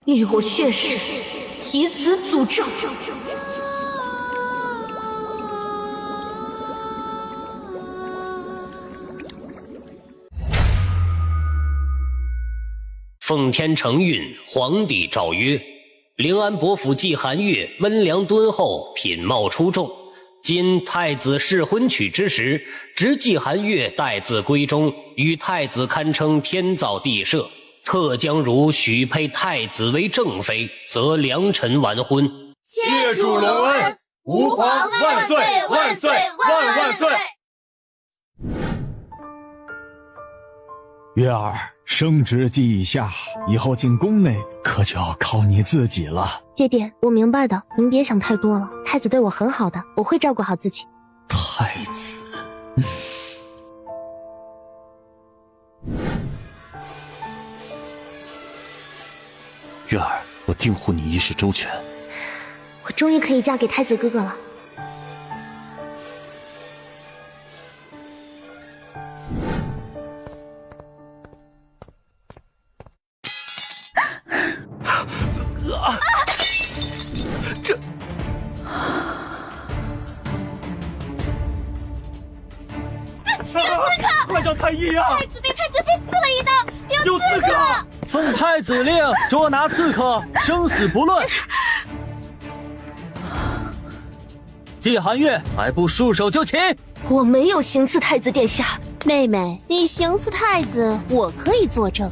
欲我血誓，以此诅咒。奉天承运，皇帝诏曰：临安伯府季寒月温良敦厚，品貌出众。今太子适婚娶之时，执季寒月待字闺中，与太子堪称天造地设。特将汝许配太子为正妃，则良辰完婚。谢主隆恩，吾皇万岁万岁万万岁！月儿，升职记一下，以后进宫内可就要靠你自己了。爹爹，我明白的，您别想太多了。太子对我很好的，我会照顾好自己。太子，月儿，我定护你一世周全。我终于可以嫁给太子哥哥了。快叫太医啊！太子被刺了一刀，有刺客！奉太子令，捉拿刺客，生死不论。季寒月还不束手就擒！我没有行刺太子殿下。妹妹，你行刺太子，我可以作证。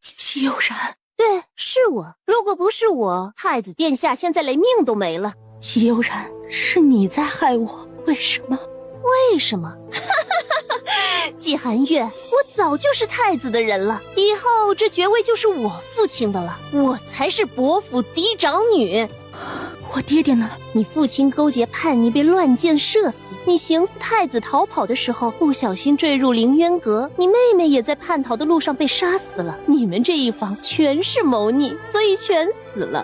季悠然，对，是我。如果不是我，太子殿下现在连命都没了。季悠然，是你在害我，为什么？为什么？季寒月，我早就是太子的人了，以后这爵位就是我父亲的了，我才是伯府嫡长女。我爹爹呢？你父亲勾结叛逆被乱箭射死，你行刺太子逃跑的时候不小心坠入凌渊阁，你妹妹也在叛逃的路上被杀死了，你们这一房全是谋逆，所以全死了。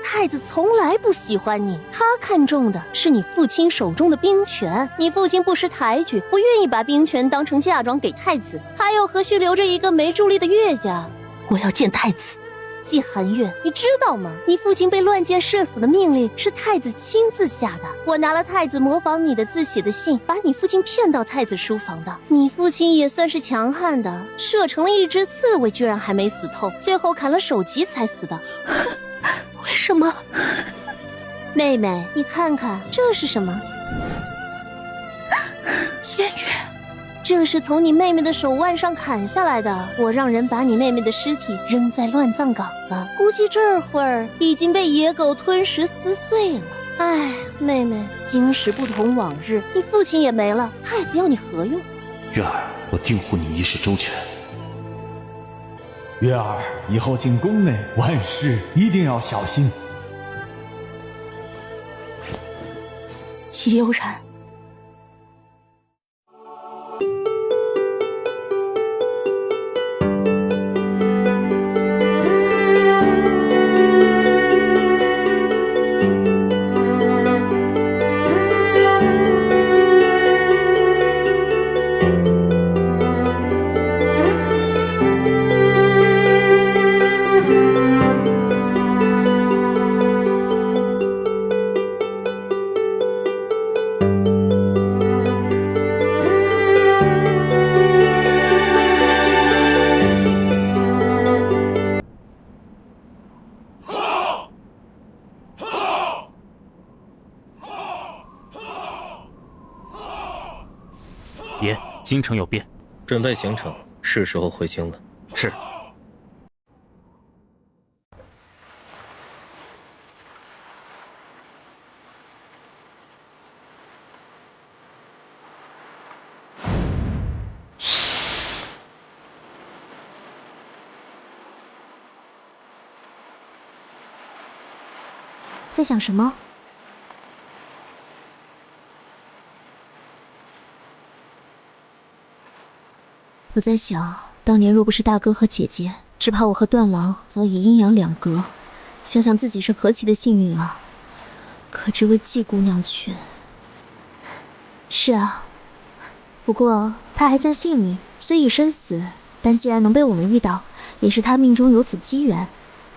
太子从来不喜欢你，他看重的是你父亲手中的兵权，你父亲不识抬举，不愿意把兵权当成嫁妆给太子，还有何须留着一个没助力的月家？我要见太子。季寒月，你知道吗？你父亲被乱箭射死的命令是太子亲自下的。我拿了太子模仿你的字写的信，把你父亲骗到太子书房的。你父亲也算是强悍的，射成了一只刺猬，居然还没死透，最后砍了首级才死的。为什么？妹妹，你看看这是什么？烟月。这是从你妹妹的手腕上砍下来的，我让人把你妹妹的尸体扔在乱葬岗了，估计这会儿已经被野狗吞食撕碎了。唉，妹妹，今时不同往日，你父亲也没了，太子要你何用？月儿，我定护你一世周全。月儿，以后进宫内万事一定要小心。季悠然。爷，京城有变，准备行程，是时候回京了。是。在想什么？我在想，当年若不是大哥和姐姐，只怕我和段郎早已阴阳两隔。想想自己是何其的幸运啊！可这位季姑娘却……是啊，不过她还算幸运，虽已身死，但既然能被我们遇到，也是他命中有此机缘，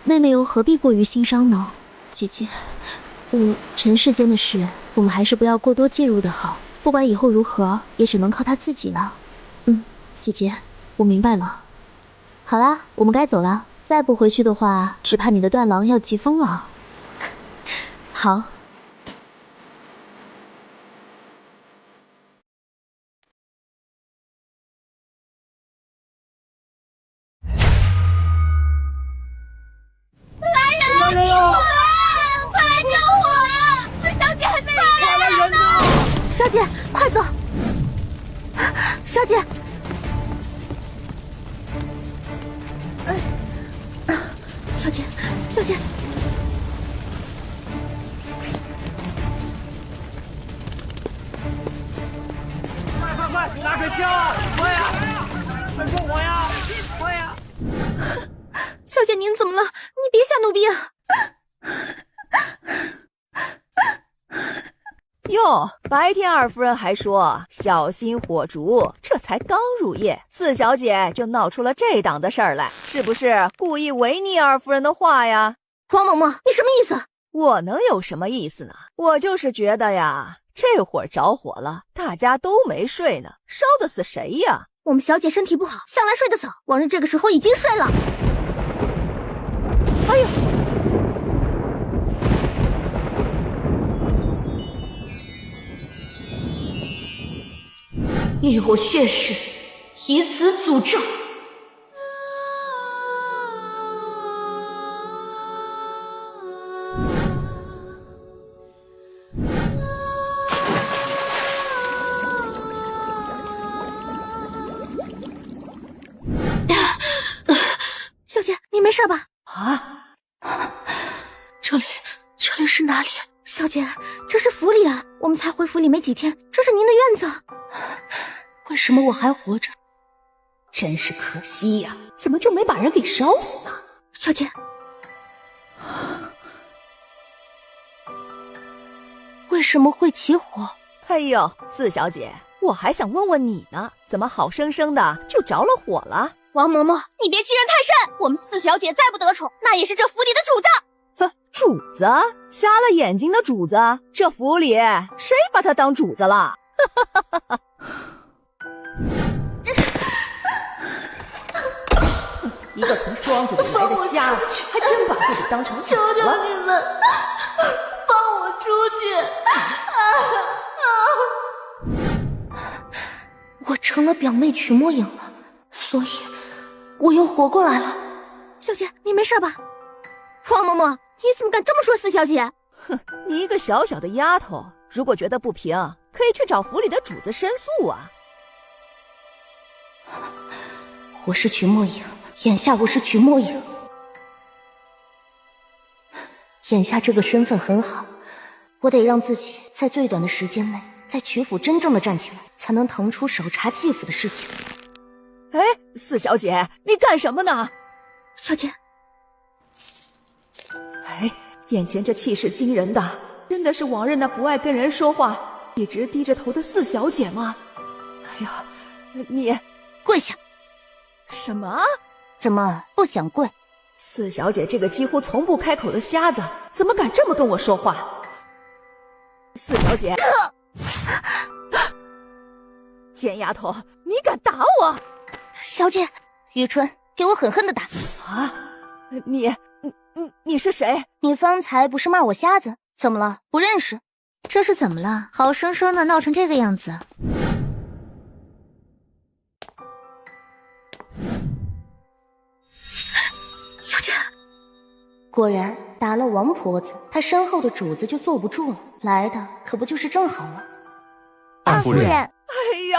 妹妹又何必过于心伤呢？姐姐，尘世间的事，我们还是不要过多介入的好。不管以后如何，也只能靠他自己了。姐姐，我明白了。好啦，我们该走了。再不回去的话，只怕你的断狼要急疯了。好。来人啊！快来救我啊！四小姐还在里面！快来人呐！小姐，快走！小姐，小姐，快，拿水浇啊！快呀！快救我呀！快呀！小姐您怎么了？你别吓奴婢啊！哟，白天二夫人还说小心火烛，这才刚入夜，四小姐就闹出了这档子事儿来，是不是故意违逆二夫人的话呀？王嬷嬷，你什么意思？我能有什么意思呢？我就是觉得呀，这会儿着火了，大家都没睡呢，烧得死谁呀？我们小姐身体不好，向来睡得早，往日这个时候已经睡了。哎呦！欲火血誓，以此诅咒。小姐，你没事吧？啊！这里是哪里？小姐，这是府里啊，我们才回府里没几天，这是您的院子。为什么我还活着？真是可惜呀，怎么就没把人给烧死呢？小姐，为什么会起火？哎呦，四小姐，我还想问问你呢，怎么好生生的就着了火了？王嬷嬷，你别欺人太甚，我们四小姐再不得宠，那也是这府里的主子。主子？瞎了眼睛的主子？这府里谁把他当主子了？一个从庄子里来的瞎子，还真把自己当成主子了。求求你们，放我出去！我成了表妹曲墨影了，所以我又活过来了。小姐，你没事吧？王嬷嬷，你怎么敢这么说四小姐？哼，你一个小小的丫头，如果觉得不平，可以去找府里的主子申诉啊。我是曲墨影，眼下我是曲墨影，眼下这个身份很好，我得让自己在最短的时间内在曲府真正的站起来，才能腾出手查继府的事情。哎，四小姐，你干什么呢？小姐，哎，眼前这气势惊人的，真的是往日那不爱跟人说话，一直低着头的四小姐吗？哎呀，你跪下！什么？怎么不想跪？四小姐这个几乎从不开口的瞎子，怎么敢这么跟我说话？四小姐，贱丫头，你敢打我！小姐，雨春，给我狠狠的打！啊，你是谁？你方才不是骂我瞎子？怎么了？不认识？这是怎么了？好生生的闹成这个样子。小姐，果然打了王婆子，她身后的主子就坐不住了，来的可不就是正好吗？二夫人，哎呀，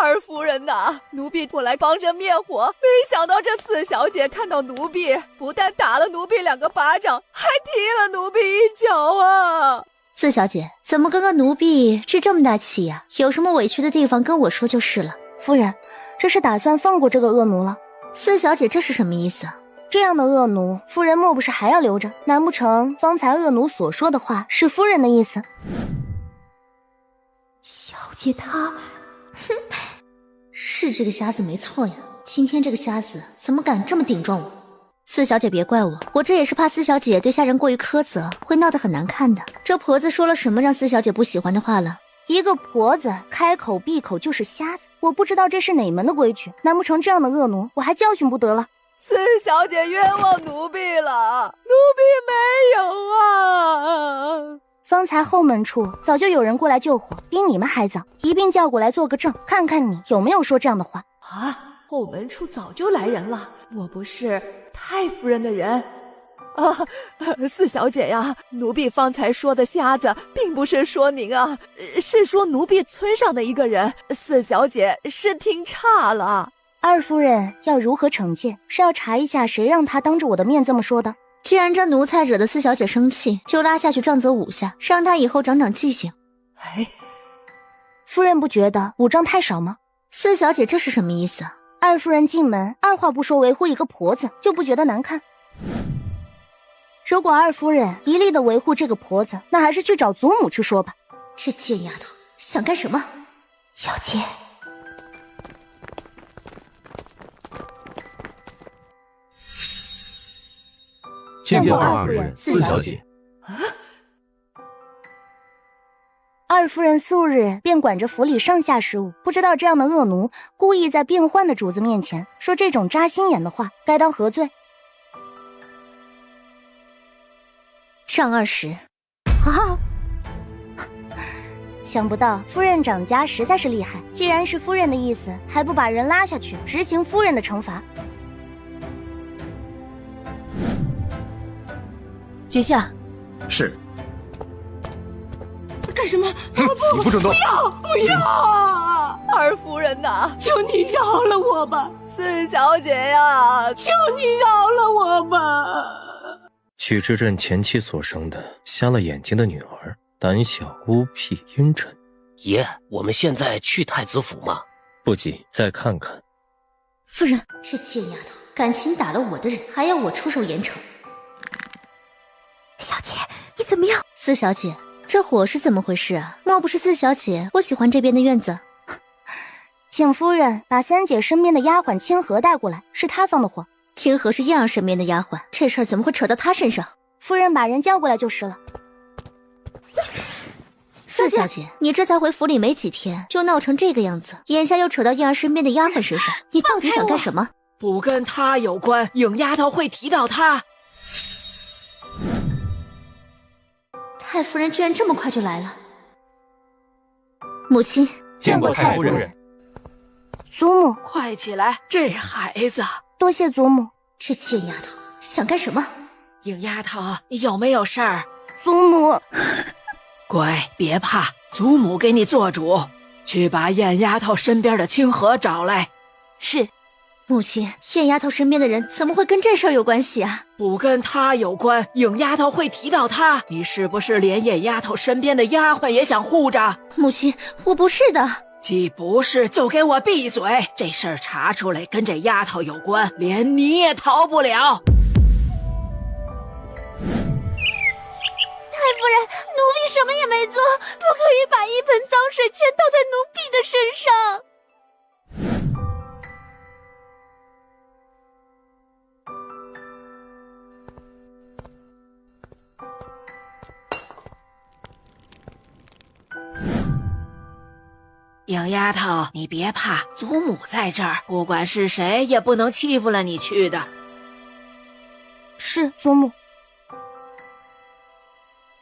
二夫人呐，奴婢过来帮着灭火，没想到这四小姐看到奴婢，不但打了奴婢2个巴掌，还踢了奴婢一脚啊！四小姐，怎么跟个奴婢置这么大气呀？有什么委屈的地方跟我说就是了。夫人，这是打算放过这个恶奴了？四小姐，这是什么意思啊？这样的恶奴，夫人莫不是还要留着？难不成方才恶奴所说的话是夫人的意思？小姐她，是这个瞎子没错呀。今天这个瞎子怎么敢这么顶撞我？四小姐别怪我，我这也是怕四小姐对下人过于苛责，会闹得很难看的。这婆子说了什么让四小姐不喜欢的话了？一个婆子开口闭口就是瞎子，我不知道这是哪门的规矩，难不成这样的恶奴我还教训不得了？四小姐冤枉奴婢了，奴婢没有啊！方才后门处早就有人过来救火，比你们还早，一并叫过来做个证，看看你有没有说这样的话啊！后门处早就来人了，我不是太夫人的人啊，四小姐呀，奴婢方才说的瞎子，并不是说您啊，是说奴婢村上的一个人。四小姐是听差了。二夫人要如何惩戒？是要查一下谁让她当着我的面这么说的？既然这奴才惹得四小姐生气，就拉下去杖责5下，让她以后长长记性。哎，夫人不觉得5杖太少吗？四小姐这是什么意思啊？二夫人进门，二话不说维护一个婆子，就不觉得难看？如果二夫人一力的维护这个婆子，那还是去找祖母去说吧。这贱丫头想干什么？小姐，见过二夫人、四小姐。二夫人素日便管着府里上下事务，不知道这样的恶奴故意在变换的主子面前说这种扎心眼的话，该当何罪？上20。啊！想不到夫人掌家实在是厉害，既然是夫人的意思，还不把人拉下去执行夫人的惩罚。阶下。是。干什么？你不准动！不要！二夫人呐，求你饶了我吧！四小姐呀，求你饶了我吧！许知镇前妻所生的瞎了眼睛的女儿，胆小孤僻阴沉。爷，我们现在去太子府吗？不急，再看看。夫人，这贱丫头敢情打了我的人，还要我出手严惩。小姐，你怎么样？四小姐，这火是怎么回事啊？莫不是四小姐不喜欢这边的院子？请夫人把三姐身边的丫鬟清河带过来，是她放的火。清河是燕儿身边的丫鬟，这事儿怎么会扯到她身上？夫人把人叫过来就是了。四小姐，你这才回府里没几天，就闹成这个样子，眼下又扯到燕儿身边的丫鬟身上，你到底想干什么？不跟她有关，影丫头会提到她。太夫人居然这么快就来了。母亲，见过太夫人。祖母，快起来，这孩子。多谢祖母。这贱丫头想干什么？影丫头，你有没有事儿？祖母，乖，别怕，祖母给你做主，去把燕丫头身边的清河找来。是。母亲，燕丫头身边的人怎么会跟这事儿有关系啊？不跟她有关，影丫头会提到她。你是不是连燕丫头身边的丫鬟也想护着？母亲，我不是的。既不是，就给我闭嘴！这事儿查出来跟这丫头有关，连你也逃不了。太夫人，奴婢什么也没做，不可以把一盆脏水全倒在奴婢的身上。影丫头，你别怕，祖母在这儿，不管是谁也不能欺负了你去的。是，祖母。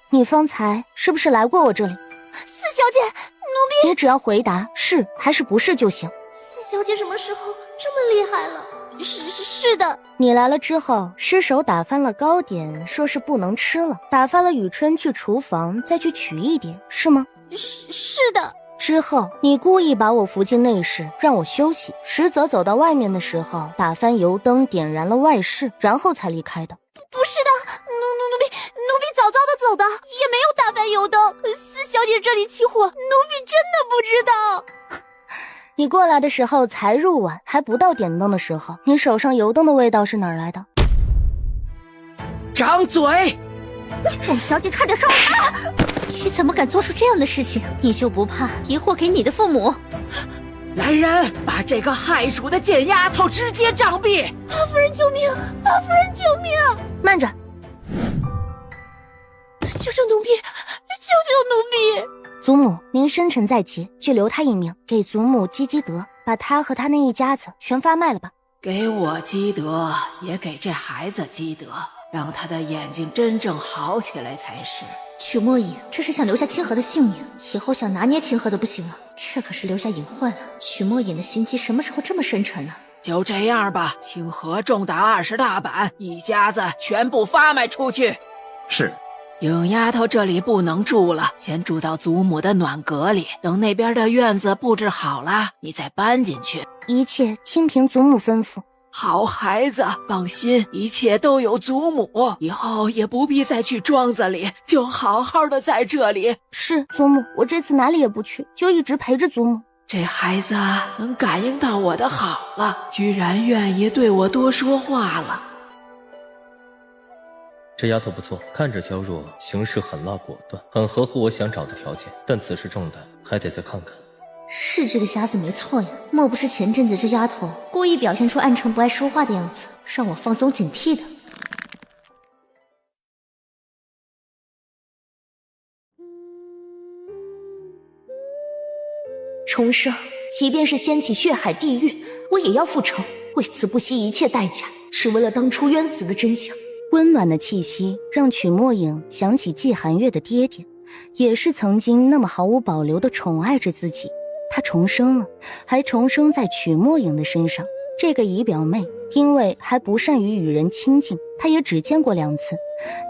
你方才是不是来过我这里？四小姐，奴婢。你只要回答是还是不是就行。四小姐什么时候这么厉害了？是的。你来了之后，失手打翻了糕点，说是不能吃了，打发了雨春去厨房再去取一点，是吗？是的。之后你故意把我扶进内室让我休息，实则走到外面的时候打翻油灯点燃了外室，然后才离开的。不是的，奴婢早早的走的，也没有打翻油灯。四小姐这里起火，奴婢真的不知道。你过来的时候才入晚，还不到点灯的时候，你手上油灯的味道是哪儿来的？张嘴！凤小姐差点烧死。你怎么敢做出这样的事情？你就不怕疑祸给你的父母？来人，把这个害鼠的贱丫头直接杖毙！阿夫人救命！阿夫人救命！慢着，救救奴婢！救救奴婢！祖母，您深沉在即，就留他一命，给祖母积积德，把他和他那一家子全发卖了吧。给我积德，也给这孩子积德，让他的眼睛真正好起来才是。曲墨影这是想留下清河的性命，以后想拿捏清河都不行了，这可是留下隐患了。曲墨影的心机什么时候这么深沉了？就这样吧，清河重打20大板，一家子全部发卖出去。是。影丫头这里不能住了，先住到祖母的暖阁里，等那边的院子布置好了，你再搬进去。一切听凭祖母吩咐。好孩子，放心，一切都有祖母，以后也不必再去庄子里，就好好的在这里。是，祖母，我这次哪里也不去，就一直陪着祖母。这孩子能感应到我的好了，居然愿意对我多说话了。这丫头不错，看着娇弱，行事狠辣果断，很合乎我想找的条件，但此事重大，还得再看看。是这个瞎子没错呀，莫不是前阵子这丫头故意表现出暗沉不爱说话的样子，让我放松警惕的。重生，即便是掀起血海地狱，我也要复仇，为此不惜一切代价，只为了当初冤死的真相。温暖的气息让曲墨影想起季寒月的爹爹，也是曾经那么毫无保留地宠爱着自己。他重生了，还重生在曲墨影的身上。这个姨表妹因为还不善于与人亲近，她也只见过2次，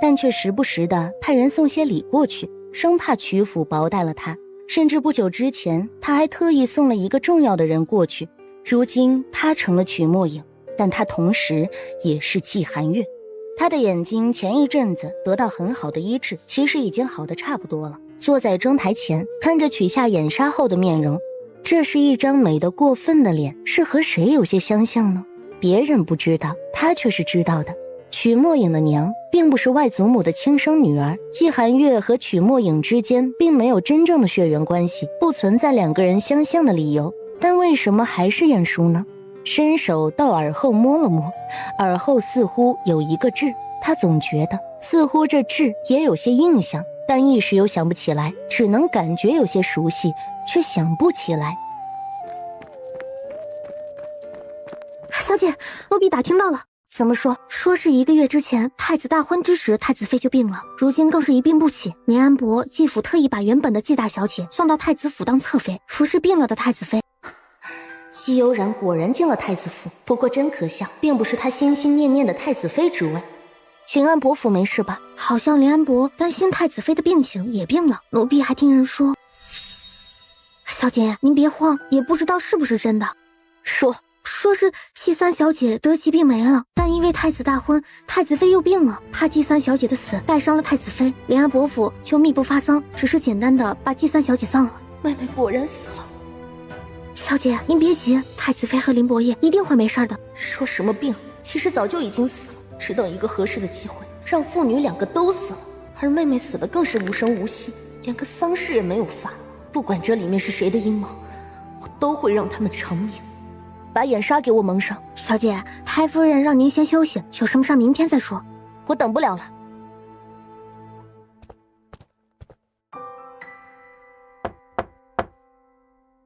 但却时不时地派人送些礼过去，生怕曲府薄待了她。甚至不久之前，她还特意送了一个重要的人过去。如今她成了曲墨影，但她同时也是季寒月。他的眼睛前一阵子得到很好的医治，其实已经好得差不多了。坐在妆台前，看着取下眼纱后的面容，这是一张美得过分的脸，是和谁有些相像呢？别人不知道，他却是知道的。曲墨影的娘并不是外祖母的亲生女儿，季寒月和曲墨影之间并没有真正的血缘关系，不存在2个人相像的理由，但为什么还是眼熟呢？伸手到耳后摸了摸，耳后似乎有一个痣，他总觉得似乎这痣也有些印象，但一时又想不起来，只能感觉有些熟悉，却想不起来。小姐，奴婢打听到了。怎么说？说是1个月之前太子大婚之时，太子妃就病了，如今更是一病不起。年安伯季府特意把原本的季大小姐送到太子府当侧妃，服侍病了的太子妃。姬悠然果然进了太子府，不过真可笑，并不是他心心念念的太子妃之位。林安伯府没事吧？好像林安伯担心太子妃的病情也病了，奴婢还听人说。小姐您别慌，也不知道是不是真的。说是季三小姐得疾病没了，但因为太子大婚，太子妃又病了，怕季三小姐的死带伤了太子妃，林安伯府就秘不发丧，只是简单的把季三小姐葬了。妹妹果然死了。小姐您别急，太子妃和林伯爷一定会没事的。说什么病，其实早就已经死了，只等一个合适的机会，让父女2个都死了。而妹妹死的更是无声无息，连个丧事也没有发。不管这里面是谁的阴谋，我都会让他们偿命。把眼纱给我蒙上。小姐，太夫人让您先休息，有什么事明天再说。我等不了了。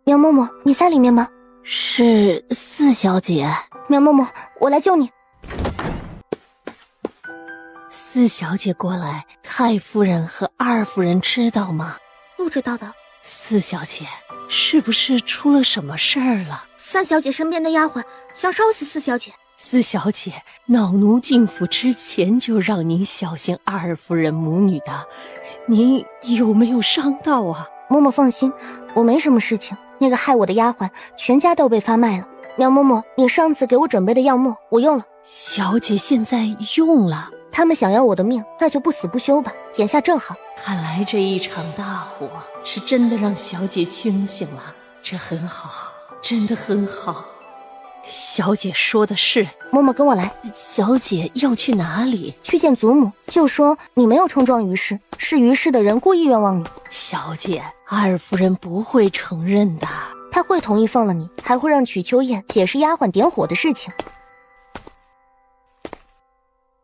苗嬷嬷，你在里面吗？是4小姐。苗嬷嬷，我来救你。4小姐过来，太夫人和2夫人知道吗？不知道的。 4小姐，是不是出了什么事儿了？3小姐身边的丫鬟想烧死4小姐。4小姐，老奴进府之前就让您小心2夫人母女的，您有没有伤到啊？嬷嬷放心，我没什么事情。那个害我的丫鬟全家都被发卖了。苗嬷嬷，你上次给我准备的药末我用了。小姐现在用了。他们想要我的命，那就不死不休吧。眼下正好。看来这一场大火是真的让小姐清醒了，这很好，真的很好。小姐说的是。嬷嬷跟我来。小姐要去哪里？去见祖母，就说你没有冲撞于氏，是于氏的人故意冤枉你。小姐，2夫人不会承认的。他会同意放了你，还会让曲秋燕解释丫鬟点火的事情。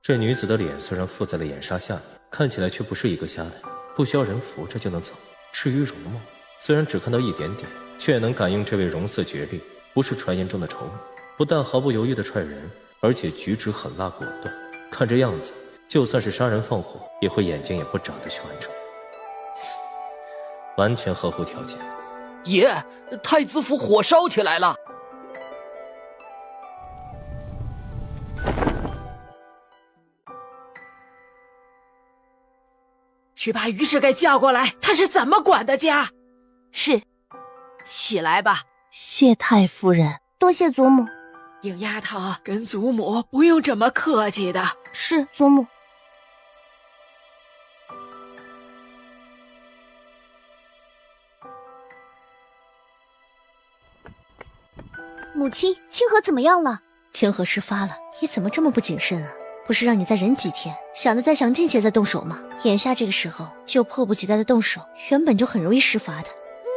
这女子的脸虽然附在了眼纱下面，看起来却不是一个瞎的，不需要人扶着就能走。至于容貌，虽然只看到一点点，却也能感应这位容色绝丽，不是传言中的丑女。不但毫不犹豫地踹人，而且举止狠辣果断，看这样子，就算是杀人放火，也会眼睛也不眨的去完成，完全合乎条件。爷，太子府火烧起来了！去把于氏给叫过来，他是怎么管的家？是。起来吧。谢太夫人，多谢祖母。应丫头跟祖母不用这么客气的。是，祖母。母亲，清河怎么样了？清河事发了，你怎么这么不谨慎啊？不是让你再忍几天，想的再详尽些再动手吗？眼下这个时候就迫不及待的动手，原本就很容易事发的。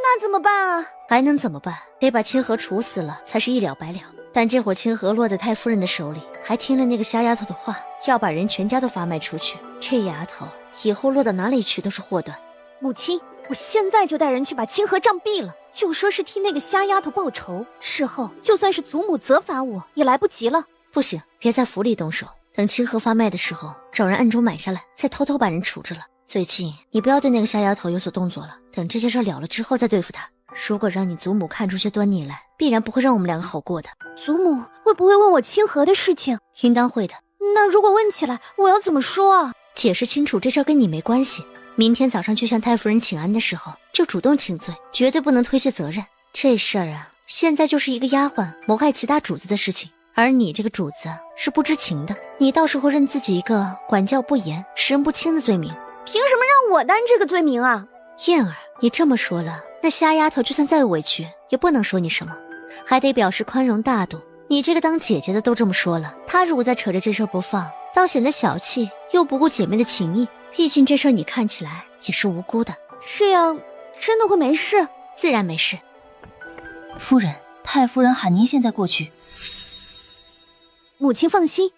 那怎么办啊？还能怎么办？得把清河处死了，才是一了百了。但这会儿清河落在太夫人的手里，还听了那个瞎丫头的话，要把人全家都发卖出去。这丫头以后落到哪里去都是祸端。母亲，我现在就带人去把清河杖毙了，就说是替那个瞎丫头报仇。事后就算是祖母责罚我，也来不及了。不行，别在府里动手，等清河发卖的时候，找人暗中买下来，再偷偷把人处置了。最近你不要对那个瞎丫头有所动作了，等这些事了了之后再对付她。如果让你祖母看出些端倪来，必然不会让我们两个好过的。祖母会不会问我清河的事情？应当会的。那如果问起来，我要怎么说啊？解释清楚，这事儿跟你没关系。明天早上去向太夫人请安的时候，就主动请罪，绝对不能推卸责任。这事儿啊，现在就是一个丫鬟谋害其他主子的事情，而你这个主子是不知情的，你到时候认自己一个管教不严、识人不清的罪名。凭什么让我担这个罪名啊？燕儿，你这么说了，那瞎丫头就算再委屈，也不能说你什么，还得表示宽容大度。你这个当姐姐的都这么说了，她如果再扯着这事儿不放，倒显得小气，又不顾姐妹的情谊。毕竟这事儿你看起来也是无辜的。这样真的会没事？自然没事。夫人，太夫人喊您现在过去。母亲放心。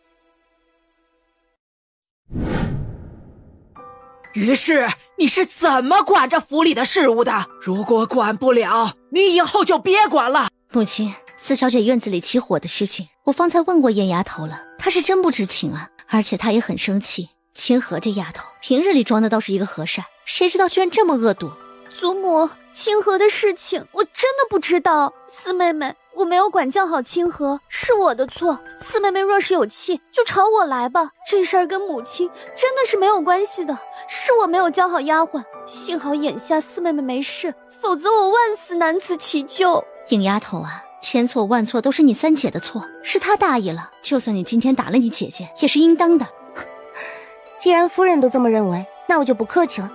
于是你是怎么管着府里的事务的？如果管不了，你以后就别管了。母亲，四小姐院子里起火的事情，我方才问过燕丫头了，她是真不知情啊，而且她也很生气。清河这丫头平日里装的倒是一个和善，谁知道居然这么恶毒。祖母，清河的事情我真的不知道。四妹妹，我没有管教好清河，是我的错。四妹妹若是有气，就朝我来吧。这事儿跟母亲真的是没有关系的，是我没有教好丫鬟。幸好眼下四妹妹没事，否则我万死难辞其咎。颖丫头啊，千错万错都是你三姐的错，是她大意了。就算你今天打了你姐姐，也是应当的。既然夫人都这么认为，那我就不客气了。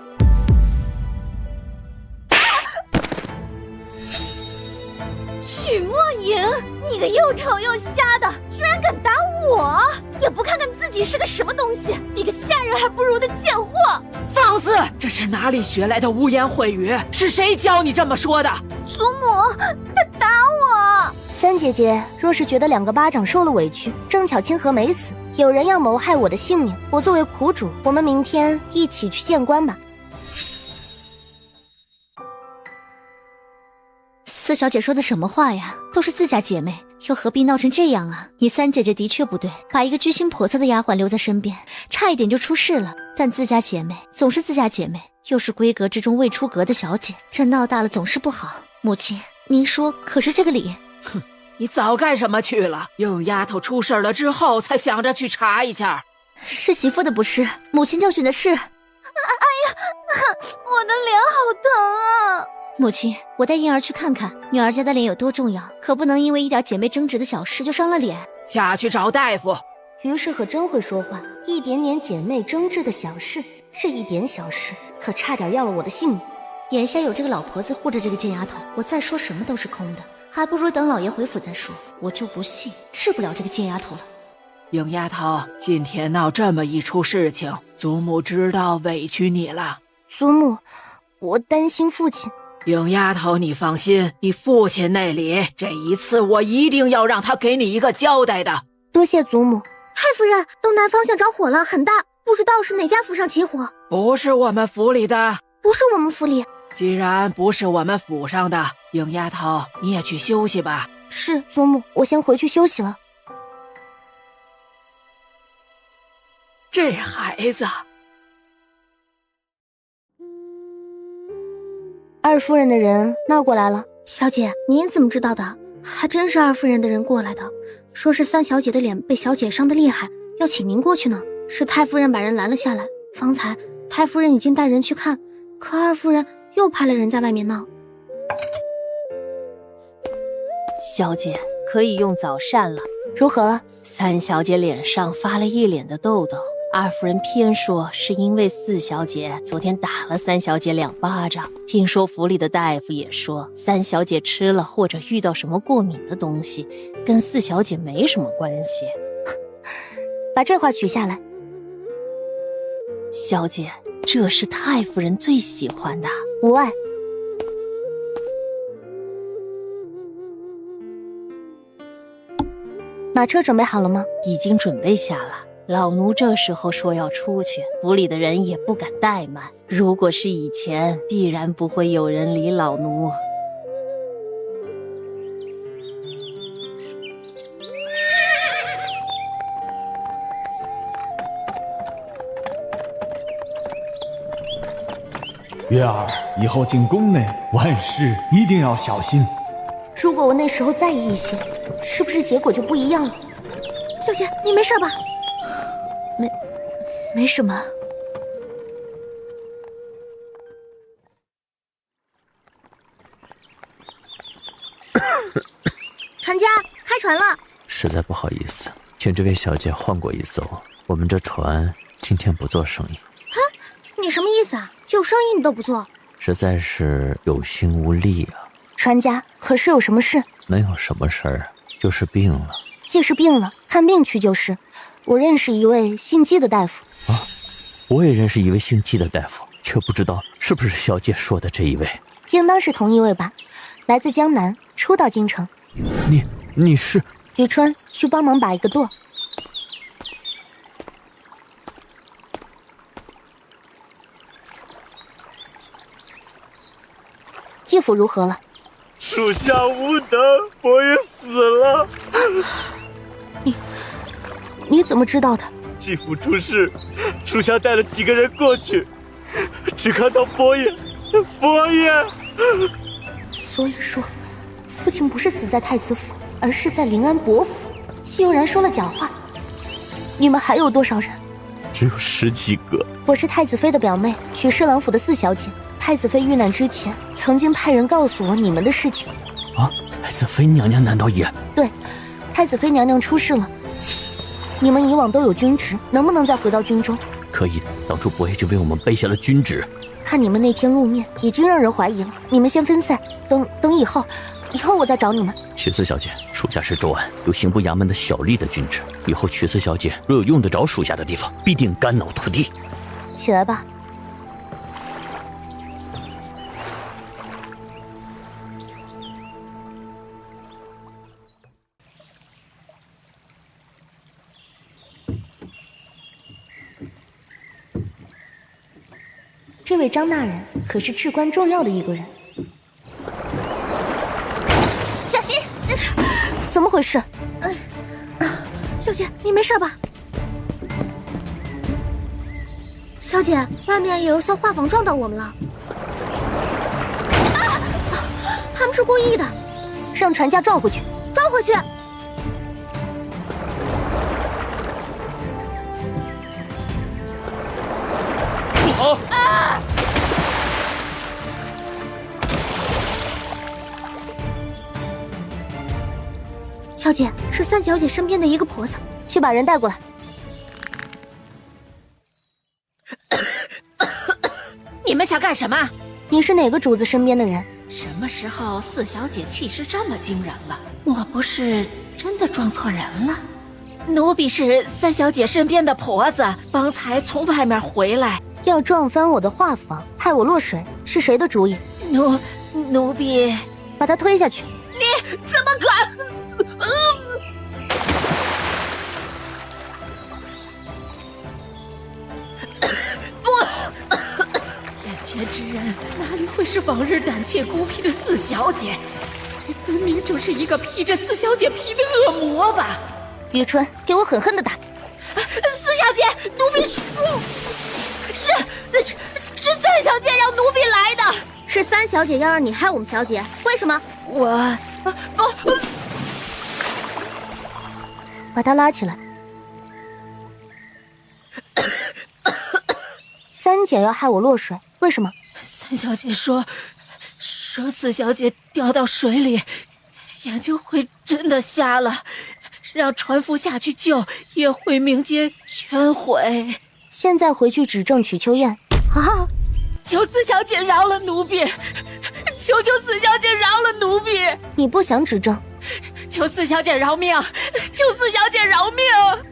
许墨影，你个又丑又瞎的，居然敢打我！也不看看自己是个什么东西，比个下人还不如的贱货！放肆！这是哪里学来的污言秽语？是谁教你这么说的？祖母，他打我！三姐姐若是觉得2个巴掌受了委屈，正巧清河没死，有人要谋害我的性命，我作为苦主，我们明天一起去见官吧。四小姐说的什么话呀？都是自家姐妹，又何必闹成这样啊？你三姐姐的确不对，把一个居心叵测的丫鬟留在身边，差一点就出事了。但自家姐妹总是自家姐妹，又是闺阁之中未出阁的小姐，这闹大了总是不好。母亲，您说可是这个理？哼，你早干什么去了？应丫头出事了之后，才想着去查一下。是媳妇的不是，母亲教训的是。哎呀，我的脸好疼啊！母亲，我带燕儿去看看女儿家的脸有多重要，可不能因为一点姐妹争执的小事就伤了脸。下去找大夫。于是可真会说话，一点点姐妹争执的小事，是一点小事，可差点要了我的性命。眼下有这个老婆子护着这个贱丫头，我再说什么都是空的，还不如等老爷回府再说。我就不信治不了这个贱丫头了。应丫头，今天闹这么一出事情，祖母知道委屈你了。祖母，我担心父亲。影丫头，你放心，你父亲那里这一次我一定要让他给你一个交代的。多谢祖母。太夫人，东南方向着火了，很大，不知道是哪家府上起火。不是我们府里的。不是我们府里。既然不是我们府上的，影丫头你也去休息吧。是，祖母，我先回去休息了。这孩子。二夫人的人闹过来了。小姐，您怎么知道的？还真是二夫人的人过来的，说是三小姐的脸被小姐伤得厉害，要请您过去呢。是太夫人把人拦了下来，方才太夫人已经带人去看，可二夫人又派了人在外面闹。小姐可以用早膳了。如何了？三小姐脸上发了一脸的痘痘，二夫人偏说是因为四小姐昨天打了三小姐2巴掌。听说府里的大夫也说，三小姐吃了或者遇到什么过敏的东西，跟四小姐没什么关系。把这话取下来。小姐，这是太夫人最喜欢的。无碍。马车准备好了吗？已经准备下了。老奴这时候说要出去，府里的人也不敢怠慢。如果是以前，必然不会有人理老奴。月儿，以后进宫内，万事一定要小心。如果我那时候在意一些，是不是结果就不一样了？小姐，你没事吧？没什么。船家，开船了。实在不好意思，请这位小姐换过一艘，我们这船今天不做生意。啊，你什么意思啊？有生意你都不做？实在是有心无力啊。船家，可是有什么事？没有什么事儿，就是病了。既是病了，看病去就是。我认识一位姓季的大夫。啊，我也认识一位姓季的大夫，却不知道是不是小姐说的这一位。应当是同一位吧，来自江南，初到京城。你是？雨春，去帮忙把一个舵。继父如何了？属下无能，我也死了。你怎么知道的？继父出事，属下带了几个人过去，只看到伯爷。所以说，父亲不是死在太子府，而是在临安伯府。季悠然说了假话。你们还有多少人？只有10几个。我是太子妃的表妹，曲侍郎府的4小姐。太子妃遇难之前，曾经派人告诉我你们的事情。啊，太子妃娘娘难道也？对，太子妃娘娘出事了。你们以往都有军职，能不能再回到军中？可以的，当初伯爷就为我们背下了军职。看你们那天露面，已经让人怀疑了。你们先分散，等以后我再找你们。曲四小姐，属下是周安，有刑部衙门的小吏的军职。以后曲四小姐若有用得着属下的地方，必定肝脑涂地。起来吧。这位张大人可是至关重要的一个人。小心！怎么回事？小姐，你没事吧？小姐，外面有一艘画舫撞到我们了。他们是故意的，让船家撞回去，撞回去！不好！小姐，是三小姐身边的一个婆子，去把人带过来。你们想干什么？你是哪个主子身边的人？什么时候四小姐气势这么惊人了？我不是真的撞错人了？奴婢是三小姐身边的婆子，方才从外面回来，要撞翻我的画舫，害我落水，是谁的主意？奴婢，把他推下去。你怎么敢？眼前之人哪里会是往日胆怯孤僻的四小姐？这分明就是一个披着四小姐皮的恶魔吧！雨春，给我狠狠的打！四小姐，奴婢是三小姐让奴婢来的。是三小姐要让你害我们小姐，为什么？把他拉起来。三姐要害我落水，为什么？三小姐说四小姐掉到水里，眼睛会真的瞎了，让船夫下去救也会命皆全毁。现在回去指证曲秋燕。啊！求四小姐饶了奴婢，求四小姐饶了奴婢。你不想指证？求四小姐饶命，求四小姐饶命。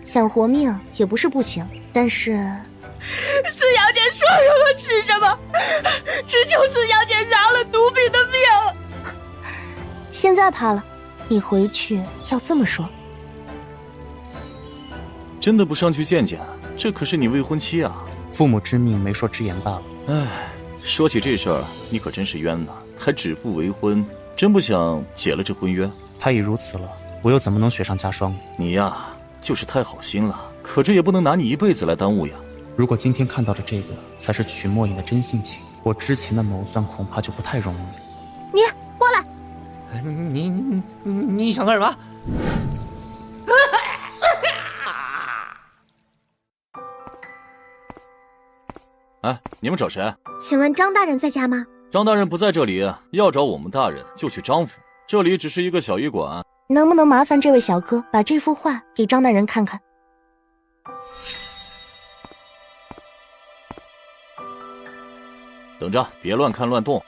想活命也不是不行，但是四小姐说什么是什么，只求四小姐饶了奴婢的命。现在怕了，你回去要这么说。真的不上去见见？这可是你未婚妻啊！父母之命，媒妁之言罢了。唉，说起这事儿，你可真是冤呐，还指腹为婚，真不想解了这婚约。他已如此了，我又怎么能雪上加霜？你呀，就是太好心了，可这也不能拿你一辈子来耽误呀。如果今天看到的这个才是曲墨影的真性情，我之前的谋算恐怕就不太容易。你过来！你想干什么？哎，你们找谁？请问张大人在家吗？张大人不在这里，要找我们大人就去张府，这里只是一个小医馆。能不能麻烦这位小哥把这幅画给张大人看看？等着，别乱看乱动。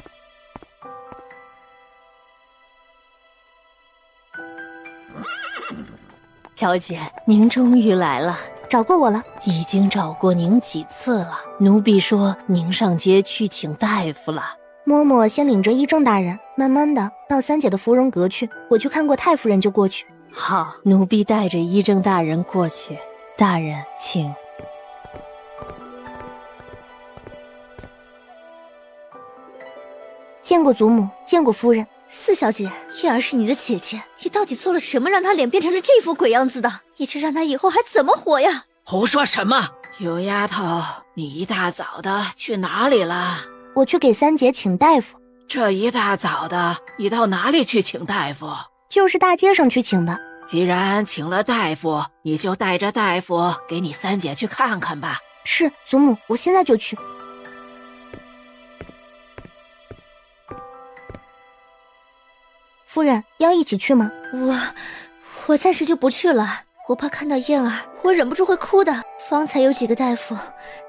小姐，您终于来了。找过我了？已经找过您几次了。奴婢说您上街去请大夫了。嬷嬷先领着医正大人，慢慢的到三姐的芙蓉阁去。我去看过太夫人就过去。好，奴婢带着医正大人过去。大人，请。见过祖母，见过夫人。四小姐，燕儿是你的姐姐，你到底做了什么让她脸变成了这副鬼样子的？你这让她以后还怎么活呀？胡说什么！有丫头，你一大早的去哪里了？我去给三姐请大夫。这一大早的，你到哪里去请大夫？就是大街上去请的。既然请了大夫，你就带着大夫给你三姐去看看吧。是，祖母，我现在就去。夫人要一起去吗？我暂时就不去了，我怕看到燕儿，我忍不住会哭的。方才有几个大夫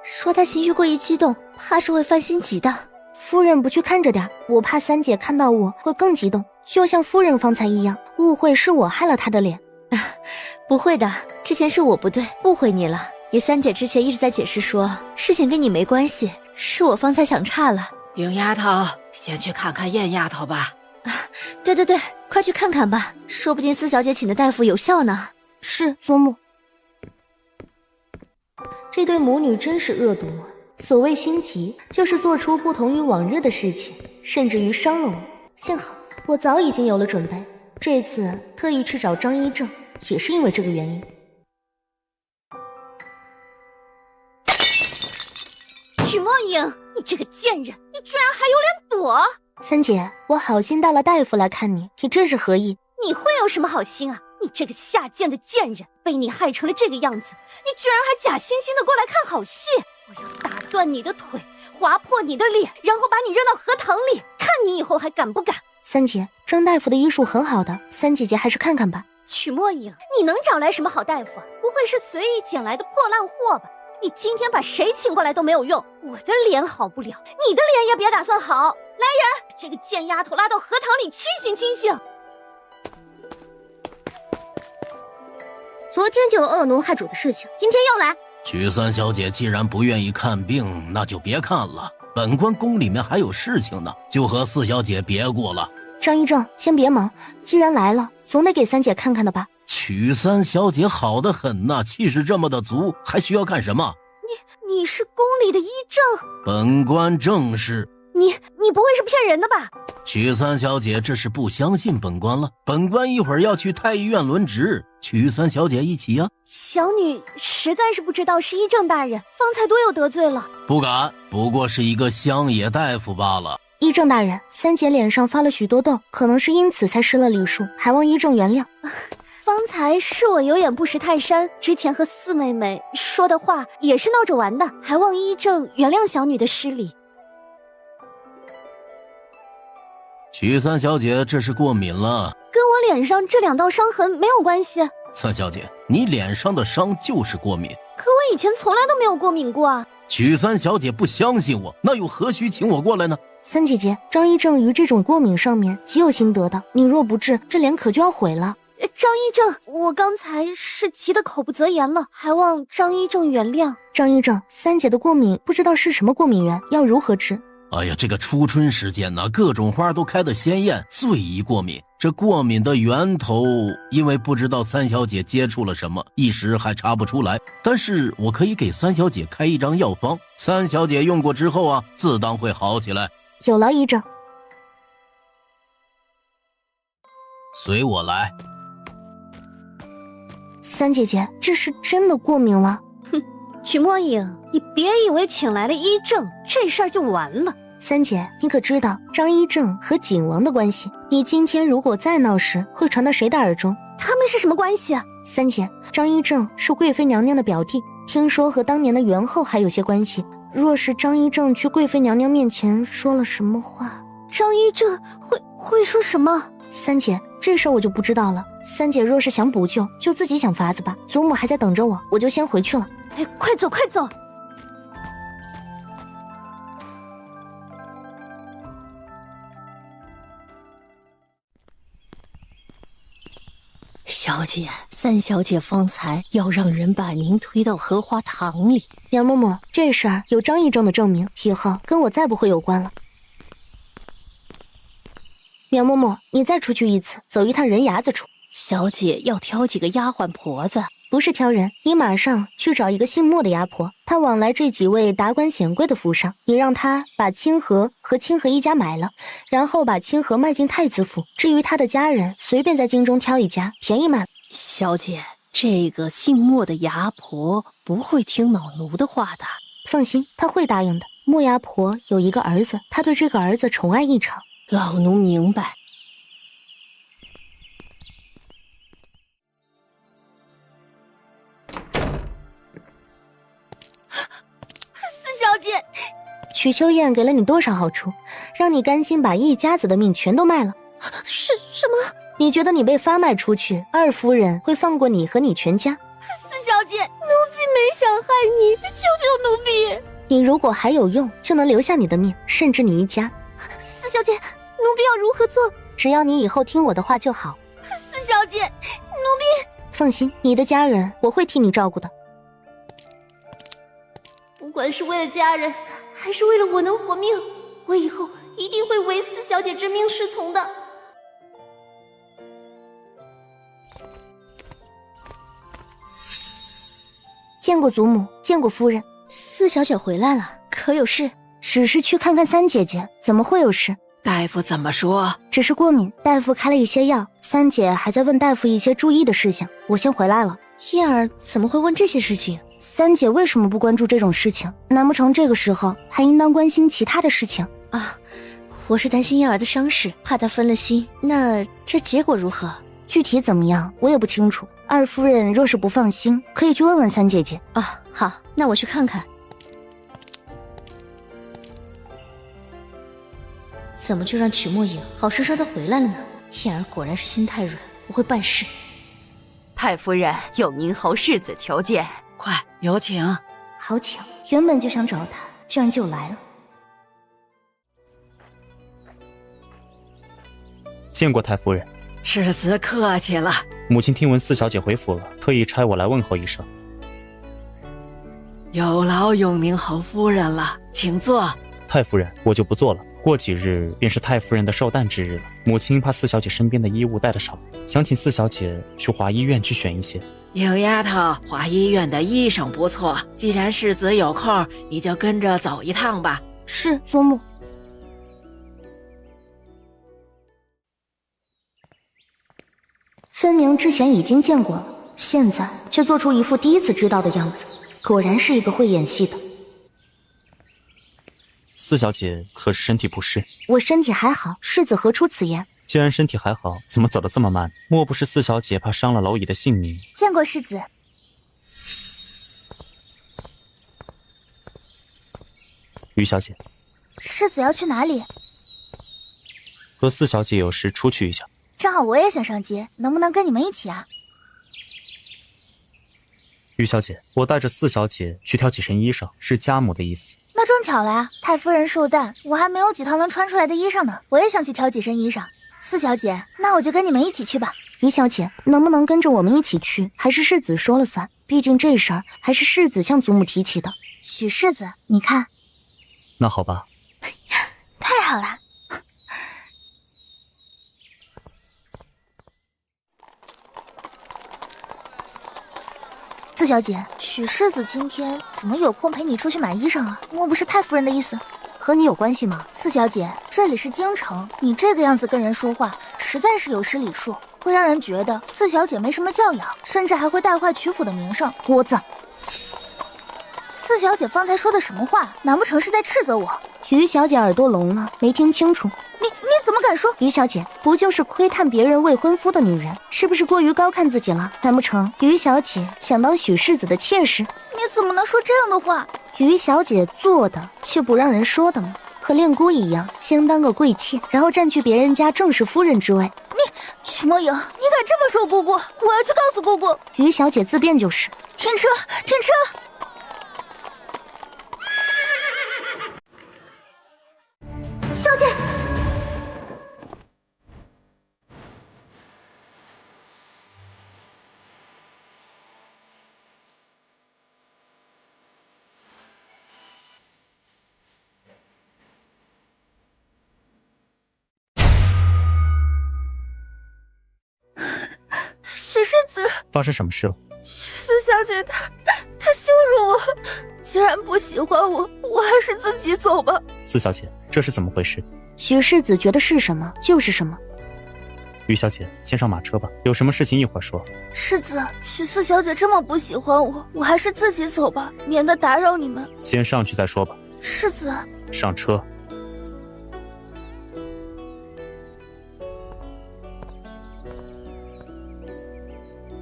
说她情绪过于激动，怕是会犯心急的。夫人不去看着点，我怕三姐看到我会更激动，就像夫人方才一样，误会是我害了她的脸。不会的，之前是我不对，误会你了。也三姐之前一直在解释说事情跟你没关系，是我方才想差了。云丫头，先去看看燕丫头吧。对，快去看看吧，说不定四小姐请的大夫有效呢。是，祖母。这对母女真是恶毒啊！所谓心急，就是做出不同于往日的事情，甚至于伤了我。幸好我早已经有了准备，这次特意去找张医正，也是因为这个原因。曲墨影，你这个贱人，你居然还有脸躲！三姐，我好心带了大夫来看你，你这是何意？你会有什么好心啊？你这个下贱的贱人，被你害成了这个样子，你居然还假惺惺的过来看好戏！我要打断你的腿，划破你的脸，然后把你扔到荷塘里，看你以后还敢不敢！三姐，张大夫的医术很好的，三姐姐还是看看吧。曲墨影，你能找来什么好大夫啊？不会是随意捡来的破烂货吧？你今天把谁请过来都没有用，我的脸好不了，你的脸也别打算好。来人，这个贱丫头拉到荷塘里清醒清醒。昨天就有恶奴害主的事情，今天又来。曲三小姐既然不愿意看病，那就别看了。本官宫里面还有事情呢，就和四小姐别过了。张一正，先别忙，既然来了，总得给三姐看看的吧。曲三小姐好得很呐，气势这么的足，还需要干什么？你是宫里的医正？本官正是。你不会是骗人的吧？曲三小姐这是不相信本官了。本官一会儿要去太医院轮值，曲三小姐一起啊。小女实在是不知道是医正大人，方才多有得罪了。不敢，不过是一个乡野大夫罢了。医正大人，三姐脸上发了许多痘，可能是因此才失了礼数，还望医正原谅。方才是我有眼不识泰山，之前和四妹妹说的话也是闹着玩的，还望医正原谅小女的失礼。曲三小姐这是过敏了，跟我脸上这2道伤痕没有关系。三小姐，你脸上的伤就是过敏，可我以前从来都没有过敏过啊。曲三小姐不相信我，那又何须请我过来呢？三姐姐，张一正于这种过敏上面极有心得的，你若不治，这脸可就要毁了。张一正，我刚才是急得口不择言了，还望张一正原谅。张一正，三姐的过敏不知道是什么过敏源，要如何治？哎呀，这个初春时间呢，各种花都开得鲜艳，最易过敏。这过敏的源头，因为不知道三小姐接触了什么，一时还查不出来。但是我可以给三小姐开一张药方，三小姐用过之后啊，自当会好起来。有劳医正。随我来。三姐姐，这是真的过敏了。哼，曲墨影，你别以为请来了医正，这事儿就完了。三姐，你可知道张一正和景王的关系？你今天如果再闹事，会传到谁的耳中？他们是什么关系啊？三姐，张一正是贵妃娘娘的表弟，听说和当年的元后还有些关系。若是张一正去贵妃娘娘面前说了什么话，张一正会说什么？三姐，这事儿我就不知道了。三姐若是想补救，就自己想法子吧。祖母还在等着我，我就先回去了。哎，快走快走！小姐，三小姐方才要让人把您推到荷花塘里。杨嬷嬷，这事儿有张一正的证明，以后跟我再不会有关了。杨嬷嬷，你再出去一次，走一趟人牙子处。小姐要挑几个丫鬟婆子，不是挑人，你马上去找一个姓莫的丫婆，她往来这几位达官显贵的府上，你让她把清河和清河一家买了，然后把清河卖进太子府。至于她的家人，随便在京中挑一家，便宜卖了。小姐，这个姓莫的牙婆不会听老奴的话的。放心，她会答应的。莫牙婆有一个儿子，她对这个儿子宠爱异常。老奴明白。四小姐，曲秋燕给了你多少好处，让你甘心把一家子的命全都卖了？是什么？你觉得你被发卖出去，二夫人会放过你和你全家？四小姐，奴婢没想害你，救救奴婢！你如果还有用，就能留下你的命，甚至你一家。四小姐，奴婢要如何做？只要你以后听我的话就好。四小姐，奴婢放心，你的家人我会替你照顾的。不管是为了家人，还是为了我能活命，我以后一定会唯四小姐之命是从的。见过祖母，见过夫人。四小姐回来了，可有事？只是去看看三姐姐，怎么会有事？大夫怎么说？只是过敏，大夫开了一些药，三姐还在问大夫一些注意的事情。我先回来了。燕儿怎么会问这些事情？三姐为什么不关注这种事情？难不成这个时候还应当关心其他的事情啊？我是担心燕儿的伤势，怕她分了心。那这结果如何？具体怎么样我也不清楚。二夫人若是不放心，可以去问问三姐姐。啊，好，那我去看看。怎么就让曲墨影好生生的回来了呢？燕儿果然是心太软，我会办事。太夫人有宁侯世子求见，快有请。好请，原本就想找他，居然就来了。见过太夫人。世子客气了。母亲听闻四小姐回府了，特意差我来问候一声。有劳永宁侯夫人了，请坐。太夫人，我就不做了。过几日便是太夫人的寿诞之日了，母亲怕四小姐身边的衣物带得少，想请四小姐去华医院去选一些。柳丫头，华医院的医生不错，既然世子有空，你就跟着走一趟吧。是，祖母。分明之前已经见过了，现在却做出一副第一次知道的样子，果然是一个会演戏的。四小姐可是身体不适？我身体还好，世子何出此言？既然身体还好，怎么走得这么慢？莫不是四小姐怕伤了蝼蚁的性命？见过世子。于小姐，世子要去哪里？和四小姐有事出去一下。正好我也想上街，能不能跟你们一起啊？于小姐，我带着四小姐去挑几身衣裳，是家母的意思。那正巧了呀，太夫人寿诞，我还没有几套能穿出来的衣裳呢，我也想去挑几身衣裳。四小姐，那我就跟你们一起去吧。于小姐，能不能跟着我们一起去？还是世子说了算？毕竟这事儿还是世子向祖母提起的。许世子，你看。那好吧。太好了。四小姐，许世子今天怎么有空陪你出去买衣裳啊？莫不是太夫人的意思？和你有关系吗？四小姐，这里是京城，你这个样子跟人说话，实在是有失礼数，会让人觉得四小姐没什么教养，甚至还会带坏曲府的名声。锅子！四小姐方才说的什么话？难不成是在斥责我？于小姐耳朵聋了，没听清楚。你怎么敢说？于小姐不就是窥探别人未婚夫的女人，是不是过于高看自己了？难不成于小姐想当许世子的妾室？你怎么能说这样的话？于小姐做的却不让人说的吗？和恋姑一样，先当个贵妾，然后占据别人家正室夫人之位。你曲墨影，你敢这么说姑姑？我要去告诉姑姑。于小姐自辩就是。停车，停车！小姐。许世子，发生什么事了？四小姐她羞辱我，既然不喜欢我还是自己走吧。四小姐，这是怎么回事？许世子觉得是什么就是什么。于小姐，先上马车吧，有什么事情一会儿说。世子，许四小姐这么不喜欢我还是自己走吧，免得打扰你们。先上去再说吧。世子，上车。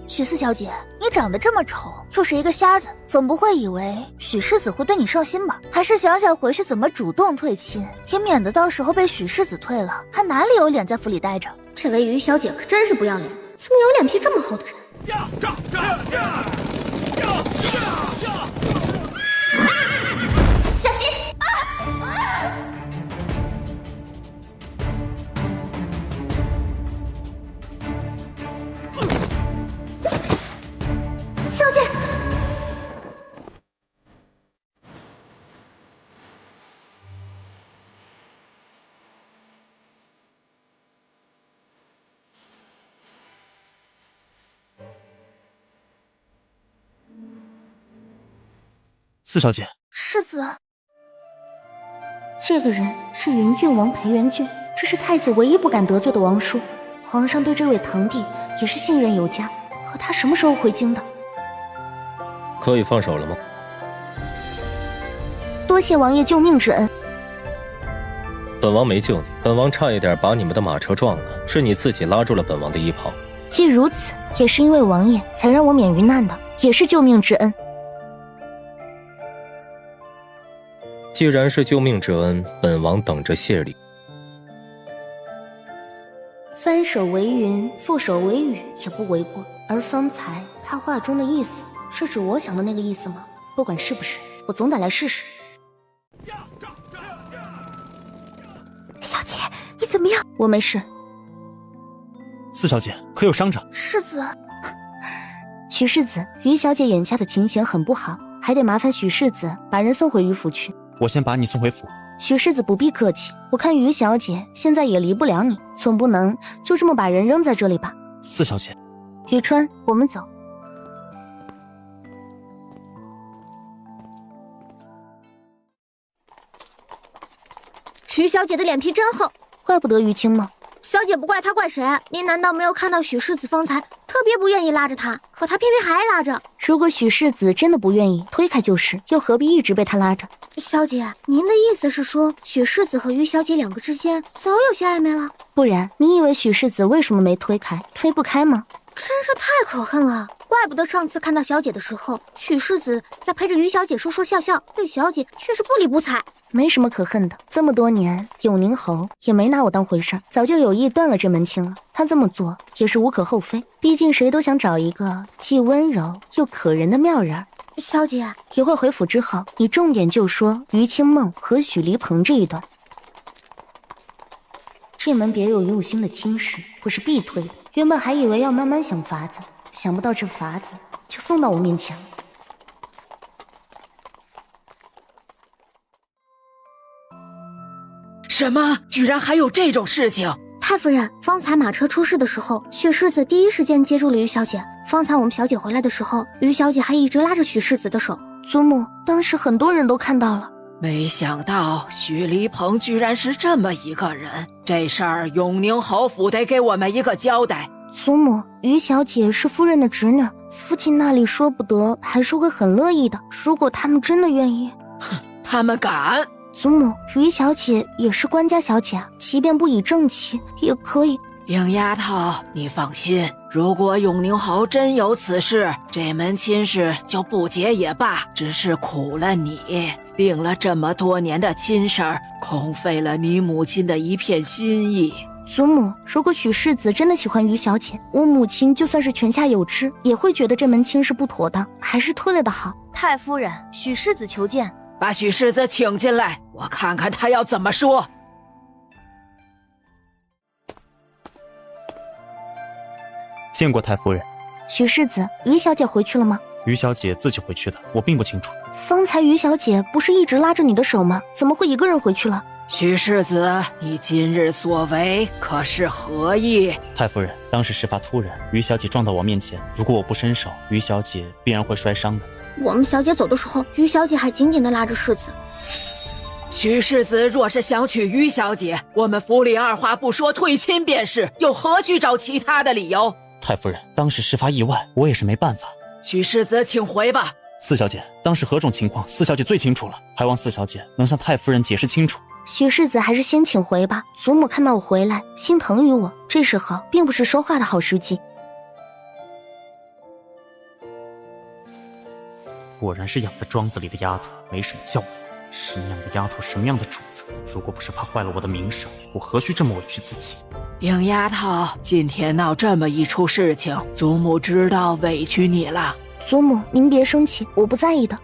许四小姐，你长得这么丑，又是一个瞎子，总不会以为许世子会对你上心吧？还是想想回去怎么主动退亲，也免得到时候被许世子退了，还哪里有脸在府里待着？这位于小姐可真是不要脸，怎么有脸皮这么厚的人？小心！小姐，四小姐，世子，这个人是云郡王裴元俊，这是太子唯一不敢得罪的王叔。皇上对这位堂弟也是信任有加，可他什么时候回京的？可以放手了吗？多谢王爷救命之恩。本王没救你，本王差一点把你们的马车撞了，是你自己拉住了本王的衣袍。既如此，也是因为王爷才让我免于难的，也是救命之恩。既然是救命之恩，本王等着谢礼。翻手为云，覆手为雨也不为过。而方才他话中的意思，是指我想的那个意思吗？不管是不是，我总得来试试。小姐，你怎么样？我没事。四小姐可有伤着？世子，许世子，于小姐眼下的情形很不好，还得麻烦许世子把人送回于府去。我先把你送回府。许世子不必客气，我看于小姐现在也离不了你，总不能就这么把人扔在这里吧。四小姐，雨川，我们走。徐小姐的脸皮真厚，怪不得于青梦。小姐不怪她怪谁？您难道没有看到许世子方才特别不愿意拉着她，可她偏偏还拉着？如果许世子真的不愿意，推开就是，又何必一直被他拉着？小姐，您的意思是说许世子和于小姐两个之间早有些暧昧了？不然你以为许世子为什么没推开？推不开吗？真是太可恨了！怪不得上次看到小姐的时候，许世子在陪着于小姐说说笑笑，对小姐却是不理不睬。没什么可恨的，这么多年永宁侯也没拿我当回事，早就有意断了这门亲了。他这么做也是无可厚非，毕竟谁都想找一个既温柔又可人的妙人。小姐，一会儿回府之后，你重点就说于清梦和许离鹏这一段。这门别有用心的亲事，我是必推的。原本还以为要慢慢想法子，想不到这法子就送到我面前了。什么？居然还有这种事情！太夫人，方才马车出事的时候，许世子第一时间接住了于小姐。方才我们小姐回来的时候，于小姐还一直拉着许世子的手。祖母，当时很多人都看到了。没想到许离鹏居然是这么一个人，这事儿永宁侯府得给我们一个交代。祖母，于小姐是夫人的侄女，父亲那里说不得，还是会很乐意的。如果他们真的愿意，哼，他们敢！祖母，于小姐也是官家小姐啊，即便不以正妻，也可以。鹰丫头，你放心，如果永宁侯真有此事，这门亲事就不结也罢，只是苦了你，定了这么多年的亲事儿，空费了你母亲的一片心意。祖母，如果许世子真的喜欢于小姐，我母亲就算是泉下有知，也会觉得这门亲事不妥当，还是退了的好。太夫人，许世子求见。把许世子请进来，我看看他要怎么说。见过太夫人。许世子，于小姐回去了吗？于小姐自己回去的，我并不清楚。方才于小姐不是一直拉着你的手吗？怎么会一个人回去了？许世子，你今日所为可是何意？太夫人，当时事发突然，于小姐撞到我面前，如果我不伸手，于小姐必然会摔伤的。我们小姐走的时候，于小姐还紧紧地拉着世子。许世子若是想娶于小姐，我们府里二话不说退亲便是，又何须找其他的理由？太夫人，当时事发意外，我也是没办法。许世子，请回吧。四小姐，当时何种情况，四小姐最清楚了，还望四小姐能向太夫人解释清楚。许世子还是先请回吧，祖母看到我回来，心疼于我，这时候并不是说话的好时机。果然是养在庄子里的丫头，没什么教养。什么样的丫头，什么样的主子？如果不是怕坏了我的名声，我何须这么委屈自己？鹰丫头，今天闹这么一出事情，祖母知道委屈你了。祖母，您别生气，我不在意的。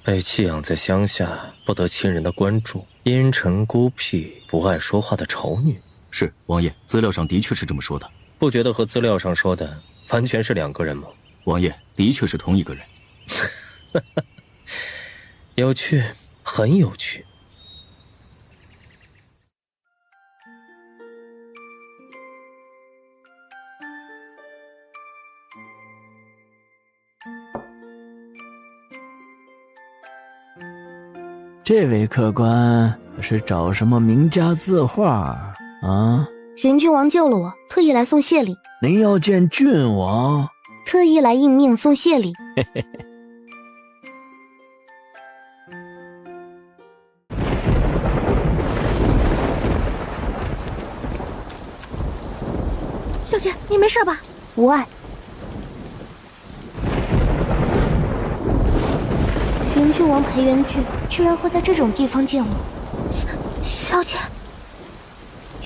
被弃养在乡下，不得亲人的关注，阴沉孤僻，不爱说话的丑女。是，王爷，资料上的确是这么说的。不觉得和资料上说的完全是两个人吗？王爷，的确是同一个人。有趣，很有趣。这位客官是找什么名家字画啊？玄君王救了我，特意来送谢礼。您要见郡王？特意来应命送谢礼。嘿嘿嘿。小姐，你没事吧？无碍。玄君王裴元君居然会在这种地方见我。小姐，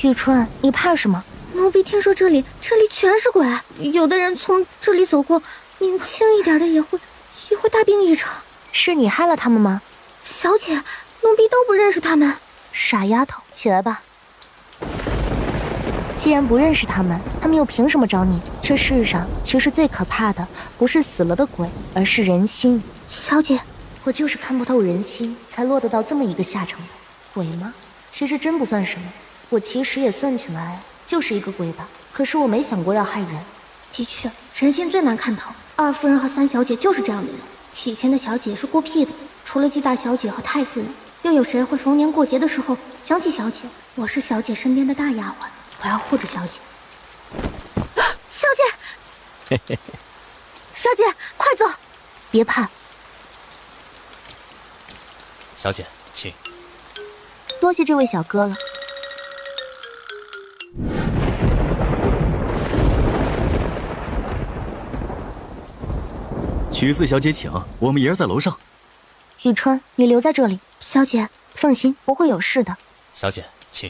玉春，你怕什么？奴婢听说这里全是鬼，有的人从这里走过，年轻一点的也会大病一场。是你害了他们吗？小姐，奴婢都不认识他们。傻丫头，起来吧。既然不认识他们又凭什么找你？这世上其实最可怕的不是死了的鬼，而是人心。小姐，我就是看不透人心，才落得到这么一个下场的。鬼吗？其实真不算什么，我其实也算起来就是一个鬼吧。可是我没想过要害人。的确，人心最难看透。二夫人和三小姐就是这样的人。以前的小姐是孤僻的，除了季大小姐和太夫人，又有谁会逢年过节的时候想起小姐？我是小姐身边的大丫鬟，我要护着小姐。小姐，小姐，快走！别怕。小姐，请。多谢这位小哥了。许四小姐请，我们爷儿在楼上。雨川，你留在这里。小姐，放心，不会有事的。小姐，请。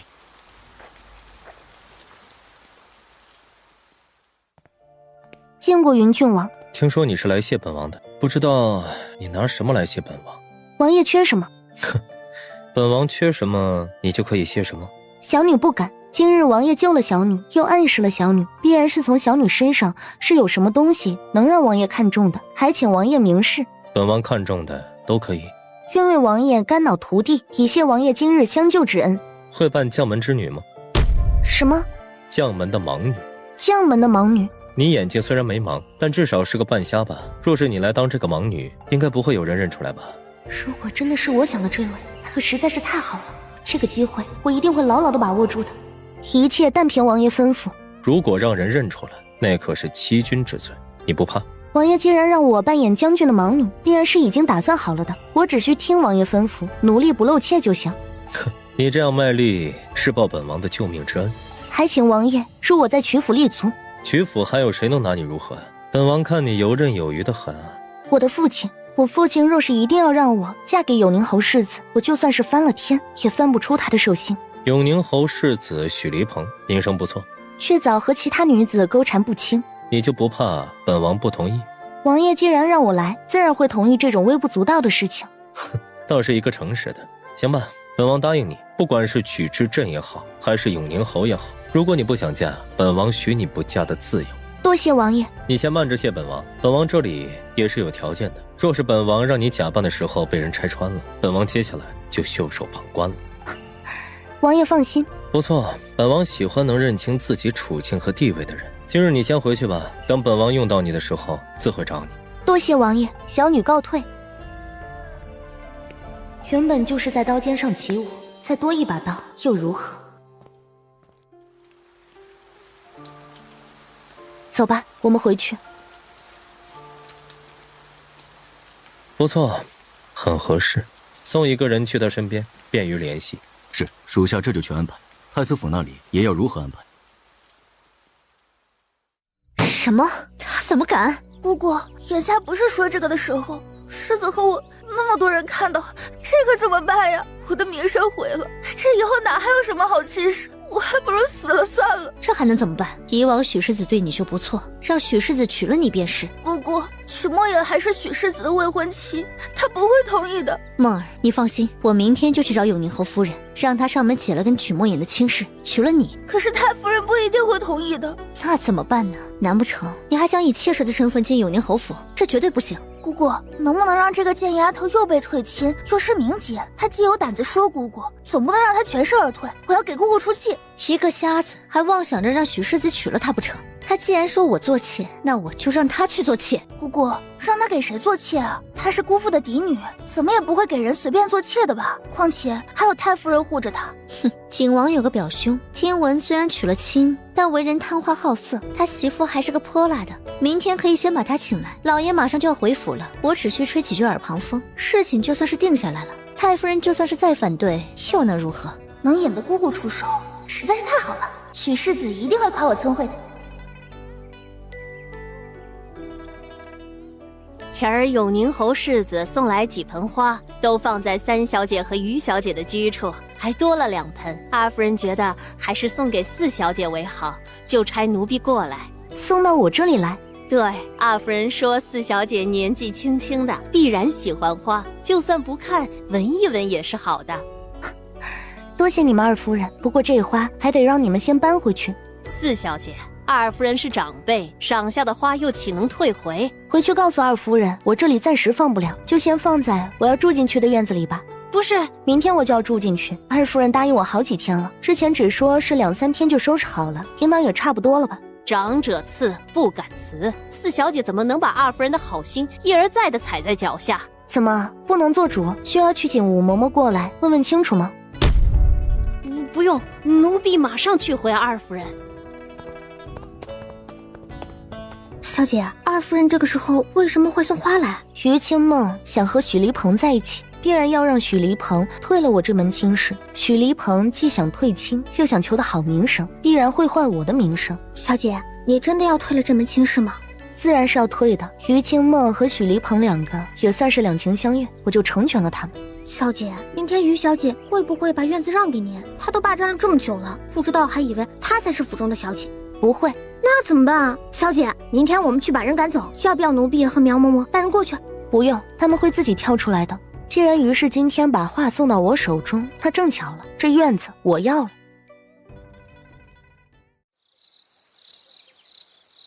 见过云郡王。听说你是来谢本王的，不知道你拿什么来谢本王？王爷缺什么？哼，本王缺什么，你就可以谢什么。小女不敢。今日王爷救了小女，又暗示了小女，必然是从小女身上是有什么东西能让王爷看中的，还请王爷明示。本王看中的都可以。愿为王爷肝脑涂地，以谢王爷今日相救之恩。会扮将门之女吗？什么？将门的盲女。将门的盲女？你眼睛虽然没盲，但至少是个半瞎吧？若是你来当这个盲女，应该不会有人认出来吧？如果真的是我想的这位，那可实在是太好了。这个机会我一定会牢牢地把握住的。一切但凭王爷吩咐。如果让人认出来，那可是欺君之罪，你不怕？王爷既然让我扮演将军的盲女，必然是已经打算好了的。我只需听王爷吩咐，努力不露怯就行。哼，你这样卖力，是报本王的救命之恩。还请王爷助我在曲府立足。曲府还有谁能拿你如何？本王看你游刃有余的很啊。我的父亲，我父亲若是一定要让我嫁给永宁侯世子，我就算是翻了天，也翻不出他的手心。永宁侯世子许离鹏名声不错，却早和其他女子勾缠不清。你就不怕本王不同意？王爷既然让我来，自然会同意这种微不足道的事情。倒是一个诚实的。行吧，本王答应你，不管是曲之镇也好，还是永宁侯也好，如果你不想嫁，本王许你不嫁的自由。多谢王爷。你先慢着谢本王，本王这里也是有条件的。若是本王让你假扮的时候被人拆穿了，本王接下来就袖手旁观了。王爷放心。不错，本王喜欢能认清自己处境和地位的人。今日你先回去吧，等本王用到你的时候，自会找你。多谢王爷，小女告退。原本就是在刀尖上起舞，再多一把刀又如何？走吧，我们回去。不错，很合适。送一个人去他身边，便于联系。是，属下这就去安排。太子府那里也要如何安排？什么？他怎么敢？姑姑，眼下不是说这个的时候。世子和我那么多人看到，这可怎么办呀？我的名声毁了，这以后哪还有什么好气势？我还不如死了算了。这还能怎么办？以往许世子对你就不错，让许世子娶了你便是。姑姑，曲墨也还是许世子的未婚妻，他不会同意的。梦儿，你放心，我明天就去找永宁侯夫人，让她上门解了跟曲墨言的亲事，娶了你。可是太夫人不一定会同意的。那怎么办呢？难不成你还想以妾室的身份进永宁侯府？这绝对不行。姑姑，能不能让这个贱丫头又被退亲，又是名节？她既有胆子说姑姑，总不能让她全身而退。我要给姑姑出气。一个瞎子还妄想着让许世子娶了她不成？他既然说我做妾，那我就让他去做妾。姑姑，让他给谁做妾啊？她是姑父的嫡女，怎么也不会给人随便做妾的吧？况且还有太夫人护着她。哼，景王有个表兄，听闻虽然娶了亲，但为人贪花好色，他媳妇还是个泼辣的。明天可以先把他请来，老爷马上就要回府了，我只需吹几句耳旁风，事情就算是定下来了。太夫人就算是再反对，又能如何？能引得姑姑出手，实在是太好了。许世子一定会夸我聪慧的。前儿永宁侯世子送来几盆花，都放在三小姐和于小姐的居处，还多了2盆。二夫人觉得还是送给四小姐为好，就差奴婢过来送到我这里来。对，二夫人说四小姐年纪轻轻的，必然喜欢花，就算不看，闻一闻也是好的。多谢你们二夫人，不过这花还得让你们先搬回去。四小姐，二夫人是长辈，赏下的花又岂能退回？回去告诉二夫人，我这里暂时放不了，就先放在我要住进去的院子里吧。不是，明天我就要住进去。二夫人答应我好几天了，之前只说是2、3天就收拾好了，应当也差不多了吧。长者赐，不敢辞。四小姐怎么能把二夫人的好心一而再的踩在脚下？怎么不能做主？需要去请吴嬷嬷过来问问清楚吗？不用，奴婢马上去回二夫人。小姐，二夫人这个时候为什么会送花来？于清梦想和许离鹏在一起，必然要让许离鹏退了我这门亲事。许离鹏既想退亲，又想求得好名声，必然会坏我的名声。小姐，你真的要退了这门亲事吗？自然是要退的。于清梦和许离鹏2个也算是两情相悦，我就成全了他们。小姐，明天于小姐会不会把院子让给您？她都霸占了这么久了，不知道还以为她才是府中的小姐。不会。那怎么办啊？小姐，明天我们去把人赶走，要不要奴婢和苗嬷嬷带人过去？不用，他们会自己跳出来的。既然于是今天把话送到我手中，那正巧了，这院子我要了。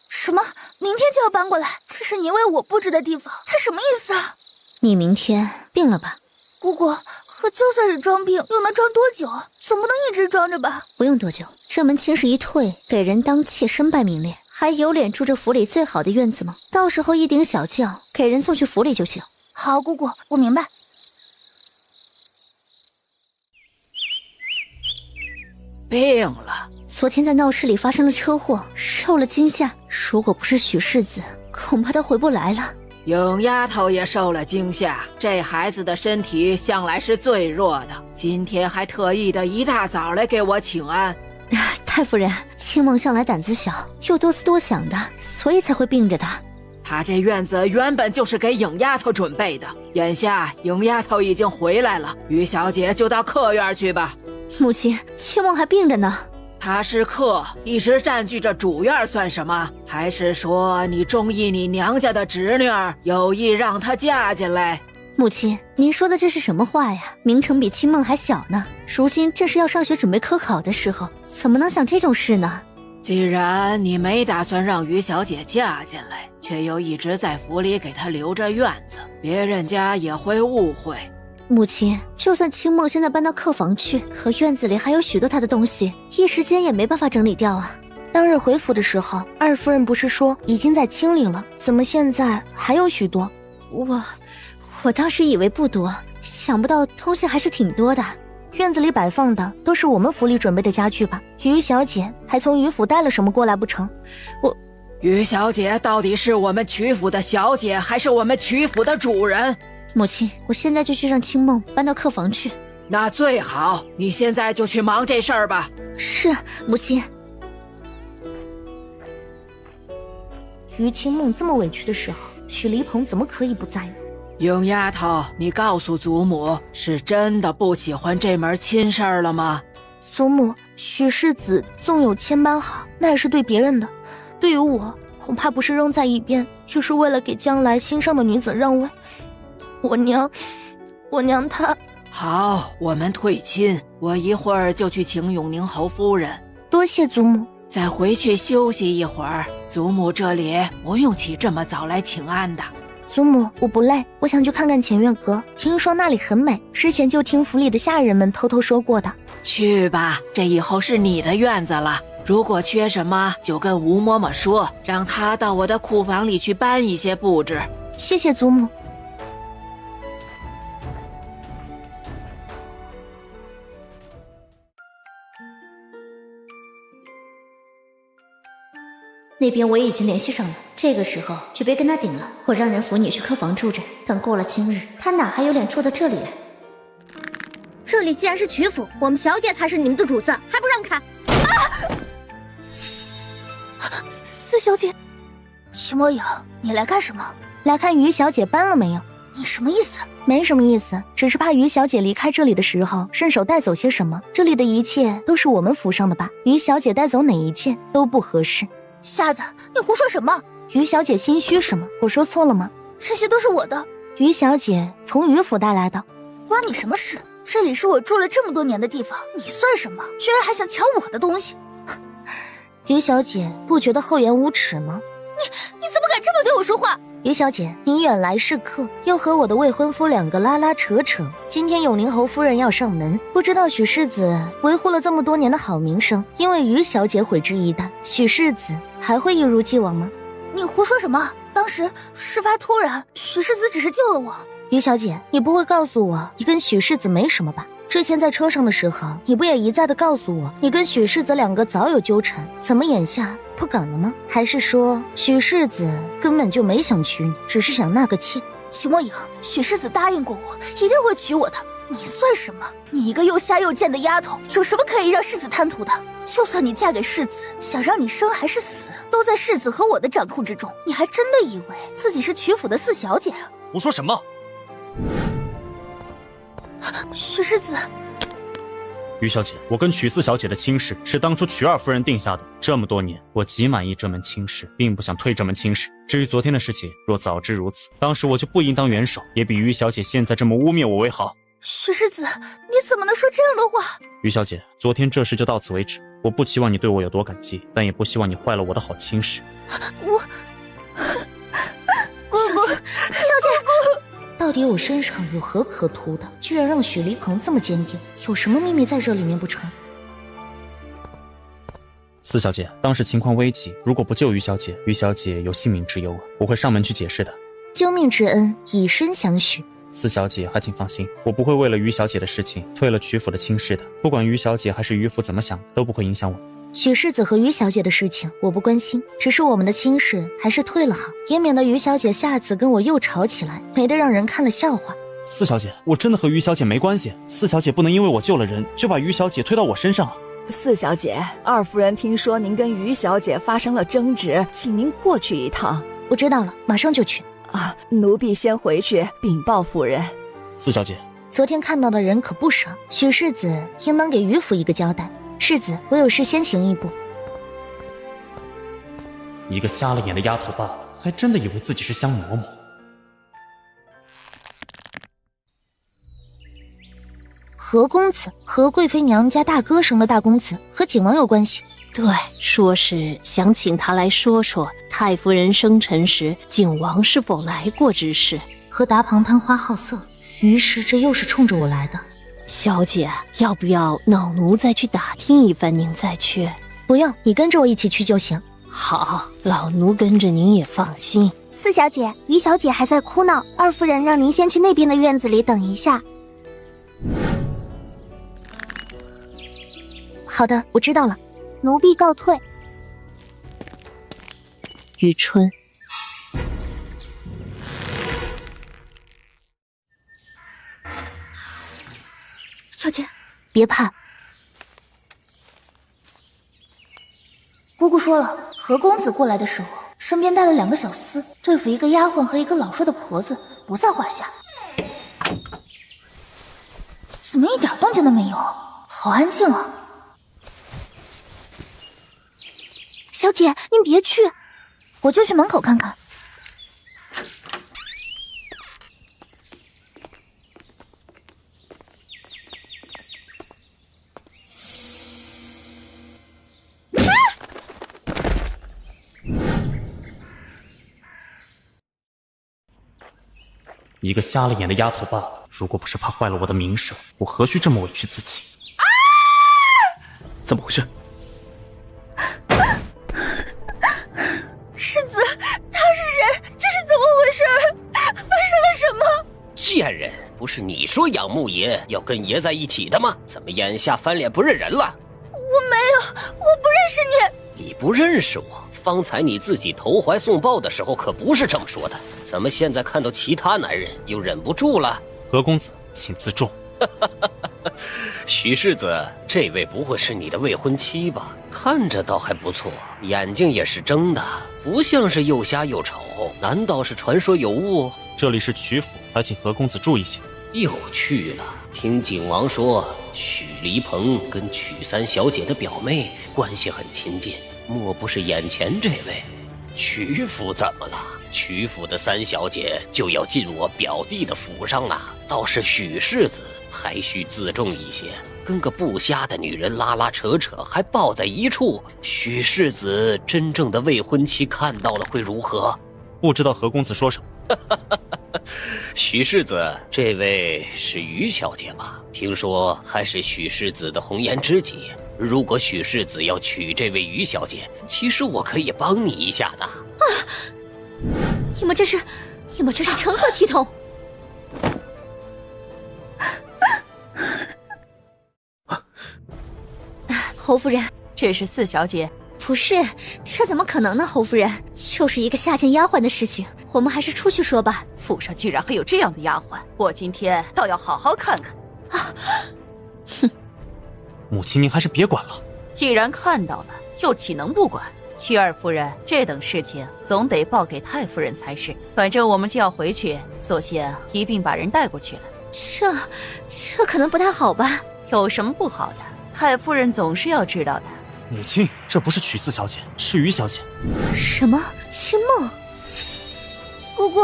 什么？明天就要搬过来？这是你为我布置的地方，他什么意思啊？你明天病了吧？姑姑，可就算是装病，又能装多久？总不能一直装着吧？不用多久，这门亲事一退，给人当妾身败名裂，还有脸住这府里最好的院子吗？到时候一顶小轿给人送去府里就行。好，姑姑，我明白。病了。昨天在闹市里发生了车祸，受了惊吓。如果不是许世子，恐怕他回不来了。影丫头也受了惊吓，这孩子的身体向来是最弱的，今天还特意的一大早来给我请安。太夫人，青梦向来胆子小，又多思多想的，所以才会病着的。他这院子原本就是给影丫头准备的，眼下影丫头已经回来了，于小姐就到客院去吧。母亲，青梦还病着呢。她是客，一直占据着主院算什么？还是说你中意你娘家的侄女儿，有意让她嫁进来？母亲，您说的这是什么话呀？明成比青梦还小呢，如今正是要上学准备科考的时候，怎么能想这种事呢？既然你没打算让于小姐嫁进来，却又一直在府里给她留着院子，别人家也会误会。母亲，就算青梦现在搬到客房去，可院子里还有许多她的东西，一时间也没办法整理掉啊。当日回府的时候，二夫人不是说已经在清理了，怎么现在还有许多？我当时以为不多，想不到东西还是挺多的。院子里摆放的都是我们府里准备的家具吧？于小姐还从于府带了什么过来不成？于小姐到底是我们曲府的小姐，还是我们曲府的主人？母亲，我现在就去让青梦搬到客房去。那最好，你现在就去忙这事儿吧。是，母亲。于青梦这么委屈的时候，许离鹏怎么可以不在呢？影丫头，你告诉祖母，是真的不喜欢这门亲事儿了吗？祖母，许世子纵有千般好，那也是对别人的，对于我，恐怕不是扔在一边，就是为了给将来新生的女子让位。我娘她……好，我们退亲，我一会儿就去请永宁侯夫人。多谢祖母。再回去休息一会儿，祖母这里不用起这么早来请安的。祖母，我不累，我想去看看前院阁，听说那里很美，之前就听府里的下人们偷偷说过的。去吧，这以后是你的院子了，如果缺什么就跟吴嬷嬷说，让她到我的库房里去搬一些布置。谢谢祖母。那边我也已经联系上了，这个时候就别跟他顶了，我让人扶你去客房住着，等过了今日，他哪还有脸住到这里来？这里既然是曲府，我们小姐才是你们的主子，还不让开！四小姐，徐墨影，你来干什么？来看于小姐搬了没有。你什么意思？没什么意思，只是怕于小姐离开这里的时候顺手带走些什么，这里的一切都是我们府上的吧，于小姐带走哪一件都不合适。瞎子，你胡说什么？于小姐心虚什么？我说错了吗？这些都是我的。于小姐从于府带来的，关你什么事？这里是我住了这么多年的地方，你算什么？居然还想抢我的东西！于小姐不觉得厚颜无耻吗？你怎么敢这么对我说话？于小姐，你远来是客，又和我的未婚夫两个拉拉扯扯。今天永宁侯夫人要上门，不知道许世子维护了这么多年的好名声，因为于小姐毁之一旦，许世子还会一如既往吗？你胡说什么？当时事发突然，许世子只是救了我。于小姐，你不会告诉我你跟许世子没什么吧？之前在车上的时候，你不也一再的告诉我，你跟许世子两个早有纠缠，怎么眼下不敢了吗？还是说许世子根本就没想娶你，只是想纳个妾？许墨影，许世子答应过我，一定会娶我的。你算什么？你一个又瞎又贱的丫头，有什么可以让世子贪图的？就算你嫁给世子，想让你生还是死，都在世子和我的掌控之中。你还真的以为自己是曲府的四小姐啊？我说什么？许世子，于小姐，我跟曲四小姐的亲事是当初曲二夫人定下的，这么多年，我极满意这门亲事，并不想退这门亲事。至于昨天的事情，若早知如此，当时我就不应当元首，也比于小姐现在这么污蔑我为好。许世子，你怎么能说这样的话？于小姐，昨天这事就到此为止。我不期望你对我有多感激，但也不希望你坏了我的好亲事。我，姑姑，小姐，到底我身上有何可图的？居然让许离鹏这么坚定，有什么秘密在这里面不成？四小姐，当时情况危急，如果不救于小姐，于小姐有性命之忧啊！我会上门去解释的。救命之恩，以身相许。四小姐还请放心，我不会为了于小姐的事情退了曲府的亲事的。不管于小姐还是于府怎么想，都不会影响我。许世子和于小姐的事情我不关心，只是我们的亲事还是退了好，也免得于小姐下次跟我又吵起来，没得让人看了笑话。四小姐，我真的和于小姐没关系，四小姐不能因为我救了人，就把于小姐推到我身上。四小姐，二夫人听说您跟于小姐发生了争执，请您过去一趟。我知道了，马上就去。啊，奴婢先回去禀报夫人。四小姐，昨天看到的人可不少，许世子应当给于府一个交代。世子，我有事先行一步。一个瞎了眼的丫头罢了，还真的以为自己是香嬷嬷。何公子，何贵妃娘家大哥生的大公子，和景王有关系？对，说是想请他来说说太夫人生辰时景王是否来过之事。和达庞贪花好色，于是这又是冲着我来的。小姐，要不要老奴再去打听一番，您再去？不用，你跟着我一起去就行。好，老奴跟着您也放心。四小姐，于小姐还在哭闹，二夫人让您先去那边的院子里等一下。好的，我知道了。奴婢告退。雨春，小姐，别怕。姑姑说了，何公子过来的时候，身边带了2个小厮，对付一个丫鬟和一个老弱的婆子，不在话下。怎么一点动静都没有？好安静啊！小姐，您别去，我就去门口看看。一个瞎了眼的丫头罢了，如果不是怕坏了我的名声，我何须这么委屈自己？怎么回事？世子，他是谁？这是怎么回事？发生了什么？贱人，不是你说仰慕爷要跟爷在一起的吗？怎么眼下翻脸不认人了？我没有，我不认识你。你不认识我？方才你自己投怀送抱的时候可不是这么说的，怎么现在看到其他男人又忍不住了？何公子，请自重。许世子，这位不会是你的未婚妻吧？看着倒还不错，眼睛也是睁的，不像是又瞎又丑，难道是传说有误？这里是曲府，还请何公子注意些。又去了，听景王说，许离鹏跟曲三小姐的表妹关系很亲近，莫不是眼前这位？曲府怎么了？曲府的三小姐就要进我表弟的府上了，倒是许世子还需自重一些，跟个不瞎的女人拉拉扯扯，还抱在一处，许世子真正的未婚妻看到了会如何？不知道何公子说什么？许世子，这位是于小姐吧？听说还是许世子的红颜知己。如果许世子要娶这位于小姐，其实我可以帮你一下的。啊！你们这是成何体统？侯夫人，这是四小姐。不是，这怎么可能呢？侯夫人，就是一个下贱丫鬟的事情，我们还是出去说吧。府上居然还有这样的丫鬟，我今天倒要好好看看。啊！哼！母亲，您还是别管了。既然看到了，又岂能不管？曲二夫人，这等事情总得报给太夫人才是。反正我们就要回去，索性一并把人带过去了。这可能不太好吧？有什么不好的？太夫人总是要知道的。母亲，这不是曲四小姐，是于小姐。什么？清梦？姑姑，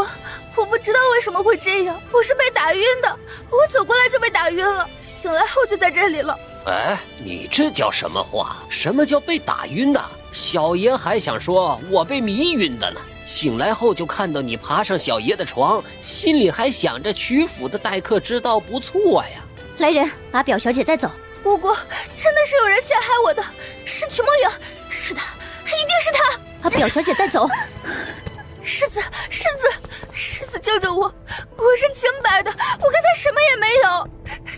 我不知道为什么会这样，我是被打晕的，我走过来就被打晕了，醒来后就在这里了。哎，你这叫什么话？什么叫被打晕的？小爷还想说我被迷晕的呢。醒来后就看到你爬上小爷的床，心里还想着曲府的待客之道不错呀。来人，把表小姐带走。姑姑，真的是有人陷害我的，是曲梦影，是他，一定是他！把表小姐带走。世子，救救我！我是清白的，我跟他什么也没有。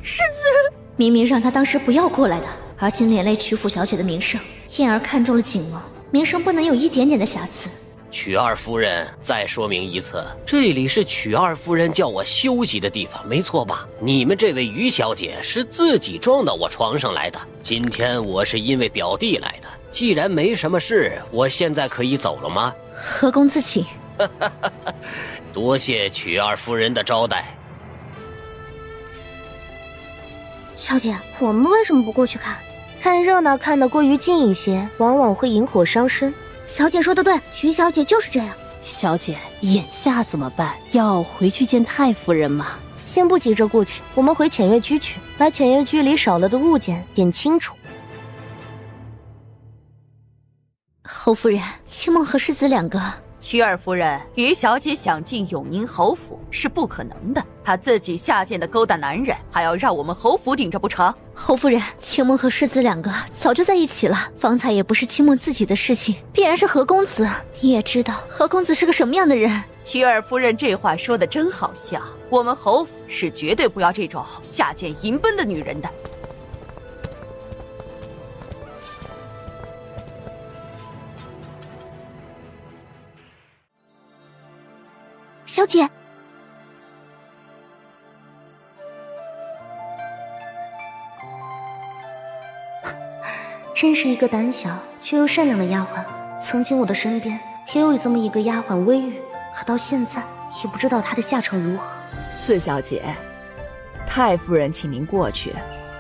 世子，明明让他当时不要过来的，而且连累曲府小姐的名声，燕儿看中了景梦，名声不能有一点点的瑕疵。曲二夫人，再说明一次，这里是曲二夫人叫我休息的地方，没错吧？你们这位于小姐是自己撞到我床上来的。今天我是因为表弟来的，既然没什么事，我现在可以走了吗？何公自请。多谢曲二夫人的招待。小姐，我们为什么不过去看？看热闹看得过于近一些，往往会引火伤身。小姐说的对，于小姐就是这样。小姐，眼下怎么办？要回去见太夫人吗？先不急着过去，我们回浅月居去，把浅月居里少了的物件点清楚。侯夫人，清梦和世子两个。曲二夫人，于小姐想进永宁侯府是不可能的，她自己下贱的勾搭男人，还要让我们侯府顶着不成？侯夫人，清梦和世子两个早就在一起了，方才也不是清梦自己的事情，必然是何公子。你也知道何公子是个什么样的人。曲二夫人这话说的真好笑，我们侯府是绝对不要这种下贱淫奔的女人的。小姐，真是一个胆小却又善良的丫鬟。曾经我的身边也有这么一个丫鬟微玉，可到现在也不知道她的下场如何。四小姐，太夫人请您过去。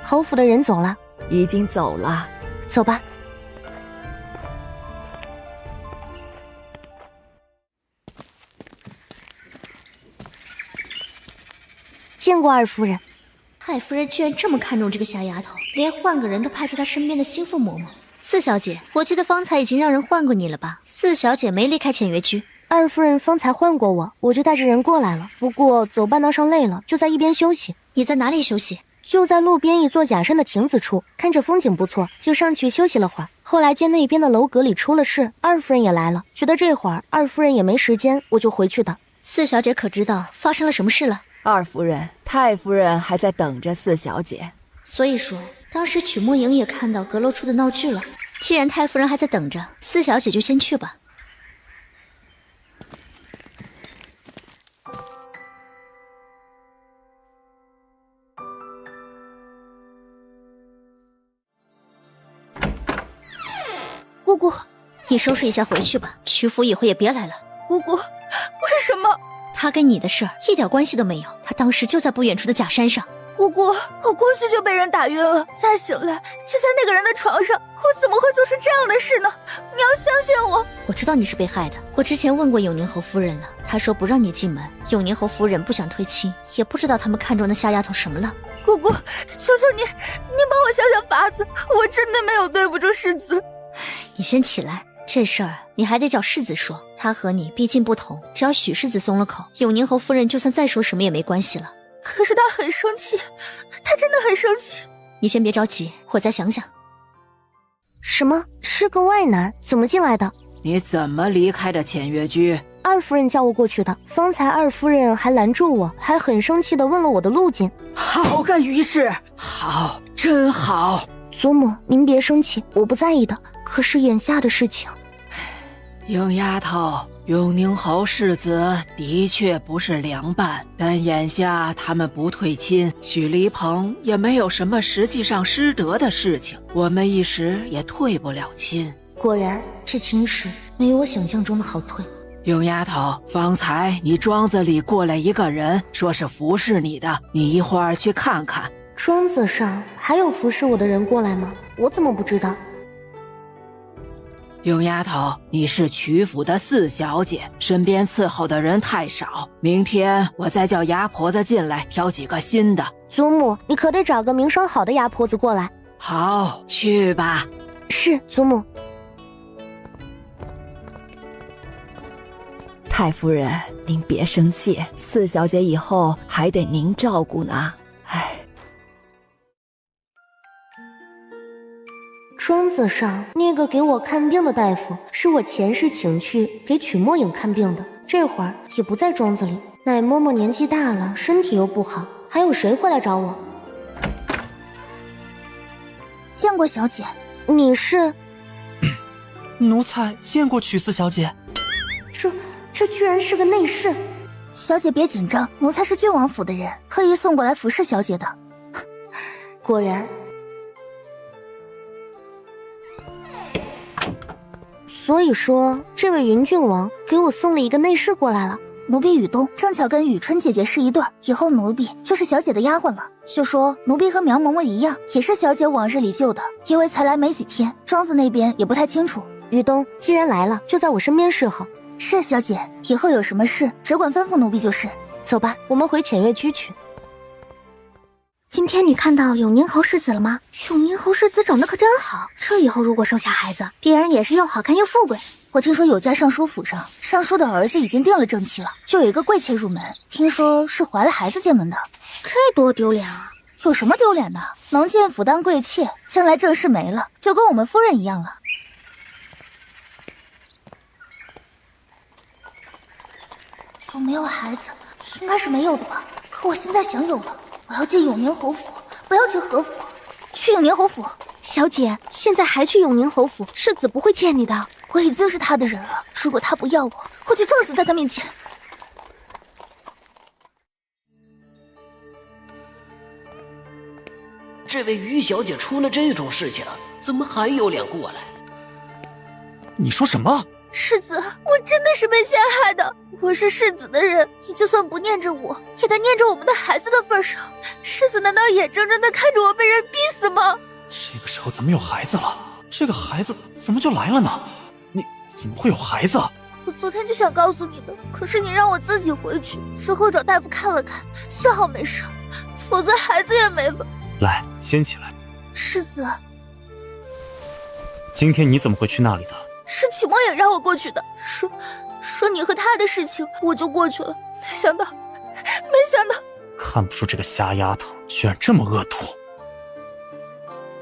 侯府的人走了？已经走了。走吧。见过二夫人。太夫人居然这么看重这个瞎丫头，连换个人都派出她身边的心腹嬷嬷。四小姐，我记得方才已经让人换过你了吧？四小姐没离开浅月居。二夫人方才换过我就带着人过来了。不过走半道上累了，就在一边休息。你在哪里休息？就在路边一座假山的亭子处，看着风景不错，就上去休息了会儿。后来见那边的楼阁里出了事，二夫人也来了，觉得这会儿二夫人也没时间，我就回去的。四小姐可知道发生了什么事了？二夫人，太夫人还在等着四小姐。所以说，当时曲梦莹也看到阁楼处的闹剧了。既然太夫人还在等着，四小姐就先去吧。姑姑，你收拾一下回去吧，曲府以后也别来了。姑姑，为什么？他跟你的事儿一点关系都没有，他当时就在不远处的假山上。姑姑，我过去就被人打晕了，再醒来就在那个人的床上，我我怎么会做出这样的事呢？你要相信我。我知道你是被害的，我之前问过永宁侯夫人了，她说不让你进门。永宁侯夫人不想推亲，也不知道他们看中那瞎丫头什么了。姑姑，求求你帮我想想法子，我真的没有对不住世子。你先起来，这事儿你还得找世子说，他和你毕竟不同，只要许世子松了口，永宁侯夫人就算再说什么也没关系了。可是他很生气，他真的很生气。你先别着急，我再想想。什么？是个外男？怎么进来的？你怎么离开的浅月居？二夫人叫我过去的，方才二夫人还拦住我，还很生气地问了我的路径。好个于氏，好，真好。祖母，您别生气，我不在意的。可是眼下的事情，鹰丫头，永宁侯世子的确不是凉拌，但眼下他们不退亲，许离鹏也没有什么实际上失德的事情，我们一时也退不了亲。果然，这亲事没有我想象中的好退。鹰丫头，方才你庄子里过来一个人，说是服侍你的，你一会儿去看看。庄子上还有服侍我的人过来吗？我怎么不知道？鹰丫头，你是曲府的四小姐，身边伺候的人太少，明天我再叫牙婆子进来挑几个新的。祖母，你可得找个名声好的牙婆子过来。好，去吧。是，祖母。太夫人，您别生气，四小姐以后还得您照顾呢。唉，庄子上那个给我看病的大夫，是我前世请去给曲墨影看病的，这会儿也不在庄子里。奶嬷嬷年纪大了，身体又不好，还有谁会来找我？见过小姐。你是？奴才见过曲四小姐。这居然是个内侍。小姐别紧张，奴才是郡王府的人，特意送过来服侍小姐的。果然。所以说，这位云郡王给我送了一个内侍过来了。奴婢雨冬正巧跟雨春姐姐是一对，以后奴婢就是小姐的丫鬟了。就说奴婢和苗嬷嬷一样，也是小姐往日里救的，因为才来没几天，庄子那边也不太清楚。雨冬既然来了，就在我身边侍候。是小姐，以后有什么事只管吩咐奴婢就是。走吧，我们回浅月居去。今天你看到永宁侯世子了吗？永宁侯世子长得可真好，这以后如果生下孩子，必然也是又好看又富贵。我听说有家尚书府上，尚书的儿子已经定了正妻了，就有一个贵妾入门，听说是怀了孩子进门的。这多丢脸啊！有什么丢脸的？能进府当贵妾，将来正室没了，就跟我们夫人一样了。有没有孩子？应该是没有的吧。可我现在想有了，我要进永宁侯府，不要去何府，去永宁侯府。小姐，现在还去永宁侯府，世子不会欠你的。我已经是他的人了，如果他不要我，我就撞死在他面前。这位于小姐出了这种事情，怎么还有脸过来？你说什么？世子，我真的是被陷害的。我是世子的人，你就算不念着我，也得念着我们的孩子的份上。世子难道眼睁睁地看着我被人逼死吗？这个时候怎么有孩子了？这个孩子怎么就来了呢？你怎么会有孩子？我昨天就想告诉你的，可是你让我自己回去，之后找大夫看了看，幸好没事，否则孩子也没了。来，先起来。世子，今天你怎么会去那里的？是曲墨影让我过去的，说你和他的事情，我就过去了。没想到，看不出这个瞎丫头居然这么恶毒。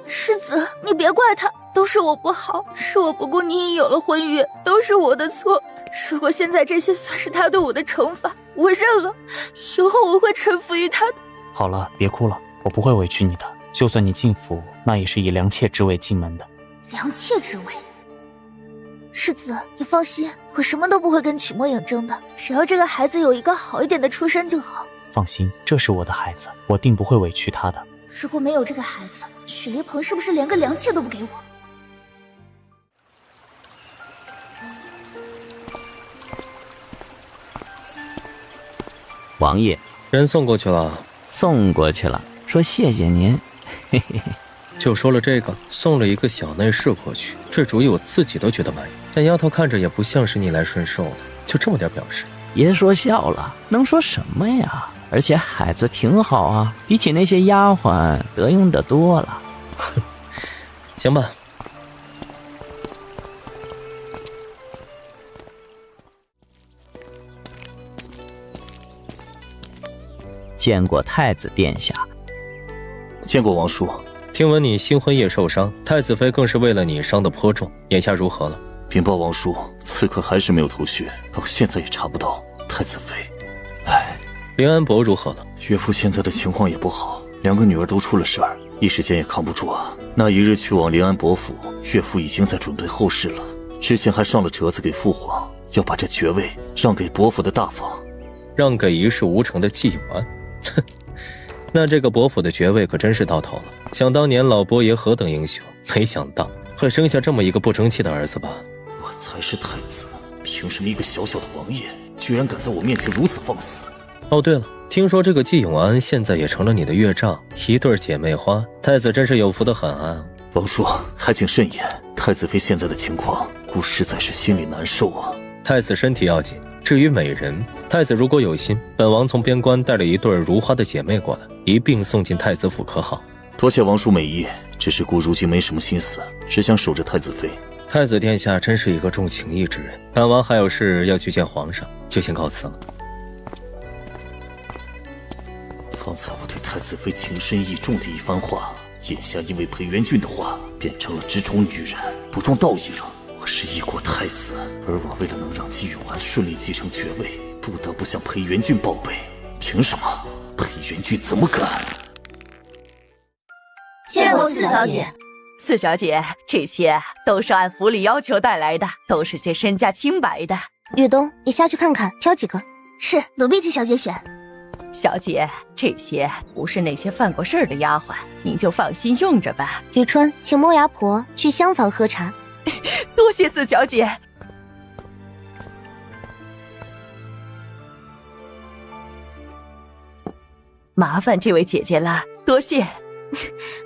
世子，你别怪他，都是我不好，是我不顾你已有了婚约，都是我的错。如果现在这些算是他对我的惩罚，我认了，以后我会臣服于他的。好了，别哭了，我不会委屈你的。就算你进府，那也是以良妾之位进门的。良妾之位？世子，你放心，我什么都不会跟曲墨影争的，只要这个孩子有一个好一点的出身就好。放心，这是我的孩子，我定不会委屈他的。如果没有这个孩子，许离鹏是不是连个良妾都不给我？王爷，人送过去了。送过去了，说谢谢您。嘿嘿嘿。就说了这个，送了一个小内饰过去，这主意我自己都觉得满意。但丫头看着也不像是逆来顺受的，就这么点表示。别说笑了，能说什么呀？而且孩子挺好啊，比起那些丫鬟得用的多了。行吧。见过太子殿下。见过王叔。听闻你新婚夜受伤，太子妃更是为了你伤得颇重，眼下如何了？禀报王叔，刺客还是没有头绪，到现在也查不到太子妃。唉，林安伯如何了？岳父现在的情况也不好，2个女儿都出了事儿，一时间也扛不住啊。那一日去往林安伯府，岳父已经在准备后事了，之前还上了折子给父皇，要把这爵位让给伯府的大房，让给一事无成的季永安。哼，那这个伯府的爵位可真是到头了。想当年老伯爷何等英雄，没想到会生下这么一个不争气的儿子吧？我才是太子，凭什么一个小小的王爷居然敢在我面前如此放肆？哦，对了，听说这个季永安现在也成了你的岳丈，一对姐妹花，太子真是有福的很啊。王叔，还请慎言，太子妃现在的情况，孤实在是心里难受啊。太子身体要紧，至于美人，太子如果有心，本王从边关带了一对如花的姐妹过来，一并送进太子府，可好？多谢王叔美意，只是孤如今没什么心思，只想守着太子妃。太子殿下真是一个重情义之人，本王还有事要去见皇上，就先告辞了。方才我对太子妃情深意重的一番话，眼下因为裴元俊的话变成了直宠女人，不中道义了。我是一国太子，而我为了能让季永安顺利继承爵位，不得不向裴元俊报备。凭什么？裴元俊怎么敢？见过四小姐。四小姐，这些都是按府里要求带来的，都是些身家清白的。雨东，你下去看看，挑几个。是，奴婢替小姐选。小姐，这些不是那些犯过事儿的丫鬟，您就放心用着吧。雨春，请莫牙婆去厢房喝茶。多谢四小姐。麻烦这位姐姐了，多谢。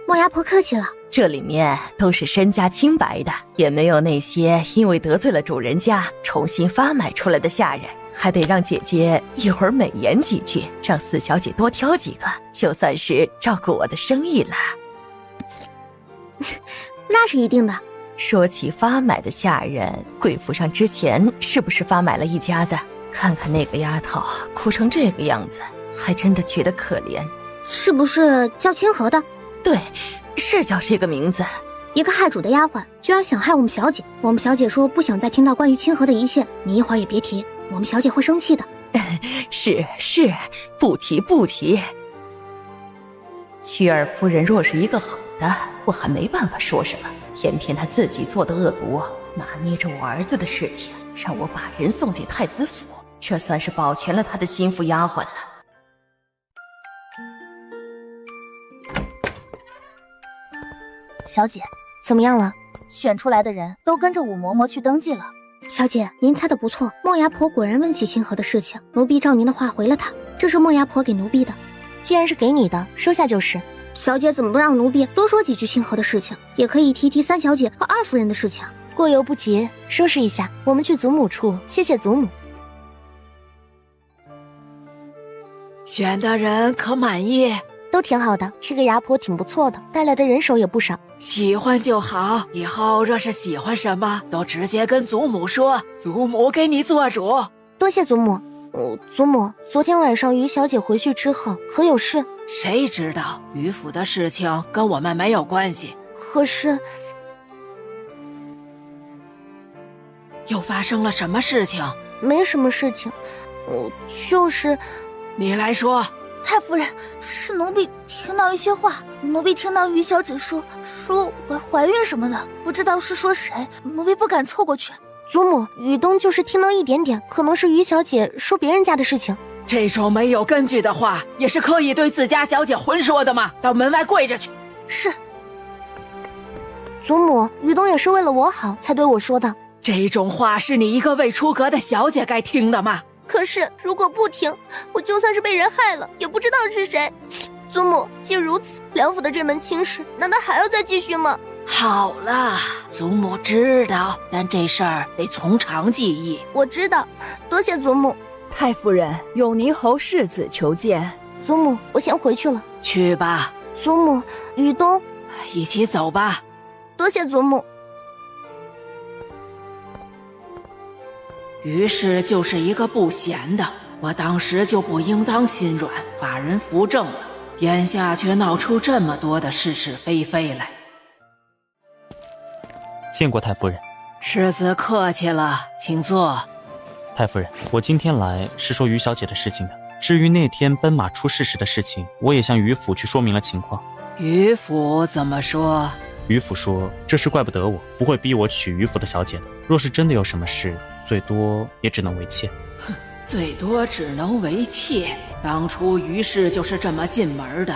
莫牙婆客气了。这里面都是身家清白的，也没有那些因为得罪了主人家重新发买出来的下人。还得让姐姐一会儿美言几句，让四小姐多挑几个，就算是照顾我的生意了。那是一定的。说起发买的下人，贵府上之前是不是发买了一家子？看看那个丫头哭成这个样子，还真的觉得可怜。是不是叫清河的？对，是叫这个名字。一个害主的丫鬟居然想害我们小姐，我们小姐说不想再听到关于清河的一切，你一会儿也别提，我们小姐会生气的。是，不提。曲儿夫人若是一个好的，我还没办法说什么，偏偏她自己做的恶毒，拿捏着我儿子的事情，让我把人送进太子府，这算是保全了她的心腹丫鬟了。小姐，怎么样了？选出来的人都跟着武嬷嬷去登记了。小姐，您猜的不错，莫牙婆果然问起清河的事情，奴婢照您的话回了她，这是莫牙婆给奴婢的。既然是给你的，收下就是。小姐怎么不让奴婢多说几句清河的事情，也可以提提三小姐和二夫人的事情。过犹不及，收拾一下，我们去祖母处谢谢祖母。选的人可满意？都挺好的，这个牙婆挺不错的，带来的人手也不少。喜欢就好，以后若是喜欢什么，都直接跟祖母说，祖母给你做主。多谢祖母。祖母，昨天晚上于小姐回去之后可有事？谁知道，于府的事情跟我们没有关系。可是又发生了什么事情？没什么事情，就是你来说。太夫人，是奴婢听到一些话，奴婢听到于小姐说怀孕什么的，不知道是说谁，奴婢不敢凑过去。祖母，雨东就是听到一点点，可能是于小姐说别人家的事情。这种没有根据的话，也是刻意对自家小姐混说的吗？到门外跪着去。是。祖母，雨东也是为了我好才对我说的。这种话是你一个未出阁的小姐该听的吗？可是如果不听，我就算是被人害了，也不知道是谁。祖母，既如此，梁府的这门亲事，难道还要再继续吗？好了，祖母知道，但这事儿得从长计议。我知道，多谢祖母。太夫人，永宁侯世子求见。祖母，我先回去了。去吧。祖母，雨东，一起走吧。多谢祖母。于是就是一个不贤的，我当时就不应当心软，把人扶正了，眼下却闹出这么多的是是非非来。见过太夫人。世子客气了，请坐。太夫人，我今天来是说于小姐的事情的。至于那天奔马出事时的事情，我也向于府去说明了情况。于府怎么说？于府说这事怪不得我，不会逼我娶于府的小姐的。若是真的有什么事，最多也只能为妾。哼，最多只能为妾。当初于氏就是这么进门的。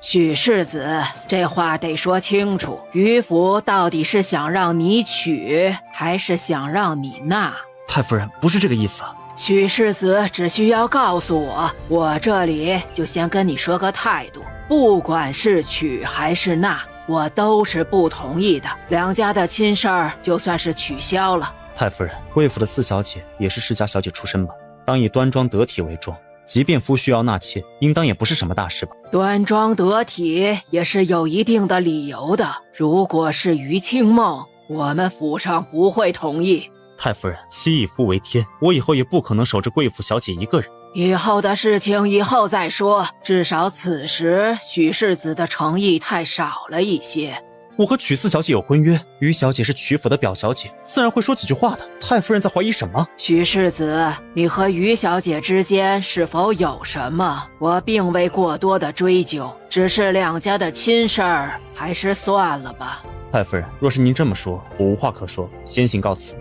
许世子，这话得说清楚，于府到底是想让你娶，还是想让你纳？太夫人，不是这个意思。许世子只需要告诉我，我这里就先跟你说个态度，不管是娶还是纳，我都是不同意的。两家的亲事儿就算是取消了。太夫人，贵府的四小姐也是世家小姐出身吧，当以端庄得体为重。即便夫婿要纳妾，应当也不是什么大事吧？端庄得体也是有一定的理由的。如果是于清梦，我们府上不会同意。太夫人，妻以夫为天，我以后也不可能守着贵府小姐一个人。以后的事情以后再说，至少此时许世子的诚意太少了一些。我和曲四小姐有婚约，于小姐是曲府的表小姐，自然会说几句话的。太夫人在怀疑什么？许世子，你和于小姐之间是否有什么？我并未过多的追究，只是两家的亲事儿，还是算了吧。太夫人，若是您这么说，我无话可说，先行告辞。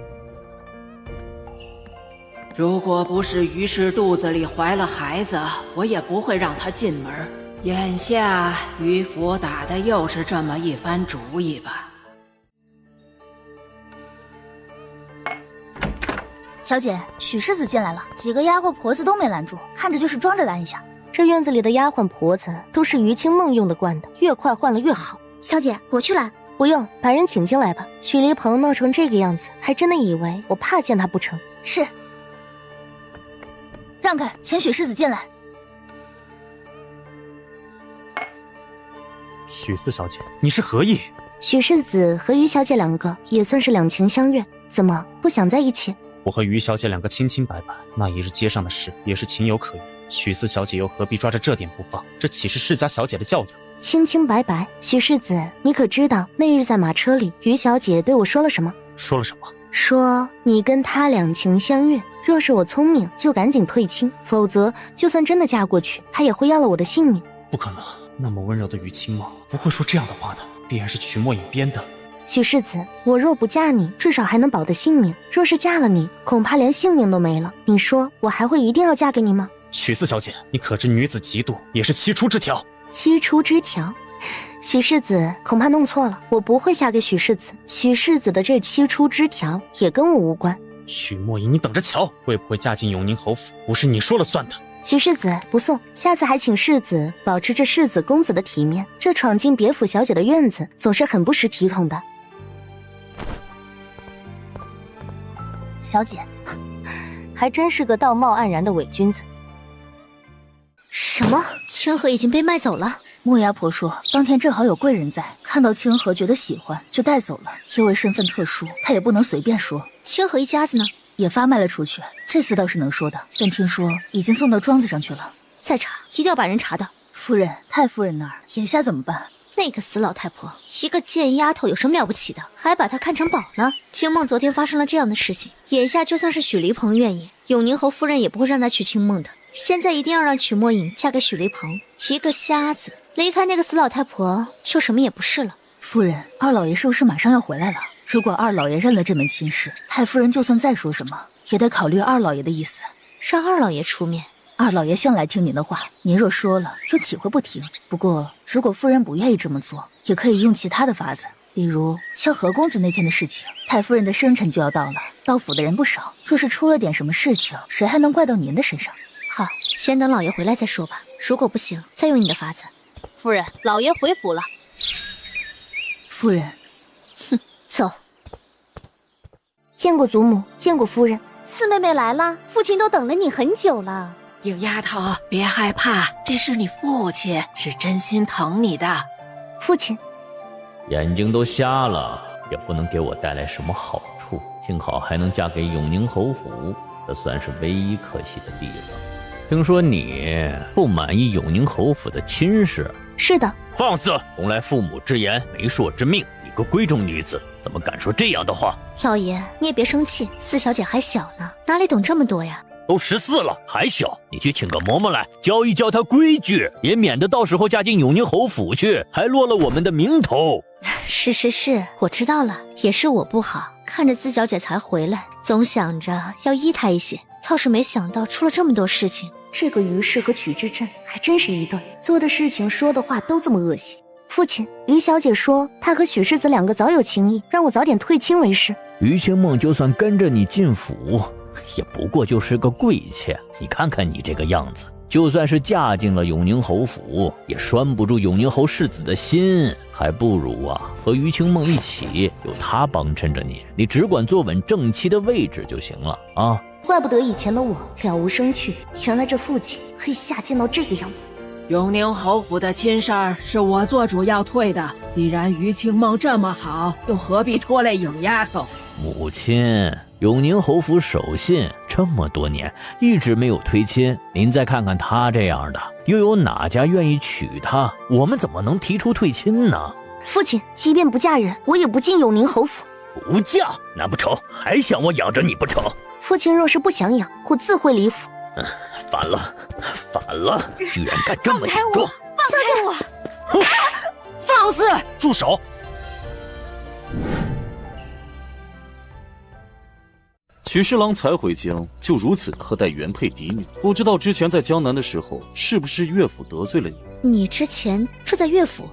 如果不是于氏肚子里怀了孩子，我也不会让她进门。眼下于府打的又是这么一番主意吧。小姐，许世子进来了，几个丫鬟婆子都没拦住，看着就是装着拦一下。这院子里的丫鬟婆子都是于清梦用的惯的，越快换了越好。小姐，我去拦。不用，把人请进来吧。许离鹏闹成这个样子，还真的以为我怕见他不成？是。让开，请许世子进来。许四小姐，你是何意？许世子和于小姐两个也算是两情相悦，怎么不想在一起？我和于小姐两个清清白白，那一日街上的事也是情有可原。许四小姐又何必抓着这点不放？这岂是世家小姐的教养？清清白白，许世子，你可知道那日在马车里，于小姐对我说了什么？说了什么？说你跟她两情相悦，若是我聪明，就赶紧退亲，否则就算真的嫁过去，她也会要了我的性命。不可能。那么温柔的于清梦不会说这样的话的，必然是曲墨影编的。许世子，我若不嫁你，至少还能保得性命；若是嫁了你，恐怕连性命都没了。你说我还会一定要嫁给你吗？许四小姐，你可知女子嫉妒也是七出之条？七出之条？许世子恐怕弄错了，我不会嫁给许世子。许世子的这七出之条也跟我无关。曲墨影，你等着瞧，会不会嫁进永宁侯府，不是你说了算的。许世子不送，下次还请世子保持着世子公子的体面。这闯进别府小姐的院子，总是很不识体统的。小姐，还真是个道貌岸然的伪君子。什么？清河已经被卖走了？莫丫婆说，当天正好有贵人在，看到清河觉得喜欢，就带走了。因为身份特殊，她也不能随便说。清河一家子呢？也发卖了出去，这次倒是能说的，但听说已经送到庄子上去了。再查，一定要把人查到。夫人，太夫人那儿，眼下怎么办？那个死老太婆，一个贱丫头，有什么了不起的？还把她看成宝了。清梦昨天发生了这样的事情，眼下就算是许离鹏愿意，永宁侯夫人也不会让她娶清梦的。现在一定要让曲墨影嫁给许离鹏，一个瞎子离开那个死老太婆，就什么也不是了。夫人，二老爷是不是马上要回来了？如果二老爷认了这门亲事，太夫人就算再说什么，也得考虑二老爷的意思，让二老爷出面。二老爷向来听您的话，您若说了，又岂会不听？不过，如果夫人不愿意这么做，也可以用其他的法子，比如像何公子那天的事情，太夫人的生辰就要到了，到府的人不少，若是出了点什么事情，谁还能怪到您的身上？好，先等老爷回来再说吧。如果不行，再用你的法子。夫人，老爷回府了。夫人，哼，走。见过祖母，见过夫人。四妹妹来了，父亲都等了你很久了。影丫头，别害怕，这是你父亲，是真心疼你的。父亲，眼睛都瞎了，也不能给我带来什么好处。幸好还能嫁给永宁侯府，这算是唯一可惜的地方。听说你不满意永宁侯府的亲事？是的。放肆！从来父母之言，媒妁之命。你个闺中女子，怎么敢说这样的话？老爷，你也别生气，四小姐还小呢，哪里懂这么多呀？都14了还小，你去请个嬷嬷来教一教她规矩，也免得到时候嫁进永宁侯府去，还落了我们的名头。是，我知道了，也是我不好，看着四小姐才回来，总想着要依她一些，倒是没想到出了这么多事情。这个于氏和曲之镇还真是一对，做的事情说的话都这么恶心。父亲，于小姐说她和许世子两个早有情谊，让我早点退亲为是。于清梦就算跟着你进府，也不过就是个贵妾，你看看你这个样子，就算是嫁进了永宁侯府，也拴不住永宁侯世子的心，还不如和于清梦一起，有他帮衬着你，你只管坐稳正妻的位置就行了啊！怪不得以前的我了无生趣，原来这父亲可以下贱到这个样子。永宁侯府的亲事儿是我做主要退的，既然于清梦这么好，又何必拖累影丫头？母亲，永宁侯府守信这么多年，一直没有推亲，您再看看他这样的，又有哪家愿意娶她？我们怎么能提出退亲呢？父亲，即便不嫁人，我也不进永宁侯府。不嫁？难不成还想我养着你不成？父亲若是不想养，我自会离府。反了，居然敢这么顶撞！放开我！放肆！住手！曲侍郎才回疆，就如此苛待原配嫡女，不知道之前在江南的时候，是不是岳府得罪了你？你之前住在岳府？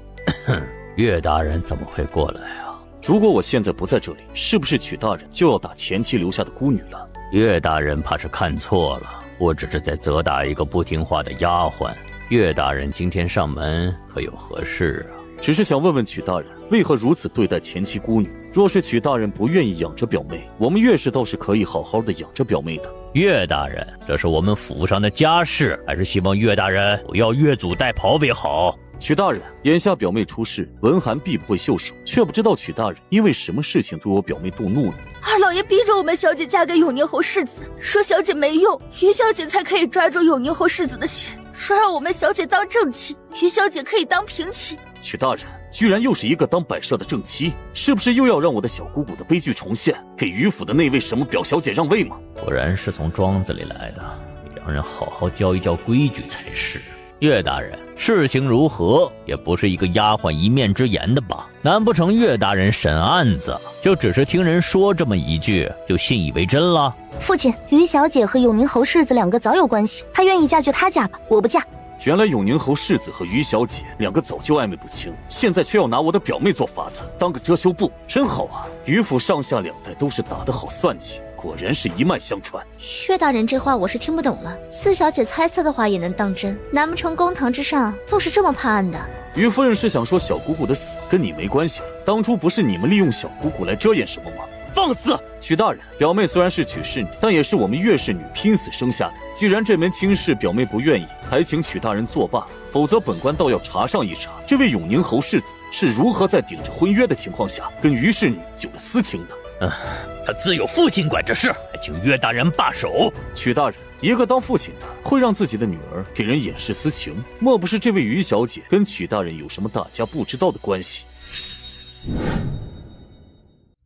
岳大人怎么会过来啊？如果我现在不在这里，是不是曲大人就要打前妻留下的孤女了？岳大人怕是看错了，我只是在责打一个不听话的丫鬟。岳大人今天上门可有何事啊？只是想问问曲大人，为何如此对待前妻孤女？若是曲大人不愿意养着表妹，我们岳氏倒是可以好好的养着表妹的。岳大人，这是我们府上的家事，还是希望岳大人不要越俎代庖为好。曲大人，眼下表妹出事，文涵必不会袖手，却不知道曲大人因为什么事情对我表妹动怒了。二老爷逼着我们小姐嫁给永宁侯世子，说小姐没用，于小姐才可以抓住永宁侯世子的心，说让我们小姐当正妻，于小姐可以当平妻。曲大人，居然又是一个当摆设的正妻，是不是又要让我的小姑姑的悲剧重现，给于府的那位什么表小姐让位吗？果然是从庄子里来的，你让人好好教一教规矩才是。岳大人，事情如何也不是一个丫鬟一面之言的吧？难不成岳大人审案子就只是听人说这么一句就信以为真了？父亲，于小姐和永宁侯世子两个早有关系，她愿意嫁就她嫁吧，我不嫁。原来永宁侯世子和于小姐两个早就暧昧不清，现在却要拿我的表妹做法子，当个遮羞布，真好啊！于府上下两代都是打得好算计，果然是一脉相传。岳大人这话我是听不懂了，四小姐猜测的话也能当真？难不成公堂之上都是这么判案的？于夫人是想说小姑姑的死跟你没关系，当初不是你们利用小姑姑来遮掩什么吗？放肆！曲大人，表妹虽然是曲氏女，但也是我们岳氏女拼死生下的。既然这门亲事表妹不愿意，还请曲大人作罢，否则本官倒要查上一查，这位永宁侯世子是如何在顶着婚约的情况下跟于氏女有了私情的。他自有父亲管这事，还请岳大人罢手。曲大人，一个当父亲的会让自己的女儿给人掩饰私情，莫不是这位于小姐跟曲大人有什么大家不知道的关系？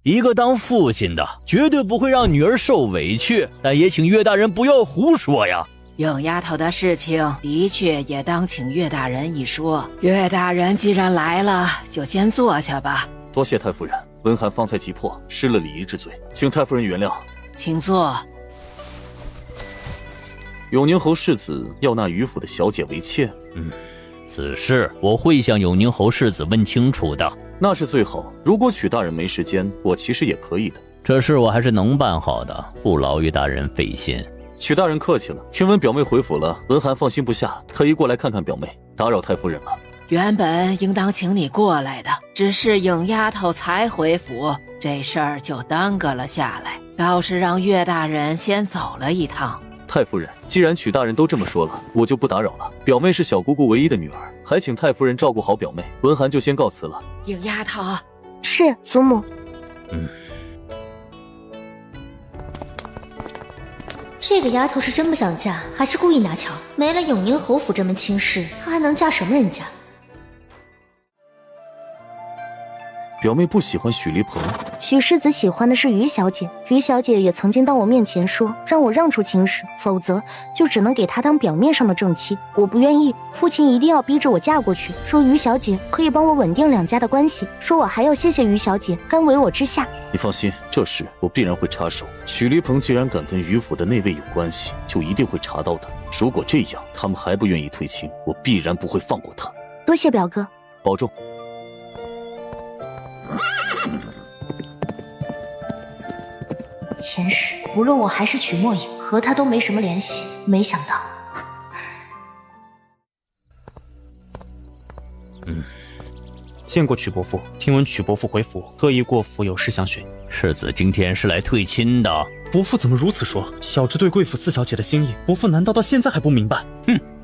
一个当父亲的绝对不会让女儿受委屈，但也请岳大人不要胡说呀。影丫头的事情的确也当请岳大人一说。岳大人既然来了，就先坐下吧。多谢太夫人，文涵方才急迫，失了礼仪之罪，请太夫人原谅。请坐。永宁侯世子要纳于府的小姐为妾，此事我会向永宁侯世子问清楚的。那是最好，如果曲大人没时间，我其实也可以的。这事我还是能办好的，不劳于大人费心。曲大人客气了，听闻表妹回府了，文涵放心不下，特意过来看看表妹，打扰太夫人了。原本应当请你过来的，只是影丫头才回府，这事儿就耽搁了下来，倒是让岳大人先走了一趟。太夫人，既然曲大人都这么说了，我就不打扰了。表妹是小姑姑唯一的女儿，还请太夫人照顾好表妹。文涵就先告辞了。影丫头，是祖母。这个丫头是真不想嫁，还是故意拿巧？没了永宁侯府这门亲事，她还能嫁什么人家？表妹不喜欢许离鹏，许世子喜欢的是于小姐，于小姐也曾经到我面前说让我让出亲事，否则就只能给她当表面上的正妻。我不愿意，父亲一定要逼着我嫁过去，说于小姐可以帮我稳定两家的关系，说我还要谢谢于小姐甘为我之下。你放心，这事我必然会插手。许离鹏既然敢跟于府的内卫有关系，就一定会查到的。如果这样他们还不愿意退亲，我必然不会放过他。多谢表哥，保重。前世无论我还是曲墨影，和他都没什么联系，没想到。见过曲伯父，听闻曲伯父回府，特意过府有事相询。世子今天是来退亲的。伯父怎么如此说？小侄对贵府四小姐的心意，伯父难道到现在还不明白？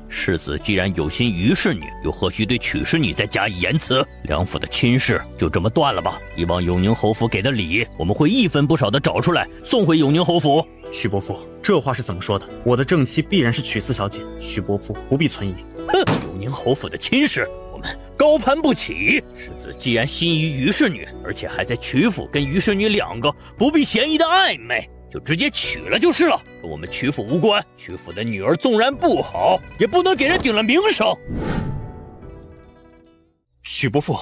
世子既然有心于氏女，又何须对曲氏女再加以言辞？两府的亲事就这么断了吧。以往永宁侯府给的礼，我们会一分不少的找出来送回永宁侯府。曲伯父，这话是怎么说的？我的正妻必然是曲四小姐，曲伯父不必存疑。永宁侯府的亲事，我们高攀不起。世子既然心仪于氏女，而且还在曲府跟于氏女两个不必嫌疑的暧昧，就直接娶了就是了，跟我们曲府无关。曲府的女儿纵然不好，也不能给人顶了名声。许伯父，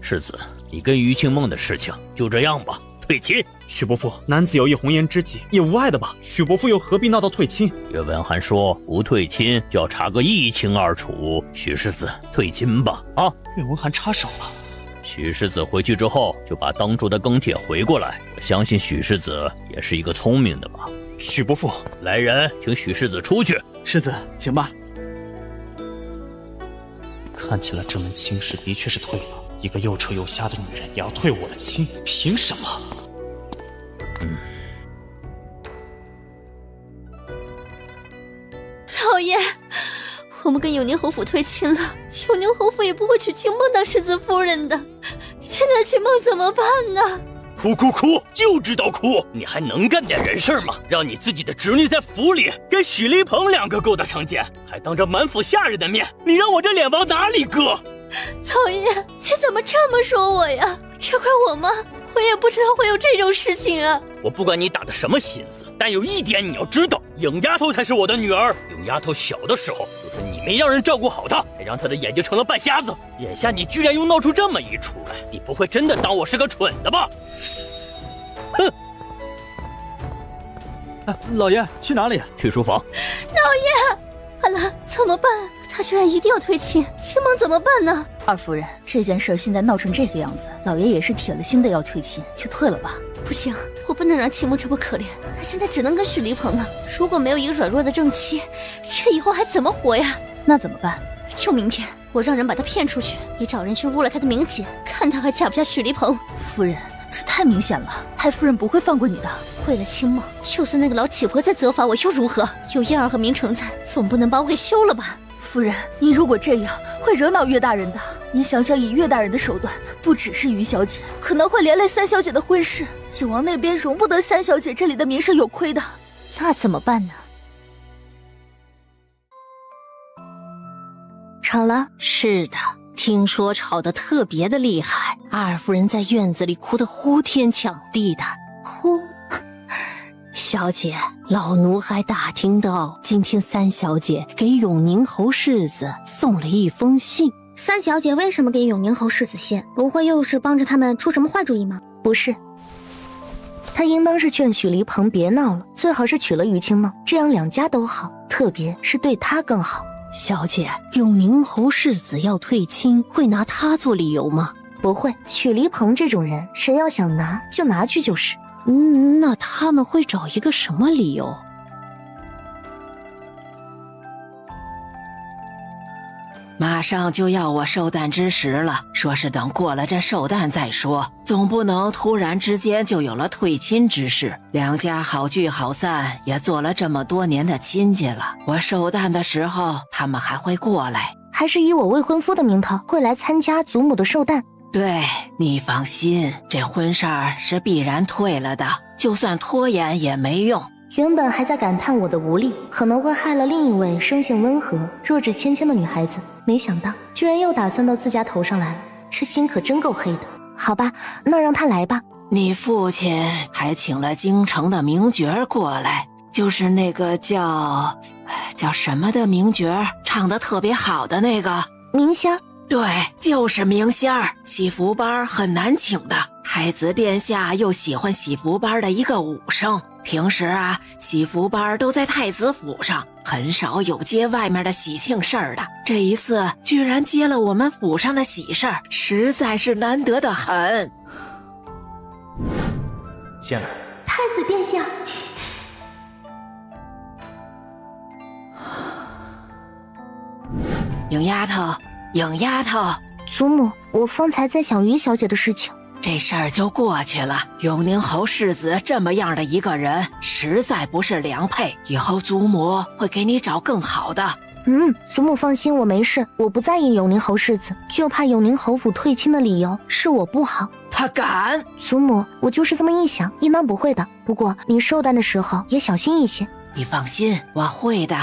世子，你跟于清梦的事情就这样吧，退亲。许伯父，男子有一红颜知己，也无碍的吧？许伯父又何必闹到退亲？岳文涵说不退亲就要查个一清二楚，许世子退亲吧。岳文涵插手了。许世子回去之后就把当初的庚帖回过来，我相信许世子也是一个聪明的吧。许伯父，来人，请许世子出去。世子，请吧。看起来这门亲事的确是退了，一个又丑又瞎的女人也要退我的亲，凭什么？老爷，我们跟永宁侯府退亲了，永宁侯府也不会娶清梦当世子夫人的。现在清梦怎么办呢？哭哭哭，就知道哭！你还能干点人事吗？让你自己的侄女在府里跟许离鹏两个勾搭成奸，还当着满府下人的面，你让我这脸往哪里搁？老爷，你怎么这么说我呀？这怪我吗？我也不知道会有这种事情啊！我不管你打的什么心思，但有一点你要知道，影丫头才是我的女儿。影丫头小的时候，就是你没让人照顾好她，还让她的眼睛成了半瞎子。眼下你居然又闹出这么一出来，你不会真的当我是个蠢的吧？哼！老爷去哪里？去书房。老爷，完了，怎么办？他居然一定要退亲，清梦怎么办呢？二夫人，这件事现在闹成这个样子，老爷也是铁了心的要退亲，就退了吧。不行，我不能让清梦这么可怜，她现在只能跟许离鹏了。如果没有一个软弱的正妻，这以后还怎么活呀？那怎么办？就明天，我让人把她骗出去，也找人去污了她的名节，看她还嫁不嫁许离鹏。夫人，这太明显了，太夫人不会放过你的。为了清梦，就算那个老乞婆再责罚我又如何？有燕儿和明成在，总不能把我给休了吧？夫人，你如果这样，会惹恼岳大人的。你想想，以岳大人的手段，不只是于小姐，可能会连累三小姐的婚事。景王那边容不得三小姐这里的名声有亏的。那怎么办呢？吵了？是的，听说吵得特别的厉害。二夫人在院子里哭得呼天抢地的，哭。小姐，老奴还打听到，今天三小姐给永宁侯世子送了一封信。三小姐为什么给永宁侯世子信？不会又是帮着他们出什么坏主意吗？不是，她应当是劝许离鹏别闹了，最好是娶了于清梦，这样两家都好，特别是对她更好。小姐，永宁侯世子要退亲，会拿他做理由吗？不会，许离鹏这种人，谁要想拿就拿去就是。那他们会找一个什么理由？马上就要我寿诞之时了，说是等过了这寿诞再说，总不能突然之间就有了退亲之事。两家好聚好散，也做了这么多年的亲戚了，我寿诞的时候他们还会过来，还是以我未婚夫的名头会来参加祖母的寿诞。对，你放心，这婚事儿是必然退了的，就算拖延也没用。原本还在感叹我的无力可能会害了另一位生性温和弱智谦谦的女孩子，没想到居然又打算到自家头上来了，这心可真够黑的。好吧，那让他来吧。你父亲还请了京城的名角过来，就是那个叫什么的名角，唱得特别好的那个明仙儿。对，就是明仙儿。喜服班很难请的，太子殿下又喜欢喜服班的一个武生，平时啊，喜服班都在太子府上，很少有接外面的喜庆事儿的。这一次居然接了我们府上的喜事儿，实在是难得的很。进来。太子殿下。影丫头，影丫头，祖母，我方才在想于小姐的事情。这事儿就过去了。永宁侯世子这么样的一个人，实在不是良配，以后祖母会给你找更好的。祖母放心，我没事，我不在意永宁侯世子，就怕永宁侯府退亲的理由是我不好。他敢？祖母，我就是这么一想，应当不会的。不过你寿诞的时候也小心一些。你放心，我会的。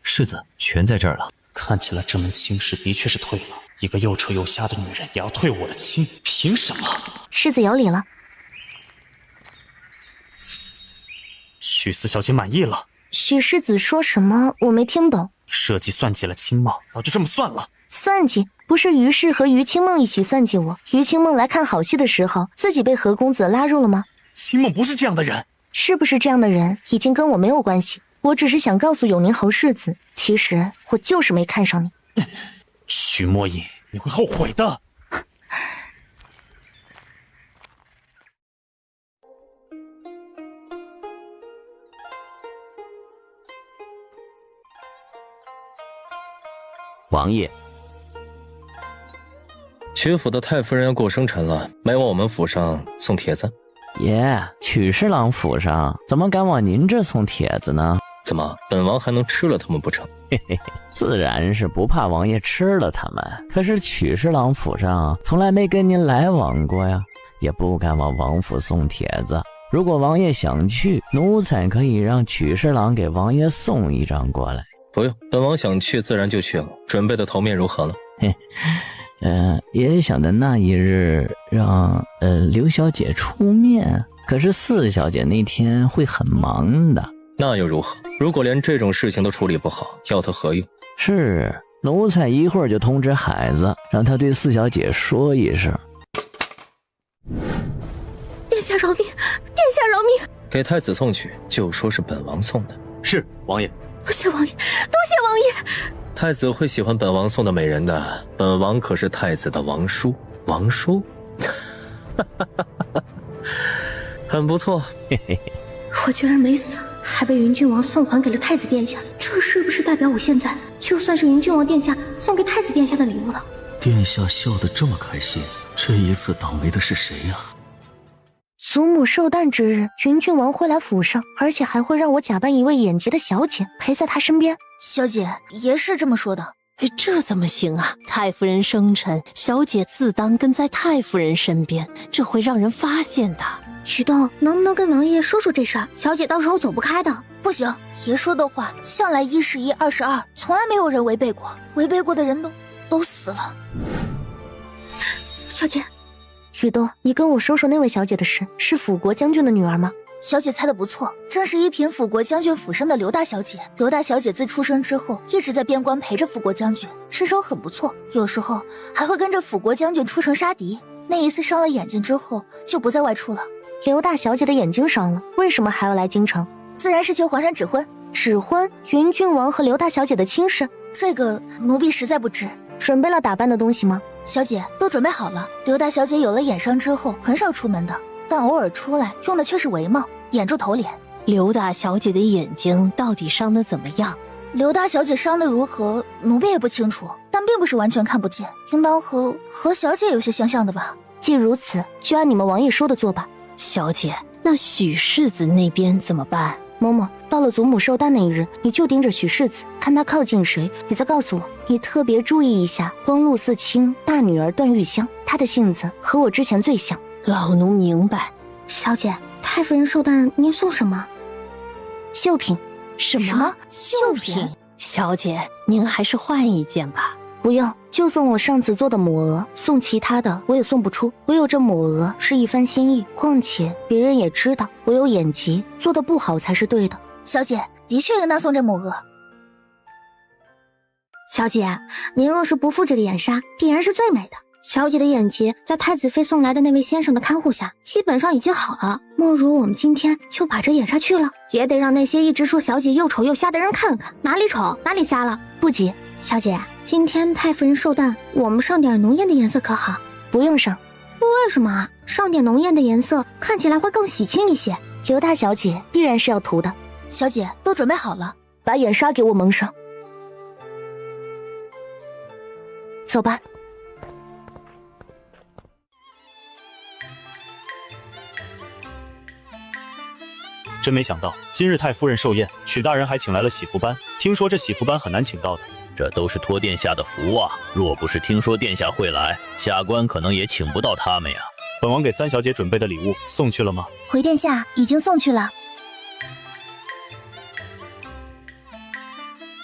世子全在这儿了。看起来这门亲事的确是退了，一个又丑又瞎的女人也要退我的亲，凭什么？世子有礼了。许四小姐满意了。许世子说什么我没听懂。设计算计了青茂，那就这么算了。算计？不是于氏和于清梦一起算计我，于清梦来看好戏的时候自己被何公子拉入了吗？清梦不是这样的人。是不是这样的人已经跟我没有关系，我只是想告诉永宁侯世子，其实我就是没看上你。许墨影，你会后悔的。王爷，曲府的太夫人要过生辰了，没往我们府上送帖子。爷，曲侍郎府上怎么敢往您这送帖子呢？怎么，本王还能吃了他们不成？嘿嘿嘿，自然是不怕王爷吃了他们。可是曲侍郎府上从来没跟您来往过呀，也不敢往王府送帖子。如果王爷想去，奴才可以让曲侍郎给王爷送一张过来。不用，本王想去自然就去了。准备的头面如何了？也想的那一日让刘小姐出面，可是四小姐那天会很忙的。那又如何？如果连这种事情都处理不好，要她何用？是，奴才一会儿就通知孩子，让他对四小姐说一声。殿下饶命！殿下饶命！给太子送去，就说是本王送的。是，王爷。多谢王爷，多谢王爷。太子会喜欢本王送的美人的，本王可是太子的王叔。王叔？很不错。嘿嘿嘿。我居然没死，还被云郡王送还给了太子殿下，这是不是代表我现在就算是云郡王殿下送给太子殿下的礼物了？殿下笑得这么开心，这一次倒霉的是谁呀？祖母寿诞之日，云郡王会来府上，而且还会让我假扮一位眼疾的小姐陪在他身边。小姐，爷是这么说的。这怎么行啊？太夫人生辰，小姐自当跟在太夫人身边，这会让人发现的。许东，能不能跟王爷说说这事儿？小姐到时候走不开的。不行，爷说的话向来1是1，2是2，从来没有人违背过，违背过的人都死了。小姐。许东，你跟我说说那位小姐的事，是辅国将军的女儿吗？小姐猜得不错，正是一品辅国将军府上的刘大小姐。刘大小姐自出生之后，一直在边关陪着辅国将军，身手很不错，有时候还会跟着辅国将军出城杀敌。那一次伤了眼睛之后，就不再外出了。刘大小姐的眼睛伤了，为什么还要来京城？自然是求皇上指婚。指婚？云郡王和刘大小姐的亲事？这个奴婢实在不知。准备了打扮的东西吗？小姐，都准备好了。刘大小姐有了眼伤之后，很少出门的，但偶尔出来用的却是帷帽，掩住头脸。刘大小姐的眼睛到底伤得怎么样？刘大小姐伤得如何，奴婢也不清楚，但并不是完全看不见，应当和小姐有些相像的吧。既如此，就按你们王爷说的做吧。小姐，那许世子那边怎么办？嬷嬷，到了祖母寿诞那一日，你就盯着许世子，看他靠近谁，你再告诉我。你特别注意一下光禄寺卿大女儿段玉香，她的性子和我之前最像。老奴明白。小姐，太夫人寿诞您送什么？绣品。什么绣品？小姐，您还是换一件吧。不用，就送我上次做的抹额，送其他的我也送不出。唯有这抹额是一番心意，况且别人也知道我有眼疾，做的不好才是对的。小姐，的确应当送这抹额。小姐，您若是不附这个眼纱，必然是最美的。小姐的眼疾在太子妃送来的那位先生的看护下，基本上已经好了。莫如我们今天就把这眼纱去了，也得让那些一直说小姐又丑又瞎的人看看，哪里丑哪里瞎了。不急，小姐，今天太夫人寿诞，我们上点浓艳的颜色可好？不用上。为什么？上点浓艳的颜色看起来会更喜庆一些。刘大小姐必然是要涂的。小姐，都准备好了，把眼纱给我蒙上。走吧。真没想到，今日太夫人寿宴，曲大人还请来了喜服班。听说这喜服班很难请到的。这都是托殿下的福啊！若不是听说殿下会来，下官可能也请不到他们呀。本王给三小姐准备的礼物送去了吗？回殿下，已经送去了。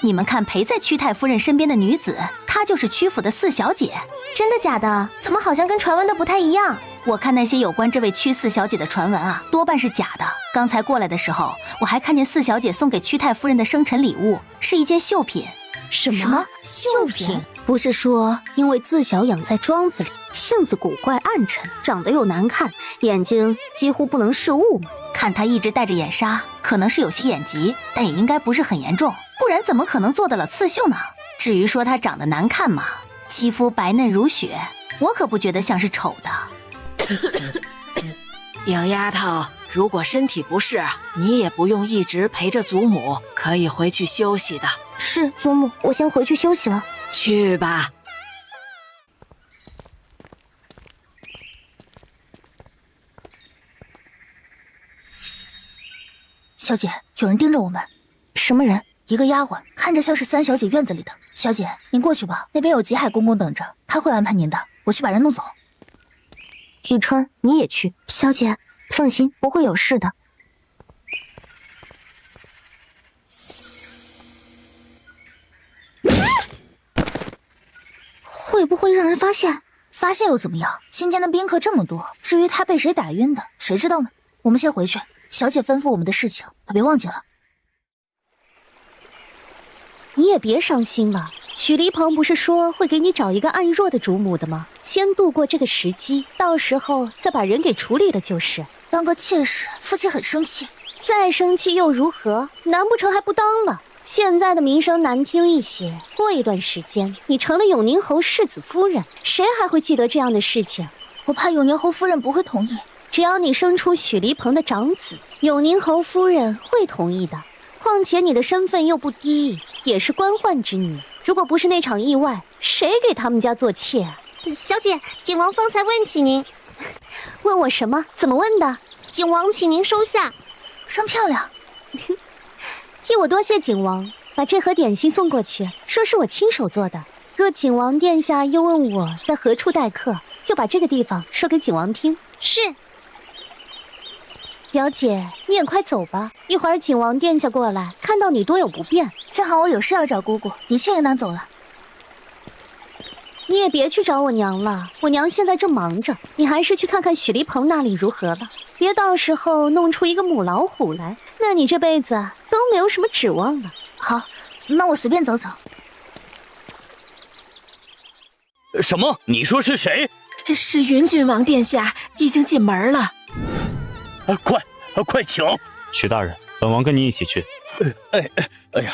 你们看，陪在屈太夫人身边的女子，她就是屈府的四小姐。真的假的？怎么好像跟传闻的不太一样？我看那些有关这位屈四小姐的传闻啊，多半是假的。刚才过来的时候，我还看见四小姐送给屈太夫人的生辰礼物是一件绣品。什么绣品？不是说因为自小养在庄子里，性子古怪暗沉，长得又难看，眼睛几乎不能视物吗？看她一直戴着眼纱，可能是有些眼疾，但也应该不是很严重，不然怎么可能做得了刺绣呢？至于说她长得难看嘛，肌肤白嫩如雪，我可不觉得像是丑的。杨丫头，如果身体不适，你也不用一直陪着祖母，可以回去休息的。是，祖母，我先回去休息了。去吧。小姐，有人盯着我们。什么人？一个丫鬟，看着像是三小姐院子里的。小姐，您过去吧，那边有吉海公公等着，他会安排您的。我去把人弄走。雨川，你也去。小姐，放心，不会有事的。会不会让人发现？发现又怎么样？今天的宾客这么多，至于他被谁打晕的，谁知道呢？我们先回去，小姐吩咐我们的事情，可别忘记了。你也别伤心了，许离鹏不是说会给你找一个暗弱的主母的吗？先度过这个时机，到时候再把人给处理了就是。当个妾室，父亲很生气。再生气又如何？难不成还不当了？现在的名声难听一些，过一段时间你成了永宁侯世子夫人，谁还会记得这样的事情？我怕永宁侯夫人不会同意。只要你生出许离鹏的长子，永宁侯夫人会同意的。况且你的身份又不低，也是官宦之女，如果不是那场意外，谁给他们家做妾啊？小姐，景王方才问起您。问我什么？怎么问的？景王请您收下。真漂亮。替我多谢景王，把这盒点心送过去，说是我亲手做的。若景王殿下又问我在何处待客，就把这个地方说给景王听。是。表姐，你也快走吧，一会儿景王殿下过来，看到你多有不便。正好我有事要找姑姑，的确应当走了。你也别去找我娘了，我娘现在正忙着，你还是去看看许离鹏那里如何了，别到时候弄出一个母老虎来，那你这辈子都没有什么指望了。好，那我随便走走。什么？你说是谁？是云郡王殿下，已经进门了。快请！许大人，本王跟你一起去。哎呀，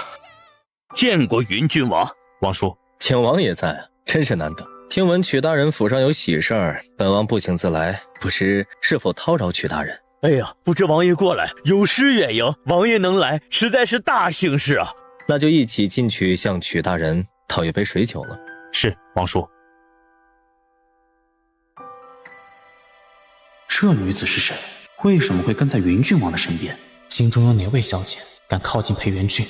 见过云郡王。王叔，请王爷在啊，真是难得。听闻曲大人府上有喜事儿，本王不请自来，不知是否叨扰曲大人？哎呀，不知王爷过来，有失远迎。王爷能来，实在是大幸事啊！那就一起进去向曲大人讨一杯水酒了。是，王叔。这女子是谁？为什么会跟在云郡王的身边？心中有哪位小姐敢靠近裴元俊？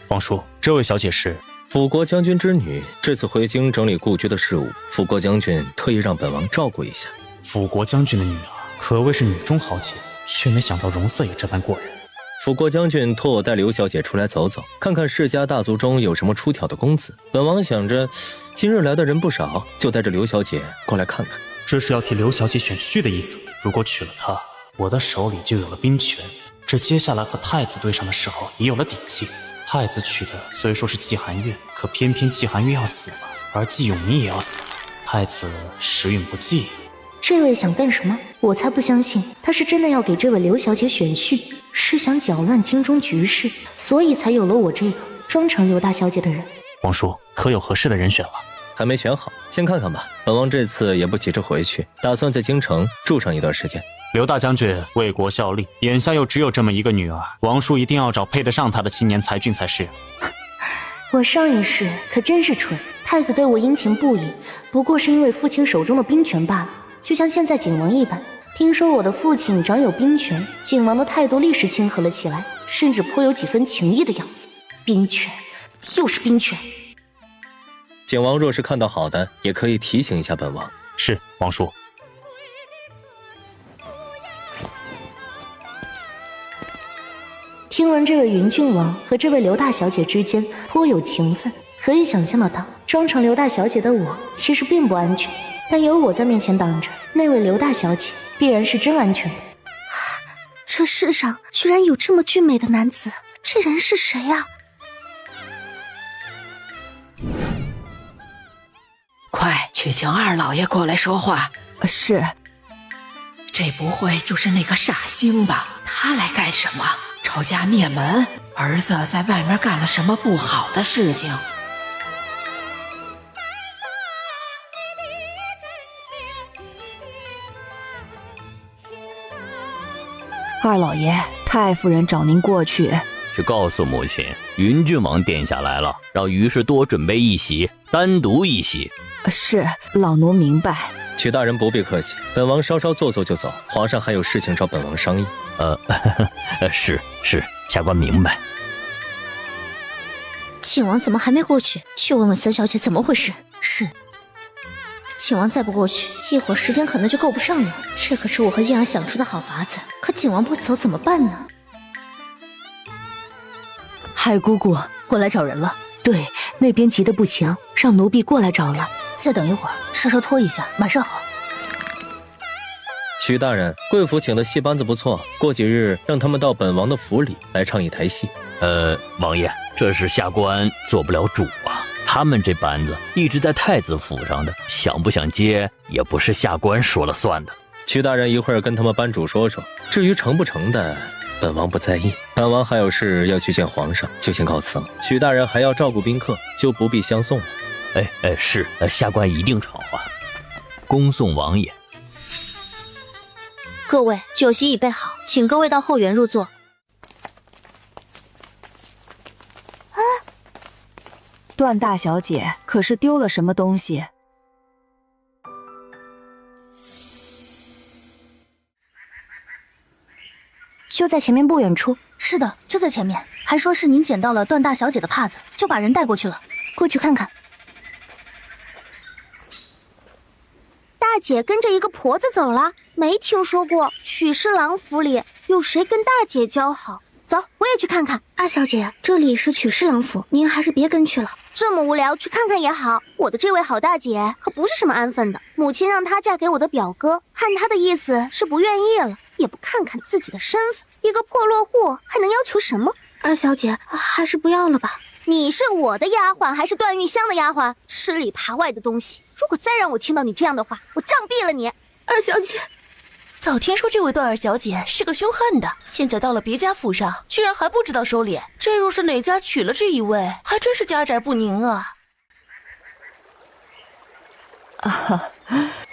王叔，这位小姐是辅国将军之女，这次回京整理故居的事务，辅国将军特意让本王照顾一下。辅国将军的女儿，可谓是女中豪杰，却没想到容色也这般过人。辅国将军托我带刘小姐出来走走，看看世家大族中有什么出挑的公子。本王想着，今日来的人不少，就带着刘小姐过来看看。这是要替刘小姐选婿的意思。如果娶了她，我的手里就有了兵权，这接下来和太子对上的时候也有了底气。太子娶的虽说是季寒月，可偏偏季寒月要死了，而季永宁也要死了。太子时运不济。这位想干什么？我才不相信他是真的要给这位刘小姐选婿，是想搅乱京中局势，所以才有了我这个装成刘大小姐的人。王叔，可有合适的人选了？还没选好，先看看吧。本王这次也不急着回去，打算在京城住上一段时间。刘大将军为国效力，眼下又只有这么一个女儿，王叔一定要找配得上她的青年才俊才是。我上一世可真是蠢，太子对我殷勤不已，不过是因为父亲手中的兵权罢了。就像现在景王一般，听说我的父亲掌有兵权，景王的态度立时亲和了起来，甚至颇有几分情谊的样子。兵权，又是兵权。景王若是看到好的，也可以提醒一下本王。是，王叔。听闻这位云郡王和这位刘大小姐之间颇有情分，可以想象得到，装成刘大小姐的我其实并不安全，但有我在面前挡着，那位刘大小姐必然是真安全的。这世上居然有这么俊美的男子，这人是谁啊？快去请二老爷过来说话。是。这不会就是那个煞星吧？他来干什么？抄家灭门？儿子在外面干了什么不好的事情？二老爷，太夫人找您过去。去告诉母亲，云郡王殿下来了，让于氏多准备一席，单独一席。是，老奴明白。曲大人不必客气，本王稍稍坐坐就走，皇上还有事情找本王商议。是，下官明白。景王怎么还没过去？去问问三小姐怎么回事。是。景王再不过去，一会儿时间可能就够不上了。这可是我和燕儿想出的好法子，可景王不走怎么办呢？海姑姑过来找人了。对，那边急得不强，让奴婢过来找了。再等一会儿，稍稍拖一下，马上好。曲大人，贵府请的戏班子不错，过几日让他们到本王的府里来唱一台戏。王爷，这事下官做不了主啊。他们这班子一直在太子府上的，想不想接也不是下官说了算的。曲大人一会儿跟他们班主说说，至于成不成的，本王不在意。本王还有事要去见皇上，就先告辞了。曲大人还要照顾宾客，就不必相送了。是，下官一定传话，恭送王爷。各位，酒席已备好，请各位到后园入座。段大小姐可是丢了什么东西？就在前面不远处。是的，就在前面。还说是您捡到了段大小姐的帕子，就把人带过去了。过去看看。大姐跟着一个婆子走了，没听说过曲侍郎府里有谁跟大姐交好。走，我也去看看。二小姐，这里是曲侍郎府，您还是别跟去了。这么无聊，去看看也好。我的这位好大姐可不是什么安分的，母亲让她嫁给我的表哥，看她的意思是不愿意了，也不看看自己的身份，一个破落户还能要求什么？二小姐，还是不要了吧。你是我的丫鬟还是段玉香的丫鬟？吃里扒外的东西！如果再让我听到你这样的话，我杖毙了你！二小姐，早听说这位段二小姐是个凶悍的，现在到了别家府上，居然还不知道收敛。这若是哪家娶了这一位，还真是家宅不宁啊！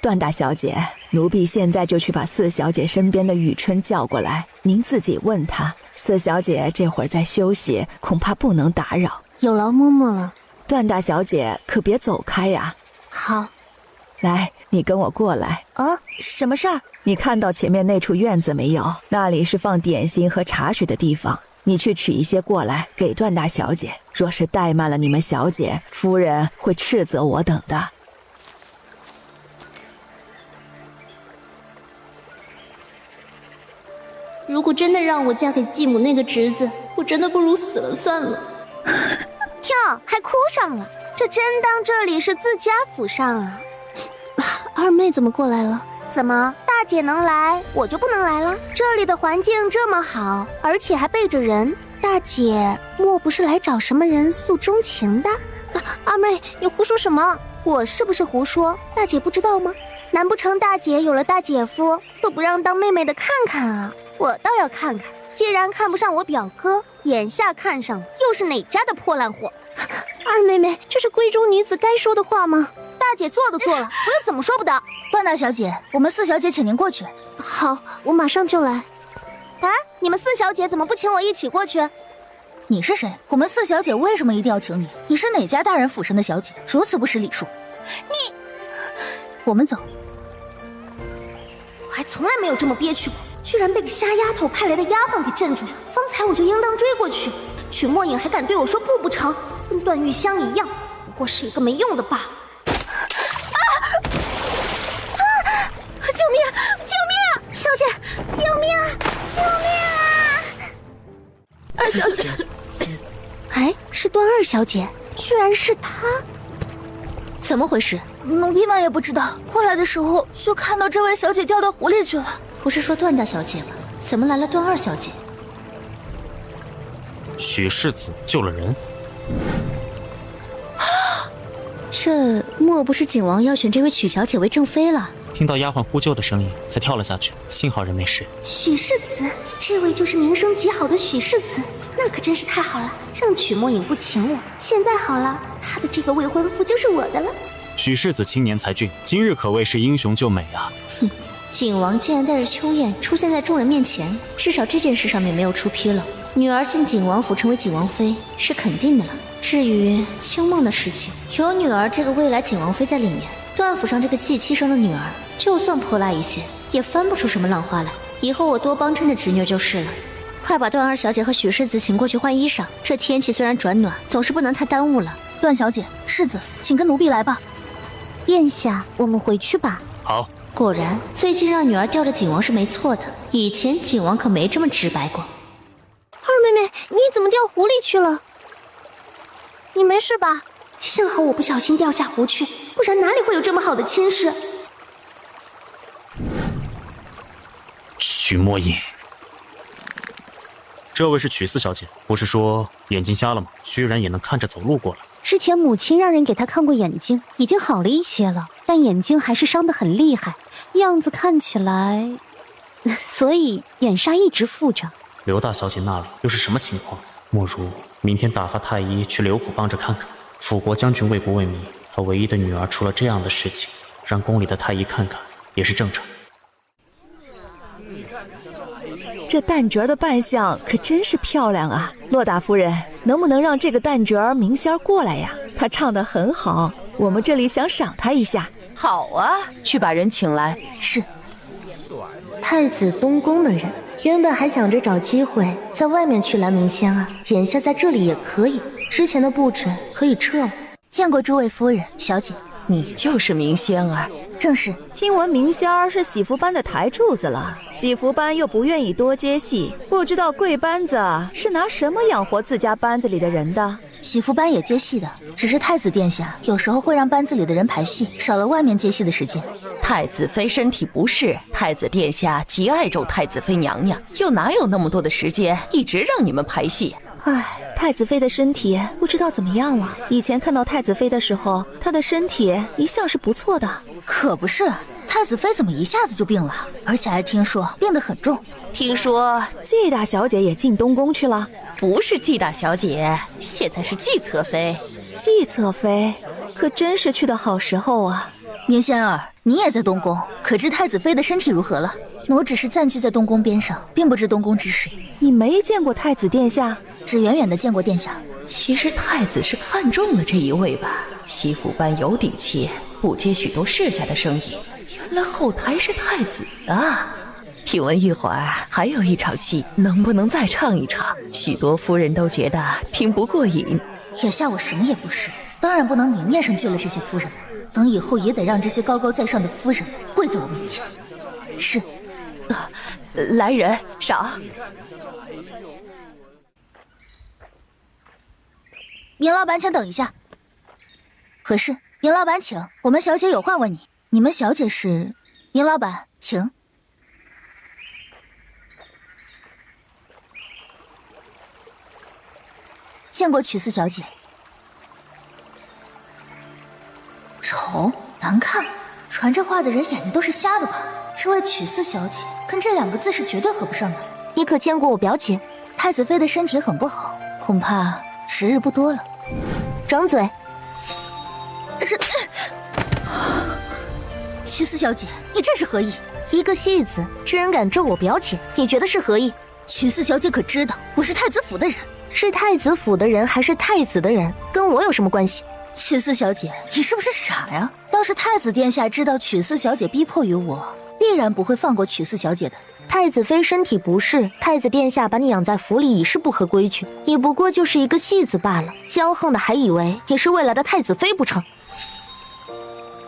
段大小姐，奴婢现在就去把四小姐身边的雨春叫过来，您自己问她。四小姐这会儿在休息，恐怕不能打扰。有劳嬷嬷了。段大小姐可别走开呀。好。来，你跟我过来。什么事儿？你看到前面那处院子没有？那里是放点心和茶水的地方。你去取一些过来给段大小姐，若是怠慢了你们小姐，夫人会斥责我等的。如果真的让我嫁给继母那个侄子，我真的不如死了算了。跳，还哭上了，这真当这里是自家府上啊？二妹怎么过来了？怎么，大姐能来，我就不能来了？这里的环境这么好，而且还背着人，大姐莫不是来找什么人诉衷情的？二妹，你胡说什么？我是不是胡说？大姐不知道吗？难不成大姐有了大姐夫都不让当妹妹的看看啊？我倒要看看，既然看不上我表哥，眼下看上又是哪家的破烂货？二妹妹，这是闺中女子该说的话吗？大姐做都做了，我又怎么说不得？段大小姐，我们四小姐请您过去。好，我马上就来。啊，你们四小姐怎么不请我一起过去？你是谁？我们四小姐为什么一定要请你？你是哪家大人府上的小姐？如此不识礼数。你，我们走。我还从来没有这么憋屈过，居然被个瞎丫头派来的丫鬟给镇住了。方才我就应当追过去，曲墨影还敢对我说不成，跟段玉香一样，不过是一个没用的罢了。救命！救命！小姐，救命！救命啊！二小姐，哎，是段二小姐，居然是她！怎么回事？奴婢们也不知道，过来的时候就看到这位小姐掉到湖里去了。不是说段大小姐吗？怎么来了段二小姐？许世子救了人。这莫不是景王要选这位许小姐为正妃了？听到丫鬟呼救的声音，才跳了下去，幸好人没事。许世子，这位就是名声极好的许世子，那可真是太好了，让曲墨影不请我。现在好了，他的这个未婚夫就是我的了。许世子青年才俊，今日可谓是英雄救美啊！哼，景王竟然带着秋燕出现在众人面前，至少这件事上面没有出纰漏。女儿进景王府成为景王妃是肯定的了。至于清梦的事情，有女儿这个未来景王妃在里面，段府上这个继妻生的女儿，就算泼辣一些，也翻不出什么浪花来。以后我多帮衬着侄女就是了。快把段二小姐和许世子请过去换衣裳，这天气虽然转暖，总是不能太耽误了。段小姐，世子，请跟奴婢来吧。殿下，我们回去吧。好。果然，最近让女儿吊着景王是没错的，以前景王可没这么直白过。二妹妹，你怎么掉湖里去了？你没事吧？幸好我不小心掉下湖去，不然哪里会有这么好的亲事？许墨影，这位是曲四小姐，不是说眼睛瞎了吗？居然也能看着走路过来。之前母亲让人给她看过眼睛，已经好了一些了，但眼睛还是伤得很厉害，样子看起来，所以眼纱一直附着。刘大小姐那里又是什么情况？莫如明天打发太医去刘府帮着看看。辅国将军为国为民，他唯一的女儿出了这样的事情，让宫里的太医看看也是正常。这旦角的扮相可真是漂亮啊！洛大夫人，能不能让这个旦角明仙过来呀？她唱得很好，我们这里想赏她一下。好啊，去把人请来。是。太子东宫的人，原本还想着找机会在外面去拦明仙儿，眼下在这里也可以。之前的布置可以撤了。见过诸位夫人小姐。你就是明仙儿？正是。听闻明仙儿是喜福班的台柱子了，喜福班又不愿意多接戏，不知道贵班子是拿什么养活自家班子里的人的？喜福班也接戏的，只是太子殿下有时候会让班子里的人排戏，少了外面接戏的时间。太子妃身体不适，太子殿下极爱重太子妃娘娘，又哪有那么多的时间一直让你们排戏？唉，太子妃的身体不知道怎么样了。以前看到太子妃的时候，她的身体一向是不错的。可不是，太子妃怎么一下子就病了？而且还听说病得很重。听说季大小姐也进东宫去了？不是季大小姐，现在是季侧妃。季侧妃可真是去的好时候啊！宁仙儿，你也在东宫，可知太子妃的身体如何了？奴只是暂居在东宫边上，并不知东宫之事。你没见过太子殿下？只远远的见过殿下。其实太子是看中了这一位吧？西府般有底气，不接许多世家的生意。原来后台是太子啊！听闻一会儿还有一场戏，能不能再唱一场？许多夫人都觉得听不过瘾。眼下我什么也不是，当然不能明面上拒了这些夫人，等以后也得让这些高高在上的夫人跪在我面前。是，来人，上！宁老板，请等一下。何事？宁老板，请，我们小姐有话问你。你们小姐是？宁老板，请。见过曲四小姐。丑，难看，传这话的人眼睛都是瞎的吧？这位曲四小姐跟这2个字是绝对合不上的。你可见过我表姐？太子妃的身体很不好，恐怕时日不多了。掌嘴！曲四小姐，你这是何意？一个戏子居然敢咒我表姐，你觉得是何意？曲四小姐可知道我是太子府的人？是太子府的人还是太子的人，跟我有什么关系？曲四小姐，你是不是傻呀？要是太子殿下知道曲四小姐逼迫于我，必然不会放过曲四小姐的。太子妃身体不适，太子殿下把你养在府里已是不合规矩，你不过就是一个戏子罢了，骄横的还以为你是未来的太子妃不成？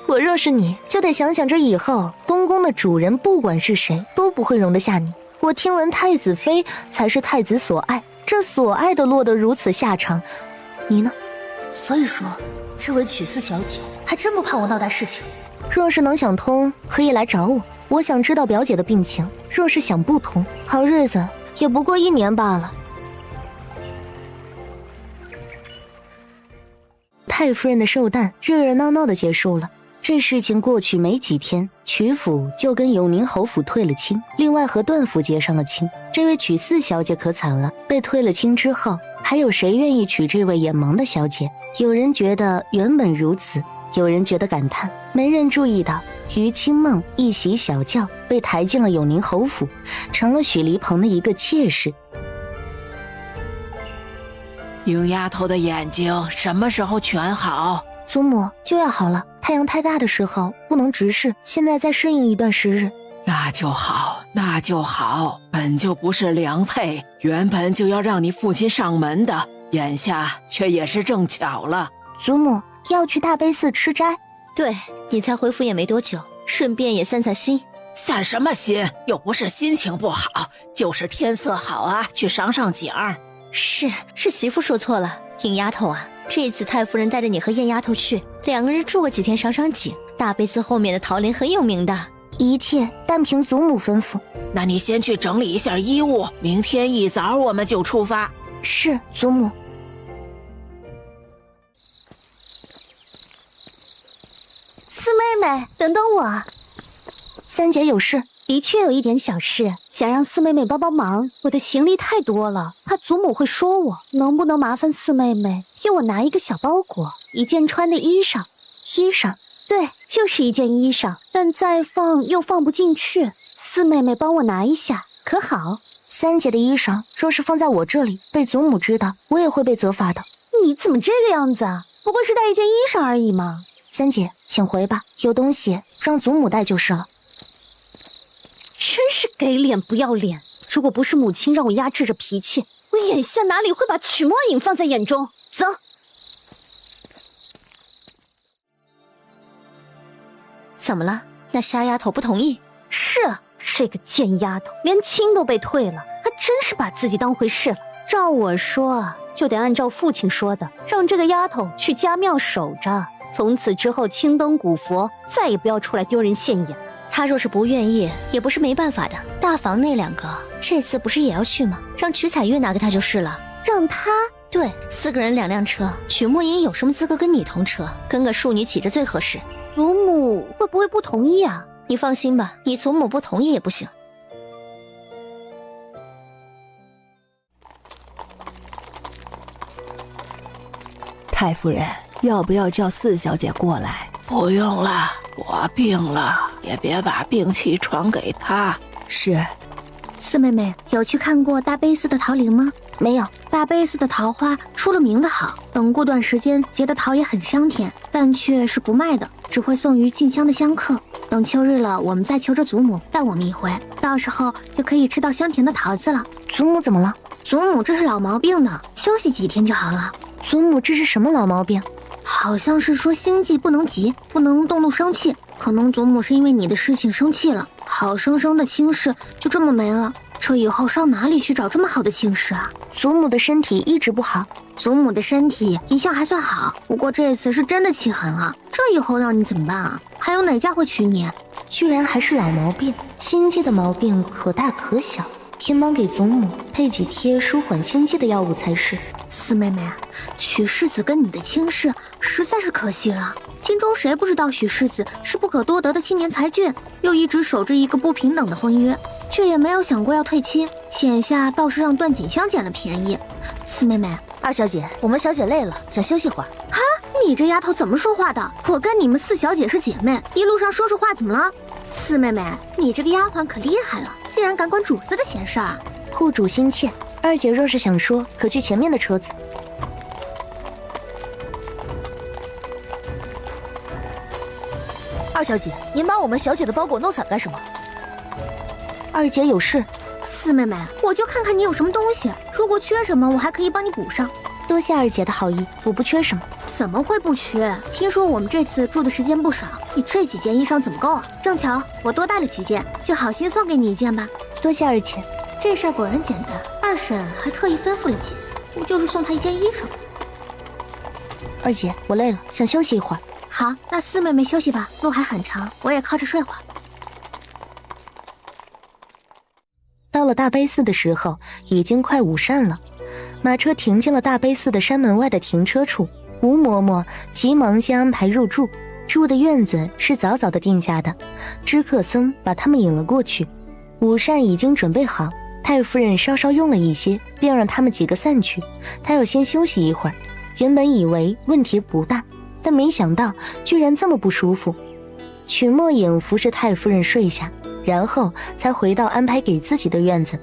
我若是你，就得想想这以后东宫的主人不管是谁都不会容得下你。我听闻太子妃才是太子所爱，这所爱的落得如此下场，你呢？所以说，这位曲四小姐还真不怕我闹大事情。若是能想通，可以来找我。我想知道表姐的病情，若是想不通，好日子也不过1年罢了。太夫人的寿诞热热闹闹的结束了。这事情过去没几天，曲府就跟永宁侯府退了亲，另外和段府结上了亲。这位曲四小姐可惨了，被退了亲之后，还有谁愿意娶这位眼盲的小姐？有人觉得原本如此，有人觉得感叹，没人注意到于清梦一袭小轿被抬进了永宁侯府，成了许离鹏的一个妾室。鹰丫头的眼睛什么时候全好？祖母，就要好了，太阳太大的时候不能直视，现在再适应一段时日。那就好，那就好，本就不是良配，原本就要让你父亲上门的，眼下却也是正巧了。祖母要去大悲寺吃斋。对，你才回府也没多久，顺便也散散心。散什么心？又不是心情不好，就是天色好啊，去赏赏景。是媳妇说错了，鹰丫头啊，这次太夫人带着你和燕丫头去，2个人住个几天赏赏景。大悲寺后面的桃林很有名的。一切但凭祖母吩咐。那你先去整理一下衣物，明天一早我们就出发。是，祖母。四妹妹，等等我。三姐有事？的确有一点小事，想让四妹妹帮帮忙。我的行李太多了，怕祖母会说我。能不能麻烦四妹妹替我拿一个小包裹，一件穿的衣裳？衣裳？对，就是一件衣裳，但再放又放不进去。四妹妹帮我拿一下，可好？三姐的衣裳若是放在我这里，被祖母知道，我也会被责罚的。你怎么这个样子啊？不过是带一件衣裳而已嘛。三姐，请回吧，有东西让祖母带就是了。真是给脸不要脸！如果不是母亲让我压制着脾气，我眼下哪里会把曲墨影放在眼中？走。怎么了？那瞎丫头不同意？是啊，这个贱丫头连亲都被退了，还真是把自己当回事了。照我说啊，就得按照父亲说的，让这个丫头去家庙守着，从此之后青灯古佛，再也不要出来丢人现眼。她若是不愿意，也不是没办法的。大房那2个，这次不是也要去吗？让曲彩月拿给她就是了。让她？对，4个人2辆车，曲墨影有什么资格跟你同车？跟个庶女骑着最合适。祖母会不会不同意啊？你放心吧，你祖母不同意也不行。太夫人，要不要叫四小姐过来？不用了，我病了，也别把病气传给他。是。四妹妹有去看过大悲寺的桃林吗？没有。大悲寺的桃花出了名的好，等过段时间结的桃也很香甜，但却是不卖的，只会送于进香的香客。等秋日了，我们再求着祖母带我们一回，到时候就可以吃到香甜的桃子了。祖母怎么了？祖母这是老毛病呢，休息几天就好了。祖母这是什么老毛病？好像是说心悸不能急，不能动怒生气。可能祖母是因为你的事情生气了，好生生的亲事就这么没了。这以后上哪里去找这么好的亲事啊？祖母的身体一直不好。祖母的身体一向还算好，不过这次是真的气狠了。这以后让你怎么办啊？还有哪家会娶你？居然还是老毛病，心悸的毛病可大可小，偏忙给祖母配几贴舒缓心悸的药物才是。四妹妹，许世子跟你的亲事实在是可惜了。京中谁不知道许世子是不可多得的青年才俊，又一直守着一个不平等的婚约，却也没有想过要退亲，眼下倒是让段锦香捡了便宜。四妹妹，二小姐，我们小姐累了，想休息会儿。哈，你这丫头怎么说话的？我跟你们四小姐是姐妹，一路上说说话怎么了？四妹妹，你这个丫鬟可厉害了，竟然敢管主子的闲事儿。护主心切，二姐若是想说，可去前面的车子。二小姐，您把我们小姐的包裹弄散干什么？二姐有事。四妹妹，我就看看你有什么东西，如果缺什么，我还可以帮你补上。多谢二姐的好意，我不缺什么。怎么会不缺？听说我们这次住的时间不少，你这几件衣裳怎么够啊？正巧我多带了几件，就好心送给你一件吧。多谢二姐，这事儿果然简单。二婶还特意吩咐了几次，不就是送她一件衣裳。二姐，我累了，想休息一会儿。好，那四妹妹休息吧，路还很长，我也靠着睡会儿。到了大悲寺的时候，已经快午膳了。马车停进了大悲寺的山门外的停车处，吴嬷嬷急忙先安排入住。住的院子是早早的定下的，知客僧把他们引了过去。午膳已经准备好，太夫人稍稍用了一些，便让他们几个散去。她要先休息一会儿。原本以为问题不大，但没想到居然这么不舒服。曲墨影服侍太夫人睡下，然后才回到安排给自己的院子。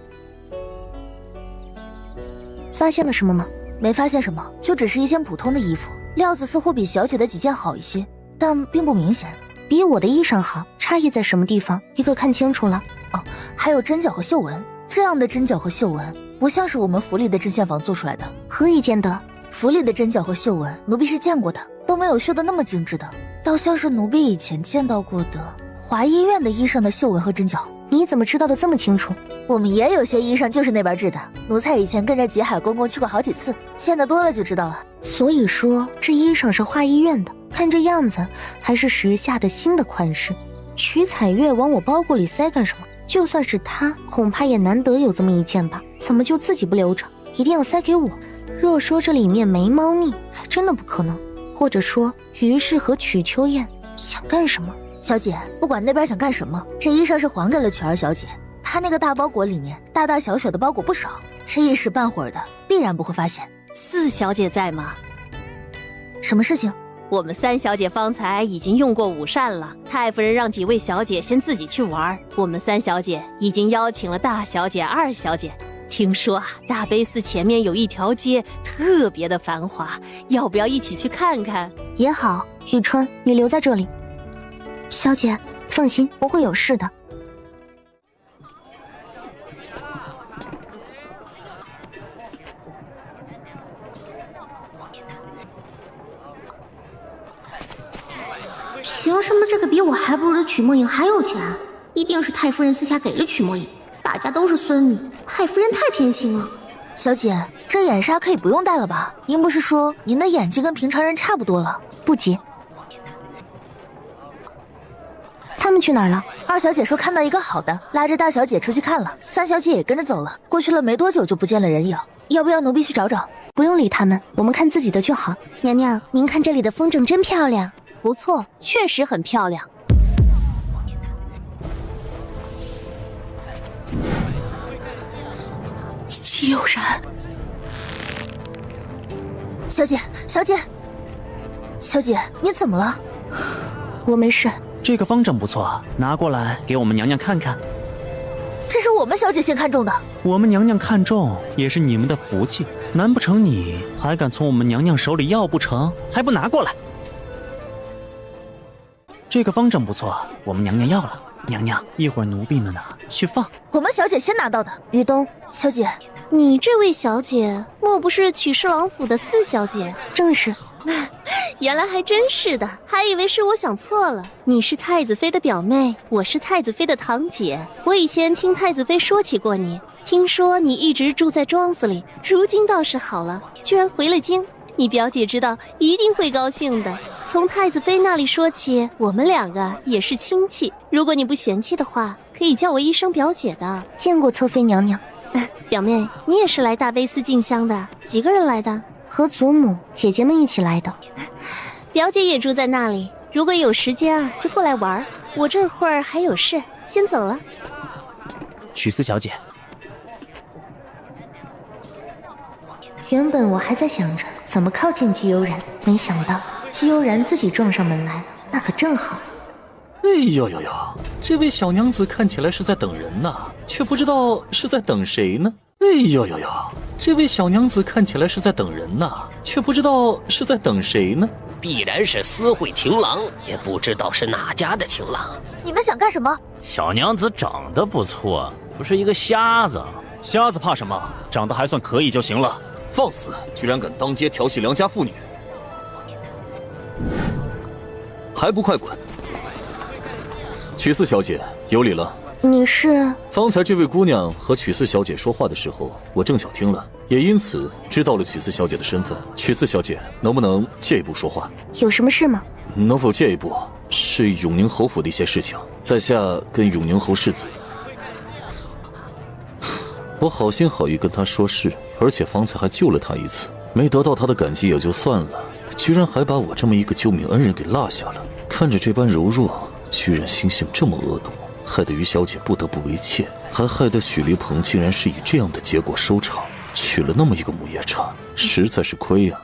发现了什么吗？没发现什么，就只是一件普通的衣服，料子似乎比小姐的几件好一些，但并不明显。比我的衣裳好，差异在什么地方？一个看清楚了。哦，还有针脚和绣纹，这样的针脚和绣纹不像是我们府里的针线坊做出来的。何以见得？府里的针脚和绣纹，奴婢是见过的，都没有绣得那么精致的，倒像是奴婢以前见到过的华医院的衣裳的绣纹和针脚。你怎么知道的这么清楚？我们也有些衣裳就是那边制的，奴才以前跟着济海公公去过好几次，见得多了就知道了。所以说这衣裳是华医院的，看这样子还是时下的新的款式。曲彩月往我包裹里塞干什么？就算是他，恐怕也难得有这么一件吧？怎么就自己不留着，一定要塞给我？若说这里面没猫腻，还真的不可能。或者说于是和曲秋燕想干什么？小姐，不管那边想干什么，这衣裳是还给了曲儿小姐。她那个大包裹里面大大小小的包裹不少，这一时半会儿的必然不会发现。四小姐在吗？什么事情？我们三小姐方才已经用过午膳了，太夫人让几位小姐先自己去玩，我们三小姐已经邀请了大小姐、二小姐。听说啊，大悲寺前面有一条街特别的繁华，要不要一起去看看？也好，雨春，你留在这里。小姐，放心，不会有事的。凭什么这个比我还不如的曲墨影还有钱？一定是太夫人私下给了曲墨影。大家都是孙女，太夫人太偏心了。小姐，这眼纱可以不用戴了吧？您不是说您的眼睛跟平常人差不多了？不急。他们去哪儿了？二小姐说看到一个好的，拉着大小姐出去看了，三小姐也跟着走了。过去了没多久就不见了人影，要不要奴婢去找找？不用理他们，我们看自己的就好。娘娘，您看这里的风筝真漂亮。不错，确实很漂亮。戚有然，小姐，小姐，小姐，你怎么了？我没事。这个方正不错，拿过来给我们娘娘看看。这是我们小姐先看中的，我们娘娘看中也是你们的福气，难不成你还敢从我们娘娘手里要不成？还不拿过来？这个方正不错，我们娘娘要了。娘娘，一会儿奴婢们呢去放。我们小姐先拿到的。于东，小姐，你这位小姐莫不是曲侍郎府的4小姐？正是。原来还真是的，还以为是我想错了。你是太子妃的表妹，我是太子妃的堂姐。我以前听太子妃说起过你，听说你一直住在庄子里，如今倒是好了，居然回了京。你表姐知道一定会高兴的。从太子妃那里说起，我们2个也是亲戚。如果你不嫌弃的话，可以叫我一声表姐的。见过侧妃娘娘。表妹，你也是来大悲寺进香的？几个人来的？和祖母、姐姐们一起来的。表姐也住在那里，如果有时间啊，就过来玩。我这会儿还有事，先走了。曲4小姐，原本我还在想着怎么靠近姬悠然，没想到姬悠然自己撞上门来了，那可正好。哎呦呦呦，这位小娘子看起来是在等人呐，却不知道是在等谁呢。哎呦呦呦，这位小娘子看起来是在等人呐，却不知道是在等谁呢。必然是私会情郎，也不知道是哪家的情郎。你们想干什么？小娘子长得不错，不是一个瞎子。瞎子怕什么？长得还算可以就行了。放肆！居然敢当街调戏良家妇女，还不快滚！曲4小姐，有礼了。你是？方才这位姑娘和曲4小姐说话的时候，我正巧听了，也因此知道了曲4小姐的身份。曲4小姐，能不能借一步说话？有什么事吗？能否借一步？是永宁侯府的一些事情，在下跟永宁侯世子，我好心好意跟他说事，而且方才还救了他一次，没得到他的感激也就算了，居然还把我这么一个救命恩人给落下了。看着这般柔弱，居然心性这么恶毒，害得于小姐不得不为妾，还害得许离鹏竟然是以这样的结果收场，娶了那么一个母夜叉，实在是亏呀。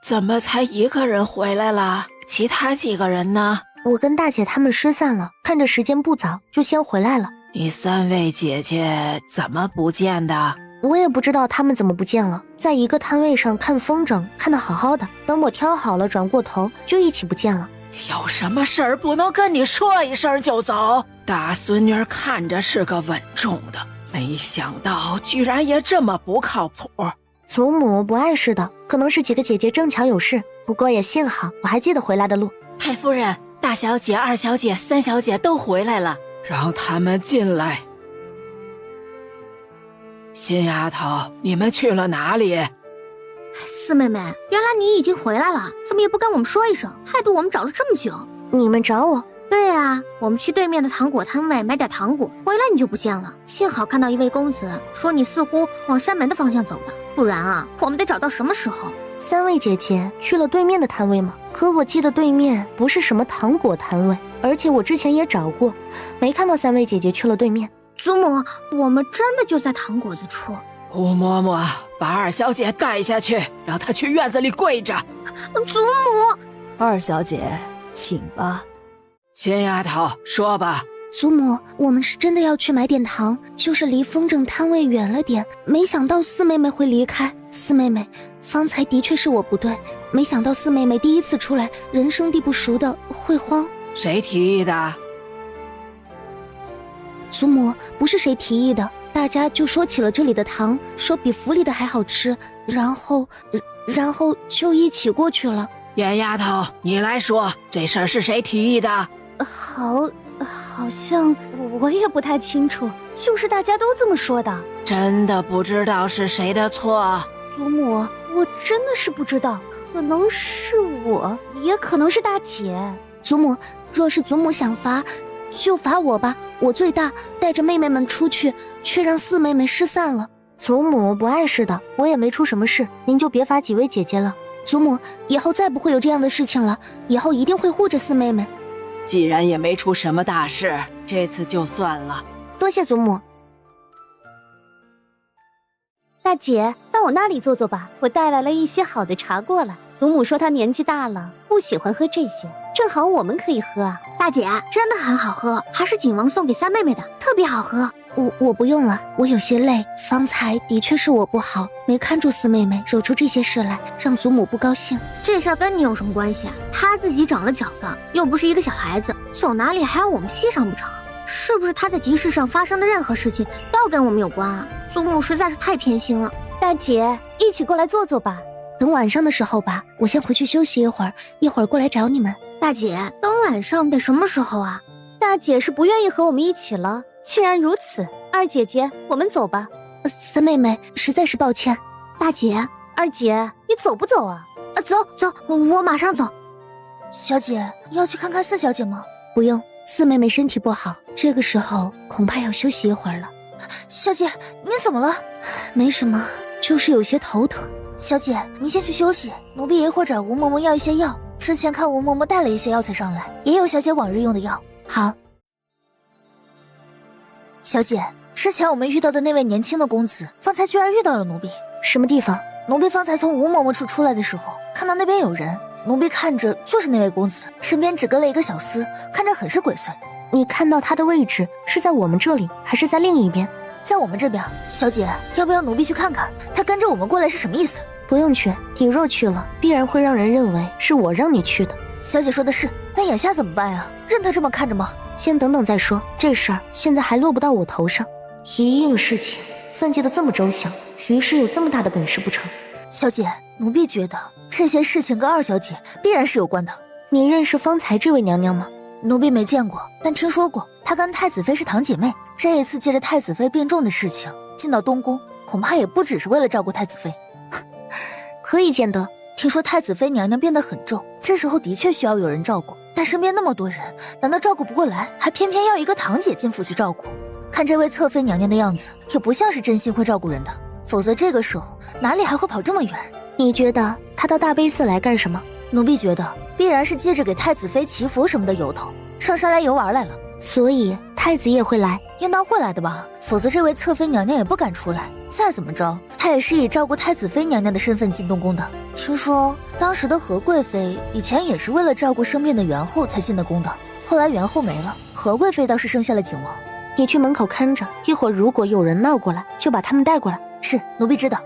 怎么才1个人回来了？其他几个人呢？我跟大姐他们失散了，看着时间不早，就先回来了。你3位姐姐怎么不见的？我也不知道他们怎么不见了，在一个摊位上看风筝，看得好好的，等我挑好了转过头，就一起不见了。有什么事儿不能跟你说一声就走？大孙女看着是个稳重的，没想到居然也这么不靠谱。祖母不碍事的，可能是几个姐姐正巧有事，不过也幸好我还记得回来的路。太夫人，大小姐、2小姐、3小姐都回来了，让他们进来。新丫头，你们去了哪里？四妹妹，原来你已经回来了，怎么也不跟我们说一声，害得我们找了这么久。你们找我？对啊，我们去对面的糖果摊位买点糖果，回来你就不见了。幸好看到一位公子说你似乎往山门的方向走的，不然啊，我们得找到什么时候？3位姐姐去了对面的摊位吗？可我记得对面不是什么糖果摊位，而且我之前也找过，没看到3位姐姐去了对面。祖母，我们真的就在糖果子处。吴嬷嬷，把2小姐带下去，让她去院子里跪着。祖母，2小姐，请吧。新丫头，说吧。祖母，我们是真的要去买点糖，就是离风筝摊位远了点，没想到4妹妹会离开。4妹妹，方才的确是我不对，没想到4妹妹第一次出来，人生地不熟的会慌。谁提议的？祖母，不是谁提议的，大家就说起了这里的糖，说比府里的还好吃，然后就一起过去了。严丫头，你来说，这事儿是谁提议的？好像我也不太清楚，就是大家都这么说的。真的不知道是谁的错？祖母，我真的是不知道，可能是我，也可能是大姐。祖母，若是祖母想罚，就罚我吧，我最大，带着妹妹们出去，却让4妹妹失散了。祖母不碍事的，我也没出什么事，您就别罚几位姐姐了。祖母，以后再不会有这样的事情了，以后一定会护着4妹妹。既然也没出什么大事，这次就算了。多谢祖母。大姐，到我那里坐坐吧，我带来了一些好的茶过来。祖母说她年纪大了，不喜欢喝这些。正好我们可以喝啊。大姐，真的很好喝，还是景王送给三妹妹的，特别好喝。我不用了，我有些累。方才的确是我不好，没看住四妹妹，惹出这些事来，让祖母不高兴。这事儿跟你有什么关系啊？她自己长了脚的，又不是一个小孩子，走哪里还要我们系上不成？是不是她在集市上发生的任何事情都要跟我们有关啊？祖母实在是太偏心了。大姐，一起过来坐坐吧。等晚上的时候吧，我先回去休息一会儿过来找你们。大姐，等晚上得什么时候啊？大姐是不愿意和我们一起了。既然如此，二姐姐，我们走吧。三妹妹，实在是抱歉。大姐，二姐，你走不走啊？走，我马上走。小姐，要去看看四小姐吗？不用，四妹妹身体不好，这个时候恐怕要休息一会儿了。小姐，您怎么了？没什么，就是有些头疼。小姐，您先去休息，奴婢一会儿找吴嬷嬷要一些药。之前看吴嬷嬷带了一些药材上来，也有小姐往日用的药。好。小姐，之前我们遇到的那位年轻的公子，方才居然遇到了奴婢。什么地方？奴婢方才从吴嬷嬷处出来的时候，看到那边有人，奴婢看着就是那位公子，身边只跟了一个小厮，看着很是鬼祟。你看到他的位置是在我们这里，还是在另一边？在我们这边。小姐，要不要奴婢去看看，他跟着我们过来是什么意思？不用去，你若去了，必然会让人认为是我让你去的。小姐说的是，但眼下怎么办呀？任他这么看着吗？先等等再说，这事儿现在还落不到我头上。一应事情算计得这么周详，于是有这么大的本事不成？小姐，奴婢觉得这些事情跟二小姐必然是有关的。你认识方才这位娘娘吗？奴婢没见过，但听说过她跟太子妃是堂姐妹。这一次借着太子妃病重的事情进到东宫，恐怕也不只是为了照顾太子妃。可以见得。听说太子妃娘娘变得很重，这时候的确需要有人照顾，但身边那么多人，难道照顾不过来，还偏偏要一个堂姐进府去照顾？看这位侧妃娘娘的样子，也不像是真心会照顾人的，否则这个时候哪里还会跑这么远？你觉得她到大悲寺来干什么？奴婢觉得必然是借着给太子妃祈福什么的由头，上山来游玩来了。所以太子也会来？应当会来的吧，否则这位侧妃娘娘也不敢出来。再怎么着，她也是以照顾太子妃娘娘的身份进东宫的。听说当时的何贵妃以前也是为了照顾生病的元后才进的宫的，后来元后没了，何贵妃倒是生下了景王。你去门口看着，一会儿如果有人闹过来，就把他们带过来。是，奴婢知道。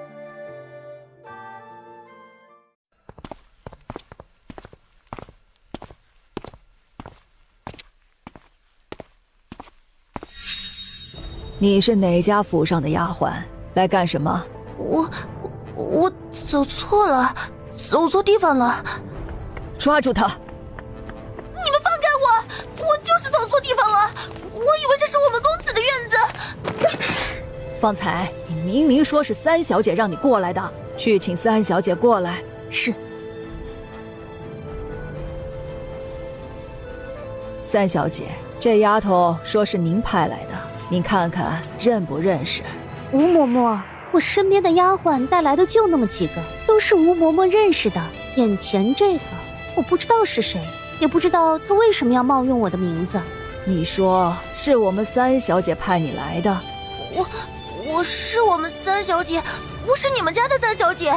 你是哪家府上的丫鬟？来干什么？我走错了，走错地方了。抓住他！你们放开我！我就是走错地方了，我以为这是我们公子的院子。方才你明明说是三小姐让你过来的，去请三小姐过来。是。三小姐，这丫头说是您派来的，您看看认不认识？吴嬷嬷，我身边的丫鬟带来的就那么几个，都是吴嬷嬷认识的。眼前这个，我不知道是谁，也不知道她为什么要冒用我的名字。你说是我们三小姐派你来的？我是我们三小姐，我是你们家的三小姐。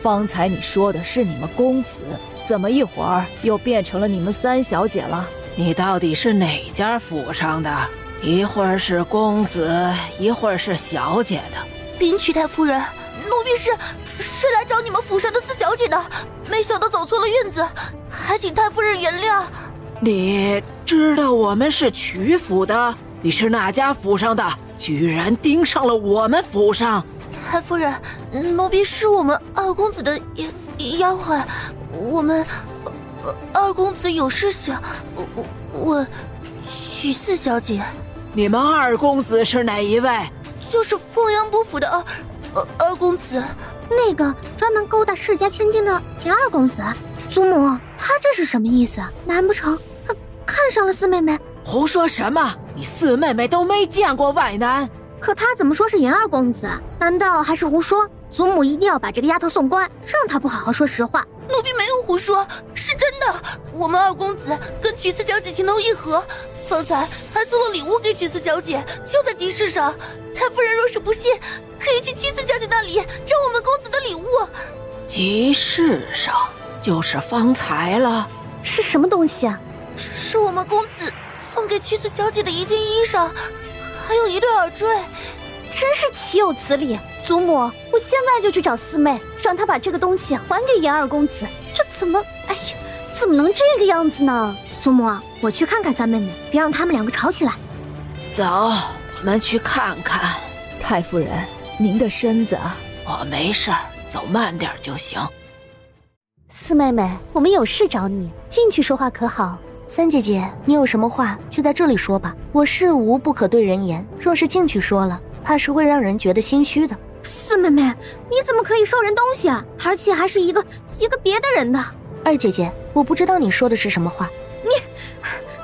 方才你说的是你们公子，怎么一会儿又变成了你们三小姐了？你到底是哪家府上的？一会儿是公子，一会儿是小姐的。禀曲太夫人，奴婢是来找你们府上的四小姐的，没想到走错了院子，还请太夫人原谅。你知道我们是曲府的？你是哪家府上的？居然盯上了我们府上！太夫人，奴婢是我们二公子的丫鬟，我们二公子有事想问许四小姐。你们二公子是哪一位？就是凤阳伯府的二公子，那个专门勾搭世家千金的田二公子。祖母，他这是什么意思？难不成他看上了四妹妹？胡说什么？你四妹妹都没见过外男。可他怎么说是严二公子？难道还是胡说？祖母一定要把这个丫头送官，让她不好好说实话。奴婢没有胡说，是真的。我们二公子跟曲四小姐情投意合，方才还送了礼物给曲四小姐，就在集市上。太夫人若是不信，可以去曲四小姐那里找我们公子的礼物。集市上就是方才了。是什么东西啊？是我们公子送给曲四小姐的一件衣裳，还有一对耳坠。真是岂有此理！祖母，我现在就去找四妹，让她把这个东西还给严二公子。这怎么……哎呀，怎么能这个样子呢？祖母，我去看看三妹妹，别让他们两个吵起来。走，我们去看看。太夫人，您的身子……我没事儿，走慢点就行。四妹妹，我们有事找你，进去说话可好？三姐姐，你有什么话就在这里说吧，我事无不可对人言，若是进去说了，怕是会让人觉得心虚的。四妹妹，你怎么可以收人东西啊？而且还是一个别的人的。二姐姐，我不知道你说的是什么话。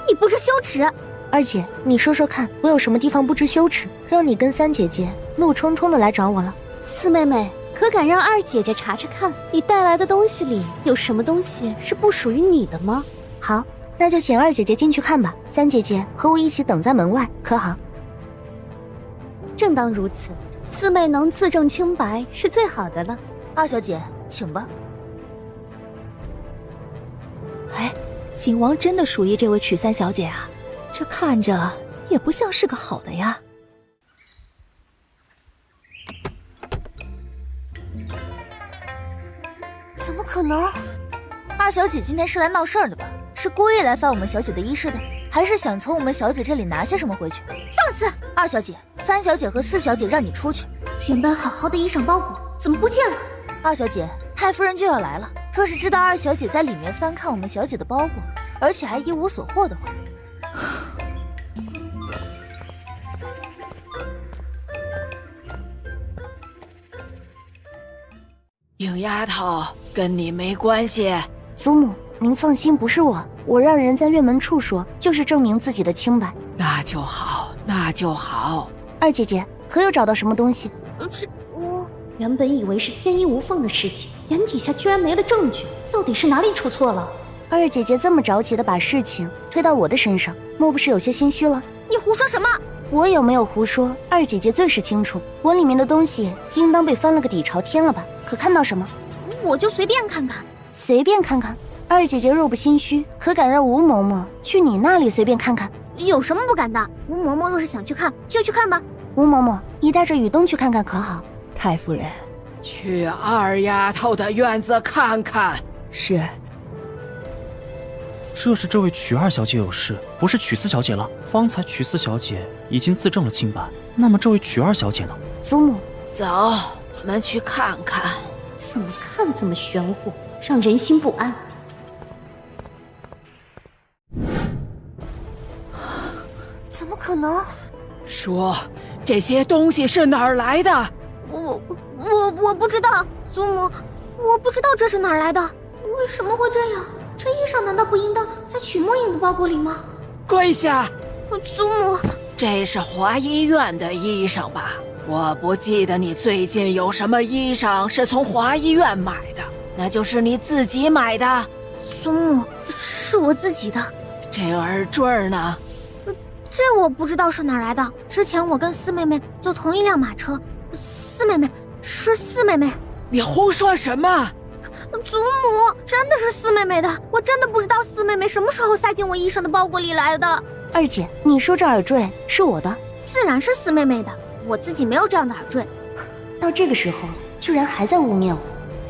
你不知羞耻。二姐，你说说看，我有什么地方不知羞耻，让你跟三姐姐怒冲冲的来找我了？四妹妹，可敢让二姐姐查查看，你带来的东西里有什么东西是不属于你的吗？好，那就请二姐姐进去看吧，三姐姐和我一起等在门外，可好？正当如此，四妹能自证清白是最好的了。二小姐，请吧。哎，景王真的属于这位曲三小姐啊？这看着也不像是个好的呀。怎么可能？二小姐今天是来闹事儿的吧？是故意来翻我们小姐的衣饰的，还是想从我们小姐这里拿些什么回去？放肆！二小姐、三小姐和四小姐让你出去。原本好好的衣裳包裹怎么不见了？二小姐，太夫人就要来了，若是知道二小姐在里面翻看我们小姐的包裹，而且还一无所获的话，影丫头，跟你没关系。祖母，您放心，不是我，我让人在院门处说，就是证明自己的清白。那就好，那就好。二姐姐，可有找到什么东西？我原本以为是天衣无缝的事情，眼底下居然没了证据，到底是哪里出错了？二姐姐这么着急的把事情推到我的身上，莫不是有些心虚了？你胡说什么？我有没有胡说？二姐姐最是清楚，我里面的东西应当被翻了个底朝天了吧？可看到什么？我就随便看看。随便看看？二姐姐若不心虚，可敢让吴嬷嬷去你那里随便看看？有什么不敢的？吴嬷嬷若是想去看，就去看吧。吴嬷嬷，你带着雨东去看看可好？太夫人，去二丫头的院子看看。是。这是这位曲二小姐有事，不是曲四小姐了。方才曲四小姐已经自证了清白，那么这位曲二小姐呢？祖母，走，我们去看看。怎么看怎么玄乎，让人心不安。怎么可能？说，这些东西是哪儿来的？我不知道，祖母，我不知道这是哪儿来的。为什么会这样？这衣裳难道不应当在曲墨影的包裹里吗？跪下！祖母，这是华医院的衣裳吧？我不记得你最近有什么衣裳是从华医院买的，那就是你自己买的。祖母，是我自己的。这耳坠呢？这我不知道是哪儿来的。之前我跟四妹妹坐同一辆马车，四妹妹。你胡说什么？祖母，真的是四妹妹的，我真的不知道四妹妹什么时候塞进我衣裳的包裹里来的。二姐，你说这耳坠是我的？自然是四妹妹的，我自己没有这样的耳坠。到这个时候居然还在污蔑我。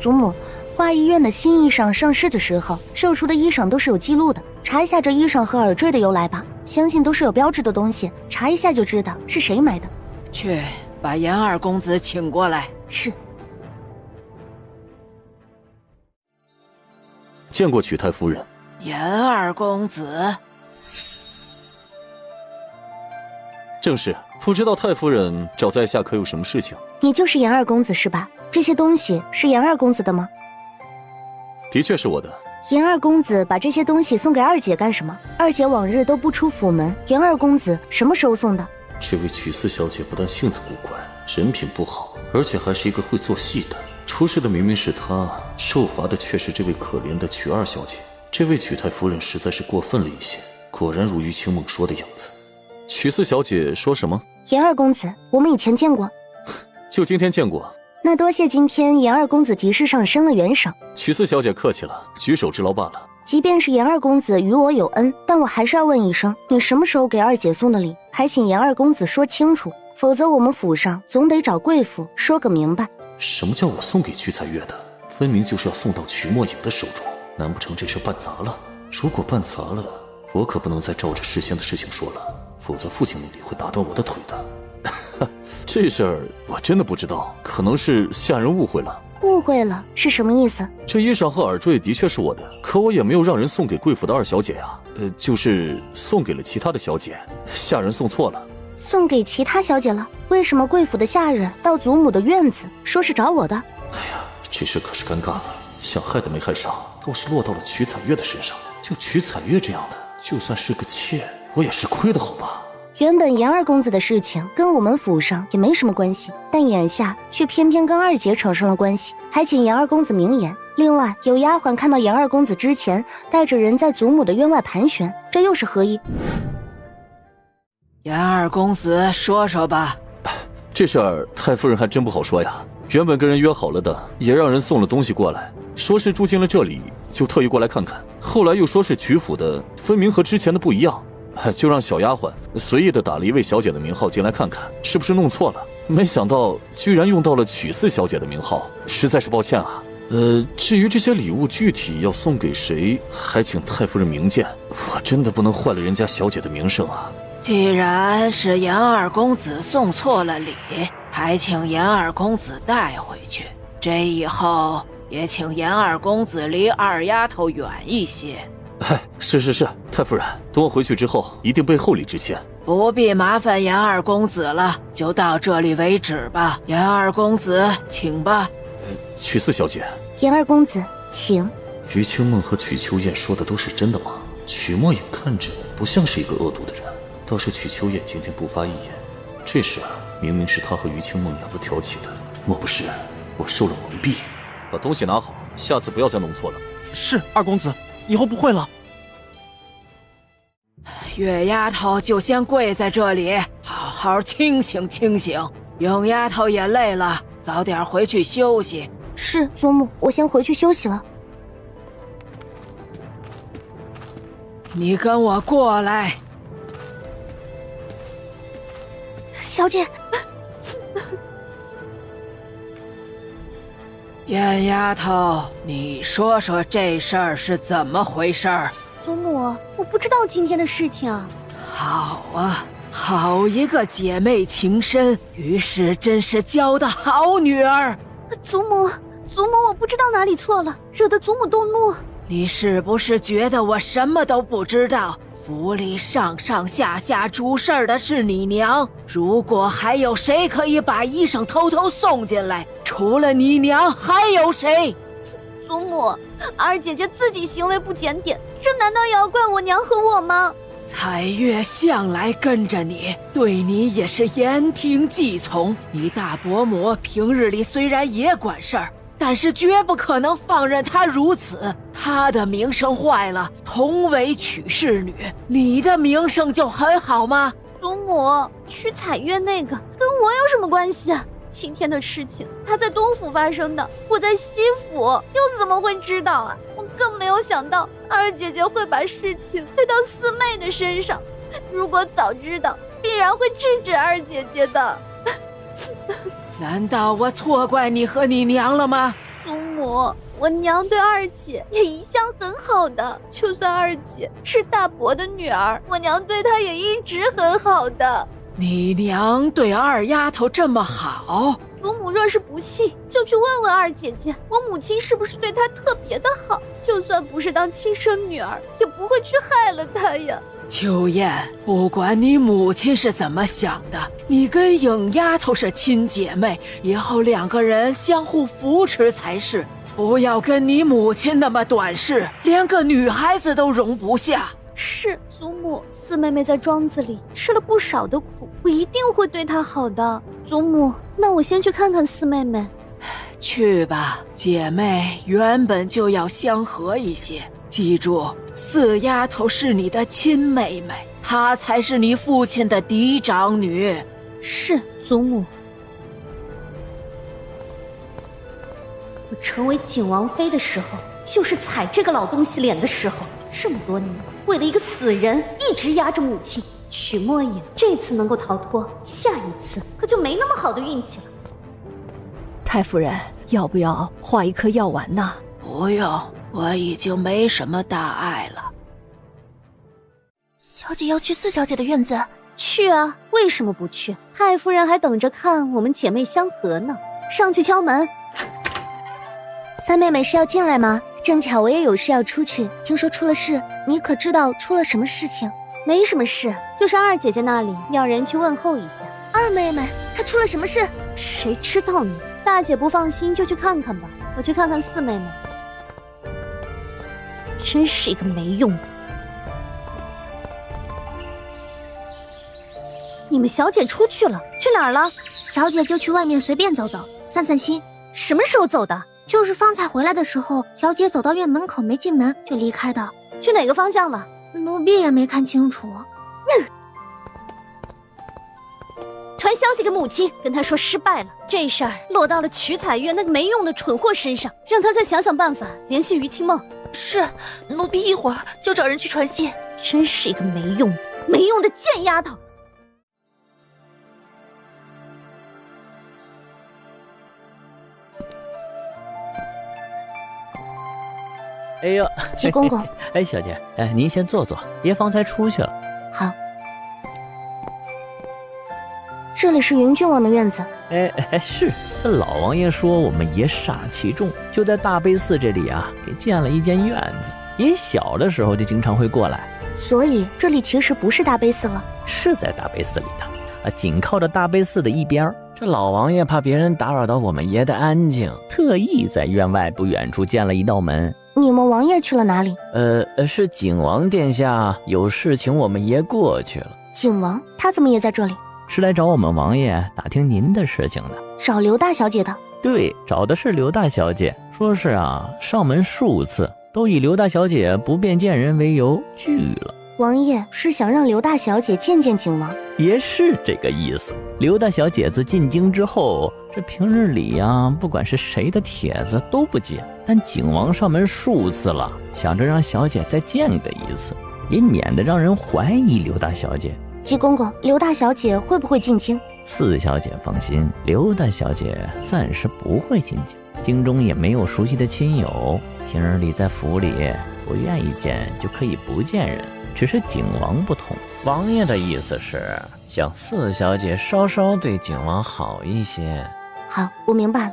祖母，华医院的新衣裳上市的时候，售出的衣裳都是有记录的，查一下这衣裳和耳坠的由来吧，相信都是有标志的东西，查一下就知道是谁买的。去，把严二公子请过来。是。见过曲太夫人。严二公子。正是，不知道太夫人找在下可有什么事情？你就是严二公子是吧？这些东西是严二公子的吗？的确是我的。严二公子把这些东西送给二姐干什么？二姐往日都不出府门，严二公子什么时候送的？这位曲四小姐不但性子古怪，人品不好，而且还是一个会做戏的。出事的明明是她，受罚的却是这位可怜的曲二小姐。这位曲太夫人实在是过分了一些，果然如于青梦说的样子。曲四小姐说什么？严二公子，我们以前见过。就今天见过。那多谢今天严二公子集市上升了元赏。曲四小姐客气了，举手之劳罢了。即便是严二公子与我有恩，但我还是要问一声，你什么时候给二姐送的礼？还请严二公子说清楚，否则我们府上总得找贵妇说个明白。什么叫我送给曲彩月的？分明就是要送到曲墨影的手中，难不成这事办砸了？如果办砸了，我可不能再照着事先的事情说了，否则父亲那里会打断我的腿的。这事儿我真的不知道，可能是下人误会了。误会了是什么意思？这衣裳和耳坠的确是我的，可我也没有让人送给贵府的二小姐呀，就是送给了其他的小姐，下人送错了。送给其他小姐了？为什么贵府的下人到祖母的院子说是找我的？哎呀，这事可是尴尬了，想害的没害上，倒是落到了曲彩月的身上。就曲彩月这样的，就算是个妾，我也是亏的好吧？原本严二公子的事情跟我们府上也没什么关系，但眼下却偏偏跟二姐扯上了关系，还请严二公子明言。另外有丫鬟看到严二公子之前带着人在祖母的院外盘旋，这又是何意？严二公子说说吧。这事儿太夫人还真不好说呀，原本跟人约好了的，也让人送了东西过来，说是住进了这里就特意过来看看，后来又说是曲府的，分明和之前的不一样，就让小丫鬟随意的打了一位小姐的名号进来看看是不是弄错了，没想到居然用到了曲四小姐的名号，实在是抱歉啊。至于这些礼物具体要送给谁，还请太夫人明鉴，我真的不能坏了人家小姐的名声啊。既然是严二公子送错了礼，还请严二公子带回去，这以后也请严二公子离二丫头远一些。是，太夫人，等我回去之后一定备厚礼致歉。不必麻烦严二公子了，就到这里为止吧。严二公子请吧。曲四小姐，严二公子请。于清梦和曲秋燕说的都是真的吗？曲墨影看着不像是一个恶毒的人，倒是曲秋燕今天不发一言，这事儿明明是他和于清梦两个挑起的，莫不是我受了蒙蔽？把东西拿好，下次不要再弄错了。是，二公子，以后不会了。月丫头就先跪在这里，好好清醒清醒。影丫头也累了，早点回去休息。是，祖母，我先回去休息了。你跟我过来。小姐。燕丫头，你说说这事儿是怎么回事儿？祖母，我不知道今天的事情。好啊，好一个姐妹情深，于是真是交的好女儿。祖母，我不知道哪里错了，惹得祖母动怒。你是不是觉得我什么都不知道？府里上上下下主事儿的是你娘，如果还有谁可以把衣裳偷偷送进来，除了你娘还有谁？祖母，二姐姐自己行为不检点，这难道也要怪我娘和我吗？彩月向来跟着你，对你也是言听计从。你大伯母平日里虽然也管事儿，但是绝不可能放任她如此。她的名声坏了，同为曲氏女，你的名声就很好吗？祖母，曲彩月那个跟我有什么关系啊？今天的事情她在东府发生的，我在西府，又怎么会知道啊？我更没有想到二姐姐会把事情推到四妹的身上，如果早知道，必然会制止二姐姐的。难道我错怪你和你娘了吗？祖母，我娘对二姐也一向很好的，就算二姐是大伯的女儿，我娘对她也一直很好的。你娘对二丫头这么好，祖母若是不信，就去问问二姐姐，我母亲是不是对她特别的好？就算不是当亲生女儿，也不会去害了她呀。秋燕，不管你母亲是怎么想的，你跟影丫头是亲姐妹，以后两个人相互扶持才是，不要跟你母亲那么短视，连个女孩子都容不下。是，祖母，四妹妹在庄子里吃了不少的苦，我一定会对她好的。祖母，那我先去看看四妹妹。去吧，姐妹原本就要相和一些。记住，四丫头是你的亲妹妹，她才是你父亲的嫡长女。是，祖母。我成为景王妃的时候，就是踩这个老东西脸的时候。这么多年，为了一个死人，一直压着母亲。曲墨影这次能够逃脱，下一次可就没那么好的运气了。太夫人，要不要画一颗药丸呢？不用，我已经没什么大碍了。小姐要去四小姐的院子？去啊，为什么不去？太夫人还等着看我们姐妹相和呢。上去敲门。三妹妹是要进来吗？正巧我也有事要出去，听说出了事，你可知道出了什么事情？没什么事，就是二姐姐那里要人去问候一下。二妹妹，她出了什么事？谁知道呢？大姐不放心就去看看吧。我去看看四妹妹。真是一个没用的。你们小姐出去了，去哪儿了？小姐就去外面随便走走，散散心。什么时候走的？就是方才回来的时候，小姐走到院门口没进门就离开的。去哪个方向了？奴婢也没看清楚。传消息给母亲，跟她说失败了，这事儿落到了曲彩月那个没用的蠢货身上，让她再想想办法联系于清梦。是，奴婢一会儿就找人去传信。真是一个没用的贱丫头。哎呦，季公公，哎，小姐，您先坐坐，爷方才出去了。好，这里是云郡王的院子。是，这老王爷说我们爷煞气重，就在大悲寺这里啊，给建了一间院子。爷小的时候就经常会过来，所以这里其实不是大悲寺了，是在大悲寺里的，紧靠着大悲寺的一边。这老王爷怕别人打扰到我们爷的安静，特意在院外不远处建了一道门。你们王爷去了哪里？是景王殿下有事请我们爷过去了。景王他怎么也在这里？是来找我们王爷打听您的事情的。找刘大小姐的？对，找的是刘大小姐，说是啊，上门数次都以刘大小姐不便见人为由拒了。王爷是想让刘大小姐见见景王？也是这个意思。刘大小姐自进京之后，这平日里呀，不管是谁的帖子都不接，但景王上门数次了，想着让小姐再见个一次，也免得让人怀疑刘大小姐。季公公，刘大小姐会不会进京？四小姐放心，刘大小姐暂时不会进京，京中也没有熟悉的亲友，平日里在府里不愿意见就可以不见人。只是景王不同，王爷的意思是想四小姐稍稍对景王好一些。好，我明白了。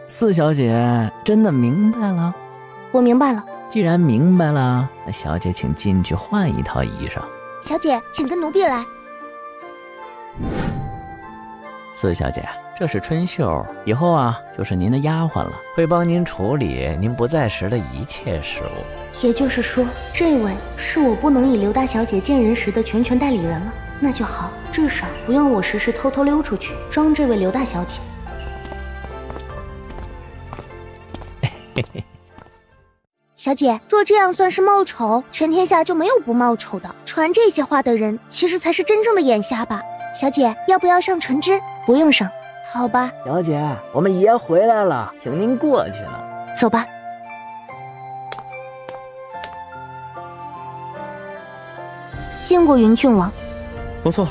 四小姐真的明白了？我明白了。既然明白了，那小姐请进去换一套衣裳。小姐，请跟奴婢来。四小姐，这是春秀，以后啊就是您的丫鬟了，会帮您处理您不在时的一切事务。也就是说，这位是我不能以刘大小姐见人时的全权代理人了。那就好，至少不用我时时偷偷溜出去装这位刘大小姐。小姐，若这样算是冒丑，全天下就没有不冒丑的。传这些话的人，其实才是真正的眼瞎吧？小姐，要不要上纯汁？不用上。好吧。小姐，我们爷回来了，请您过去呢。走吧。见过云郡王。不错。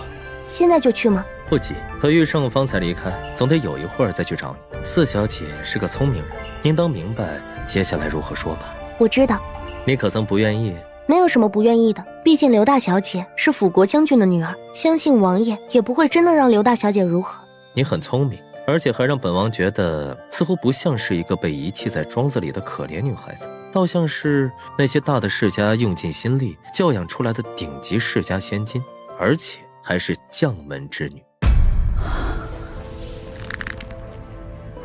现在就去吗？不急，可玉胜方才离开，总得有一会儿再去找你。四小姐是个聪明人，您当明白接下来如何说吧。我知道。你可曾不愿意？没有什么不愿意的，毕竟刘大小姐是辅国将军的女儿，相信王爷也不会真的让刘大小姐如何。你很聪明，而且还让本王觉得似乎不像是一个被遗弃在庄子里的可怜女孩子，倒像是那些大的世家用尽心力教养出来的顶级世家千金，而且还是将门之女。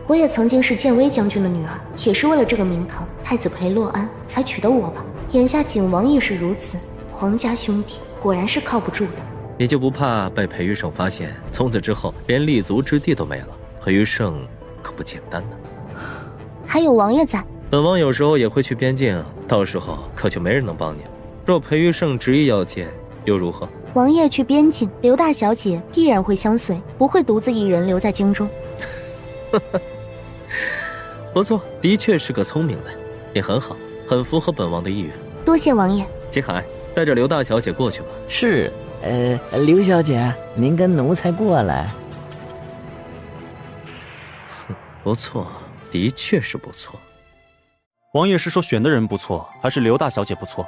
我也曾经是建威将军的女儿，也是为了这个名头，太子裴洛安才娶的我吧。眼下景王亦是如此，皇家兄弟果然是靠不住的。你就不怕被裴玉胜发现，从此之后连立足之地都没了？裴玉胜可不简单呢。还有王爷在，本王有时候也会去边境，到时候可就没人能帮你了。若裴玉胜执意要见，又如何？王爷去边境，刘大小姐必然会相随，不会独自一人留在京中。不错，的确是个聪明人，也很好，很符合本王的意愿。多谢王爷。齐海，带着刘大小姐过去吧。是，刘小姐，您跟奴才过来。不错，的确是不错。王爷是说选的人不错，还是刘大小姐不错？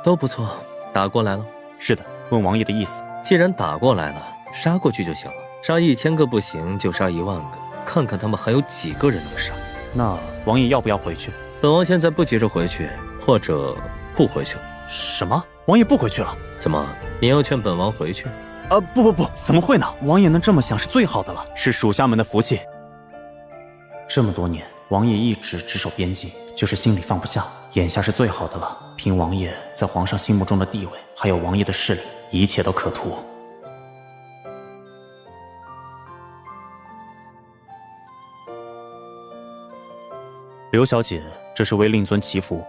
都不错。打过来了？是的，问王爷的意思。既然打过来了，杀过去就行了。杀1000个不行，就杀1万个，看看他们还有几个人能杀。那王爷要不要回去？本王现在不急着回去，或者不回去了。什么？王爷不回去了？怎么？你要劝本王回去？不，怎么会呢？王爷能这么想是最好的了，是属下们的福气。这么多年，王爷一直只守边境，就是心里放不下。眼下是最好的了，凭王爷在皇上心目中的地位，还有王爷的势力，一切都可图。刘小姐，这是为令尊祈福。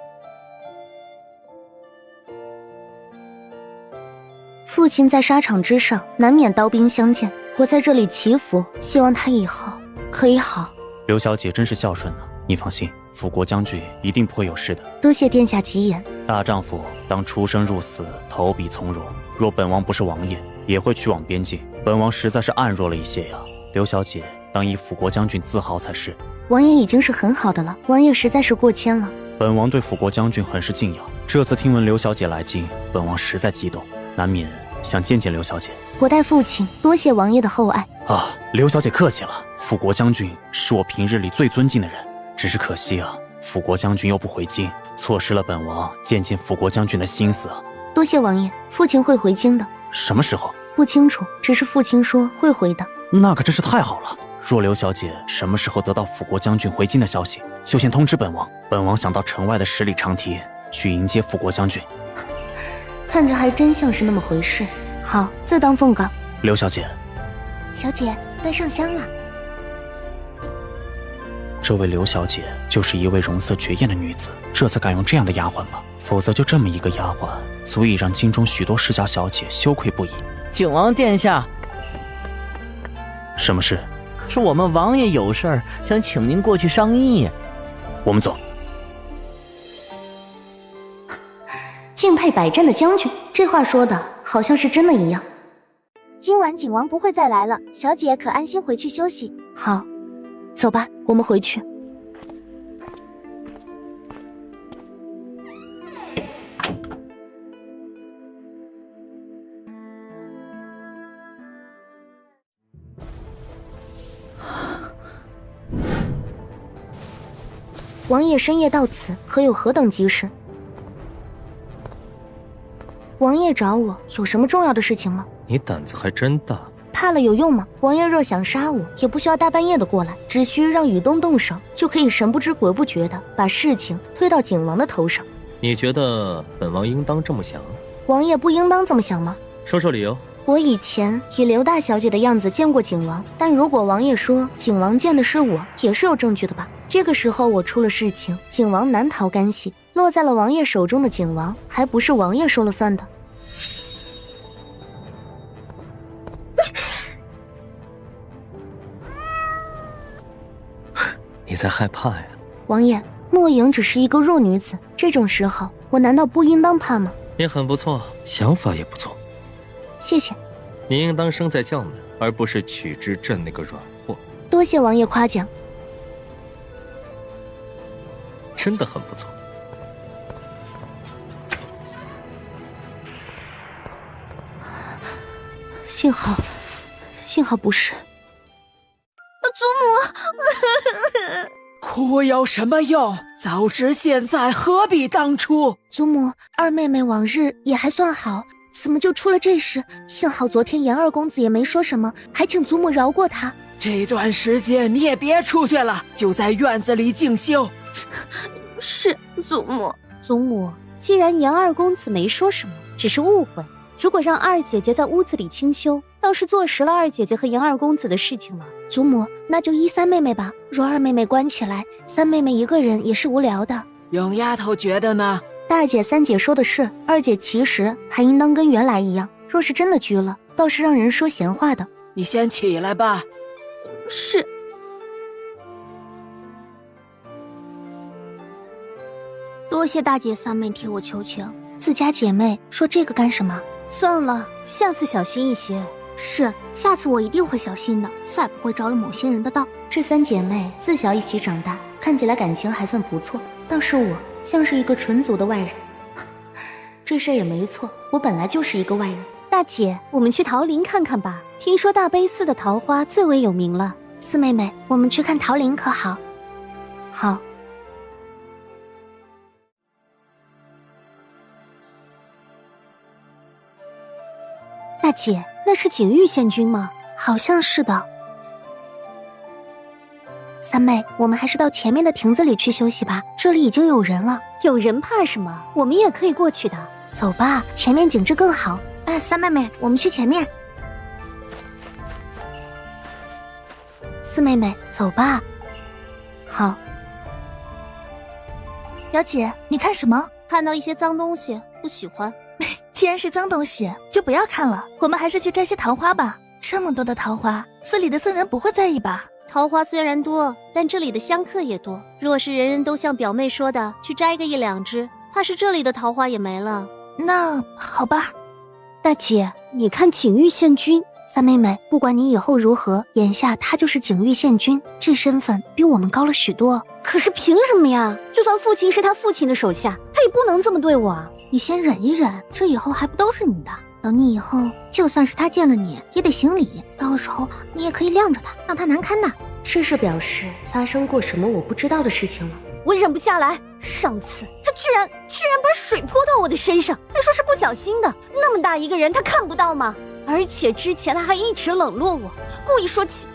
父亲在沙场之上，难免刀兵相见，我在这里祈福，希望他以后可以好。刘小姐真是孝顺呢，你放心，辅国将军一定不会有事的。多谢殿下吉言。大丈夫当出生入死，投笔从戎。若本王不是王爷，也会去往边境。本王实在是暗弱了一些呀，刘小姐当以辅国将军自豪才是。王爷已经是很好的了，王爷实在是过谦了。本王对辅国将军很是敬仰，这次听闻刘小姐来京，本王实在激动，难免想见见刘小姐。我代父亲多谢王爷的厚爱啊，刘小姐客气了。辅国将军是我平日里最尊敬的人，只是可惜啊，辅国将军又不回京，错失了本王见辅国将军的心思啊。多谢王爷，父亲会回京的。什么时候？不清楚，只是父亲说会回的。那可真是太好了。若刘小姐什么时候得到辅国将军回京的消息，就先通知本王。本王想到城外的10里长堤去迎接辅国将军。看着还真像是那么回事。好，自当奉告。刘小姐，小姐该上香了。这位刘小姐就是一位容色绝艳的女子，这才敢用这样的丫鬟吧？否则就这么一个丫鬟，足以让京中许多世家小姐羞愧不已。景王殿下，什么事？是我们王爷有事儿，想请您过去商议。我们走。敬佩百战的将军，这话说的好像是真的一样。今晚景王不会再来了，小姐可安心回去休息。好，走吧，我们回去。王爷深夜到此，可有何等急事？王爷找我，有什么重要的事情吗？你胆子还真大。怕了有用吗？王爷若想杀我，也不需要大半夜的过来，只需让雨东动手，就可以神不知鬼不觉的把事情推到景王的头上。你觉得本王应当这么想？王爷不应当这么想吗？说说理由。我以前以刘大小姐的样子见过景王，但如果王爷说景王见的是我，也是有证据的吧？这个时候我出了事情，景王难逃干系，落在了王爷手中的景王，还不是王爷说了算的。你在害怕呀？王爷，莫影只是一个弱女子，这种时候我难道不应当怕吗？你很不错，想法也不错。谢谢。你应当生在将门，而不是取之朕那个软货。多谢王爷夸奖。真的很不错。幸好不是。祖母，哭有什么用？早知现在，何必当初？祖母，二妹妹往日也还算好，怎么就出了这事？幸好昨天严二公子也没说什么，还请祖母饶过他。这段时间你也别出去了，就在院子里静修。是，祖母。祖母，既然严二公子没说什么，只是误会，如果让二姐姐在屋子里清修，倒是坐实了二姐姐和严二公子的事情了。祖母，那就依三妹妹吧。若二妹妹关起来，三妹妹一个人也是无聊的。影丫头觉得呢？大姐、三姐说的是，二姐其实还应当跟原来一样，若是真的拘了，倒是让人说闲话的。你先起来吧。是。多谢大姐三妹替我求情。自家姐妹说这个干什么？算了，下次小心一些。是，下次我一定会小心的，再不会着了某些人的道。这三姐妹自小一起长大，看起来感情还算不错，倒是我像是一个纯族的外人。这事儿也没错，我本来就是一个外人。大姐，我们去桃林看看吧，听说大悲寺的桃花最为有名了。四妹妹，我们去看桃林可好？好。大姐，那是景玉县君吗？好像是的。三妹，我们还是到前面的亭子里去休息吧，这里已经有人了。有人怕什么？我们也可以过去的。走吧，前面景致更好。哎，三妹妹，我们去前面。四妹妹，走吧。好。表姐，你看什么？看到一些脏东西，不喜欢。既然是脏东西，就不要看了。我们还是去摘些桃花吧。这么多的桃花，寺里的僧人不会在意吧？桃花虽然多，但这里的香客也多。若是人人都像表妹说的去摘个一两枝，怕是这里的桃花也没了。那好吧。大姐，你看景玉县君。三妹妹，不管你以后如何，眼下他就是景玉县君，这身份比我们高了许多。可是凭什么呀？就算父亲是他父亲的手下，他也不能这么对我啊！你先忍一忍，这以后还不都是你的？等你以后，就算是他见了你，也得行礼。到时候你也可以晾着他，让他难堪的。这是表示发生过什么我不知道的事情了。我忍不下来，上次他居然把水泼到我的身上，还说是不小心的。那么大一个人，他看不到吗？而且之前他还一直冷落我，故意说起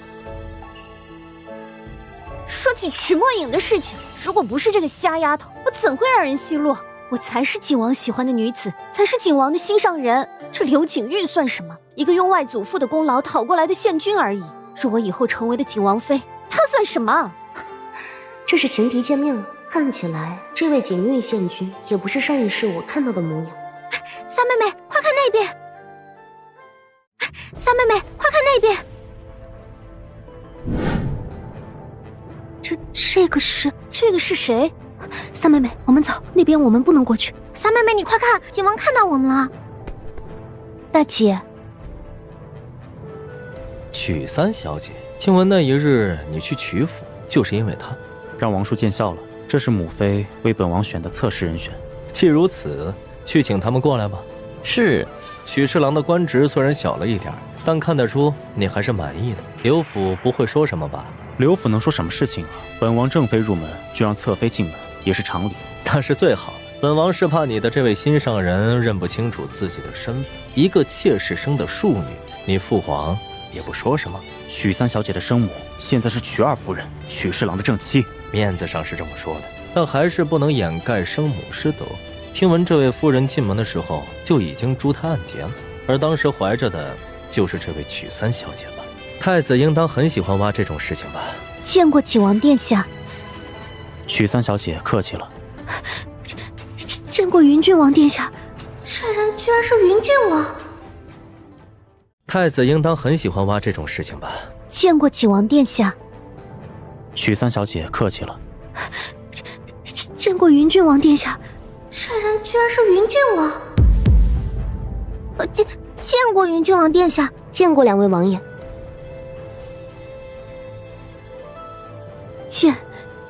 曲墨影的事情。如果不是这个瞎丫头，我怎会让人奚落？我才是景王喜欢的女子，才是景王的心上人。这刘景玉算什么？一个用外祖父的功劳讨过来的县君而已。若我以后成为了景王妃，他算什么？这是情敌见面了。看起来这位景玉县君也不是上一世我看到的模样。三妹妹，快看那边！三妹妹，快看那边！这个是谁？三妹妹，我们走，那边我们不能过去。三妹妹，你快看，景王看到我们了。大姐，曲三小姐，听闻那一日你去曲府，就是因为她，让王叔见笑了。这是母妃为本王选的侧室人选。既如此，去请他们过来吧。是，曲侍郎的官职虽然小了一点，但看得出你还是满意的。刘府不会说什么吧？刘府能说什么事情啊？本王正妃入门，就让侧妃进门，也是常理。那是最好。本王是怕你的这位心上人认不清楚自己的身份，一个妾室生的庶女，你父皇也不说什么。曲三小姐的生母现在是曲二夫人，曲侍郎的正妻，面子上是这么说的，但还是不能掩盖生母失德。听闻这位夫人进门的时候就已经诛她案结了，而当时怀着的就是这位曲三小姐吧？太子应当很喜欢挖这种事情吧？见过景王殿下。曲三小姐客气了。见过云郡王殿下，这人居然是云郡王。太子应当很喜欢挖这种事情吧？见过景王殿下。曲三小姐客气了。见过云郡王殿下，这人居然是云郡王。见过云郡王殿下。见过两位王爷。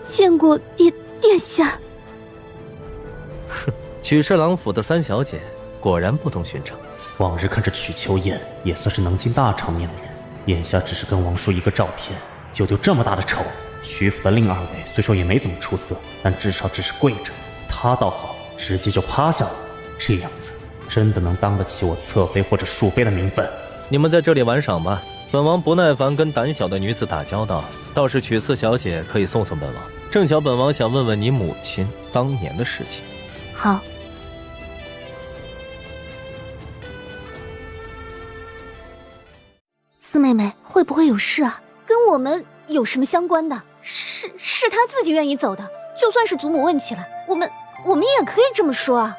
见过殿下。哼，曲侍郎府的三小姐果然不同寻常。往日看着曲秋燕也算是能进大场面的人，眼下只是跟王叔一个照片就丢这么大的丑。曲府的另二位虽说也没怎么出色，但至少只是跪着，他倒好，直接就趴下了，这样子真的能当得起我侧妃或者庶妃的名分。你们在这里玩赏吧，本王不耐烦跟胆小的女子打交道，倒是曲四小姐可以送送本王。正巧本王想问问你母亲当年的事情。好。四妹妹会不会有事啊？跟我们有什么相关的？是她自己愿意走的。就算是祖母问起来，我们也可以这么说啊。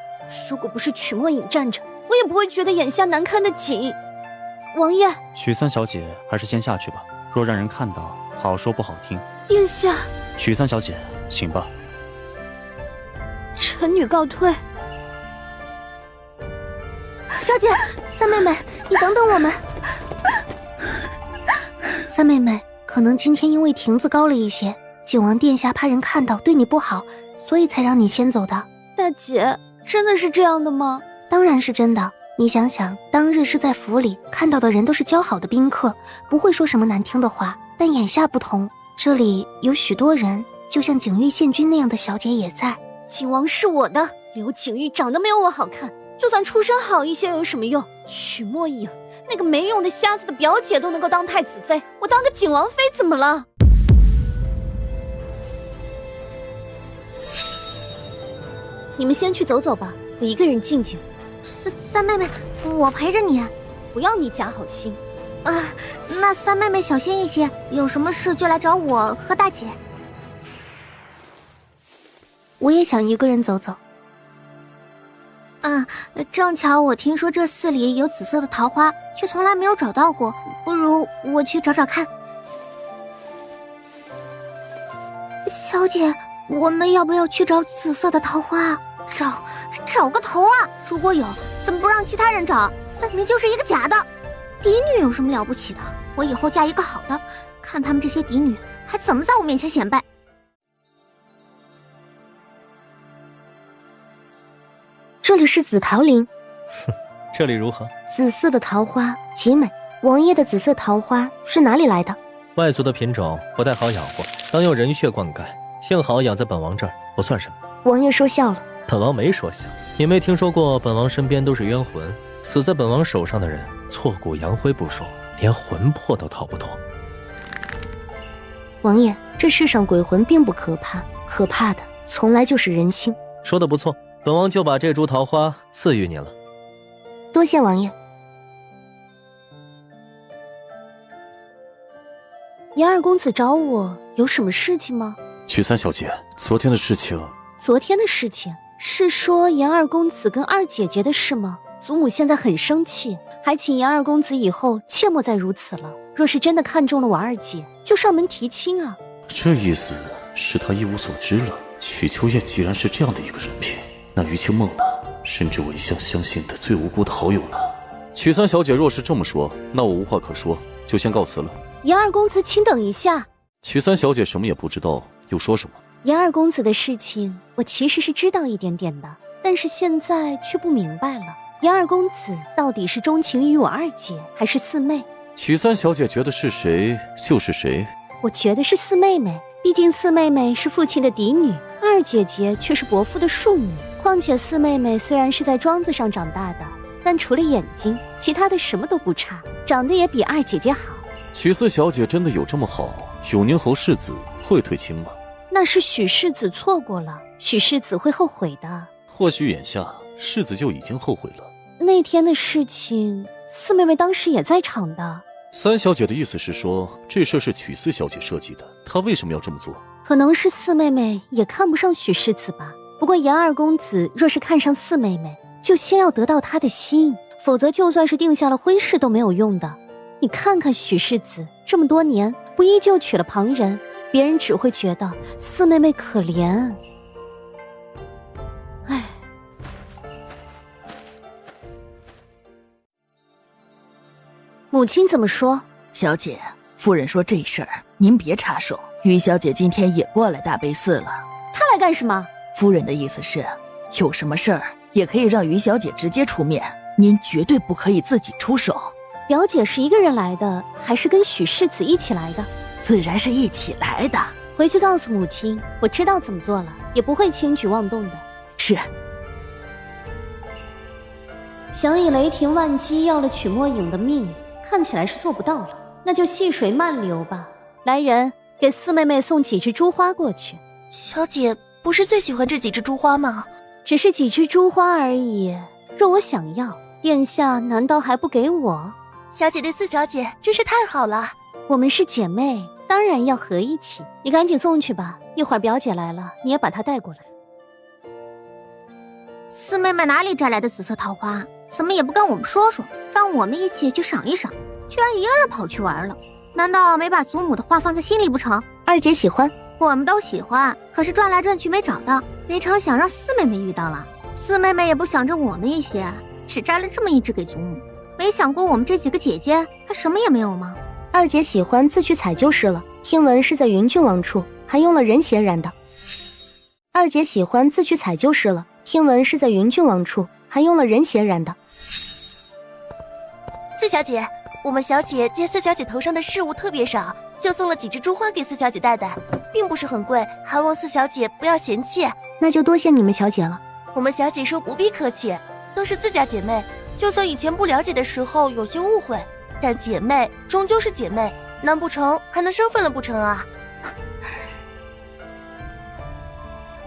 如果不是曲墨影站着，我也不会觉得眼下难堪的紧。王爷，曲三小姐还是先下去吧，若让人看到，好说不好听。殿下，曲三小姐，请吧。这臣女告退。小姐，三妹妹，你等等我们。三妹妹，可能今天因为亭子高了一些，景王殿下怕人看到对你不好，所以才让你先走的。大姐，真的是这样的吗？当然是真的。你想想，当日是在府里看到的人都是交好的宾客，不会说什么难听的话。但眼下不同，这里有许多人，就像景玉县君那样的小姐也在。景王是我的，刘景玉长得没有我好看，就算出身好一些有什么用？曲墨影那个没用的瞎子的表姐都能够当太子妃，我当个景王妃怎么了？你们先去走走吧，我一个人静静。三妹妹，我陪着你。不要你假好心。那三妹妹小心一些，有什么事就来找我和大姐。我也想一个人走走。正巧我听说这寺里有紫色的桃花，却从来没有找到过，不如我去找找看。小姐，我们要不要去找紫色的桃花？找个头啊！如果有，怎么不让其他人找？分明就是一个假的。嫡女有什么了不起的？我以后嫁一个好的，看他们这些嫡女还怎么在我面前显摆。这里是紫桃林。这里如何？紫色的桃花极美。王爷的紫色桃花是哪里来的？外族的品种不太好养活，当用人血灌溉，幸好养在本王这儿，不算什么。王爷说笑了。本王没说笑。你没听说过本王身边都是冤魂，死在本王手上的人挫骨扬灰不说，连魂魄都逃不脱。王爷，这世上鬼魂并不可怕，可怕的从来就是人心。说得不错，本王就把这株桃花赐予你了。多谢王爷。严二公子找我有什么事情吗？曲三小姐，昨天的事情。昨天的事情是说严二公子跟二姐姐的事吗？祖母现在很生气，还请严二公子以后切莫再如此了。若是真的看中了我二姐，就上门提亲啊。这意思是他一无所知了。曲秋燕既然是这样的一个人品，那于清梦呢？甚至我一向相信的最无辜的好友呢？曲三小姐若是这么说，那我无话可说，就先告辞了。严二公子，请等一下。曲三小姐什么也不知道，又说什么？严二公子的事情，我其实是知道一点点的，但是现在却不明白了。严二公子到底是钟情于我二姐，还是四妹？曲三小姐觉得是谁就是谁。我觉得是四妹妹，毕竟四妹妹是父亲的嫡女，二姐姐却是伯父的庶女。况且四妹妹虽然是在庄子上长大的，但除了眼睛，其他的什么都不差，长得也比二姐姐好。曲四小姐真的有这么好？永宁侯世子会退亲吗？那是许世子错过了，许世子会后悔的。或许眼下世子就已经后悔了。那天的事情，四妹妹当时也在场的。三小姐的意思是说，这事是曲四小姐设计的，她为什么要这么做？可能是四妹妹也看不上许世子吧。不过严二公子若是看上四妹妹，就先要得到她的心，否则就算是定下了婚事都没有用的。你看看许世子这么多年，不依旧娶了旁人，别人只会觉得四妹妹可怜。唉，母亲怎么说？小姐，夫人说这事儿您别插手。于小姐今天也过来大悲寺了。她来干什么？夫人的意思是，有什么事儿也可以让于小姐直接出面，您绝对不可以自己出手。表姐是一个人来的，还是跟许世子一起来的？自然是一起来的。回去告诉母亲，我知道怎么做了，也不会轻举妄动的。是。想以雷霆万击要了曲墨影的命，看起来是做不到了，那就细水慢流吧。来人，给四妹妹送几枝珠花过去。小姐不是最喜欢这几枝珠花吗？只是几枝珠花而已，若我想要，殿下难道还不给我？小姐对四小姐真是太好了。我们是姐妹，当然要合一起。你赶紧送去吧，一会儿表姐来了，你也把她带过来。四妹妹哪里摘来的紫色桃花？怎么也不跟我们说说，让我们一起去赏一赏，居然一个人跑去玩了。难道没把祖母的话放在心里不成？二姐喜欢，我们都喜欢，可是转来转去没找到，没成想让四妹妹遇到了。四妹妹也不想着我们一些，只摘了这么一只给祖母。没想过我们这几个姐姐还什么也没有吗？二姐喜欢自取采就是了，听闻是在云郡王处，还用了人血染的。二姐喜欢自取采就是了，听闻是在云郡王处，还用了人血染的。四小姐，我们小姐见四小姐头上的饰物特别少，就送了几枝珠花给四小姐戴戴，并不是很贵，还望四小姐不要嫌弃。那就多谢你们小姐了。我们小姐说不必客气，都是自家姐妹，就算以前不了解的时候有些误会，但姐妹终究是姐妹，难不成还能生分了不成啊？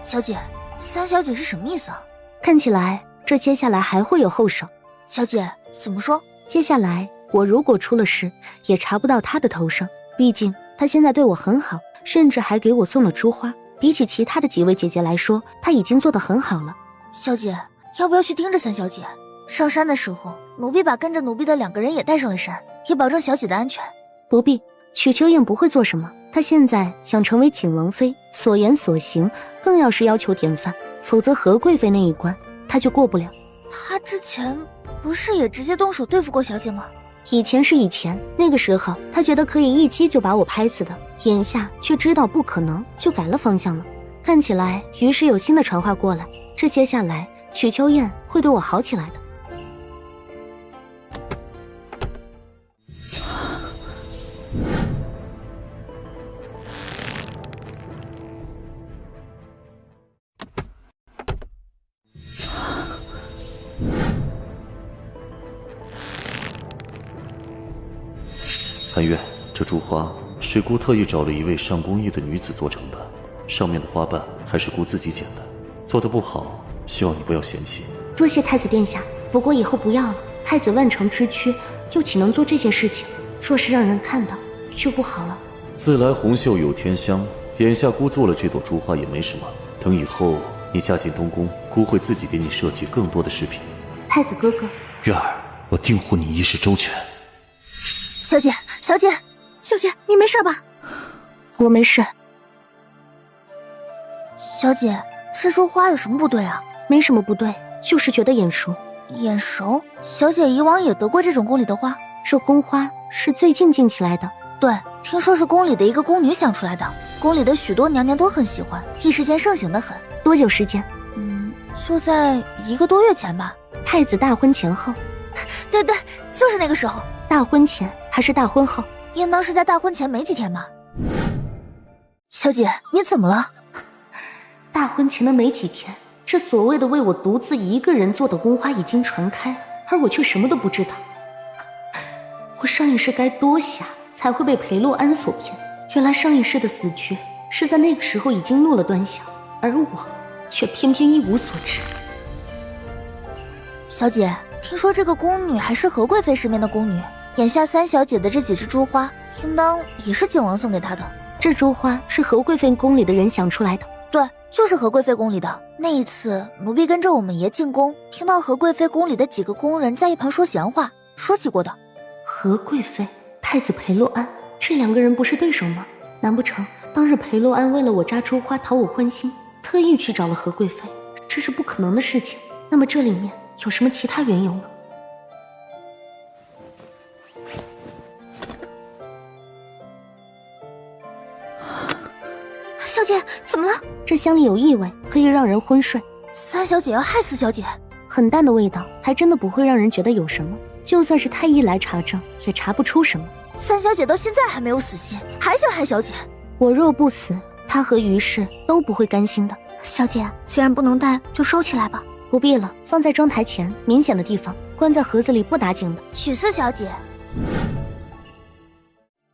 小姐，三小姐是什么意思啊？看起来这接下来还会有后手。小姐，怎么说？接下来我如果出了事，也查不到她的头上。毕竟她现在对我很好，甚至还给我送了珠花。比起其他的几位姐姐来说，她已经做得很好了。小姐，要不要去盯着三小姐？上山的时候，奴婢把跟着奴婢的2个人也带上了山，也保证小姐的安全。不必，曲秋燕不会做什么。她现在想成为景王妃，所言所行更要是要求典范，否则何贵妃那一关她就过不了。她之前不是也直接动手对付过小姐吗？以前是以前，那个时候她觉得可以一击就把我拍死的，眼下却知道不可能，就改了方向了。看起来于是有新的传话过来，这接下来曲秋燕会对我好起来的。寒月，这珠花是姑特意找了一位上工艺的女子做成的，上面的花瓣还是姑自己剪的，做得不好，希望你不要嫌弃。多谢太子殿下，不过以后不要了。太子万城之躯，又岂能做这些事情？若是让人看到，就不好了。自来红袖有天香，眼下姑做了这朵珠花也没什么。等以后你嫁进东宫，姑会自己给你设计更多的饰品。太子哥哥，月儿，我定护你一世周全。小姐，小姐，小姐，你没事吧？我没事。小姐，这株花有什么不对啊？没什么不对，就是觉得眼熟。眼熟？小姐以往也得过这种宫里的花？这宫花是最近进起来的。对，听说是宫里的一个宫女想出来的，宫里的许多娘娘都很喜欢，一时间盛行的很。多久时间？就在1个多月前吧。太子大婚前后。对对，就是那个时候。大婚前还是大婚后？应当是在大婚前没几天吧。小姐，你怎么了？大婚前的没几天，这所谓的为我独自一个人做的宫花已经传开，而我却什么都不知道。我上一世该多瞎，才会被裴洛安所骗。原来上一世的死局是在那个时候已经落了端详，而我却偏偏一无所知。小姐，听说这个宫女还是何贵妃身边的宫女，眼下三小姐的这几枝珠花，应当也是景王送给她的。这株花是何贵妃宫里的人想出来的。对，就是何贵妃宫里的。那一次，奴婢跟着我们爷进宫，听到何贵妃宫里的几个宫人在一旁说闲话，说起过的。何贵妃、太子裴洛安，这2个人不是对手吗？难不成当日裴洛安为了我扎珠花讨我欢心，特意去找了何贵妃？这是不可能的事情。那么这里面有什么其他缘由呢？小姐，怎么了？这香里有异味，可以让人昏睡。三小姐要害四小姐？很淡的味道，还真的不会让人觉得有什么。就算是太医来查证，也查不出什么。三小姐到现在还没有死心，还想害小姐？我若不死，她和于氏都不会甘心的。小姐，既然不能带，就收起来吧。不必了，放在妆台前明显的地方，关在盒子里不打紧的。许四小姐，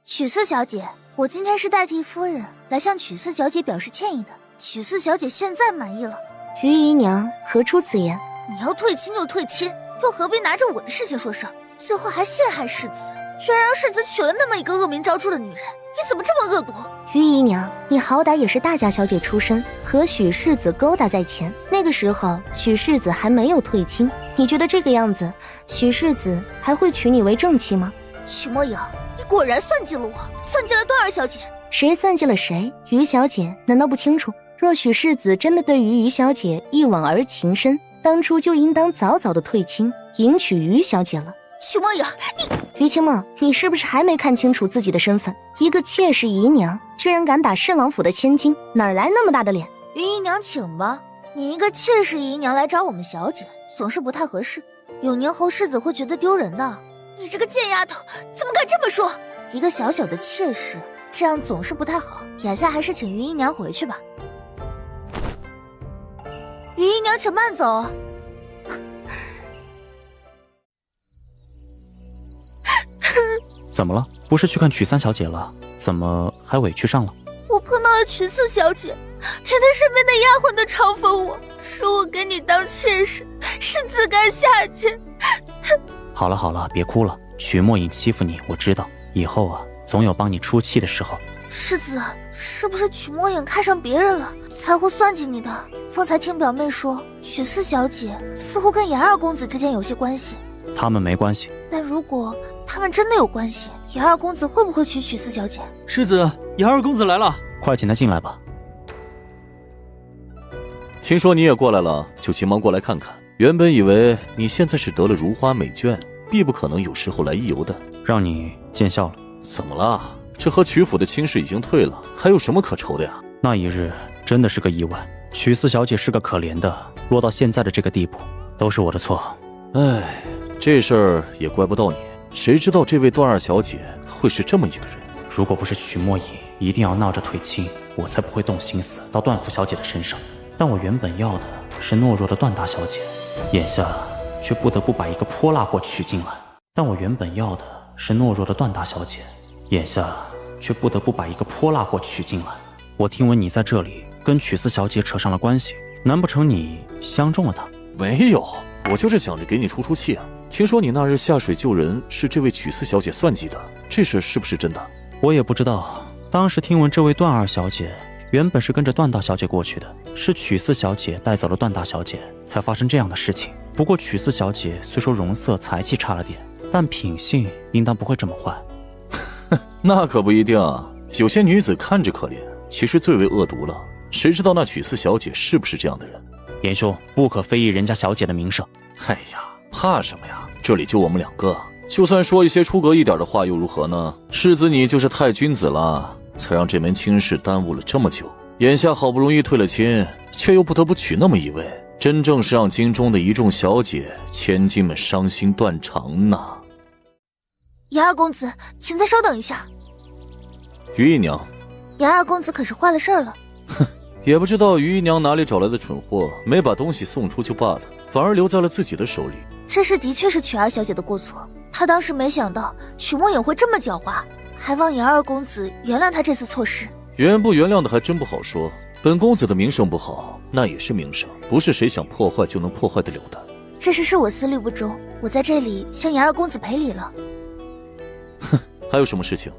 许四小姐，我今天是代替夫人来向曲四小姐表示歉意的。曲四小姐现在满意了。于姨娘何出此言？你要退亲就退亲，又何必拿着我的事情说事儿？最后还陷害世子，居然让世子娶了那么一个恶名昭著的女人，你怎么这么恶毒？于姨娘，你好歹也是大家小姐出身，和许世子勾搭在前，那个时候许世子还没有退亲，你觉得这个样子，许世子还会娶你为正妻吗？曲墨瑶，你果然算计了我，算计了段儿小姐。谁算计了谁？于小姐难道不清楚？若许世子真的对于于小姐一往而情深，当初就应当早早的退亲，迎娶于小姐了。曲梦影，于清梦，你是不是还没看清楚自己的身份？一个妾室姨娘，居然敢打侍郎府的千金，哪来那么大的脸？于姨娘请吧，你一个妾室姨娘来找我们小姐，总是不太合适。永宁侯世子会觉得丢人的。你这个贱丫头，怎么敢这么说？一个小小的妾室，这样总是不太好。眼下还是请于姨娘回去吧。于姨娘，请慢走。怎么了？不是去看曲三小姐了？怎么还委屈上了？我碰到了曲四小姐，连她身边的丫鬟都嘲讽我，说我跟你当妾室是自甘下贱。好了好了，别哭了。曲墨影欺负你，我知道，以后啊，总有帮你出气的时候。世子，是不是曲墨影看上别人了，才会算计你的？方才听表妹说，曲四小姐似乎跟严二公子之间有些关系。他们没关系。但如果他们真的有关系，严二公子会不会娶曲四小姐？世子，严二公子来了，快请他进来吧。听说你也过来了，就急忙过来看看。原本以为你现在是得了如花美眷，必不可能有时候来一游的，让你见笑了。怎么了？这和曲府的亲事已经退了，还有什么可愁的呀？那一日真的是个意外，曲四小姐是个可怜的，落到现在的这个地步，都是我的错。唉，这事儿也怪不到你，谁知道这位段二小姐会是这么一个人？如果不是曲墨影一定要闹着退亲，我才不会动心思到段府小姐的身上。但我原本要的是懦弱的段大小姐，眼下却不得不把一个泼辣货娶进来。但我原本要的是懦弱的段大小姐，眼下却不得不把一个泼辣货娶进来。我听闻你在这里跟曲四小姐扯上了关系，难不成你相中了她？没有，我就是想着给你出出气啊。听说你那日下水救人是这位曲四小姐算计的，这事是不是真的？我也不知道，当时听闻这位段二小姐原本是跟着段大小姐过去的，是曲四小姐带走了段大小姐，才发生这样的事情。不过曲四小姐虽说容色才气差了点，但品性应当不会这么坏。那可不一定啊，有些女子看着可怜，其实最为恶毒了。谁知道那曲四小姐是不是这样的人？严兄，不可非议人家小姐的名声。哎呀，怕什么呀？这里就我们两个，就算说一些出格一点的话又如何呢？世子你就是太君子了，才让这门亲事耽误了这么久。眼下好不容易退了亲，却又不得不娶那么一位，真正是让京中的一众小姐千金们伤心断肠呐。严二公子，请再稍等一下。于姨娘，严二公子可是坏了事儿了。哼，也不知道于姨娘哪里找来的蠢货，没把东西送出就罢了，反而留在了自己的手里。这事的确是曲二小姐的过错，她当时没想到曲墨影会这么狡猾，还望严二公子原谅她这次错失。原不原谅的还真不好说，本公子的名声不好，那也是名声，不是谁想破坏就能破坏得了的。这事是我思虑不周，我在这里向严二公子赔礼了。哼，还有什么事情？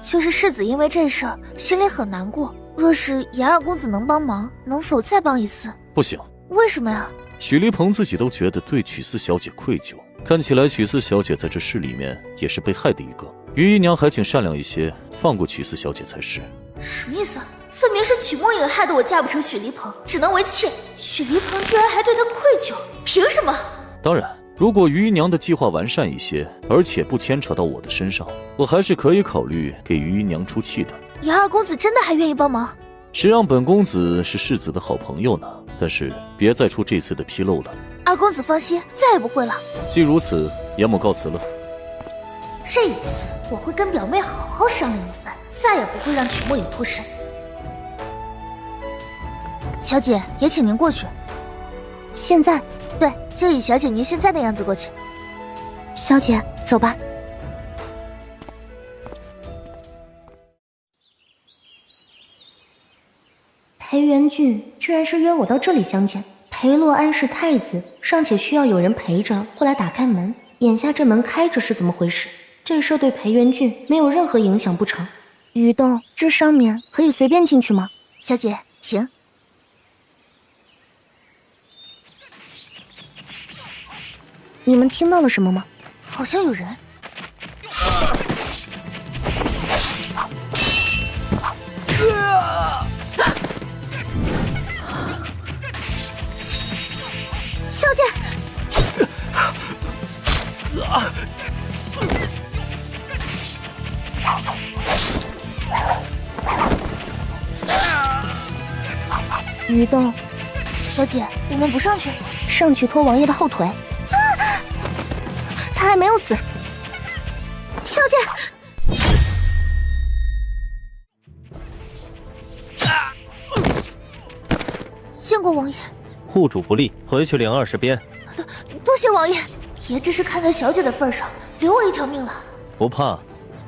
就是世子因为这事儿心里很难过，若是严二公子能帮忙，能否再帮一次？不行。为什么呀？许离鹏自己都觉得对曲四小姐愧疚，看起来曲四小姐在这事里面也是被害的一个。于姨娘还请善良一些，放过曲四小姐才是。什么意思？分明是曲墨影害得我嫁不成许离鹏，只能为妾。许离鹏居然还对她愧疚，凭什么？当然，如果于姨娘的计划完善一些，而且不牵扯到我的身上，我还是可以考虑给于姨娘出气的。严二公子真的还愿意帮忙？谁让本公子是世子的好朋友呢？但是别再出这次的纰漏了。二公子放心，再也不会了。既如此，严某告辞了。这一次我会跟表妹好好商量一番，再也不会让曲墨影脱身。小姐，也请您过去。现在？对，就以小姐您现在的样子过去。小姐，走吧。裴元俊居然是约我到这里相见。裴洛安是太子，尚且需要有人陪着过来打开门，眼下这门开着是怎么回事？这事对裴元俊没有任何影响不成？雨洞，这上面可以随便进去吗？小姐，请。你们听到了什么吗？好像有人。小姐，鱼洞，小姐，我们不上去，上去拖王爷的后腿。他还没有死。小姐，见过王爷。护主不利，回去领20鞭。多谢王爷，爷这是看在小姐的份上，留我一条命了。不怕？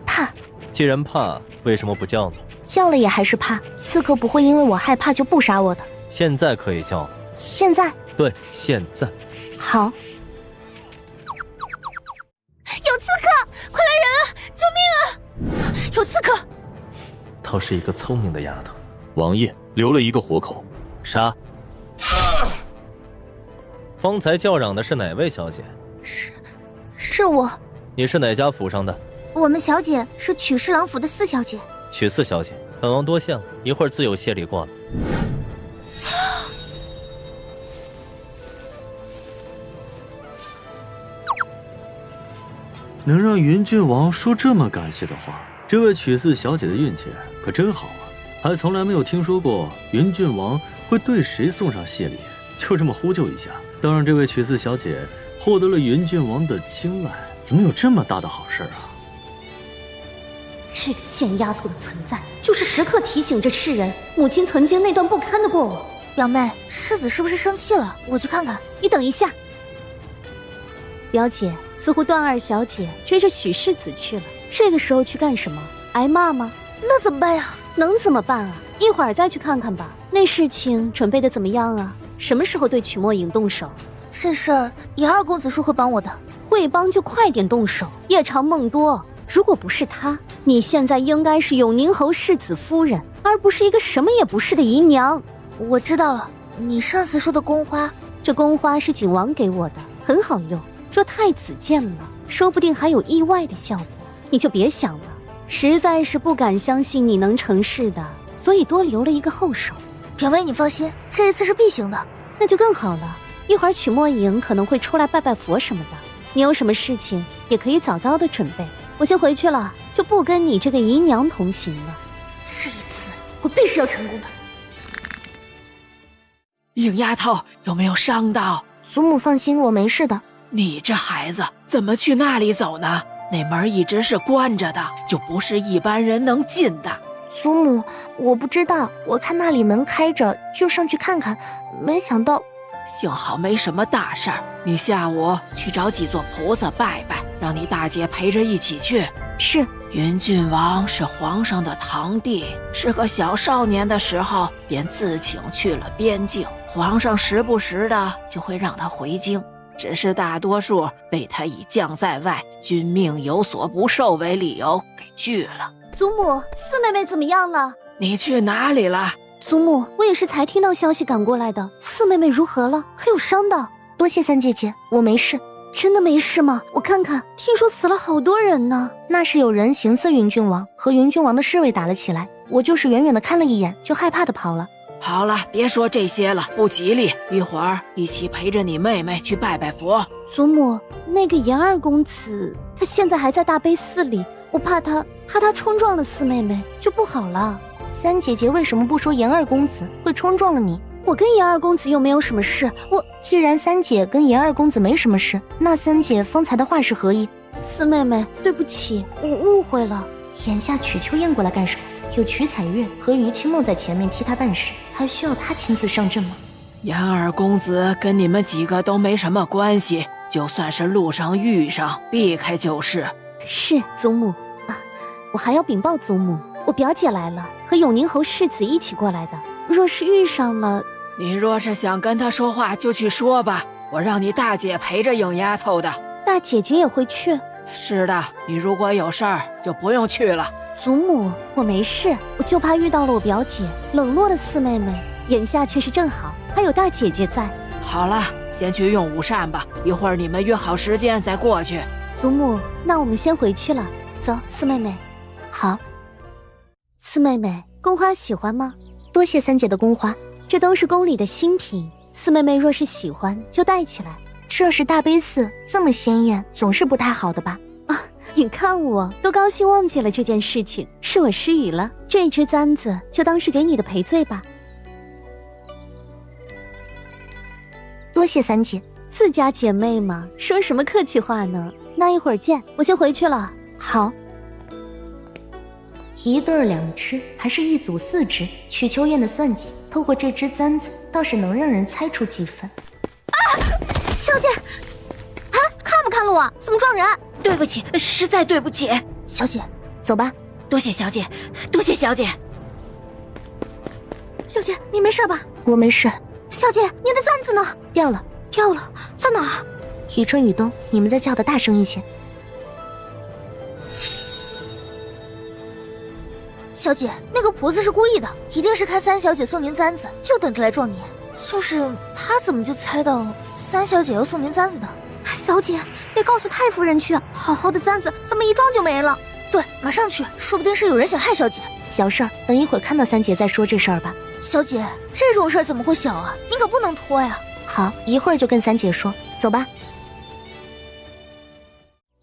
怕。既然怕，为什么不叫呢？叫了也还是怕，刺客不会因为我害怕就不杀我的。现在可以叫了。现在？对，现在。好。有刺客！快来人啊！救命啊！有刺客！倒是一个聪明的丫头。王爷留了一个活口。杀！方才叫嚷的是哪位小姐？是我。你是哪家府上的？我们小姐是曲侍郎府的4小姐。曲4小姐，本王多谢了，一会儿自有谢礼过来。能让云郡王说这么感谢的话，这位曲4小姐的运气可真好啊！还从来没有听说过云郡王会对谁送上谢礼，就这么呼救一下，倒让这位曲4小姐获得了云郡王的青睐，怎么有这么大的好事啊？这个贱丫头的存在，就是时刻提醒着世人，母亲曾经那段不堪的过往。表妹，世子是不是生气了？我去看看。你等一下，表姐，似乎段2小姐追着许世子去了。这个时候去干什么？挨骂吗？那怎么办呀？能怎么办啊？一会儿再去看看吧。那事情准备的怎么样啊？什么时候对曲墨影动手？这事儿严二公子说会帮我的，会帮就快点动手。夜长梦多，如果不是他，你现在应该是永宁侯世子夫人，而不是一个什么也不是的姨娘。我知道了，你上次说的宫花，这宫花是景王给我的，很好用。若太子见了，说不定还有意外的效果。你就别想了，实在是不敢相信你能成事的，所以多留了一个后手。表妹你放心，这一次是必行的。那就更好了，一会儿曲墨影可能会出来拜拜佛什么的，你有什么事情也可以早早的准备。我先回去了，就不跟你这个姨娘同行了。这一次我必是要成功的。影丫头有没有伤到？祖母放心，我没事的。你这孩子怎么去那里走呢？那门一直是关着的，就不是一般人能进的。祖母，我不知道，我看那里门开着，就上去看看，没想到。幸好没什么大事儿，你下午去找几座菩萨拜拜，让你大姐陪着一起去。是。云郡王是皇上的堂弟，是个小少年的时候便自请去了边境，皇上时不时的就会让他回京，只是大多数被他以将在外，君命有所不受为理由给拒了。祖母，四妹妹怎么样了？你去哪里了？祖母，我也是才听到消息赶过来的。四妹妹如何了？可有伤的？多谢三姐姐，我没事。真的没事吗？我看看，听说死了好多人呢。那是有人行刺云郡王，和云郡王的侍卫打了起来，我就是远远的看了一眼，就害怕的跑了。好了，别说这些了，不吉利。一会儿一起陪着你妹妹去拜拜佛。祖母，那个严二公子，他现在还在大悲寺里，我怕他冲撞了四妹妹就不好了。三姐姐为什么不说严二公子会冲撞了你？我跟严二公子又没有什么事，既然三姐跟严二公子没什么事，那三姐方才的话是何意？四妹妹，对不起，我误会了。眼下曲秋燕过来干什么？有曲彩月和于清梦在前面替她办事，还需要她亲自上阵吗？严二公子跟你们几个都没什么关系，就算是路上遇上，避开就是。是祖母啊，我还要禀报祖母，我表姐来了，和永宁侯世子一起过来的。若是遇上了，你若是想跟他说话，就去说吧。我让你大姐陪着影丫头的。大姐姐也会去？是的，你如果有事儿，就不用去了。祖母，我没事，我就怕遇到了我表姐，冷落了四妹妹。眼下却是正好，还有大姐姐在。好了，先去用午膳吧，一会儿你们约好时间再过去。祖母，那我们先回去了。走，四妹妹。好。四妹妹，宫花喜欢吗？多谢三姐的宫花，这都是宫里的新品，四妹妹若是喜欢，就带起来。这是大杯四，这么鲜艳，总是不太好的吧？啊，你看我都高兴忘记了这件事情，是我失语了。这只簪子就当是给你的赔罪吧。多谢三姐，自家姐妹嘛，说什么客气话呢？那一会儿见，我先回去了。好。一对2只，还是一组4只？曲秋燕的算计，透过这只簪子，倒是能让人猜出几分。啊，小姐，啊，看不看路啊？怎么撞人？对不起，实在对不起。小姐，走吧。多谢小姐，多谢小姐。小姐，你没事吧？我没事。小姐，你的簪子呢？掉了，掉了，在哪儿？雨春、雨冬，你们再叫的大声一些。小姐，那个婆子是故意的，一定是看三小姐送您簪子，就等着来撞您。就是她怎么就猜到三小姐要送您簪子的？小姐，得告诉太夫人去，好好的簪子怎么一撞就没了？对，马上去，说不定是有人想害小姐。小事儿，等一会儿看到三姐再说这事儿吧。小姐，这种事儿怎么会小啊？你可不能拖呀。好，一会儿就跟三姐说，走吧。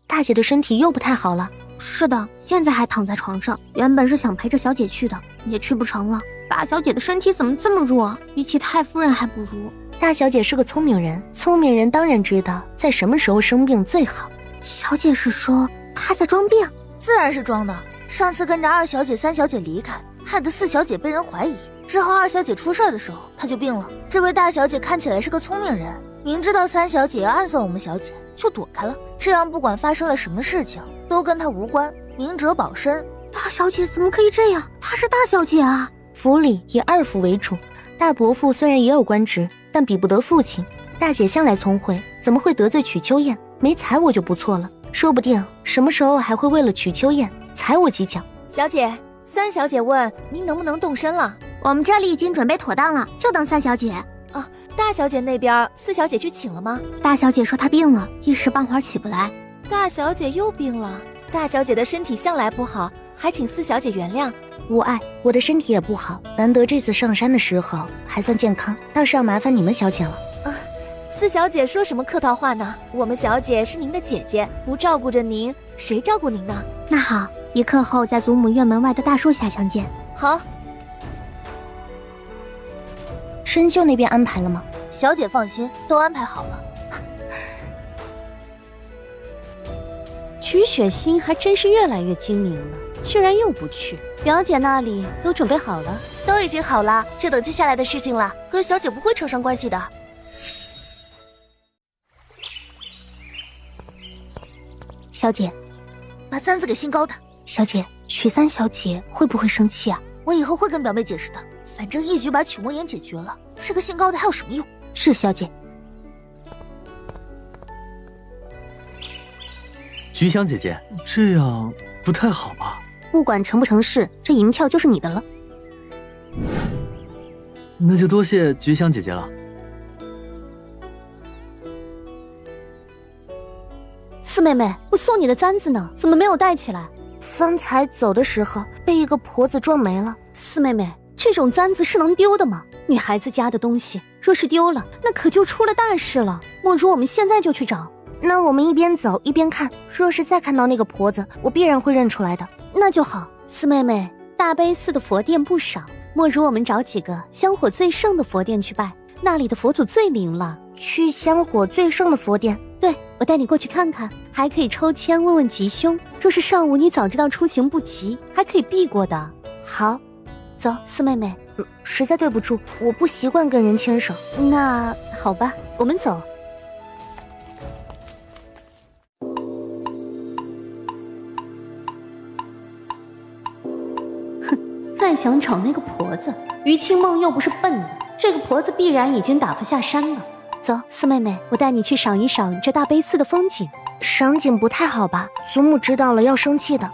大姐的身体又不太好了。是的，现在还躺在床上。原本是想陪着小姐去的，也去不成了。大小姐的身体怎么这么弱？比起太夫人还不如。大小姐是个聪明人，聪明人当然知道在什么时候生病最好。小姐是说她在装病？自然是装的。上次跟着二小姐、三小姐离开，害得四小姐被人怀疑。之后二小姐出事的时候，她就病了。这位大小姐看起来是个聪明人，明知道三小姐要暗算我们小姐，就躲开了。这样不管发生了什么事情，都跟她无关，明哲保身。大小姐怎么可以这样？她是大小姐啊！府里以二府为主，大伯父虽然也有官职，但比不得父亲。大姐向来聪慧，怎么会得罪曲秋燕？没踩我就不错了，说不定什么时候还会为了曲秋燕踩我几脚。小姐，三小姐问您能不能动身了？我们这里已经准备妥当了，就等三小姐。啊，大小姐那边四小姐去请了吗？大小姐说她病了，一时半会儿起不来。大小姐又病了，大小姐的身体向来不好，还请四小姐原谅。无碍，我的身体也不好，难得这次上山的时候还算健康，倒是要麻烦你们小姐了。啊，四小姐说什么客套话呢？我们小姐是您的姐姐，不照顾着您，谁照顾您呢？那好，一刻后在祖母院门外的大树下相见。好。春秀那边安排了吗？小姐放心，都安排好了。曲雪心还真是越来越精明了，居然又不去。表姐那里都准备好了？都已经好了，就等接下来的事情了，和小姐不会扯上关系的。小姐，把簪子给姓高的。小姐，曲三小姐会不会生气啊？我以后会跟表妹解释的。反正一举把曲墨言解决了，这个姓高的还有什么用？是小姐。菊香姐姐，这样不太好吧？不管成不成事，这银票就是你的了。那就多谢菊香姐姐了。四妹妹，我送你的簪子呢，怎么没有带起来？方才走的时候被一个婆子撞没了。四妹妹，这种簪子是能丢的吗？女孩子家的东西，若是丢了，那可就出了大事了。莫如我们现在就去找。那我们一边走一边看，若是再看到那个婆子，我必然会认出来的。那就好。四妹妹，大悲寺的佛殿不少，莫如我们找几个香火最盛的佛殿去拜，那里的佛祖最灵了。去香火最盛的佛殿？对，我带你过去看看，还可以抽签问问吉凶。若是上午你早知道出行不及，还可以避过的。好，走，四妹妹。实在对不住，我不习惯跟人牵手。那好吧，我们走。还想找那个婆子，于清梦又不是笨的，这个婆子必然已经打发下山了。走，四妹妹，我带你去赏一赏这大悲寺的风景。赏景不太好吧？祖母知道了要生气的。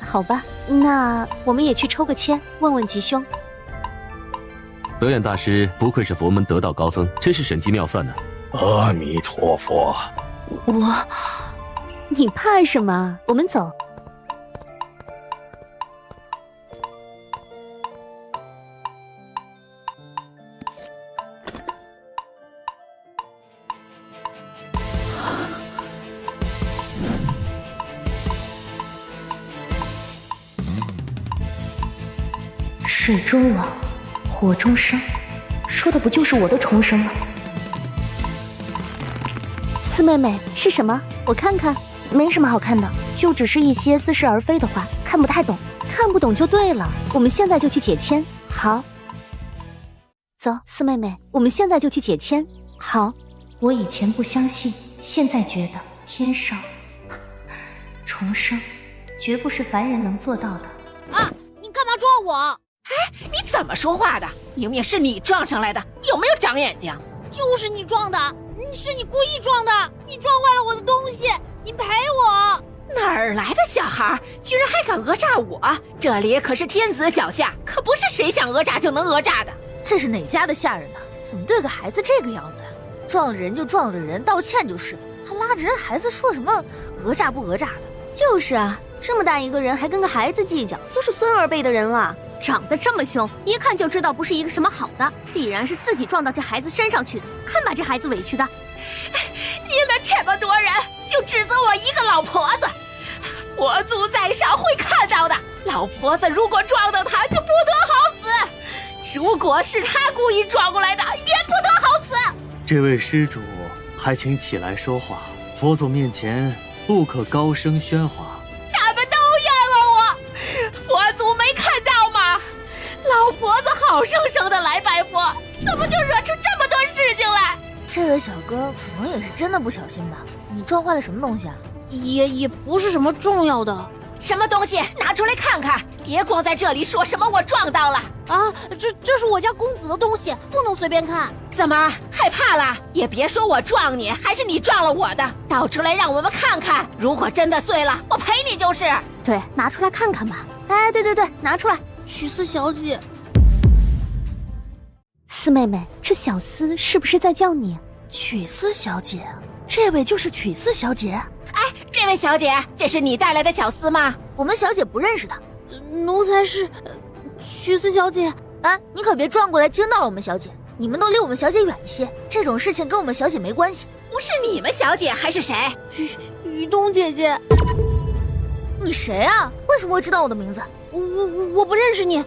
好吧，那我们也去抽个签，问问吉凶。德眼大师不愧是佛门得道高僧，真是神机妙算呢。阿弥陀佛。你怕什么？我们走。水中往，火中生，说的不就是我的重生吗？四妹妹是什么？我看看。没什么好看的，就只是一些似是而非的话，看不太懂。看不懂就对了，我们现在就去解签。好，走，四妹妹，我们现在就去解签。好，我以前不相信，现在觉得天上重生，绝不是凡人能做到的。啊！你干嘛撞我？哎，你怎么说话的？明明是你撞上来的，有没有长眼睛？就是你撞的，是你故意撞的，你撞坏了我的东西，你赔我！哪儿来的小孩，居然还敢讹诈我？这里可是天子脚下，可不是谁想讹诈就能讹诈的。这是哪家的下人呢？怎么对个孩子这个样子？撞了人就撞了人，道歉就是，还拉着人孩子说什么讹诈不讹诈的？就是啊，这么大一个人还跟个孩子计较，都是孙儿辈的人了。长得这么凶，一看就知道不是一个什么好的，必然是自己撞到这孩子身上去的。看把这孩子委屈的。你们这么多人就指责我一个老婆子，佛祖在上会看到的。老婆子如果撞到他，就不得好死；如果是他故意撞过来的，也不得好死。这位施主，还请起来说话。佛祖面前不可高声喧哗。他们都冤枉我，佛祖没看到吗？老婆子好生生的来拜佛，怎么就惹出这么多事情来？这位小哥可能也是真的不小心的。你撞坏了什么东西啊？也不是什么重要的。什么东西？拿出来看看！别光在这里说什么我撞到了啊！这是我家公子的东西，不能随便看。怎么害怕了？也别说我撞你，还是你撞了我的，倒出来让我们看看。如果真的碎了，我赔你就是。对，拿出来看看吧。哎，对，拿出来。曲思小姐，四妹妹，这小厮是不是在叫你？曲思小姐，这位就是曲思小姐。哎，这位小姐，这是你带来的小厮吗？我们小姐不认识的，奴才是曲思小姐。啊，你可别转过来惊到了我们小姐，你们都离我们小姐远一些，这种事情跟我们小姐没关系。不是你们小姐还是谁？雨冬姐姐。你谁啊？为什么会知道我的名字？我不认识你，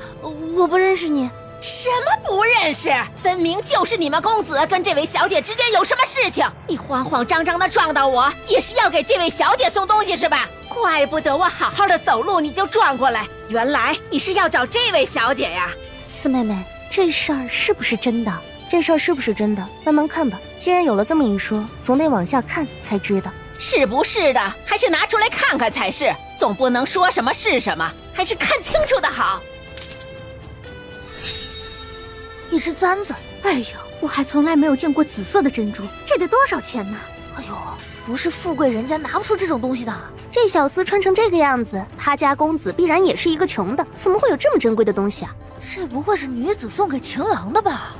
我不认识你。什么不认识？分明就是你们公子跟这位小姐之间有什么事情。你慌慌张张的撞到我，也是要给这位小姐送东西是吧？怪不得我好好的走路你就撞过来，原来你是要找这位小姐呀。四妹妹，这事儿是不是真的？这事儿是不是真的？慢慢看吧。既然有了这么一说，总得往下看才知道。是不是的，还是拿出来看看才是，总不能说什么是什么，还是看清楚的好。一只簪子，哎呦，我还从来没有见过紫色的珍珠，这得多少钱呢？哎呦，不是富贵人家拿不出这种东西的。这小厮穿成这个样子，他家公子必然也是一个穷的，怎么会有这么珍贵的东西啊？这不会是女子送给情郎的吧？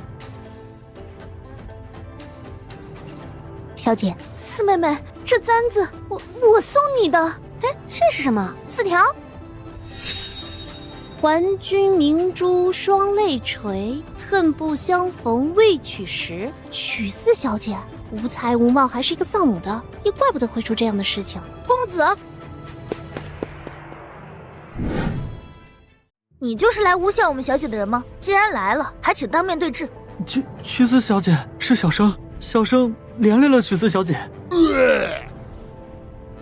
小姐，四妹妹，这簪子我送你的。哎，这是什么？字条？还君明珠双泪垂，恨不相逢未娶时。曲思小姐，无才无貌，还是一个丧母的，也怪不得会出这样的事情。公子，你就是来诬陷我们小姐的人吗？既然来了，还请当面对质。曲思小姐，是小生连累了曲思小姐。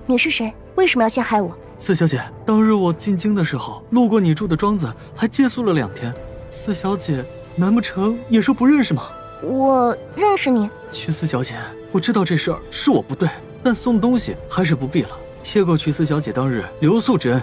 你是谁？为什么要陷害我？四小姐，当日我进京的时候，路过你住的庄子，还借宿了2天。四小姐，难不成也说不认识吗？我认识你。曲思小姐，我知道这事儿是我不对，但送东西还是不必了。谢过曲思小姐当日留宿之恩。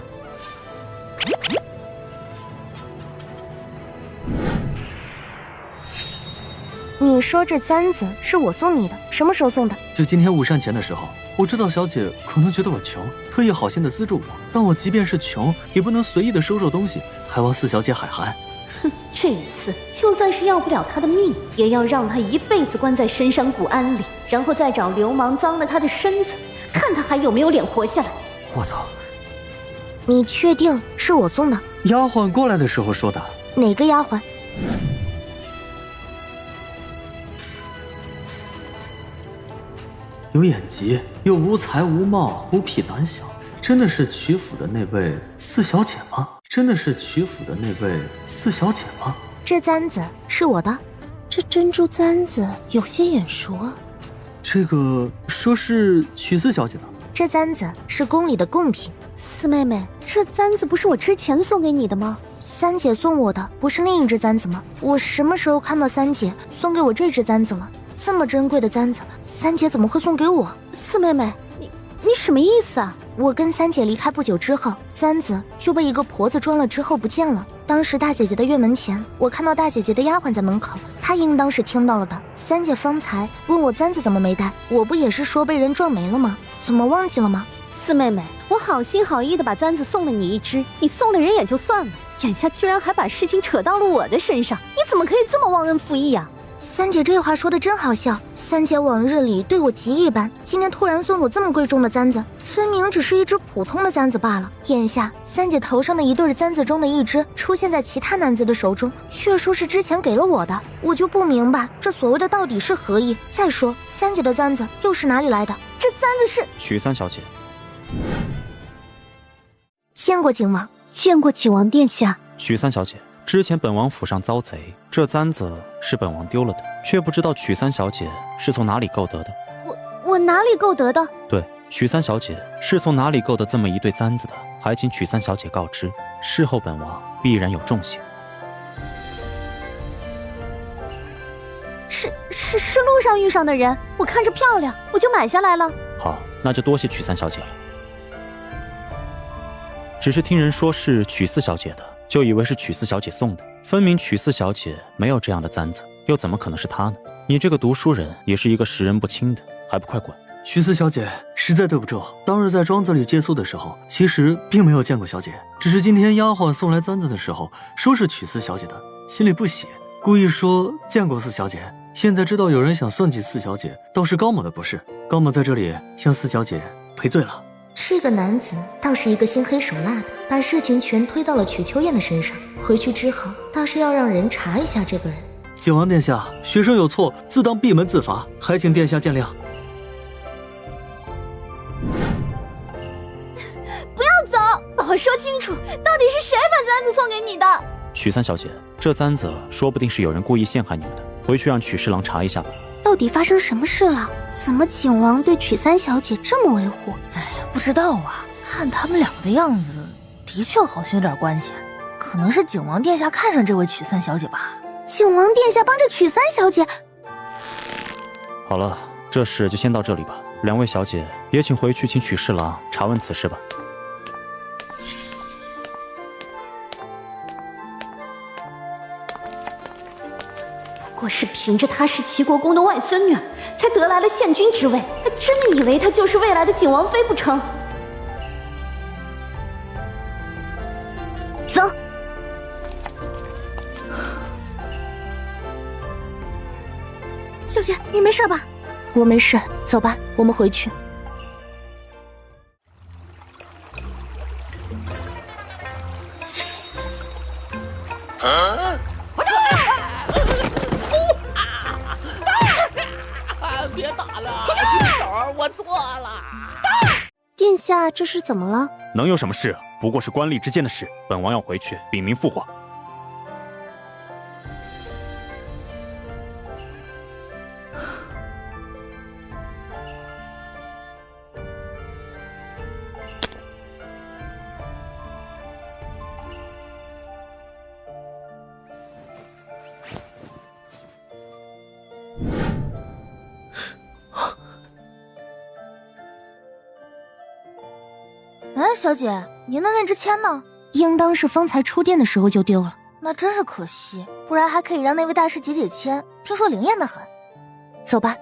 你说这簪子是我送你的，什么时候送的？就今天午膳前的时候。我知道小姐可能觉得我穷，特意好心的资助我，但我即便是穷，也不能随意的收受东西，还望四小姐海涵。哼，这一次就算是要不了他的命，也要让他一辈子关在深山古庵里，然后再找流氓脏了他的身子，看他还有没有脸活下来。我操！你确定是我送的？丫鬟过来的时候说的。哪个丫鬟？有眼疾，又无才无貌，孤僻胆小，真的是曲府的那位四小姐吗？真的是曲府的那位四小姐吗？这簪子是我的，这珍珠簪子有些眼熟啊。这个说是曲四小姐的。这簪子是宫里的贡品。四妹妹，这簪子不是我之前送给你的吗？三姐送我的不是另一只簪子吗？我什么时候看到三姐送给我这只簪子了？这么珍贵的簪子，三姐怎么会送给我？四妹妹，你什么意思啊？我跟三姐离开不久之后，簪子就被一个婆子装了之后不见了。当时大姐姐的院门前，我看到大姐姐的丫鬟在门口，她应当是听到了的。三姐方才问我簪子怎么没带，我不也是说被人撞没了吗？怎么忘记了吗？四妹妹，我好心好意的把簪子送了你一只，你送了人也就算了，眼下居然还把事情扯到了我的身上，你怎么可以这么忘恩负义啊？三姐这话说的真好笑，三姐往日里对我极一般，今天突然送我这么贵重的簪子，分明只是一只普通的簪子罢了。眼下三姐头上的一对簪子中的一只出现在其他男子的手中，却说是之前给了我的，我就不明白这所谓的到底是何意。再说三姐的簪子又是哪里来的？这簪子是曲三小姐。见过景王，见过景王殿下。曲三小姐，之前本王府上遭贼，这簪子是本王丢了的，却不知道曲三小姐是从哪里购得的。我哪里购得的？对，曲三小姐是从哪里购得这么一对簪子的？还请曲三小姐告知，事后本王必然有重刑。是路上遇上的人，我看着漂亮，我就买下来了。好，那就多谢曲三小姐了。只是听人说是曲四小姐的，就以为是曲四小姐送的，分明曲四小姐没有这样的簪子，又怎么可能是她呢？你这个读书人也是一个识人不清的，还不快滚！曲四小姐实在对不住，当日在庄子里借宿的时候，其实并没有见过小姐，只是今天丫鬟送来簪子的时候，说是曲四小姐的，心里不喜，故意说见过四小姐。现在知道有人想算计四小姐，倒是高某的不是，高某在这里向四小姐赔罪了。这个男子倒是一个心黑手辣的，把事情全推到了曲秋燕的身上。回去之后，倒是要让人查一下这个人。景王殿下，学生有错，自当闭门自罚，还请殿下见谅。不要走，帮我说清楚，到底是谁把簪子送给你的？曲三小姐，这簪子说不定是有人故意陷害你们的，回去让曲侍郎查一下吧。到底发生什么事了？怎么景王对曲三小姐这么维护？哎呀，不知道啊，看他们两个的样子，的确好像有点关系，可能是景王殿下看上这位曲三小姐吧。景王殿下帮着曲三小姐。好了，这事就先到这里吧。两位小姐也请回去请曲侍郎查问此事吧。不过是凭着她是齐国公的外孙女儿，才得来了县君之位，还真的以为她就是未来的景王妃不成？走。小姐，你没事吧？我没事，走吧，我们回去。别打了，金手，我错了。殿下，这是怎么了？能有什么事？不过是官吏之间的事。本王要回去禀明父皇。哎，小姐，您的那支签呢？应当是方才出殿的时候就丢了。那真是可惜，不然还可以让那位大师解解签，听说灵验的很。走吧。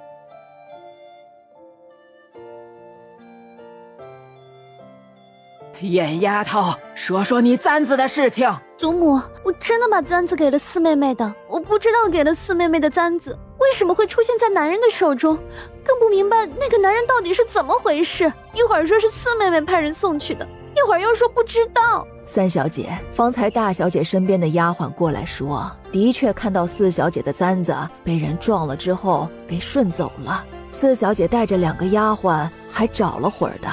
眼丫头，说说你簪子的事情。祖母，我真的把簪子给了四妹妹的，我不知道给了四妹妹的簪子为什么会出现在男人的手中，更不明白那个男人到底是怎么回事。一会儿说是四妹妹派人送去的，一会儿又说不知道。三小姐，方才大小姐身边的丫鬟过来说，的确看到四小姐的簪子被人撞了之后给顺走了。四小姐带着2个丫鬟还找了会儿的。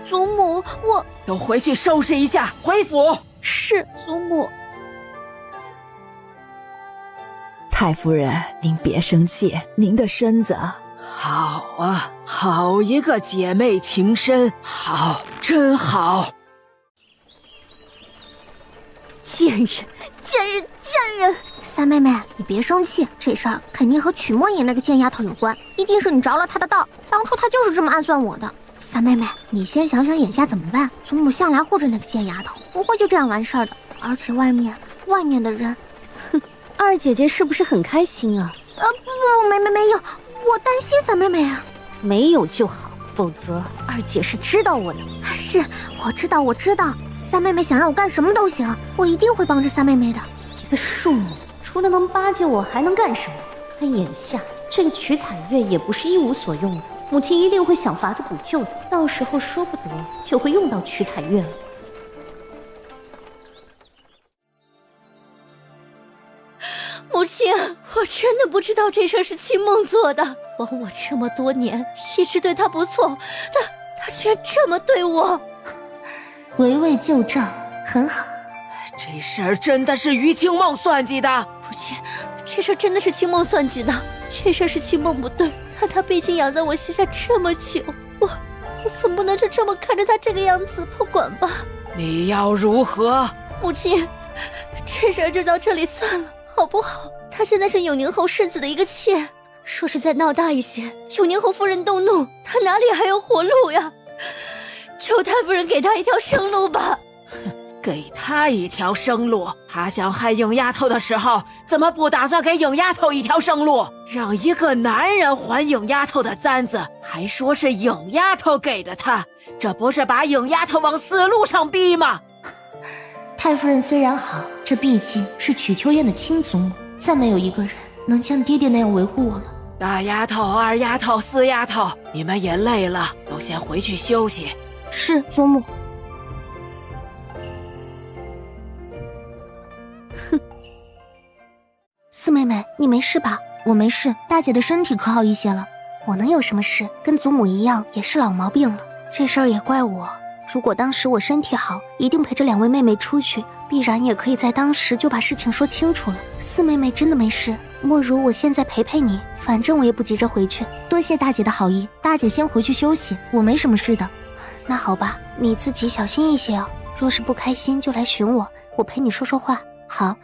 祖母，我都回去收拾一下，回府。是祖母。太夫人，您别生气，您的身子……好啊，好一个姐妹情深，好，真好。贱人，贱人，贱人！三妹妹，你别生气，这事儿肯定和曲墨影那个贱丫头有关，一定是你着了她的道。当初她就是这么暗算我的。三妹妹，你先想想眼下怎么办。祖母向来护着那个贱丫头，不会就这样完事儿的。而且外面的人，哼，二姐姐是不是很开心啊？不，没有，我担心三妹妹啊。没有就好，否则二姐是知道我的。是，我知道。三妹妹想让我干什么都行，我一定会帮着三妹妹的。一个庶女，除了能巴结我，还能干什么？但眼下这个曲彩月也不是一无所用的，母亲一定会想法子补救的。到时候说不得就会用到曲彩月了。母亲，我真的不知道这事儿是青梦做的。枉我这么多年一直对她不错，她居然这么对我。围魏救赵，很好。这事儿真的是于青梦算计的。母亲，这事儿真的是青梦算计的。这事儿是青梦不对，但她毕竟养在我膝下这么久，我总不能就这么看着她这个样子不管吧？你要如何？母亲，这事儿就到这里算了，好不好？她现在是永宁侯世子的一个妾，说是再闹大一些，永宁侯夫人动怒，她哪里还有活路呀？求太夫人给她一条生路吧。给她一条生路？她想害影丫头的时候，怎么不打算给影丫头一条生路？让一个男人还影丫头的簪子，还说是影丫头给的她，这不是把影丫头往死路上逼吗？太夫人虽然好，这毕竟是曲秋燕的亲祖母，再没有一个人能像爹爹那样维护我了。大丫头、二丫头、四丫头，你们也累了，都先回去休息。是，祖母。哼，四妹妹，你没事吧？我没事，大姐的身体可好一些了。我能有什么事？跟祖母一样，也是老毛病了。这事儿也怪我。如果当时我身体好，一定陪着2位妹妹出去，必然也可以在当时就把事情说清楚了。四妹妹真的没事，莫如我现在陪你，反正我也不急着回去。多谢大姐的好意，大姐先回去休息，我没什么事的。那好吧，你自己小心一些哦。若是不开心就来寻我，我陪你说说话。好。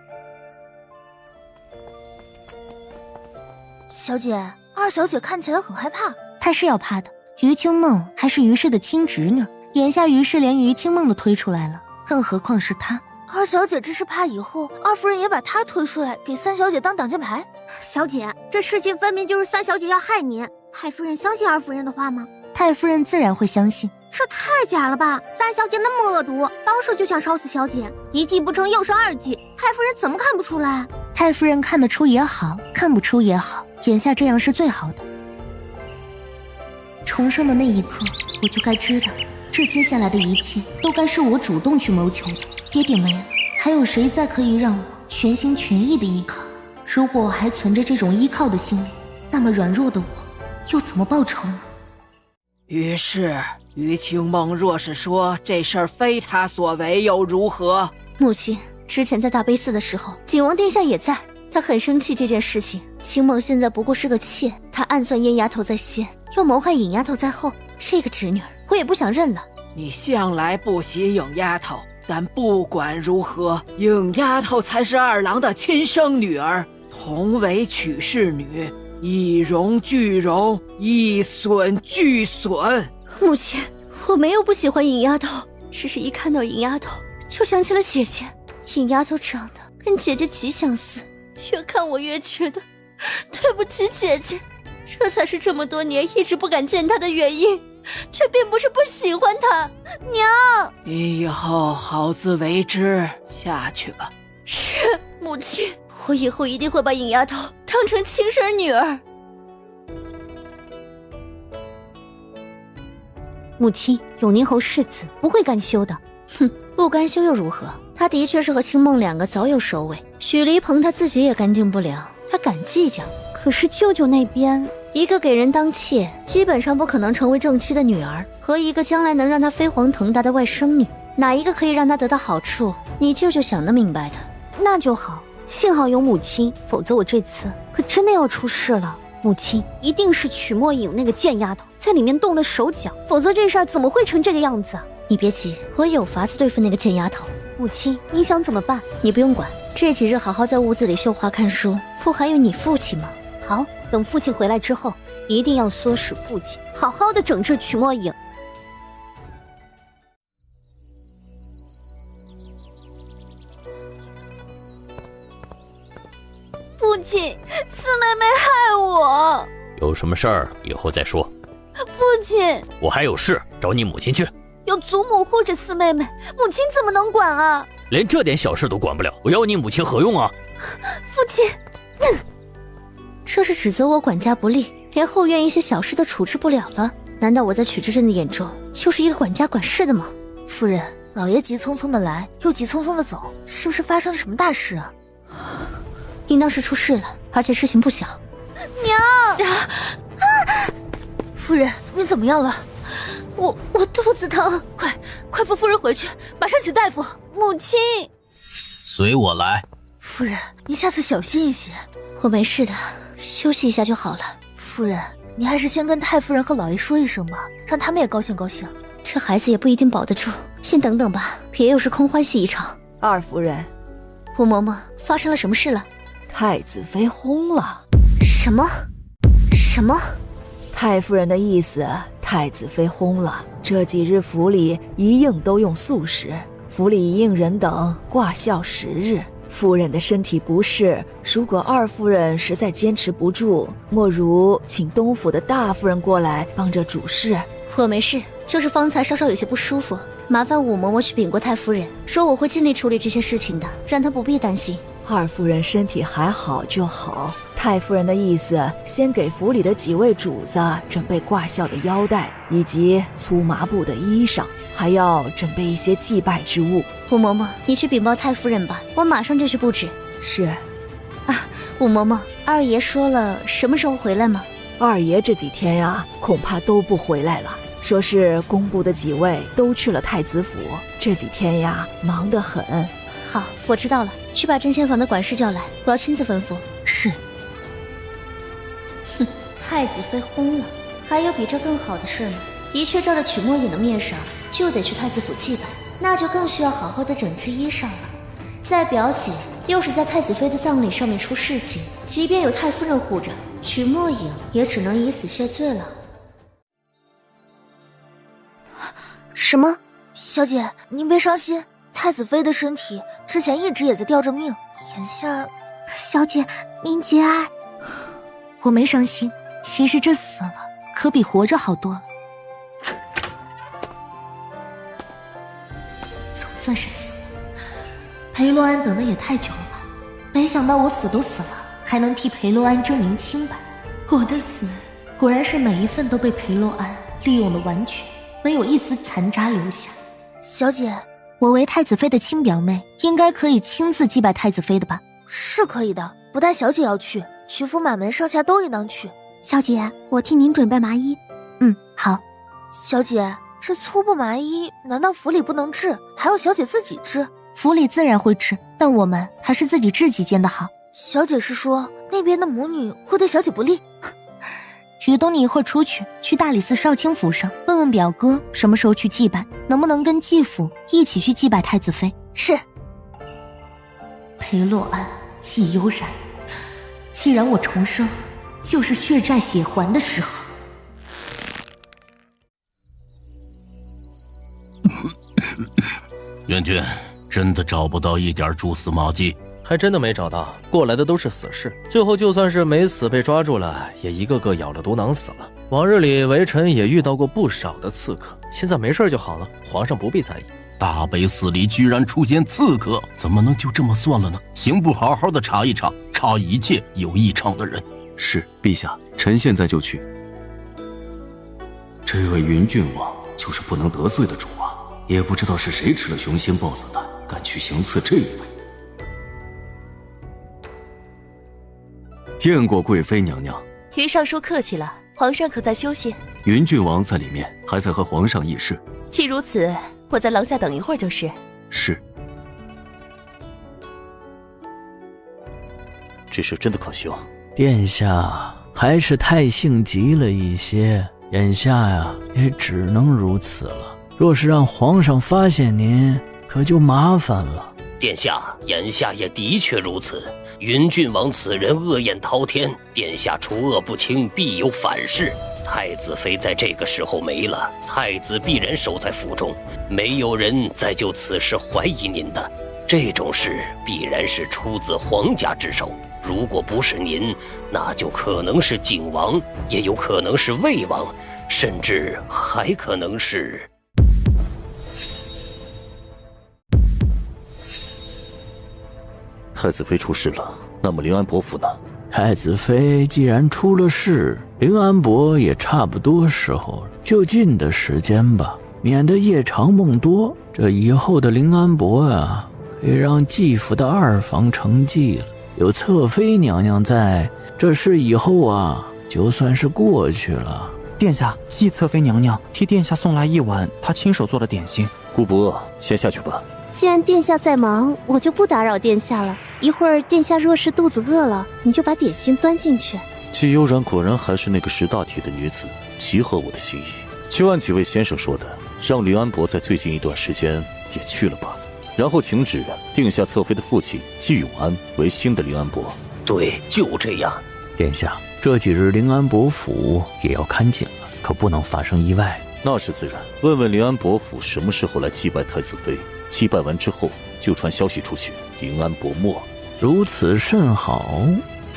小姐，二小姐看起来很害怕。她是要怕的，于青梦还是于氏的亲侄女，眼下于氏连于青梦都推出来了，更何况是她。二小姐这是怕以后二夫人也把她推出来给三小姐当挡箭牌。小姐，这事情分明就是三小姐要害您，太夫人相信二夫人的话吗？太夫人自然会相信。这太假了吧！三小姐那么恶毒，当时就想烧死小姐，一计不成又是2计，太夫人怎么看不出来？太夫人看得出也好，看不出也好，眼下这样是最好的。重生的那一刻，我就该知道，这接下来的一切都该是我主动去谋求的。爹爹没了，还有谁再可以让我全心全意的依靠？如果我还存着这种依靠的心理，那么软弱的我又怎么报仇呢？于是于青梦若是说这事儿非他所为，又如何？母亲，之前在大悲寺的时候，景王殿下也在，他很生气这件事情。青梦现在不过是个妾，他暗算燕丫头在先，又谋害尹丫头在后，这个侄女儿我也不想认了。你向来不喜影丫头，但不管如何，影丫头才是二郎的亲生女儿，同为曲氏女，一荣俱荣，一损俱损。母亲，我没有不喜欢尹丫头，只是一看到尹丫头就想起了姐姐。尹丫头长得跟姐姐极相似，越看我越觉得对不起姐姐，这才是这么多年一直不敢见她的原因，却并不是不喜欢她。娘，你以后好自为之，下去吧。是，母亲，我以后一定会把尹丫头当成亲生女儿。母亲，永宁侯世子不会甘休的。哼，不甘休又如何？他的确是和青梦2个早有首尾，许离鹏他自己也干净不了，他敢计较。可是舅舅那边一个给人当妾，基本上不可能成为正妻的女儿，和一个将来能让她飞黄腾达的外甥女，哪一个可以让她得到好处？你舅舅想得明白的。那就好，幸好有母亲，否则我这次可真的要出事了。母亲一定是曲墨影那个贱丫头在里面动了手脚，否则这事儿怎么会成这个样子？你别急，我有法子对付那个贱丫头。母亲，你想怎么办？你不用管，这几日好好在屋子里绣花看书，不还有你父亲吗？好，等父亲回来之后，一定要唆使父亲好好的整治曲墨影。父亲，四妹妹害我。有什么事儿以后再说。父亲，我还有事找你母亲去。有祖母护着四妹妹，母亲怎么能管啊？连这点小事都管不了，我要你母亲何用啊？父亲，这是指责我管家不力，连后院一些小事都处置不了了？难道我在曲之镇的眼中就是一个管家管事的吗？夫人，老爷急匆匆的来，又急匆匆的走，是不是发生了什么大事啊？应当是出事了，而且事情不小。娘，夫人，你怎么样了？我肚子疼，快扶夫人回去，马上请大夫。母亲，随我来。夫人，你下次小心一些。我没事的，休息一下就好了。夫人，你还是先跟太夫人和老爷说一声吧，让他们也高兴高兴。这孩子也不一定保得住，先等等吧，别又是空欢喜一场。二夫人，吴嬷嬷，发生了什么事了？太子妃薨了。什么？太夫人的意思，太子妃薨了。这几日府里一应都用素食，府里一应人等挂孝10日。夫人的身体不适，如果二夫人实在坚持不住，莫如请东府的大夫人过来帮着主事。我没事，就是方才稍稍有些不舒服，麻烦武嬷嬷去禀过太夫人，说我会尽力处理这些事情的，让她不必担心。二夫人身体还好就好。太夫人的意思，先给府里的几位主子准备挂孝的腰带以及粗麻布的衣裳，还要准备一些祭拜之物。武嬷嬷，你去禀报太夫人吧，我马上就去布置。是。啊，武嬷嬷，二爷说了什么时候回来吗？二爷这几天呀，恐怕都不回来了。说是工部的几位都去了太子府，这几天呀，忙得很。好，我知道了，去把镇仙坊的管事叫来，我要亲自吩咐。是。哼，太子妃薨了，还有比这更好的事吗？的确，照着曲墨影的面上，就得去太子府祭拜，那就更需要好好的整治衣裳了。再表姐，又是在太子妃的葬礼上面出事情，即便有太夫人护着，曲墨影也只能以死谢罪了。什么？小姐，您别伤心，太子妃的身体之前一直也在吊着命，眼下……小姐，您节哀。我没伤心，其实这死了可比活着好多了。总算是死了，裴洛安等的也太久了吧？没想到我死都死了，还能替裴洛安证明清白。我的死果然是每一份都被裴洛安利用的完全，没有一丝残渣留下。小姐，我为太子妃的亲表妹，应该可以亲自祭拜太子妃的吧？是可以的，不但小姐要去，曲府满门上下都应当去。小姐，我替您准备麻衣。好。小姐，这粗布麻衣难道府里不能制，还要小姐自己织？府里自然会制，但我们还是自己制几件的好。小姐是说那边的母女会对小姐不利？雨冬，你一会儿出去大理寺少卿府上问问表哥什么时候去祭拜，能不能跟继父一起去祭拜太子妃？是。裴洛安，季悠然，既然我重生，就是血债血还的时候。元君，真的找不到一点蛛丝马迹？还真的没找到，过来的都是死士，最后就算是没死被抓住了，也一个个咬了毒囊死了。往日里微臣也遇到过不少的刺客，现在没事就好了，皇上不必在意。大悲寺里居然出现刺客，怎么能就这么算了呢？刑部好好的查一查，查一切有异常的人。是，陛下，臣现在就去。这位云郡王就是不能得罪的主啊，也不知道是谁吃了雄心豹子胆，敢去行刺这一位。见过贵妃娘娘。于尚书客气了，皇上可在休息？云郡王在里面，还在和皇上议事。既如此，我在廊下等一会儿就是。是。这事真的可行？殿下还是太性急了一些，眼下呀，也只能如此了。若是让皇上发现您，可就麻烦了。殿下，眼下也的确如此。云郡王此人恶焰滔天，殿下除恶不清，必有反噬。太子妃在这个时候没了，太子必然守在府中，没有人再就此事怀疑您的。这种事必然是出自皇家之手，如果不是您，那就可能是景王，也有可能是魏王，甚至还可能是……太子妃出事了，那么凌安伯府呢？太子妃既然出了事，凌安伯也差不多时候了，就近的时间吧，免得夜长梦多。这以后的凌安伯啊，可以让继父的二房承继了。有侧妃娘娘在，这事以后啊，就算是过去了。殿下，系侧妃娘娘替殿下送来一碗她亲手做的点心。顾不饿，先下去吧。既然殿下在忙，我就不打扰殿下了。一会儿殿下若是肚子饿了，你就把点心端进去。季悠然果然还是那个识大体的女子，极合我的心意。就按几位先生说的，让凌安伯在最近一段时间也去了吧。然后请旨定下侧妃的父亲季永安为新的凌安伯。对，就这样。殿下，这几日凌安伯府也要看紧了，可不能发生意外。那是自然。问问凌安伯府什么时候来祭拜太子妃，祭拜完之后就传消息出去，凌安伯没。如此甚好。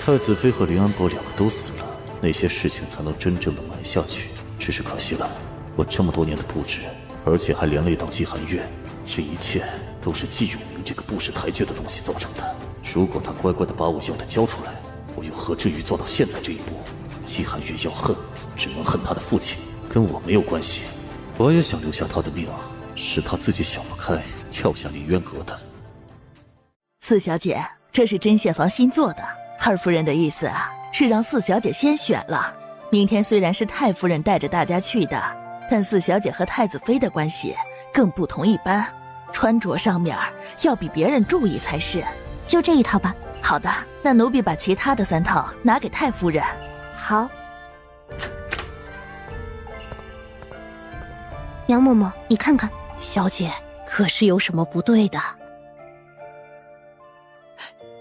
太子妃和凌安伯两个都死了，那些事情才能真正的埋下去。只是可惜了，我这么多年的布置，而且还连累到季寒月，这一切都是季永明这个不识抬举的东西造成的。如果他乖乖的把我要的交出来，我又何至于做到现在这一步？季寒月要恨，只能恨他的父亲，跟我没有关系。我也想留下他的命，是他自己想不开，跳下凌渊阁的。四小姐，这是针线房新做的，二夫人的意思啊，是让四小姐先选了。明天虽然是太夫人带着大家去的，但四小姐和太子妃的关系更不同一般，穿着上面要比别人注意才是。就这一套吧。好的，那奴婢把其他的3套拿给太夫人。好。杨嬷嬷，你看看，小姐可是有什么不对的？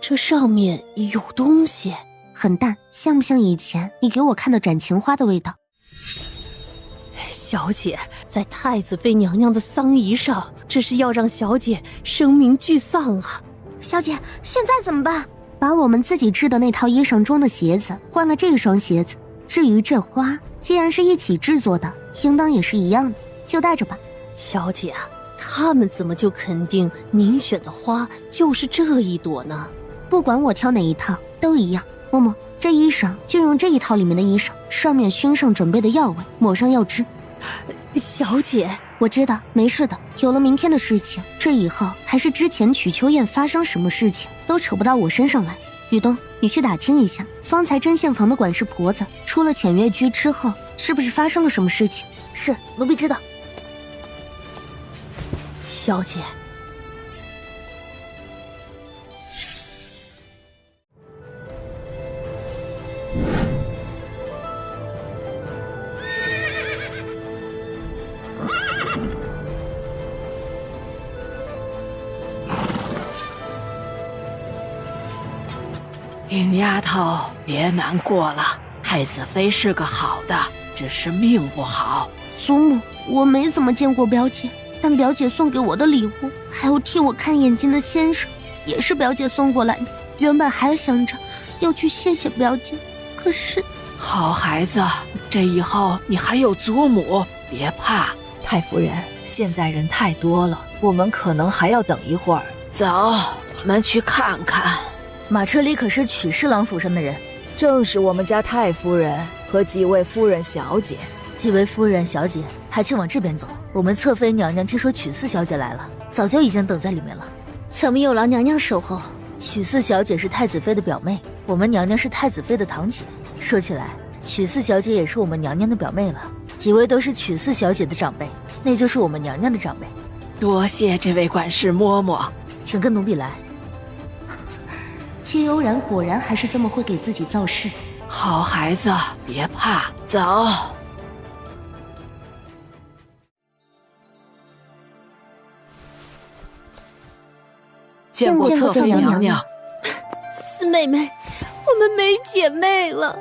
这上面有东西，很淡，像不像以前你给我看的斩情花的味道？小姐，在太子妃娘娘的丧仪上，这是要让小姐声名俱丧啊！小姐，现在怎么办？把我们自己制的那套衣裳中的鞋子换了这双鞋子。至于这花，既然是一起制作的，应当也是一样的，就带着吧。小姐啊，他们怎么就肯定您选的花就是这一朵呢？不管我挑哪一套，都一样。嬷嬷，这衣裳就用这一套里面的衣裳，上面熏上准备的药味，抹上药汁。小姐，我知道，没事的。有了明天的事情，这以后还是之前曲秋燕发生什么事情，都扯不到我身上来。雨东，你去打听一下，方才针线房的管事婆子出了浅月居之后，是不是发生了什么事情？是，奴婢知道。小姐。林丫头，别难过了，太子妃是个好的，只是命不好。祖母，我没怎么见过表姐，但表姐送给我的礼物，还有替我看眼睛的先生，也是表姐送过来的。原本还想着要去谢谢表姐，可是……好孩子，这以后你还有祖母，别怕。太夫人，现在人太多了，我们可能还要等一会儿。走，我们去看看。马车里可是曲侍郎府上的人，正是我们家太夫人和几位夫人小姐。几位夫人小姐还请往这边走。我们侧妃娘娘听说曲四小姐来了，早就已经等在里面了。咱们有劳娘娘守候。曲四小姐是太子妃的表妹，我们娘娘是太子妃的堂姐。说起来，曲四小姐也是我们娘娘的表妹了，几位都是曲四小姐的长辈，那就是我们娘娘的长辈。多谢这位管事嬷嬷，请跟奴婢来。戚悠然果然还是这么会给自己造势。好孩子，别怕，走。见过侧妃娘娘。四妹妹，我们没姐妹了。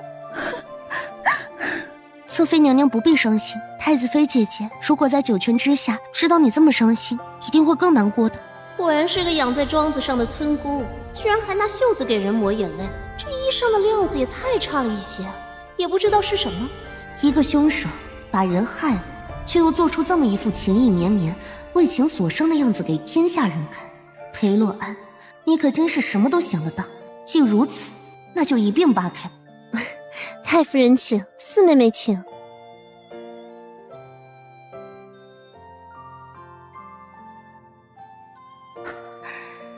侧妃娘娘不必伤心，太子妃姐姐如果在九泉之下知道你这么伤心，一定会更难过的。果然是个养在庄子上的村姑，居然还拿袖子给人抹眼泪，这衣裳的料子也太差了一些，也不知道是什么。一个凶手把人害了，却又做出这么一副情意绵绵、为情所伤的样子给天下人看。裴洛安，你可真是什么都想得到。既如此，那就一并扒开。太夫人请，四妹妹请。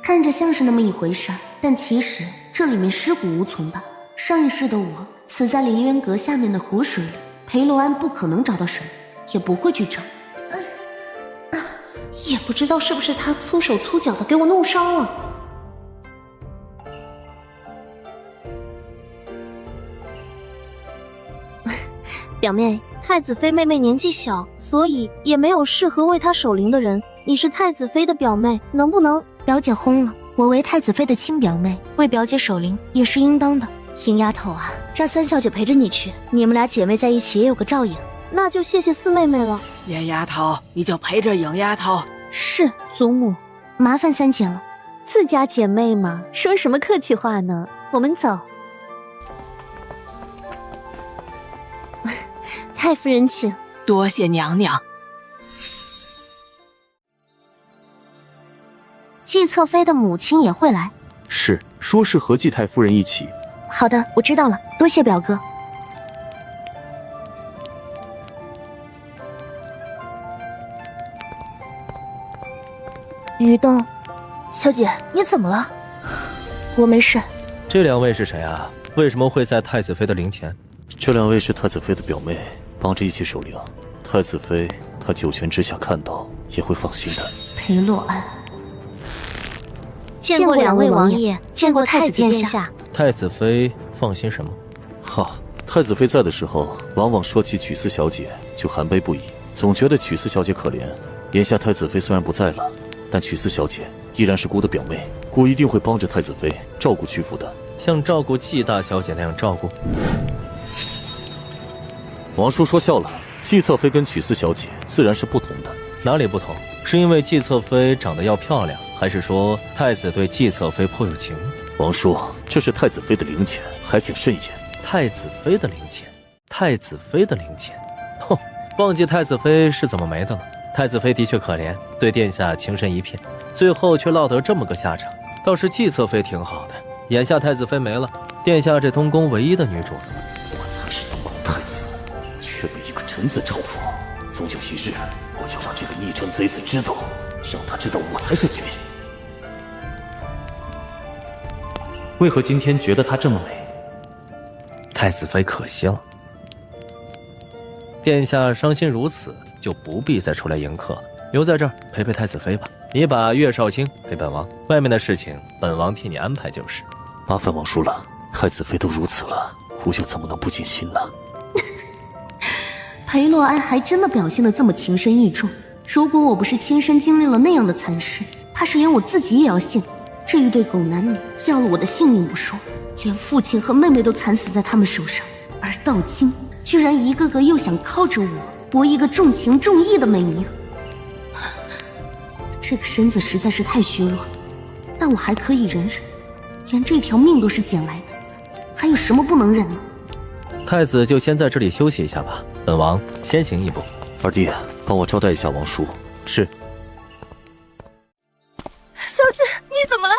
看着像是那么一回事儿，但其实这里面尸骨无存吧。上一世的我死在凌渊阁下面的湖水里，裴洛安不可能找到什么，也不会去找。也不知道是不是他粗手粗脚的给我弄伤了。表妹，太子妃妹妹年纪小，所以也没有适合为她守灵的人。你是太子妃的表妹，能不能……表姐轰了，我为太子妃的亲表妹，为表姐守灵也是应当的。尹丫头啊，让三小姐陪着你去，你们俩姐妹在一起也有个照应。那就谢谢四妹妹了。严丫头，你就陪着尹丫头。是祖母，麻烦三姐了。自家姐妹嘛，说什么客气话呢？我们走。太夫人请。多谢娘娘。季侧妃的母亲也会来。是，说是和季太夫人一起。好的，我知道了，多谢表哥。雨洞，小姐，你怎么了？我没事。这两位是谁啊？为什么会在太子妃的灵前？这两位是太子妃的表妹，帮着一起守灵。太子妃她九泉之下看到也会放心的。裴洛安，见过两位王爷，见过太子殿下。太子妃放心什么？哈，太子妃在的时候，往往说起曲四小姐就含悲不已，总觉得曲四小姐可怜。眼下太子妃虽然不在了，但曲四小姐依然是姑的表妹，姑一定会帮着太子妃照顾曲府的，像照顾季大小姐那样照顾。王叔说笑了，季侧妃跟曲四小姐自然是不同的。哪里不同？是因为季侧妃长得要漂亮，还是说太子对季侧妃颇有情？王叔，这是太子妃的灵前，还请慎言。太子妃的灵前，太子妃的灵前，哼，忘记太子妃是怎么没的了。太子妃的确可怜，对殿下情深一片，最后却落得这么个下场。倒是季侧妃挺好的，眼下太子妃没了，殿下这东宫唯一的女主子。我才是东宫太子，却被一个臣子招抚。总有一日，我要让这个逆臣贼子知道，让他知道我才是君。为何今天觉得她这么美？太子妃可惜了。殿下伤心如此，就不必再出来迎客了，留在这儿陪陪太子妃吧。你把岳少卿陪本王，外面的事情本王替你安排就是。麻烦王叔了，太子妃都如此了，姑又怎么能不尽心呢？裴洛安还真的表现得这么情深意重。如果我不是亲身经历了那样的惨事，怕是连我自己也要信这一对狗男女要了我的性命不说，连父亲和妹妹都惨死在他们手上，而到今居然一个个又想靠着我博一个重情重义的美名。这个身子实在是太虚弱了，但我还可以忍忍，连这条命都是捡来的，还有什么不能忍呢？太子就先在这里休息一下吧，本王先行一步。二弟，帮我招待一下王叔。是。小姐，你怎么了？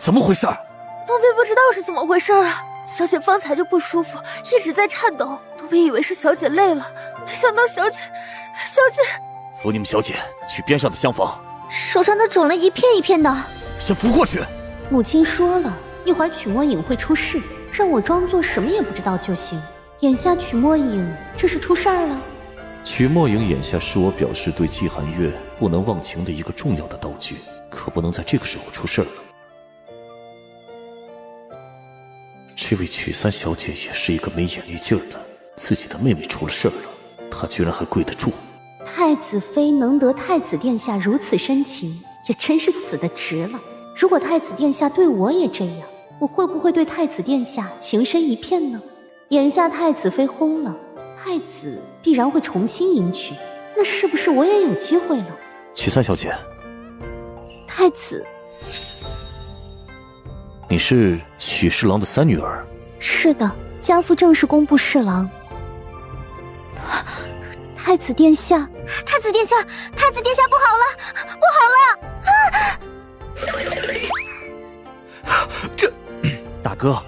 怎么回事？奴婢不知道是怎么回事啊！小姐方才就不舒服，一直在颤抖。奴婢以为是小姐累了，没想到小姐……扶你们小姐去边上的厢房。手上都肿了一片一片的。先扶过去。母亲说了，一会儿曲墨影会出事，让我装作什么也不知道就行。眼下曲墨影这是出事儿了。曲墨影眼下是我表示对季寒月不能忘情的一个重要的道具，可不能在这个时候出事儿了。这位曲三小姐也是一个没眼力劲儿的，自己的妹妹出了事儿了，她居然还跪得住。太子妃能得太子殿下如此深情，也真是死得值了。如果太子殿下对我也这样，我会不会对太子殿下情深一片呢？眼下太子妃轰了，太子必然会重新迎娶，那是不是我也有机会了？曲三小姐，太子，你是曲侍郎的三女儿？是的，家父正是工部侍郎。太子殿下，太子殿下，太子殿下不好了，不好了！这，大哥，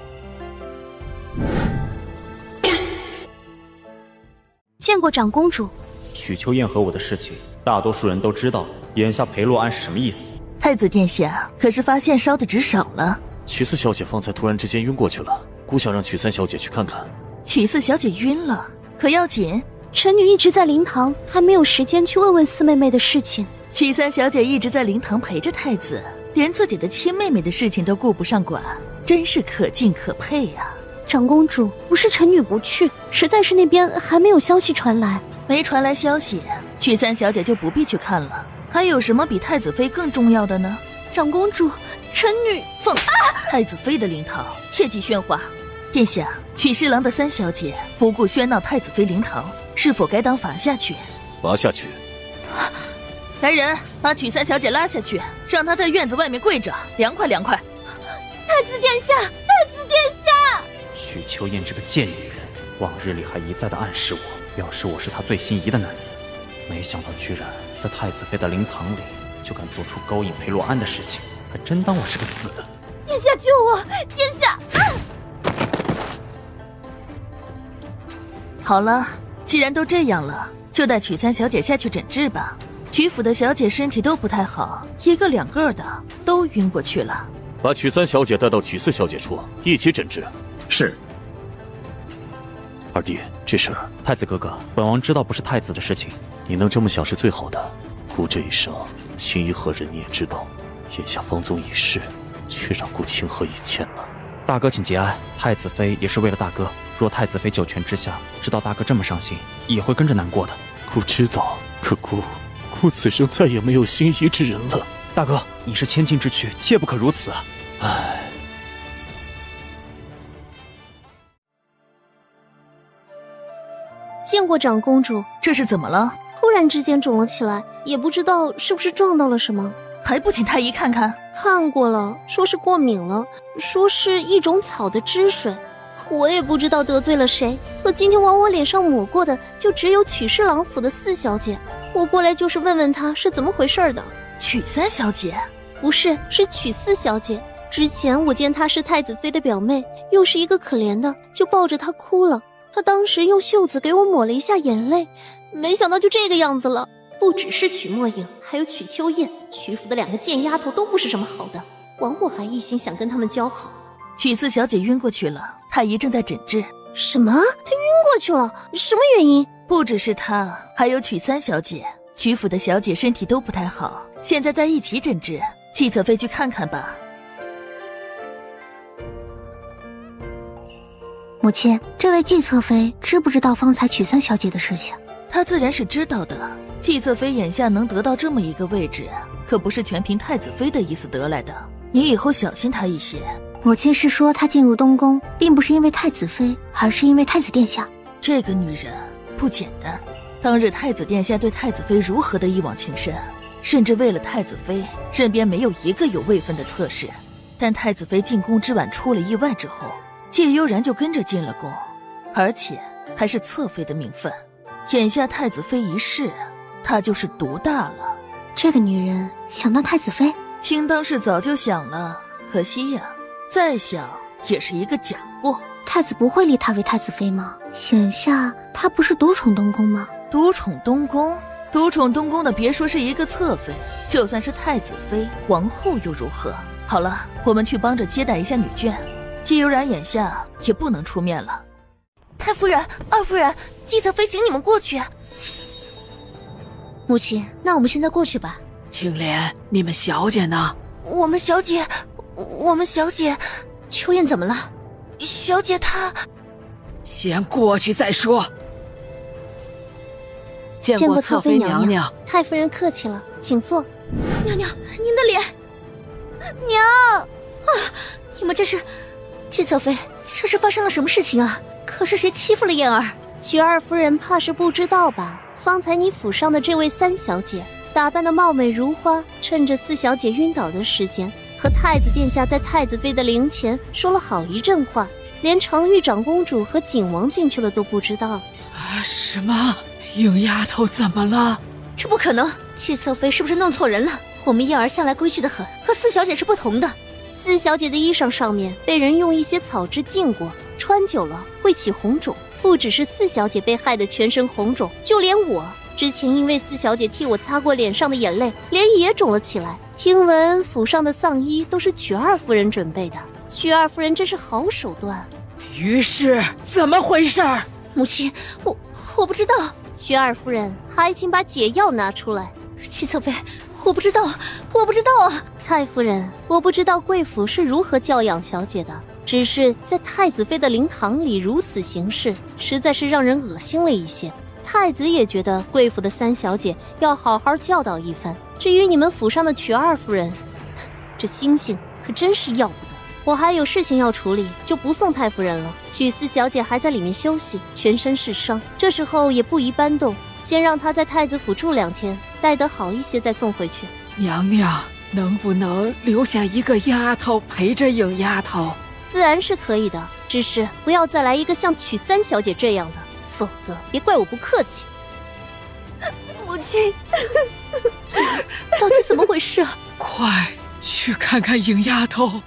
见过长公主。许秋燕和我的事情，大多数人都知道。眼下裴洛安是什么意思？太子殿下可是发现烧的纸少了。曲四小姐方才突然之间晕过去了，姑想让曲三小姐去看看。曲四小姐晕了，可要紧？臣女一直在灵堂，还没有时间去问问四妹妹的事情。曲三小姐一直在灵堂陪着太子，连自己的亲妹妹的事情都顾不上管，真是可敬可佩呀。长公主，不是臣女不去，实在是那边还没有消息传来。没传来消息，曲三小姐就不必去看了。还有什么比太子妃更重要的呢？长公主，臣女放肆！太子妃的灵堂，切忌喧哗。殿下，曲侍郎的三小姐不顾喧闹太子妃灵堂，是否该当罚下去？罚下去。来人，把曲三小姐拉下去，让她在院子外面跪着，凉快凉快。太子殿下，太子殿下！许秋燕这个贱女人，往日里还一再的暗示我，表示我是她最心仪的男子，没想到居然在太子妃的灵堂里就敢做出勾引裴洛安的事情，还真当我是个死的。殿下救我！殿下！好了，既然都这样了，就带曲三小姐下去诊治吧。曲府的小姐身体都不太好，一个两个的都晕过去了。把曲三小姐带到曲四小姐处，一起诊治。是。二弟，这事儿，太子哥哥，本王知道不是太子的事情，你能这么想是最好的。姑这一生心仪何人你也知道，眼下方宗已逝，却让姑情何以堪呢？大哥请节哀，太子妃也是为了大哥。若太子妃九泉之下知道大哥这么伤心，也会跟着难过的。姑知道，可姑此生再也没有心仪之人了。大哥，你是千金之躯，切不可如此啊！唉。见过长公主。这是怎么了？突然之间肿了起来，也不知道是不是撞到了什么。还不请太医看看？看过了，说是过敏了，说是一种草的汁水。我也不知道得罪了谁，可今天往我脸上抹过的就只有曲侍郎府的四小姐。我过来就是问问她是怎么回事的。曲三小姐？不是，是曲四小姐。之前我见她是太子妃的表妹，又是一个可怜的，就抱着她哭了。她当时用袖子给我抹了一下眼泪，没想到就这个样子了。不只是曲墨影，还有曲秋燕，曲府的两个贱丫头都不是什么好的，枉我还一心想跟他们交好。曲四小姐晕过去了，太医正在诊治。什么？她晕过去了？什么原因？不只是她，还有曲三小姐，曲府的小姐身体都不太好，现在在一起诊治。季侧妃去看看吧。母亲，这位季侧妃知不知道方才曲三小姐的事情？她自然是知道的。季侧妃眼下能得到这么一个位置，可不是全凭太子妃的意思得来的。你以后小心她一些。母亲是说她进入东宫，并不是因为太子妃，而是因为太子殿下。这个女人不简单。当日太子殿下对太子妃如何的一往情深，甚至为了太子妃，身边没有一个有位分的侧室。但太子妃进宫之晚出了意外之后，介悠然就跟着进了宫，而且还是侧妃的名分。眼下太子妃一逝，她就是独大了。这个女人想当太子妃，应当是早就想了，可惜呀，再想也是一个假货。太子不会立她为太子妃吗？眼下她不是独宠东宫吗？独宠东宫？独宠东宫的别说是一个侧妃，就算是太子妃、皇后又如何？好了，我们去帮着接待一下女眷。季悠然眼下也不能出面了。太夫人、二夫人，季侧妃请你们过去。母亲，那我们现在过去吧。青莲，你们小姐呢？我们小姐，秋燕怎么了？小姐她……先过去再说。见过侧妃娘娘。太夫人客气了，请坐。娘娘，您的脸。娘啊！你们这是……季侧妃，这是发生了什么事情啊？可是谁欺负了燕儿？瞿二夫人怕是不知道吧？方才你府上的这位三小姐，打扮得貌美如花，趁着四小姐晕倒的时间，和太子殿下在太子妃的灵前说了好一阵话，连常玉长公主和景王进去了都不知道。什么？影丫头怎么了？这不可能！季侧妃是不是弄错人了？我们燕儿向来规矩得很，和四小姐是不同的。四小姐的衣裳上面被人用一些草汁浸过，穿久了会起红肿。不只是四小姐被害得全身红肿，就连我之前因为四小姐替我擦过脸上的眼泪，脸也肿了起来。听闻府上的丧衣都是瞿二夫人准备的，瞿二夫人真是好手段。于是怎么回事？母亲，我不知道。瞿二夫人还请把解药拿出来。季侧妃，我不知道啊。太夫人，我不知道贵府是如何教养小姐的，只是在太子妃的灵堂里如此行事，实在是让人恶心了一些。太子也觉得贵府的三小姐要好好教导一番。至于你们府上的瞿二夫人，这心性可真是要不得。我还有事情要处理，就不送太夫人了。瞿四小姐还在里面休息，全身是伤，这时候也不宜搬动，先让她在太子府住2天，待得好一些再送回去。娘娘，能不能留下一个丫头陪着影丫头？自然是可以的，只是不要再来一个像瞿三小姐这样的，否则别怪我不客气。母亲，到底怎么回事啊？快去看看影丫头。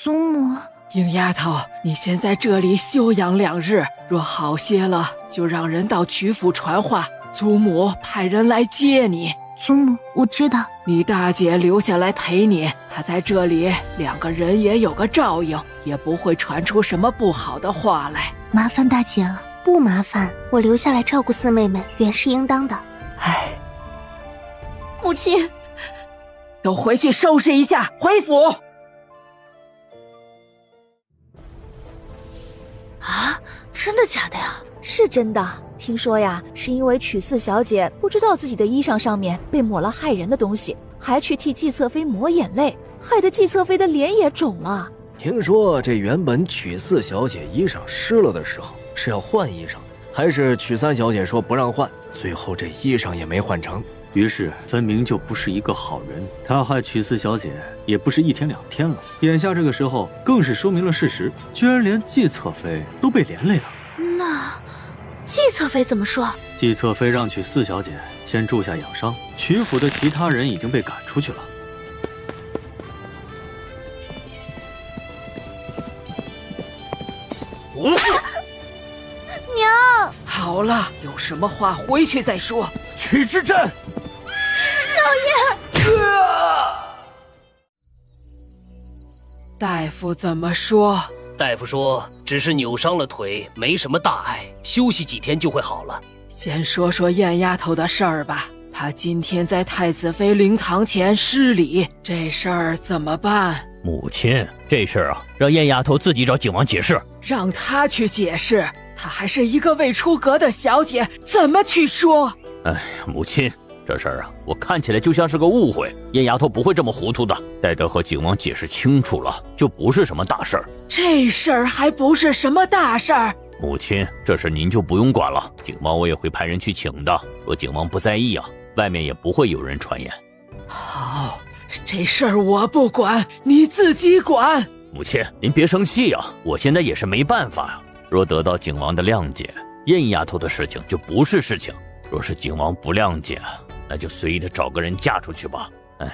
祖母，影丫头，你先在这里休养2日，若好些了，就让人到曲府传话，祖母派人来接你。祖母，我知道。你大姐留下来陪你，她在这里2个人也有个照应，也不会传出什么不好的话来。麻烦大姐了。不麻烦，我留下来照顾四妹妹，原是应当的。唉，母亲，都回去收拾一下，回府。啊，真的假的呀？是真的。听说呀，是因为曲四小姐不知道自己的衣裳上面被抹了害人的东西，还去替季侧妃抹眼泪，害得季侧妃的脸也肿了。听说这原本曲四小姐衣裳湿了的时候是要换衣裳的，还是曲三小姐说不让换，最后这衣裳也没换成。于是分明就不是一个好人，他害曲四小姐也不是1天2天了。眼下这个时候更是说明了事实，居然连季侧妃都被连累了。那季侧妃怎么说？季侧妃让曲四小姐先住下养伤，曲府的其他人已经被赶出去了。娘，好了，有什么话回去再说。曲之镇，老爷，大夫怎么说？大夫说只是扭伤了腿，没什么大碍，休息几天就会好了。先说说燕丫头的事儿吧。她今天在太子妃灵堂前失礼，这事儿怎么办？母亲，这事儿啊，让燕丫头自己找景王解释。让她去解释，她还是一个未出阁的小姐，怎么去说？哎呀，母亲，这事儿啊，我看起来就像是个误会，燕丫头不会这么糊涂的。待得和景王解释清楚了，就不是什么大事儿。这事儿还不是什么大事儿。母亲，这事您就不用管了，景王我也会派人去请的。若景王不在意啊，外面也不会有人传言。好，这事儿我不管，你自己管。母亲，您别生气啊，我现在也是没办法啊。若得到景王的谅解，燕丫头的事情就不是事情。若是景王不谅解，那就随意的找个人嫁出去吧。哎，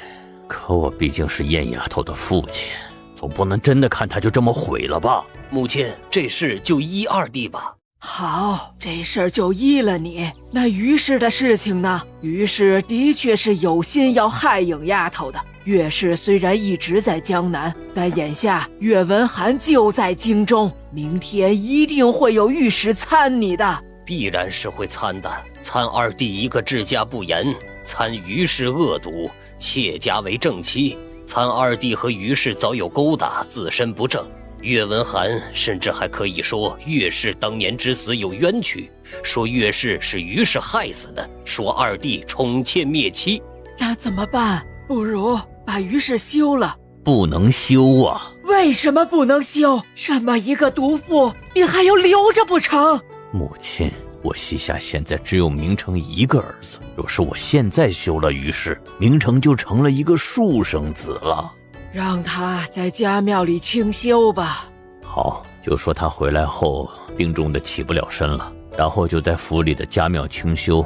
可我毕竟是燕丫头的父亲，总不能真的看她就这么毁了吧。母亲，这事就依二弟吧。好，这事儿就依了你。那于氏的事情呢？于氏的确是有心要害影丫头的。岳氏虽然一直在江南，但眼下岳文涵就在京中，明天一定会有御史参你的。必然是会参的。参二弟一个治家不严，参于氏恶毒，妾家为正妻。参二弟和于氏早有勾搭，自身不正。岳文涵甚至还可以说岳氏当年之死有冤屈，说岳氏是于氏害死的，说二弟宠妾灭妻。那怎么办？不如把于氏休了。不能休啊！为什么不能休？这么一个毒妇，你还要留着不成？母亲，我膝下现在只有明成一个儿子，若是我现在休了于氏，明成就成了一个庶生子了。让他在家庙里清修吧。好，就说他回来后病重的起不了身了，然后就在府里的家庙清修。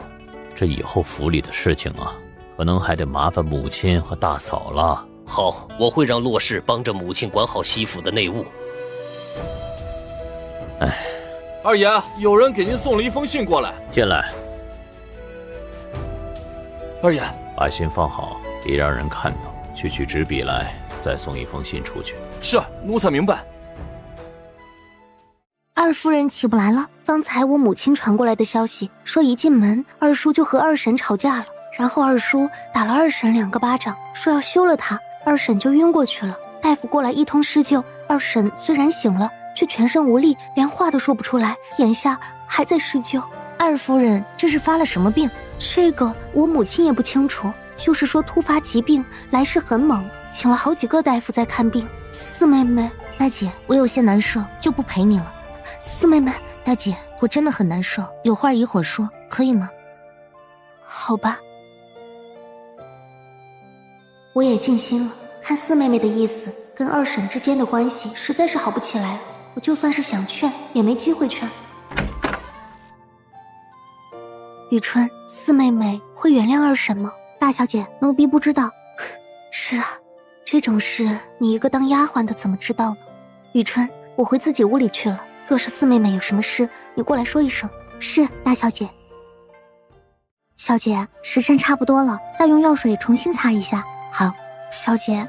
这以后府里的事情啊，可能还得麻烦母亲和大嫂了。好，我会让骆氏帮着母亲管好西府的内务。哎，二爷，有人给您送了一封信过来。进来。二爷，把信放好，别让人看到。去取纸笔来，再送一封信出去。是，奴才明白。二夫人起不来了。方才我母亲传过来的消息，说一进门，二叔就和二婶吵架了，然后二叔打了二婶2个巴掌，说要休了她，二婶就晕过去了。大夫过来一通施救，二婶虽然醒了，却全身无力，连话都说不出来，眼下还在施救。二夫人这是发了什么病？这个我母亲也不清楚，就是说突发疾病，来势很猛，请了好几个大夫在看病。四妹妹，大姐，我有些难受，就不陪你了。四妹妹，大姐，我真的很难受，有话一会儿说，可以吗？好吧。我也尽心了，看四妹妹的意思，跟二婶之间的关系实在是好不起来了，我就算是想劝，也没机会劝。雨春，四妹妹会原谅二婶吗？大小姐，奴婢不知道。是啊，这种事你一个当丫鬟的怎么知道呢？雨春，我回自己屋里去了，若是四妹妹有什么事，你过来说一声。是，大小姐。小姐，时辰差不多了，再用药水重新擦一下。好。小姐，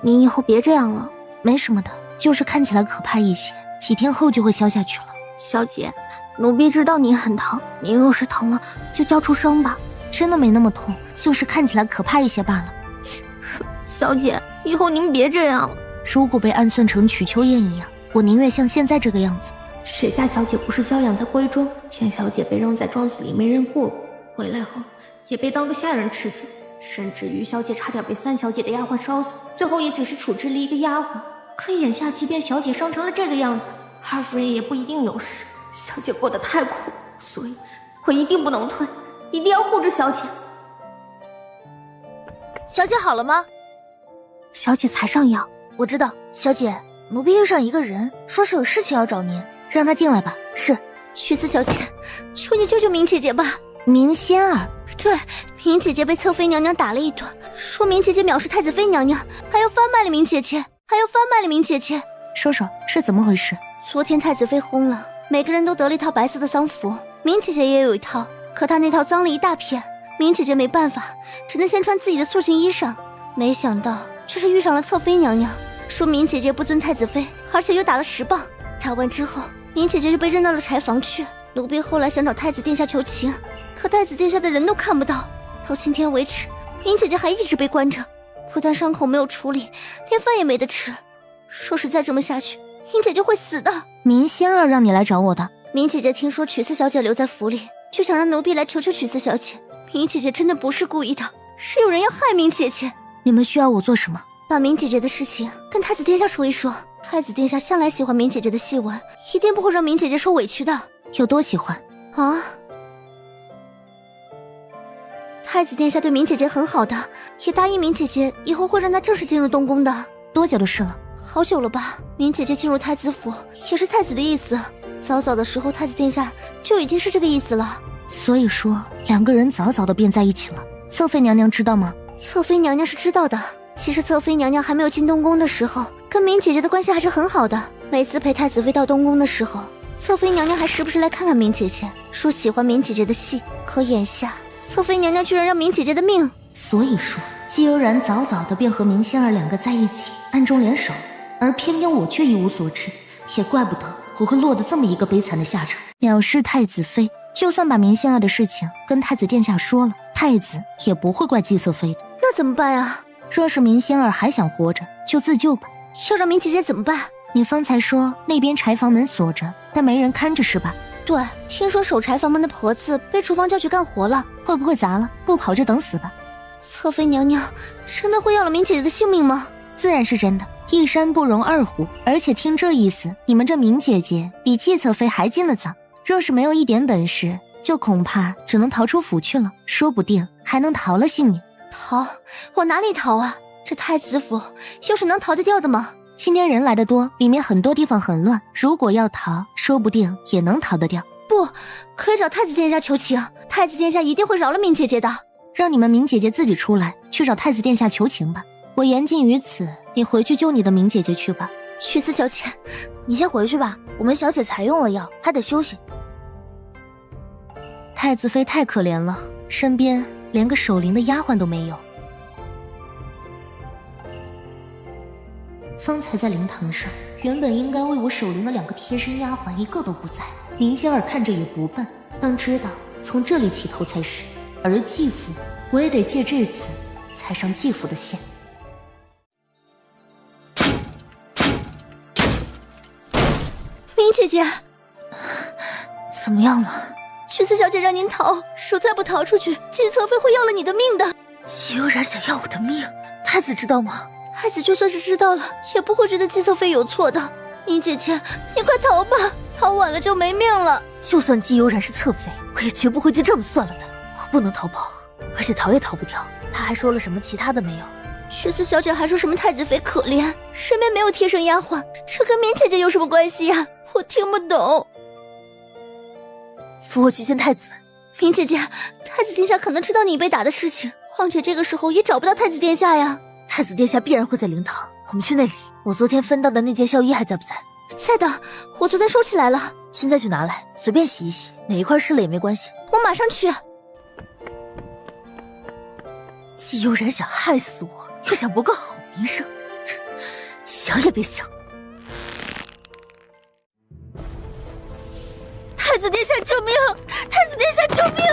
你以后别这样了。没什么的，就是看起来可怕一些，几天后就会消下去了。小姐，奴婢知道你很疼，你若是疼了，就叫出声吧。真的没那么痛，就是看起来可怕一些罢了。小姐，以后您别这样了。如果被暗算成瞿秋燕一样，我宁愿像现在这个样子。雪家小姐不是娇养在闺中，前小姐被扔在庄子里没人顾，回来后也被当个下人吃尽，甚至于小姐差点被三小姐的丫鬟烧死，最后也只是处置了一个丫鬟。可眼下即便小姐伤成了这个样子，二夫人也不一定有事。小姐过得太苦，所以我一定不能退，一定要护着小姐。小姐好了吗？小姐才上药。我知道，小姐，奴婢遇上一个人，说是有事情要找您，让他进来吧。是，许四小姐，求你救救明姐姐吧。明仙儿，对，明姐姐被侧妃娘娘打了一顿，说明姐姐藐视太子妃娘娘，还要翻卖了明姐姐，说说是怎么回事？昨天太子妃轰了，每个人都得了一套白色的丧服，明姐姐也有一套，可她那套脏了一大片，明姐姐没办法，只能先穿自己的素净衣裳。没想到却是遇上了侧妃娘娘，说明姐姐不尊太子妃，而且又打了10棒。打完之后，明姐姐就被扔到了柴房去。奴婢后来想找太子殿下求情，可太子殿下的人都看不到。到今天为止，明姐姐还一直被关着，不但伤口没有处理，连饭也没得吃。说是再这么下去，明姐姐会死的。明仙儿让你来找我的。明姐姐听说曲四小姐留在府里，就想让奴婢来求求曲四小姐。明姐姐真的不是故意的，是有人要害明姐姐。你们需要我做什么？把明姐姐的事情跟太子殿下说一说。太子殿下向来喜欢明姐姐的戏文，一定不会让明姐姐受委屈的。有多喜欢啊？太子殿下对明姐姐很好的，也答应明姐姐以后会让她正式进入东宫的。多久的事了？好久了吧。明姐姐进入太子府也是太子的意思，早早的时候太子殿下就已经是这个意思了。所以说两个人早早的便在一起了。侧妃娘娘知道吗？侧妃娘娘是知道的。其实侧妃娘娘还没有进东宫的时候，跟明姐姐的关系还是很好的。每次陪太子妃到东宫的时候，侧妃娘娘还时不时来看看明姐姐，说喜欢明姐姐的戏。可眼下，侧妃娘娘居然让明姐姐的命。所以说，姬悠然早早的便和明仙儿两个在一起，暗中联手，而偏偏我却一无所知，也怪不得我会落得这么一个悲惨的下场。藐视太子妃，就算把明仙儿的事情跟太子殿下说了，太子也不会怪姬侧妃的。那怎么办呀？若是明仙儿还想活着，就自救吧。要让明姐姐怎么办？你方才说那边柴房门锁着，但没人看着是吧？对，听说守柴房门的婆子被厨房叫去干活了，会不会砸了？不跑就等死吧。侧妃娘娘真的会要了明姐姐的性命吗？自然是真的，一山不容二虎。而且听这意思，你们这明姐姐比季侧妃还进了藏。若是没有一点本事，就恐怕只能逃出府去了，说不定还能逃了性命。逃？往哪里逃啊？这太子府又是能逃得掉的吗？今天人来的多，里面很多地方很乱，如果要逃，说不定也能逃得掉。不，可以找太子殿下求情，太子殿下一定会饶了明姐姐的。让你们明姐姐自己出来，去找太子殿下求情吧。我言尽于此，你回去救你的明姐姐去吧。曲思小姐，你先回去吧，我们小姐才用了药，还得休息。太子妃太可怜了，身边连个守灵的丫鬟都没有。方才在灵堂上，原本应该为我守灵的两个贴身丫鬟一个都不在。明仙儿看着也不笨，当知道从这里起头才是。而继父，我也得借这次踩上继父的线。明姐姐，怎么样了？曲思小姐让您逃，说再不逃出去，季侧妃会要了你的命的。季悠然想要我的命，太子知道吗？太子就算是知道了，也不会觉得季侧妃有错的。明姐姐，你快逃吧，逃晚了就没命了。就算季悠然是侧妃，我也绝不会就这么算了的。我不能逃跑，而且逃也逃不掉。他还说了什么其他的没有？曲思小姐还说什么太子妃可怜，身边没有贴身丫鬟，这跟明姐姐有什么关系呀？我听不懂。扶我去见太子。明姐姐，太子殿下可能知道你被打的事情，况且这个时候也找不到太子殿下呀。太子殿下必然会在灵堂，我们去那里。我昨天分到的那件孝衣还在不在？在的，我昨天收起来了。现在去拿来，随便洗一洗，哪一块湿了也没关系。我马上去。季悠然想害死我，又想博个好名声，想也别想。太子殿下救命！太子殿下救命！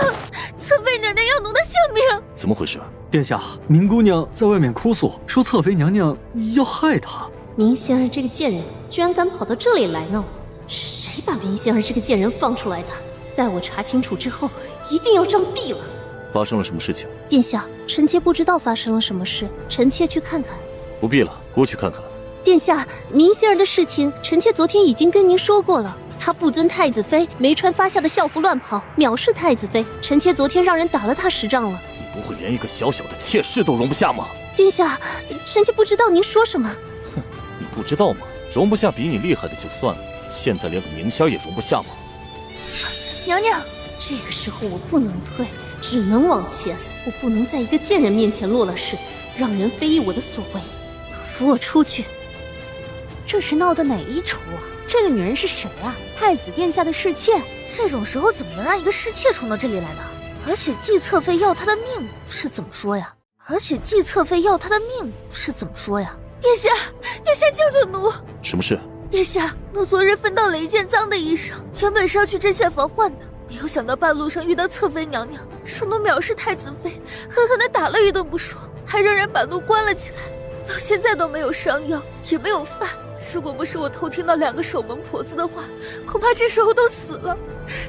侧妃娘娘要奴的性命！怎么回事？殿下，明姑娘在外面哭诉，说侧妃娘娘要害她。明仙儿这个贱人，居然敢跑到这里来闹！是谁把明仙儿这个贱人放出来的？待我查清楚之后，一定要杖毙了。发生了什么事情？殿下，臣妾不知道发生了什么事，臣妾去看看。不必了，过去看看。殿下，明仙儿的事情，臣妾昨天已经跟您说过了。她不尊太子妃，没穿发下的校服乱跑，藐视太子妃。臣妾昨天让人打了她10杖了。你不会连一个小小的妾室都容不下吗？殿下，臣妾不知道您说什么。哼，你不知道吗？容不下比你厉害的就算了，现在连个明仙也容不下吗？娘娘，这个时候我不能退，只能往前。我不能在一个贱人面前落了势，让人非议我的所为。扶我出去。这是闹的哪一出啊？这个女人是谁啊？太子殿下的侍妾？这种时候怎么能让一个侍妾冲到这里来呢？而且季侧妃要她的命是怎么说呀？殿下，殿下救救奴！什么事？殿下，奴昨日分到了一件脏的衣裳，原本是要去针线房换的，没有想到半路上遇到侧妃娘娘，说奴藐视太子妃，狠狠地打了一顿不说，还让人把奴关了起来，到现在都没有伤药，也没有饭。如果不是我偷听到2个守门婆子的话，恐怕这时候都死了。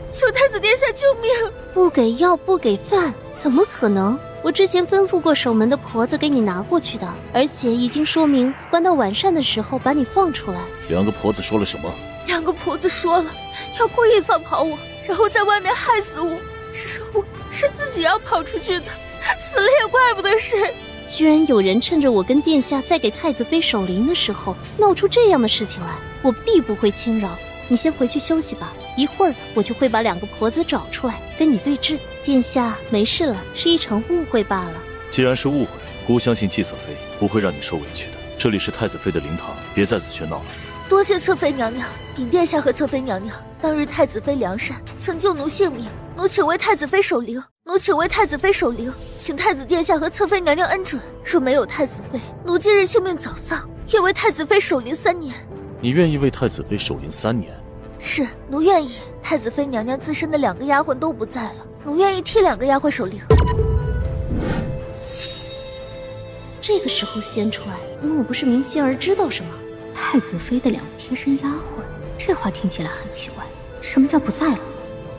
求太子殿下救命！不给药不给饭，怎么可能？我之前吩咐过守门的婆子给你拿过去的，而且已经说明关到晚膳的时候把你放出来。2个婆子说了什么？2个婆子说了，要故意放跑我，然后在外面害死我，是说我是自己要跑出去的，死了也怪不得谁。居然有人趁着我跟殿下在给太子妃守灵的时候闹出这样的事情来，我必不会轻饶。你先回去休息吧，一会儿我就会把2个婆子找出来跟你对质。殿下没事了，是一场误会罢了。既然是误会，姑相信季侧妃不会让你受委屈的。这里是太子妃的灵堂，别再自喧闹了。多谢侧妃娘娘。禀殿下和侧妃娘娘，当日太子妃良善，曾救奴性命，奴请为太子妃守灵。请太子殿下和侧妃娘娘恩准，若没有太子妃，奴今日性命早丧，愿为太子妃守灵3年。你愿意为太子妃守灵3年？是，奴愿意。太子妃娘娘自身的2个丫鬟都不在了，奴愿意替2个丫鬟守灵。这个时候先出来，莫不是明希儿知道什么？太子妃的2个贴身丫鬟，这话听起来很奇怪。什么叫不在了？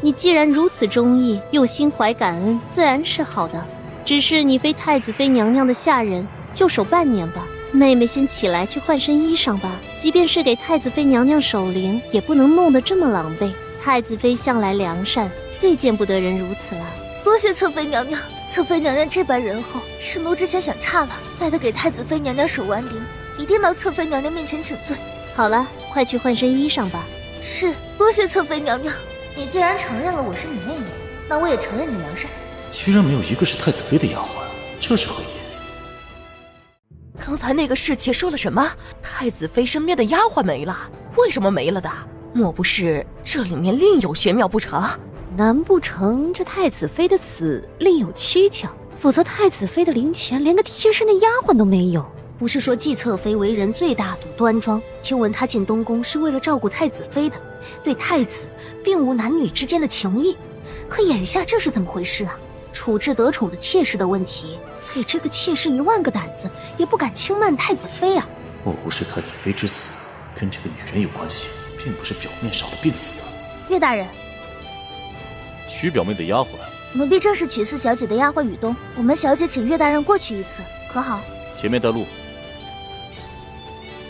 你既然如此忠义，又心怀感恩，自然是好的。只是你非太子妃娘娘的下人，就守半年吧。妹妹先起来去换身衣裳吧。即便是给太子妃娘娘守灵，也不能弄得这么狼狈。太子妃向来良善，最见不得人如此了。多谢侧妃娘娘，侧妃娘娘这般仁厚，是奴之前想差了。待得给太子妃娘娘守完灵，一定到侧妃娘娘面前请罪。好了，快去换身衣裳吧。是，多谢侧妃娘娘。你既然承认了我是你妹妹，那我也承认你良善。居然没有一个是太子妃的丫鬟，这是何意？刚才那个侍妾说了什么？太子妃身边的丫鬟没了？为什么没了的？莫不是这里面另有玄妙不成？难不成这太子妃的死另有蹊跷？否则太子妃的灵前连个贴身的丫鬟都没有。不是说季侧妃为人最大度端庄，听闻她进东宫是为了照顾太子妃的，对太子并无男女之间的情谊。可眼下这是怎么回事啊？处置得宠的妾室的问题，给这个妾室1万个胆子，也不敢轻慢太子妃啊！莫不是太子妃之死跟这个女人有关系，并不是表面上的病死的？岳大人，徐表妹的丫鬟，奴婢正是曲四小姐的丫鬟雨冬，我们小姐请岳大人过去一次，可好？前面带路。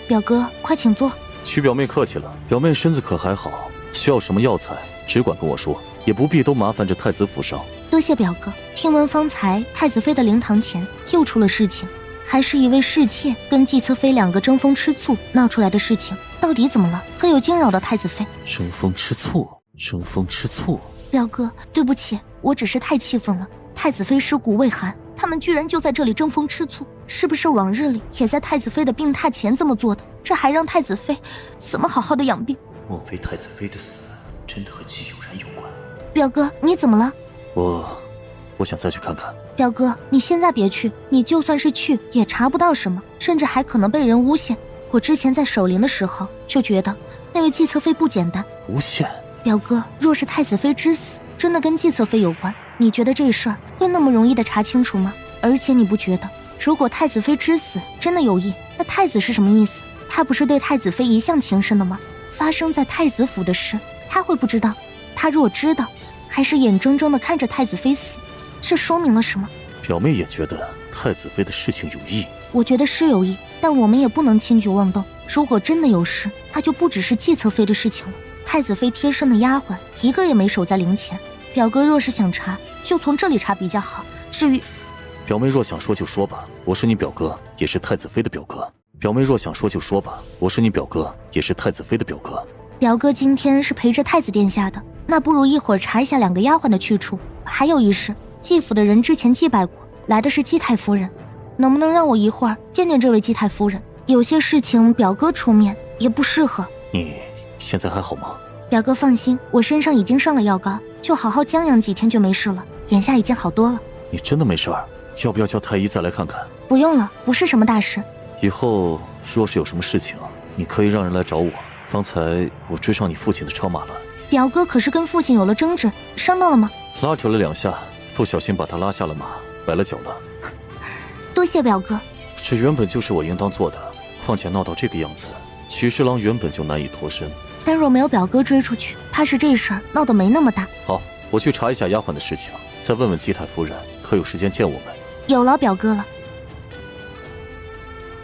表哥，快请坐。徐表妹客气了，表妹身子可还好？需要什么药材，只管跟我说，也不必都麻烦这太子府上。多谢表哥。听闻方才太子妃的灵堂前又出了事情，还是一位侍妾跟季侧妃2个争风吃醋闹出来的事情，到底怎么了？可有惊扰到太子妃？争风吃醋，争风吃醋。表哥，对不起，我只是太气愤了。太子妃尸骨未寒，他们居然就在这里争风吃醋，是不是往日里也在太子妃的病榻前这么做的？这还让太子妃怎么好好的养病？莫非太子妃的死真的和季有然有关？表哥，你怎么了？我想再去看看。表哥，你现在别去，你就算是去也查不到什么，甚至还可能被人诬陷。我之前在守灵的时候就觉得那位季侧妃不简单。诬陷？表哥，若是太子妃之死真的跟季侧妃有关，你觉得这事儿会那么容易的查清楚吗？而且你不觉得，如果太子妃之死真的有意，那太子是什么意思？他不是对太子妃一向情深的吗？发生在太子府的事，他会不知道？他若知道，还是眼睁睁的看着太子妃死，这说明了什么？表妹也觉得太子妃的事情有意。我觉得是有意，但我们也不能轻举妄动。如果真的有事，那就不只是季侧妃的事情了。太子妃贴身的丫鬟一个也没守在灵前。表哥若是想查，就从这里查比较好。至于表妹若想说就说吧，我是你表哥，也是太子妃的表哥。表妹若想说就说吧，我是你表哥，也是太子妃的表哥。表哥今天是陪着太子殿下的，那不如一会儿查一下2个丫鬟的去处。还有一事，季府的人之前祭拜过，来的是季太夫人，能不能让我一会儿见见这位季太夫人？有些事情表哥出面也不适合。你现在还好吗？表哥放心，我身上已经上了药膏，就好好将养几天就没事了，眼下已经好多了。你真的没事儿？要不要叫太医再来看看？不用了，不是什么大事。以后若是有什么事情，你可以让人来找我。方才我追上你父亲的超马了。表哥可是跟父亲有了争执，伤到了吗？拉扯了2下，不小心把他拉下了马，崴了脚了。多谢表哥。这原本就是我应当做的，况且闹到这个样子，许侍郎原本就难以脱身。但若没有表哥追出去，怕是这事儿闹得没那么大。好，我去查一下丫鬟的事情，再问问季太夫人可有时间见我们。有劳表哥了。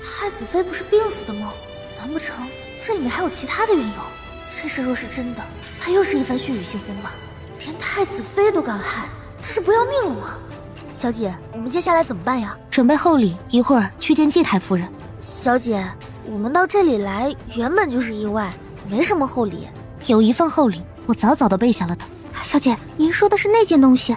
太子妃不是病死的吗？难不成这里面还有其他的缘由？这事若是真的，他又是一番血雨腥风了。连太子妃都敢害，这是不要命了吗？小姐，我们接下来怎么办呀？准备厚礼，一会儿去见季太夫人。小姐，我们到这里来原本就是意外，没什么厚礼。有一份厚礼，我早早的备下了的。小姐，您说的是那件东西？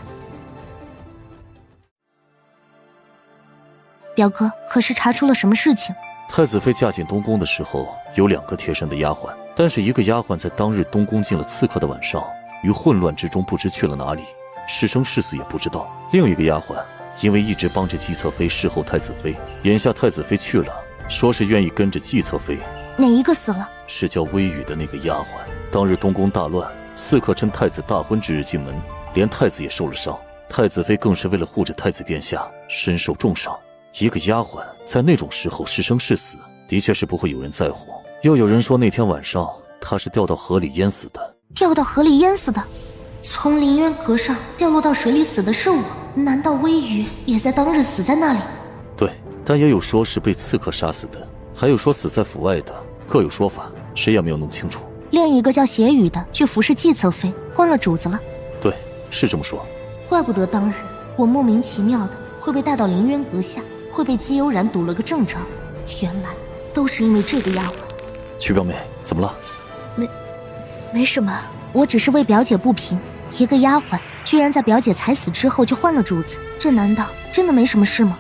表哥，可是查出了什么事情？太子妃嫁进东宫的时候，有2个贴身的丫鬟，但是一个丫鬟在当日东宫进了刺客的晚上，于混乱之中不知去了哪里，是生是死也不知道。另一个丫鬟因为一直帮着姬侧妃侍候太子妃，眼下太子妃去了，说是愿意跟着姬侧妃。哪一个死了？是叫微雨的那个丫鬟。当日东宫大乱，刺客趁太子大婚之日进门，连太子也受了伤，太子妃更是为了护着太子殿下，身受重伤。一个丫鬟在那种时候是生是死，的确是不会有人在乎。又有人说那天晚上她是掉到河里淹死的。掉到河里淹死的？从凌渊阁上掉落到水里死的是我，难道微雨也在当日死在那里？对，但也有说是被刺客杀死的，还有说死在府外的，各有说法，谁也没有弄清楚。另一个叫邪雨的去服侍姬侧妃，换了主子了。对，是这么说。怪不得当日我莫名其妙的会被带到凌渊阁下，会被姬悠然堵了个正着，原来都是因为这个丫鬟。曲表妹，怎么了？没什么，我只是为表姐不平。一个丫鬟居然在表姐才死之后就换了主子，这难道真的没什么事吗？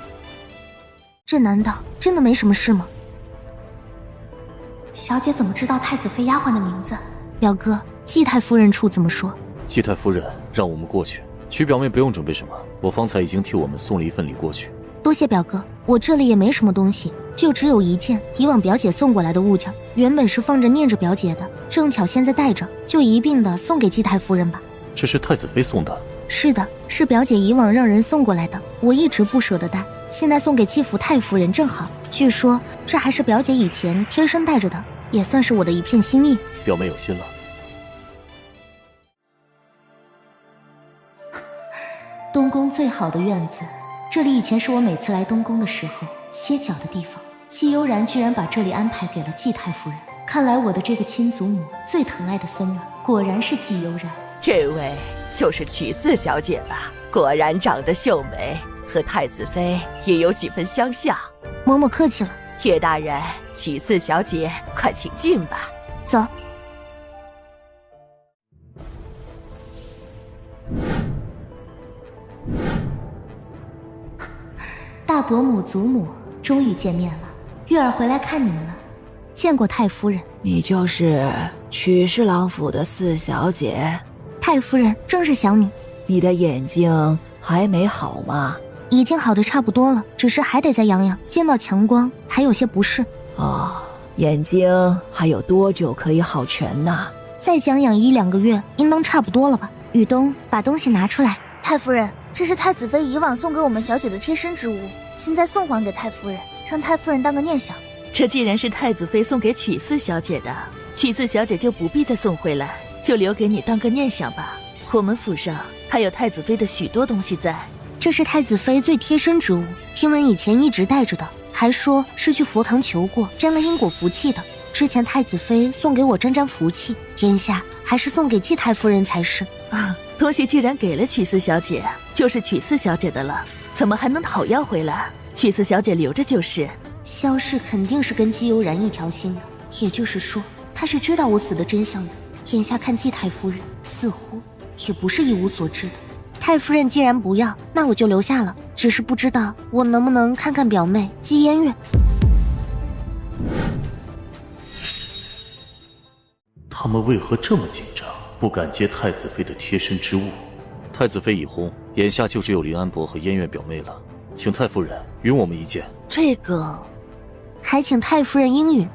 小姐怎么知道太子妃丫鬟的名字？表哥，季太夫人处怎么说？季太夫人让我们过去，曲表妹不用准备什么，我方才已经替我们送了一份礼过去。多谢表哥，我这里也没什么东西，就只有一件以往表姐送过来的物件，原本是放着念着表姐的，正巧现在带着，就一并的送给季太夫人吧。这是太子妃送的？是的，是表姐以往让人送过来的，我一直不舍得带，现在送给季府太夫人正好。据说这还是表姐以前贴身带着的，也算是我的一片心意。表妹有心了。东宫最好的院子，这里以前是我每次来东宫的时候歇脚的地方。季悠然居然把这里安排给了季太夫人，看来我的这个亲祖母最疼爱的孙女果然是季悠然。这位就是曲四小姐吧？果然长得秀美，和太子妃也有几分相像。嬷嬷客气了。叶大人，曲四小姐，快请进吧。走。大伯母、祖母终于见面了，月儿回来看你们了。见过太夫人。你就是曲侍郎府的四小姐？太夫人正是小女。你的眼睛还没好吗？已经好的差不多了，只是还得再养养，见到强光还有些不适。哦，眼睛还有多久可以好全呢？再讲养1-2个月，应当差不多了吧？雨东，把东西拿出来。太夫人，这是太子妃以往送给我们小姐的贴身之物，现在送还给太夫人，让太夫人当个念想。这既然是太子妃送给曲四小姐的，曲四小姐就不必再送回来，就留给你当个念想吧。我们府上还有太子妃的许多东西在。这是太子妃最贴身之物，听闻以前一直带着的，还说是去佛堂求过，沾了因果福气的。之前太子妃送给我沾沾福气，眼下还是送给季太夫人才是。东西既然给了曲四小姐，就是曲四小姐的了，怎么还能讨要回来？曲四小姐留着就是。萧氏肯定是跟姬悠然一条心的，也就是说，她是知道我死的真相的。眼下看季太夫人，似乎也不是一无所知的。太夫人既然不要，那我就留下了。只是不知道我能不能看看表妹姬嫣月。他们为何这么紧张，不敢接太子妃的贴身之物？太子妃已婚，眼下就只有林安伯和嫣月表妹了，请太夫人允我们一见。这个，还请太夫人应允。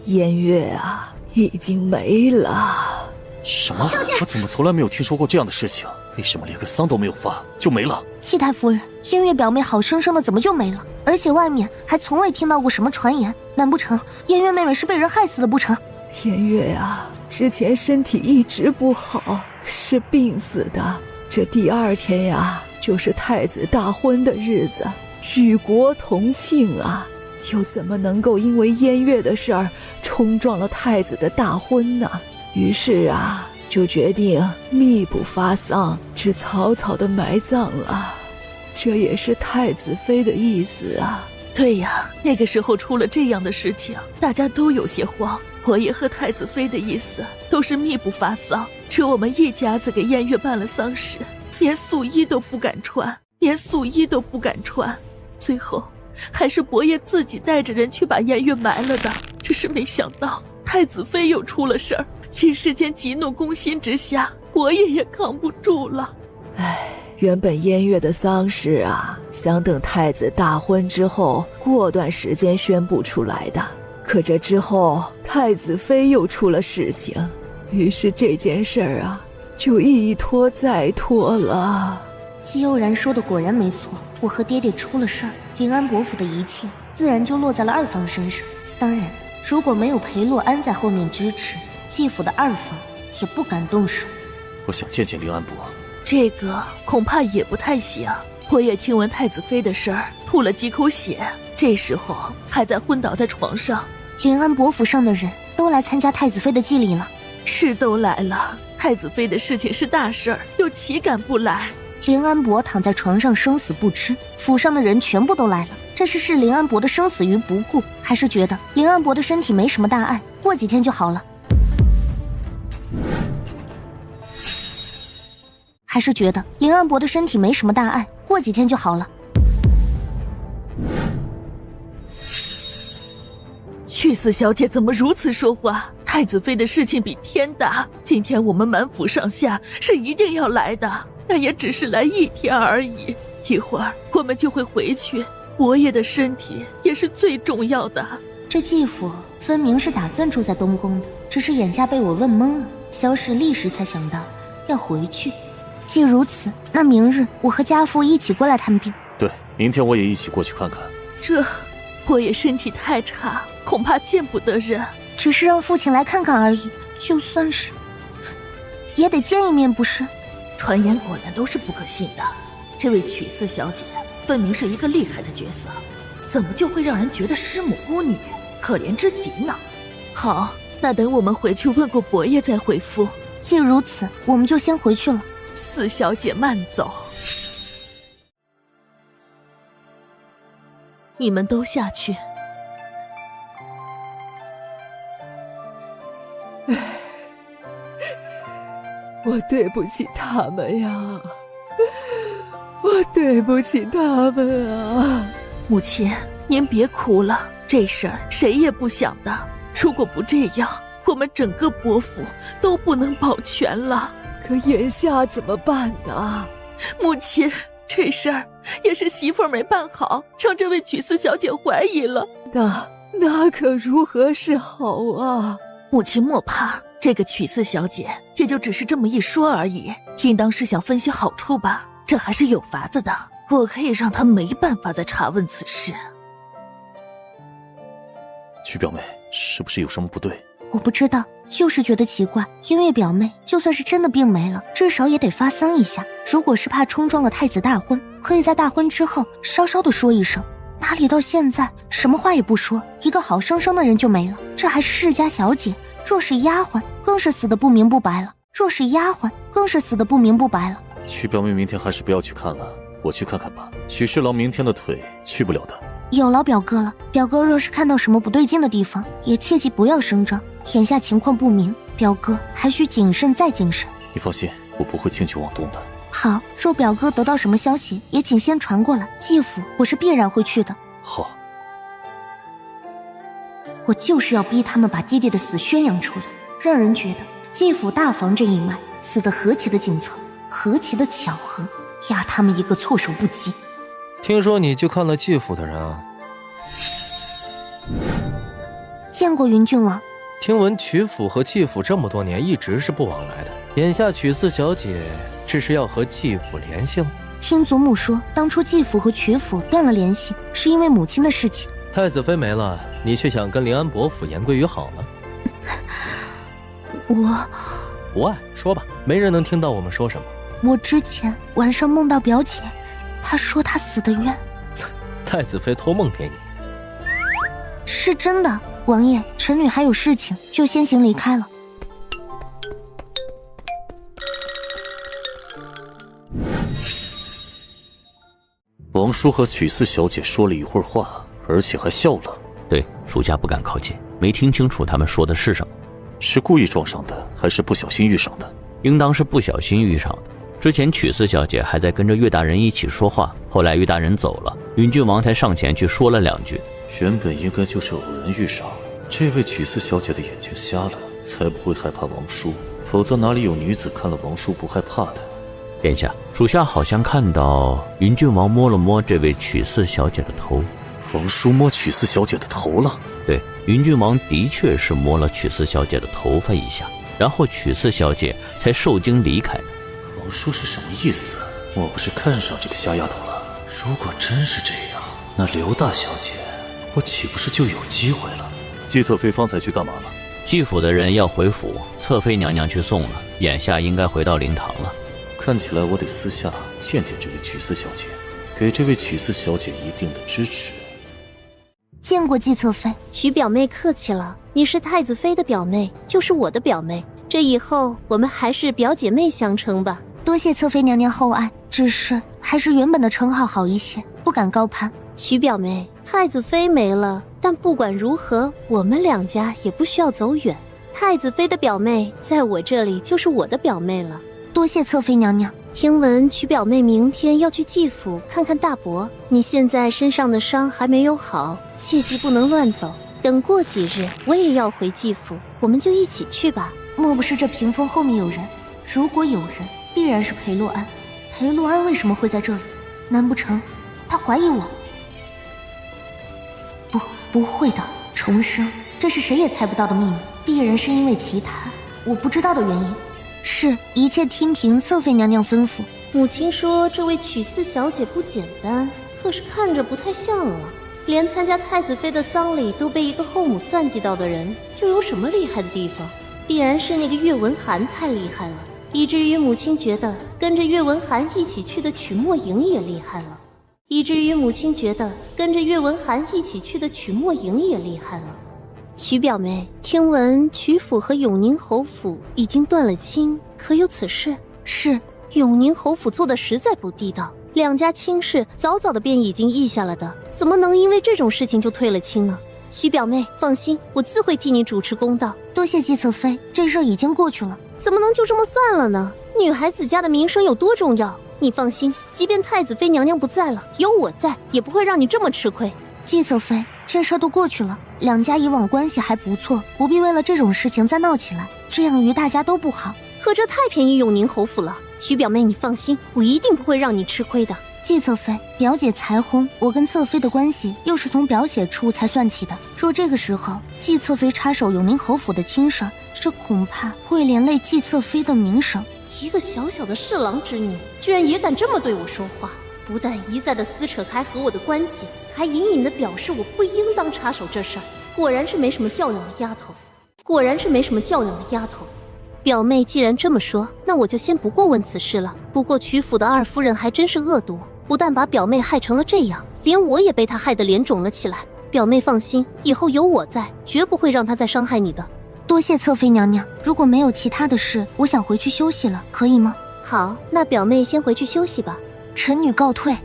嫣月啊，已经没了。什么？我怎么从来没有听说过这样的事情？为什么连个丧都没有发就没了？季太夫人，嫣月表妹好生生的怎么就没了？而且外面还从未听到过什么传言，难不成嫣月妹妹是被人害死的不成？嫣月啊，之前身体一直不好，是病死的。这第2天呀，就是太子大婚的日子，举国同庆啊，又怎么能够因为嫣月的事儿冲撞了太子的大婚呢？于是啊，就决定秘不发丧，只草草的埋葬了。这也是太子妃的意思啊。对呀，那个时候出了这样的事情，大家都有些慌。我也和太子妃的意思都是秘不发丧，只我们一家子给嫣月办了丧事，连素衣都不敢穿，最后还是伯爷自己带着人去把颜月埋了的。只是没想到太子妃又出了事儿，一时间急怒攻心之下，伯爷也扛不住了。唉，原本颜月的丧事啊，想等太子大婚之后，过段时间宣布出来的。可这之后，太子妃又出了事情，于是这件事儿啊，就一拖再拖了。季悠然说的果然没错，我和爹爹出了事儿，临安伯府的一切自然就落在了二房身上。当然，如果没有裴洛安在后面支持，季府的二房也不敢动手。我想见见临安伯。这个恐怕也不太行。我也听闻太子妃的事儿，吐了几口血，这时候还在昏倒在床上。临安伯府上的人都来参加太子妃的祭礼了。是都来了，太子妃的事情是大事儿，又岂敢不来？临安伯躺在床上生死不知，府上的人全部都来了。这是视临安伯的生死于不顾，还是觉得临安伯的身体没什么大碍，过几天就好了？还是觉得临安伯的身体没什么大碍，过几天就好了？去四小姐怎么如此说话？太子妃的事情比天大，今天我们满府上下是一定要来的，但也只是来一天而已，一会儿我们就会回去。伯爷的身体也是最重要的。这继父分明是打算住在东宫的，只是眼下被我问懵了。萧氏立时才想到要回去。既如此，那明日我和家父一起过来探病。对，明天我也一起过去看看。这伯爷身体太差，恐怕见不得人。只是让父亲来看看而已，就算是也得见一面不是？传言果然都是不可信的。这位曲四小姐分明是一个厉害的角色，怎么就会让人觉得师母孤女，可怜之极呢？好，那等我们回去问过伯爷再回复。既如此，我们就先回去了。四小姐慢走，你们都下去。我对不起他们呀，我对不起他们啊！母亲，您别哭了，这事儿谁也不想的。如果不这样，我们整个伯府都不能保全了。可眼下怎么办呢？母亲，这事儿也是媳妇儿没办好，让这位曲四小姐怀疑了。那可如何是好啊？母亲莫怕，这个曲四小姐也就只是这么一说而已，应当是想分析好处吧。这还是有法子的，我可以让她没办法再查问此事。曲表妹，是不是有什么不对？我不知道，就是觉得奇怪。因为表妹就算是真的病没了，至少也得发丧一下。如果是怕冲撞了太子大婚，可以在大婚之后稍稍的说一声。哪里到现在什么话也不说，一个好生生的人就没了。这还是世家小姐，若是丫鬟，更是死得不明不白了。曲表妹明天还是不要去看了，我去看看吧。许侍郎明天的腿去不了的。有劳表哥了，表哥若是看到什么不对劲的地方，也切记不要声张。眼下情况不明，表哥还需谨慎再谨慎。你放心，我不会轻举妄动的。好，若表哥得到什么消息，也请先传过来。继府我是必然会去的。好，我就是要逼他们把爹爹的死宣扬出来，让人觉得继府大房这一脉死得何其的紧凑，何其的巧合，压他们一个措手不及。听说你去看了继府的人啊？见过云郡王。听闻曲府和继府这么多年一直是不往来的，眼下曲四小姐只是要和继府联系了。听祖母说，当初继府和曲府断了联系，是因为母亲的事情。太子妃没了，你却想跟临安伯府言归于好了？我不爱说吧，没人能听到我们说什么。我之前晚上梦到表姐，她说她死得冤。太子妃托梦给你？是真的。王爷，臣女还有事情，就先行离开了。王叔和曲四小姐说了一会儿话，而且还笑了。对，属下不敢靠近，没听清楚他们说的是什么。是故意撞上的，还是不小心遇上的？应当是不小心遇上的。之前曲四小姐还在跟着岳大人一起说话，后来岳大人走了，云郡王才上前去说了2句。原本应该就是偶然遇上，这位曲四小姐的眼睛瞎了，才不会害怕王叔，否则哪里有女子看了王叔不害怕的。殿下，属下好像看到云郡王摸了摸这位曲四小姐的头。王叔摸曲四小姐的头了？对，云郡王的确是摸了曲四小姐的头发一下，然后曲四小姐才受惊离开的。王叔是什么意思？莫不是看上这个瞎丫头了？如果真是这样，那刘大小姐，我岂不是就有机会了？季侧妃方才去干嘛了？继府的人要回府，侧妃娘娘去送了，眼下应该回到灵堂了。看起来我得私下见见这位曲四小姐，给这位曲四小姐一定的支持。见过季侧妃。曲表妹客气了，你是太子妃的表妹，就是我的表妹，这以后我们还是表姐妹相称吧。多谢侧妃娘娘厚爱，只是还是原本的称号好一些，不敢高攀。曲表妹，太子妃没了，但不管如何，我们2家也不需要走远。太子妃的表妹在我这里就是我的表妹了。多谢侧妃娘娘。听闻曲表妹明天要去季府看看大伯，你现在身上的伤还没有好，切记不能乱走。等过几日我也要回季府，我们就一起去吧。莫不是这屏风后面有人？如果有人，必然是裴洛安。裴洛安为什么会在这里？难不成他怀疑我？不会的，重生，这是谁也猜不到的秘密，必然是因为其他我不知道的原因。是，一切听凭侧妃娘娘吩咐。母亲说这位曲四小姐不简单，可是看着不太像啊。连参加太子妃的丧礼都被一个后母算计到的人，又有什么厉害的地方？必然是那个岳文涵太厉害了，以至于母亲觉得跟着岳文涵一起去的曲墨影也厉害了。曲表妹，听闻曲府和永宁侯府已经断了亲，可有此事？是，永宁侯府做的实在不地道，2家亲事早早的便已经议下了的，怎么能因为这种事情就退了亲呢？曲表妹，放心，我自会替你主持公道。多谢季侧妃，这事儿已经过去了。怎么能就这么算了呢？女孩子家的名声有多重要？你放心，即便太子妃娘娘不在了，有我在，也不会让你这么吃亏。季侧妃，这事儿都过去了，2家以往关系还不错，不必为了这种事情再闹起来，这样于大家都不好。可这太便宜永宁侯府了。曲表妹，你放心，我一定不会让你吃亏的。季侧妃，表姐才婚，我跟侧妃的关系又是从表姐处才算起的。若这个时候季侧妃插手永宁侯府的亲事，这恐怕会连累季侧妃的名声。一个小小的侍郎之女，居然也敢这么对我说话，不但一再的撕扯开和我的关系，还隐隐的表示我不应当插手这事儿。果然是没什么教养的丫头，表妹既然这么说，那我就先不过问此事了。不过曲府的2夫人还真是恶毒，不但把表妹害成了这样，连我也被她害得脸肿了起来。表妹放心，以后有我在，绝不会让她再伤害你的。多谢侧妃娘娘，如果没有其他的事，我想回去休息了，可以吗？好，那表妹先回去休息吧。臣女告退。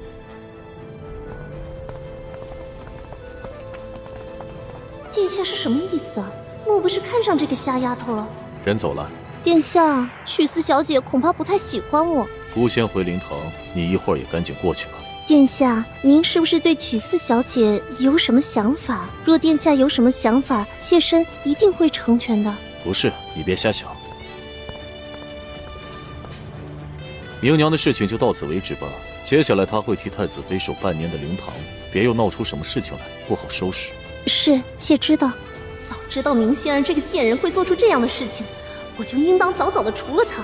殿下是什么意思啊？莫不是看上这个瞎丫头了？人走了。殿下，曲四小姐恐怕不太喜欢我。姑先回灵堂，你一会儿也赶紧过去吧。殿下，您是不是对曲四小姐有什么想法？若殿下有什么想法，妾身一定会成全的。不是，你别瞎想。明娘的事情就到此为止吧。接下来她会替太子妃守半年的灵堂，别又闹出什么事情来，不好收拾。是，妾知道。早知道明仙儿这个贱人会做出这样的事情，我就应当早早的除了她。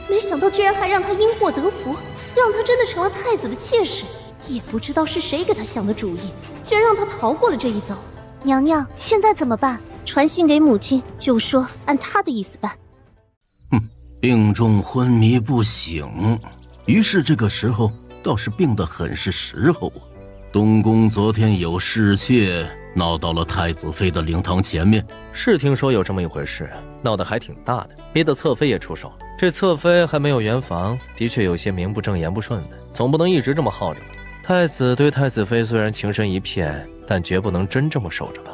没想到居然还让她因祸得福，让她真的成了太子的妾室。也不知道是谁给她想的主意，居然让她逃过了这一遭。娘娘，现在怎么办？传信给母亲，就说按她的意思办。病重昏迷不醒，于是这个时候倒是病得很是时候啊。东宫昨天有侍妾闹到了太子妃的灵堂前面，是听说有这么一回事，闹得还挺大的，逼得侧妃也出手。这侧妃还没有圆房，的确有些名不正言不顺的，总不能一直这么耗着吧。太子对太子妃虽然情深一片，但绝不能真这么守着吧。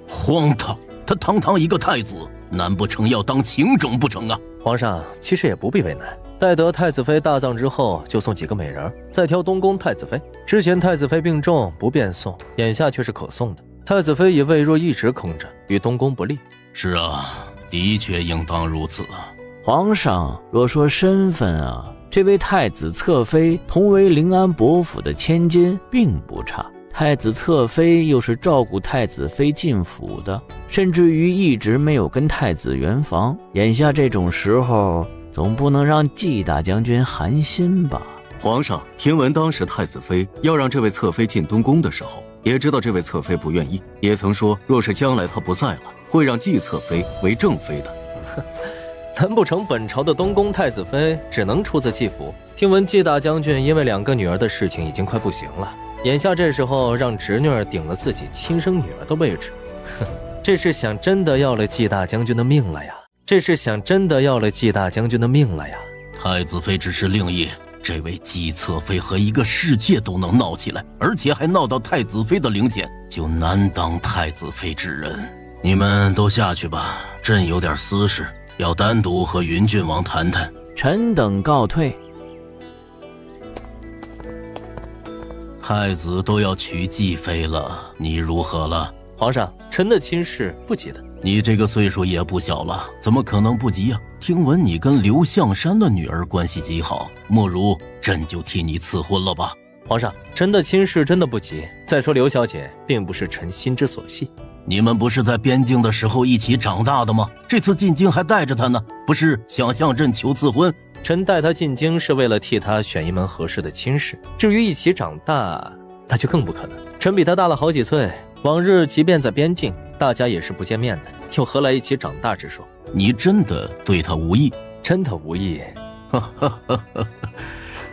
荒唐，他堂堂一个太子，难不成要当情种不成啊？皇上其实也不必为难，待得太子妃大葬之后，就送几个美人，再挑东宫太子妃。之前太子妃病重不便送，眼下却是可送的。太子妃以位若一直空着，与东宫不利。是啊，的确应当如此啊。皇上若说身份啊，这位太子侧妃同为临安伯府的千金，并不差。太子侧妃又是照顾太子妃进府的，甚至于一直没有跟太子圆房。眼下这种时候，总不能让季大将军寒心吧？皇上，听闻当时太子妃要让这位侧妃进东宫的时候，也知道这位侧妃不愿意，也曾说若是将来她不在了，会让季侧妃为正妃的。难不成本朝的东宫太子妃只能出自季府？听闻季大将军因为2个女儿的事情已经快不行了，眼下这时候让侄女儿顶了自己亲生女儿的位置，这是想真的要了季大将军的命了呀！这是想真的要了季大将军的命了呀！太子妃只是令尹，这位季侧妃和一个侍妾都能闹起来，而且还闹到太子妃的灵间，就难当太子妃之人。你们都下去吧，朕有点私事，要单独和云郡王谈谈。臣等告退。太子都要娶继妃了，你如何了？皇上，臣的亲事不急的。你这个岁数也不小了，怎么可能不急呀？听闻你跟刘向山的女儿关系极好，莫如朕就替你赐婚了吧？皇上，臣的亲事真的不急。再说刘小姐并不是臣心之所系。你们不是在边境的时候一起长大的吗？这次进京还带着她呢，不是想向朕求赐婚？臣带她进京是为了替她选一门合适的亲事，至于一起长大，那就更不可能。臣比她大了好几岁，往日即便在边境，大家也是不见面的，又何来一起长大之说？你真的对她无意？真的无意。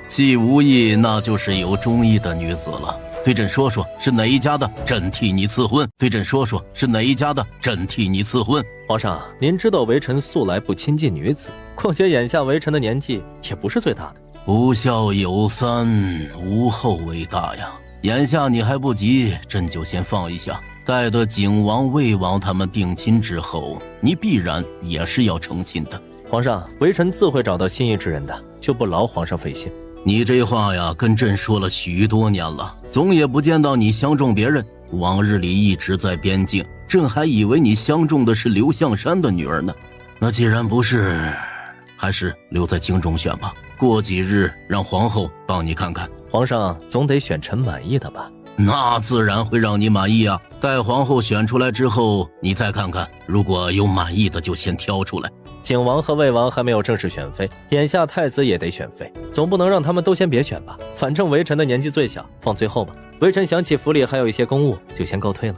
既无意，那就是有中意的女子了。对朕说说是哪一家的，朕替你赐婚。对朕说说是哪一家的，朕替你赐婚。皇上，您知道微臣素来不亲近女子，况且眼下微臣的年纪也不是最大的。不孝有三，无后为大呀。眼下你还不急，朕就先放一下，待得景王、魏王他们定亲之后，你必然也是要成亲的。皇上，微臣自会找到心仪之人的，就不劳皇上费心。你这话呀，跟朕说了许多年了，总也不见到你相中别人。往日里一直在边境，朕还以为你相中的是刘向山的女儿呢。那既然不是，还是留在京中选吧。过几日让皇后帮你看看。皇上总得选臣满意的吧？那自然会让你满意啊。待皇后选出来之后，你再看看，如果有满意的就先挑出来。景王和魏王还没有正式选妃，眼下太子也得选妃，总不能让他们都先别选吧？反正微臣的年纪最小，放最后吧。微臣想起府里还有一些公务，就先告退了。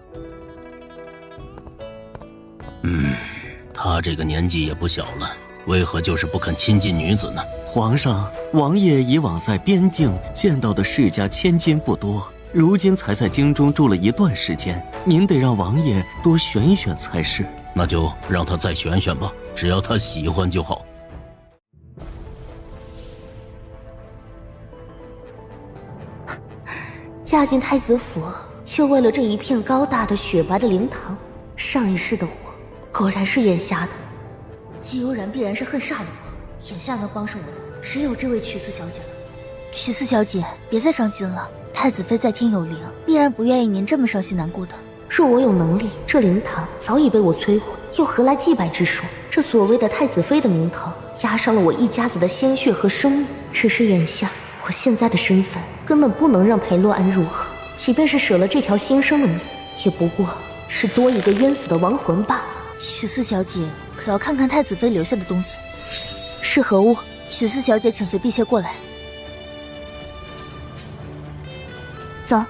他这个年纪也不小了，为何就是不肯亲近女子呢？皇上，王爷以往在边境见到的世家千金不多，如今才在京中住了一段时间，您得让王爷多选选才是。那就让他再选选吧，只要他喜欢就好。嫁进太子府，就为了这一片高大的雪白的灵堂，上一世的我，果然是眼瞎的。季悠然必然是恨煞了我，眼下能帮上我的只有这位曲四小姐了。曲四小姐，别再伤心了，太子妃在天有灵，必然不愿意您这么伤心难过的。若我有能力，这灵堂早已被我摧毁，又何来祭拜之说？这所谓的太子妃的名头，压伤了我一家子的鲜血和生命。只是眼下，我现在的身份根本不能让裴洛安入河，即便是舍了这条新生的命，也不过是多一个冤死的亡魂罢了。曲四小姐，可要看看太子妃留下的东西。是何物？曲四小姐，请随婢妾过来。走。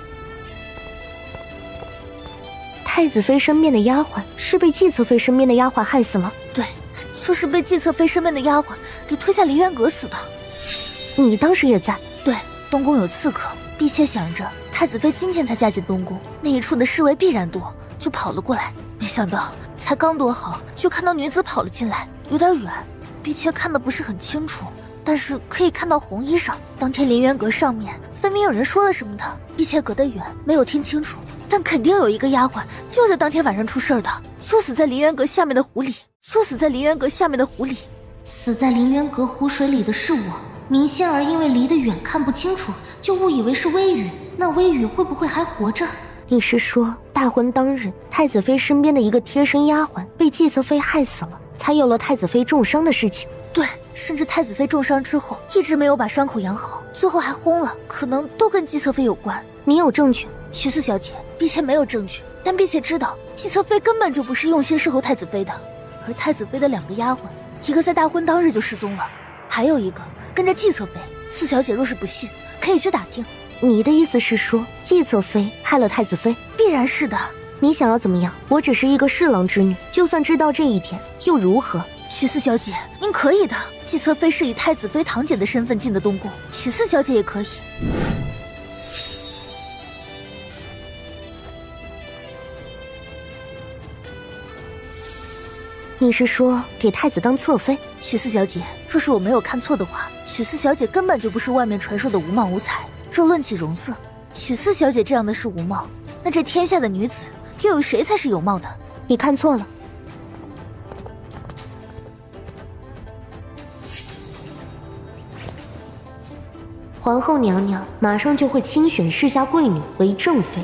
太子妃身边的丫鬟是被季侧妃身边的丫鬟害死了？对，就是被季侧妃身边的丫鬟给推下梨园阁死的。你当时也在？对，东宫有刺客，婢妾想着太子妃今天才嫁进东宫，那一处的侍卫必然多，就跑了过来。没想到才刚躲好，就看到女子跑了进来，有点远，婢妾看得不是很清楚，但是可以看到红衣裳。当天梨园阁上面分明有人说了什么的，婢妾隔得远，没有听清楚。但肯定有一个丫鬟就在当天晚上出事的，就死在梨园阁下面的湖里，就死在梨园阁下面的湖里。死在凌渊阁湖水里的是我。明仙儿因为离得远看不清楚，就误以为是微雨。那微雨会不会还活着？你是说，大婚当日，太子妃身边的一个贴身丫鬟被季侧妃害死了，才有了太子妃重伤的事情？对，甚至太子妃重伤之后，一直没有把伤口养好，最后还轰了，可能都跟季侧妃有关。你有证据？徐四小姐，婢妾没有证据，但婢妾知道，季侧妃根本就不是用心侍候太子妃的，而太子妃的2个丫鬟，一个在大婚当日就失踪了，还有一个跟着季侧妃。四小姐若是不信，可以去打听。你的意思是说，季侧妃害了太子妃？必然是的。你想要怎么样？我只是一个侍郎之女，就算知道这一点，又如何？徐四小姐，您可以的。季侧妃是以太子妃堂姐的身份进的东宫，徐四小姐也可以。你是说给太子当侧妃？徐四小姐，若是我没有看错的话，许四小姐根本就不是外面传说的无貌无才。若论起容色，许四小姐这样的是无貌，那这天下的女子又有谁才是有貌的？你看错了。皇后娘娘马上就会亲选世家贵女为正妃。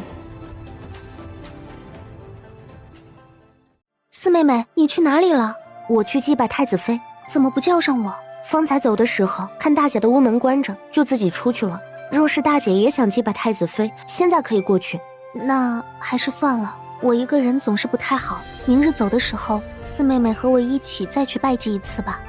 四妹妹，你去哪里了？我去祭拜太子妃。怎么不叫上我？方才走的时候看大姐的屋门关着，就自己出去了。若是大姐也想祭拜太子妃，现在可以过去。那还是算了，我一个人总是不太好。明日走的时候，四妹妹和我一起再去拜祭一次吧。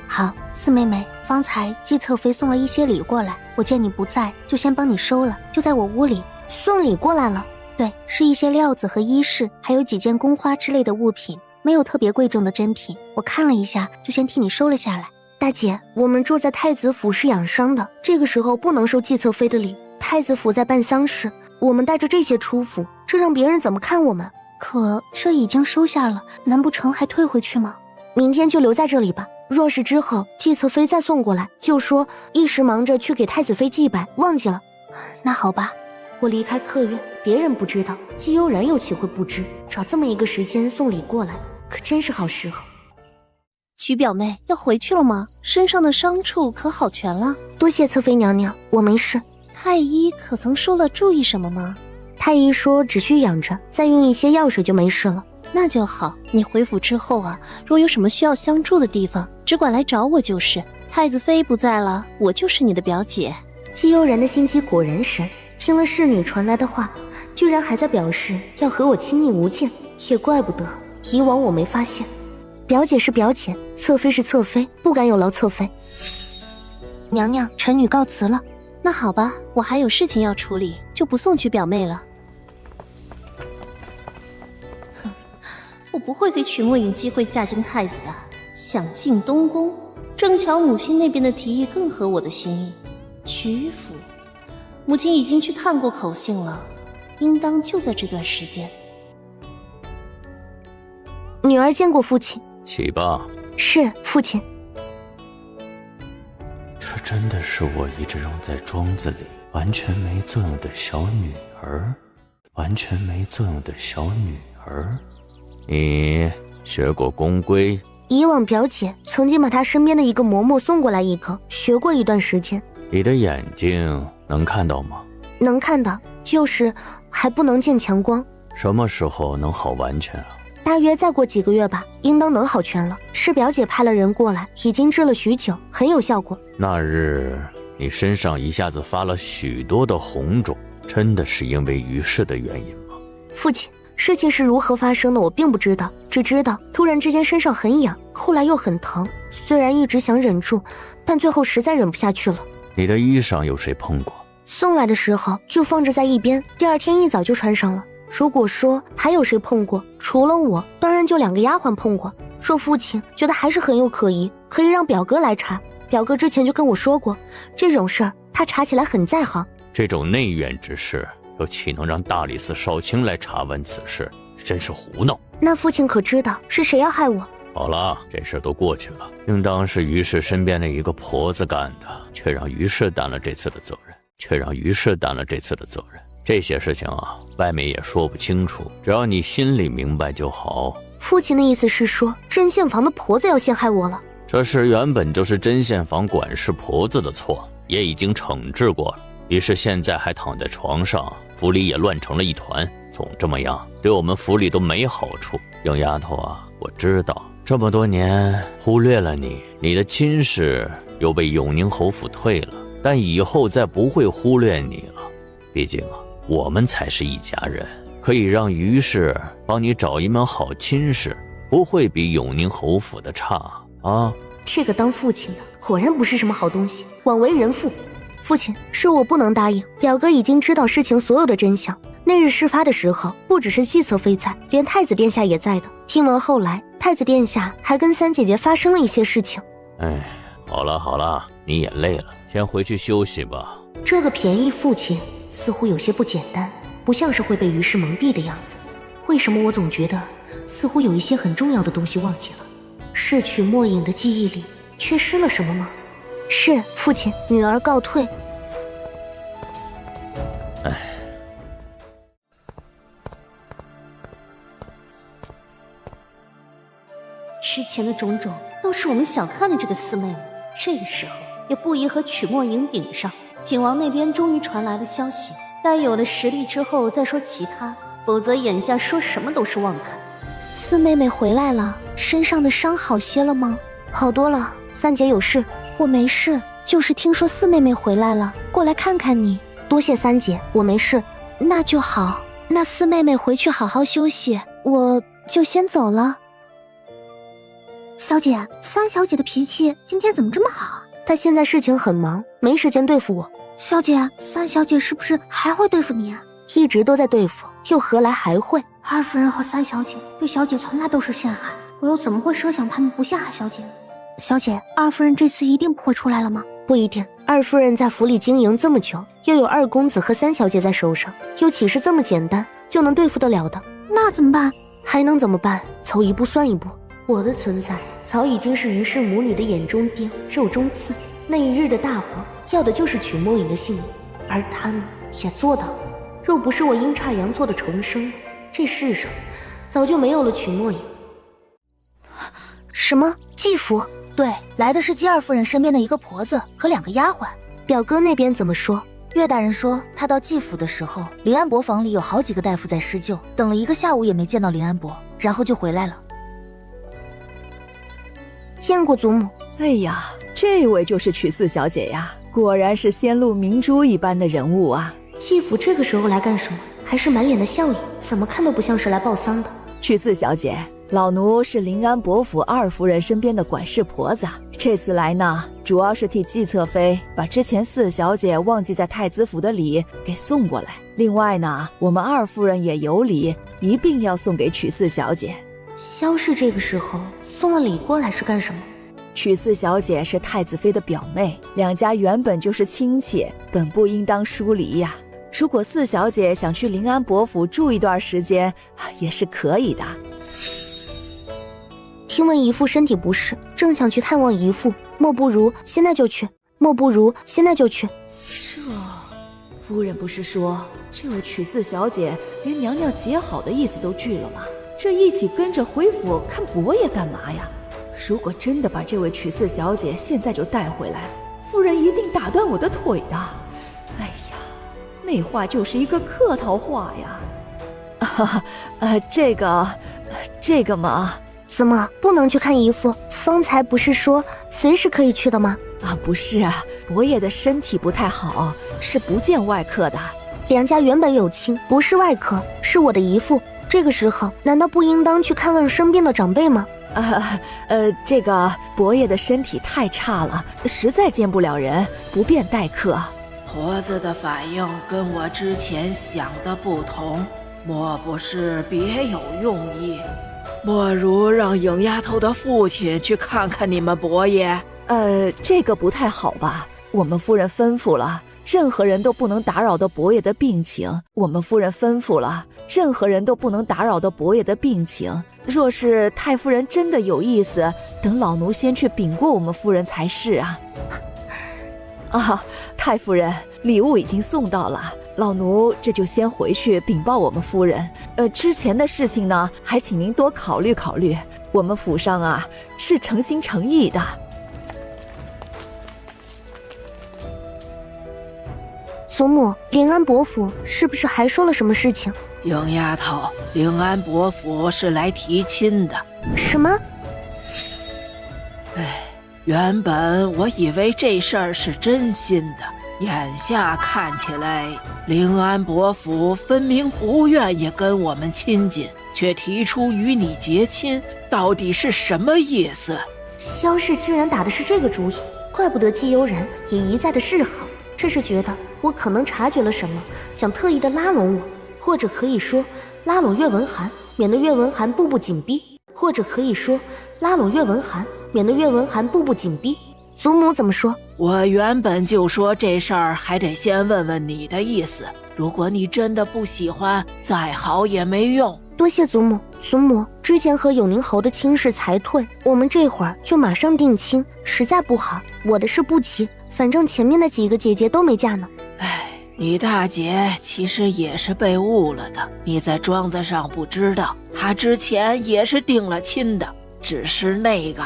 好。四妹妹，方才季侧妃送了一些礼过来，我见你不在，就先帮你收了，就在我屋里。送礼过来了？对，是一些料子和衣饰，还有几件宫花之类的物品，没有特别贵重的珍品。我看了一下，就先替你收了下来。大姐，我们住在太子府是养伤的，这个时候不能收季侧妃的礼。太子府在办丧事，我们带着这些出府，这让别人怎么看我们？可这已经收下了，难不成还退回去吗？明天就留在这里吧。若是之后季侧妃再送过来，就说一时忙着去给太子妃祭拜，忘记了。那好吧。我离开客院，别人不知道，季悠然又岂会不知？找这么一个时间送礼过来，可真是好时候。曲表妹要回去了吗？身上的伤处可好全了？多谢侧妃娘娘，我没事。太医可曾说了注意什么吗？太医说只需养着，再用一些药水就没事了。那就好。你回府之后啊，若有什么需要相助的地方，只管来找我就是。太子妃不在了，我就是你的表姐。季悠然的心机果然深，听了侍女传来的话，居然还在表示要和我亲密无间，也怪不得以往我没发现。表姐是表姐，侧妃是侧妃，不敢有劳侧妃。娘娘，臣女告辞了。那好吧，我还有事情要处理，就不送曲表妹了。哼，我不会给曲墨影机会嫁进太子的。想进东宫，正巧母亲那边的提议更合我的心意。曲府，母亲已经去探过口信了，应当就在这段时间。女儿见过父亲。起吧。是，父亲。这真的是我一直扔在庄子里完全没作用的小女儿，完全没作用的小女儿。你学过宫规？以往表姐曾经把她身边的一个嬷嬷送过来一个，学过一段时间。你的眼睛能看到吗？能看到，就是还不能见强光。什么时候能好完全啊？大约再过几个月吧，应当能好全了。是表姐派了人过来，已经治了许久，很有效果。那日你身上一下子发了许多的红肿，真的是因为于氏的原因吗？父亲，事情是如何发生的我并不知道，只知道突然之间身上很痒，后来又很疼。虽然一直想忍住，但最后实在忍不下去了。你的衣裳有谁碰过？送来的时候就放置在一边，第二天一早就穿上了。如果说还有谁碰过，除了我，当然就2个丫鬟碰过。若父亲觉得还是很有可疑，可以让表哥来查。表哥之前就跟我说过，这种事儿他查起来很在行。这种内院之事，又岂能让大理寺少卿来查问此事？真是胡闹。那父亲可知道是谁要害我？好了，这事都过去了，应当是于氏身边的一个婆子干的，却让于氏担了这次的责任。这些事情啊，外面也说不清楚，只要你心里明白就好。父亲的意思是说，针线房的婆子要陷害我了？这事原本就是针线房管事婆子的错，也已经惩治过了。于是现在还躺在床上，府里也乱成了一团。总这么样，对我们府里都没好处。硬丫头啊，我知道这么多年忽略了你，你的亲事又被永宁侯府退了，但以后再不会忽略你了。毕竟啊，我们才是一家人，可以让于氏帮你找一门好亲事，不会比永宁侯府的差啊。这个当父亲的果然不是什么好东西，枉为人父。父亲，是我不能答应。表哥已经知道事情所有的真相。那日事发的时候，不只是季侧妃在，连太子殿下也在的。听闻后来太子殿下还跟三姐姐发生了一些事情。哎，好了好了，你也累了，先回去休息吧。这个便宜父亲似乎有些不简单，不像是会被于氏蒙蔽的样子。为什么我总觉得似乎有一些很重要的东西忘记了？是曲墨影的记忆里缺失了什么吗？是，父亲，女儿告退。之前的种种都是我们小看了这个四妹妹，这个时候也不宜和曲墨影顶上。景王那边终于传来了消息，待有了实力之后再说其他，否则眼下说什么都是妄看。四妹妹回来了，身上的伤好些了吗？好多了。三姐有事？我没事，就是听说四妹妹回来了，过来看看你。多谢三姐，我没事。那就好，那四妹妹回去好好休息，我就先走了。小姐，三小姐的脾气今天怎么这么好啊？她现在事情很忙，没时间对付我。小姐，三小姐是不是还会对付你啊？一直都在对付，又何来还会？二夫人和三小姐对小姐从来都是陷害，我又怎么会设想他们不陷害小姐呢？小姐，二夫人这次一定不会出来了吗？不一定，二夫人在府里经营这么久，又有二公子和三小姐在手上，又岂是这么简单就能对付得了的？那怎么办？还能怎么办？走一步算一步。我的存在早已经是于氏母女的眼中钉、肉中刺。那一日的大火，要的就是曲墨影的性命，而他们也做到了。若不是我阴差阳错的重生，这世上早就没有了曲墨影。什么继父？对，来的是季二夫人身边的一个婆子和2个丫鬟。表哥那边怎么说？岳大人说，他到季府的时候，林安伯房里有好几个大夫在施救，等了1个下午也没见到林安伯，然后就回来了。见过祖母。哎呀，这位就是曲四小姐呀，果然是仙露明珠一般的人物啊。季府这个时候来干什么？还是满脸的笑意，怎么看都不像是来报丧的。曲四小姐，老奴是临安伯府二夫人身边的管事婆子，这次来呢，主要是替季侧妃把之前四小姐忘记在太子府的礼给送过来。另外呢，我们二夫人也有礼一并要送给曲四小姐。萧氏这个时候送了礼过来是干什么？曲四小姐是太子妃的表妹，2家原本就是亲戚，本不应当疏离呀。如果四小姐想去临安伯府住一段时间，也是可以的。听闻姨父身体不适，正想去探望姨父，莫不如现在就去。这夫人不是说这位曲四小姐连娘娘结好的意思都拒了吗？这一起跟着回府看伯爷干嘛呀？如果真的把这位曲四小姐现在就带回来，夫人一定打断我的腿的。哎呀，那话就是一个客套话呀。这个嘛，怎么不能去看姨父？方才不是说随时可以去的吗？不是啊，伯爷的身体不太好，是不见外客的。2家原本有亲，不是外客，是我的姨父。这个时候难道不应当去看望身边的长辈吗？这个伯爷的身体太差了，实在见不了人，不便待客。婆子的反应跟我之前想的不同，莫不是别有用意？莫如让影丫头的父亲去看看你们伯爷。这个不太好吧？我们夫人吩咐了，任何人都不能打扰到伯爷的病情。若是太夫人真的有意思，等老奴先去禀过我们夫人才是啊。太夫人，礼物已经送到了，老奴这就先回去禀报我们夫人。之前的事情呢，还请您多考虑考虑。我们府上啊是诚心诚意的。祖母，临安伯府是不是还说了什么事情？鹰丫头，临安伯府是来提亲的。什么？原本我以为这事儿是真心的，眼下看起来，临安伯府分明不愿意跟我们亲近，却提出与你结亲，到底是什么意思？萧氏居然打的是这个主意，怪不得季悠然也一再的示好，这是觉得我可能察觉了什么，想特意的拉拢我，或者可以说拉拢岳文涵，免得岳文涵步步紧逼，或者可以说拉拢岳文涵，免得岳文涵步步紧逼。祖母怎么说？我原本就说这事儿还得先问问你的意思，如果你真的不喜欢，再好也没用。多谢祖母。祖母，之前和永宁侯的亲事才退，我们这会儿就马上定亲，实在不好，我的事不急，反正前面的几个姐姐都没嫁呢。你大姐其实也是被误了的，你在庄子上不知道，她之前也是定了亲的，只是那个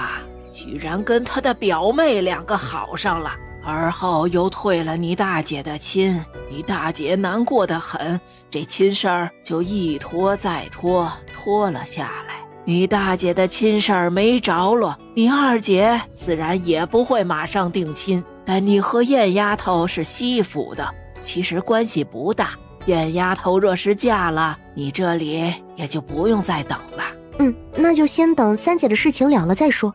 居然跟她的表妹两个好上了，而后又退了你大姐的亲，你大姐难过得很，这亲事儿就一拖再拖，拖了下来。你大姐的亲事儿没着落，你二姐自然也不会马上定亲，但你和燕丫头是西府的，其实关系不大，燕丫头若是嫁了，你这里也就不用再等了。那就先等三姐的事情了了再说。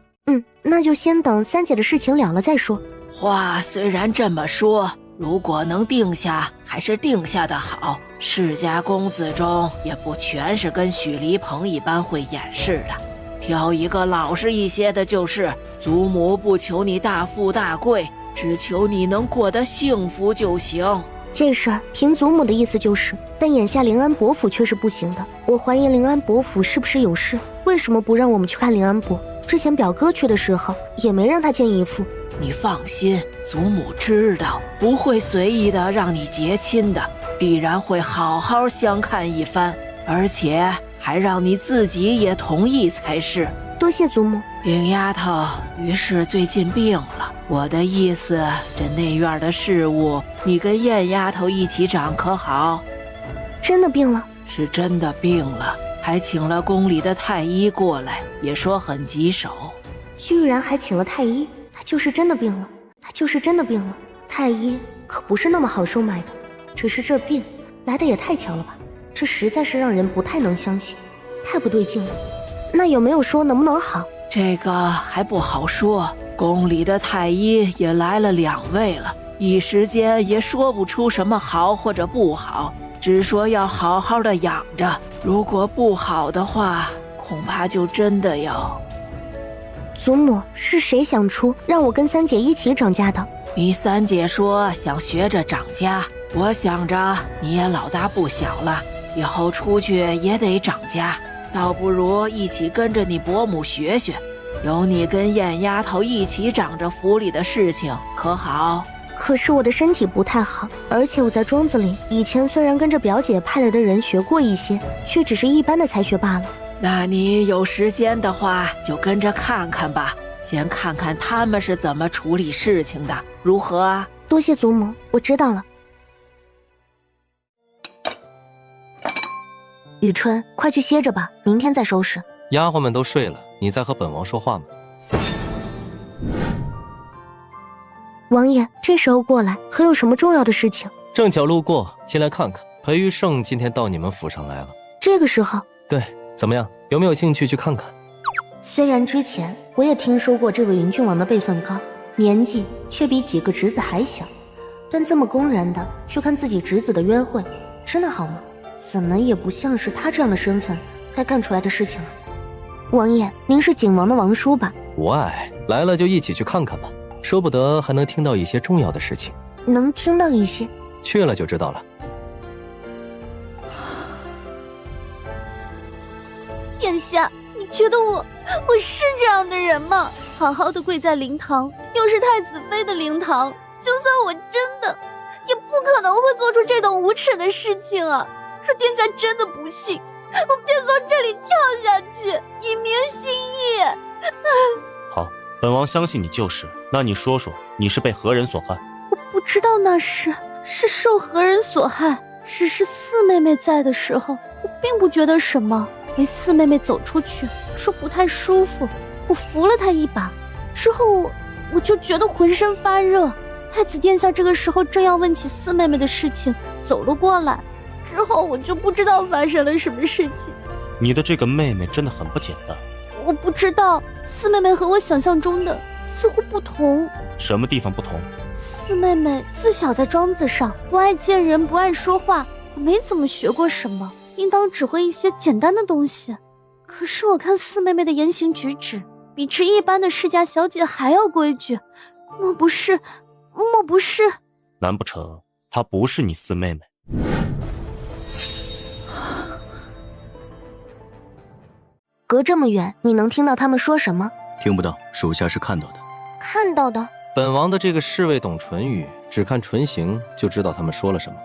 话虽然这么说，如果能定下，还是定下的好。世家公子中也不全是跟许黎鹏一般会掩饰的，挑一个老实一些的就是。祖母不求你大富大贵，只求你能过得幸福就行。这事儿凭祖母的意思就是，但眼下临安伯府却是不行的。我怀疑临安伯府是不是有事？为什么不让我们去看临安伯？之前表哥去的时候也没让他见姨父。你放心，祖母知道，不会随意的让你结亲的，必然会好好相看一番，而且还让你自己也同意才是。多谢祖母。病丫头于是最近病了，我的意思，这内院的事务你跟燕丫头一起掌可好？真的病了？是真的病了，还请了宫里的太医过来，也说很棘手。居然还请了太医？他就是真的病了，太医可不是那么好收买的，只是这病来的也太巧了吧，这实在是让人不太能相信，太不对劲了。那有没有说能不能好？这个还不好说，宫里的太医也来了2位了，一时间也说不出什么好或者不好，只说要好好的养着，如果不好的话，恐怕就真的要。祖母，是谁想出让我跟三姐一起掌家的？你三姐说想学着掌家，我想着你也老大不小了，以后出去也得掌家，倒不如一起跟着你伯母学学，有你跟燕丫头一起掌着府里的事情，可好？可是我的身体不太好，而且我在庄子里以前虽然跟着表姐派来的人学过一些，却只是一般的才学罢了。那你有时间的话，就跟着看看吧，先看看他们是怎么处理事情的，如何啊？多谢祖母，我知道了。雨春，快去歇着吧，明天再收拾。丫鬟们都睡了，你在和本王说话吗？王爷，这时候过来，可有什么重要的事情？正巧路过，进来看看。裴玉胜今天到你们府上来了。这个时候？对，怎么样？有没有兴趣去看看？虽然之前我也听说过这位云郡王的辈分高，年纪却比几个侄子还小，但这么公然的去看自己侄子的约会，真的好吗？怎么也不像是他这样的身份该干出来的事情啊。王爷，您是景王的王叔吧？无碍，来了就一起去看看吧，说不得还能听到一些重要的事情。能听到一些？去了就知道了。殿下，你觉得我是这样的人吗？好好的跪在灵堂，又是太子妃的灵堂，就算我真的，也不可能会做出这种无耻的事情啊！若殿下真的不信，我便从这里跳下去，以明心意。好，本王相信你就是。那你说说，你是被何人所害？我不知道那是受何人所害，只是四妹妹在的时候，我并不觉得什么。陪四妹妹走出去，说不太舒服，我扶了她一把，之后我就觉得浑身发热。太子殿下这个时候正要问起四妹妹的事情，走了过来，之后我就不知道发生了什么事情。你的这个妹妹真的很不简单。我不知道，四妹妹和我想象中的似乎不同。什么地方不同？四妹妹自小在庄子上，不爱见人，不爱说话，我没怎么学过什么，应当只会一些简单的东西。可是我看四妹妹的言行举止，比之一般的世家小姐还要规矩，莫不是？难不成她不是你四妹妹？隔这么远，你能听到他们说什么？听不到，属下是看到的。看到的。本王的这个侍卫懂唇语，只看唇形就知道他们说了什么。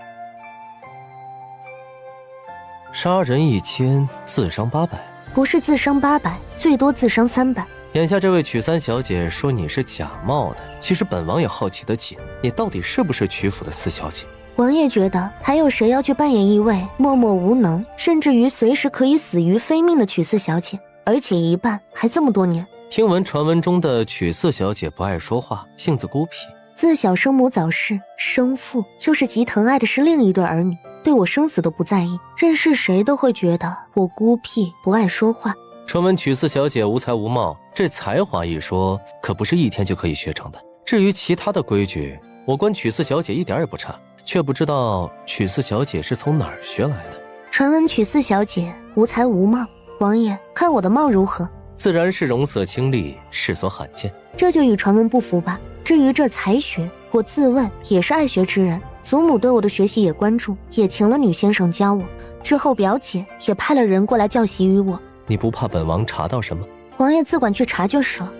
杀人1000，自伤800。不是自伤800，最多自伤300。眼下这位曲三小姐说你是假冒的，其实本王也好奇得紧，你到底是不是曲府的四小姐？王爷觉得还有谁要去扮演一位默默无能，甚至于随时可以死于非命的曲四小姐？而且一扮还这么多年。听闻传闻中的曲四小姐不爱说话，性子孤僻，自小生母早逝，生父又是极疼爱的是另一对儿女，对我生死都不在意，认识谁都会觉得我孤僻不爱说话。传闻曲四小姐无才无貌，这才华一说可不是一天就可以学成的。至于其他的规矩，我观曲四小姐一点也不差，却不知道曲四小姐是从哪儿学来的。传闻曲四小姐无才无貌，王爷看我的貌如何？自然是容色清丽，世所罕见。这就与传闻不符吧。至于这才学，我自问也是爱学之人，祖母对我的学习也关注，也请了女先生教我，之后表姐也派了人过来教习于我。你不怕本王查到什么？王爷自管去查就是了。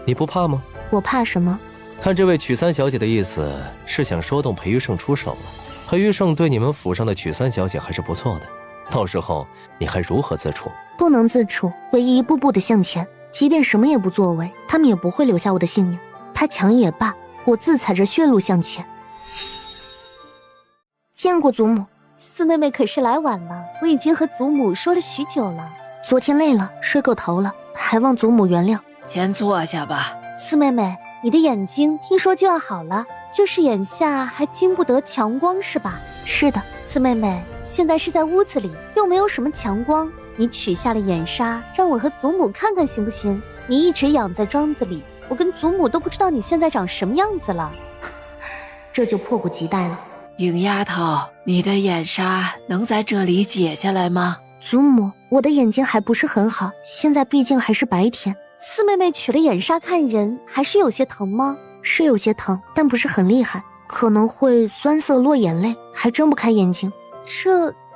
你不怕吗？我怕什么？看这位曲三小姐的意思，是想说动裴玉胜出手了。裴玉胜对你们府上的曲三小姐还是不错的，到时候你还如何自处？不能自处，唯一步步的向前，即便什么也不作为，他们也不会留下我的性命。他强也罢，我自踩着血路向前。见过祖母。四妹妹可是来晚了，我已经和祖母说了许久了。昨天累了，睡过头了，还望祖母原谅。先坐下吧。四妹妹，你的眼睛听说就要好了，就是眼下还经不得强光是吧？是的。四妹妹，现在是在屋子里，又没有什么强光，你取下了眼纱，让我和祖母看看行不行？你一直养在庄子里，我跟祖母都不知道你现在长什么样子了。这就迫不及待了。影丫头，你的眼纱能在这里解下来吗？祖母，我的眼睛还不是很好，现在毕竟还是白天。四妹妹取了眼纱看人，还是有些疼吗？是有些疼，但不是很厉害，可能会酸涩落眼泪，还睁不开眼睛。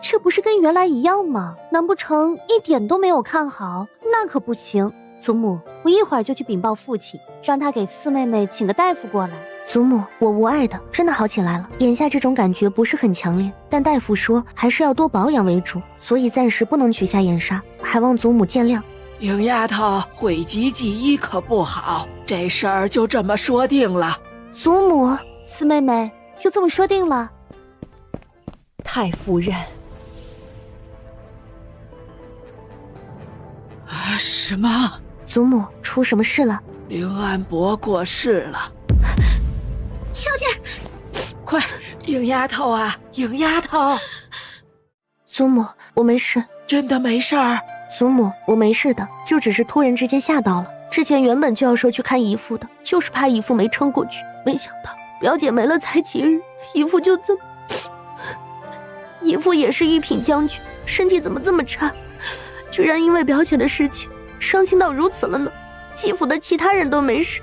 这不是跟原来一样吗？难不成一点都没有看好？那可不行。祖母，我一会儿就去禀报父亲，让他给四妹妹请个大夫过来。祖母，我无碍的，真的好起来了。眼下这种感觉不是很强烈，但大夫说还是要多保养为主，所以暂时不能取下眼纱，还望祖母见谅。影丫头，讳疾忌医可不好，这事儿就这么说定了。祖母，四妹妹就这么说定了。太夫人。什么？祖母，出什么事了？凌安伯过世了。小姐，快，影丫头啊，影丫头！祖母，我没事，真的没事儿。祖母，我没事的，就只是突然之间吓到了。之前原本就要说去看姨父的，就是怕姨父没撑过去，没想到表姐没了才几日，姨父就这么……姨父也是一品将军，身体怎么这么差？居然因为表姐的事情伤心到如此了呢？季府的其他人都没事，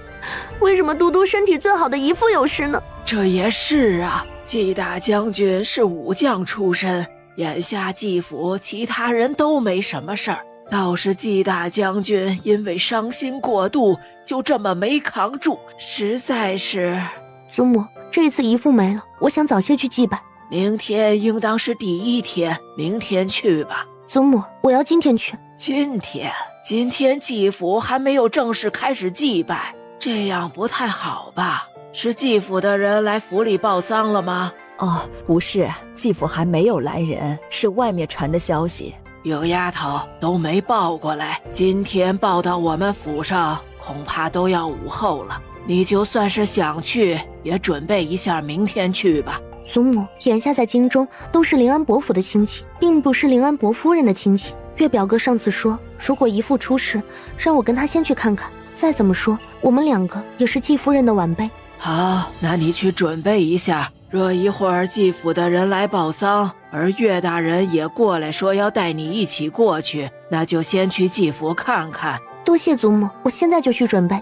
为什么独独身体最好的姨父有事呢？这也是啊，季大将军是武将出身，眼下季府其他人都没什么事儿，倒是季大将军因为伤心过度，就这么没扛住，实在是……祖母，这次姨父没了，我想早些去祭拜。明天应当是第一天，明天去吧。祖母，我要今天去。今天祭府还没有正式开始祭拜，这样不太好吧？是祭府的人来府里报丧了吗？哦，不是，祭府还没有来人，是外面传的消息。有丫头都没报过来，今天报到我们府上，恐怕都要午后了。你就算是想去，也准备一下明天去吧。祖母，眼下在京中都是凌安伯府的亲戚，并不是凌安伯夫人的亲戚。岳表哥上次说，如果姨父出事，让我跟他先去看看。再怎么说，我们两个也是季夫人的晚辈。好，那你去准备一下。若一会儿季府的人来报丧，而岳大人也过来说要带你一起过去，那就先去季府看看。多谢祖母，我现在就去准备。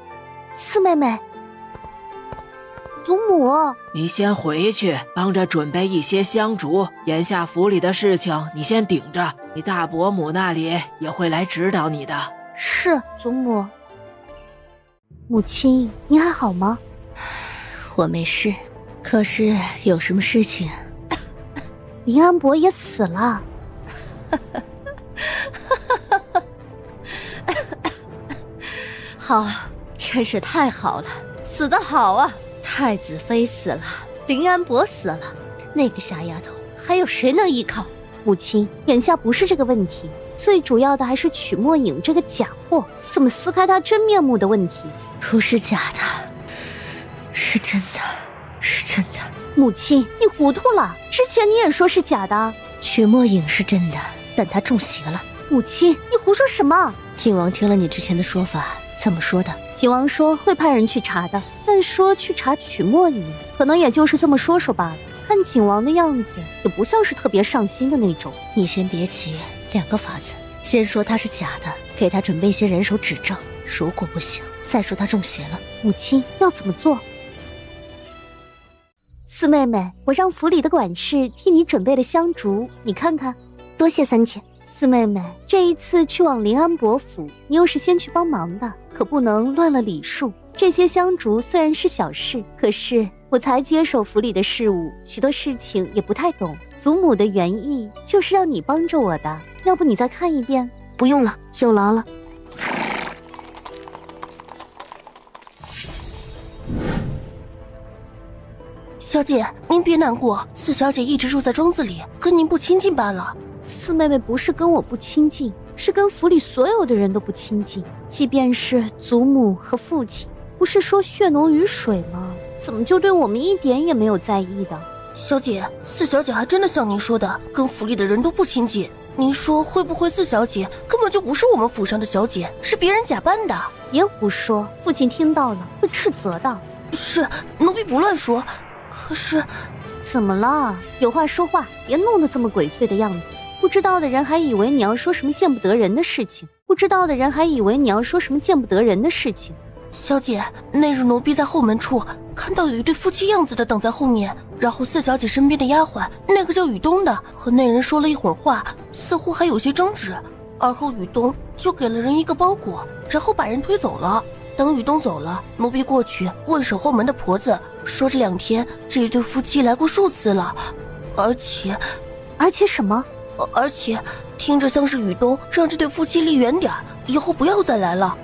四妹妹，祖母，你先回去帮着准备一些香烛，眼下府里的事情你先顶着，你大伯母那里也会来指导你的。是，祖母。母亲，你还好吗？我没事，可是有什么事情？林安伯也死了。好，真是太好了，死得好啊！太子妃死了，林安伯死了，那个瞎丫头还有谁能依靠？母亲，眼下不是这个问题，最主要的还是曲墨影这个假货，怎么撕开他真面目的问题。不是假的，是真的，是真的。母亲，你糊涂了，之前你也说是假的。曲墨影是真的，但他中邪了。母亲，你胡说什么？靖王听了你之前的说法，怎么说的？靖王说会派人去查的，但说去查曲墨影，可能也就是这么说说罢了。看景王的样子，也不像是特别上心的那种。你先别急，两个法子，先说他是假的，给他准备一些人手指证，如果不行，再说他中邪了。母亲要怎么做？四妹妹，我让府里的管事替你准备了香烛，你看看。多谢三姐。四妹妹，这一次去往凌安伯府，你又是先去帮忙的，可不能乱了礼数。这些香烛虽然是小事，可是我才接手府里的事务，许多事情也不太懂。祖母的原意就是让你帮着我的，要不你再看一遍？不用了，有劳了。小姐，您别难过，四小姐一直住在庄子里，跟您不亲近罢了。四妹妹不是跟我不亲近，是跟府里所有的人都不亲近，即便是祖母和父亲，不是说血浓于水吗？怎么就对我们一点也没有在意的？小姐，四小姐还真的像您说的，跟府里的人都不亲近。您说会不会四小姐根本就不是我们府上的小姐，是别人假扮的？别胡说，父亲听到了会斥责的。是，奴婢不乱说。可是，怎么了？有话说话，别弄得这么鬼祟的样子。不知道的人还以为你要说什么见不得人的事情，小姐，那日奴婢在后门处看到有一对夫妻样子的等在后面，然后四小姐身边的丫鬟，那个叫雨东的，和那人说了一会儿话，似乎还有些争执。而后雨东就给了人一个包裹，然后把人推走了。等雨东走了，奴婢过去问守后门的婆子，说这2天这一对夫妻来过数次了，而且什么？而且听着像是雨东让这对夫妻离远点，以后不要再来了。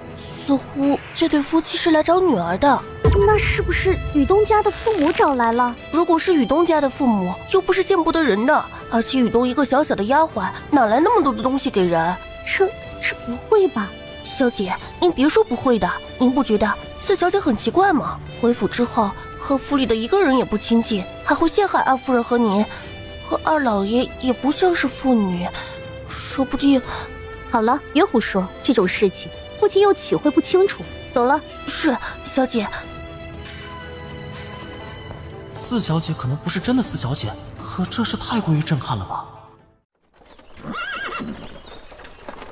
似乎这对夫妻是来找女儿的。那是不是雨东家的父母找来了？如果是雨东家的父母，又不是见不得人的，而且雨东一个小小的丫鬟，哪来那么多的东西给人？这不会吧？小姐，您别说不会的，您不觉得四小姐很奇怪吗？回府之后和府里的一个人也不亲近，还会陷害二夫人和您，和二老爷也不像是父女，说不定……好了，别胡说，这种事情父亲又岂会不清楚？走了。是，小姐。四小姐可能不是真的四小姐，可这是太过于震撼了吧？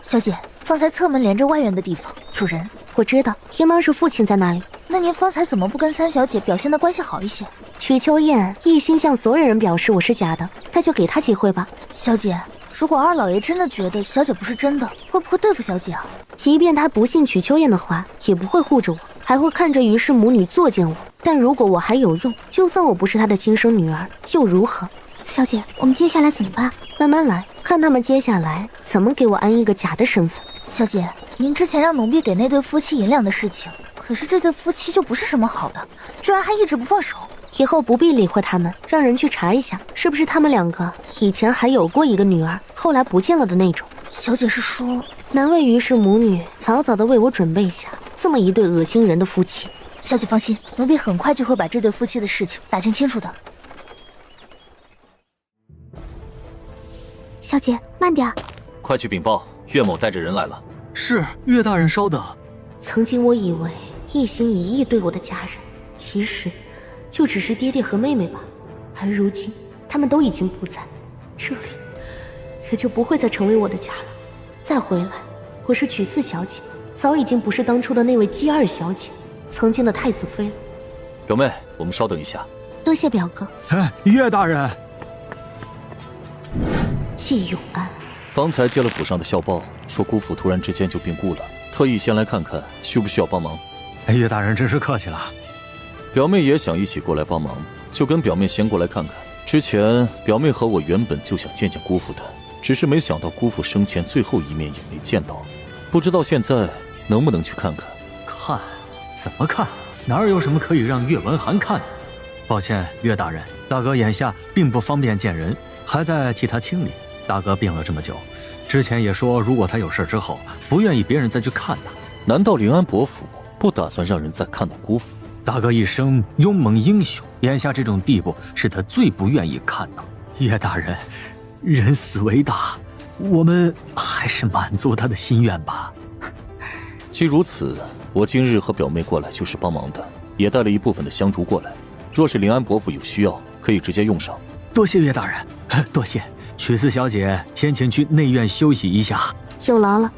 小姐，方才侧门连着外院的地方有人。我知道，应当是父亲在那里。那您方才怎么不跟三小姐表现的关系好一些？曲秋燕一心向所有人表示我是假的，那就给她机会吧。小姐，如果二老爷真的觉得小姐不是真的，会不会对付小姐啊？即便他不信曲秋燕的话，也不会护着我，还会看着于氏母女作践我。但如果我还有用，就算我不是他的亲生女儿，又如何？小姐，我们接下来怎么办？慢慢来，看他们接下来怎么给我安一个假的身份。小姐，您之前让奴婢给那对夫妻银两的事情，可是这对夫妻就不是什么好的，居然还一直不放手。以后不必理会他们，让人去查一下，是不是他们两个以前还有过一个女儿，后来不见了的那种。小姐是说，难为于是母女早早的为我准备下这么一对恶心人的夫妻。小姐放心，奴婢很快就会把这对夫妻的事情打听清楚的。小姐，慢点。快去禀报，岳某带着人来了。是，岳大人稍等。曾经我以为一心一意对我的家人，其实就只是爹爹和妹妹吧。而如今他们都已经不在，这里也就不会再成为我的家了。再回来，我是曲四小姐，早已经不是当初的那位姬二小姐，曾经的太子妃了。表妹，我们稍等一下。多谢表哥。岳大人。季永安，方才接了府上的校报，说姑父突然之间就病故了，特意先来看看，需不需要帮忙。岳大人真是客气了。表妹也想一起过来帮忙，就跟表妹先过来看看。之前表妹和我原本就想见见姑父的，只是没想到姑父生前最后一面也没见到，不知道现在能不能去看看。看？怎么看？哪有什么可以让岳文涵看的？抱歉，岳大人，大哥眼下并不方便见人，还在替他清理。大哥病了这么久，之前也说如果他有事之后，不愿意别人再去看他。难道临安伯府不打算让人再看到姑父？大哥一生勇猛英雄，眼下这种地步是他最不愿意看到。岳大人，人死为大，我们还是满足他的心愿吧。既如此，我今日和表妹过来就是帮忙的，也带了一部分的香烛过来。若是临安伯府有需要，可以直接用上。多谢岳大人，多谢。曲四小姐先请去内院休息一下。有劳了。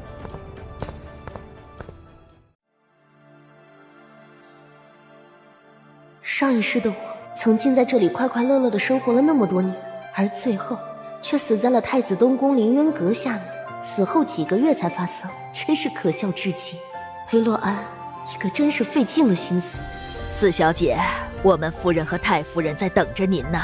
上一世的我曾经在这里快快乐乐的生活了那么多年，而最后却死在了太子东宫凌渊阁下面，死后几个月才发丧，真是可笑至极。裴洛安，你可真是费尽了心思。四小姐，我们夫人和太夫人在等着您呢。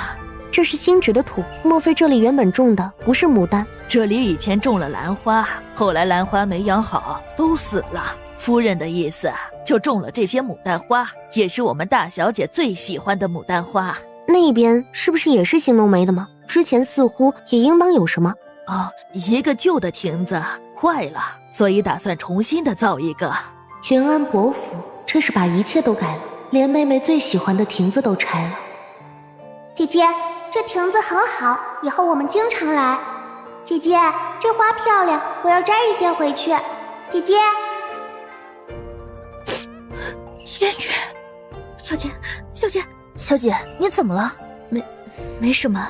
这是新植的土，莫非这里原本种的不是牡丹？这里以前种了兰花，后来兰花没养好，都死了。夫人的意思就种了这些牡丹花，也是我们大小姐最喜欢的牡丹花。那边是不是也是新弄没的吗？之前似乎也应当有什么。哦，一个旧的亭子坏了，所以打算重新的造一个。元安伯府真是把一切都改了，连妹妹最喜欢的亭子都拆了。姐姐，这亭子很好，以后我们经常来。姐姐，这花漂亮，我要摘一些回去。姐姐，燕月，小姐，小姐，小姐，你怎么了？没什么，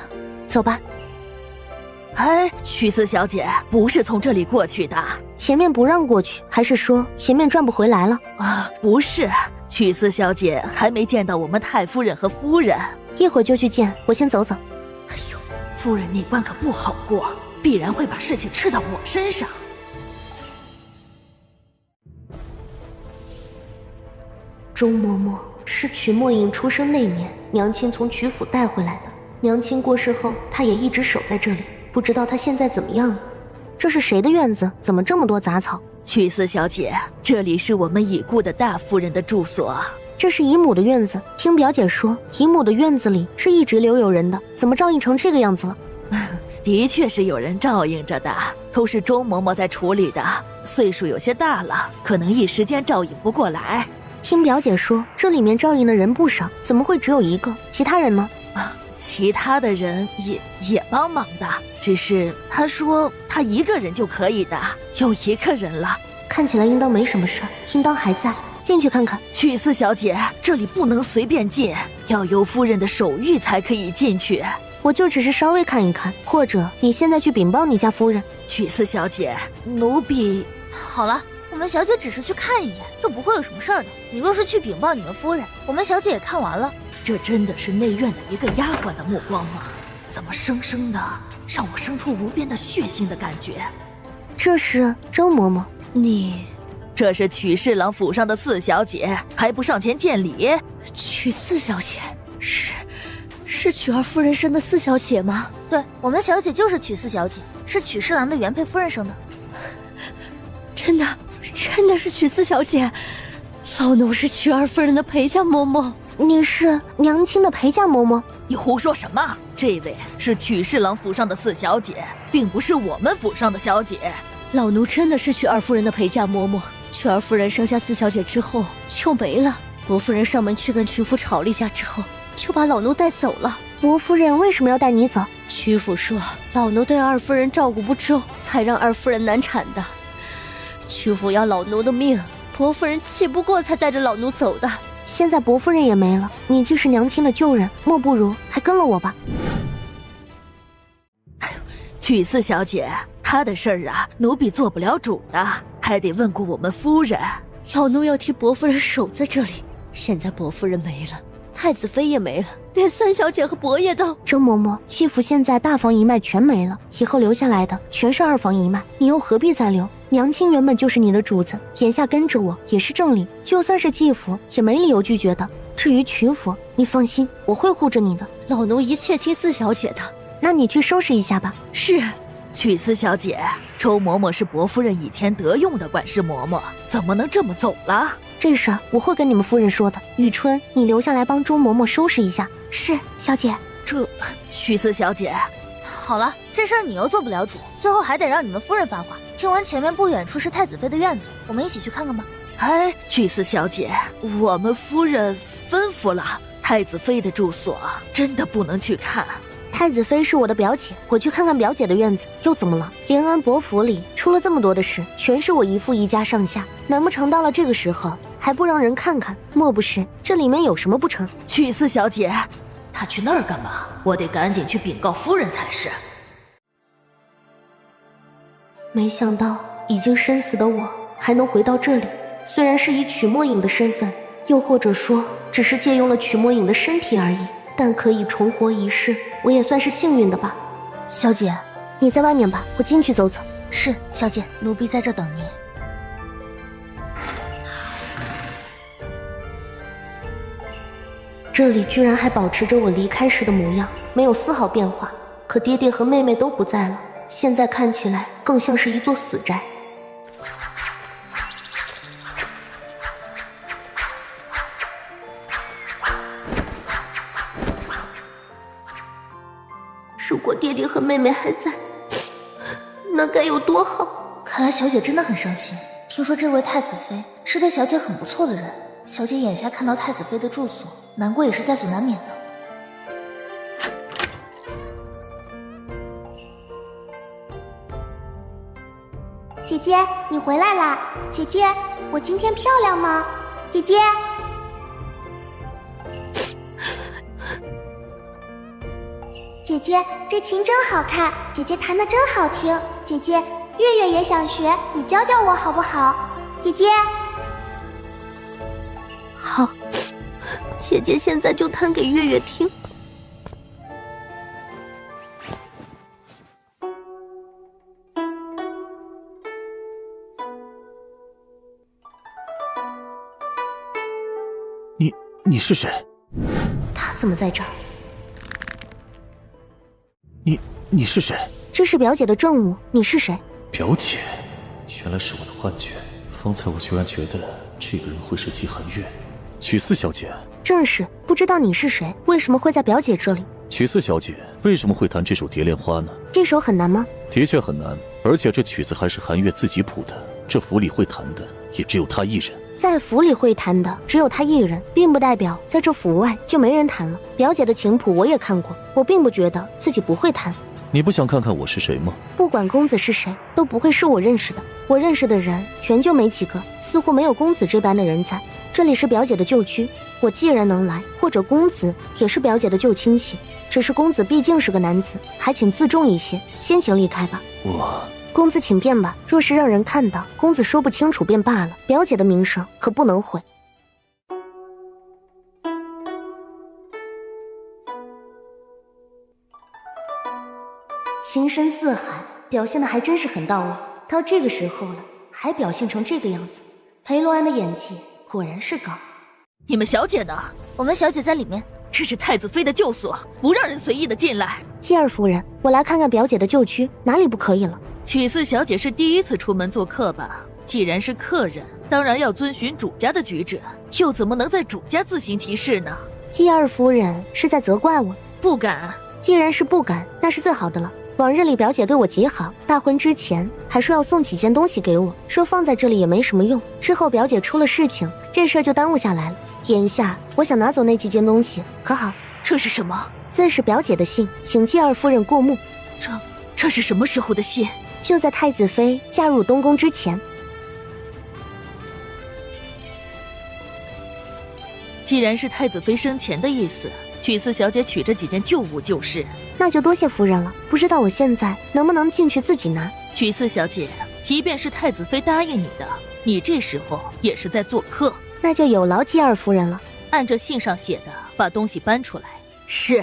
走吧。哎，曲四小姐不是从这里过去的，前面不让过去，还是说前面转不回来了？啊，不是，曲四小姐还没见到我们太夫人和夫人。一会儿就去见，我先走走。哎呦，夫人那关可不好过，必然会把事情吃到我身上。钟嬷嬷是曲墨影出生那年娘亲从曲府带回来的，娘亲过世后，她也一直守在这里，不知道她现在怎么样了。这是谁的院子？怎么这么多杂草？曲四小姐，这里是我们已故的大夫人的住所。这是姨母的院子，听表姐说，姨母的院子里是一直留有人的，怎么照应成这个样子了？的确是有人照应着的，都是钟嬷嬷在处理的，岁数有些大了，可能一时间照应不过来。听表姐说，这里面照应的人不少，怎么会只有一个？其他人呢？其他的人也帮忙的，只是他说他一个人就可以的，就一个人了。看起来应当没什么事儿，应当还在。进去看看。曲四小姐，这里不能随便进，要由夫人的手谕才可以进去。我就只是稍微看一看，或者你现在去禀报你家夫人。曲四小姐，奴婢……好了，我们小姐只是去看一眼，又不会有什么事儿的。你若是去禀报你们夫人，我们小姐也看完了。这真的是内院的一个丫鬟的目光吗？怎么生生的让我生出无边的血腥的感觉？这是周嬷嬷，你……这是曲侍郎府上的四小姐，还不上前见礼？曲四小姐，是是曲儿夫人生的四小姐吗？对，我们小姐就是曲四小姐，是曲侍郎的原配夫人生的。真的是曲四小姐，老奴是曲儿夫人的陪嫁嬷嬷。你是娘亲的陪嫁嬷嬷？你胡说什么？这位是曲侍郎府上的四小姐，并不是我们府上的小姐。老奴真的是曲儿夫人的陪嫁嬷嬷。曲儿夫人生下四小姐之后就没了，伯夫人上门去跟曲府吵了一架之后，就把老奴带走了。伯夫人为什么要带你走？曲府说老奴对二夫人照顾不周，才让二夫人难产的。曲府要老奴的命，伯夫人气不过才带着老奴走的。现在伯夫人也没了，你既是娘亲的旧人，莫不如还跟了我吧。曲四小姐，她的事儿啊，奴婢做不了主的，还得问过我们夫人。老奴要替伯夫人守在这里。现在伯夫人没了，太子妃也没了，连三小姐和伯爷都……周嬷嬷，戚府现在大房一脉全没了，以后留下来的全是二房一脉，你又何必再留？娘亲原本就是你的主子，眼下跟着我也是正理，就算是继府也没理由拒绝的。至于曲府，你放心，我会护着你的。老奴一切听四小姐的。那你去收拾一下吧。是。曲四小姐，周嬷嬷是伯夫人以前得用的管事嬷嬷，怎么能这么走了？这事儿我会跟你们夫人说的。雨春，你留下来帮周嬷嬷收拾一下。是，小姐。这曲四小姐，好了，这事儿你又做不了主，最后还得让你们夫人发话。听闻前面不远处是太子妃的院子，我们一起去看看吧。哎，曲四小姐，我们夫人吩咐了，太子妃的住所真的不能去看。太子妃是我的表姐，我去看看表姐的院子又怎么了？连安伯府里出了这么多的事，全是我姨父一家上下，难不成到了这个时候还不让人看看？莫不是这里面有什么不成？曲四小姐，她去那儿干嘛？我得赶紧去禀告夫人才是。没想到已经身死的我还能回到这里，虽然是以曲墨影的身份，又或者说只是借用了曲墨影的身体而已，但可以重活一世，我也算是幸运的吧。小姐，你在外面吧，我进去走走。是，小姐，奴婢在这等你。这里居然还保持着我离开时的模样，没有丝毫变化。可爹爹和妹妹都不在了，现在看起来更像是一座死宅。如果爹爹和妹妹还在，那该有多好。看来小姐真的很伤心。听说这位太子妃是对小姐很不错的人，小姐眼下看到太子妃的住所，难过也是在所难免的。姐姐，你回来啦！姐姐，我今天漂亮吗？姐姐，姐姐，这琴真好看，姐姐弹得真好听。姐姐，月月也想学，你教教我好不好？姐姐，好，姐姐现在就弹给月月听。你是谁？他怎么在这儿？你是谁？这是表姐的政务，你是谁？表姐，原来是我的幻觉。方才我居然觉得这个人会是季寒月。曲四小姐，正是，不知道你是谁，为什么会在表姐这里？曲四小姐为什么会弹这首《蝶恋花》呢？这首很难吗？的确很难，而且这曲子还是寒月自己谱的，这府里会弹的也只有她一人。在府里会弹的只有他一人，并不代表在这府外就没人弹了。表姐的琴谱我也看过，我并不觉得自己不会弹。你不想看看我是谁吗？不管公子是谁，都不会是我认识的。我认识的人全就没几个，似乎没有公子这般的人在。这里是表姐的旧居，我既然能来，或者公子也是表姐的旧亲戚。只是公子毕竟是个男子，还请自重一些，先行离开吧。公子请便吧，若是让人看到，公子说不清楚便罢了，表姐的名声可不能毁。情深似海，表现的还真是很到位。到这个时候了，还表现成这个样子，裴洛安的演技果然是高。你们小姐呢？我们小姐在里面。这是太子妃的旧所，不让人随意的进来。姬儿夫人，我来看看表姐的旧居，哪里不可以了？曲四小姐是第一次出门做客吧？既然是客人，当然要遵循主家的举止，又怎么能在主家自行其事呢？姬儿夫人是在责怪我？不敢。既然是不敢，那是最好的了。往日里表姐对我极好，大婚之前还说要送几件东西给我，说放在这里也没什么用。之后表姐出了事情，这事儿就耽误下来了。眼下我想拿走那几件东西，可好？这是什么？自是表姐的信，请姬儿夫人过目。这是什么时候的信？就在太子妃嫁入东宫之前。既然是太子妃生前的意思，曲四小姐取这几件旧物就是。那就多谢夫人了，不知道我现在能不能进去自己拿。曲四小姐，即便是太子妃答应你的，你这时候也是在做客。那就有劳姬儿夫人了。按着信上写的，把东西搬出来。是。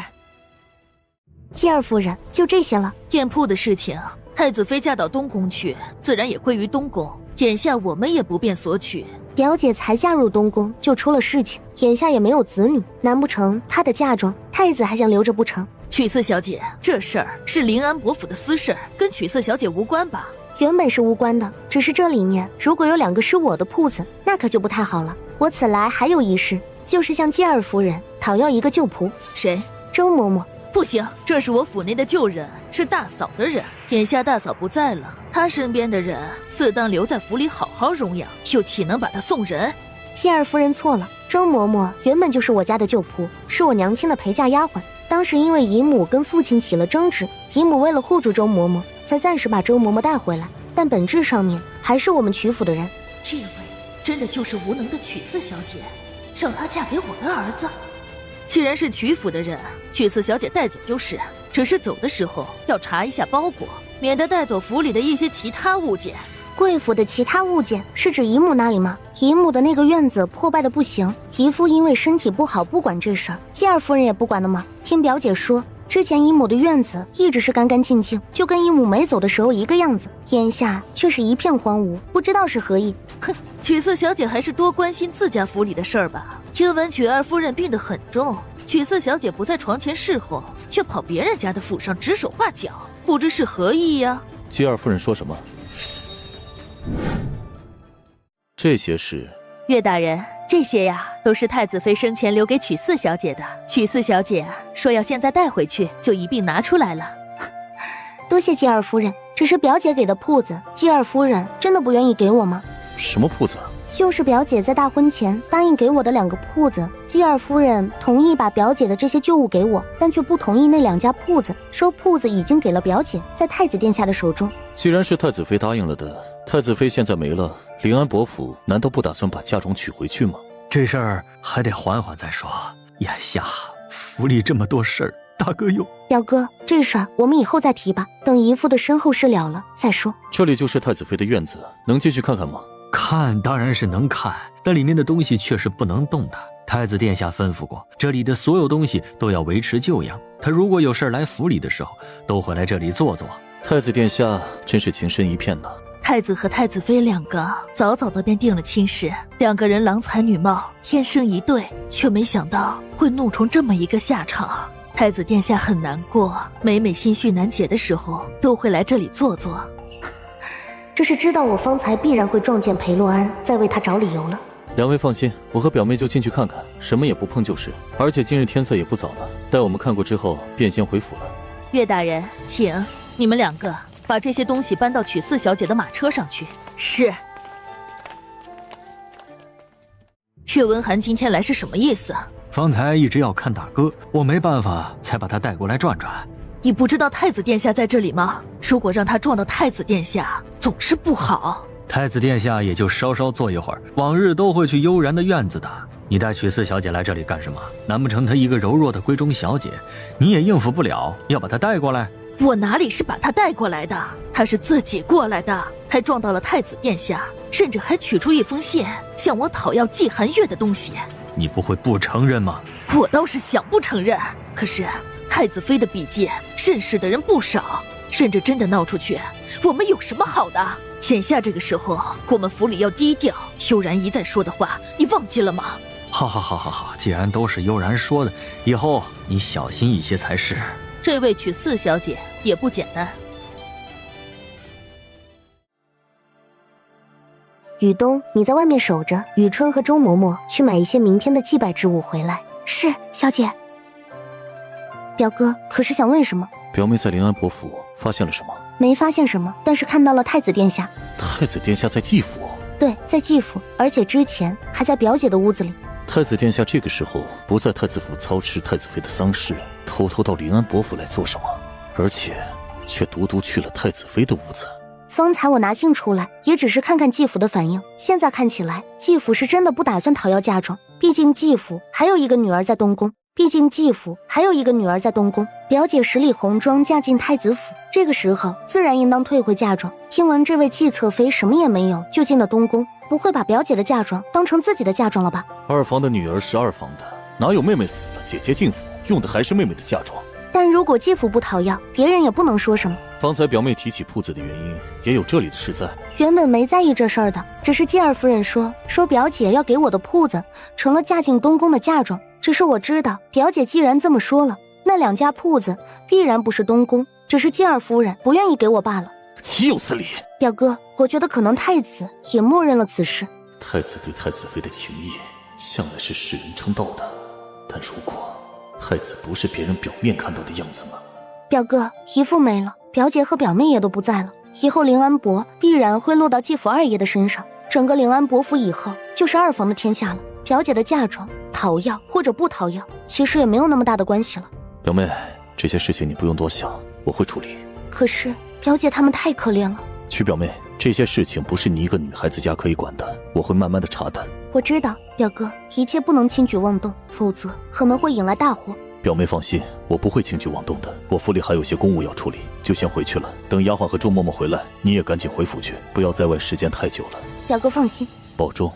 姬儿夫人，就这些了。店铺的事情，太子妃嫁到东宫去，自然也归于东宫。眼下我们也不便索取。表姐才嫁入东宫就出了事情，眼下也没有子女，难不成她的嫁妆太子还想留着不成？曲四小姐，这事儿是临安伯府的私事，跟曲四小姐无关吧？原本是无关的，只是这里面如果有2个是我的铺子，那可就不太好了。我此来还有一事，就是向姬儿夫人讨要一个旧仆。谁？周嬷嬷。不行，这是我府内的旧人，是大嫂的人。眼下大嫂不在了，她身边的人自当留在府里好好容养，又岂能把她送人？姬儿夫人错了，周嬷嬷原本就是我家的旧仆，是我娘亲的陪嫁丫鬟。当时因为姨母跟父亲起了争执，姨母为了护住周嬷嬷，才暂时把周嬷嬷带回来，但本质上面还是我们曲府的人。这位真的就是无能的曲四小姐，让她嫁给我的儿子。既然是曲府的人，曲四小姐带走就是，只是走的时候要查一下包裹，免得带走府里的一些其他物件。贵府的其他物件是指姨母那里吗？姨母的那个院子破败的不行，姨父因为身体不好不管这事儿，姬儿夫人也不管的吗？听表姐说，之前姨母的院子一直是干干净净，就跟姨母没走的时候一个样子，眼下却是一片荒芜，不知道是何意。哼，曲四小姐还是多关心自家府里的事儿吧。听闻曲二夫人病得很重，曲四小姐不在床前侍候，却跑别人家的府上指手画脚，不知是何意呀？姬二夫人说什么？这些是？岳大人，这些呀都是太子妃生前留给曲四小姐的。曲四小姐说要现在带回去，就一并拿出来了。多谢姬二夫人，只是表姐给的铺子，姬二夫人真的不愿意给我吗？什么铺子？就是表姐在大婚前答应给我的2个铺子，姬二夫人同意把表姐的这些旧物给我，但却不同意那2家铺子，说铺子已经给了表姐，在太子殿下的手中。既然是太子妃答应了的，太子妃现在没了，临安伯府难道不打算把嫁妆取回去吗？这事儿还得缓缓再说，眼下府里这么多事儿，大哥又……表哥，这事儿我们以后再提吧，等姨父的身后事了了再说。这里就是太子妃的院子，能进去看看吗？看当然是能看，但里面的东西却是不能动的。太子殿下吩咐过，这里的所有东西都要维持旧样。他如果有事来府里的时候，都会来这里坐坐。太子殿下真是情深一片呢。太子和太子妃2个早早的便定了亲事，2个人郎才女貌，天生一对，却没想到会弄成这么一个下场。太子殿下很难过，每每心绪难解的时候，都会来这里坐坐。这是知道我方才必然会撞见裴洛安，再为他找理由了。2位放心，我和表妹就进去看看，什么也不碰就是。而且今日天色也不早了，待我们看过之后，便先回府了。岳大人，请你们2个把这些东西搬到曲四小姐的马车上去。是。岳文涵今天来是什么意思？方才一直要看大哥，我没办法才把他带过来转转。你不知道太子殿下在这里吗？如果让他撞到太子殿下，总是不好。太子殿下也就稍稍坐一会儿，往日都会去悠然的院子的。你带曲四小姐来这里干什么？难不成她一个柔弱的闺中小姐，你也应付不了，要把她带过来？我哪里是把她带过来的，她是自己过来的，还撞到了太子殿下，甚至还取出一封信向我讨要季寒月的东西。你不会不承认吗？我倒是想不承认，可是太子妃的笔记认识的人不少，甚至真的闹出去，我们有什么好的？眼下这个时候，我们府里要低调。邱然一再说的话，你忘记了吗？好，既然都是悠然说的，以后你小心一些才是。这位娶四小姐也不简单。雨冬，你在外面守着，雨春和周嬷嬷去买一些明天的祭拜之物回来。是，小姐。表哥，可是想问什么？表妹在临安伯府发现了什么？没发现什么，但是看到了太子殿下。太子殿下在继府？对，在继府，而且之前还在表姐的屋子里。太子殿下这个时候不在太子府操持太子妃的丧事，偷偷到临安伯府来做什么？而且却独独去了太子妃的屋子。方才我拿信出来，也只是看看继父的反应。现在看起来，继父是真的不打算讨要嫁妆。毕竟继父还有一个女儿在东宫。表姐十里红妆嫁进太子府，这个时候自然应当退回嫁妆。听闻这位继侧妃什么也没有就进了东宫，不会把表姐的嫁妆当成自己的嫁妆了吧？二房的女儿是二房的，哪有妹妹死了姐姐进府用的还是妹妹的嫁妆？但如果继父不讨要，别人也不能说什么。方才表妹提起铺子的原因，也有这里的事在。原本没在意这事儿的，只是继二夫人说表姐要给我的铺子成了嫁进东宫的嫁妆。只是我知道，表姐既然这么说了，那两家铺子必然不是东宫，只是继二夫人不愿意给我罢了。岂有此理！表哥，我觉得可能太子也默认了此事。太子对太子妃的情谊向来是世人称道的，但如果太子不是别人表面看到的样子呢？表哥，姨父没了，表姐和表妹也都不在了，以后临安伯必然会落到继父二爷的身上，整个临安伯府以后就是二房的天下了。表姐的嫁妆讨要或者不讨要，其实也没有那么大的关系了。表妹，这些事情你不用多想，我会处理。可是表姐他们太可怜了。徐表妹，这些事情不是你一个女孩子家可以管的，我会慢慢的查探。我知道，表哥，一切不能轻举妄动，否则可能会引来大祸。表妹放心，我不会轻举妄动的。我府里还有些公务要处理，就先回去了。等丫鬟和周嬷嬷回来，你也赶紧回府去，不要在外时间太久了。表哥放心，保重。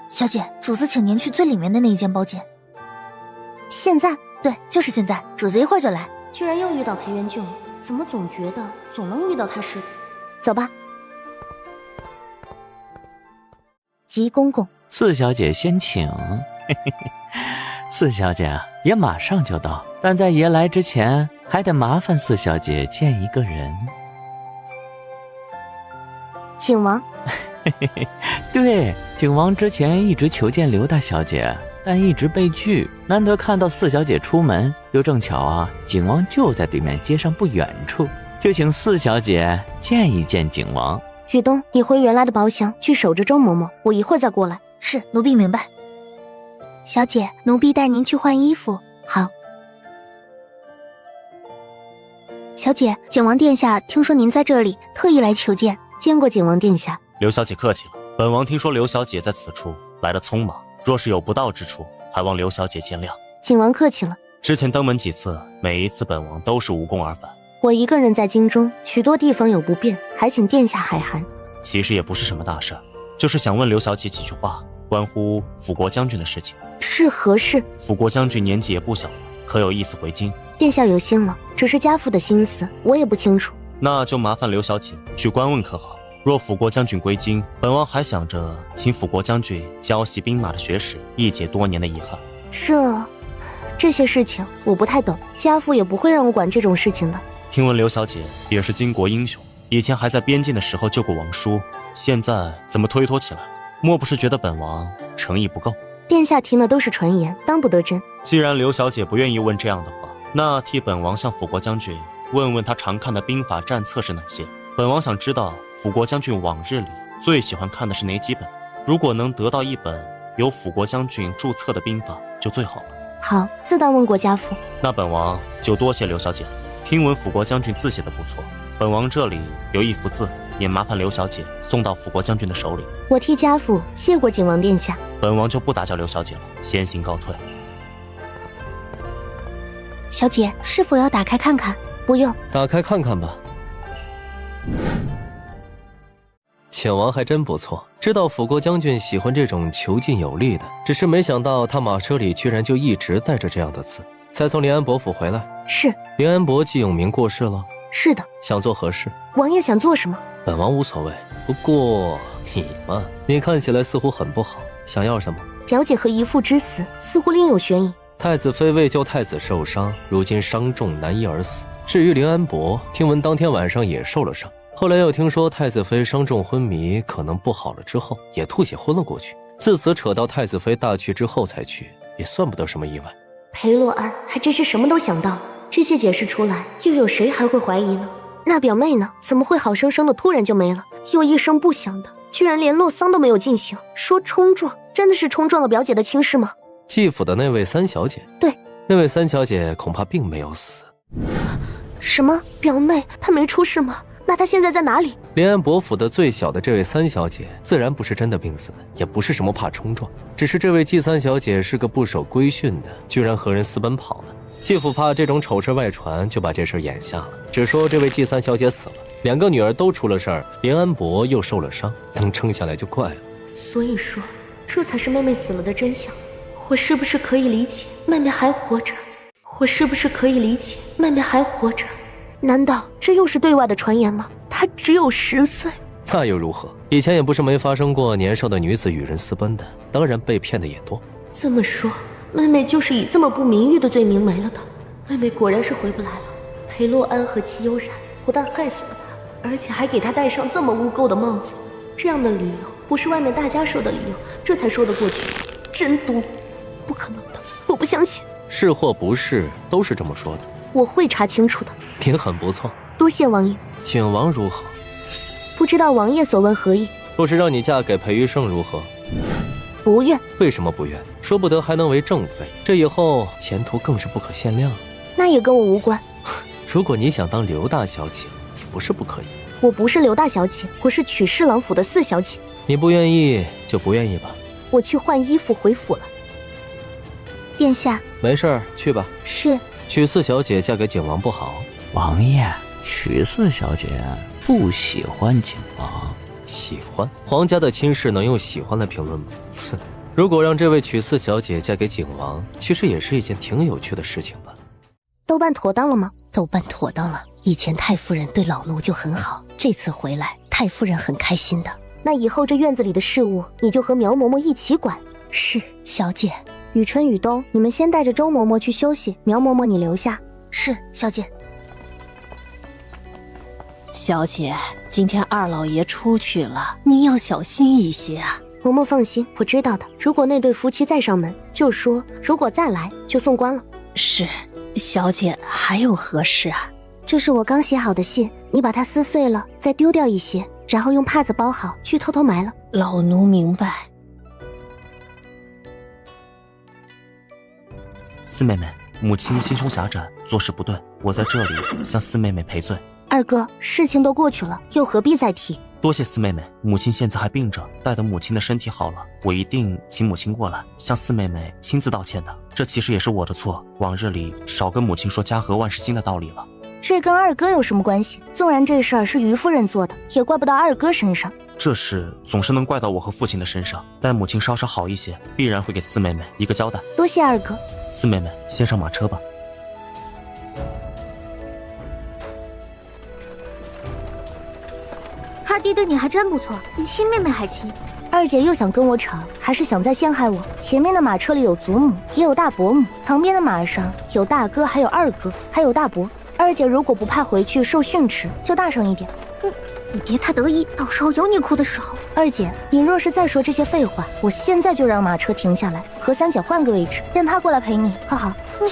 小姐，主子请您去最里面的那一间包间。现在？对，就是现在，主子一会儿就来。居然又遇到裴元俊了，怎么总觉得总能遇到他似的？走吧。吉公公，四小姐先请。四小姐爷马上就到，但在爷来之前，还得麻烦四小姐见一个人。景王。对，景王之前一直求见刘大小姐，但一直被拒。难得看到四小姐出门，又正巧啊，景王就在对面街上不远处，就请四小姐见一见景王。雨冬，你回原来的包厢去守着周嬷嬷，我一会儿再过来。是，奴婢明白。小姐，奴婢带您去换衣服。好。小姐，景王殿下听说您在这里，特意来求见。见过景王殿下。刘小姐客气了，本王听说刘小姐在此处来得匆忙，若是有不到之处，还望刘小姐见谅。景王客气了。之前登门几次，每一次本王都是无功而返。我一个人在京中，许多地方有不便，还请殿下海涵。其实也不是什么大事，就是想问刘小姐几句话，关乎辅国将军的事情。是何事？辅国将军年纪也不小了，可有意思回京？殿下有心了，只是家父的心思，我也不清楚。那就麻烦刘小姐去观问可好？若辅国将军归京，本王还想着请辅国将军教习兵马的学识，一解多年的遗憾。这些事情我不太懂，家父也不会让我管这种事情的。听闻刘小姐也是巾帼英雄，以前还在边境的时候救过王叔，现在怎么推脱起来了？莫不是觉得本王诚意不够？殿下听的都是传言，当不得真。既然刘小姐不愿意问这样的话，那替本王向辅国将军问问他常看的兵法战策是哪些。本王想知道辅国将军往日里最喜欢看的是哪几本，如果能得到一本由辅国将军注册的兵法就最好了。好，自当问过家父。那本王就多谢刘小姐了。听闻辅国将军字写的不错，本王这里有一幅字，也麻烦刘小姐送到辅国将军的手里。我替家父谢过景王殿下。本王就不打搅刘小姐了，先行告退。小姐，是否要打开看看？不用，打开看看吧。浅王还真不错，知道辅国将军喜欢这种遒劲有力的，只是没想到他马车里居然就一直带着这样的字。才从临安伯府回来。是。临安伯季永明过世了。是的。想做何事？王爷想做什么？本王无所谓，不过你嘛，你看起来似乎很不好，想要什么？表姐和姨父之死似乎另有悬疑。太子妃为救太子受伤，如今伤重难医而死。至于林安博，听闻当天晚上也受了伤，后来又听说太子妃伤重昏迷，可能不好了之后也吐血昏了过去。自此扯到太子妃大去之后才去，也算不得什么意外。裴洛安还真是什么都想到，这些解释出来，又有谁还会怀疑呢？那表妹呢？怎么会好生生的突然就没了？又一声不响的，居然连落丧都没有进行。说冲撞，真的是冲撞了表姐的亲事吗？继府的那位三小姐，对，那位三小姐恐怕并没有死。什么？表妹她没出事吗？那她现在在哪里？林安伯府的最小的这位三小姐，自然不是真的病死的，也不是什么怕冲撞，只是这位季三小姐是个不守规训的，居然和人私奔跑了。继父怕这种丑事外传，就把这事掩下了，只说这位季三小姐死了，2个女儿都出了事儿，林安伯又受了伤，能撑下来就怪了。所以说，这才是妹妹死了的真相。我是不是可以理解妹妹还活着？我是不是可以理解妹妹还活着？难道这又是对外的传言吗？她只有10岁，那又如何？以前也不是没发生过年少的女子与人私奔的，当然被骗的也多。这么说，妹妹就是以这么不名誉的罪名没了的。妹妹果然是回不来了。裴洛安和齐悠然不但害死了她，而且还给她戴上这么污垢的帽子，这样的理由不是外面大家说的理由，这才说得过去。真毒，不可能的，我不相信。是或不是，都是这么说的。我会查清楚的。您很不错，多谢王爷。景王如何？不知道王爷所问何意？若是让你嫁给裴玉胜如何？不愿。为什么不愿？说不得还能为正妃，这以后前途更是不可限量。那也跟我无关。如果你想当刘大小姐，也不是不可以。我不是刘大小姐，我是曲侍郎府的4小姐。你不愿意就不愿意吧。我去换衣服回府了。殿下，没事儿，去吧。是。曲4小姐嫁给景王不好。王爷，曲4小姐不喜欢景王。喜欢？皇家的亲事能用喜欢来评论吗？哼，如果让这位曲4小姐嫁给景王，其实也是一件挺有趣的事情吧。都办妥当了吗？都办妥当了。以前太夫人对老奴就很好，这次回来，太夫人很开心的。那以后这院子里的事务，你就和苗嬷嬷一起管。是，小姐。雨春、雨冬，你们先带着周嬷嬷去休息，苗嬷嬷你留下。是，小姐。小姐，今天二老爷出去了，您要小心一些啊。嬷嬷放心，我知道的。如果那对夫妻再上门，就说如果再来就送官了。是，小姐还有何事啊？这是我刚写好的信，你把它撕碎了，再丢掉一些，然后用帕子包好，去偷偷埋了。老奴明白。四妹妹，母亲心胸狭窄，做事不对，我在这里向四妹妹赔罪。二哥，事情都过去了，又何必再提？多谢四妹妹，母亲现在还病着，待等母亲的身体好了，我一定请母亲过来，向四妹妹亲自道歉的。这其实也是我的错，往日里少跟母亲说家和万事兴的道理了。这跟二哥有什么关系？纵然这事儿是于夫人做的，也怪不到二哥身上。这事总是能怪到我和父亲的身上，待母亲稍稍好一些，必然会给四妹妹一个交代。多谢二哥。四妹妹，先上马车吧。二弟对你还真不错，比亲妹妹还亲。二姐又想跟我吵，还是想再陷害我？前面的马车里有祖母，也有大伯母，旁边的马上有大哥，还有二哥，还有大伯。二姐如果不怕回去受训斥，就大声一点。你别太得意，到时候有你哭的时候。二姐，你若是再说这些废话，我现在就让马车停下来，和三姐换个位置，让她过来陪你，好好？你。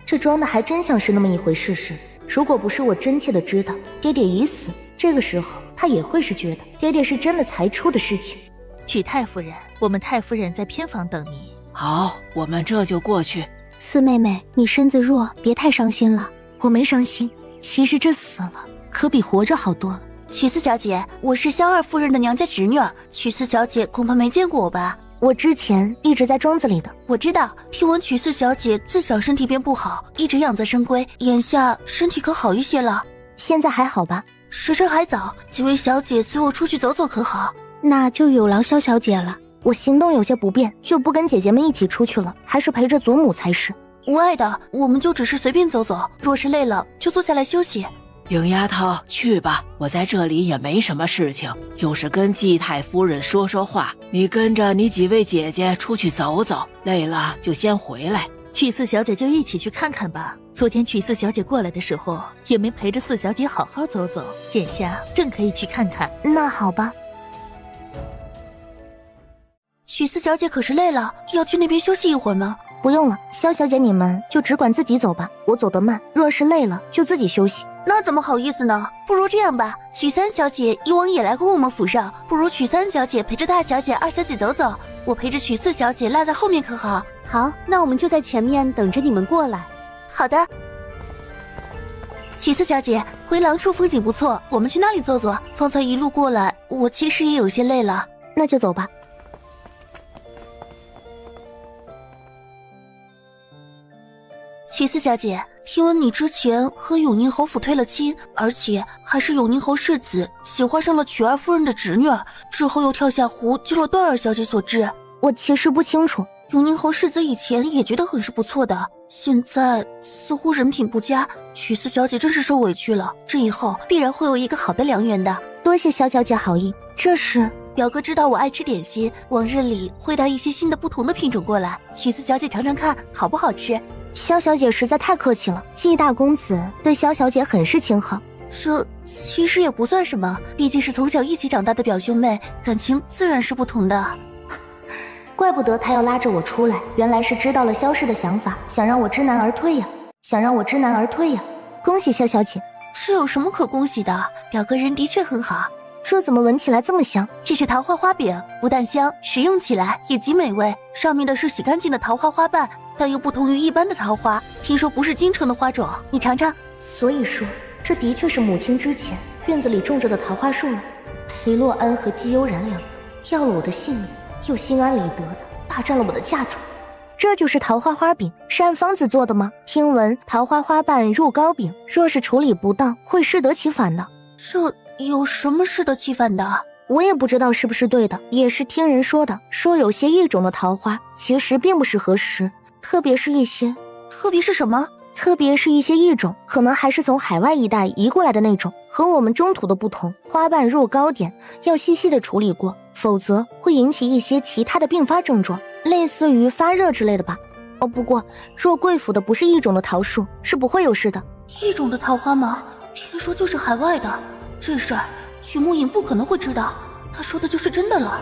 这装的还真像是那么一回事似的。如果不是我真切的知道爹爹已死，这个时候他也会是觉得爹爹是真的才出的事情。曲太夫人，我们太夫人在偏房等你。好，我们这就过去。四妹妹，你身子弱，别太伤心了。我没伤心，其实这死了可比活着好多了。曲4小姐，我是萧二夫人的娘家侄女儿，曲4小姐恐怕没见过我吧？我之前一直在庄子里的。我知道，听闻曲4小姐自小身体便不好，一直养在深闺，眼下身体可好一些了？现在还好吧？时辰还早，几位小姐随我出去走走可好？那就有劳萧小姐了。我行动有些不便，就不跟姐姐们一起出去了，还是陪着祖母才是。无碍的，我们就只是随便走走，若是累了就坐下来休息。灵丫头，去吧，我在这里也没什么事情，就是跟季太夫人说说话。你跟着你几位姐姐出去走走，累了就先回来。曲四小姐就一起去看看吧。昨天曲四小姐过来的时候，也没陪着四小姐好好走走，眼下正可以去看看。那好吧。曲四小姐可是累了，要去那边休息一会儿吗？不用了，萧小姐你们就只管自己走吧，我走得慢，若是累了就自己休息。那怎么好意思呢？不如这样吧，曲三小姐以往也来过我们府上，不如曲三小姐陪着大小姐、二小姐走走，我陪着曲四小姐落在后面，可好？好，那我们就在前面等着你们过来。好的。曲四小姐，回廊处风景不错，我们去那里坐坐。方才一路过来，我其实也有些累了。那就走吧。曲四小姐，听闻你之前和永宁侯府退了亲，而且还是永宁侯世子喜欢上了曲二夫人的侄女儿，之后又跳下湖救了段二小姐所致。我其实不清楚，永宁侯世子以前也觉得很是不错的，现在似乎人品不佳，曲四小姐真是受委屈了。这以后必然会有一个好的良缘的。多谢萧小姐好意。这是表哥知道我爱吃点心，往日里会带一些新的不同的品种过来，曲四小姐尝尝看好不好吃。萧小姐实在太客气了，季大公子对萧小姐很是亲和。这其实也不算什么，毕竟是从小一起长大的表兄妹，感情自然是不同的。怪不得他要拉着我出来，原来是知道了萧氏的想法，想让我知难而退呀，恭喜萧小姐。这有什么可恭喜的？表哥人的确很好。这怎么闻起来这么香？这是桃花花饼，不但香，食用起来也极美味。上面的是洗干净的桃花花瓣，但又不同于一般的桃花，听说不是京城的花种，你尝尝。所以说，这的确是母亲之前院子里种着的桃花树了。裴洛安和姬悠然两个要了我的性命，又心安理得的霸占了我的嫁妆。这就是桃花花饼，是按方子做的吗？听闻桃花花瓣入糕饼，若是处理不当，会适得其反的。这有什么适得其反的？我也不知道是不是对的，也是听人说的，说有些异种的桃花其实并不适合食，特别是一些什么？特别是一些异种，可能还是从海外一带移过来的那种，和我们中土的不同。花瓣入糕点要细细的处理过，否则会引起一些其他的并发症状，类似于发热之类的吧。哦，不过若贵府的不是异种的桃树，是不会有事的。异种的桃花吗？听说就是海外的，这事儿曲木影不可能会知道，他说的就是真的了。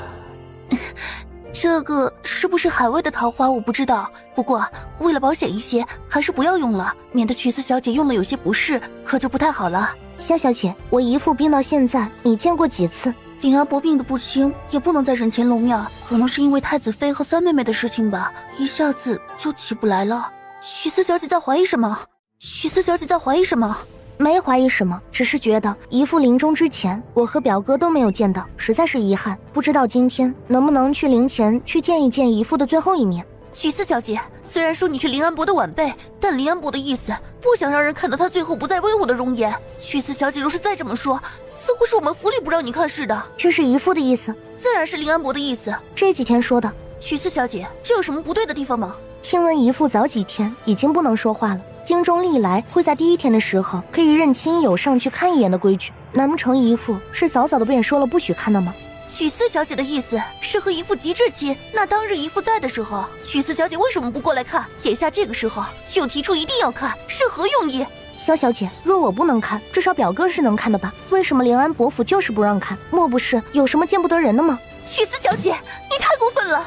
这个是不是海外的桃花我不知道，不过为了保险一些，还是不要用了，免得曲四小姐用了有些不适，可就不太好了。萧小姐，我姨父病到现在，你见过几次？林安伯病得不轻，也不能在人前露面，可能是因为太子妃和三妹妹的事情吧，一下子就起不来了。曲四小姐在怀疑什么？没怀疑什么，只是觉得姨父临终之前，我和表哥都没有见到，实在是遗憾。不知道今天能不能去灵前去见一见姨父的最后一面。曲四小姐，虽然说你是林安伯的晚辈，但林安伯的意思不想让人看到他最后不再威武的容颜。曲四小姐若是再这么说，似乎是我们府里不让你看似的。这是姨父的意思？自然是林安伯的意思。这几天说的。曲四小姐，这有什么不对的地方吗？听闻姨父早几天已经不能说话了，京中历来会在第一天的时候可以认亲友上去看一眼的规矩，难不成姨父是早早的便说了不许看的吗？曲四小姐的意思是和姨父极致亲，那当日姨父在的时候，曲四小姐为什么不过来看？眼下这个时候却又提出一定要看，是何用意？萧小姐，若我不能看，至少表哥是能看的吧？为什么临安伯府就是不让看？莫不是有什么见不得人的吗？曲四小姐，你太过分了！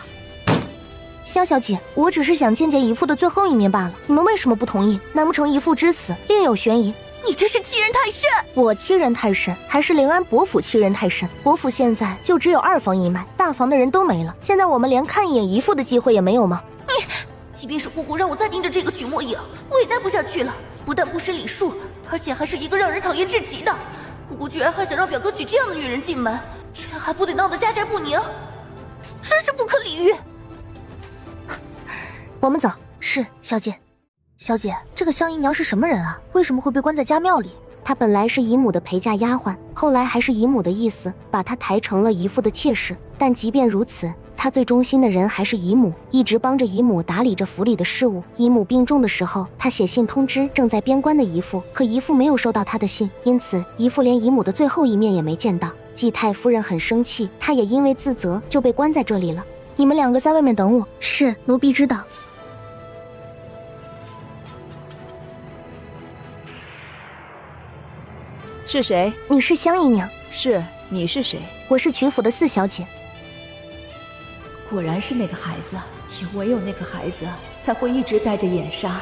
萧小姐，我只是想见见姨父的最后一面罢了，你们为什么不同意？难不成姨父之死另有悬疑？你真是欺人太甚！我欺人太甚，还是临安伯府欺人太甚？伯府现在就只有二房一脉，大房的人都没了，现在我们连看一眼姨父的机会也没有吗？你，即便是姑姑让我再盯着这个曲墨影，我也待不下去了。不但不识礼数，而且还是一个让人讨厌至极的。姑姑居然还想让表哥娶这样的女人进门，这还不得闹得家宅不宁？真是不可理喻！我们走。是，小姐。小姐，这个香姨娘是什么人啊？为什么会被关在家庙里？她本来是姨母的陪嫁丫鬟，后来还是姨母的意思，把她抬成了姨父的妾室。但即便如此，他最忠心的人还是姨母，一直帮着姨母打理着府里的事务。姨母病重的时候，他写信通知正在边关的姨父，可姨父没有收到他的信，因此姨父连姨母的最后一面也没见到。季太夫人很生气，她也因为自责就被关在这里了。你们2个在外面等我。是，奴婢知道。是谁？你是香姨娘。是，你是谁？我是曲府的4小姐。果然是那个孩子，也唯有那个孩子才会一直戴着眼纱。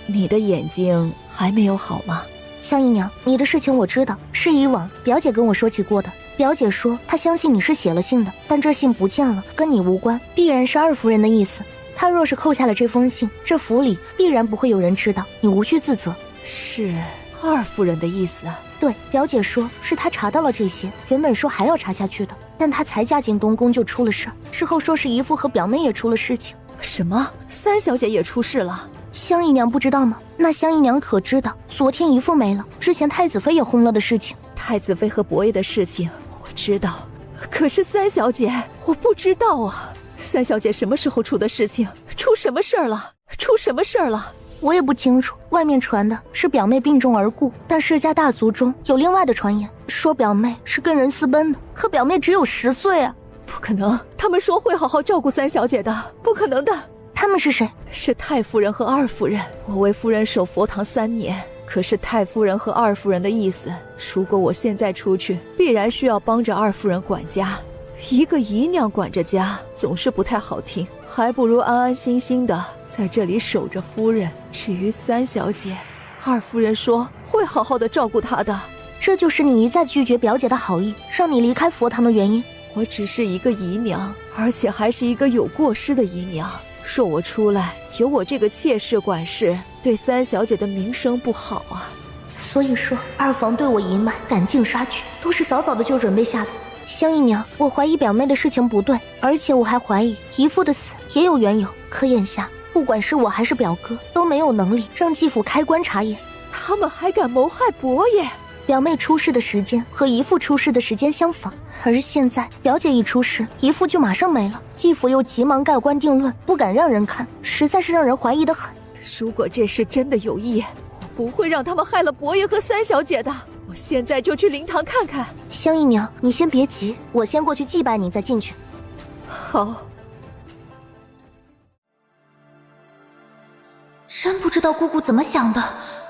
你的眼睛还没有好吗？香姨娘，你的事情我知道，是以往表姐跟我说起过的。表姐说她相信你是写了信的，但这信不见了，跟你无关，必然是2夫人的意思。她若是扣下了这封信，这府里必然不会有人知道，你无需自责。是2夫人的意思啊？对，表姐说是她查到了这些，原本说还要查下去的，但她才嫁进东宫就出了事，之后说是姨父和表妹也出了事情。什么？3小姐也出事了？香姨娘不知道吗？那香姨娘可知道昨天姨父没了，之前太子妃也轰了的事情？太子妃和伯爷的事情我知道，可是3小姐我不知道啊。3小姐什么时候出的事情？出什么事儿了？出什么事儿了？我也不清楚，外面传的是表妹病重而故，但世家大族中有另外的传言，说表妹是跟人私奔的，可表妹只有10岁啊！不可能，他们说会好好照顾3小姐的，不可能的。他们是谁？是太夫人和2夫人。我为夫人守佛堂3年，可是太夫人和2夫人的意思，如果我现在出去，必然需要帮着2夫人管家。一个姨娘管着家，总是不太好听，还不如安安心心的在这里守着夫人。至于3小姐，2夫人说会好好的照顾她的。这就是你一再拒绝表姐的好意，让你离开佛堂的原因。我只是一个姨娘，而且还是一个有过失的姨娘。若我出来，有我这个妾室管事，对3小姐的名声不好啊。所以说2房对我一脉赶尽杀绝，都是早早的就准备下的。香姨娘，我怀疑表妹的事情不对，而且我还怀疑姨父的死也有缘由。可眼下，不管是我还是表哥，都没有能力让继父开棺查验。他们还敢谋害伯爷？表妹出事的时间和姨父出事的时间相仿，而现在表姐一出事，姨父就马上没了，继父又急忙盖棺定论，不敢让人看，实在是让人怀疑的很。如果这事真的有意，我不会让他们害了伯爷和3小姐的。我现在就去灵堂看看。香姨娘，你先别急，我先过去祭拜你再进去。好。真不知道姑姑怎么想的，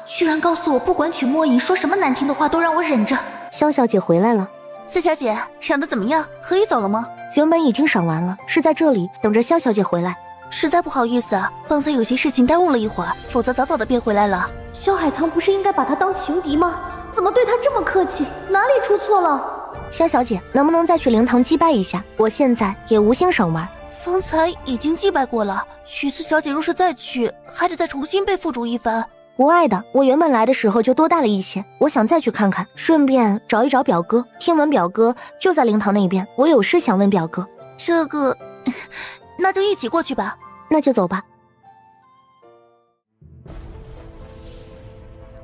居然告诉我不管曲墨影说什么难听的话都让我忍着。萧小姐回来了。4小姐赏的怎么样？可以走了吗？原本已经赏完了，是在这里等着萧小姐回来。实在不好意思啊，方才有些事情耽误了一会儿，否则早早的便回来了。萧海棠不是应该把她当情敌吗？怎么对她这么客气？哪里出错了？萧小姐，能不能再去灵堂祭拜一下？我现在也无心赏玩。方才已经祭拜过了，曲四小姐若是再去，还得再重新被付嘱一番。无碍的，我原本来的时候就多带了一些，我想再去看看，顺便找一找表哥。听闻表哥就在灵堂那边，我有事想问表哥。这个，那就一起过去吧。那就走吧。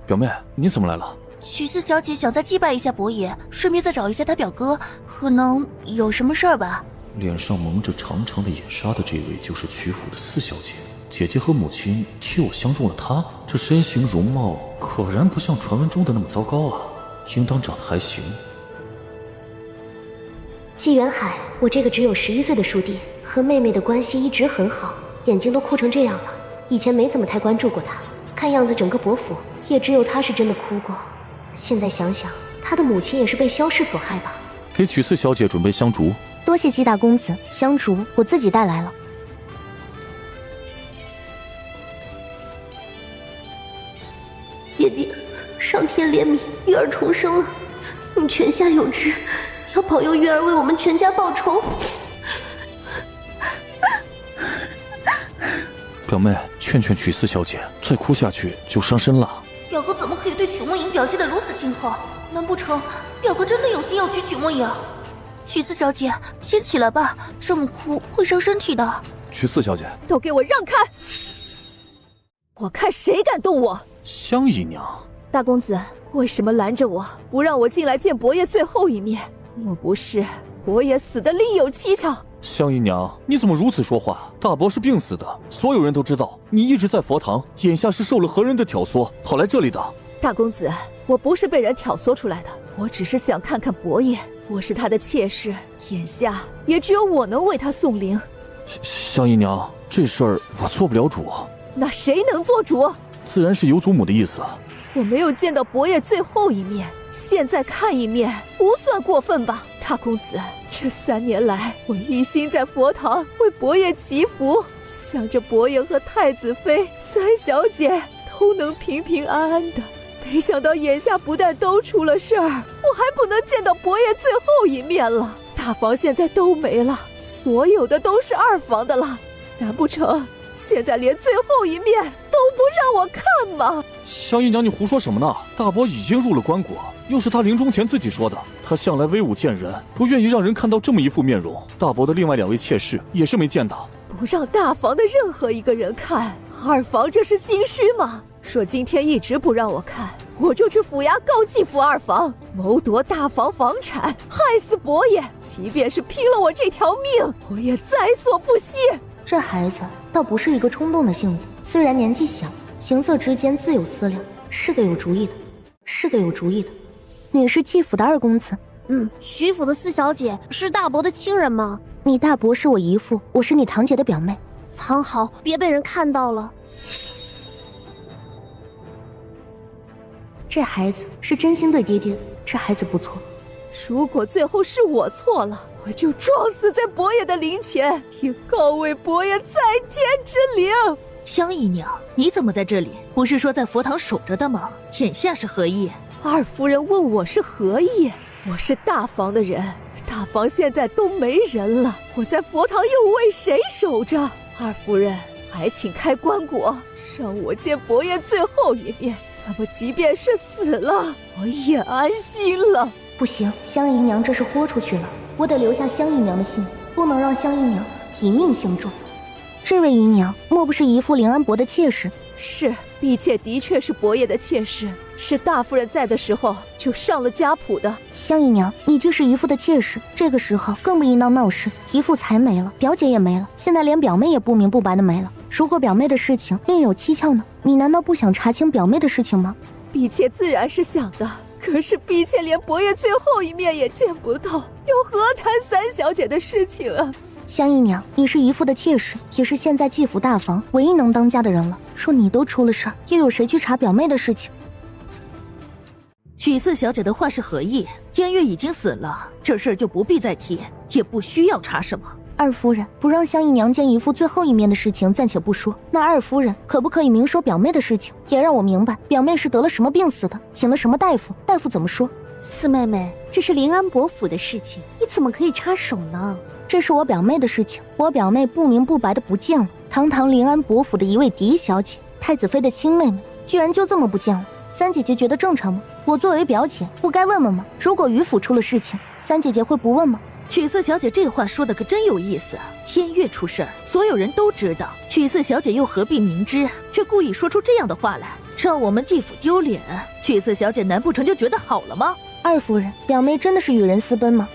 表妹，你怎么来了？曲四小姐想再祭拜一下伯爷，顺便再找一下他表哥，可能有什么事儿吧。脸上蒙着长长的眼纱的这位就是曲府的4小姐。姐姐和母亲替我相中了她，这身形容貌果然不像传闻中的那么糟糕啊，应当长得还行。纪元海，我这个只有11岁的叔弟，和妹妹的关系一直很好，眼睛都哭成这样了，以前没怎么太关注过他，看样子整个伯府也只有他是真的哭过。现在想想，他的母亲也是被萧氏所害吧。给曲四小姐准备香烛。多谢纪大公子，香烛我自己带来了。爹爹，上天怜悯，玉儿重生了，你泉下有知，要保佑玉儿为我们全家报仇。表妹，劝劝曲四小姐，再哭下去就伤身了。表哥怎么可以对曲墨影表现得如此亲厚？难不成表哥真的有心要娶曲墨影？曲四小姐，先起来吧，这么哭会伤身体的。曲四小姐，都给我让开！我看谁敢动我！香姨娘，大公子，为什么拦着我，不让我进来见伯爷最后一面？莫不是伯爷死得另有蹊跷？香姨娘，你怎么如此说话？大伯是病死的，所有人都知道你一直在佛堂，眼下是受了何人的挑唆，跑来这里的？大公子，我不是被人挑唆出来的，我只是想看看伯爷，我是他的妾室，眼下也只有我能为他送灵。香姨娘，这事儿我做不了主。那谁能做主？自然是尤祖母的意思。我没有见到伯爷最后一面，现在看一面不算过分吧？大公子，这3年来，我一心在佛堂为伯爷祈福，想着伯爷和太子妃、3小姐都能平平安安的。没想到眼下不但都出了事儿，我还不能见到伯爷最后一面了。大房现在都没了，所有的都是2房的了，难不成现在连最后一面都不让我看吗？香姨娘，你胡说什么呢？大伯已经入了棺椁，又是他临终前自己说的。他向来威武见人，不愿意让人看到这么一副面容。大伯的另外2位妾室也是没见到。不让大房的任何一个人看，2房这是心虚吗？说今天一直不让我看，我就去府衙告继父2房，谋夺大房房产，害死伯爷。即便是拼了我这条命，我也在所不惜。这孩子倒不是一个冲动的性子，虽然年纪小，行色之间自有思量，是个有主意的，是个有主意的。你是继府的2公子？徐府的4小姐是大伯的亲人吗？你大伯是我姨父，我是你堂姐的表妹。藏好，别被人看到了。这孩子是真心对爹爹的，这孩子不错。如果最后是我错了，我就撞死在伯爷的灵前，也告慰伯爷在天之灵。香姨娘，你怎么在这里？不是说在佛堂守着的吗？眼下是何意？2夫人问我是何意？我是大房的人，大房现在都没人了，我在佛堂又为谁守着？2夫人还请开棺椁，让我见伯爷最后一面。那么即便是死了，我也安心了。不行，香姨娘这是豁出去了，我得留下香姨娘的性命，不能让香姨娘以命相撞。这位姨娘莫不是姨父凌安伯的妾室？是，婢妾的确是伯爷的妾室，是大夫人在的时候就上了家谱的。香姨娘，你既是姨父的妾室，这个时候更不应当闹事。姨父才没了，表姐也没了，现在连表妹也不明不白的没了。如果表妹的事情另有蹊跷呢？你难道不想查清表妹的事情吗？婢妾自然是想的，可是婢妾连伯爷最后一面也见不到，又何谈3小姐的事情啊？香姨娘，你是姨父的妾室，也是现在继府大房唯一能当家的人了。说你都出了事儿，又有谁去查表妹的事情？许4小姐的话是何意？燕月已经死了，这事儿就不必再提，也不需要查什么。 2夫人不让香姨娘见姨父最后一面的事情暂且不说，那2夫人可不可以明说表妹的事情，也让我明白表妹是得了什么病死的，请了什么大夫，大夫怎么说？四妹妹，这是凌安伯府的事情，你怎么可以插手呢？这是我表妹的事情，我表妹不明不白的不见了，堂堂凌安伯府的一位嫡小姐，太子妃的亲妹妹，居然就这么不见了。3姐姐觉得正常吗？我作为表姐，不该问问吗？如果于府出了事情，3姐姐会不问吗？ 曲4小姐这话说的可真有意思。燕月出事儿，所有人都知道，曲4小姐又何必明知，却故意说出这样的话来，让我们继府丢脸？曲4小姐难不成就觉得好了吗？2夫人，表妹真的是与人私奔吗？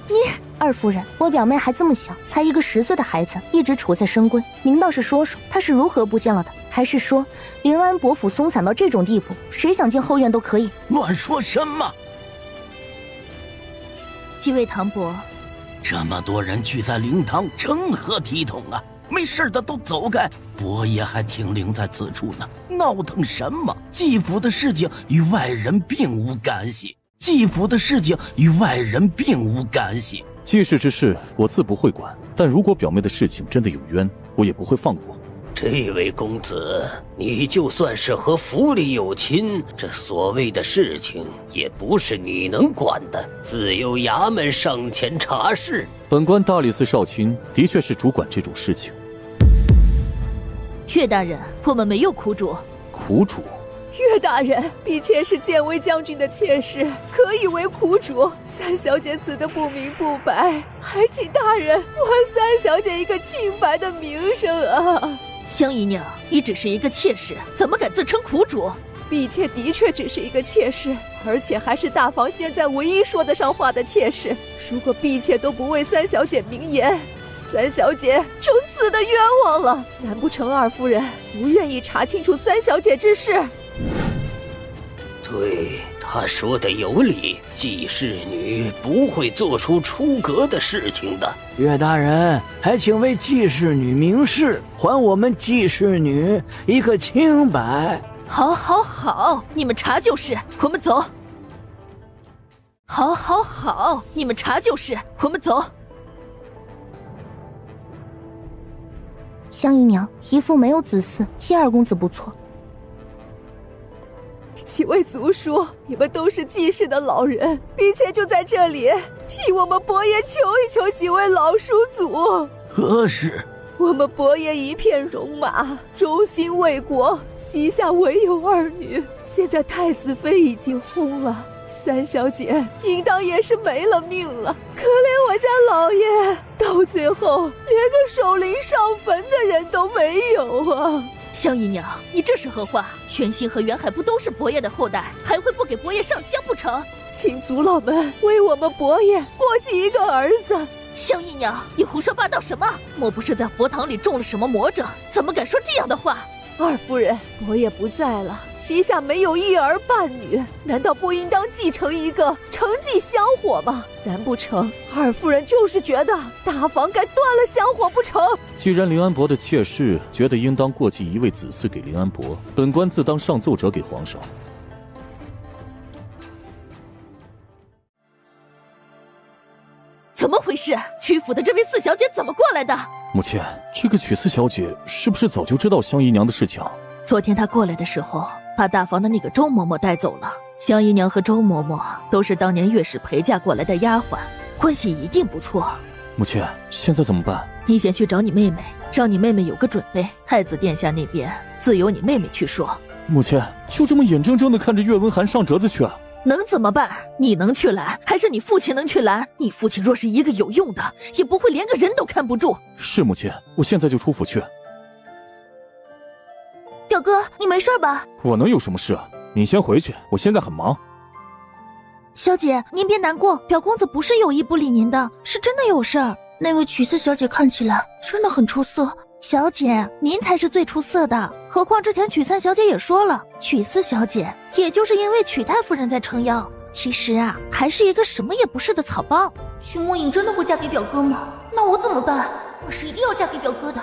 你2夫人，我表妹还这么小，才一个10岁的孩子，一直处在深闺。您倒是说说，她是如何不见了的？还是说，凌安伯府松散到这种地步，谁想进后院都可以？乱说什么！ 几位堂伯，这么多人聚在灵堂，成何体统啊！没事的都走开，伯爷还停灵在此处呢，闹腾什么？继府的事情与外人并无干系，继府的事情与外人并无干系。继室之事我自不会管，但如果表妹的事情真的有冤，我也不会放过。 这位公子，你就算是和府里有亲，这所谓的事情也不是你能管的，自有衙门上前查事。本官大理寺少卿的确是主管这种事情。岳大人，我们没有苦主。苦主？岳大人，婢妾是建威将军的妾室，可以为苦主。3小姐死得不明不白，还请大人还3小姐一个清白的名声啊！ 香姨娘，你只是一个妾室，怎么敢自称苦主？婢妾的确只是一个妾室，而且还是大房现在唯一说得上话的妾室。如果婢妾都不为3小姐明言，三小姐就死得冤枉了。难不成二夫人不愿意查清楚三小姐之事？对，他说的有理，济世女不会做出出格的事情的。岳大人，还请为济世女明示，还我们济世女一个清白。好，好，好，你们查就是，我们走。好，好，好，你们查就是，我们走。香姨娘，姨父没有子嗣，姬二公子不错。几位族叔，你们都是济世的老人，并且就在这里替我们伯爷求一求几位老叔祖。何事？我们伯爷一片戎马，忠心为国，膝下唯有二女，现在太子妃已经薨了，三小姐应当也是没了命了。可怜我家老爷，到最后连个守灵上坟的人都没有啊！香姨娘，你这是何话？玄心和元海不都是伯爷的后代，还会不给伯爷上香不成？请族老们为我们伯爷过继一个儿子。香姨娘，你胡说八道什么？莫不是在佛堂里中了什么魔怔？怎么敢说这样的话？二夫人，伯爷不在了，膝下没有一儿半女，难道不应当继承一个承继香火吗？难不成二夫人就是觉得大房该断了香火不成？既然林安伯的妾室觉得应当过继一位子嗣给林安伯，本官自当上奏折给皇上。怎么回事？曲府的这位四小姐怎么过来的？母亲，这个曲四小姐是不是早就知道香姨娘的事情？昨天她过来的时候，把大房的那个周嬷嬷带走了。香姨娘和周嬷嬷都是当年岳氏陪嫁过来的丫鬟，关系一定不错。母亲，现在怎么办？你先去找你妹妹，让你妹妹有个准备。太子殿下那边自由你妹妹去说。母亲，就这么眼睁睁地看着岳文涵上折子去啊？能怎么办？你能去拦，还是你父亲能去拦？你父亲若是一个有用的，也不会连个人都看不住。是母亲，我现在就出府去。表哥，你没事吧？我能有什么事啊？你先回去，我现在很忙。小姐，您别难过，表公子不是有意不理您的，是真的有事儿。那位曲四小姐看起来真的很出色。小姐，您才是最出色的。何况之前曲三小姐也说了，曲四小姐也就是因为曲太夫人在撑腰，其实啊，还是一个什么也不是的草包。曲墨影真的会嫁给表哥吗？那我怎么办？我是一定要嫁给表哥的。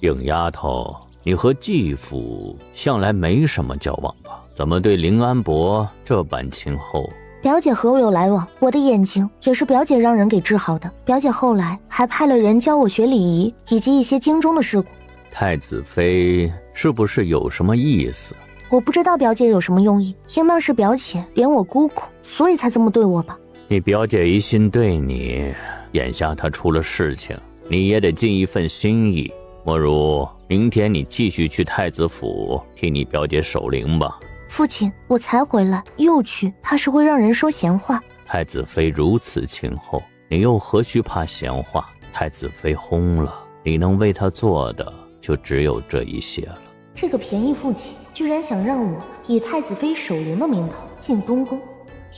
影丫头，你和继父向来没什么交往吧？怎么对林安伯这般亲厚？表姐和我有来往，我的眼睛也是表姐让人给治好的。表姐后来还派了人教我学礼仪以及一些京中的事故。太子妃是不是有什么意思？我不知道表姐有什么用意，应当是表姐怜我姑姑，所以才这么对我吧。你表姐一心对你，眼下她出了事情，你也得尽一份心意。莫如明天你继续去太子府替你表姐守灵吧。父亲，我才回来又去，怕是会让人说闲话。太子妃如此亲厚，你又何须怕闲话？太子妃薨了，你能为她做的就只有这一些了。这个便宜父亲居然想让我以太子妃守灵的名头进东宫，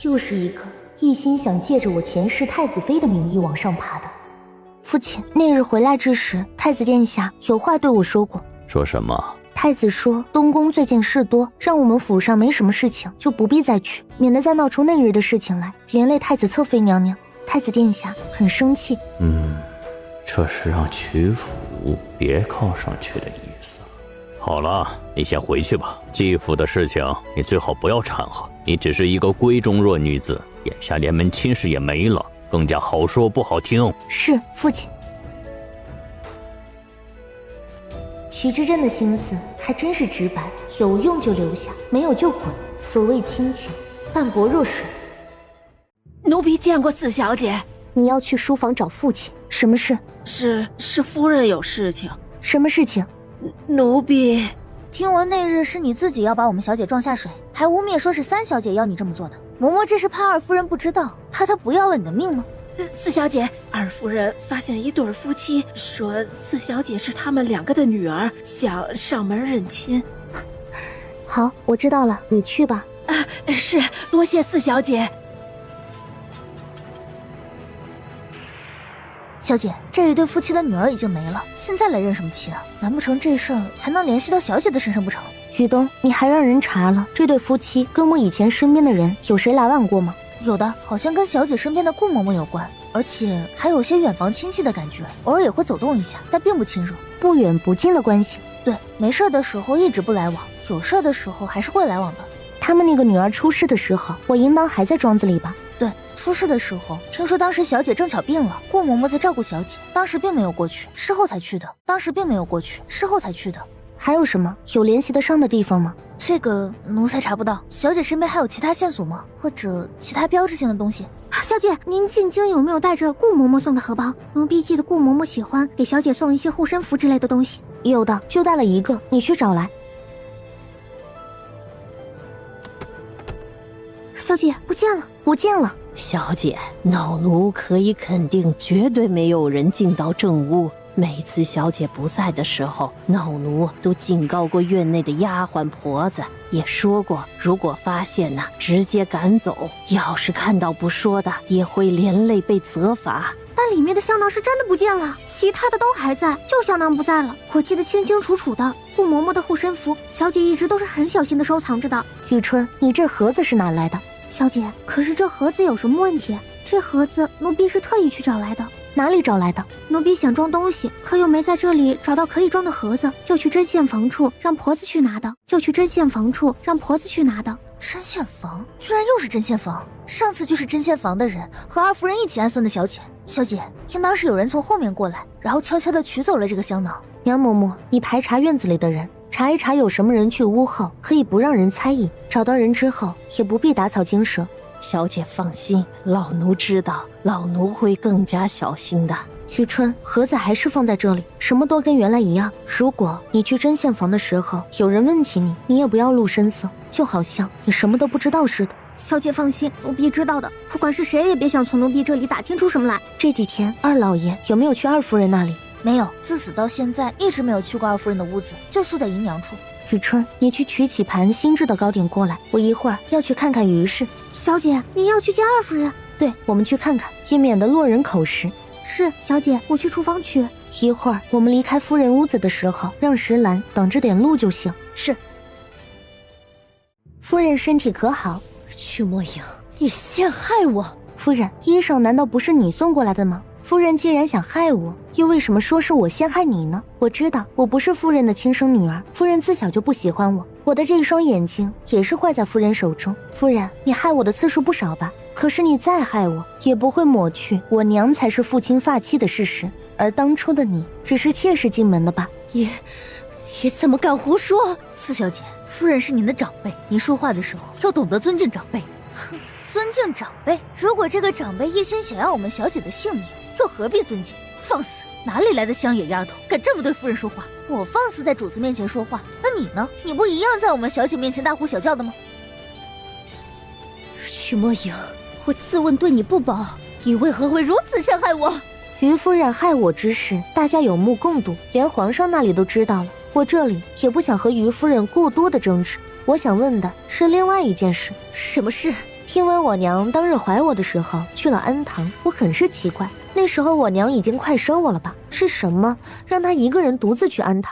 又是一个一心想借着我前世太子妃的名义往上爬的。父亲，那日回来之时，太子殿下有话对我说过。说什么？太子说东宫最近事多，让我们府上没什么事情，就不必再去，免得再闹出那日的事情来，连累太子侧妃娘娘。太子殿下很生气。这是让曲府别靠上去的意思。好了，你先回去吧。继父的事情你最好不要掺和，你只是一个闺中弱女子，眼下连门亲事也没了，更加好说不好听。是，父亲。曲之真的心思还真是直白，有用就留下，没有就滚。所谓亲情，淡薄若水。奴婢见过四小姐。你要去书房找父亲，什么事？是夫人有事情。什么事情？奴婢听闻那日是你自己要把我们小姐撞下水，还污蔑说是三小姐要你这么做的。嬷嬷这是怕二夫人不知道，怕她不要了你的命吗？四小姐，二夫人发现一对夫妻，说四小姐是他们两个的女儿，想上门认亲。好，我知道了，你去吧。是，多谢四小姐。小姐，这一对夫妻的女儿已经没了，现在来认什么亲啊？难不成这事儿还能联系到小姐的身上不成？雨东，你还让人查了这对夫妻跟我以前身边的人有谁来往过吗？有的，好像跟小姐身边的顾嬷嬷有关，而且还有些远房亲戚的感觉，偶尔也会走动一下，但并不亲热，不远不近的关系。对，没事的时候一直不来往，有事的时候还是会来往的。他们那个女儿出事的时候，我应当还在庄子里吧？对，出事的时候，听说当时小姐正巧病了，顾嬷嬷在照顾小姐，当时并没有过去，事后才去的。还有什么有联系得上的地方吗？这个奴才查不到。小姐身边还有其他线索吗？或者其他标志性的东西？小姐，您进京有没有带着顾嬷嬷送的荷包？奴婢记得顾嬷嬷喜欢给小姐送一些护身符之类的东西。有的，就带了一个，你去找来。小姐，不见了。小姐，老奴可以肯定，绝对没有人进到正屋。每次小姐不在的时候，老奴都警告过院内的丫鬟婆子，也说过，如果发现呢，直接赶走；要是看到不说的，也会连累被责罚。但里面的香囊是真的不见了，其他的都还在，就香囊不在了。我记得清清楚楚的。顾嬷嬷的护身符，小姐一直都是很小心的收藏着的。雨春，你这盒子是哪来的？小姐，可是这盒子有什么问题？这盒子奴婢是特意去找来的。哪里找来的？奴婢想装东西，可又没在这里找到可以装的盒子，就去针线房处让婆子去拿的。针线房？居然又是针线房！上次就是针线房的人和二夫人一起暗算的小姐。小姐，应当是有人从后面过来，然后悄悄地取走了这个香囊。杨嬷嬷，你排查院子里的人，查一查有什么人去屋后，可以不让人猜疑。找到人之后，也不必打草惊蛇。小姐放心，老奴知道，老奴会更加小心的。雨春，盒子还是放在这里，什么都跟原来一样。如果你去针线房的时候，有人问起你，你也不要露声色，就好像你什么都不知道似的。小姐放心，奴婢知道的，不管是谁也别想从奴婢这里打听出什么来。这几天二老爷有没有去二夫人那里？没有，自此到现在一直没有去过二夫人的屋子，就宿在姨娘处。雨春，你去取几盘新制的糕点过来，我一会儿要去看看于氏。小姐，您要去见二夫人？对，我们去看看，也免得落人口实。是，小姐，我去厨房取。一会儿我们离开夫人屋子的时候，让石兰挡着点路就行。是。夫人身体可好？曲墨影，你陷害我！夫人，衣裳难道不是你送过来的吗？夫人既然想害我，又为什么说是我陷害你呢？我知道我不是夫人的亲生女儿，夫人自小就不喜欢我，我的这双眼睛也是坏在夫人手中。夫人，你害我的次数不少吧？可是你再害我，也不会抹去我娘才是父亲发妻的事实，而当初的你只是妾室进门的吧？你怎么敢胡说？四小姐，夫人是您的长辈，您说话的时候要懂得尊敬长辈。哼，尊敬长辈？如果这个长辈一心想要我们小姐的性命，又何必尊敬？放肆！哪里来的乡野丫头，敢这么对夫人说话？我放肆在主子面前说话，那你呢？你不一样在我们小姐面前大呼小叫的吗？曲墨影，我自问对你不薄，你为何会如此陷害我？于夫人害我之事，大家有目共睹，连皇上那里都知道了。我这里也不想和于夫人过多的争执，我想问的是另外一件事。什么事？听闻我娘当日怀我的时候去了安堂，我很是奇怪。那时候我娘已经快生我了吧？是什么让她一个人独自去安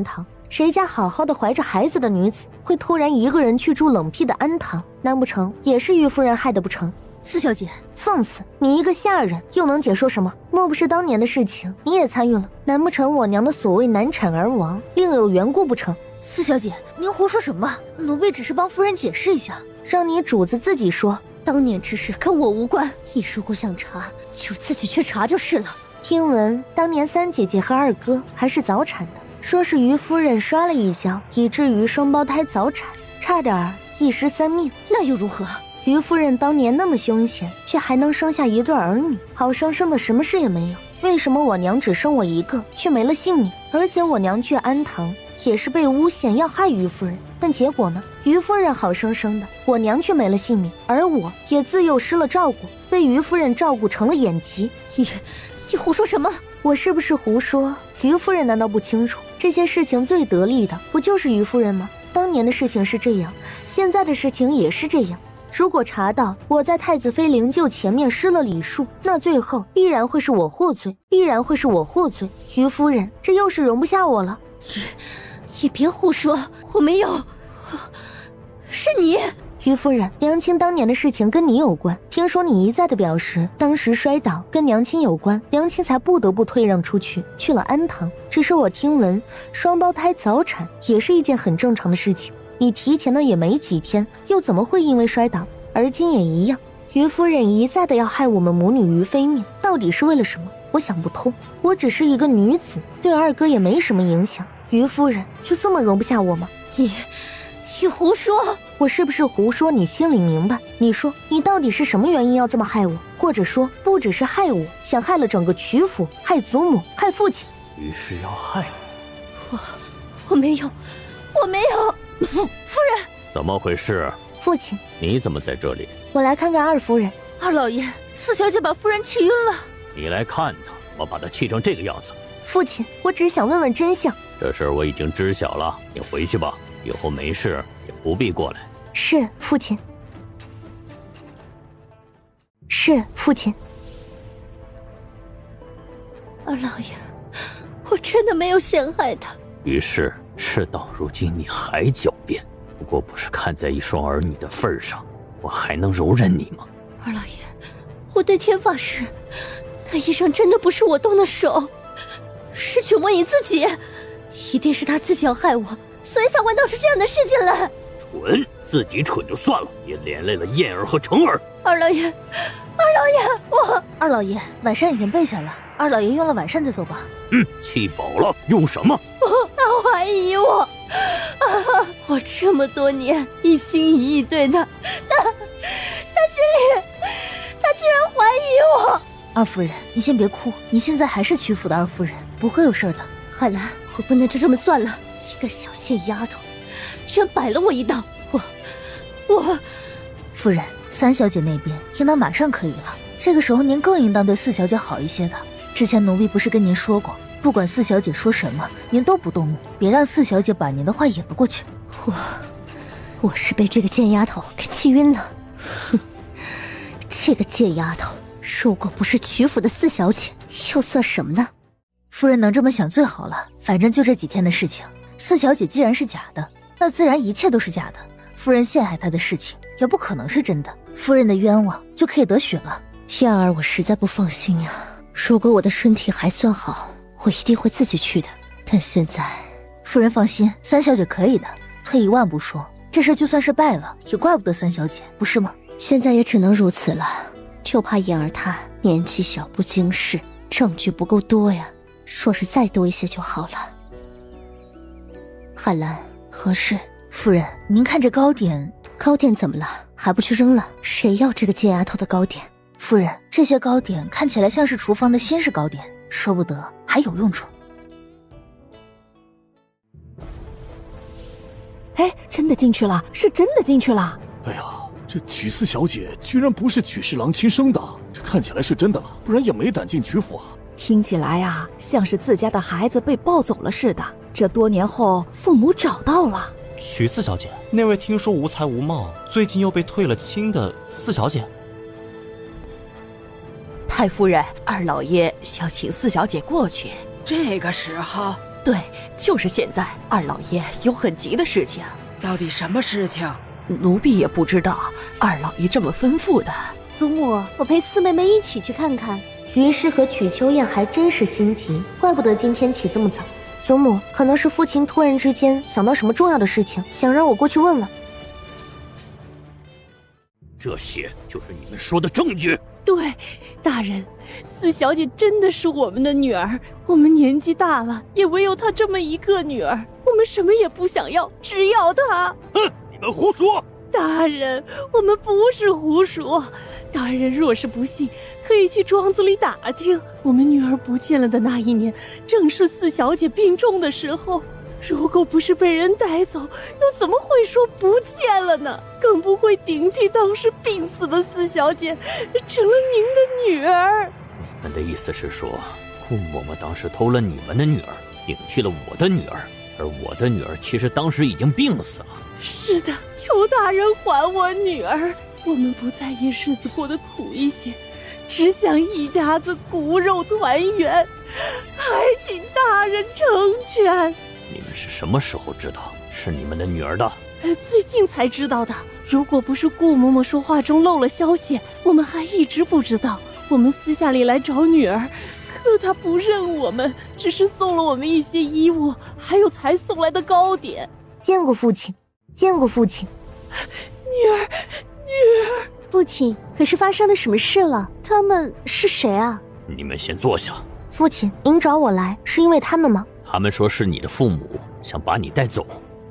堂？谁家好好的怀着孩子的女子，会突然一个人去住冷僻的安堂？难不成也是于夫人害得不成？四小姐，放肆！你一个下人又能解说什么？莫不是当年的事情你也参与了？难不成我娘的所谓难产而亡另有缘故不成？四小姐，您胡说什么？奴婢只是帮夫人解释一下。让你主子自己说，当年之事跟我无关，你如果想查，就自己去查就是了。听闻当年三姐姐和二哥还是早产的，说是于夫人摔了一跤，以至于双胞胎早产，差点一尸三命。那又如何？于夫人当年那么凶险，却还能生下一对儿女，好生生的什么事也没有。为什么我娘只生我一个，却没了性命？而且我娘去安堂也是被诬陷要害于夫人，但结果呢？于夫人好生生的，我娘却没了性命，而我也自幼失了照顾，被于夫人照顾成了眼疾。你胡说什么？我是不是胡说？于夫人难道不清楚这些事情最得力的不就是于夫人吗？当年的事情是这样，现在的事情也是这样。如果查到我在太子妃灵柩前面施了礼数，那最后必然会是我获罪，于夫人，这又是容不下我了。你别胡说，我没有，是你。于夫人，娘亲当年的事情跟你有关，听说你一再的表示当时摔倒跟娘亲有关，娘亲才不得不退让出去，去了安堂。只是我听闻双胞胎早产也是一件很正常的事情，你提前的也没几天，又怎么会因为摔倒？而今也一样，于夫人一再的要害我们母女于非命，到底是为了什么？我想不通。我只是一个女子，对二哥也没什么影响，于夫人就这么容不下我吗？你胡说！我是不是胡说？你心里明白。你说你到底是什么原因要这么害我？或者说不只是害我，想害了整个曲府，害祖母，害父亲。于是要害我没有，夫人，怎么回事？父亲，你怎么在这里？我来看看二夫人。二老爷，四小姐把夫人气晕了。你来看她，我把她气成这个样子。父亲，我只想问问真相。这事儿我已经知晓了，你回去吧，以后没事也不必过来。是，父亲。是，父亲。二老爷，我真的没有陷害他。于是事到如今你还狡辩，不过不是看在一双儿女的份上，我还能容忍你吗？二老爷，我对天发誓，那衣裳真的不是我动的手，是曲墨影自己，一定是他自己要害我，所以才会闹出这样的事情来。蠢，自己蠢就算了，也连累了燕儿和成儿。二老爷，二老爷，晚膳已经备下了，二老爷用了晚膳再走吧。气饱了，用什么？他怀疑我，我这么多年一心一意对他，他居然怀疑我。二夫人，你先别哭，你现在还是曲府的二夫人，不会有事的。海兰，我不能就这么算了，一个小贱丫头，居然摆了我一道，我。夫人，三小姐那边应当马上可以了，这个时候您更应当对四小姐好一些的。之前奴婢不是跟您说过，不管四小姐说什么，您都不动怒，别让四小姐把您的话引了过去。我是被这个贱丫头给气晕了。哼，这个贱丫头，如果不是曲府的四小姐，又算什么呢？夫人能这么想最好了，反正就这几天的事情，四小姐既然是假的，那自然一切都是假的。夫人陷害她的事情也不可能是真的，夫人的冤枉就可以得雪了。燕儿，我实在不放心呀。如果我的身体还算好，我一定会自己去的。但现在，夫人放心，三小姐可以的。退一万步说，这事就算是败了，也怪不得三小姐，不是吗？现在也只能如此了，就怕燕儿她年纪小不经事，证据不够多呀。若是再多一些就好了。海兰，何事？夫人，您看这糕点怎么了？还不去扔了？谁要这个贱丫头的糕点？夫人，这些糕点看起来像是厨房的新式糕点，说不得还有用处。哎，真的进去了，是真的进去了。哎呀，这曲四小姐居然不是曲侍郎亲生的，这看起来是真的了，不然也没胆进曲府啊。听起来啊，像是自家的孩子被抱走了似的。这多年后，父母找到了。曲四小姐，那位听说无才无貌，最近又被退了亲的四小姐。太夫人，二老爷想请四小姐过去。这个时候？对，就是现在。二老爷有很急的事情。到底什么事情？奴婢也不知道，二老爷这么吩咐的。祖母，我陪四妹妹一起去看看。于是和曲秋燕还真是心急，怪不得今天起这么早。祖母，可能是父亲突然之间想到什么重要的事情，想让我过去问问。这些就是你们说的证据？对，大人，四小姐真的是我们的女儿，我们年纪大了，也唯有她这么一个女儿，我们什么也不想要，只要她。哼，你们胡说！大人，我们不是胡说。大人若是不信，可以去庄子里打听。我们女儿不见了的那一年，正是四小姐病重的时候。如果不是被人带走，又怎么会说不见了呢？更不会顶替当时病死的四小姐，成了您的女儿。你们的意思是说，顾嬷嬷当时偷了你们的女儿，顶替了我的女儿，而我的女儿其实当时已经病死了。是的，求大人还我女儿。我们不在意日子过得苦一些，只想一家子骨肉团圆，还请大人成全。你们是什么时候知道是你们的女儿的？最近才知道的。如果不是顾嬷嬷说话中漏了消息，我们还一直不知道。我们私下里来找女儿，可她不认我们，只是送了我们一些衣物，还有才送来的糕点。见过父亲，见过父亲。女儿，父亲，可是发生了什么事了？他们是谁啊？你们先坐下。父亲，您找我来是因为他们吗？他们说是你的父母想把你带走。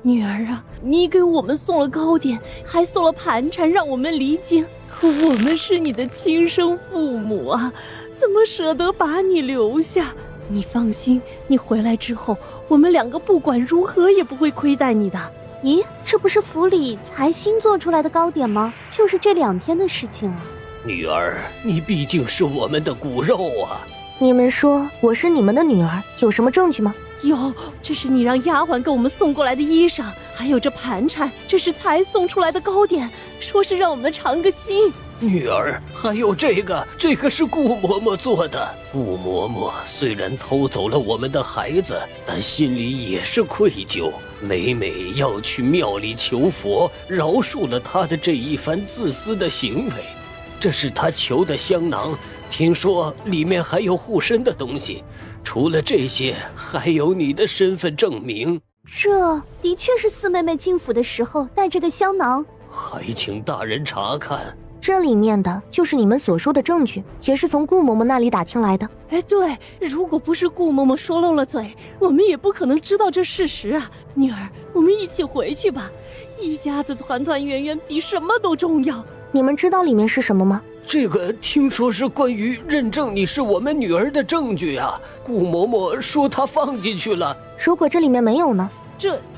女儿啊，你给我们送了糕点，还送了盘缠让我们离京，可我们是你的亲生父母啊，怎么舍得把你留下？你放心，你回来之后，我们两个不管如何也不会亏待你的。咦，这不是府里才新做出来的糕点吗？就是这2天的事情啊。女儿，你毕竟是我们的骨肉啊。你们说我是你们的女儿，有什么证据吗？有，这是你让丫鬟给我们送过来的衣裳，还有这盘缠，这是才送出来的糕点，说是让我们尝个新。女儿，还有这个是顾嬷嬷做的。顾嬷嬷虽然偷走了我们的孩子，但心里也是愧疚，每每要去庙里求佛，饶恕了她的这一番自私的行为。这是她求的香囊，听说里面还有护身的东西。除了这些，还有你的身份证明。这的确是四妹妹进府的时候带着的香囊，还请大人查看。这里面的就是你们所说的证据，也是从顾嬷嬷那里打听来的。对，如果不是顾嬷嬷说漏了嘴，我们也不可能知道这事实啊。女儿，我们一起回去吧，一家子团团圆圆比什么都重要。你们知道里面是什么吗？这个听说是关于认证你是我们女儿的证据啊。顾嬷嬷说她放进去了。如果这里面没有呢？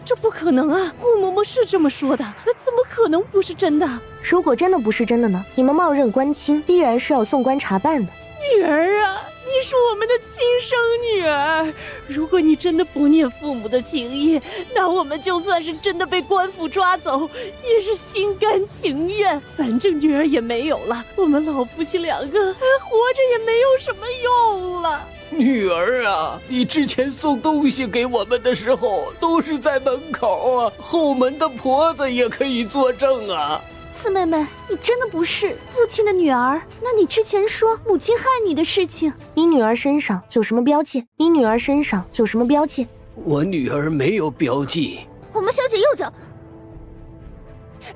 这不可能啊！顾嬷嬷是这么说的，那怎么可能不是真的？如果真的不是真的呢？你们冒认官亲，必然是要送官查办的。女儿啊，你是我们的亲生女儿，如果你真的不念父母的情谊，那我们就算是真的被官府抓走，也是心甘情愿。反正女儿也没有了，我们老夫妻两个还活着也没有什么用了。女儿啊，你之前送东西给我们的时候都是在门口啊，后门的婆子也可以作证啊。四妹妹，你真的不是父亲的女儿？那你之前说母亲害你的事情，你女儿身上有什么标记？你女儿身上有什么标记？我女儿没有标记。我们小姐右脚。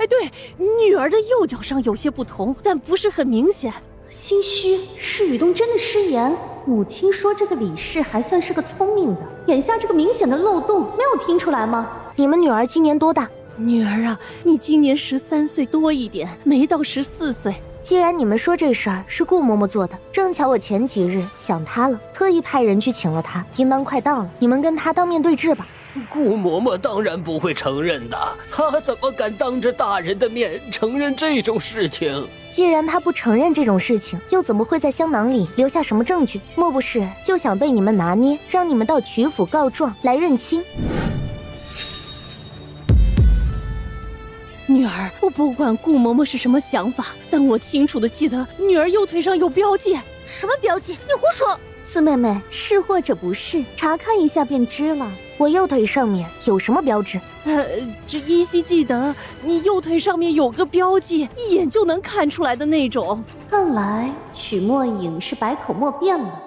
对，女儿的右脚上有些不同，但不是很明显。心虚，是雨东真的失言。母亲说这个李氏还算是个聪明的，眼下这个明显的漏洞没有听出来吗？你们女儿今年多大？女儿啊，你今年13岁多一点，没到14岁。既然你们说这事儿是顾嬷嬷做的，正巧我前几日想她了，特意派人去请了她，应当快到了，你们跟她当面对质吧。顾嬷嬷当然不会承认的，她怎么敢当着大人的面承认这种事情？既然她不承认这种事情，又怎么会在香囊里留下什么证据？莫不是就想被你们拿捏，让你们到曲府告状来认亲？女儿，我不管顾嬷嬷是什么想法，但我清楚的记得女儿右腿上有标记。什么标记？你胡说！四妹妹，是或者不是，查看一下便知了。我右腿上面有什么标志？这依稀记得你右腿上面有个标记，一眼就能看出来的那种。看来曲墨影是百口莫辩了。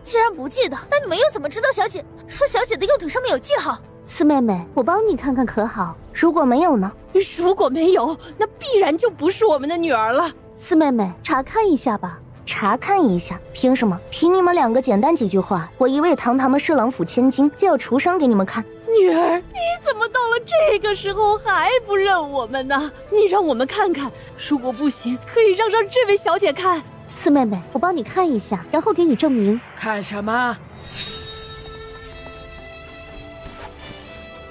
既然不记得，那你们又怎么知道小姐说小姐的右腿上面有记号？四妹妹，我帮你看看可好？如果没有呢？如果没有，那必然就不是我们的女儿了。四妹妹，查看一下吧。查看一下？凭什么？凭你们两个简单几句话，我一位堂堂的侍郎府千金就要除伤给你们看？女儿，你怎么到了这个时候还不认我们呢？你让我们看看，如果不行，可以让这位小姐看。四妹妹，我帮你看一下，然后给你证明。看什么？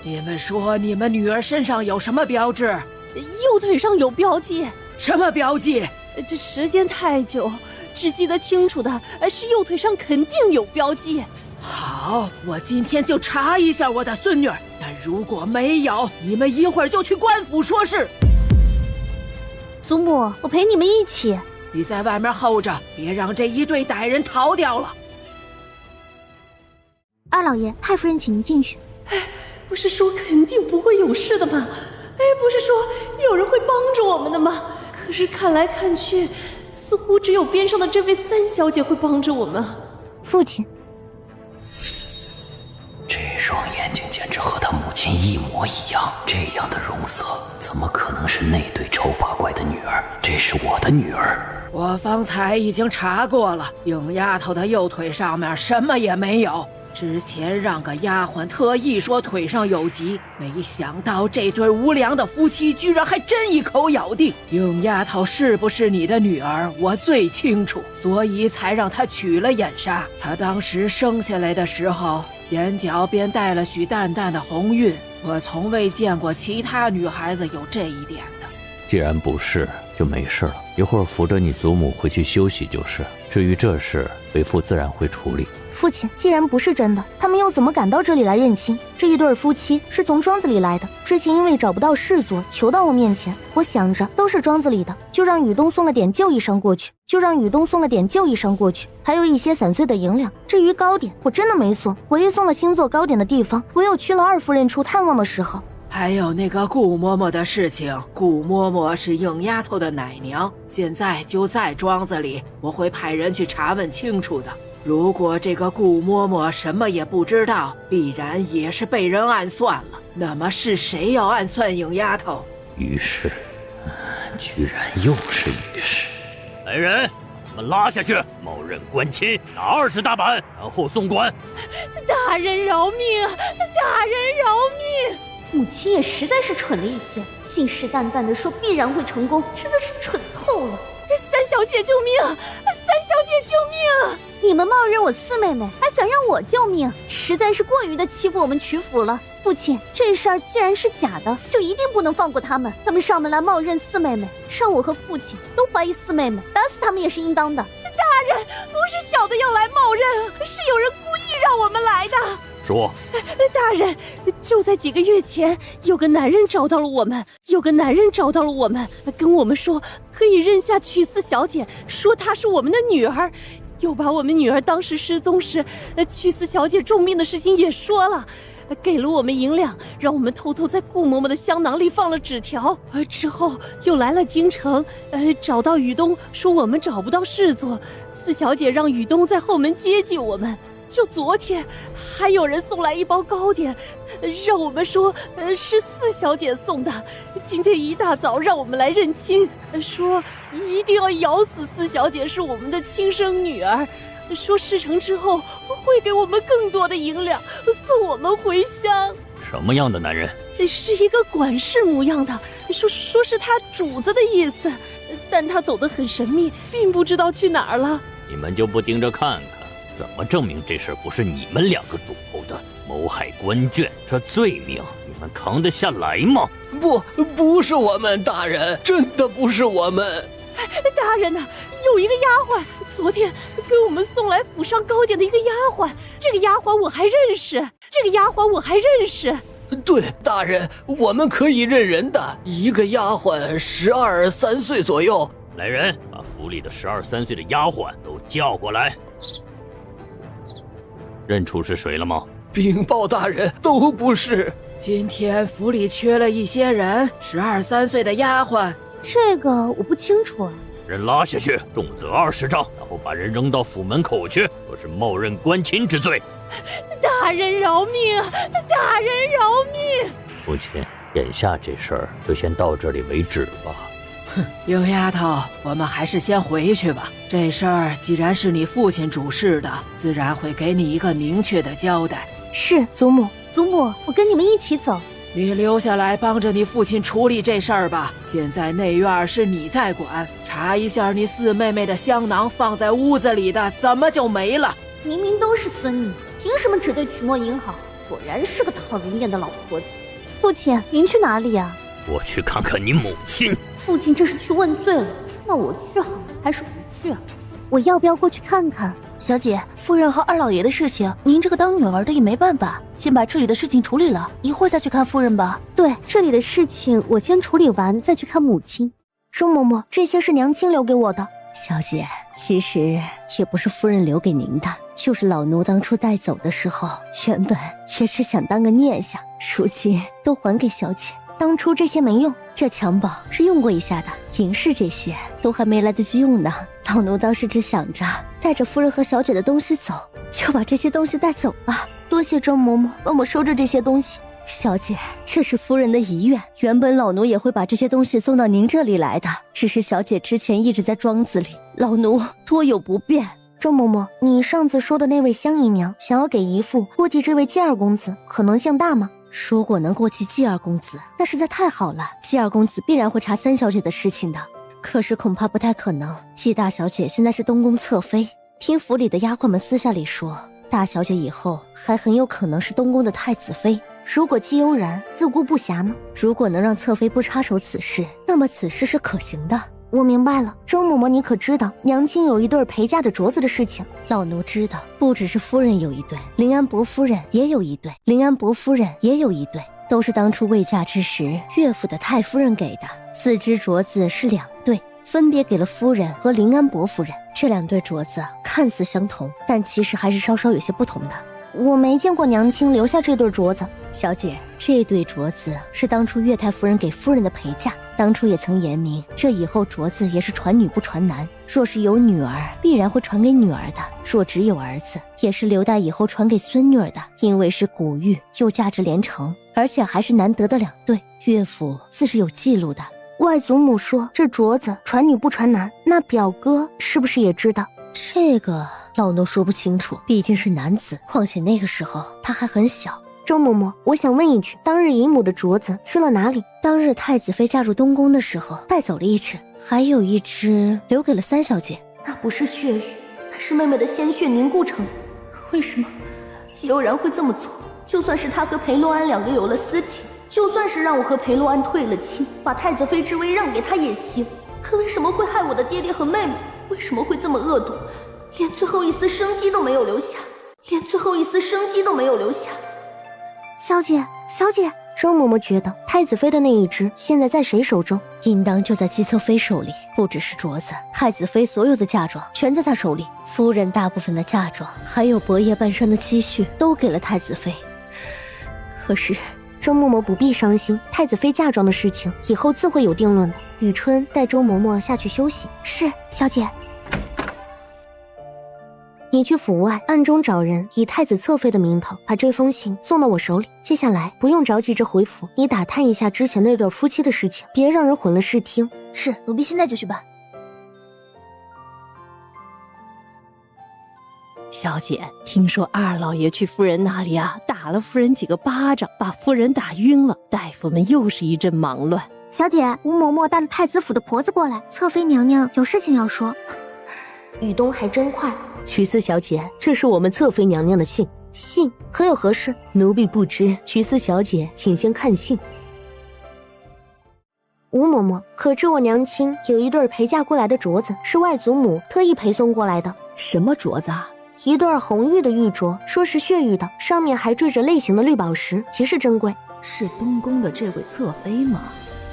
你们说你们女儿身上有什么标志？右腿上有标记。什么标记？这时间太久，只记得清楚的是右腿上肯定有标记。好。好，我今天就查一下我的孙女儿，但如果没有，你们一会儿就去官府说事。祖母，我陪你们一起。你在外面候着，别让这一对歹人逃掉了。二老爷，太夫人请您进去。不是说肯定不会有事的吗？不是说有人会帮着我们的吗？可是看来看去，似乎只有边上的这位三小姐会帮着我们。父亲，这双眼睛简直和他母亲一模一样，这样的容色，怎么可能是那对丑八怪的女儿？这是我的女儿。我方才已经查过了，影丫头的右腿上面什么也没有。之前让个丫鬟特意说腿上有疾，没想到这对无良的夫妻居然还真一口咬定影丫头是不是你的女儿，我最清楚，所以才让她取了眼纱。她当时生下来的时候，眼角便带了许淡淡的红晕，我从未见过其他女孩子有这一点的。既然不是，就没事了，一会儿扶着你祖母回去休息就是。至于这事，为父自然会处理。父亲，既然不是真的，他们又怎么赶到这里来认亲？这一对夫妻是从庄子里来的，之前因为找不到事做，求到我面前。我想着都是庄子里的，就让雨东送了点旧衣裳过去，还有一些散碎的银两。至于糕点，我真的没送，唯一送了新做糕点的地方，唯有去了二夫人处探望的时候。还有那个顾嬷嬷的事情，顾嬷嬷是影丫头的奶娘，现在就在庄子里，我会派人去查问清楚的。如果这个顾嬷嬷什么也不知道，必然也是被人暗算了。那么是谁要暗算影丫头？于是，居然又是于是。来人，把他拉下去，冒认官亲，打20大板，然后送官。大人饶命！大人饶命！母亲也实在是蠢了一些，信誓旦旦的说必然会成功，真的是蠢透了。三小姐救命！三小姐救命！你们冒认我四妹妹，还想让我救命，实在是过于的欺负我们曲府了。父亲，这事儿既然是假的，就一定不能放过他们。他们上门来冒认四妹妹，让我和父亲都怀疑四妹妹，打死他们也是应当的。大人，不是小的要来冒认，是有人故意让我们来的。说，大人，就在几个月前，有个男人找到了我们，跟我们说可以认下曲四小姐，说她是我们的女儿，又把我们女儿当时失踪时曲四小姐重病的事情也说了，给了我们银两，让我们偷偷在顾嬷嬷的香囊里放了纸条。之后又来了京城，找到雨东，说我们找不到事做，四小姐让雨东在后门接济我们。就昨天，还有人送来一包糕点，让我们说是四小姐送的。今天一大早让我们来认亲，说一定要咬死四小姐是我们的亲生女儿，说事成之后会给我们更多的银两，送我们回乡。什么样的男人？是一个管事模样的，说是他主子的意思，但他走得很神秘，并不知道去哪儿了。你们就不盯着看看？怎么证明这事不是你们两个主谋的？谋害官眷，这罪名你们扛得下来吗？不是我们，大人，真的不是我们。大人呐，有一个丫鬟，昨天给我们送来府上糕点的一个丫鬟，这个丫鬟我还认识。对，大人，我们可以认人的，一个丫鬟12、13岁左右。来人，把府里的12、13岁的丫鬟都叫过来。认出是谁了吗？禀报大人，都不是。今天府里缺了一些人，12、13岁的丫鬟。这个我不清楚啊。人拉下去，重责20杖，然后把人扔到府门口去，说是冒认官亲之罪。大人饶命！大人饶命！父亲，眼下这事儿就先到这里为止吧。影丫头，我们还是先回去吧。这事儿既然是你父亲主事的，自然会给你一个明确的交代。是，祖母。祖母，我跟你们一起走。你留下来帮着你父亲处理这事儿吧。现在内院是你在管，查一下你四妹妹的香囊放在屋子里的怎么就没了？明明都是孙女，凭什么只对曲墨影好？果然是个讨人厌的老婆子。父亲，您去哪里呀？我去看看你母亲。父亲这是去问罪了，那我去好还是不去啊？我要不要过去看看？小姐，夫人和二老爷的事情，您这个当女儿的也没办法，先把这里的事情处理了，一会儿再去看夫人吧。对，这里的事情我先处理完，再去看母亲。周嬷嬷，这些是娘亲留给我的。小姐，其实也不是夫人留给您的，就是老奴当初带走的时候，原本也是想当个念想，如今都还给小姐。当初这些没用，这襁褓是用过一下的，银饰这些都还没来得及用呢。老奴当时只想着带着夫人和小姐的东西走，就把这些东西带走了。多谢周嬷嬷帮我收着这些东西。小姐，这是夫人的遗愿，原本老奴也会把这些东西送到您这里来的，只是小姐之前一直在庄子里，老奴多有不便。周嬷嬷，你上次说的那位香姨娘想要给姨父过继这位继二公子，可能性大吗？如果能过继继二公子，那实在太好了。继二公子必然会查三小姐的事情的，可是恐怕不太可能。继大小姐现在是东宫侧妃，听府里的丫鬟们私下里说，大小姐以后还很有可能是东宫的太子妃。如果姬悠然自顾不暇呢？如果能让侧妃不插手此事，那么此事是可行的。我明白了，周嬷嬷，你可知道娘亲有一对陪嫁的镯子的事情？老奴知道，不只是夫人有一对，林安伯夫人也有一对，林安伯夫人也有一对，都是当初未嫁之时岳父的太夫人给的。4只镯子是2对，分别给了夫人和林安伯夫人。这2对镯子看似相同，但其实还是稍稍有些不同的。我没见过娘亲留下这对镯子。小姐，这对镯子是当初岳太夫人给夫人的陪嫁，当初也曾言明，这以后镯子也是传女不传男，若是有女儿必然会传给女儿的，若只有儿子也是留待以后传给孙女儿的。因为是古玉，又价值连城，而且还是难得的2对，岳父自是有记录的。外祖母说这镯子传女不传男，那表哥是不是也知道？这个老奴说不清楚，毕竟是男子，况且那个时候他还很小。周嬷嬷，我想问一句，当日姨母的镯子去了哪里？当日太子妃嫁入东宫的时候带走了1只，还有1只留给了3小姐。那不是血玉，那是妹妹的鲜血凝固成的。为什么姬悠然会这么做？就算是他和裴洛安2个有了私情，就算是让我和裴洛安退了亲，把太子妃之位让给他也行，可为什么会害我的爹爹和妹妹？为什么会这么恶毒？连最后一丝生机都没有留下，连最后一丝生机都没有留下。小姐，小姐，周嬷嬷觉得太子妃的那1只现在在谁手中？应当就在姬侧妃手里。不只是镯子，太子妃所有的嫁妆全在她手里，夫人大部分的嫁妆还有伯爷半生的积蓄都给了太子妃。可是周嬷嬷不必伤心，太子妃嫁妆的事情以后自会有定论的。雨春带周嬷嬷下去休息。是，小姐。你去府外暗中找人，以太子侧妃的名头把这封信送到我手里。接下来不用着急着回府，你打探一下之前那对夫妻的事情，别让人混了视听。是，奴婢现在就去办。小姐，听说二老爷去夫人那里啊，打了夫人几个巴掌，把夫人打晕了，大夫们又是一阵忙乱。小姐，吴嬷嬷带了太子府的婆子过来，侧妃娘娘有事情要说。雨东还真快。瞿四小姐，这是我们侧妃娘娘的信。信可有何事？奴婢不知，瞿四小姐请先看信。吴嬷嬷，可知我娘亲有一对陪嫁过来的镯子，是外祖母特意陪送过来的。什么镯子啊？一对红玉的玉镯，说是血玉的，上面还缀着类型的绿宝石，极是珍贵。是东宫的这位侧妃吗？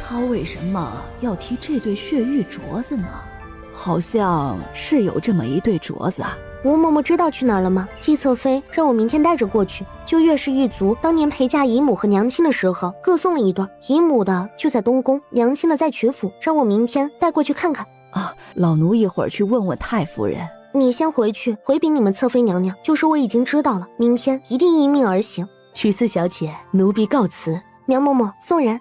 她为什么要提这对血玉镯子呢？好像是有这么一对镯子啊。吴嬷嬷知道去哪儿了吗？季侧妃让我明天带着过去，就岳氏一族当年陪嫁姨母和娘亲的时候各送了一对，姨母的就在东宫，娘亲的在曲府，让我明天带过去看看。啊，老奴一会儿去问问太夫人。你先回去回禀你们侧妃娘娘，就说我已经知道了，明天一定依命而行。瞿四小姐，奴婢告辞。苗嬷嬷送人。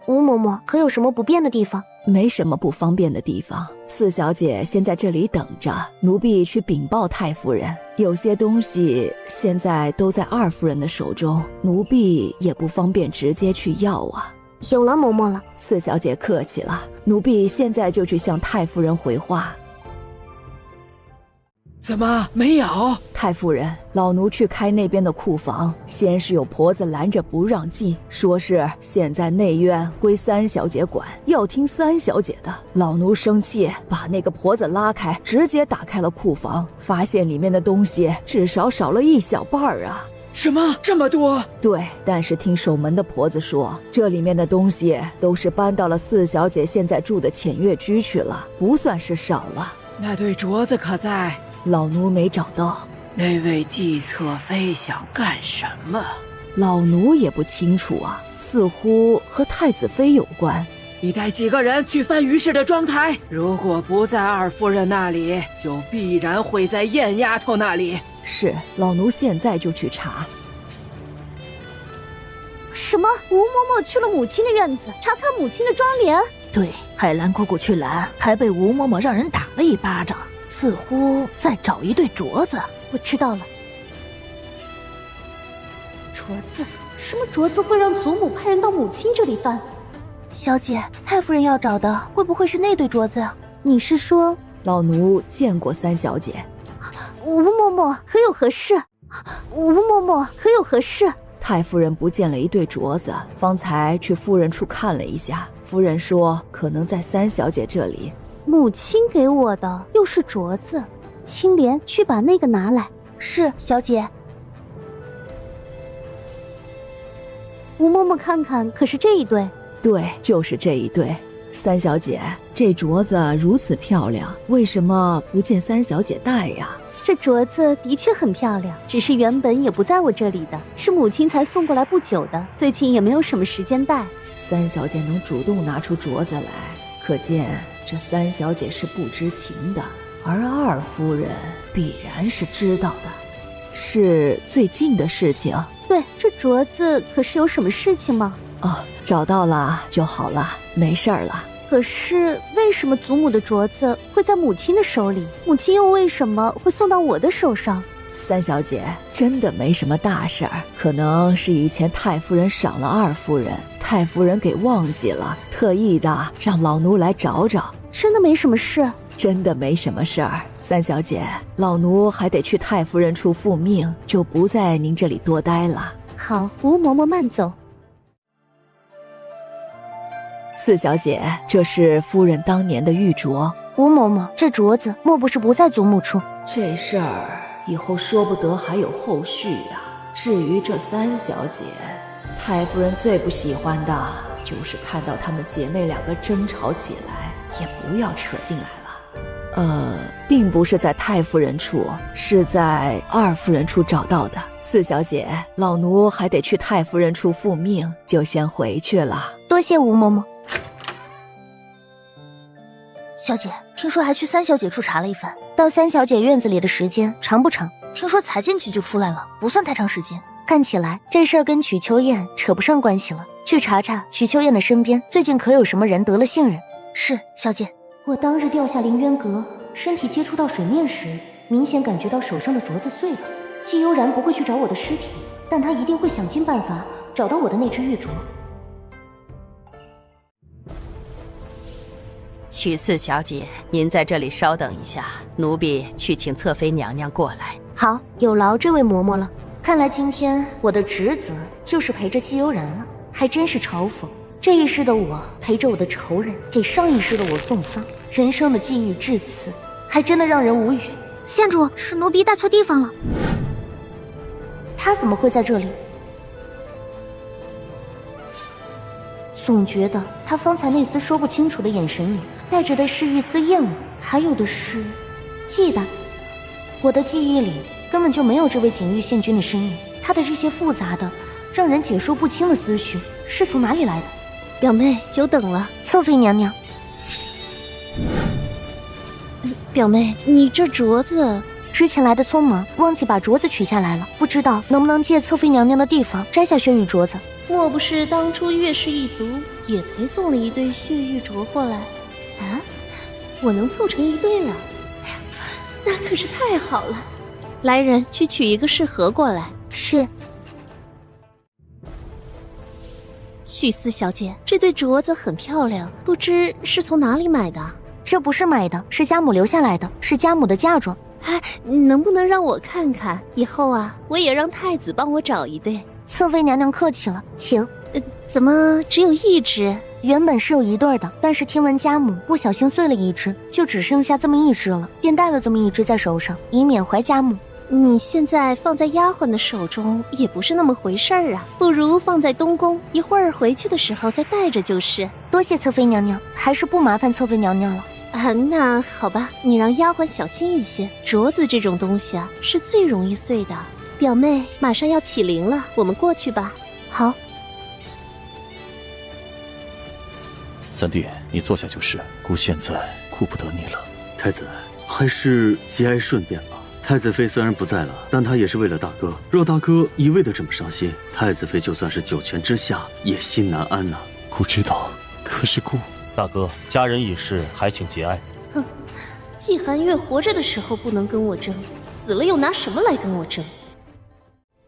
吴嬷嬷，可有什么不便的地方？没什么不方便的地方，四小姐先在这里等着，奴婢去禀报太夫人。有些东西现在都在二夫人的手中，奴婢也不方便直接去要啊。有了嬷嬷了。四小姐客气了，奴婢现在就去向太夫人回话。怎么没有？太夫人，老奴去开那边的库房，先是有婆子拦着不让进，说是现在内院归三小姐管，要听三小姐的。老奴生气，把那个婆子拉开，直接打开了库房，发现里面的东西至少少了一小半啊！什么？这么多？对，但是听守门的婆子说，这里面的东西都是搬到了四小姐现在住的浅月居去了，不算是少了。那对镯子可在？老奴没找到。那位季侧妃想干什么？老奴也不清楚啊，似乎和太子妃有关。你带几个人去翻于氏的妆台，如果不在二夫人那里，就必然会在燕丫头那里。是，老奴现在就去查。什么？吴嬷嬷去了母亲的院子，查看母亲的妆奁？对，海兰姑姑去拦，还被吴嬷嬷让人打了一巴掌。似乎在找一对镯子。我知道了，镯子？什么镯子会让祖母派人到母亲这里翻？小姐，太夫人要找的会不会是那对镯子啊？你是说？老奴见过三小姐。吴嬷嬷可有何事？吴嬷嬷可有何事？太夫人不见了一对镯子，方才去夫人处看了一下，夫人说可能在三小姐这里。母亲给我的又是镯子，青莲去把那个拿来。是，小姐。吴嬷嬷看看，可是这一对？对，就是这一对。三小姐，这镯子如此漂亮，为什么不见三小姐戴呀？这镯子的确很漂亮，只是原本也不在我这里的，是母亲才送过来不久的，最近也没有什么时间戴。三小姐能主动拿出镯子来，可见这三小姐是不知情的，而二夫人必然是知道的。是最近的事情？对，这镯子可是有什么事情吗？哦，找到了就好了，没事儿了。可是为什么祖母的镯子会在母亲的手里，母亲又为什么会送到我的手上？三小姐，真的没什么大事儿，可能是以前太夫人赏了二夫人，太夫人给忘记了，特意的让老奴来找找。真的没什么事？真的没什么事儿。三小姐，老奴还得去太夫人处复命，就不在您这里多待了。好，吴嬷嬷慢走。四小姐，这是夫人当年的玉镯。吴嬷嬷，这镯子莫不是不在祖母处？这事儿以后说不得还有后续啊。至于这三小姐，太夫人最不喜欢的就是看到她们姐妹两个争吵起来，也不要扯进来了。并不是在太夫人处，是在二夫人处找到的。四小姐，老奴还得去太夫人处复命，就先回去了。多谢吴嬷嬷。小姐，听说还去三小姐处查了一番，到三小姐院子里的时间长不长？听说才进去就出来了，不算太长时间。看起来这事儿跟曲秋燕扯不上关系了，去查查曲秋燕的身边最近可有什么人得了杏仁。是，小姐。我当日掉下凌渊阁，身体接触到水面时，明显感觉到手上的镯子碎了。季悠然不会去找我的尸体，但他一定会想尽办法找到我的那只玉镯。曲四小姐，您在这里稍等一下，奴婢去请侧妃娘娘过来。好，有劳这位嬷嬷了。看来今天我的职责就是陪着季悠然了，还真是嘲讽。这一世的我陪着我的仇人，给上一世的我送丧，人生的际遇至此，还真的让人无语。县主，是奴婢带错地方了。他怎么会在这里？总觉得他方才那丝说不清楚的眼神里，带着的是一丝厌恶，还有的是忌惮。我的记忆里根本就没有这位锦玉县君的身影，他的这些复杂的、让人解说不清的思绪是从哪里来的？表妹，久等了。侧妃娘娘。表妹，你这镯子……之前来的匆忙，忘记把镯子取下来了，不知道能不能借侧妃娘娘的地方摘下血玉镯子。莫不是当初岳氏一族也陪送了一对血玉镯过来？啊，我能凑成一对了，那可是太好了！来人，去取一个适合过来。是。许四小姐，这对镯子很漂亮，不知是从哪里买的？这不是买的，是家母留下来的，是家母的嫁妆。哎，能不能让我看看？以后啊，我也让太子帮我找一对。侧妃娘娘客气了，请。怎么只有一只？原本是有一对的，但是听闻家母不小心碎了一只，就只剩下这么一只了，便带了这么一只在手上，以缅怀家母。你现在放在丫鬟的手中也不是那么回事儿啊，不如放在东宫，一会儿回去的时候再带着就是。多谢侧妃娘娘，还是不麻烦侧妃娘娘了。啊，那好吧，你让丫鬟小心一些，镯子这种东西啊，是最容易碎的。表妹，马上要起灵了，我们过去吧。好。三弟，你坐下就是，姑现在顾不得你了。太子，还是节哀顺变吧。太子妃虽然不在了，但她也是为了大哥。若大哥一味的这么伤心，太子妃就算是九泉之下，也心难安呐。姑知道，可是姑……大哥，家人已逝，还请节哀。哼，季寒月活着的时候不能跟我争，死了又拿什么来跟我争？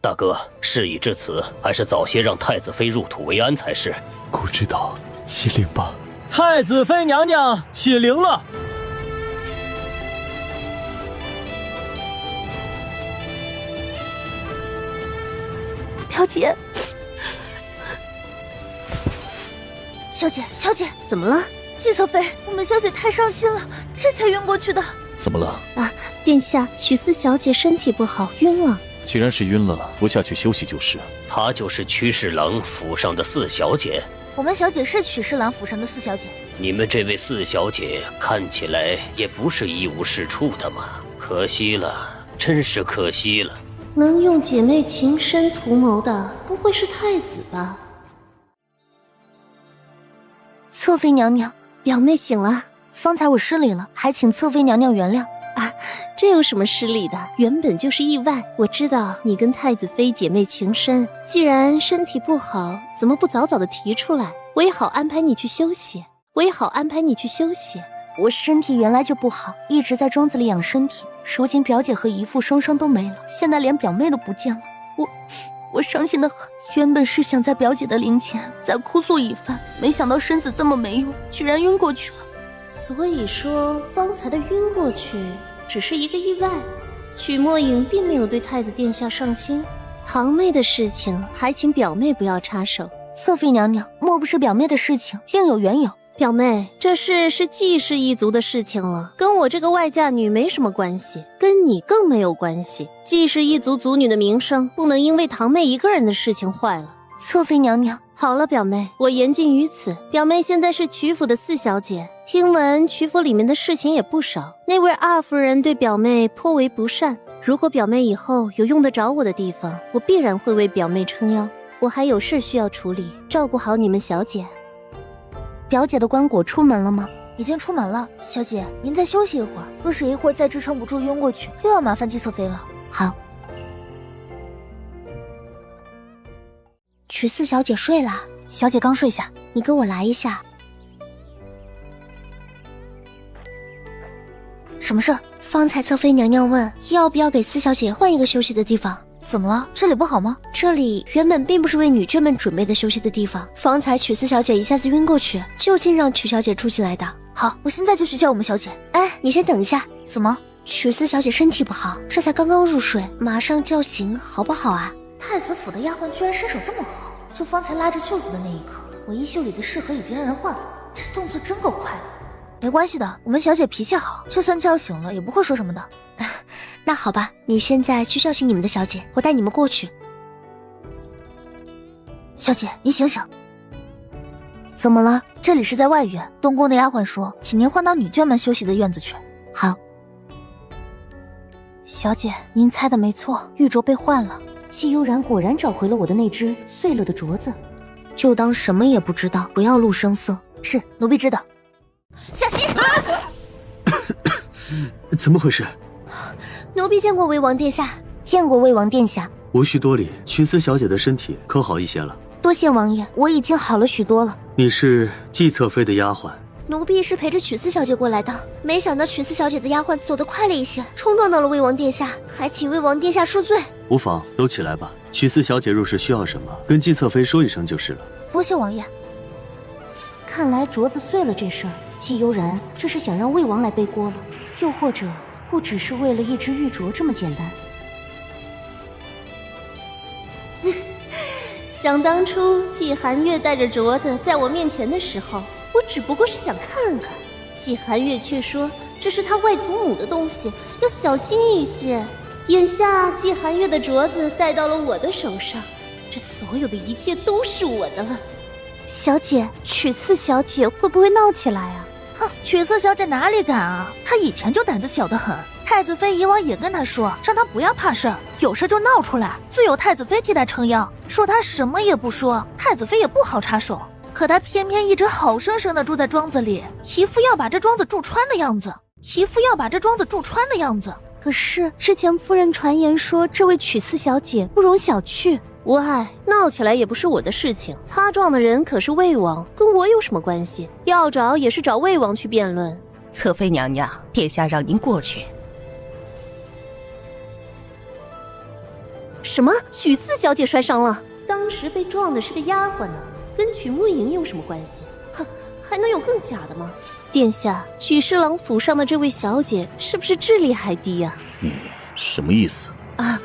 大哥，事已至此，还是早些让太子妃入土为安才是。姑知道，起灵吧。太子妃娘娘起灵了。表姐，小姐，小姐，怎么了？季侧妃，我们小姐太伤心了，这才晕过去的。怎么了？啊，殿下，许四小姐身体不好，晕了。既然是晕了，扶下去休息就是。她就是曲侍郎府上的四小姐。我们小姐是曲侍郎府上的四小姐。你们这位四小姐看起来也不是一无是处的嘛，可惜了，真是可惜了。能用姐妹情深图谋的，不会是太子吧？侧妃娘娘，表妹醒了。方才我失礼了，还请侧妃娘娘原谅。啊，这有什么失礼的？原本就是意外。我知道你跟太子妃姐妹情深，既然身体不好，怎么不早早的提出来？我也好安排你去休息。我身体原来就不好，一直在庄子里养身体。如今表姐和姨父双双都没了，现在连表妹都不见了，我伤心的很。原本是想在表姐的灵前再哭诉一番，没想到身子这么没用，居然晕过去了。所以说，方才的晕过去只是一个意外。曲墨影并没有对太子殿下上心，堂妹的事情还请表妹不要插手。侧妃娘娘，莫不是表妹的事情另有缘由？表妹，这事是季氏一族的事情了，跟我这个外嫁女没什么关系，跟你更没有关系。季氏一族族女的名声不能因为堂妹一个人的事情坏了。侧妃娘娘，好了，表妹，我言尽于此。表妹现在是曲府的四小姐，听闻曲府里面的事情也不少，那位二夫人对表妹颇为不善。如果表妹以后有用得着我的地方，我必然会为表妹撑腰。我还有事需要处理，照顾好你们小姐。表姐的棺椁出门了吗？已经出门了。小姐，您再休息一会儿，若是一会儿再支撑不住晕过去，又要麻烦季侧妃了。好。曲四小姐睡啦？小姐刚睡下，你跟我来一下。什么事？方才侧妃娘娘问要不要给四小姐换一个休息的地方。怎么了？这里不好吗？这里原本并不是为女眷们准备的休息的地方，方才曲四小姐一下子晕过去，就近让曲小姐住进来的。好，我现在就去叫我们小姐。哎，你先等一下。怎么？曲四小姐身体不好，这才刚刚入睡，马上叫醒好不好啊？太子府的丫鬟居然身手这么好，就方才拉着袖子的那一刻，我衣袖里的适合已经让人换了，这动作真够快的。没关系的，我们小姐脾气好，就算叫醒了也不会说什么的。那好吧，你现在去叫醒你们的小姐，我带你们过去。小姐，您醒醒。怎么了？这里是在外院，东宫的丫鬟说，请您换到女眷们休息的院子去。好。小姐，您猜的没错，玉镯被换了。季悠然果然找回了我的那只碎了的镯子，就当什么也不知道，不要露声色。是，奴婢知道。小心！怎么回事？奴婢见过魏王殿下。见过魏王殿下。无需多礼，曲思小姐的身体可好一些了？多谢王爷，我已经好了许多了。你是季侧妃的丫鬟？奴婢是陪着曲思小姐过来的，没想到曲思小姐的丫鬟走得快了一些，冲撞到了魏王殿下，还请魏王殿下恕罪。无妨，都起来吧。曲思小姐若是需要什么，跟季侧妃说一声就是了。多谢王爷。看来镯子碎了这事儿，季悠然这是想让魏王来背锅了，又或者不只是为了一只玉镯这么简单。想当初季寒月带着镯子在我面前的时候，我只不过是想看看，季寒月却说这是他外祖母的东西，要小心一些。眼下季寒月的镯子带到了我的手上，这所有的一切都是我的了。小姐，曲四小姐会不会闹起来啊？哼，曲四小姐哪里敢啊？她以前就胆子小得很。太子妃以往也跟她说，让她不要怕事儿，有事就闹出来，自有太子妃替她撑腰。说她什么也不说，太子妃也不好插手。可她偏偏一直好生生的住在庄子里，一副要把这庄子住穿的样子，可是之前夫人传言说，这位曲四小姐不容小觑。无碍，闹起来也不是我的事情。他撞的人可是魏王，跟我有什么关系？要找也是找魏王去辩论。侧妃娘娘，殿下让您过去。什么？曲四小姐摔伤了？当时被撞的是个丫鬟呢，跟曲墨影有什么关系？哼，还能有更假的吗？殿下，曲侍郎府上的这位小姐是不是智力还低啊？你什么意思啊？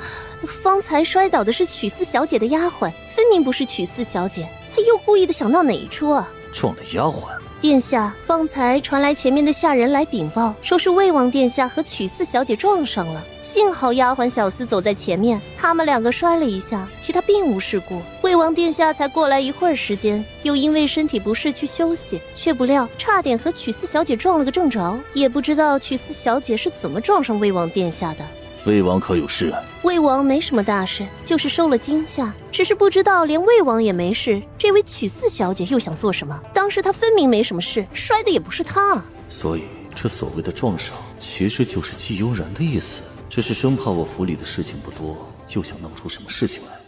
方才摔倒的是曲四小姐的丫鬟，分明不是曲四小姐，她又故意的想闹哪一出啊？撞了丫鬟？殿下，方才传来前面的下人来禀报，说是魏王殿下和曲四小姐撞上了，幸好丫鬟小厮走在前面，他们两个摔了一下，其他并无事故。魏王殿下才过来一会儿时间，又因为身体不适去休息，却不料差点和曲四小姐撞了个正着，也不知道曲四小姐是怎么撞上魏王殿下的。魏王可有事？魏王没什么大事，就是受了惊吓，只是不知道连魏王也没事，这位曲四小姐又想做什么？当时她分明没什么事，摔的也不是她啊。所以这所谓的撞上，其实就是季悠然的意思，只是生怕我府里的事情不多，又想弄出什么事情来。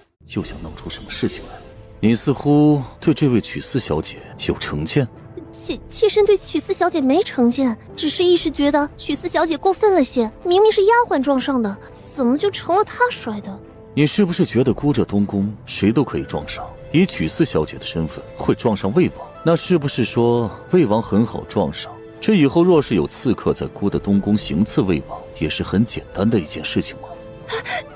你似乎对这位曲四小姐有成见？妾身对曲四小姐没成见，只是一时觉得曲四小姐过分了些，明明是丫鬟撞上的，怎么就成了她摔的？你是不是觉得孤这东宫谁都可以撞上？以曲四小姐的身份会撞上魏王，那是不是说魏王很好撞上？这以后若是有刺客在孤的东宫行刺魏王，也是很简单的一件事情吗？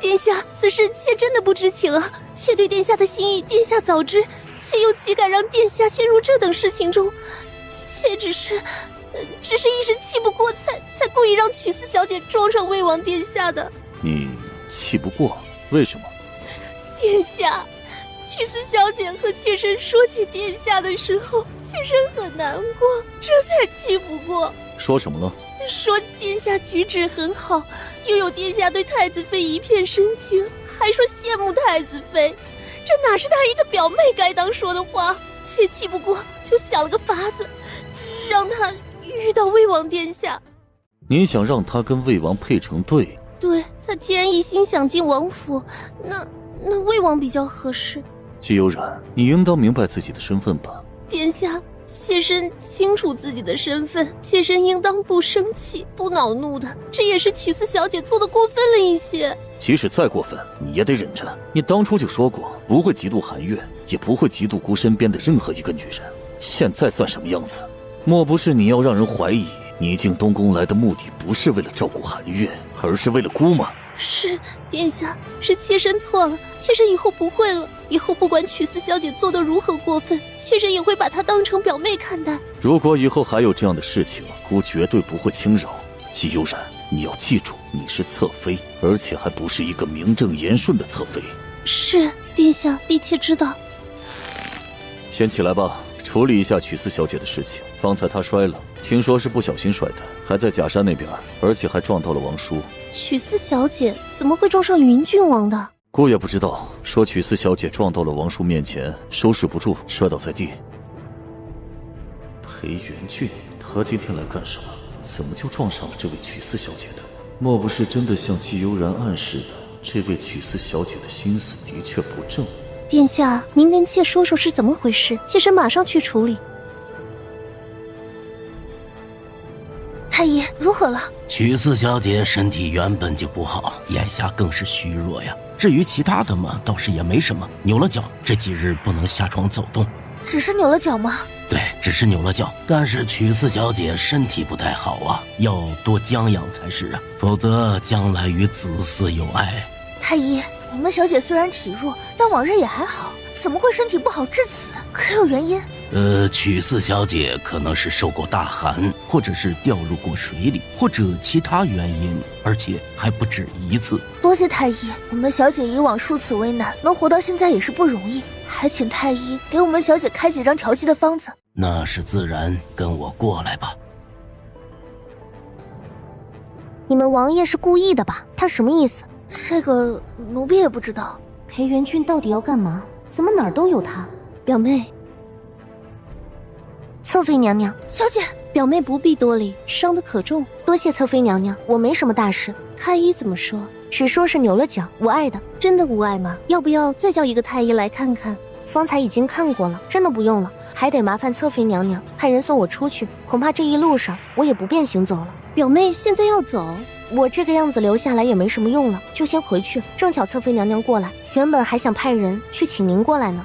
殿下，此事妾真的不知情啊！妾对殿下的心意，殿下早知，妾又岂敢让殿下陷入这等事情中？妾只是一时气不过，才故意让曲四小姐撞上魏王殿下的。你气不过，为什么？殿下，曲四小姐和妾身说起殿下的时候，妾身很难过，这才气不过。说什么了？说殿下举止很好，又有殿下对太子妃一片深情，还说羡慕太子妃，这哪是她一个表妹该当说的话？妾气不过，就想了个法子，让她遇到魏王殿下。你想让她跟魏王配成对？对，她既然一心想进王府，那魏王比较合适。季悠然，你应当明白自己的身份吧？殿下，妾身清楚自己的身份，妾身应当不生气、不恼怒的。这也是曲四小姐做的过分了一些。即使再过分，你也得忍着。你当初就说过，不会嫉妒韩月，也不会嫉妒姑身边的任何一个女人。现在算什么样子？莫不是你要让人怀疑你进东宫来的目的不是为了照顾韩月，而是为了姑吗？是，殿下，是妾身错了，妾身以后不会了。以后不管曲四小姐做得如何过分，妾身也会把她当成表妹看待。如果以后还有这样的事情，姑绝对不会轻饶。季悠然，你要记住，你是侧妃，而且还不是一个名正言顺的侧妃。是，殿下，婢妾知道。先起来吧，处理一下曲四小姐的事情。方才她摔了，听说是不小心摔的，还在假山那边，而且还撞到了王叔。曲四小姐怎么会撞上云郡王的？姑也不知道，说曲四小姐撞到了王叔面前，收拾不住，摔倒在地。裴元俊，他今天来干什么？怎么就撞上了这位曲四小姐的？莫不是真的像季悠然暗示的，这位曲四小姐的心思的确不正？殿下，您跟妾说说是怎么回事，妾身马上去处理。太医如何了？曲四小姐身体原本就不好，眼下更是虚弱呀。至于其他的嘛，倒是也没什么，扭了脚，这几日不能下床走动。只是扭了脚吗？对，只是扭了脚，但是曲四小姐身体不太好啊，要多将养才是啊，否则将来与子嗣有碍。太医，你们小姐虽然体弱，但往日也还好，怎么会身体不好至此？可有原因？曲四小姐可能是受过大寒，或者是掉入过水里，或者其他原因，而且还不止一次。多谢太医，我们小姐以往数次为难，能活到现在也是不容易，还请太医给我们小姐开几张调剂的方子。那是自然，跟我过来吧。你们王爷是故意的吧？他什么意思？这个奴婢也不知道。裴元君到底要干嘛？怎么哪儿都有他？表妹，侧妃娘娘，小姐，表妹不必多礼，伤得可重。多谢侧妃娘娘，我没什么大事。太医怎么说？只说是扭了脚，无碍的。真的无碍吗？要不要再叫一个太医来看看？方才已经看过了，真的不用了，还得麻烦侧妃娘娘派人送我出去，恐怕这一路上我也不便行走了。表妹现在要走，我这个样子留下来也没什么用了，就先回去。正巧侧妃娘娘过来，原本还想派人去请您过来呢。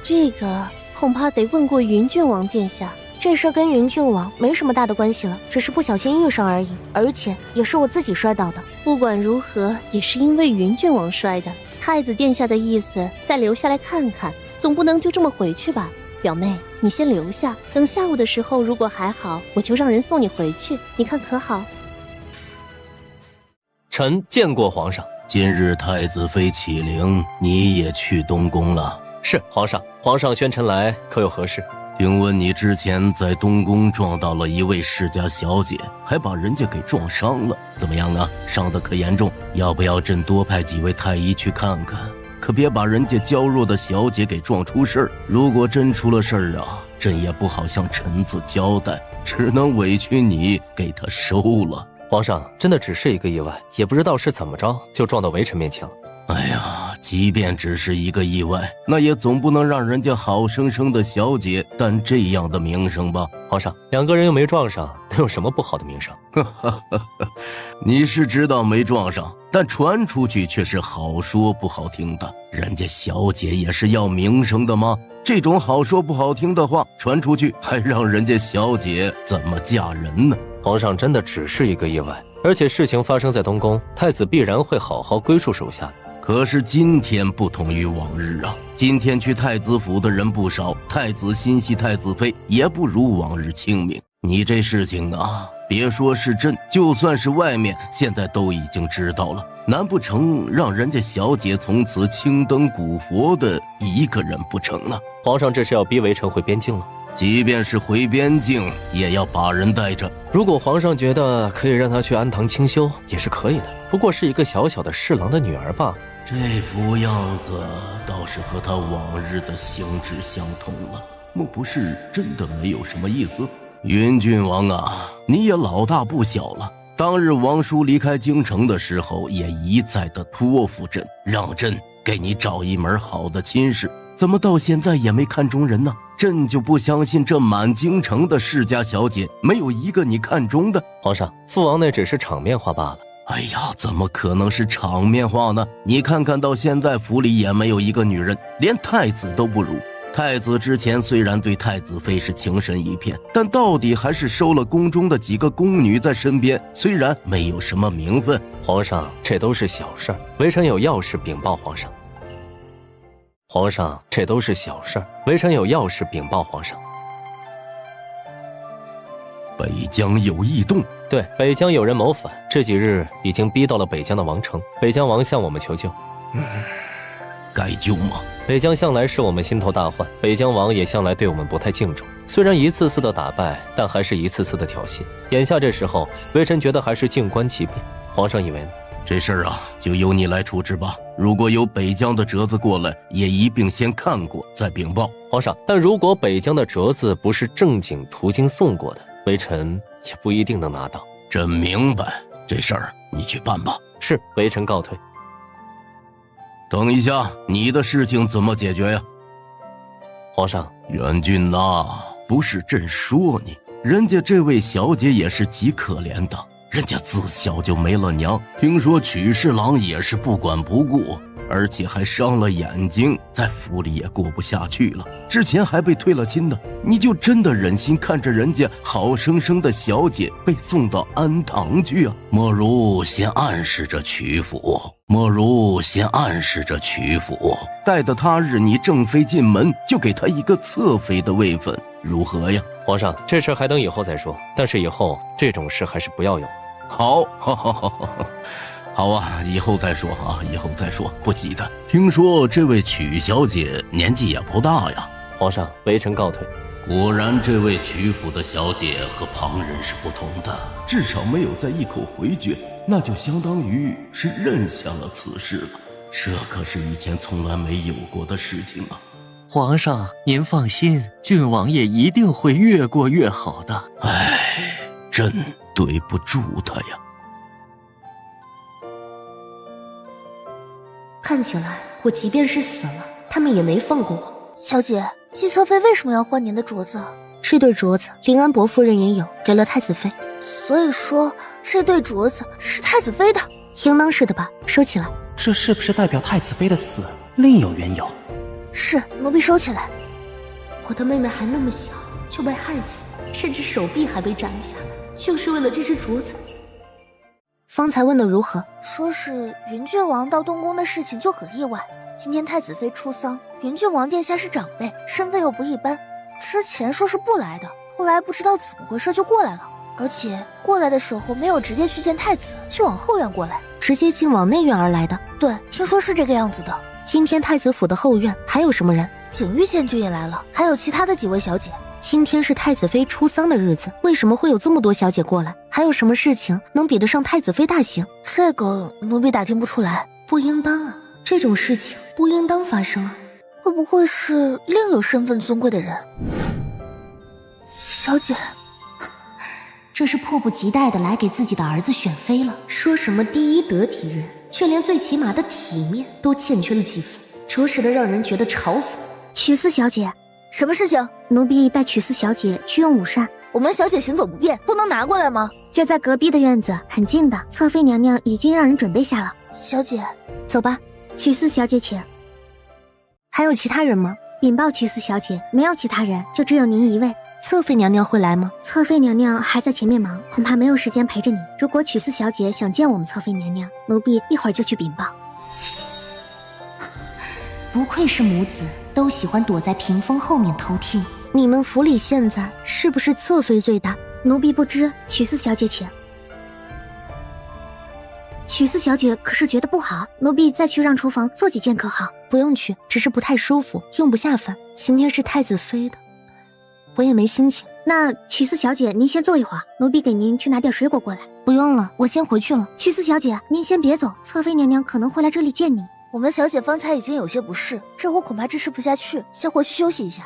这个恐怕得问过云郡王殿下。这事跟云郡王没什么大的关系了，只是不小心遇上而已，而且也是我自己摔倒的。不管如何，也是因为云郡王摔的。太子殿下的意思，再留下来看看，总不能就这么回去吧？表妹，你先留下，等下午的时候如果还好，我就让人送你回去，你看可好？臣见过皇上。今日太子妃启灵，你也去东宫了？是皇上。皇上宣臣来，可有何事？听闻你之前在东宫撞到了一位世家小姐，还把人家给撞伤了，怎么样啊？伤得可严重？要不要朕多派几位太医去看看？可别把人家娇弱的小姐给撞出事儿。如果真出了事儿啊，朕也不好向臣子交代，只能委屈你给他收了。皇上，真的只是一个意外，也不知道是怎么着就撞到微臣面前了。哎呀，即便只是一个意外，那也总不能让人家好生生的小姐担这样的名声吧？皇上，两个人又没撞上，能有什么不好的名声？你是知道没撞上，但传出去却是好说不好听的。人家小姐也是要名声的吗？这种好说不好听的话传出去，还让人家小姐怎么嫁人呢？皇上，真的只是一个意外，而且事情发生在东宫，太子必然会好好归属手下的。可是今天不同于往日啊，今天去太子府的人不少，太子心系太子妃也不如往日清明。你这事情啊，别说是朕，就算是外面现在都已经知道了，难不成让人家小姐从此青灯古佛的一个人不成呢？皇上这是要逼微臣回边境了？即便是回边境，也要把人带着。如果皇上觉得可以让他去安堂清修，也是可以的，不过是一个小小的侍郎的女儿罢了。这副样子倒是和他往日的性质相同了，莫不是真的没有什么意思？云郡王啊，你也老大不小了，当日王叔离开京城的时候，也一再的托付朕，让朕给你找一门好的亲事，怎么到现在也没看中人呢？朕就不相信这满京城的世家小姐没有一个你看中的。皇上，父王那只是场面话罢了。哎呀，怎么可能是场面话呢？你看看到现在府里也没有一个女人，连太子都不如。太子之前虽然对太子妃是情深一片，但到底还是收了宫中的几个宫女在身边，虽然没有什么名分。皇上，这都是小事儿，微臣有要事禀报皇上。皇上，这都是小事儿，微臣有要事禀报皇上。北疆有异动。对，北疆有人谋反，这几日已经逼到了北疆的王城，北疆王向我们求救。该救吗？北疆向来是我们心头大患，北疆王也向来对我们不太敬重，虽然一次次的打败，但还是一次次的挑衅。眼下这时候，微臣觉得还是静观其变。皇上以为呢？这事儿啊，就由你来处置吧。如果有北疆的折子过来，也一并先看过再禀报。皇上，但如果北疆的折子不是正经途经送过的，微臣也不一定能拿到。朕明白，这事儿你去办吧。是，微臣告退。等一下，你的事情怎么解决呀？皇上，元君呐，不是朕说你，人家这位小姐也是极可怜的，人家自小就没了娘，听说曲侍郎也是不管不顾，而且还伤了眼睛，在府里也过不下去了。之前还被退了亲的，你就真的忍心看着人家好生生的小姐被送到安堂去啊？莫如先暗示着曲府，待得他日你正妃进门，就给他一个侧妃的位分，如何呀？皇上，这事还等以后再说，但是以后这种事还是不要有。好，好啊，以后再说啊，以后再说，不急的。听说这位曲小姐年纪也不大呀。皇上，微臣告退。果然，这位曲府的小姐和旁人是不同的，至少没有再一口回绝，那就相当于是认下了此事了。这可是以前从来没有过的事情啊！皇上，您放心，郡王爷一定会越过越好的。唉，真对不住他呀。看起来我即便是死了，他们也没放过我。小姐，姬侧妃为什么要换您的镯子？这对镯子林安伯夫人也有，给了太子妃。所以说这对镯子是太子妃的？应当是的吧，收起来。这是不是代表太子妃的死另有缘由？是，奴婢收起来。我的妹妹还那么小就被害死，甚至手臂还被斩了下来，就是为了这只镯子。方才问的如何？说是云郡王到东宫的事情就很意外。今天太子妃出丧，云郡王殿下是长辈，身份又不一般。之前说是不来的，后来不知道怎么回事就过来了，而且过来的时候没有直接去见太子，去往后院过来，直接进往内院而来的。对，听说是这个样子的。今天太子府的后院还有什么人？景玉县君也来了，还有其他的几位小姐。今天是太子妃出丧的日子，为什么会有这么多小姐过来？还有什么事情能比得上太子妃大喜？这个奴婢打听不出来。不应当啊，这种事情不应当发生啊。会不会是另有身份尊贵的人？小姐，这是迫不及待的来给自己的儿子选妃了，说什么第一得体人，却连最起码的体面都欠缺了几分，着实的让人觉得嘲讽。曲四小姐，什么事情？奴婢带曲四小姐去用午膳。我们小姐行走不便，不能拿过来吗？就在隔壁的院子，很近的。侧妃娘娘已经让人准备下了。小姐，走吧。曲四小姐请。还有其他人吗？禀报曲四小姐，没有其他人，就只有您一位。侧妃娘娘会来吗？侧妃娘娘还在前面忙，恐怕没有时间陪着你。如果曲四小姐想见我们侧妃娘娘，奴婢一会儿就去禀报。不愧是母子，都喜欢躲在屏风后面偷听。你们府里现在是不是侧妃最大？奴婢不知，曲四小姐请。曲四小姐可是觉得不好，奴婢再去让厨房做几件可好？不用去，只是不太舒服，用不下饭。今天是太子妃的，我也没心情。那曲四小姐您先坐一会儿，奴婢给您去拿点水果过来。不用了，我先回去了。曲四小姐您先别走，侧妃娘娘可能会来这里见你。我们小姐方才已经有些不适，这会恐怕支持不下去，先回去休息一下。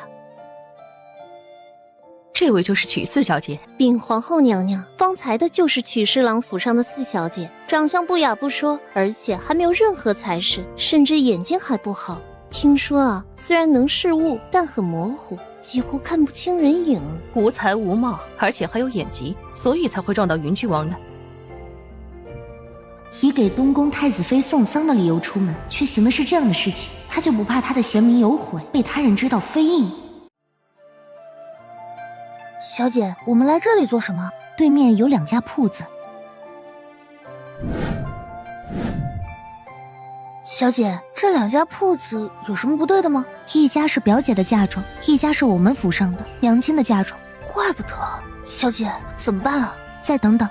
这位就是曲四小姐。禀皇后娘娘，方才的就是曲侍郎府上的四小姐，长相不雅不说，而且还没有任何才识，甚至眼睛还不好。听说啊，虽然能视物，但很模糊，几乎看不清人影。无才无貌，而且还有眼疾，所以才会撞到云郡王的。以给东宫太子妃送丧的理由出门，却行的是这样的事情，他就不怕他的贤名有毁，被他人知道非议？小姐，我们来这里做什么？对面有2家铺子。小姐，这2家铺子有什么不对的吗？一家是表姐的嫁妆，一家是我们府上的娘亲的嫁妆。怪不得。小姐，怎么办啊？再等等。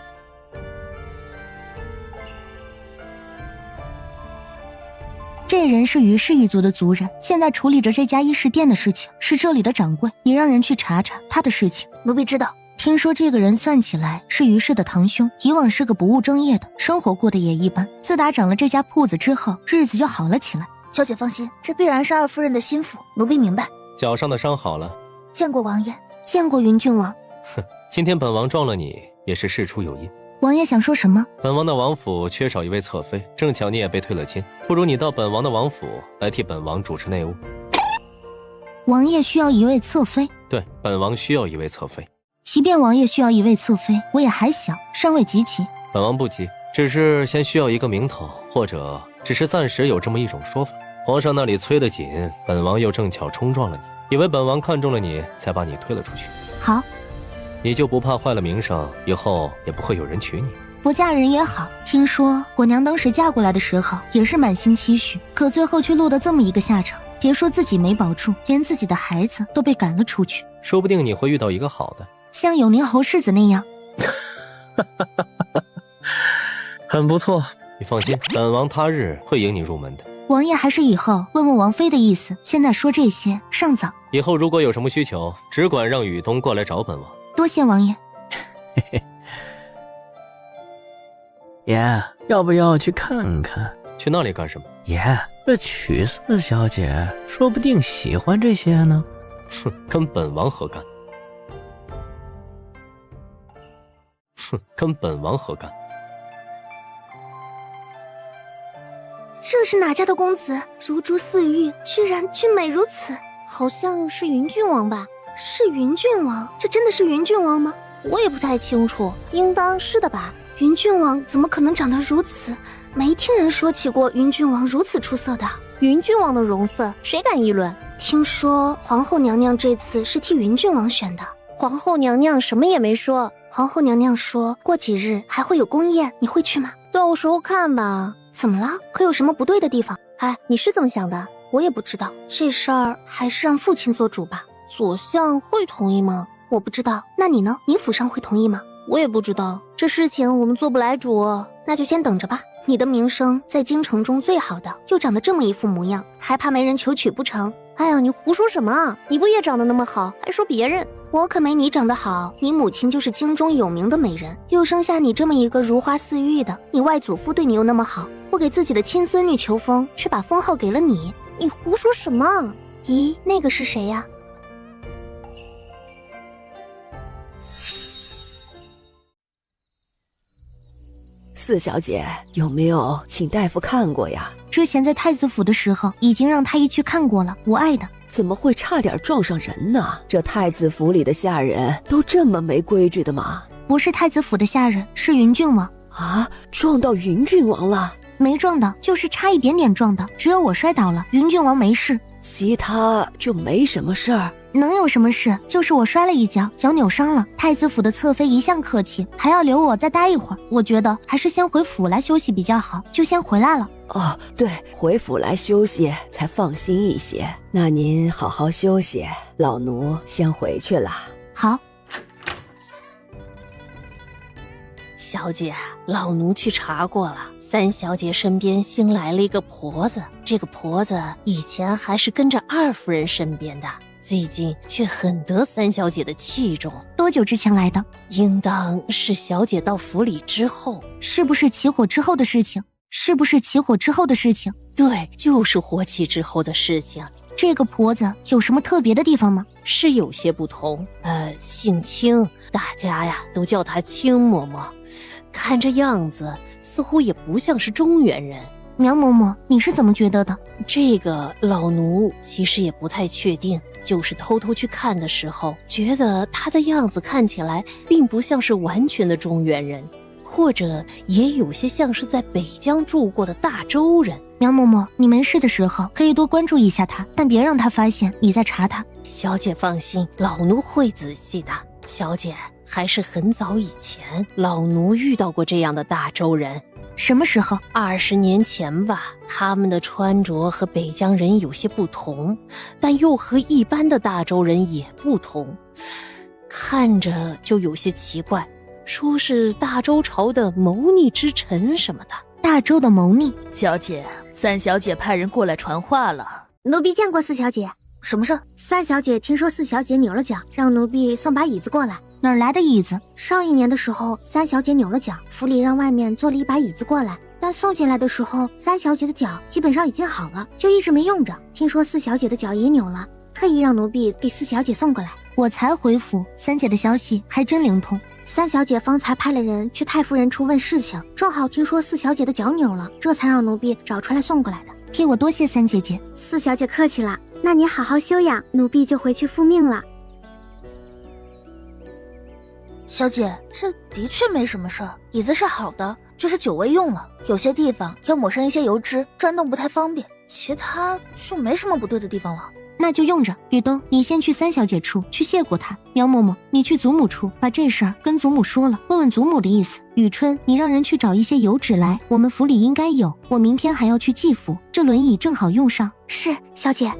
这人是于氏一族的族人，现在处理着这家衣饰店的事情，是这里的掌柜，你让人去查查他的事情。奴婢知道。听说这个人算起来是于氏的堂兄，以往是个不务正业的，生活过得也一般。自打长了这家铺子之后，日子就好了起来。小姐放心，这必然是二夫人的心腹，奴婢明白。脚上的伤好了？见过王爷。见过云郡王。哼，今天本王撞了你，也是事出有因。王爷想说什么？本王的王府缺少一位侧妃，正巧你也被退了亲，不如你到本王的王府来替本王主持内务。王爷需要一位侧妃？对，本王需要一位侧妃。即便王爷需要一位侧妃，我也还小，尚未及其。本王不急，只是先需要一个名头，或者只是暂时有这么一种说法。皇上那里催得紧，本王又正巧冲撞了你，以为本王看中了你，才把你推了出去。好，你就不怕坏了名声，以后也不会有人娶你？不嫁人也好。听说果娘当时嫁过来的时候也是满心期许，可最后却落得这么一个下场。别说自己没保住，连自己的孩子都被赶了出去。说不定你会遇到一个好的，像永宁侯世子那样。很不错，你放心，本王他日会迎你入门的。王爷还是以后问问王妃的意思，现在说这些尚早。以后如果有什么需求，只管让雨东过来找本王。多谢王爷。爷，要不要去看看？去那里干什么？爷，这曲四小姐说不定喜欢这些呢。哼，跟本王何干？哼，跟本王何干？这是哪家的公子？如珠似玉，居然俊美如此。好像是云郡王吧？是云郡王？这真的是云郡王吗？我也不太清楚，应当是的吧。云郡王怎么可能长得如此？没听人说起过云郡王如此出色的。云郡王的容色，谁敢议论？听说皇后娘娘这次是替云郡王选的。皇后娘娘什么也没说。皇后娘娘说过几日还会有宫宴，你会去吗？到时候看吧。怎么了？可有什么不对的地方？哎，你是怎么想的？我也不知道，这事儿还是让父亲做主吧。左相会同意吗？我不知道。那你呢？你府上会同意吗？我也不知道，这事情我们做不来主。那就先等着吧。你的名声在京城中最好的，又长得这么一副模样，还怕没人求娶不成？哎呀，你胡说什么？你不也长得那么好，还说别人？我可没你长得好。你母亲就是京中有名的美人，又生下你这么一个如花似玉的，你外祖父对你又那么好，不给自己的亲孙女求封，却把封号给了你。你胡说什么？咦，那个是谁呀？四小姐，有没有请大夫看过呀？之前在太子府的时候，已经让太医去看过了，无碍的。怎么会差点撞上人呢？这太子府里的下人都这么没规矩的吗？不是太子府的下人，是云郡王。啊，撞到云郡王了？没撞到，就是差一点点撞到，只有我摔倒了，云郡王没事，其他就没什么事儿。能有什么事？就是我摔了一跤，脚扭伤了。太子府的侧妃一向客气，还要留我再待一会儿。我觉得还是先回府来休息比较好，就先回来了。哦，对，回府来休息才放心一些。那您好好休息，老奴先回去了。好。小姐，老奴去查过了，三小姐身边新来了一个婆子，这个婆子以前还是跟着二夫人身边的，最近却很得三小姐的器重。多久之前来的？应当是小姐到府里之后。是不是起火之后的事情？是不是起火之后的事情？对，就是火起之后的事情。这个婆子有什么特别的地方吗？是有些不同，姓清，大家呀都叫她清嬷嬷。看这样子，似乎也不像是中原人。苗嬷嬷，你是怎么觉得的？这个老奴其实也不太确定，就是偷偷去看的时候，觉得她的样子看起来并不像是完全的中原人，或者也有些像是在北疆住过的大周人。苗嬷嬷，你没事的时候可以多关注一下她，但别让她发现你在查她。小姐放心，老奴会仔细的。小姐，还是很早以前，老奴遇到过这样的大周人。什么时候？20年前吧。他们的穿着和北疆人有些不同，但又和一般的大周人也不同，看着就有些奇怪，说是大周朝的谋逆之臣什么的。大周的谋逆？小姐，三小姐派人过来传话了。奴婢见过四小姐。什么事？三小姐听说四小姐扭了脚，让奴婢送把椅子过来。哪儿来的椅子？上一年的时候，三小姐扭了脚，府里让外面做了一把椅子过来，但送进来的时候，三小姐的脚基本上已经好了，就一直没用着。听说四小姐的脚也扭了，特意让奴婢给四小姐送过来。我才回府，三姐的消息还真灵通。三小姐方才派了人去太夫人处问事情，正好听说四小姐的脚扭了，这才让奴婢找出来送过来的。替我多谢三姐姐。四小姐客气了，那你好好休养，奴婢就回去复命了。小姐，这的确没什么事儿，椅子是好的，就是久未用了，有些地方要抹上一些油脂，转动不太方便，其他就没什么不对的地方了。那就用着。雨东，你先去三小姐处去谢过她。苗嬷嬷，你去祖母处把这事儿跟祖母说了，问问祖母的意思。雨春，你让人去找一些油纸来，我们府里应该有。我明天还要去季府，这轮椅正好用上。是，小姐。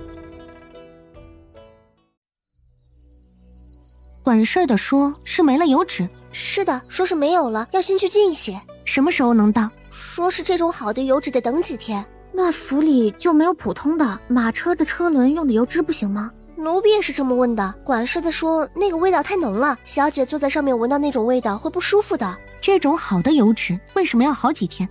管事儿的说是没了油纸。是的，说是没有了，要先去进些。什么时候能到？说是这种好的油纸得等几天。那府里就没有普通的马车的车轮用的油脂不行吗？奴婢也是这么问的，管事的说那个味道太浓了，小姐坐在上面闻到那种味道会不舒服的。这种好的油脂为什么要好几天？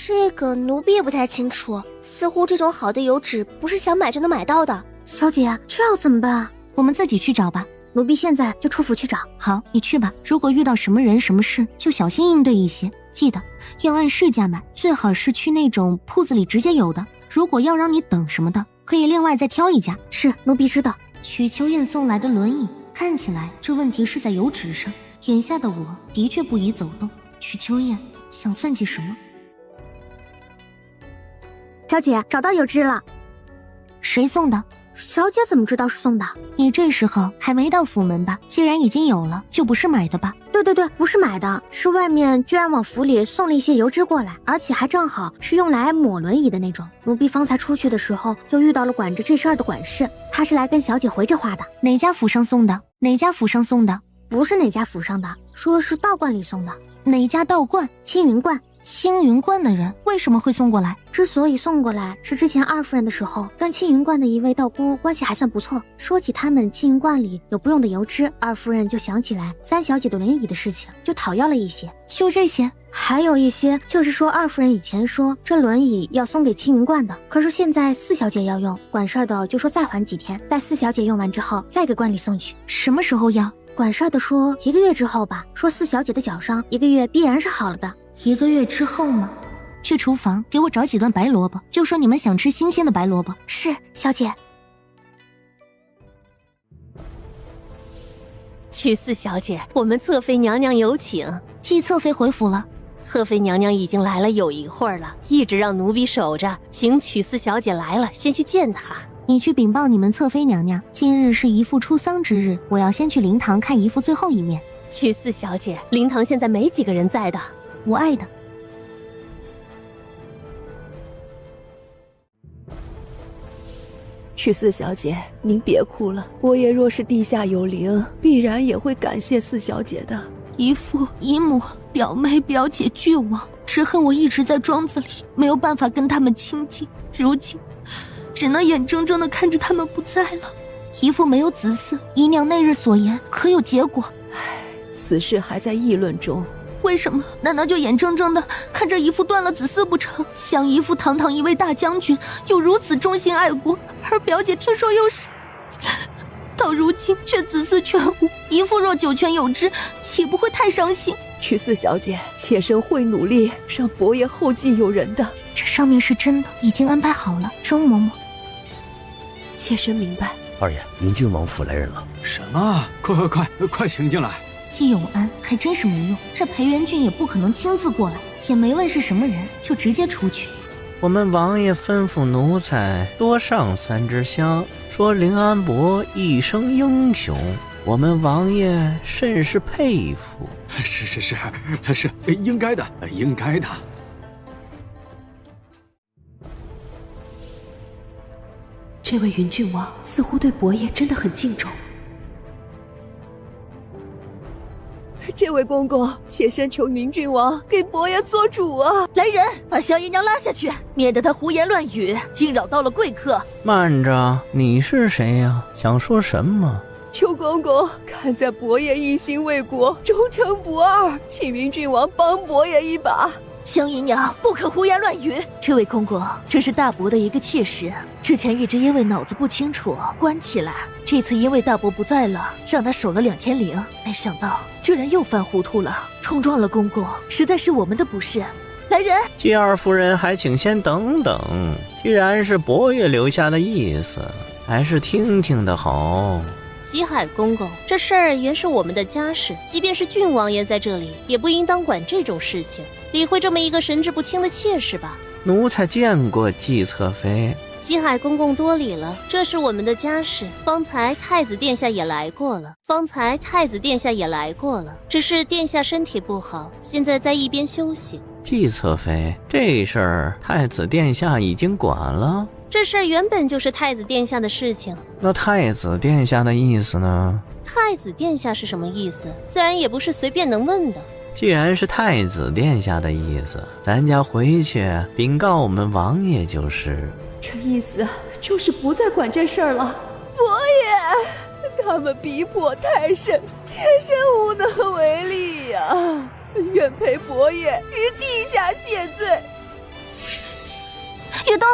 这个奴婢也不太清楚，似乎这种好的油脂不是想买就能买到的。小姐，这要怎么办？我们自己去找吧。奴婢现在就出府去找。好，你去吧。如果遇到什么人什么事，就小心应对一些。记得要按市价买，最好是去那种铺子里直接有的。如果要让你等什么的，可以另外再挑一家。是，奴婢知道。曲秋燕送来的轮椅，看起来这问题是在油脂上。眼下的我的确不宜走动。曲秋燕想算计什么？小姐，找到油脂了。谁送的？小姐怎么知道是送的？你这时候还没到府门吧？既然已经有了，就不是买的吧？对，不是买的，是外面居然往府里送了一些油脂过来，而且还正好是用来抹轮椅的那种。奴婢方才出去的时候就遇到了管着这事儿的管事，他是来跟小姐回这话的。哪家府上送的？哪家府上送的？不是哪家府上的，说是道观里送的。哪家道观？青云观。青云观的人为什么会送过来？之所以送过来，是之前二夫人的时候跟青云观的一位道姑关系还算不错，说起他们青云观里有不用的油脂，二夫人就想起来三小姐的轮椅的事情，就讨要了一些。就这些？还有一些就是说二夫人以前说这轮椅要送给青云观的，可是现在四小姐要用，管事儿的就说再缓几天，待四小姐用完之后再给观里送去。什么时候要？管事儿的说1个月之后吧，说四小姐的脚伤1个月必然是好了的。1个月之后吗？去厨房给我找几段白萝卜，就说你们想吃新鲜的白萝卜。是，小姐。曲四小姐，我们侧妃娘娘有请。季侧妃回府了。侧妃娘娘已经来了有一会儿了，一直让奴婢守着，请曲四小姐来了，先去见她。你去禀报你们侧妃娘娘，今日是姨父出丧之日，我要先去灵堂看姨父最后一面。曲四小姐，灵堂现在没几个人在的。我爱的。曲四小姐，您别哭了，伯爷若是地下有灵，必然也会感谢四小姐的。姨父、姨母、表妹、表姐俱亡，只恨我一直在庄子里，没有办法跟他们亲近，如今只能眼睁睁地看着他们不在了。姨父没有子嗣，姨娘那日所言可有结果？此事还在议论中。为什么？难道就眼睁睁的看着姨父断了子嗣不成？想姨父堂堂一位大将军，又如此忠心爱国，而表姐听说又是……到如今却子嗣全无，姨父若九泉有知，岂不会太伤心？曲四小姐，妾身会努力让伯爷后继有人的。这上面是真的，已经安排好了。庄嬷嬷，妾身明白。二爷，云郡王府来人了。什么？快请进来！既有安还真是没用，这裴元俊也不可能亲自过来，也没问是什么人，就直接出去。我们王爷吩咐奴才多上3支香，说林安伯一生英雄，我们王爷甚是佩服。是，应该的。这位云郡王似乎对伯爷真的很敬重。这位公公，妾身求云郡王给伯爷做主啊！来人，把萧姨娘拉下去，免得她胡言乱语，惊扰到了贵客。慢着，你是谁呀？想说什么？求公公看在伯爷一心为国，忠诚不二，请云郡王帮伯爷一把。萧姨娘不可胡言乱语。这位公公，这是大伯的一个妾室，之前一直因为脑子不清楚关起来，这次因为大伯不在了，让他守了2天灵，没想到居然又犯糊涂了，冲撞了公公，实在是我们的不是。来人！季二夫人还请先等等，既然是伯爷留下的意思，还是听听的好。吉海公公，这事儿原是我们的家事，即便是郡王爷在这里，也不应当管这种事情。理会这么一个神志不清的妾室吧。奴才见过季侧妃。姬海公公多礼了，这是我们的家事。方才太子殿下也来过了，只是殿下身体不好，现在在一边休息。季侧妃，这事儿太子殿下已经管了。这事儿原本就是太子殿下的事情。那太子殿下的意思呢？太子殿下是什么意思？自然也不是随便能问的。既然是太子殿下的意思，咱家回去禀告我们王爷就是。这意思就是不再管这事儿了。伯爷，他们逼迫太甚，妾身无能为力呀，愿陪伯爷与地下谢罪。雨东，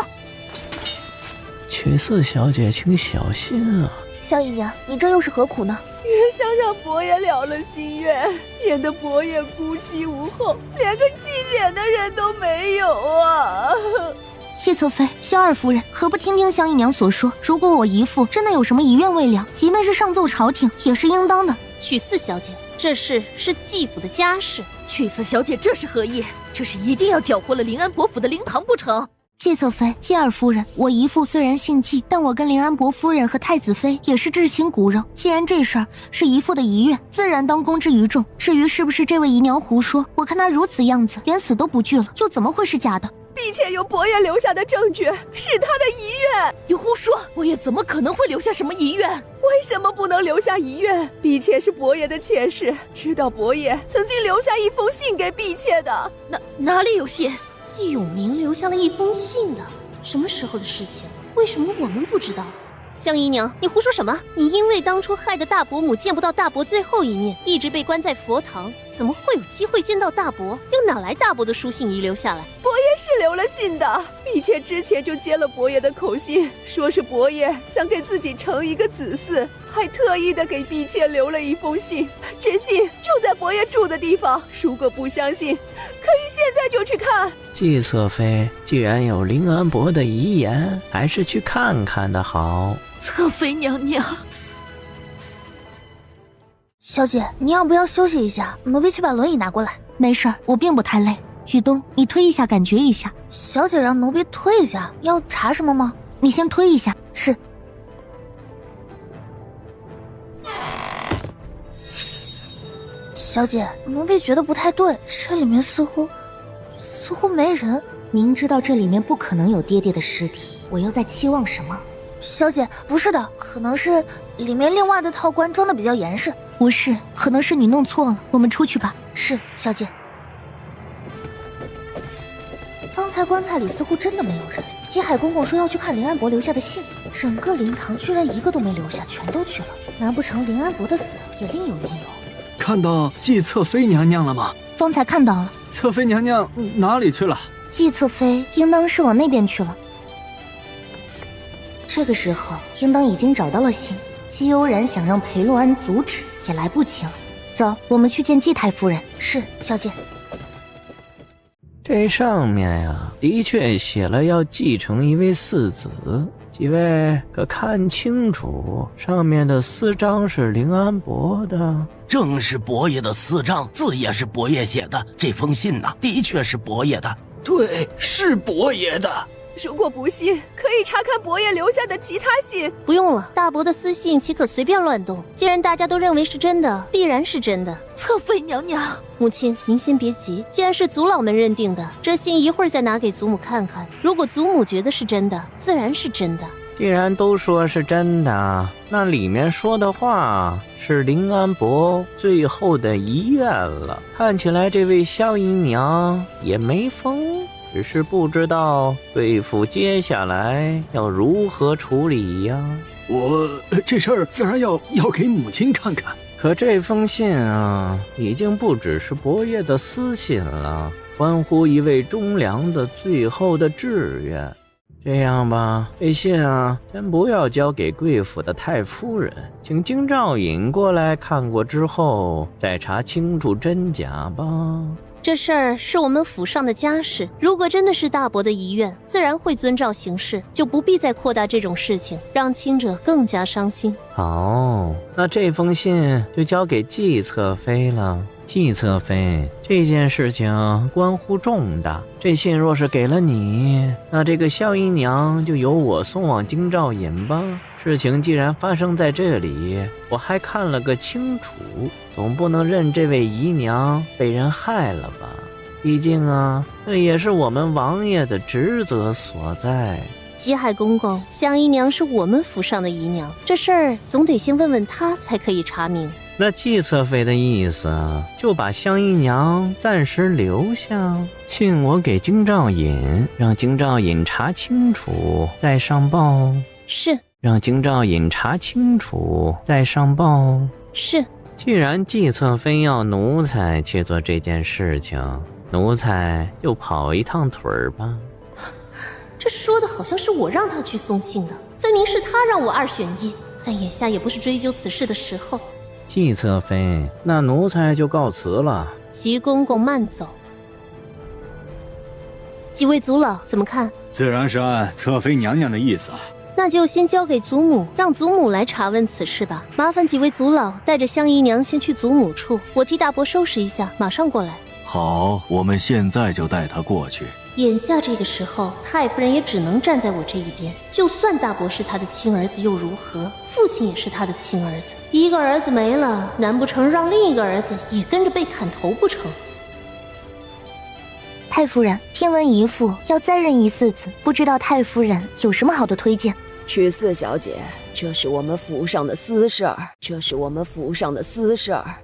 曲四小姐，请小心啊！萧姨娘，你这又是何苦呢？也想让伯爷了了心愿，免得伯爷孤妻无后，连个祭奠的人都没有啊！谢侧妃，萧二夫人，何不听听萧姨娘所说？如果我姨父真的有什么遗愿未了，即便是上奏朝廷，也是应当的。曲四小姐，这事是继府的家事。曲四小姐，这是何意？这是一定要搅和了临安伯府的灵堂不成？季侧妃，季二夫人，我姨父虽然姓季，但我跟临安伯夫人和太子妃也是至亲骨肉。既然这事儿是姨父的遗愿，自然当公之于众。至于是不是这位姨娘胡说，我看她如此样子，连死都不惧了，又怎么会是假的？并且有伯爷留下的证据，是他的遗愿。你胡说！伯爷怎么可能会留下什么遗愿？为什么不能留下遗愿？婢妾是伯爷的妾室，知道伯爷曾经留下一封信给婢妾的。哪里有信？季永明留下了一封信的，什么时候的事情？为什么我们不知道？香姨娘，你胡说什么？你因为当初害得大伯母见不到大伯最后一面，一直被关在佛堂，怎么会有机会见到大伯？又哪来大伯的书信遗留下来？伯爷是留了信的，婢妾之前就接了伯爷的口信，说是伯爷想给自己成一个子嗣，还特意的给婢妾留了一封信。这信就在伯爷住的地方，如果不相信，可以现在就去看。季侧妃，既然有临安伯的遗言，还是去看看的好。侧妃娘娘，小姐，你要不要休息一下？奴婢去把轮椅拿过来。没事儿，我并不太累。雨东，你推一下，感觉一下。小姐让奴婢推一下，要查什么吗？你先推一下。是。小姐，奴婢觉得不太对，这里面似乎没人。明知道这里面不可能有爹爹的尸体，我又在期望什么？小姐，不是的，可能是里面另外的套关装的比较严实。不是，可能是你弄错了。我们出去吧。是，小姐。方才棺材里似乎真的没有人。姬海公公说要去看临安伯留下的信，整个灵堂居然一个都没留下，全都去了。难不成临安伯的死也另有缘由？看到季侧妃娘娘了吗？方才看到了。侧妃娘娘哪里去了？季侧妃应当是往那边去了。这个时候应当已经找到了信，姬悠然想让裴洛安阻止也来不及了。走，我们去见季太夫人。是，小姐。这上面呀，的确写了要继承一位嗣子，几位可看清楚，上面的私章是临安伯的。正是伯爷的私章，字也是伯爷写的。这封信呢，的确是伯爷的。对，是伯爷的。如果不信，可以查看伯爷留下的其他信。不用了，大伯的私信岂可随便乱动？既然大家都认为是真的，必然是真的。侧妃娘娘，母亲，您先别急。既然是族老们认定的，这信一会儿再拿给祖母看看。如果祖母觉得是真的，自然是真的。既然都说是真的，那里面说的话是临安伯最后的遗愿了。看起来这位萧姨娘也没疯。只是不知道贵府接下来要如何处理呀？我这事儿自然要给母亲看看。可这封信啊，已经不只是伯爷的私信了，关乎一位忠良的最后的志愿。这样吧，这信啊，先不要交给贵府的太夫人，请京兆尹过来看过之后，再查清楚真假吧。这事儿是我们府上的家事，如果真的是大伯的遗愿，自然会遵照行事，就不必再扩大这种事情，让亲者更加伤心。好，那这封信就交给季侧妃了。季侧妃，这件事情关乎重大，这信若是给了你，那这个萧姨娘就由我送往京兆尹吧。事情既然发生在这里，我还看了个清楚，总不能任这位姨娘被人害了吧？毕竟啊，这也是我们王爷的职责所在。吉海公公，湘姨娘是我们府上的姨娘，这事儿总得先问问她才可以查明。那季侧妃的意思，就把湘姨娘暂时留下，信我给京兆尹，让京兆尹查清楚再上报。是。让京兆尹查清楚再上报。是。既然季侧妃要奴才去做这件事情，奴才就跑一趟腿儿吧。这说的好像是我让他去送信的，分明是他让我2选1，但眼下也不是追究此事的时候。季侧妃，那奴才就告辞了。吉公公慢走。几位族老怎么看？自然是按侧妃娘娘的意思啊。那就先交给祖母，让祖母来查问此事吧。麻烦几位族老带着湘姨娘先去祖母处，我替大伯收拾一下，马上过来。好，我们现在就带她过去。眼下这个时候，太夫人也只能站在我这一边。就算大伯是他的亲儿子又如何？父亲也是他的亲儿子，一个儿子没了，难不成让另一个儿子也跟着被砍头不成？太夫人，听闻姨父要再任意4子，不知道太夫人有什么好的推荐？曲四小姐，这是我们府上的私事儿，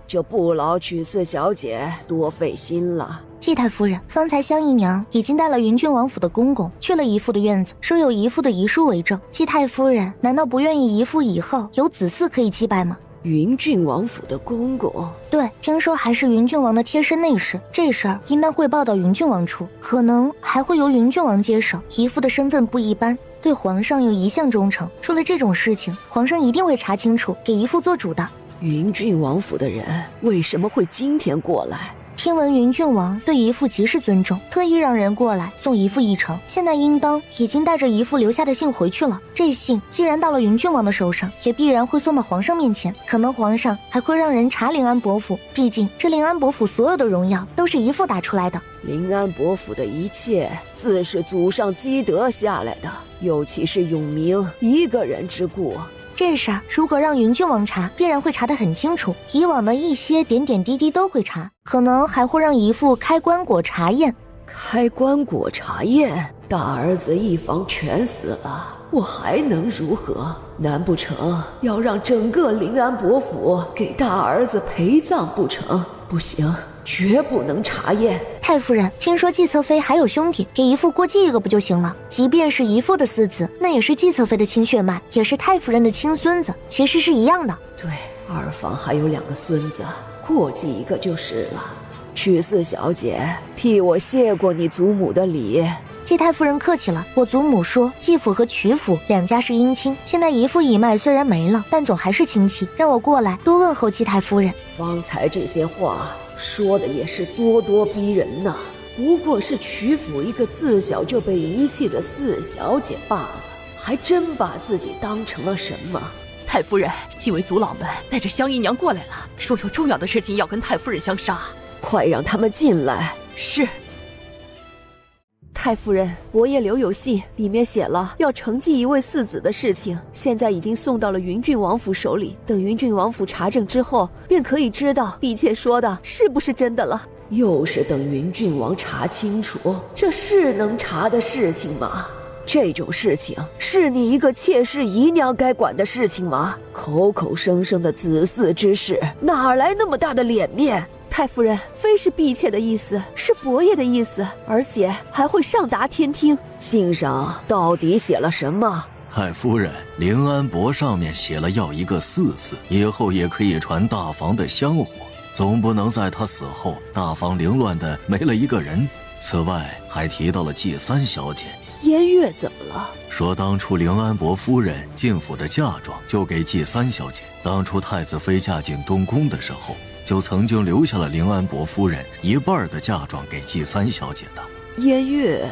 就不劳曲四小姐多费心了。季太夫人，方才湘姨娘已经带了云郡王府的公公去了姨父的院子，说有姨父的遗书为证。季太夫人难道不愿意姨父以后有子嗣可以祭拜吗？云郡王府的公公，对，听说还是云郡王的贴身内侍，这事儿应当汇报到云郡王处，可能还会由云郡王接手。姨父的身份不一般，对皇上又一向忠诚，出了这种事情，皇上一定会查清楚，给姨父做主的。云郡王府的人为什么会今天过来？听闻云郡王对姨父极是尊重，特意让人过来送姨父一程，现在应当已经带着姨父留下的信回去了。这信既然到了云郡王的手上，也必然会送到皇上面前，可能皇上还会让人查临安伯府，毕竟这临安伯府所有的荣耀都是姨父打出来的。临安伯府的一切自是祖上积德下来的，又岂是永明一个人之故？这事儿如果让云郡王查，必然会查得很清楚，以往的一些点点滴滴都会查，可能还会让姨父开棺椁查验。开棺椁查验，大儿子一房全死了，我还能如何？难不成要让整个临安伯府给大儿子陪葬不成？不行，绝不能查验。太夫人，听说季侧妃还有兄弟，给姨父过继一个不就行了？即便是姨父的4子，那也是季侧妃的亲血脉，也是太夫人的亲孙子，其实是一样的。对，二房还有2个孙子，过继一个就是了。曲四小姐，替我谢过你祖母的礼。季太夫人客气了，我祖母说季府和曲府2家是姻亲，现在姨父一脉虽然没了，但总还是亲戚，让我过来多问候季太夫人。方才这些话说的也是咄咄逼人呐，不过是曲府一个自小就被遗弃的4小姐罢了，还真把自己当成了什么？太夫人，几位族老们带着湘姨娘过来了，说有重要的事情要跟太夫人相商。快让他们进来。是。太夫人，伯爷留有信，里面写了要承继一位4子的事情，现在已经送到了云郡王府手里，等云郡王府查证之后，便可以知道婢妾说的是不是真的了。又是等云郡王查清楚，这是能查的事情吗？这种事情是你一个妾室姨娘该管的事情吗？口口声声的子嗣之事，哪来那么大的脸面？太夫人，非是婢妾的意思，是伯爷的意思，而且还会上达天听。信上到底写了什么？太夫人，临安伯上面写了要一个4子，以后也可以传大房的香火，总不能在他死后大房凌乱的没了一个人。此外还提到了季3小姐。颜月怎么了？说当初临安伯夫人进府的嫁妆就给季3小姐，当初太子妃嫁进东宫的时候，就曾经留下了临安伯夫人1半的嫁妆给季3小姐的。颜月，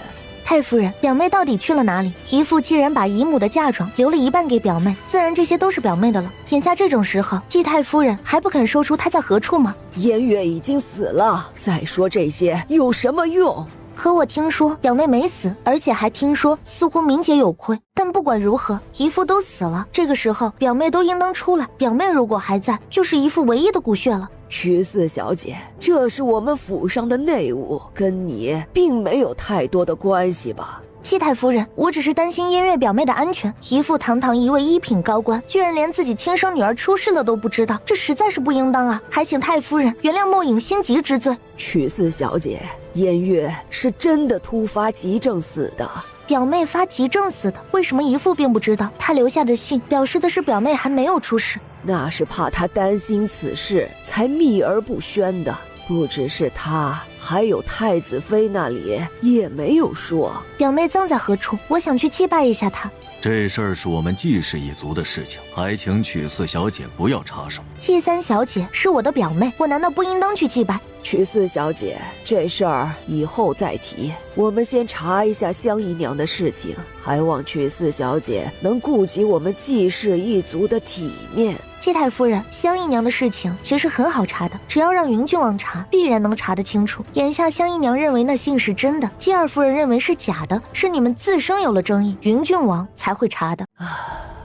太夫人，表妹到底去了哪里？姨父既然把姨母的嫁妆留了一半给表妹，自然这些都是表妹的了。眼下这种时候，季太夫人还不肯说出她在何处吗？颜月已经死了，再说这些有什么用？可我听说表妹没死，而且还听说似乎明姐有亏。但不管如何，姨父都死了，这个时候表妹都应当出来。表妹如果还在，就是姨父唯一的骨血了。瞿四小姐，这是我们府上的内务，跟你并没有太多的关系吧？季太夫人，我只是担心音乐表妹的安全。姨父堂堂一位一品高官，居然连自己亲生女儿出事了都不知道，这实在是不应当啊！还请太夫人原谅莫影心急之罪。瞿四小姐，颜月是真的突发急症死的。表妹发急症死的，为什么姨父并不知道？他留下的信表示的是表妹还没有出事，那是怕他担心此事才秘而不宣的。不只是他，还有太子妃那里也没有说。表妹葬在何处？我想去祭拜一下她。这事儿是我们季氏一族的事情，还请瞿四小姐不要插手。季三小姐是我的表妹，我难道不应当去祭拜？瞿四小姐，这事儿以后再提，我们先查一下香姨娘的事情，还望瞿四小姐能顾及我们季氏一族的体面。季太夫人，香姨娘的事情其实很好查的，只要让云郡王查，必然能查得清楚。眼下香姨娘认为那信是真的，季二夫人认为是假的，是你们自身有了争议，云郡王才会查的。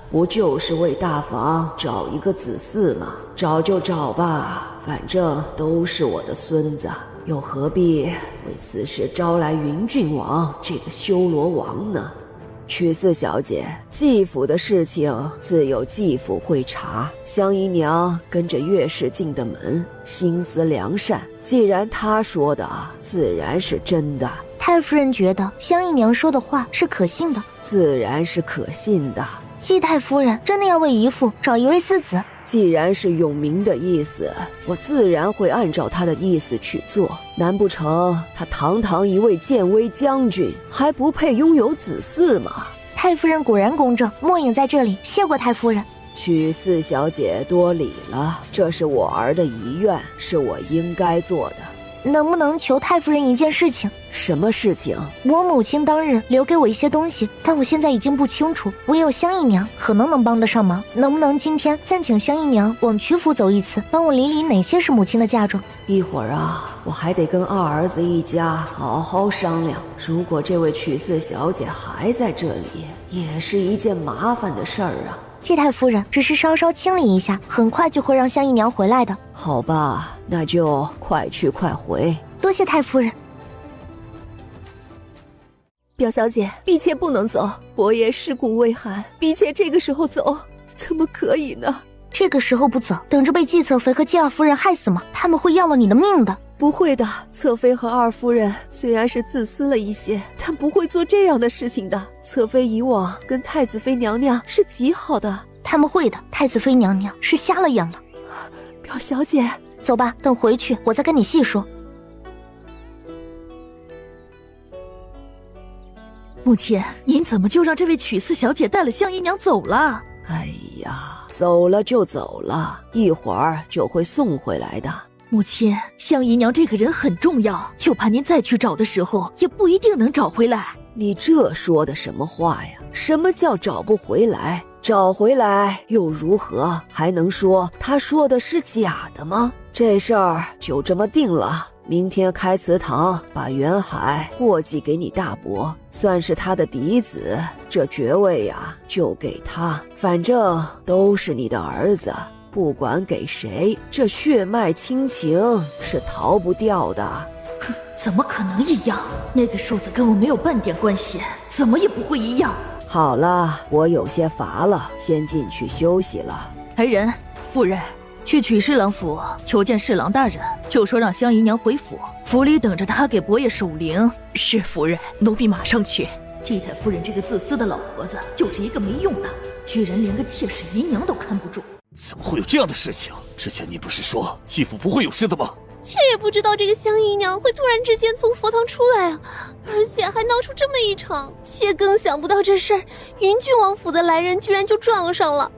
不就是为大房找一个子嗣吗？找就找吧，反正都是我的孙子，又何必为此事招来云郡王这个修罗王呢？瞿四小姐，继府的事情自有继府会查。香姨娘跟着岳氏进的门，心思良善，既然她说的，自然是真的。太夫人觉得香姨娘说的话是可信的？自然是可信的。季太夫人真的要为姨父找一位嗣子？既然是永明的意思，我自然会按照他的意思去做。难不成他堂堂一位建威将军，还不配拥有子嗣吗？太夫人果然公正，莫影在这里谢过太夫人。瞿四小姐多礼了，这是我儿的遗愿，是我应该做的。能不能求太夫人一件事情？什么事情？我母亲当日留给我一些东西，但我现在已经不清楚，唯有香姨娘可能能帮得上忙。能不能今天暂请香姨娘往曲府走一次，帮我理理哪些是母亲的嫁妆？一会儿啊，我还得跟二儿子一家好好商量。如果这位瞿四小姐还在这里，也是一件麻烦的事儿啊。季太夫人只是稍稍清理一下，很快就会让香姨娘回来的。好吧，那就快去快回。多谢太夫人。表小姐，婢妾不能走，伯爷尸骨未寒，婢妾这个时候走怎么可以呢？这个时候不走，等着被季侧妃和季二夫人害死吗？他们会要了你的命的。不会的，侧妃和二夫人虽然是自私了一些，但不会做这样的事情的。侧妃以往跟太子妃娘娘是极好的，他们会的。太子妃娘娘是瞎了眼了。表小姐，走吧，等回去我再跟你细说。母亲，您怎么就让这位瞿四小姐带了香姨娘走了？哎呀，走了就走了，一会儿就会送回来的。母亲，香姨娘这个人很重要，就怕您再去找的时候，也不一定能找回来。你这说的什么话呀？什么叫找不回来？找回来又如何？还能说他说的是假的吗？这事儿就这么定了。明天开祠堂，把袁海过继给你大伯，算是他的嫡子。这爵位呀，就给他，反正都是你的儿子。不管给谁，这血脉亲情是逃不掉的。哼，怎么可能一样？那个数字跟我没有半点关系，怎么也不会一样。好了，我有些乏了，先进去休息了。来人，夫人，去曲侍郎府求见侍郎大人，就说让香姨娘回府，府里等着她给伯爷守灵。是夫人，奴婢马上去。季太夫人这个自私的老婆子，就是一个没用的，居然连个妾室姨娘都看不住。怎么会有这样的事情？之前你不是说继父不会有事的吗？妾也不知道这个香姨娘会突然之间从佛堂出来啊，而且还闹出这么一场。妾更想不到这事儿，云郡王府的来人居然就撞上了，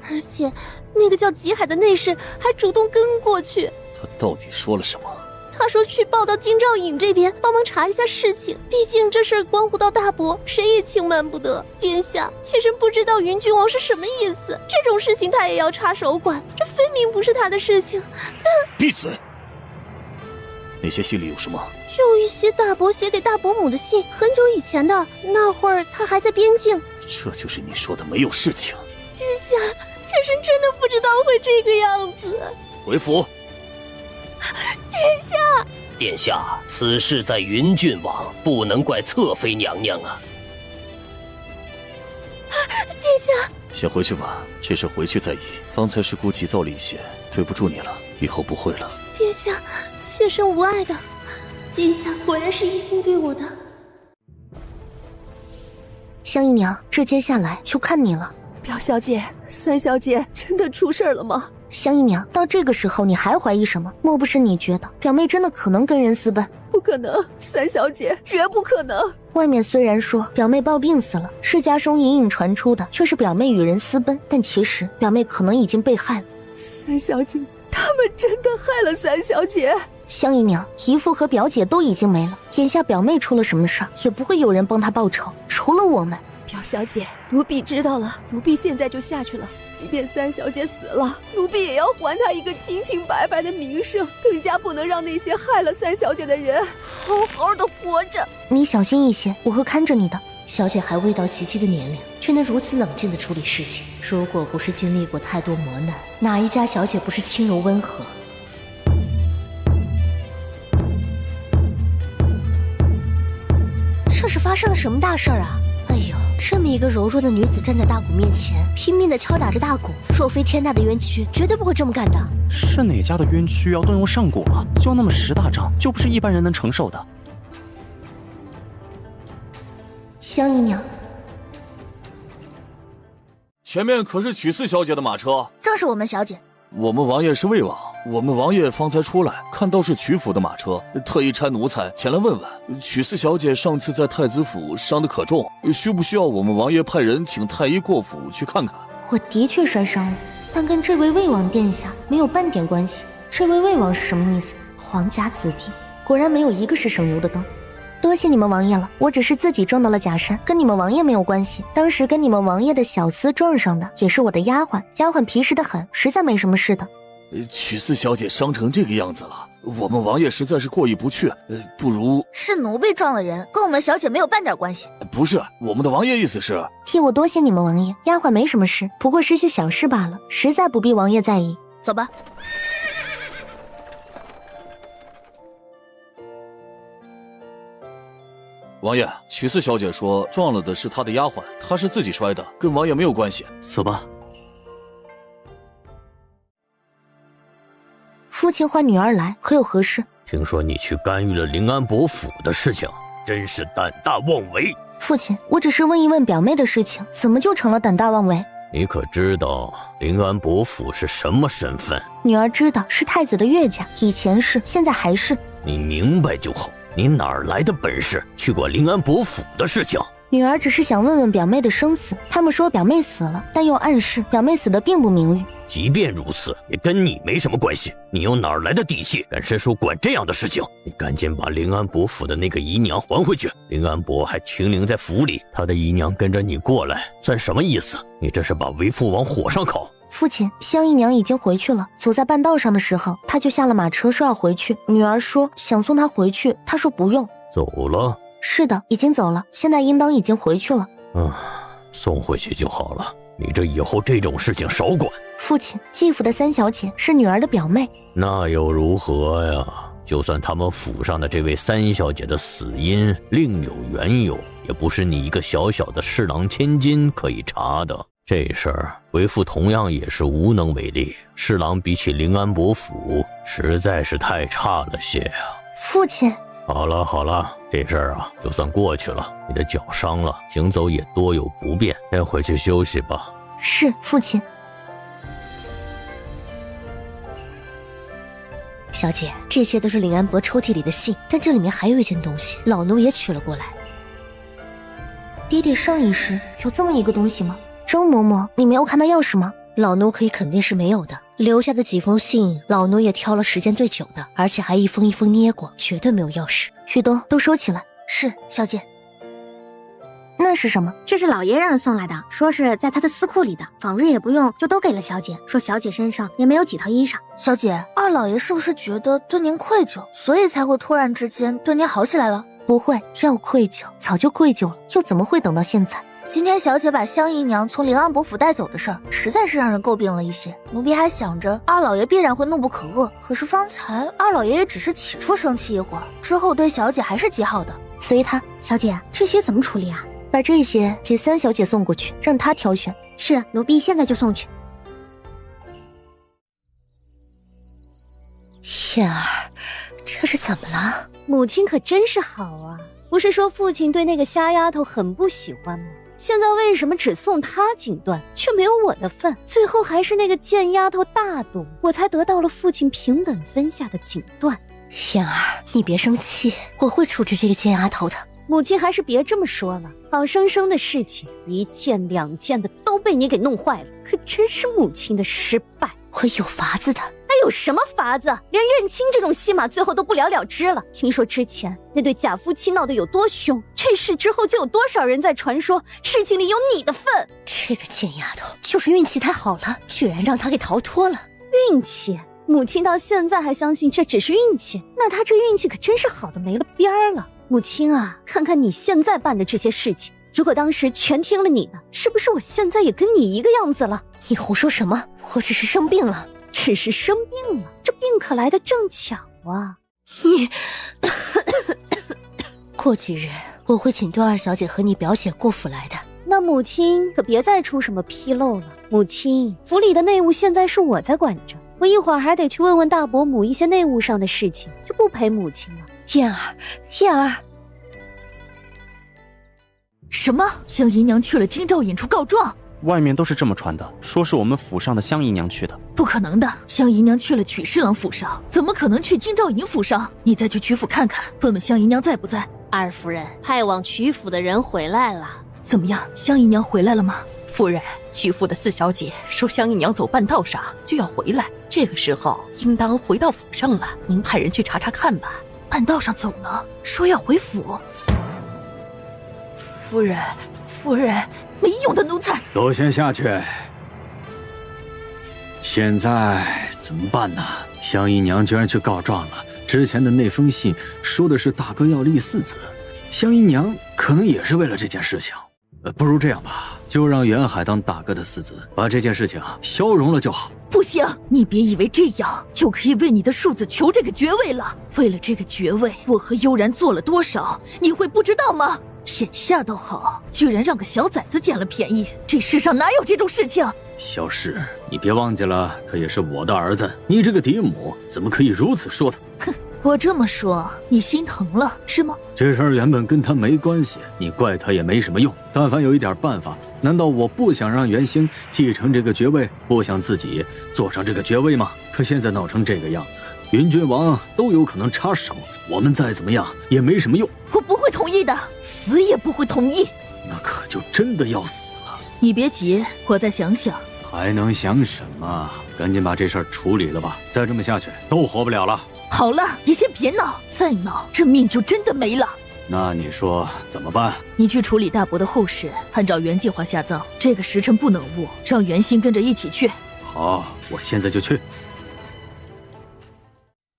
而且那个叫吉海的内侍还主动跟过去。他到底说了什么？他他说去报到京兆尹这边帮忙查一下事情，毕竟这事儿关乎到大伯，谁也轻慢不得。殿下，妾身不知道云郡王是什么意思，这种事情他也要插手管，这分明不是他的事情。但闭嘴！那些信里有什么？就一些大伯写给大伯母的信，很久以前的，那会儿他还在边境。这就是你说的没有事情。殿下，妾身真的不知道会这个样子。回府。殿下，殿下，此事在云郡王，不能怪侧妃娘娘啊。殿下，先回去吧，这事回去再议。方才是姑急躁了一些，对不住你了，以后不会了。殿下，妾身无碍的。殿下果然是一心对我的。香姨娘，这接下来就看你了。表小姐，三小姐真的出事了吗？香姨娘，到这个时候你还怀疑什么？莫不是你觉得表妹真的可能跟人私奔？不可能，三小姐绝不可能。外面虽然说表妹暴病死了，是家中隐隐传出的却是表妹与人私奔，但其实表妹可能已经被害了。三小姐，他们真的害了三小姐。香姨娘，姨父和表姐都已经没了，眼下表妹出了什么事儿，也不会有人帮她报仇，除了我们。表小姐，奴婢知道了，奴婢现在就下去了。即便三小姐死了，奴婢也要还她一个清清白白的名声，更加不能让那些害了三小姐的人好好的活着。你小心一些，我会看着你的。小姐还未到及笄的年龄，却能如此冷静地处理事情，如果不是经历过太多磨难，哪一家小姐不是轻柔温和？这是发生了什么大事儿啊？哎呦，这么一个柔弱的女子站在大鼓面前，拼命地敲打着大鼓，若非天大的冤屈，绝对不会这么干的。是哪家的冤屈要动用上古了？就那么10大丈，就不是一般人能承受的。香姨娘，前面可是曲四小姐的马车？正是我们小姐。我们王爷是魏王，我们王爷方才出来，看到是曲府的马车，特意差奴才前来问问，曲四小姐上次在太子府伤得可重，需不需要我们王爷派人请太医过府去看看？我的确摔伤了，但跟这位魏王殿下没有半点关系。这位魏王是什么意思？皇家子弟，果然没有一个是省油的灯。多谢你们王爷了，我只是自己撞到了假山，跟你们王爷没有关系。当时跟你们王爷的小厮撞上的也是我的丫鬟，丫鬟皮实得很，实在没什么事的。曲四小姐伤成这个样子了，我们王爷实在是过意不去，不如是奴婢撞了人，跟我们小姐没有半点关系。不是，我们的王爷意思是替我多谢你们王爷，丫鬟没什么事，不过是些小事罢了，实在不必王爷在意。走吧。王爷，曲四小姐说撞了的是她的丫鬟，她是自己摔的，跟王爷没有关系。走吧。父亲唤女儿来，可有何事？听说你去干预了临安伯府的事情，真是胆大妄为。父亲，我只是问一问表妹的事情，怎么就成了胆大妄为？你可知道临安伯府是什么身份？女儿知道，是太子的岳家，以前是，现在还是。你明白就好。你哪儿来的本事去管临安伯府的事情？女儿只是想问问表妹的生死，他们说表妹死了，但又暗示表妹死的并不明誉。即便如此，也跟你没什么关系。你有哪儿来的底气，敢伸手管这样的事情？你赶紧把临安伯府的那个姨娘还回去。临安伯还停灵在府里，他的姨娘跟着你过来，算什么意思？你这是把为父往火上烤。父亲，香姨娘已经回去了，走在半道上的时候，她就下了马车说要回去。女儿说想送她回去，她说不用。走了？是的，已经走了，现在应当已经回去了。送回去就好了。你这以后这种事情少管。父亲，继府的三小姐是女儿的表妹。那又如何呀？就算他们府上的这位三小姐的死因另有缘由，也不是你一个小小的侍郎千金可以查的。这事儿为父同样也是无能为力，侍郎比起临安伯府实在是太差了些呀。父亲，好了好了，这事儿啊就算过去了。你的脚伤了，行走也多有不便，先回去休息吧。是，父亲。小姐，这些都是临安伯抽屉里的信，但这里面还有一件东西，老奴也取了过来。爹爹上一世有这么一个东西吗？周嬷嬷，你没有看到钥匙吗？老奴可以肯定是没有的。留下的几封信，老奴也挑了时间最久的，而且还一封一封捏过，绝对没有钥匙。旭东，都收起来。是，小姐。那是什么？这是老爷让人送来的，说是在他的私库里的，访日也不用，就都给了小姐。说小姐身上也没有几套衣裳。小姐，二老爷是不是觉得对您愧疚，所以才会突然之间对您好起来了？不会，要愧疚早就愧疚了，又怎么会等到现在？今天小姐把香姨娘从凌安伯府带走的事儿，实在是让人诟病了一些。奴婢还想着二老爷必然会怒不可遏，可是方才二老爷也只是起初生气一会儿，之后对小姐还是极好的。随他。小姐，这些怎么处理啊？把这些给三小姐送过去，让她挑选。是，奴婢现在就送去。燕儿，这是怎么了？母亲可真是好啊！不是说父亲对那个瞎丫头很不喜欢吗？现在为什么只送她锦缎，却没有我的份？最后还是那个贱丫头大度，我才得到了父亲平等分下的锦缎。燕儿，你别生气，我会处置这个贱丫头的。母亲还是别这么说了，好生生的事情，一件两件的都被你给弄坏了，可真是母亲的失败。我有法子的。还有什么法子？连认亲这种戏码最后都不了了之了。听说之前那对假夫妻闹得有多凶，这事之后就有多少人在传说事情里有你的份。这个贱丫头就是运气太好了，居然让她给逃脱了。运气？母亲到现在还相信这只是运气，那她这运气可真是好的没了边儿了。母亲啊，看看你现在办的这些事情，如果当时全听了你的，是不是我现在也跟你一个样子了？你胡说什么？我只是生病了。只是生病了，这病可来得正巧啊！你过几日我会请杜二小姐和你表姐过府来的。那母亲可别再出什么纰漏了。母亲，府里的内务现在是我在管着，我一会儿还得去问问大伯母一些内务上的事情，就不陪母亲了。燕儿，燕儿，什么？香姨娘去了京兆尹处告状？外面都是这么传的，说是我们府上的香姨娘去的。不可能的，香姨娘去了曲侍郎府上，怎么可能去京兆尹府上？你再去曲府看看，问问香姨娘在不在。二夫人，派往曲府的人回来了。怎么样，香姨娘回来了吗？夫人，曲府的四小姐说香姨娘走半道上就要回来，这个时候应当回到府上了，您派人去查查看吧。半道上走呢，说要回府。夫人，夫人，没用的奴才，都先下去。现在怎么办呢？香姨娘居然去告状了，之前的那封信说的是大哥要立嗣子，香姨娘可能也是为了这件事情。不如这样吧，就让袁海当大哥的嗣子，把这件事情消融了就好。不行，你别以为这样就可以为你的庶子求这个爵位了。为了这个爵位，我和悠然做了多少，你会不知道吗？眼下倒好，居然让个小崽子捡了便宜，这世上哪有这种事情？萧氏，你别忘记了，他也是我的儿子，你这个嫡母怎么可以如此说他？哼，我这么说，你心疼了是吗？这事儿原本跟他没关系，你怪他也没什么用。但凡有一点办法，难道我不想让袁兴继承这个爵位，不想自己坐上这个爵位吗？可现在闹成这个样子，云郡王都有可能插手，我们再怎么样也没什么用。我不会同意的，死也不会同意。那可就真的要死了。你别急，我再想想。还能想什么？赶紧把这事儿处理了吧，再这么下去都活不了了。好了，你先别闹，再闹这命就真的没了。那你说怎么办？你去处理大伯的后事，按照原计划下葬，这个时辰不能误，让袁兴跟着一起去。好，我现在就去。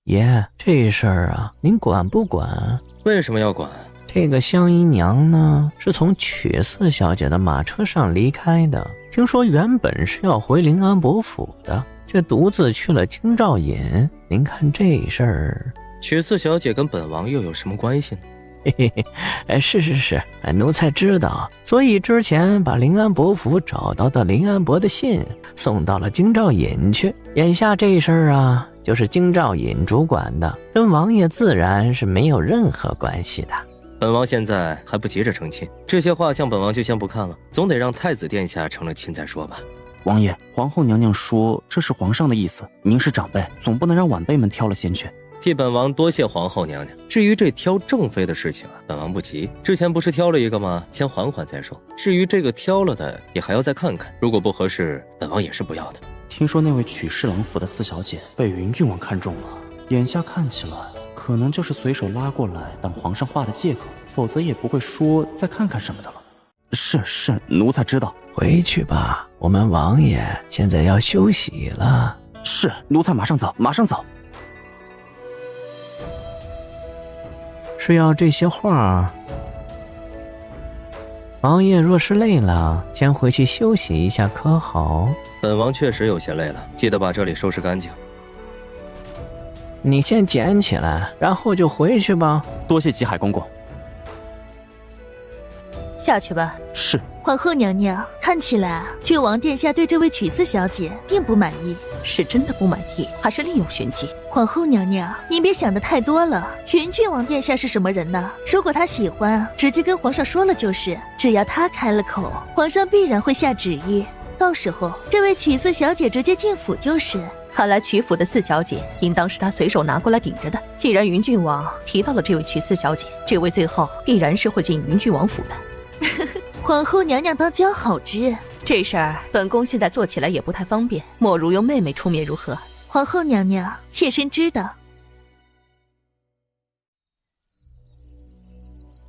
爷，这事儿啊，您管不管？为什么要管？这个香姨娘呢，是从曲四小姐的马车上离开的。听说原本是要回临安伯府的，却独自去了京兆尹。您看这事儿，曲四小姐跟本王又有什么关系呢？嘿嘿嘿，是，奴才知道，所以之前把临安伯府找到的临安伯的信送到了京兆尹去。眼下这事儿啊，就是京兆尹主管的，跟王爷自然是没有任何关系的。本王现在还不急着成亲，这些画像本王就先不看了，总得让太子殿下成了亲再说吧。王爷，皇后娘娘说这是皇上的意思，您是长辈，总不能让晚辈们挑了先去。替本王多谢皇后娘娘。至于这挑正妃的事情啊，本王不急，之前不是挑了一个吗？先缓缓再说。至于这个挑了的，也还要再看看，如果不合适，本王也是不要的。听说那位曲侍郎府的四小姐被云郡王看中了，眼下看起来可能就是随手拉过来当皇上画的借口，否则也不会说再看看什么的了。是，奴才知道。回去吧，我们王爷现在要休息了。是，奴才马上走，马上走。是要这些画？王爷若是累了，先回去休息一下可好？本王确实有些累了，记得把这里收拾干净。你先捡起来，然后就回去吧。多谢吉海公公。下去吧。是。皇后娘娘，看起来郡王殿下对这位曲四小姐并不满意。是真的不满意，还是另有玄机？皇后娘娘，您别想得太多了。云郡王殿下是什么人呢？如果他喜欢，直接跟皇上说了就是。只要他开了口，皇上必然会下旨意。到时候，这位曲四小姐直接进府就是。看来曲府的四小姐应当是他随手拿过来顶着的。既然云郡王提到了这位曲四小姐，这位最后必然是会进云郡王府的。皇后娘娘当交好之，这事儿本宫现在做起来也不太方便，莫如由妹妹出面如何？皇后娘娘，妾身知道。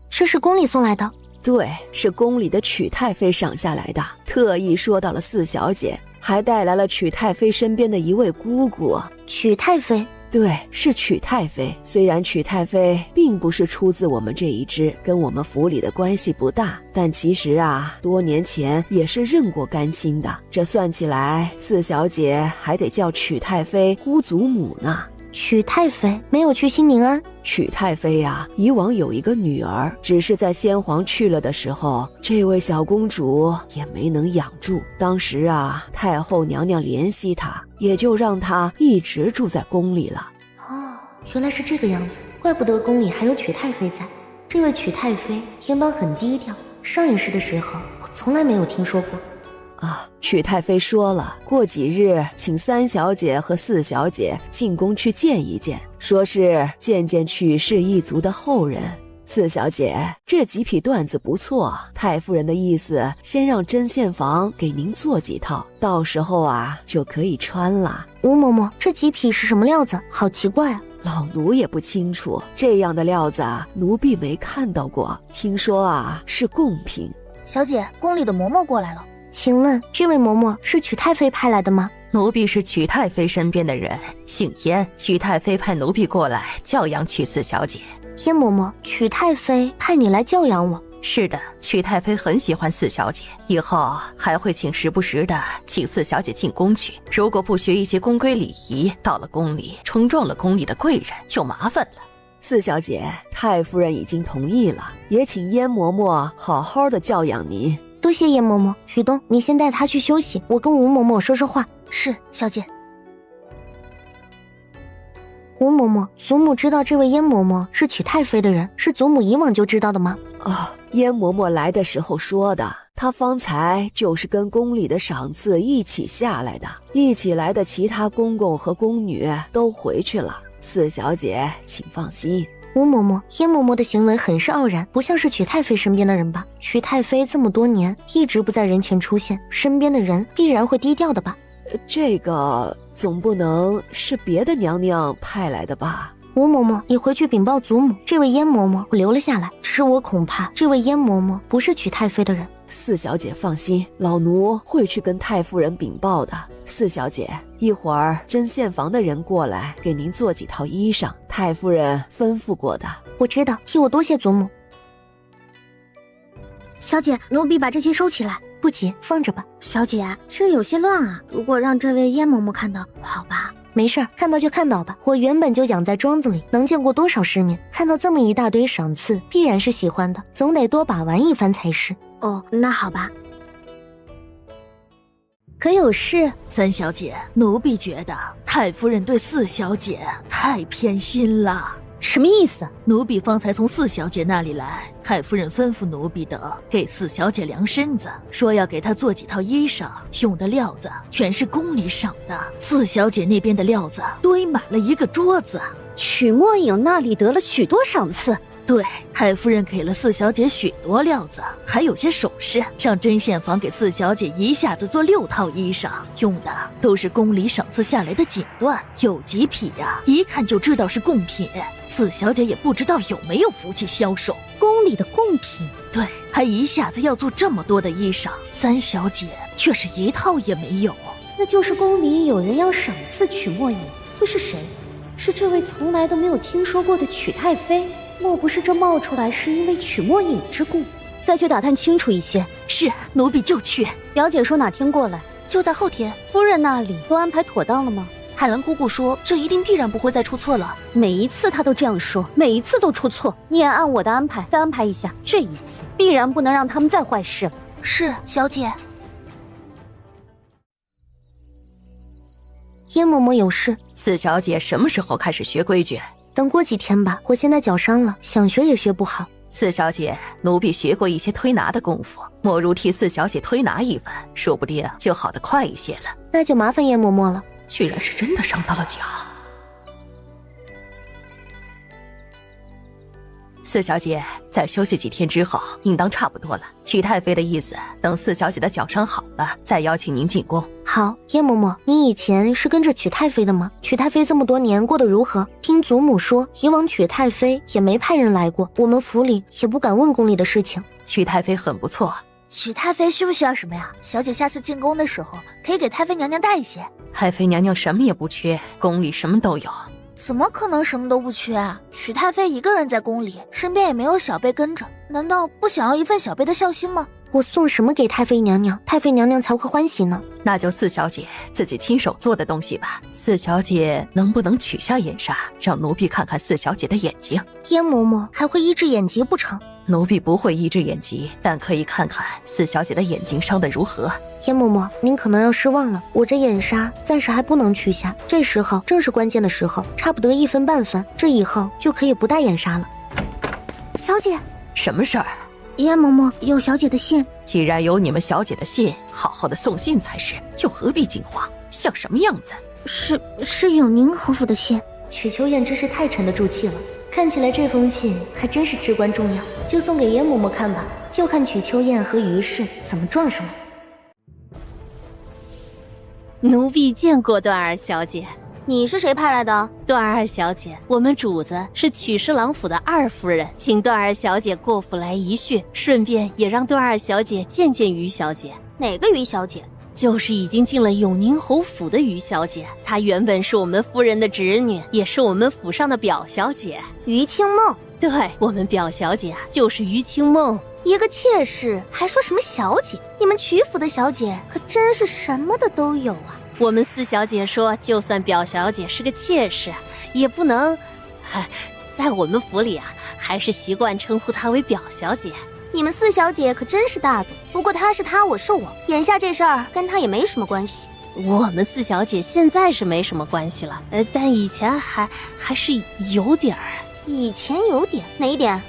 这是宫里送来的。对，是宫里的曲太妃赏下来的，特意说到了四小姐，还带来了曲太妃身边的一位姑姑。曲太妃？对，是曲太妃。虽然曲太妃并不是出自我们这一支，跟我们府里的关系不大，但其实啊，多年前也是认过干亲的。这算起来，四小姐还得叫曲太妃姑祖母呢。曲太妃没有去新宁安？曲太妃呀，以往有一个女儿，只是在先皇去了的时候，这位小公主也没能养住。当时啊，太后娘娘怜惜她，也就让她一直住在宫里了。哦，原来是这个样子，怪不得宫里还有曲太妃在。这位曲太妃应当很低调，上一世的时候我从来没有听说过。啊，曲太妃说了，过几日请三小姐和四小姐进宫去见一见，说是见见曲氏一族的后人。四小姐，这几匹缎子不错，太夫人的意思，先让针线房给您做几套，到时候啊就可以穿了。吴嬷嬷，这几匹是什么料子？好奇怪啊！老奴也不清楚，这样的料子啊，奴婢没看到过，听说啊是贡品。小姐，宫里的嬷嬷过来了。请问这位嬷嬷是曲太妃派来的吗？奴婢是曲太妃身边的人，姓燕，曲太妃派奴婢过来教养曲四小姐。燕嬷嬷，曲太妃派你来教养我？是的，曲太妃很喜欢四小姐，以后还会时不时的请四小姐进宫去。如果不学一些宫规礼仪，到了宫里冲撞了宫里的贵人，就麻烦了。四小姐，太夫人已经同意了，也请燕嬷嬷好好的教养您。多谢燕嬷嬷，许东，你先带她去休息，我跟吴嬷嬷说说话。是，小姐。吴嬷嬷，祖母知道这位燕嬷嬷是曲太妃的人，是祖母以往就知道的吗？哦，燕嬷嬷来的时候说的，她方才就是跟宫里的赏赐一起下来的，一起来的其他公公和宫女都回去了。四小姐，请放心。吴嬷嬷，燕嬷嬷的行为很是傲然，不像是曲太妃身边的人吧？曲太妃这么多年一直不在人前出现，身边的人必然会低调的吧？这个总不能是别的娘娘派来的吧？吴嬷嬷，你回去禀报祖母，这位燕嬷嬷我留了下来，只是我恐怕这位燕嬷嬷不是曲太妃的人。四小姐放心，老奴会去跟太夫人禀报的。四小姐，一会儿针线房的人过来给您做几套衣裳，太夫人吩咐过的。我知道，替我多谢祖母。小姐，奴婢把这些收起来。不急，放着吧。小姐，这有些乱啊，如果让这位燕嬷嬷看到，不好吧？没事儿，看到就看到吧。我原本就养在庄子里，能见过多少世面，看到这么一大堆赏赐，必然是喜欢的，总得多把玩一番才是。哦，那好吧。可有事？三小姐，奴婢觉得太夫人对四小姐太偏心了。什么意思？奴婢方才从四小姐那里来，太夫人吩咐奴婢的，给四小姐量身子，说要给她做几套衣裳，用的料子全是宫里赏的。四小姐那边的料子堆满了一个桌子。曲墨影那里得了许多赏赐，对，太夫人给了四小姐许多料子，还有些首饰，让针线坊给四小姐一下子做6套衣裳，用的都是宫里赏赐下来的锦缎，有几匹呀，一看就知道是贡品。四小姐也不知道有没有福气销售宫里的贡品。对，还一下子要做这么多的衣裳，三小姐却是一套也没有。那就是宫里有人要赏赐曲墨影，会是谁？是这位从来都没有听说过的曲太妃？莫不是这冒出来是因为曲墨影之故？再去打探清楚一些。是，奴婢就去。表姐说哪天过来？就在后天。夫人那里都安排妥当了吗？海兰姑姑说，这一定必然不会再出错了。每一次她都这样说，每一次都出错。你也按我的安排再安排一下，这一次必然不能让他们再坏事了。是，小姐。燕嬷嬷有事。四小姐什么时候开始学规矩？等过几天吧，我现在脚伤了，想学也学不好。四小姐，奴婢学过一些推拿的功夫，莫如替四小姐推拿一番，说不定就好得快一些了。那就麻烦燕嬷嬷了。居然是真的伤到了脚。四小姐，再休息几天之后，应当差不多了。曲太妃的意思，等四小姐的脚伤好了，再邀请您进宫。好，燕嬷嬷，你以前是跟着曲太妃的吗？曲太妃这么多年过得如何？听祖母说，以往曲太妃也没派人来过，我们府里也不敢问宫里的事情。曲太妃很不错。曲太妃需不需要什么呀？小姐下次进宫的时候，可以给太妃娘娘带一些。太妃娘娘什么也不缺，宫里什么都有。怎么可能什么都不缺啊？曲太妃一个人在宫里，身边也没有小辈跟着，难道不想要一份小辈的孝心吗？我送什么给太妃娘娘，太妃娘娘才会欢喜呢？那就四小姐自己亲手做的东西吧。四小姐能不能取下眼纱，让奴婢看看四小姐的眼睛？燕嬷嬷还会医治眼疾不成？奴婢不会医治眼疾，但可以看看四小姐的眼睛伤得如何。燕嬷嬷，您可能要失望了，我这眼纱暂时还不能取下，这时候正是关键的时候，差不得1分半分，这以后就可以不戴眼纱了。小姐，什么事儿？燕嬷嬷有小姐的信。既然有你们小姐的信，好好的送信才是，又何必惊慌？像什么样子？是永宁侯府的信。曲秋燕真是太沉得住气了，看起来这封信还真是至关重要，就送给燕嬷嬷看吧，就看曲秋燕和于氏怎么撞上了。奴婢见过段二小姐。你是谁派来的？段二小姐，我们主子是曲侍郎府的二夫人，请段二小姐过府来一叙，顺便也让段二小姐见见于小姐。哪个于小姐？就是已经进了永宁侯府的于小姐，她原本是我们夫人的侄女，也是我们府上的表小姐。于清梦。对，我们表小姐就是于清梦。一个妾室还说什么小姐？你们曲府的小姐可真是什么的都有啊。我们四小姐说，就算表小姐是个妾室，也不能，在我们府里啊，还是习惯称呼她为表小姐。你们四小姐可真是大度，不过她是她，我是我，眼下这事儿跟她也没什么关系。我们四小姐现在是没什么关系了，但以前还是有点儿。以前有点？哪一点？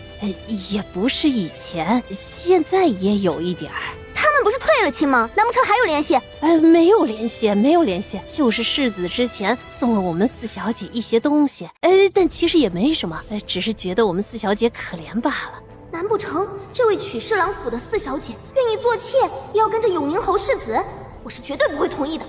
也不是以前，现在也有一点儿。他们不是退了亲吗？难不成还有联系？没有联系，没有联系，就是世子之前送了我们四小姐一些东西，但其实也没什么，只是觉得我们四小姐可怜罢了。难不成这位曲侍郎府的四小姐愿意做妾，要跟着永宁侯世子？我是绝对不会同意的。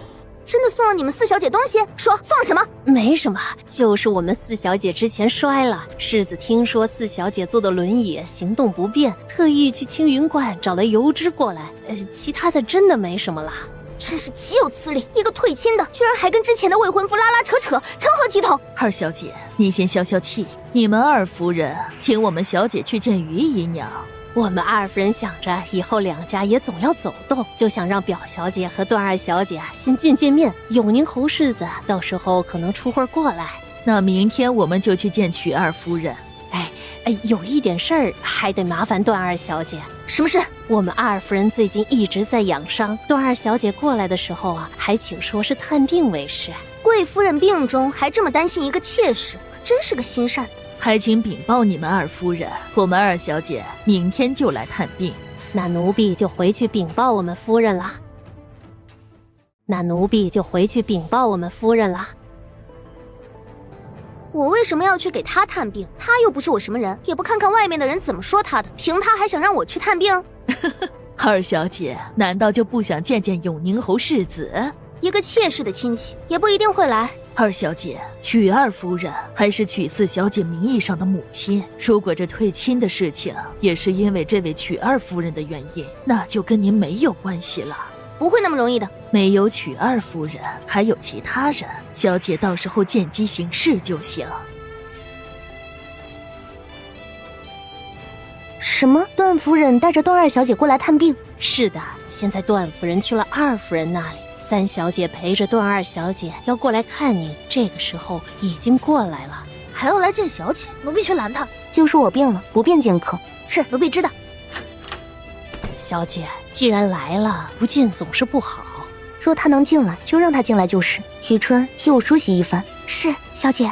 真的送了你们四小姐东西？说送了什么？没什么，就是我们四小姐之前摔了，世子听说四小姐坐的轮椅行动不便，特意去青云观找了油脂过来，其他的真的没什么啦。真是极有资历，一个退亲的居然还跟之前的未婚夫拉拉扯扯，成何体统？二小姐，你先消消气，你们二夫人请我们小姐去见于姨娘。我们二夫人想着以后两家也总要走动，就想让表小姐和段二小姐先见面。永宁侯世子到时候可能出会过来，那明天我们就去见曲二夫人。有一点事儿还得麻烦段二小姐。什么事？我们二夫人最近一直在养伤，段二小姐过来的时候啊，还请说是探病为实。贵夫人病中还这么担心一个妾室，可真是个心善。还请禀报你们二夫人，我们二小姐明天就来探病。那奴婢就回去禀报我们夫人啦。我为什么要去给他探病？他又不是我什么人，也不看看外面的人怎么说他的，凭他还想让我去探病？二小姐难道就不想见见永宁侯世子？一个妾室的亲戚也不一定会来。二小姐，曲二夫人还是曲四小姐名义上的母亲，如果这退亲的事情也是因为这位曲二夫人的原因，那就跟您没有关系了。不会那么容易的。没有曲二夫人，还有其他人，小姐到时候见机行事就行。什么？段夫人带着段二小姐过来探病？是的，现在段夫人去了二夫人那里，三小姐陪着段二小姐要过来看你，这个时候已经过来了，还要来见小姐，奴婢去拦她。就说我病了，不便见客。是，奴婢知道。小姐既然来了，不见总是不好。若她能进来，就让她进来就是。雨春，替我梳洗一番。是，小姐。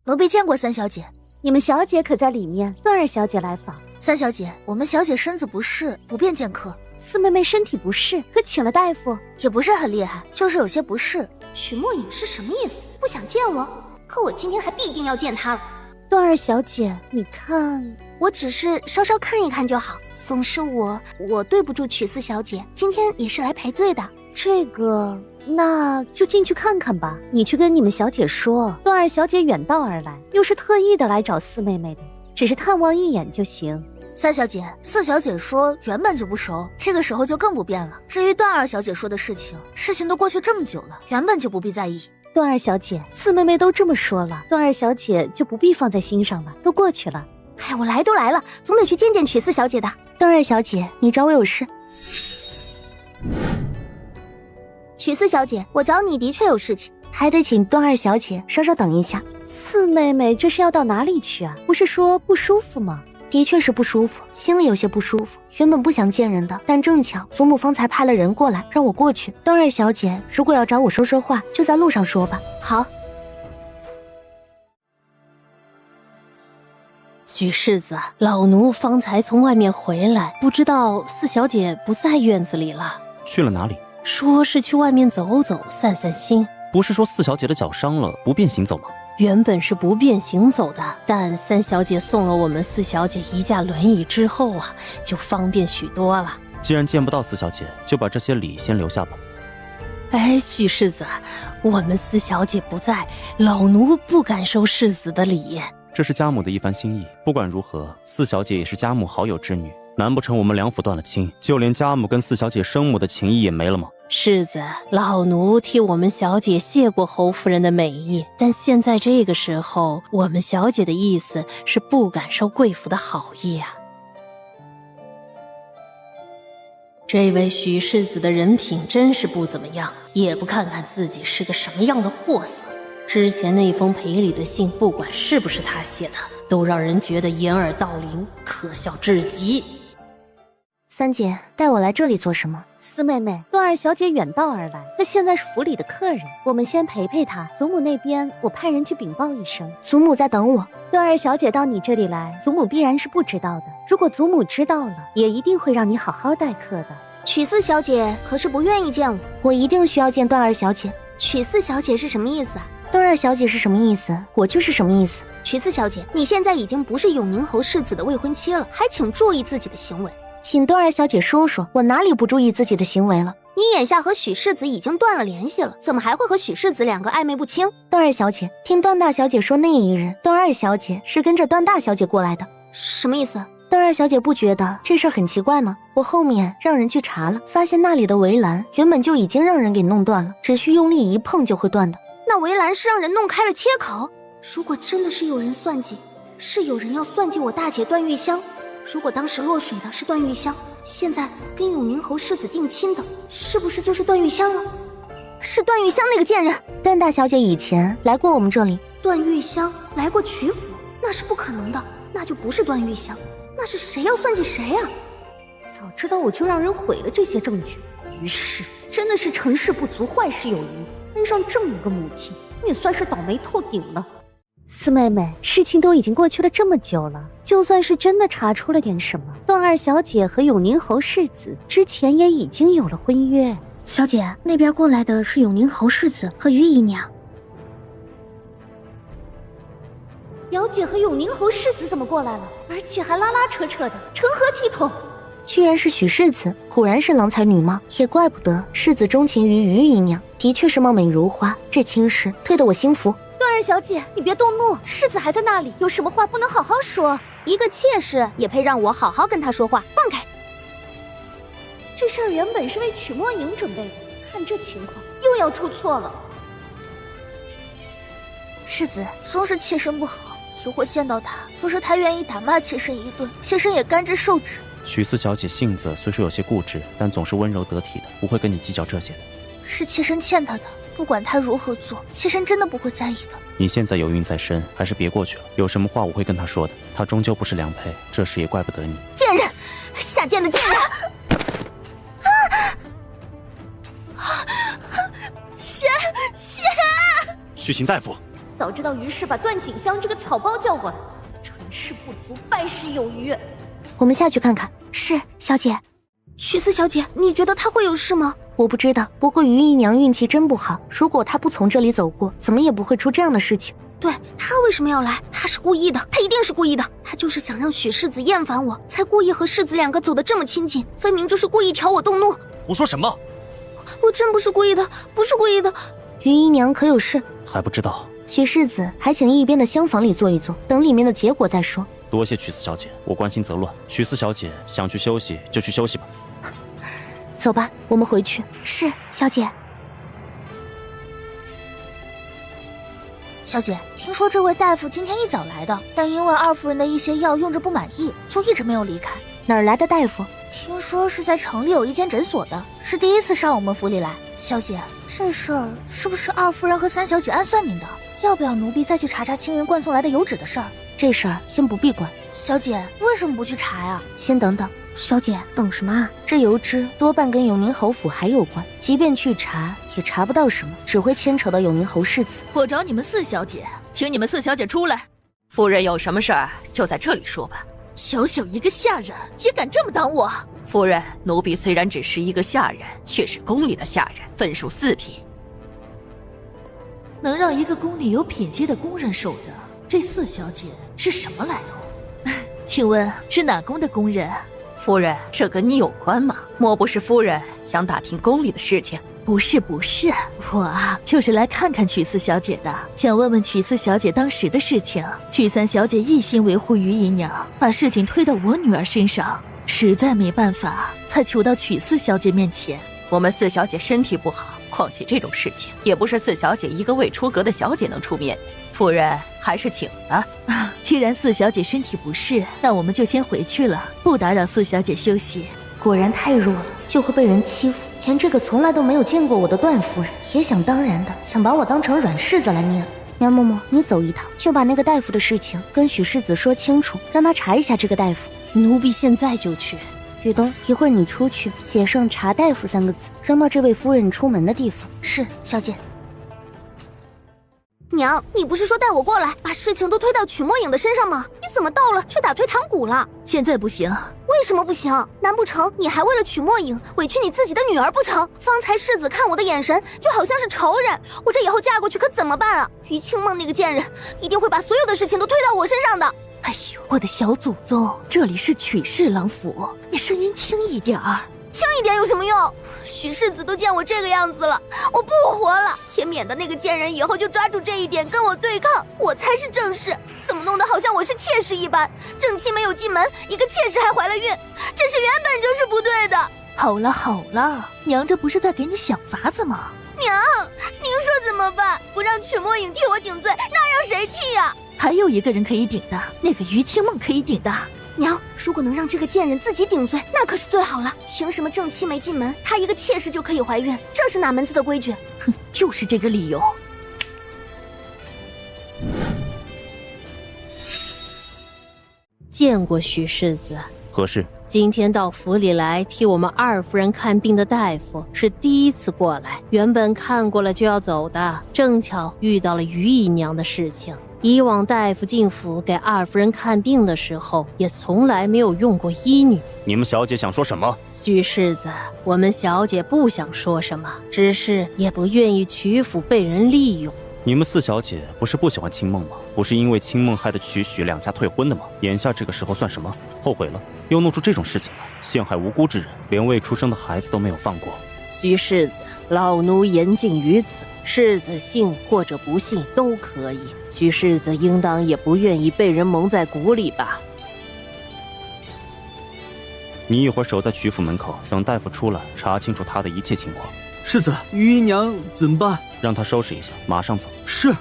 奴婢见过三小姐。你们小姐可在里面？段二小姐来访。三小姐，我们小姐身子不适，不便见客。四妹妹身体不适，可请了大夫？也不是很厉害，就是有些不适。曲墨影是什么意思？不想见我？可我今天还必定要见她了。段二小姐，你看，我只是稍稍看一看就好。总是我对不住曲四小姐，今天也是来赔罪的。这个，那就进去看看吧。你去跟你们小姐说，段二小姐远道而来，又是特意的来找四妹妹的，只是探望一眼就行。三小姐，四小姐说原本就不熟，这个时候就更不便了。至于段二小姐说的事情都过去这么久了，原本就不必在意。段二小姐，四妹妹都这么说了，段二小姐就不必放在心上了，都过去了。哎，我来都来了，总得去见见曲四小姐的。段二小姐，你找我有事？曲四小姐，我找你的确有事情，还得请段二小姐稍稍等一下。四妹妹这是要到哪里去啊？不是说不舒服吗？的确是不舒服，心里有些不舒服，原本不想见人的，但正巧祖母方才派了人过来让我过去。段二小姐如果要找我说说话，就在路上说吧。好。许世子，老奴方才从外面回来，不知道四小姐不在院子里了。去了哪里？说是去外面走走，散散心。不是说四小姐的脚伤了，不便行走吗？原本是不便行走的，但三小姐送了我们四小姐一架轮椅之后啊，就方便许多了。既然见不到四小姐，就把这些礼先留下吧。哎，许世子，我们四小姐不在，老奴不敢收世子的礼。这是家母的一番心意，不管如何，四小姐也是家母好友之女，难不成我们两府断了亲，就连家母跟四小姐生母的情谊也没了吗？世子，老奴替我们小姐谢过侯夫人的美意，但现在这个时候，我们小姐的意思是不敢受贵府的好意啊。这位许世子的人品真是不怎么样，也不看看自己是个什么样的货色。之前那封赔礼的信，不管是不是他写的，都让人觉得掩耳盗铃，可笑至极。三姐，带我来这里做什么？四妹妹，段二小姐远道而来，她现在是府里的客人，我们先陪陪她。祖母那边，我派人去禀报一声。祖母在等我。段二小姐到你这里来，祖母必然是不知道的。如果祖母知道了，也一定会让你好好待客的。曲四小姐可是不愿意见我，我一定需要见段二小姐。曲四小姐是什么意思啊？段二小姐是什么意思，我就是什么意思。曲四小姐，你现在已经不是永宁侯世子的未婚妻了，还请注意自己的行为。请段二小姐说说，我哪里不注意自己的行为了？你眼下和许世子已经断了联系了，怎么还会和许世子两个暧昧不清？段二小姐，听段大小姐说那一日，段二小姐是跟着段大小姐过来的。什么意思？段二小姐不觉得这事儿很奇怪吗？我后面让人去查了，发现那里的围栏原本就已经让人给弄断了，只需用力一碰就会断的。那围栏是让人弄开了切口？如果真的是有人算计，是有人要算计我大姐段玉香，如果当时落水的是段玉香，现在跟永宁侯世子定亲的，是不是就是段玉香了？是段玉香那个贱人。段大小姐以前来过我们这里。段玉香来过曲府？那是不可能的，那就不是段玉香，那是谁要算计谁啊？早知道我就让人毁了这些证据。于是真的是成事不足坏事有余，恩上这么个母亲，也算是倒霉透顶了。四妹妹，事情都已经过去了这么久了，就算是真的查出了点什么，段二小姐和永宁侯世子之前也已经有了婚约。小姐，那边过来的是永宁侯世子和于姨娘。表姐和永宁侯世子怎么过来了？而且还拉拉扯扯的，成何体统？居然是许世子，果然是郎才女貌，也怪不得世子钟情于于姨娘，的确是貌美如花，这亲事推得我心服。段儿小姐，你别动怒，世子还在那里，有什么话不能好好说？一个妾室也配让我好好跟他说话？放开！这事儿原本是为曲墨影准备的，看这情况又要出错了。世子终是妾身不好，一会见到他，若是他愿意打骂妾身一顿，妾身也甘之受之。许四小姐性子虽说有些固执，但总是温柔得体的，不会跟你计较这些的。是妾身欠他的，不管他如何做，妾身真的不会在意的。你现在有孕在身，还是别过去了。有什么话我会跟他说的，他终究不是良配，这事也怪不得你。贱人，下贱的贱人！血！去请大夫。早知道于是把段景香这个草包叫过来，成事不足败事有余。我们下去看看。是，小姐。许四小姐，你觉得她会有事吗？我不知道，不过于姨娘运气真不好，如果她不从这里走过，怎么也不会出这样的事情。对，她为什么要来？她是故意的，她一定是故意的。她就是想让许世子厌烦我，才故意和世子两个走得这么亲近，分明就是故意挑我动怒。胡说什么？我真不是故意的，不是故意的。于姨娘可有事？还不知道。许世子还请一边的厢房里坐一坐，等里面的结果再说。多谢曲四小姐，我关心则乱。曲四小姐想去休息就去休息吧。走吧，我们回去。是，小姐。小姐，听说这位大夫今天一早来的，但因为二夫人的一些药用着不满意，就一直没有离开。哪儿来的大夫？听说是在城里有一间诊所的，是第一次上我们府里来。小姐，这事儿是不是二夫人和三小姐暗算您的？要不要奴婢再去查查清人灌送来的油脂的事儿？这事儿先不必管。小姐，为什么不去查呀？先等等。小姐，等什么啊？这油脂多半跟永宁侯府还有关，即便去查，也查不到什么，只会牵扯到永宁侯世子。我找你们四小姐，请你们四小姐出来。夫人有什么事儿就在这里说吧。小小一个下人也敢这么挡我？夫人，奴婢虽然只是一个下人，却是宫里的下人，分属4品。能让一个宫里有品阶的宫人守着，这四小姐是什么来头？请问是哪宫的宫人？夫人，这跟你有关吗？莫不是夫人想打听宫里的事情？不是，我就是来看看曲四小姐的，想问问曲四小姐当时的事情。曲三小姐一心维护于姨娘，把事情推到我女儿身上，实在没办法，才求到曲四小姐面前。我们四小姐身体不好，况且这种事情也不是四小姐一个未出阁的小姐能出面。夫人还是请了。既然四小姐身体不适，那我们就先回去了，不打扰四小姐休息。果然太弱了，就会被人欺负。连这个从来都没有见过我的段夫人，也想当然的想把我当成软柿子来捏。苗嬷嬷，你走一趟，就把那个大夫的事情跟许世子说清楚，让他查一下这个大夫。奴婢现在就去。雨东，一会儿你出去写上查大夫3个字，扔到这位夫人出门的地方。是，小姐。娘，你不是说带我过来，把事情都推到曲墨影的身上吗？你怎么到了却打退堂鼓了？现在不行。为什么不行？难不成你还为了曲墨影委屈你自己的女儿不成？方才世子看我的眼神就好像是仇人，我这以后嫁过去可怎么办啊？于清梦那个贱人一定会把所有的事情都推到我身上的。哎呦，我的小祖宗，这里是曲侍郎府，你声音轻一点儿。轻一点有什么用？许世子都见我这个样子了，我不活了，也免得那个贱人以后就抓住这一点跟我对抗。我才是正室，怎么弄得好像我是妾室一般？正妻没有进门，一个妾室还怀了孕，这事原本就是不对的。好了，娘这不是在给你想法子吗？娘，您说怎么办？不让曲墨影替我顶罪，那让谁替呀？还有一个人可以顶的，那个于清梦可以顶的。娘，如果能让这个贱人自己顶罪，那可是最好了。凭什么正妻没进门，她一个妾室就可以怀孕？这是哪门子的规矩？哼，就是这个理由。见过许世子。何事？今天到府里来替我们二夫人看病的大夫是第一次过来，原本看过了就要走的，正巧遇到了于姨娘的事情。以往大夫进府给二夫人看病的时候，也从来没有用过医女。你们小姐想说什么？许世子，我们小姐不想说什么，只是也不愿意曲府被人利用。你们四小姐不是不喜欢青梦吗？不是因为青梦害得曲许两家退婚的吗？眼下这个时候算什么？后悔了，又弄出这种事情来，陷害无辜之人，连未出生的孩子都没有放过。徐世子，老奴言尽于此，世子信或者不信都可以。徐世子应当也不愿意被人蒙在鼓里吧？你一会儿守在曲府门口，等大夫出来查清楚他的一切情况。世子，于姨娘怎么办？让他收拾一下，马上走。是。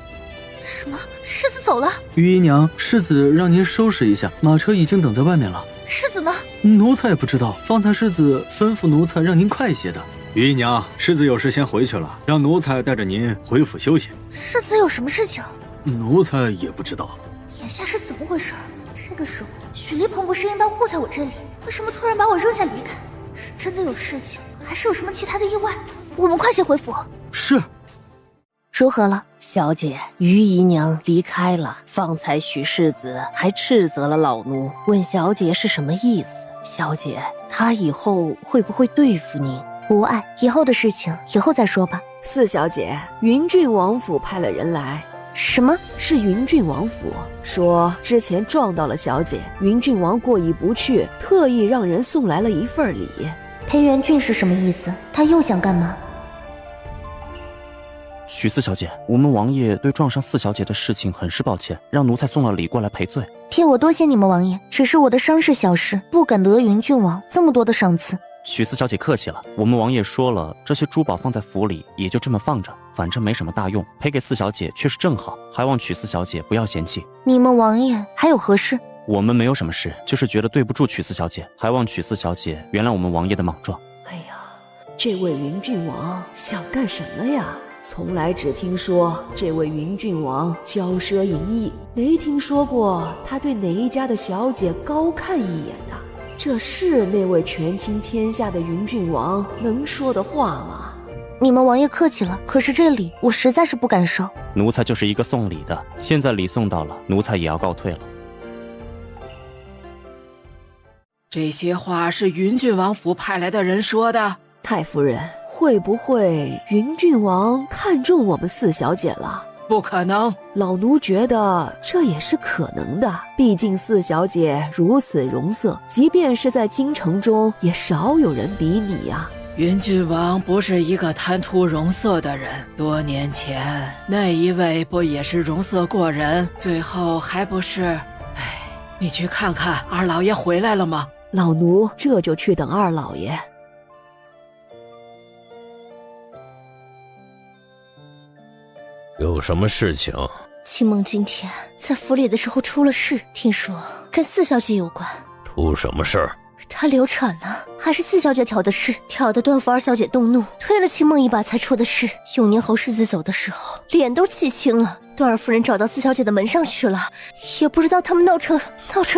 什么？世子走了？于姨娘，世子让您收拾一下，马车已经等在外面了。世子呢？奴才也不知道，方才世子吩咐奴才让您快些的。于姨娘，世子有事先回去了，让奴才带着您回府休息。世子有什么事情？奴才也不知道。眼下是怎么回事？这个时候，许离鹏不是应当护在我这里，为什么突然把我扔下离开？是真的有事情，还是有什么其他的意外？我们快些回府。是。如何了，小姐？于姨娘离开了，方才许世子还斥责了老奴，问小姐是什么意思。小姐，他以后会不会对付你？无碍，以后的事情以后再说吧。四小姐，云郡王府派了人来。什么？是云郡王府说之前撞到了小姐，云郡王过意不去，特意让人送来了一份礼。裴元俊是什么意思？他又想干嘛？许四小姐，我们王爷对撞上四小姐的事情很是抱歉，让奴才送了礼过来赔罪。骗我多谢你们王爷，只是我的伤势小事，不敢得云郡王这么多的赏赐。许四小姐客气了，我们王爷说了，这些珠宝放在府里也就这么放着，反正没什么大用，赔给四小姐却是正好，还望曲四小姐不要嫌弃。你们王爷还有何事？我们没有什么事，就是觉得对不住曲四小姐，还望曲四小姐原谅我们王爷的莽撞。哎呀，这位云郡王想干什么呀？从来只听说这位云郡王骄奢淫逸，没听说过他对哪一家的小姐高看一眼的。这是那位权倾天下的云郡王能说的话吗？你们王爷客气了，可是这礼我实在是不敢收。奴才就是一个送礼的，现在礼送到了，奴才也要告退了。这些话是云郡王府派来的人说的。太夫人，会不会云郡王看中我们四小姐了？不可能，老奴觉得这也是可能的。毕竟四小姐如此容色，即便是在京城中，也少有人比拟呀。云郡王不是一个贪图容色的人，多年前那一位不也是容色过人，最后还不是……哎，你去看看二老爷回来了吗？老奴这就去等二老爷。有什么事情？青梦今天在府里的时候出了事，听说跟四小姐有关。出什么事儿？她流产了，还是四小姐挑的事，挑得段府二小姐动怒，推了青梦一把才出的事。永年侯世子走的时候，脸都气青了。段二夫人找到四小姐的门上去了，也不知道他们闹成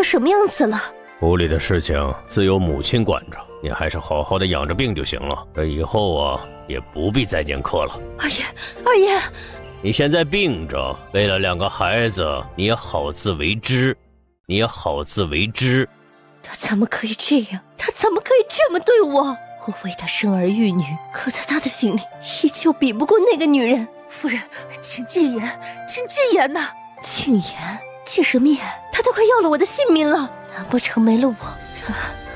什么样子了。府里的事情自有母亲管着，你还是好好的养着病就行了。这以后啊，也不必再见客了。二爷。你现在病着，为了2个孩子，你也好自为之，他怎么可以这样？他怎么可以这么对我？我为他生儿育女，可在他的心里，依旧比不过那个女人。夫人，请戒言，请戒言呐！禁言？禁什么言？他都快要了我的性命了，难不成没了我，他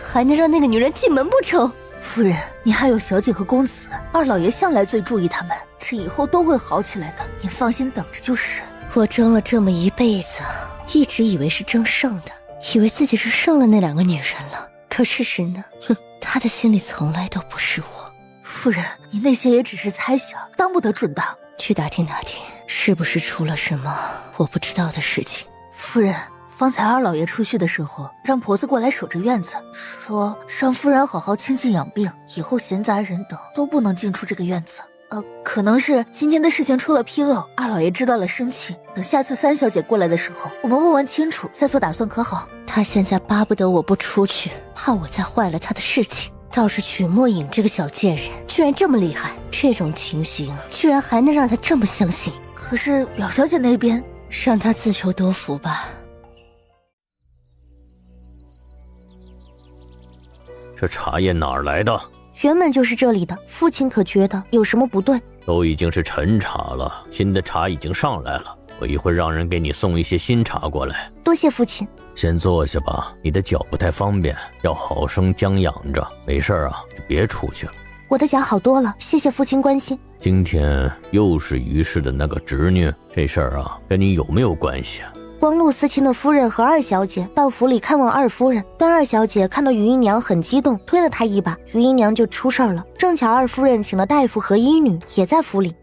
还能让那个女人进门不成？夫人，你还有小姐和公子，二老爷向来最注意他们，这以后都会好起来的，你放心等着就是。我争了这么一辈子，一直以为是争胜的，以为自己是胜了那2个女人了，可事实呢？哼，他的心里从来都不是我。夫人，你那些也只是猜想，当不得准当。去打听打听，是不是出了什么我不知道的事情？夫人，方才二老爷出去的时候，让婆子过来守着院子，说让夫人好好清静养病，以后闲杂人等都不能进出这个院子。可能是今天的事情出了纰漏，二老爷知道了生气，等下次三小姐过来的时候，我们问问清楚再做打算，可好？他现在巴不得我不出去，怕我再坏了他的事情。倒是曲墨影这个小贱人，居然这么厉害，这种情形居然还能让他这么相信。可是表小姐那边，让他自求多福吧。这茶叶哪儿来的？原本就是这里的，父亲可觉得有什么不对？都已经是陈茶了，新的茶已经上来了，我一会让人给你送一些新茶过来。多谢父亲。先坐下吧，你的脚不太方便，要好生将养着。没事啊，就别出去了。我的脚好多了，谢谢父亲关心。今天又是于氏的那个侄女，这事儿啊，跟你有没有关系啊？光禄司卿的夫人和二小姐到府里看望二夫人，段二小姐看到余姨娘很激动，推了她一把，余姨娘就出事儿了。正巧二夫人请了大夫和医女，也在府里。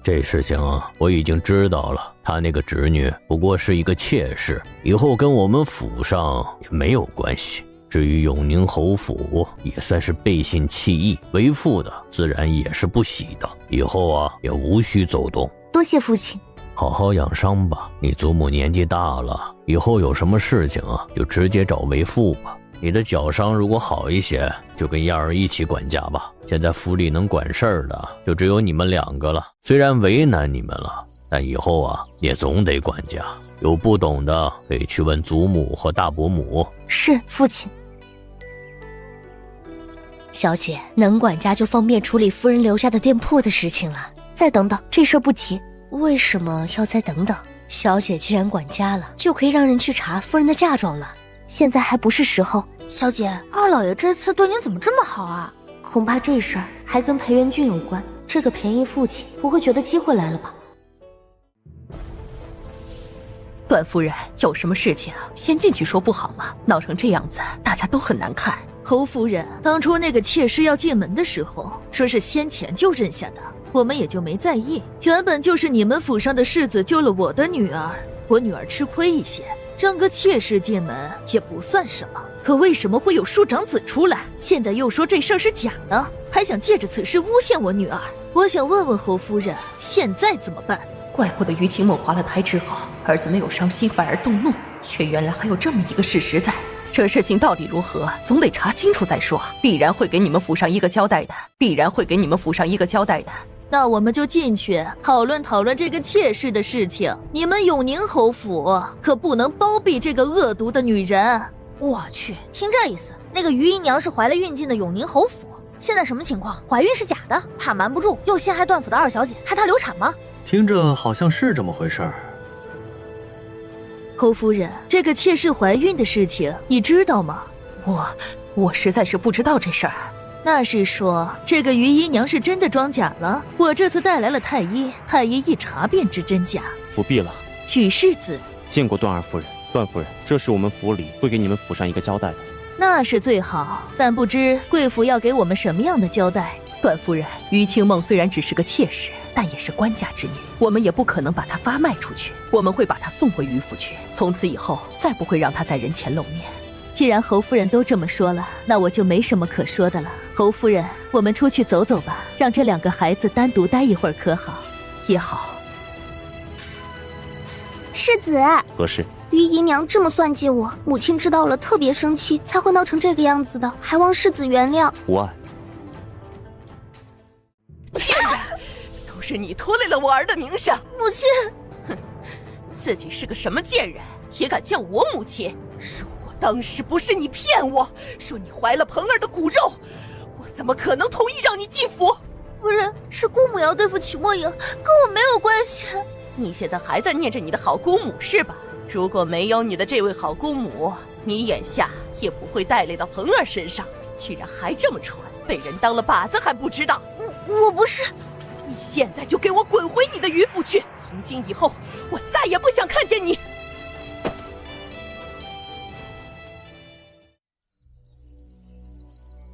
这事情啊，我已经知道了。她那个侄女不过是一个妾室，以后跟我们府上也没有关系。至于永宁侯府，也算是背信弃义，为父的自然也是不喜的。以后啊，也无需走动。多谢父亲。好好养伤吧，你祖母年纪大了，以后有什么事情啊，就直接找为父吧。你的脚伤如果好一些，就跟燕儿一起管家吧。现在府里能管事儿的就只有你们2个了，虽然为难你们了，但以后啊也总得管家。有不懂的可以去问祖母和大伯母。是，父亲。小姐，能管家就方便处理夫人留下的店铺的事情了。再等等，这事儿不急。为什么要再等等？小姐既然管家了，就可以让人去查夫人的嫁妆了。现在还不是时候。小姐，二老爷这次对您怎么这么好啊？恐怕这事儿还跟裴元俊有关。这个便宜父亲不会觉得机会来了吧？段夫人，有什么事情先进去说不好吗？闹成这样子，大家都很难看。侯夫人，当初那个妾室要进门的时候，说是先前就认下的，我们也就没在意。原本就是你们府上的世子救了我的女儿，我女儿吃亏一些，让个妾室进门也不算什么。可为什么会有庶长子出来？现在又说这事儿是假的，还想借着此事诬陷我女儿。我想问问侯夫人，现在怎么办？怪不得于清梦滑了胎之后，儿子没有伤心反而动怒，却原来还有这么一个事实在。这事情到底如何，总得查清楚再说。必然会给你们府上一个交代的，必然会给你们府上一个交代的。那我们就进去讨论讨论这个妾室的事情。你们永宁侯府可不能包庇这个恶毒的女人。我去，听这意思，那个余姨娘是怀了孕进的永宁侯府，现在什么情况？怀孕是假的，怕瞒不住，又陷害段府的二小姐，害她流产吗？听着好像是这么回事儿。侯夫人，这个妾室怀孕的事情你知道吗？我实在是不知道这事儿。那是说这个余姨娘是真的装假了？我这次带来了太医，太医一查便知真假。不必了。许世子见过段二夫人。段夫人，这是我们府里会给你们府上一个交代的。那是最好，但不知贵府要给我们什么样的交代？段夫人，于清梦虽然只是个妾室，但也是官家之女，我们也不可能把她发卖出去，我们会把她送回于府去，从此以后再不会让她在人前露面。既然侯夫人都这么说了，那我就没什么可说的了。侯夫人，我们出去走走吧，让这2个孩子单独待一会儿可好？也好。世子，何事？余姨娘这么算计我，母亲知道了特别生气，才会闹成这个样子的，还望世子原谅。无碍。骗人！都是你拖累了我儿的名声。母亲，哼，自己是个什么贱人，也敢叫我母亲？如果当时不是你骗我说你怀了彭儿的骨肉，我怎么可能同意让你进府？夫人，是姑母要对付曲墨影，跟我没有关系。你现在还在念着你的好姑母是吧？如果没有你的这位好姑母，你眼下也不会带累到彭儿身上。居然还这么蠢，被人当了靶子还不知道。我不是。你现在就给我滚回你的余府去！从今以后，我再也不想看见你。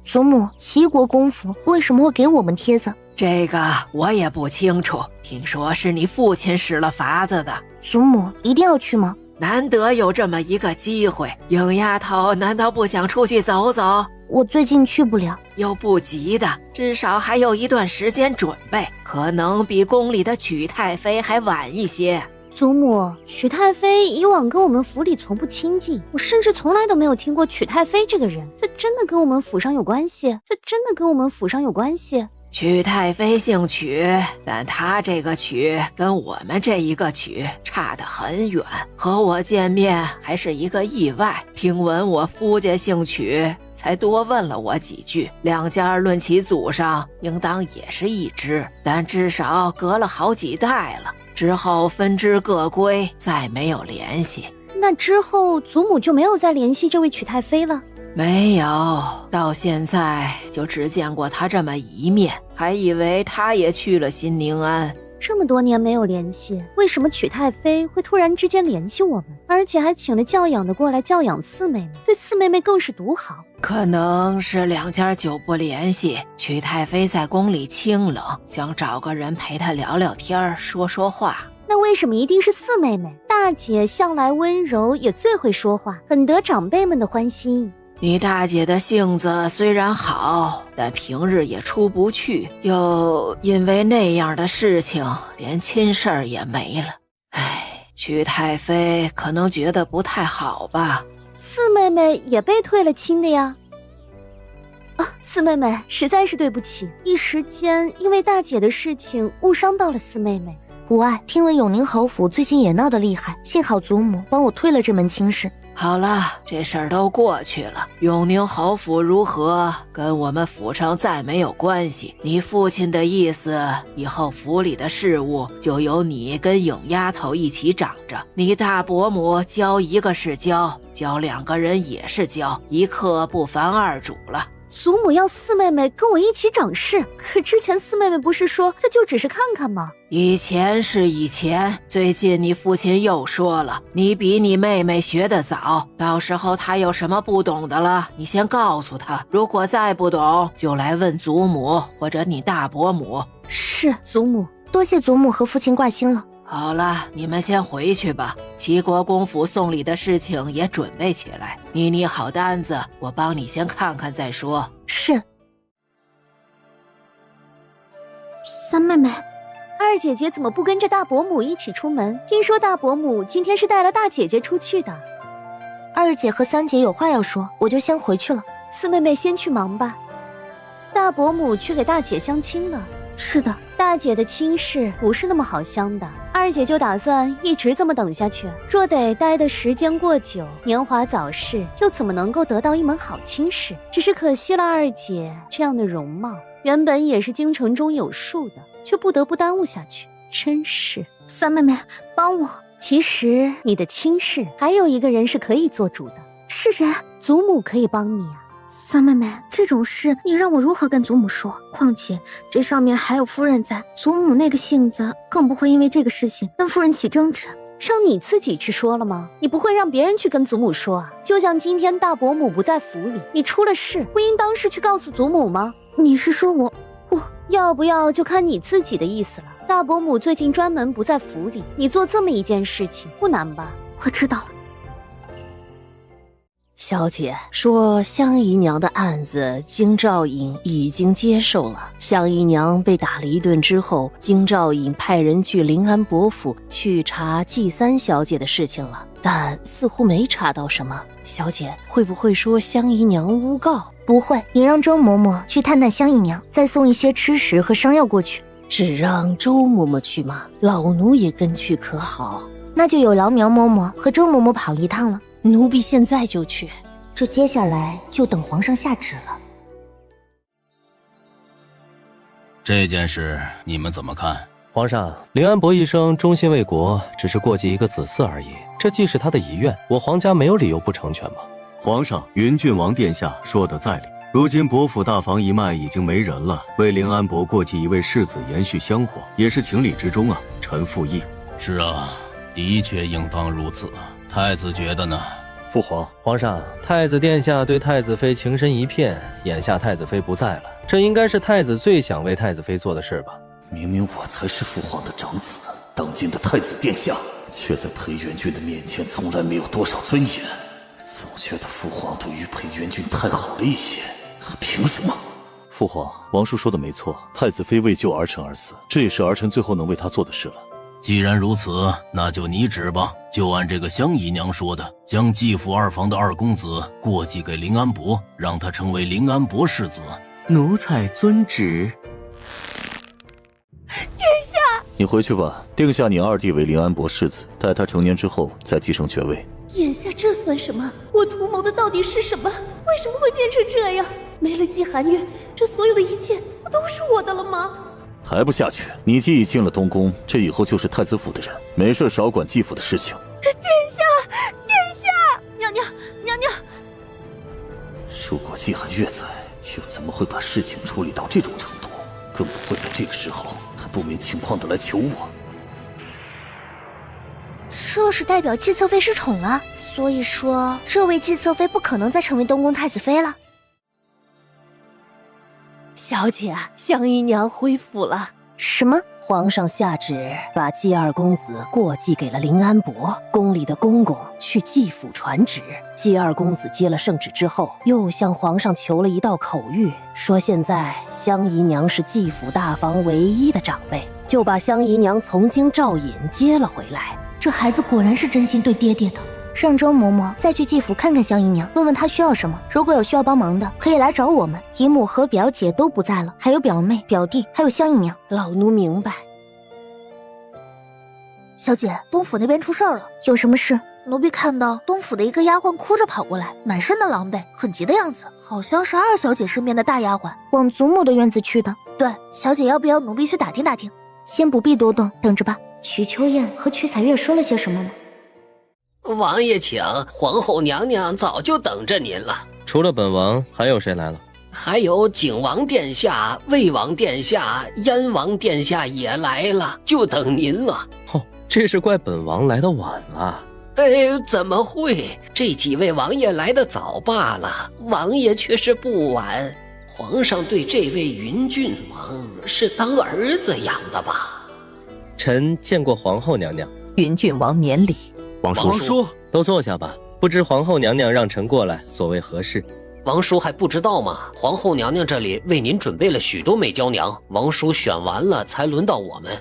祖母，齐国公府为什么会给我们帖子？这个我也不清楚，听说是你父亲使了法子的。祖母一定要去吗？难得有这么一个机会，影丫头难道不想出去走走？我最近去不了。又不急的，至少还有一段时间准备，可能比宫里的曲太妃还晚一些。祖母，曲太妃以往跟我们府里从不亲近，我甚至从来都没有听过曲太妃这个人。这真的跟我们府上有关系？这真的跟我们府上有关系？曲太妃姓曲，但她这个曲跟我们这一个曲差得很远。和我见面还是一个意外，听闻我夫家姓曲，才多问了我几句。两家论起祖上，应当也是一支，但至少隔了好几代了。之后分支各归，再没有联系。那之后祖母就没有再联系这位曲太妃了？没有，到现在就只见过她这么一面，还以为她也去了新宁安。这么多年没有联系，为什么曲太妃会突然之间联系我们，而且还请了教养的过来教养四妹妹，对四妹妹更是独好？可能是两家久不联系，曲太妃在宫里清冷，想找个人陪她聊聊天，说说话。那为什么一定是四妹妹？大姐向来温柔，也最会说话，很得长辈们的欢心。你大姐的性子虽然好，但平日也出不去，又因为那样的事情，连亲事儿也没了。唉，曲太妃可能觉得不太好吧。四妹妹也被退了亲的呀。四妹妹，实在是对不起，一时间因为大姐的事情误伤到了四妹妹。无碍，听闻永宁侯府最近也闹得厉害，幸好祖母帮我推了这门亲事。好了，这事儿都过去了。永宁侯府如何，跟我们府上再没有关系。你父亲的意思，以后府里的事务就由你跟影丫头一起掌着。你大伯母教一个是教，教两个人也是教，一刻不烦二主了。祖母要四妹妹跟我一起掌事，可之前四妹妹不是说这就只是看看吗？以前是以前，最近你父亲又说了，你比你妹妹学得早，到时候她有什么不懂的了，你先告诉她，如果再不懂，就来问祖母或者你大伯母。是，祖母。多谢祖母和父亲挂心了。好了，你们先回去吧。齐国公府送礼的事情也准备起来，你拟好单子，我帮你先看看再说。是。三妹妹，二姐姐怎么不跟着大伯母一起出门？听说大伯母今天是带了大姐姐出去的。二姐和三姐有话要说，我就先回去了。四妹妹先去忙吧。大伯母去给大姐相亲了。是的，大姐的亲事不是那么好相的，二姐就打算一直这么等下去。若得待的时间过久，年华早逝，又怎么能够得到一门好亲事？只是可惜了二姐这样的容貌，原本也是京城中有数的，却不得不耽误下去，真是。三妹妹，帮我。其实你的亲事还有一个人是可以做主的。是谁？祖母可以帮你啊。三妹妹，这种事你让我如何跟祖母说？况且这上面还有夫人在，祖母那个性子更不会因为这个事情跟夫人起争执。让你自己去说了吗？你不会让别人去跟祖母说啊？就像今天大伯母不在府里，你出了事，不应当是去告诉祖母吗？你是说我不要不要就看你自己的意思了。大伯母最近专门不在府里，你做这么一件事情不难吧？我知道了。小姐说，香姨娘的案子京兆尹已经接受了。香姨娘被打了一顿之后，京兆尹派人去临安伯府去查季三小姐的事情了，但似乎没查到什么。小姐会不会说香姨娘诬告？不会，你让周嬷嬷去探探香姨娘，再送一些吃食和伤药过去。只让周嬷嬷去吗？老奴也跟去可好？那就有劳苗嬷嬷和周嬷嬷跑一趟了。奴婢现在就去。这接下来就等皇上下旨了。这件事你们怎么看？皇上，凌安伯一生忠心为国，只是过继一个子嗣而已，这既是他的遗愿，我皇家没有理由不成全吧？皇上，云郡王殿下说的在理。如今伯府大房一脉已经没人了，为凌安伯过继一位世子延续香火，也是情理之中啊。臣附议。是啊，的确应当如此。太子觉得呢？父皇，皇上，太子殿下对太子妃情深一片，眼下太子妃不在了，这应该是太子最想为太子妃做的事吧？明明我才是父皇的长子，当今的太子殿下却在裴元君的面前从来没有多少尊严，总觉得父皇对于裴元君太好了一些，凭什么？父皇，王叔说的没错，太子妃为救儿臣而死，这也是儿臣最后能为他做的事了。既然如此，那就拟旨吧，就按这个香姨娘说的，将继父二房的二公子过继给凌安伯，让他成为凌安伯世子。奴才遵旨。殿下，你回去吧，定下你二弟为凌安伯世子，待他成年之后再继承爵位。眼下这算什么？我图谋的到底是什么？为什么会变成这样？没了季寒月，这所有的一切不都是我的了吗？还不下去？你既已进了东宫，这以后就是太子府的人，没事少管继府的事情。殿下，殿下，娘娘，娘娘。如果季寒月在，又怎么会把事情处理到这种程度？更不会在这个时候还不明情况的来求我。这是代表季侧妃失宠了，所以说这位季侧妃不可能再成为东宫太子妃了。小姐，香姨娘恢复了。什么？皇上下旨把季二公子过继给了林安伯，宫里的公公去季府传旨。季二公子接了圣旨之后，又向皇上求了一道口谕，说现在香姨娘是季府大房唯一的长辈，就把香姨娘从京召引接了回来。这孩子果然是真心对爹爹的。让庄嬷嬷再去季府看看香姨娘，问问她需要什么。如果有需要帮忙的，可以来找我们。姨母和表姐都不在了，还有表妹、表弟，还有香姨娘。老奴明白。小姐，东府那边出事儿了。有什么事？奴婢看到东府的一个丫鬟哭着跑过来，满身的狼狈，很急的样子，好像是二小姐身边的大丫鬟，往祖母的院子去的。对，小姐要不要奴婢去打听打听？先不必多动，等着吧。瞿秋燕和瞿彩月说了些什么吗？王爷请，皇后娘娘早就等着您了。除了本王，还有谁来了？还有景王殿下、魏王殿下、燕王殿下也来了，就等您了。哦，这是怪本王来的晚了。怎么会？这几位王爷来得早罢了，王爷却是不晚。皇上对这位云郡王是当儿子养的吧？臣见过皇后娘娘。云郡王免礼。王叔，都坐下吧。不知皇后娘娘让臣过来，所谓何事？王叔还不知道吗？皇后娘娘这里为您准备了许多美娇娘，王叔选完了才轮到我们。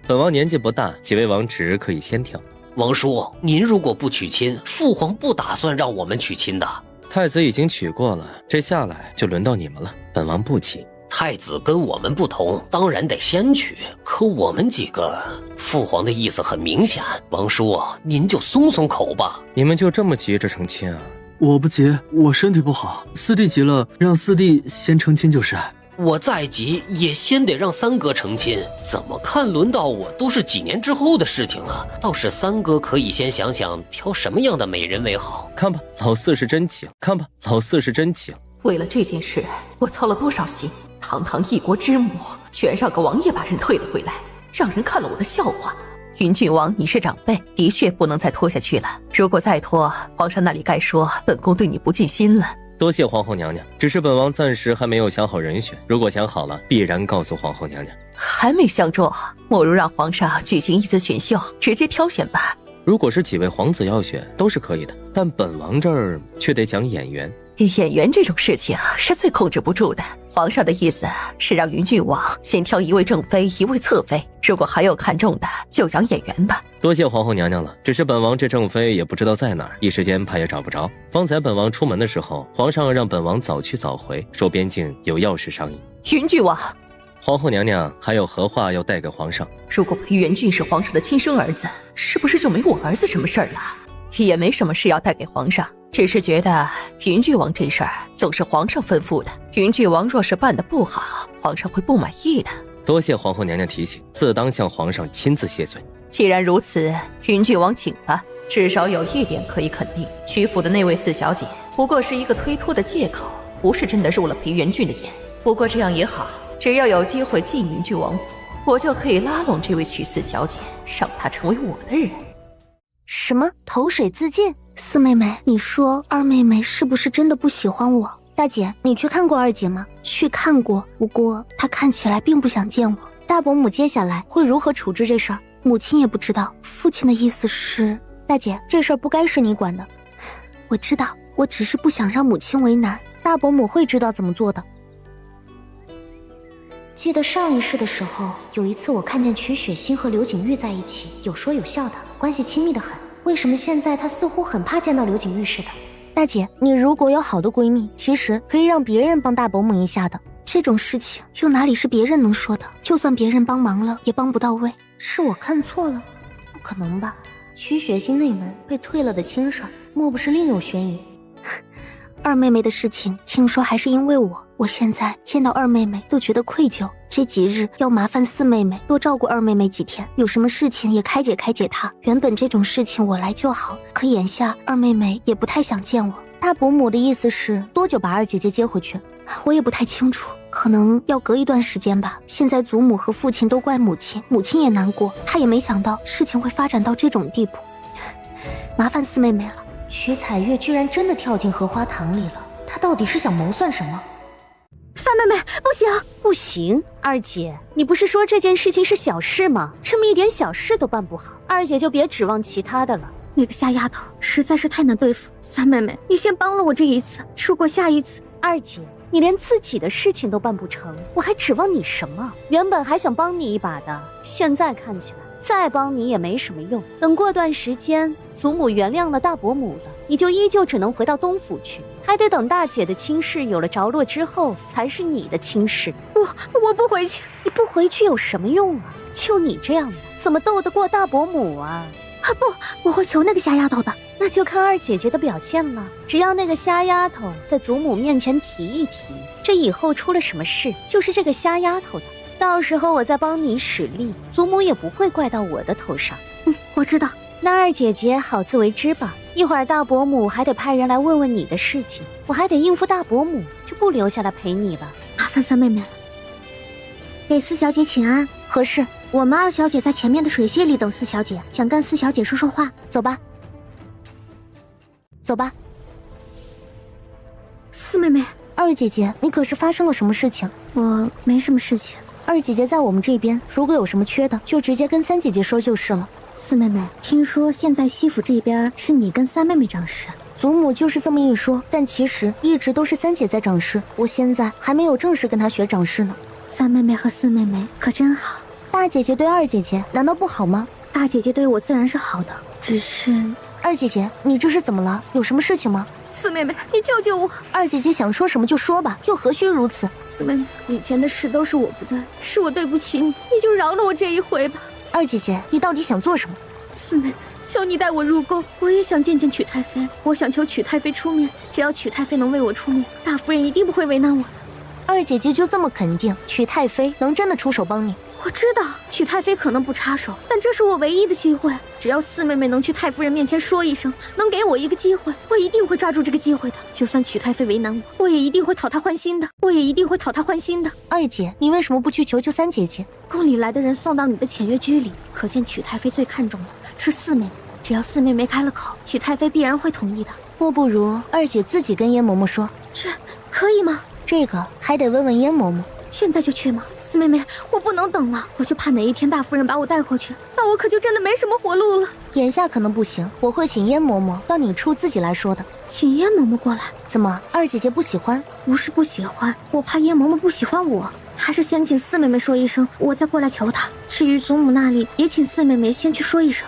本王年纪不大，几位王侄可以先挑。王叔，您如果不娶亲，父皇不打算让我们娶亲的。太子已经娶过了，这下来就轮到你们了。本王不急。太子跟我们不同，当然得先娶。可我们几个，父皇的意思很明显，王叔，您就松松口吧。你们就这么急着成亲啊？我不急，我身体不好。四弟急了，让四弟先成亲就是。我再急也先得让三哥成亲，怎么看轮到我都是几年之后的事情了。倒是三哥可以先想想挑什么样的美人为好。看吧，老四是真情。看吧，老四是真情。为了这件事，我操了多少心。堂堂一国之母，居然让个王爷把人退了回来，让人看了我的笑话。云郡王，你是长辈，的确不能再拖下去了。如果再拖，皇上那里该说本宫对你不尽心了。多谢皇后娘娘，只是本王暂时还没有想好人选，如果想好了，必然告诉皇后娘娘。还没想中，莫如让皇上举行一次选秀，直接挑选吧。如果是几位皇子要选，都是可以的，但本王这儿却得讲眼缘。演员这种事情是最控制不住的。皇上的意思是让云郡王先挑一位正妃，一位侧妃，如果还有看中的，就讲眼缘吧。多谢皇后娘娘了，只是本王这正妃也不知道在哪儿，一时间怕也找不着。方才本王出门的时候，皇上让本王早去早回，说边境有要事商议。云郡王，皇后娘娘还有何话要带给皇上？如果裴元俊是皇上的亲生儿子，是不是就没我儿子什么事儿了？也没什么事要带给皇上，只是觉得云郡王这事儿总是皇上吩咐的，云郡王若是办得不好，皇上会不满意的。多谢皇后娘娘提醒，自当向皇上亲自谢罪。既然如此，云郡王请吧。至少有一点可以肯定，曲府的那位四小姐不过是一个推脱的借口，不是真的入了裴元俊的眼。不过这样也好，只要有机会进云郡王府，我就可以拉拢这位曲四小姐，让她成为我的人。什么投水自尽？四妹妹，你说二妹妹是不是真的不喜欢我？大姐，你去看过二姐吗？去看过，不过她看起来并不想见我。大伯母接下来会如何处置这事儿？母亲也不知道。父亲的意思是，大姐，这事儿不该是你管的。我知道，我只是不想让母亲为难。大伯母会知道怎么做的。记得上一世的时候，有一次我看见曲雪馨和刘景玉在一起，有说有笑的，关系亲密得很。为什么现在她似乎很怕见到刘景玉似的？大姐，你如果有好的闺蜜，其实可以让别人帮大伯母一下的。这种事情又哪里是别人能说的？就算别人帮忙了，也帮不到位。是我看错了？不可能吧？曲雪星内门被退了的亲事，莫不是另有玄疑？二妹妹的事情，听说还是因为我现在见到二妹妹都觉得愧疚。这几日要麻烦四妹妹多照顾二妹妹几天，有什么事情也开解开解她。原本这种事情我来就好，可眼下二妹妹也不太想见我。大伯母的意思是多久把二姐姐接回去？我也不太清楚，可能要隔一段时间吧。现在祖母和父亲都怪母亲，母亲也难过，她也没想到事情会发展到这种地步。麻烦四妹妹了。曲彩月居然真的跳进荷花塘里了，她到底是想谋算什么？三妹妹，不行，不行！二姐，你不是说这件事情是小事吗？这么一点小事都办不好，二姐就别指望其他的了。那个瞎丫头实在是太难对付，三妹妹，你先帮了我这一次，如果下一次……二姐，你连自己的事情都办不成，我还指望你什么？原本还想帮你一把的，现在看起来再帮你也没什么用。等过段时间，祖母原谅了大伯母了，你就依旧只能回到东府去，还得等大姐的亲事有了着落之后，才是你的亲事。我不回去，你不回去有什么用啊？就你这样的，怎么斗得过大伯母啊？不，我会求那个瞎丫头的。那就看二姐姐的表现了。只要那个瞎丫头在祖母面前提一提，这以后出了什么事，就是这个瞎丫头的。到时候我再帮你使力，祖母也不会怪到我的头上。我知道。那二姐姐好自为之吧。一会儿大伯母还得派人来问问你的事情，我还得应付大伯母，就不留下来陪你了。麻烦三妹妹了。给四小姐请安。何事？我们二小姐在前面的水榭里等四小姐，想跟四小姐说说话。走吧。走吧。四妹妹，二姐姐，你可是发生了什么事情？我没什么事情。二姐姐在我们这边，如果有什么缺的，就直接跟三姐姐说就是了。四妹妹，听说现在西府这边是你跟三妹妹掌事。祖母就是这么一说，但其实一直都是三姐在掌事，我现在还没有正式跟她学掌事呢。三妹妹和四妹妹可真好。大姐姐对二姐姐难道不好吗？大姐姐对我自然是好的，只是……二姐姐，你这是怎么了？有什么事情吗？四妹妹，你救救我！二姐姐想说什么就说吧，又何须如此？四妹妹，以前的事都是我不对，是我对不起你，你就饶了我这一回吧。二姐姐，你到底想做什么？四妹妹，求你带我入宫，我也想见见曲太妃，我想求曲太妃出面，只要曲太妃能为我出面，大夫人一定不会为难我的。二姐姐就这么肯定曲太妃能真的出手帮你？我知道曲太妃可能不插手，但这是我唯一的机会。只要四妹妹能去太夫人面前说一声，能给我一个机会，我一定会抓住这个机会的。就算曲太妃为难我，我也一定会讨她欢心的。二姐，你为什么不去求求三姐姐？宫里来的人送到你的浅月居里，可见曲太妃最看重的是四妹妹。只要四妹妹开了口，曲太妃必然会同意的。莫不如二姐自己跟燕嬷嬷说？这可以吗？这个还得问问燕嬷嬷。现在就去吗？四妹妹，我不能等了，我就怕哪一天大夫人把我带回去，那我可就真的没什么活路了。眼下可能不行，我会请燕嬷嬷让你出自己来说的。请燕嬷嬷过来？怎么，二姐姐不喜欢？不是不喜欢，我怕燕嬷嬷不喜欢我，还是先请四妹妹说一声，我再过来求她。至于祖母那里，也请四妹妹先去说一声。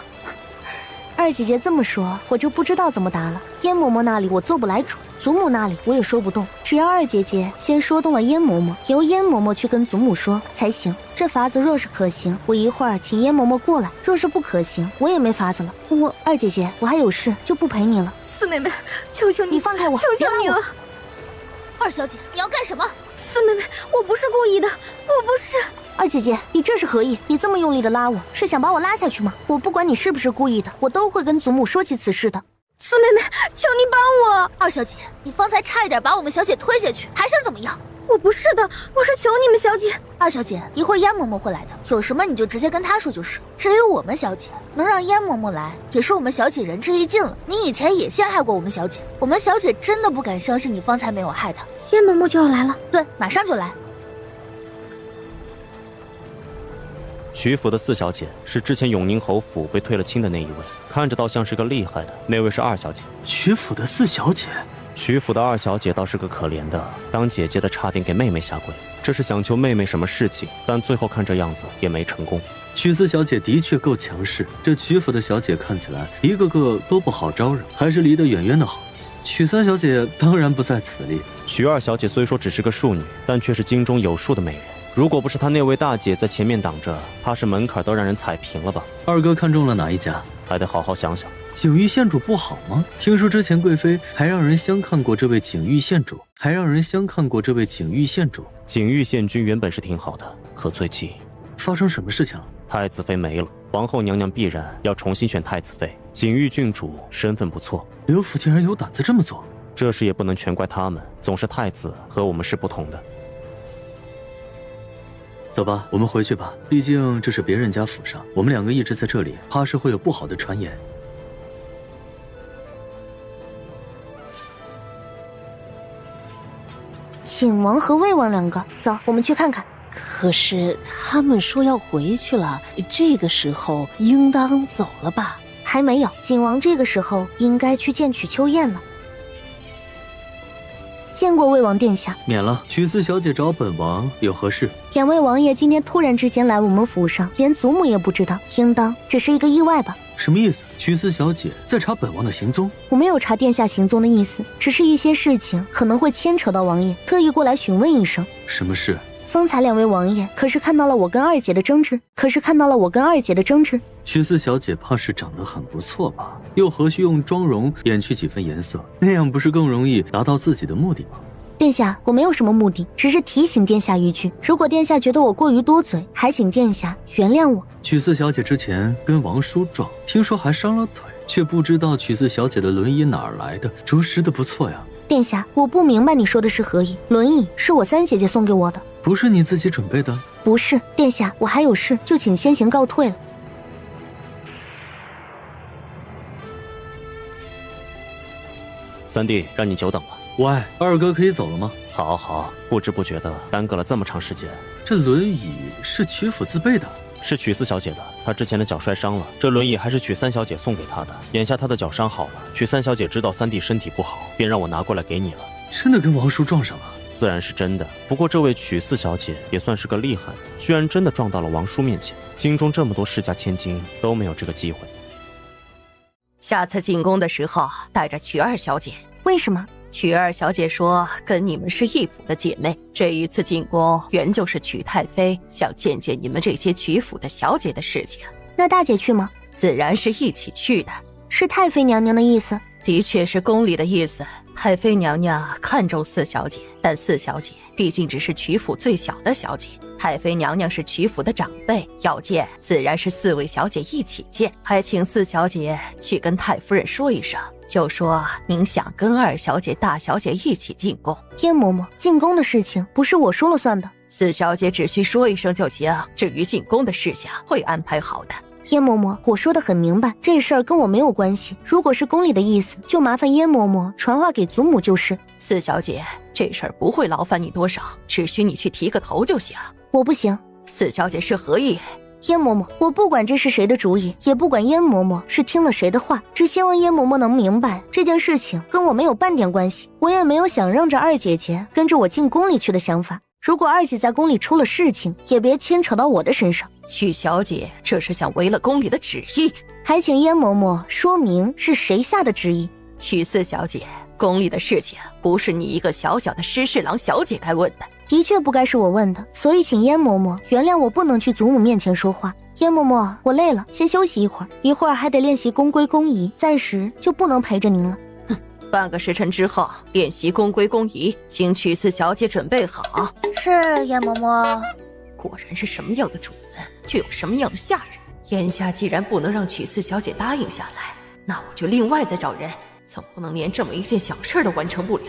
二姐姐这么说，我就不知道怎么答了。燕嬷嬷那里我做不来主，祖母那里我也说不动，只要二姐姐先说动了燕嬷嬷，由燕嬷嬷去跟祖母说才行。这法子若是可行，我一会儿请燕嬷嬷过来；若是不可行，我也没法子了。二姐姐，我还有事，就不陪你了。四妹妹，求求你放开我，求求你了。二小姐，你要干什么？四妹妹，我不是故意的，我不是。二姐姐，你这是何意？你这么用力的拉我，是想把我拉下去吗？我不管你是不是故意的，我都会跟祖母说起此事的。四妹妹，求你帮我！二小姐，你方才差一点把我们小姐推下去，还想怎么样？我不是的，我是求你们小姐。二小姐，一会儿燕嬷嬷会来的，有什么你就直接跟她说就是。至于我们小姐，能让燕嬷嬷来，也是我们小姐仁至义尽了。你以前也陷害过我们小姐，我们小姐真的不敢相信你方才没有害她。燕嬷嬷就要来了？对，马上就来。曲府的四小姐是之前永宁侯府被退了亲的那一位，看着倒像是个厉害的，那位是二小姐。曲府的四小姐？曲府的二小姐倒是个可怜的，当姐姐的差点给妹妹下跪，这是想求妹妹什么事情，但最后看这样子也没成功。曲四小姐的确够强势，这曲府的小姐看起来一个个都不好招惹，还是离得远远的好。曲三小姐当然不在此列。曲二小姐虽说只是个庶女，但却是京中有数的美人。如果不是她那位大姐在前面挡着，怕是门槛都让人踩平了吧。二哥看中了哪一家？还得好好想想。景玉县主不好吗？听说之前贵妃还让人相看过这位景玉县主，景玉县君原本是挺好的，可最近发生什么事情了？太子妃没了，皇后娘娘必然要重新选太子妃。景玉郡主身份不错，刘府竟然有胆子这么做。这事也不能全怪他们，总是太子和我们是不同的。走吧，我们回去吧，毕竟这是别人家府上，我们两个一直在这里，怕是会有不好的传言。景王和魏王两个，走，我们去看看。可是他们说要回去了，这个时候应当走了吧？还没有，景王这个时候应该去见曲秋燕了。见过魏王殿下。免了。曲四小姐找本王有何事？两位王爷今天突然之间来我们府上，连祖母也不知道，应当只是一个意外吧？什么意思？曲四小姐在查本王的行踪？我没有查殿下行踪的意思，只是一些事情可能会牵扯到王爷，特意过来询问一声。什么事？方才两位王爷可是看到了我跟二姐的争执？曲四小姐怕是长得很不错吧？又何须用妆容掩去几分颜色？那样不是更容易达到自己的目的吗？殿下，我没有什么目的，只是提醒殿下一句，如果殿下觉得我过于多嘴，还请殿下原谅我。曲四小姐之前跟王叔撞，听说还伤了腿，却不知道曲四小姐的轮椅哪儿来的，着实的不错呀。殿下，我不明白你说的是何意，轮椅是我三姐姐送给我的。不是你自己准备的？不是，殿下，我还有事，就请先行告退了。三弟，让你久等了。喂，二哥可以走了吗？好好，不知不觉的耽搁了这么长时间。这轮椅是曲府自备的？是曲四小姐的，她之前的脚摔伤了，这轮椅还是曲三小姐送给她的。眼下她的脚伤好了，曲三小姐知道三弟身体不好，便让我拿过来给你了。真的跟王叔撞上了？自然是真的，不过这位曲四小姐也算是个厉害的，居然真的撞到了王叔面前。京中这么多世家千金都没有这个机会。下次进宫的时候带着曲二小姐。为什么？曲二小姐说跟你们是一府的姐妹，这一次进宫原就是曲太妃想见见你们这些曲府的小姐的事情。那大姐去吗？自然是一起去的。是太妃娘娘的意思？的确是宫里的意思。太妃娘娘看重四小姐，但四小姐毕竟只是曲府最小的小姐，太妃娘娘是曲府的长辈，要见自然是四位小姐一起见，还请四小姐去跟太夫人说一声，就说您想跟二小姐、大小姐一起进宫。燕嬷嬷，进宫的事情不是我说了算的，四小姐只需说一声就行，至于进宫的事项会安排好的。燕嬷嬷，我说的很明白，这事儿跟我没有关系。如果是宫里的意思，就麻烦燕嬷嬷传话给祖母就是。四小姐，这事儿不会劳烦你多少，只需你去提个头就行。我不行。四小姐是何意？燕嬷嬷，我不管这是谁的主意，也不管燕嬷嬷是听了谁的话，只希望燕嬷嬷能明白，这件事情跟我没有半点关系，我也没有想让着二姐姐跟着我进宫里去的想法。如果二姐在宫里出了事情，也别牵扯到我的身上。曲小姐这是想违了宫里的旨意，还请燕嬷嬷说明是谁下的旨意。曲四小姐，宫里的事情不是你一个小小的施侍郎小姐该问的。的确不该是我问的，所以请燕嬷嬷原谅我不能去祖母面前说话。燕嬷嬷，我累了，先休息一会儿，一会儿还得练习宫规宫仪，暂时就不能陪着您了。半个时辰之后练习宫规宫仪，请曲四小姐准备好。是，燕嬷嬷。果然是什么样的主子，就有什么样的下人。眼下既然不能让曲四小姐答应下来，那我就另外再找人，总不能连这么一件小事都完成不了。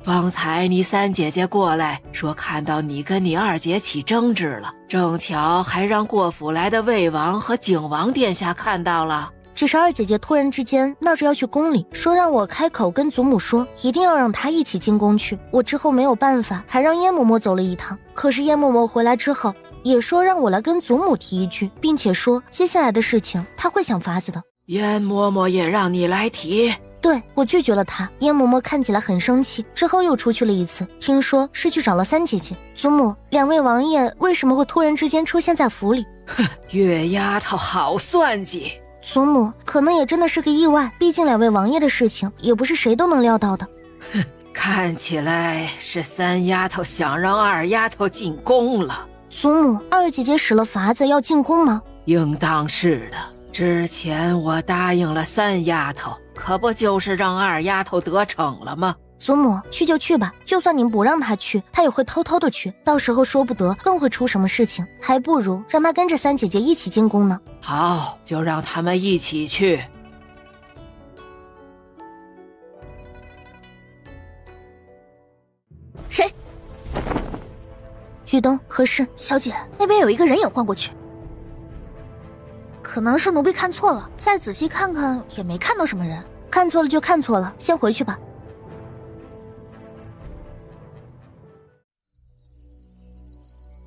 方才你三姐姐过来说看到你跟你二姐起争执了，正巧还让过府来的魏王和景王殿下看到了。只是二姐姐突然之间闹着要去宫里，说让我开口跟祖母说，一定要让她一起进宫去。我之后没有办法，还让燕嬷嬷走了一趟。可是燕嬷嬷回来之后，也说让我来跟祖母提一句，并且说接下来的事情她会想法子的。燕嬷嬷也让你来提？对，我拒绝了她。燕嬷嬷看起来很生气，之后又出去了一次，听说是去找了三姐姐。祖母，两位王爷为什么会突然之间出现在府里？哼，月丫头好算计。祖母，可能也真的是个意外，毕竟两位王爷的事情也不是谁都能料到的。哼，看起来是三丫头想让二丫头进宫了。祖母，二姐姐使了法子要进宫吗？应当是的。之前我答应了三丫头，可不就是让二丫头得逞了吗？祖母，去就去吧，就算您不让她去，她也会偷偷的去，到时候说不得更会出什么事情，还不如让她跟着三姐姐一起进宫呢。好，就让他们一起去。谁？旭东，何事？小姐，那边有一个人影晃过去，可能是奴婢看错了，再仔细看看也没看到什么人。看错了就看错了，先回去吧。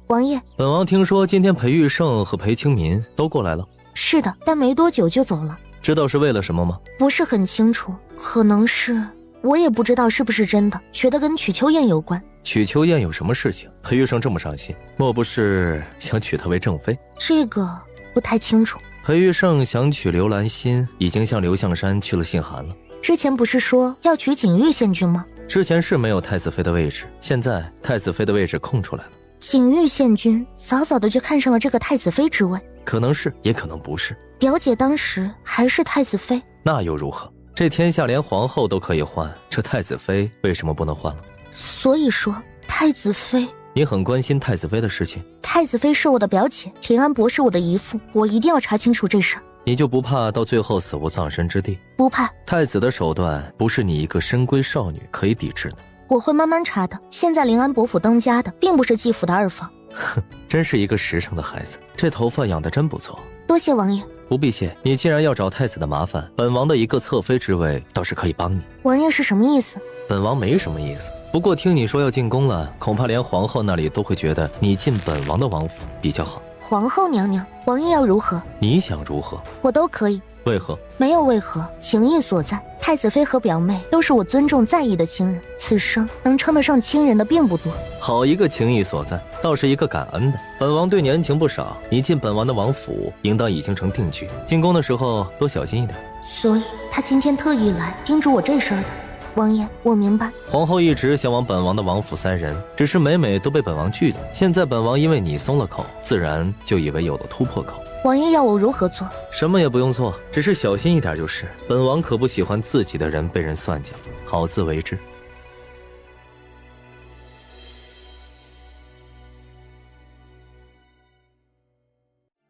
王爷，本王听说今天裴玉胜和裴清民都过来了。是的，但没多久就走了。知道是为了什么吗？不是很清楚，可能是，我也不知道是不是真的，觉得跟曲秋燕有关。曲秋燕有什么事情？裴玉胜这么上心，莫不是想娶她为正妃？这个不太清楚。裴玉胜想娶刘兰心，已经向刘向山去了信函了。之前不是说要娶景玉县君吗？之前是没有太子妃的位置，现在太子妃的位置空出来了。景玉县君早早的就看上了这个太子妃之位，可能是，也可能不是。表姐当时还是太子妃，那又如何？这天下连皇后都可以换，这太子妃为什么不能换了？所以说太子妃，你很关心太子妃的事情？太子妃是我的表姐，林安博是我的姨父，我一定要查清楚这事。你就不怕到最后死无葬身之地？不怕。太子的手段不是你一个深闺少女可以抵制的。我会慢慢查的。现在林安伯府当家的并不是继府的二房。哼，真是一个实诚的孩子，这头发养得真不错。多谢王爷。不必谢，你既然要找太子的麻烦，本王的一个侧妃之位倒是可以帮你。王爷是什么意思？本王没什么意思，不过听你说要进宫了，恐怕连皇后那里都会觉得你进本王的王府比较好。皇后娘娘，王爷要如何？你想如何？我都可以。为何？没有为何，情义所在。太子妃和表妹都是我尊重在意的亲人，此生能称得上亲人的并不多。好一个情义所在，倒是一个感恩的。本王对你恩情不少，你进本王的王府，应当已经成定局。进宫的时候多小心一点。所以他今天特意来叮嘱我这事儿的。王爷，我明白。皇后一直想往本王的王府塞人，只是每每都被本王拒绝。现在本王因为你松了口，自然就以为有了突破口。王爷要我如何做？什么也不用做，只是小心一点就是。本王可不喜欢自己的人被人算计，好自为之。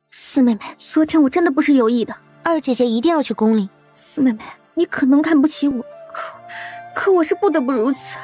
四妹妹，昨天我真的不是有意的。二姐姐一定要去宫里。四妹妹，你可能看不起我，可我是不得不如此。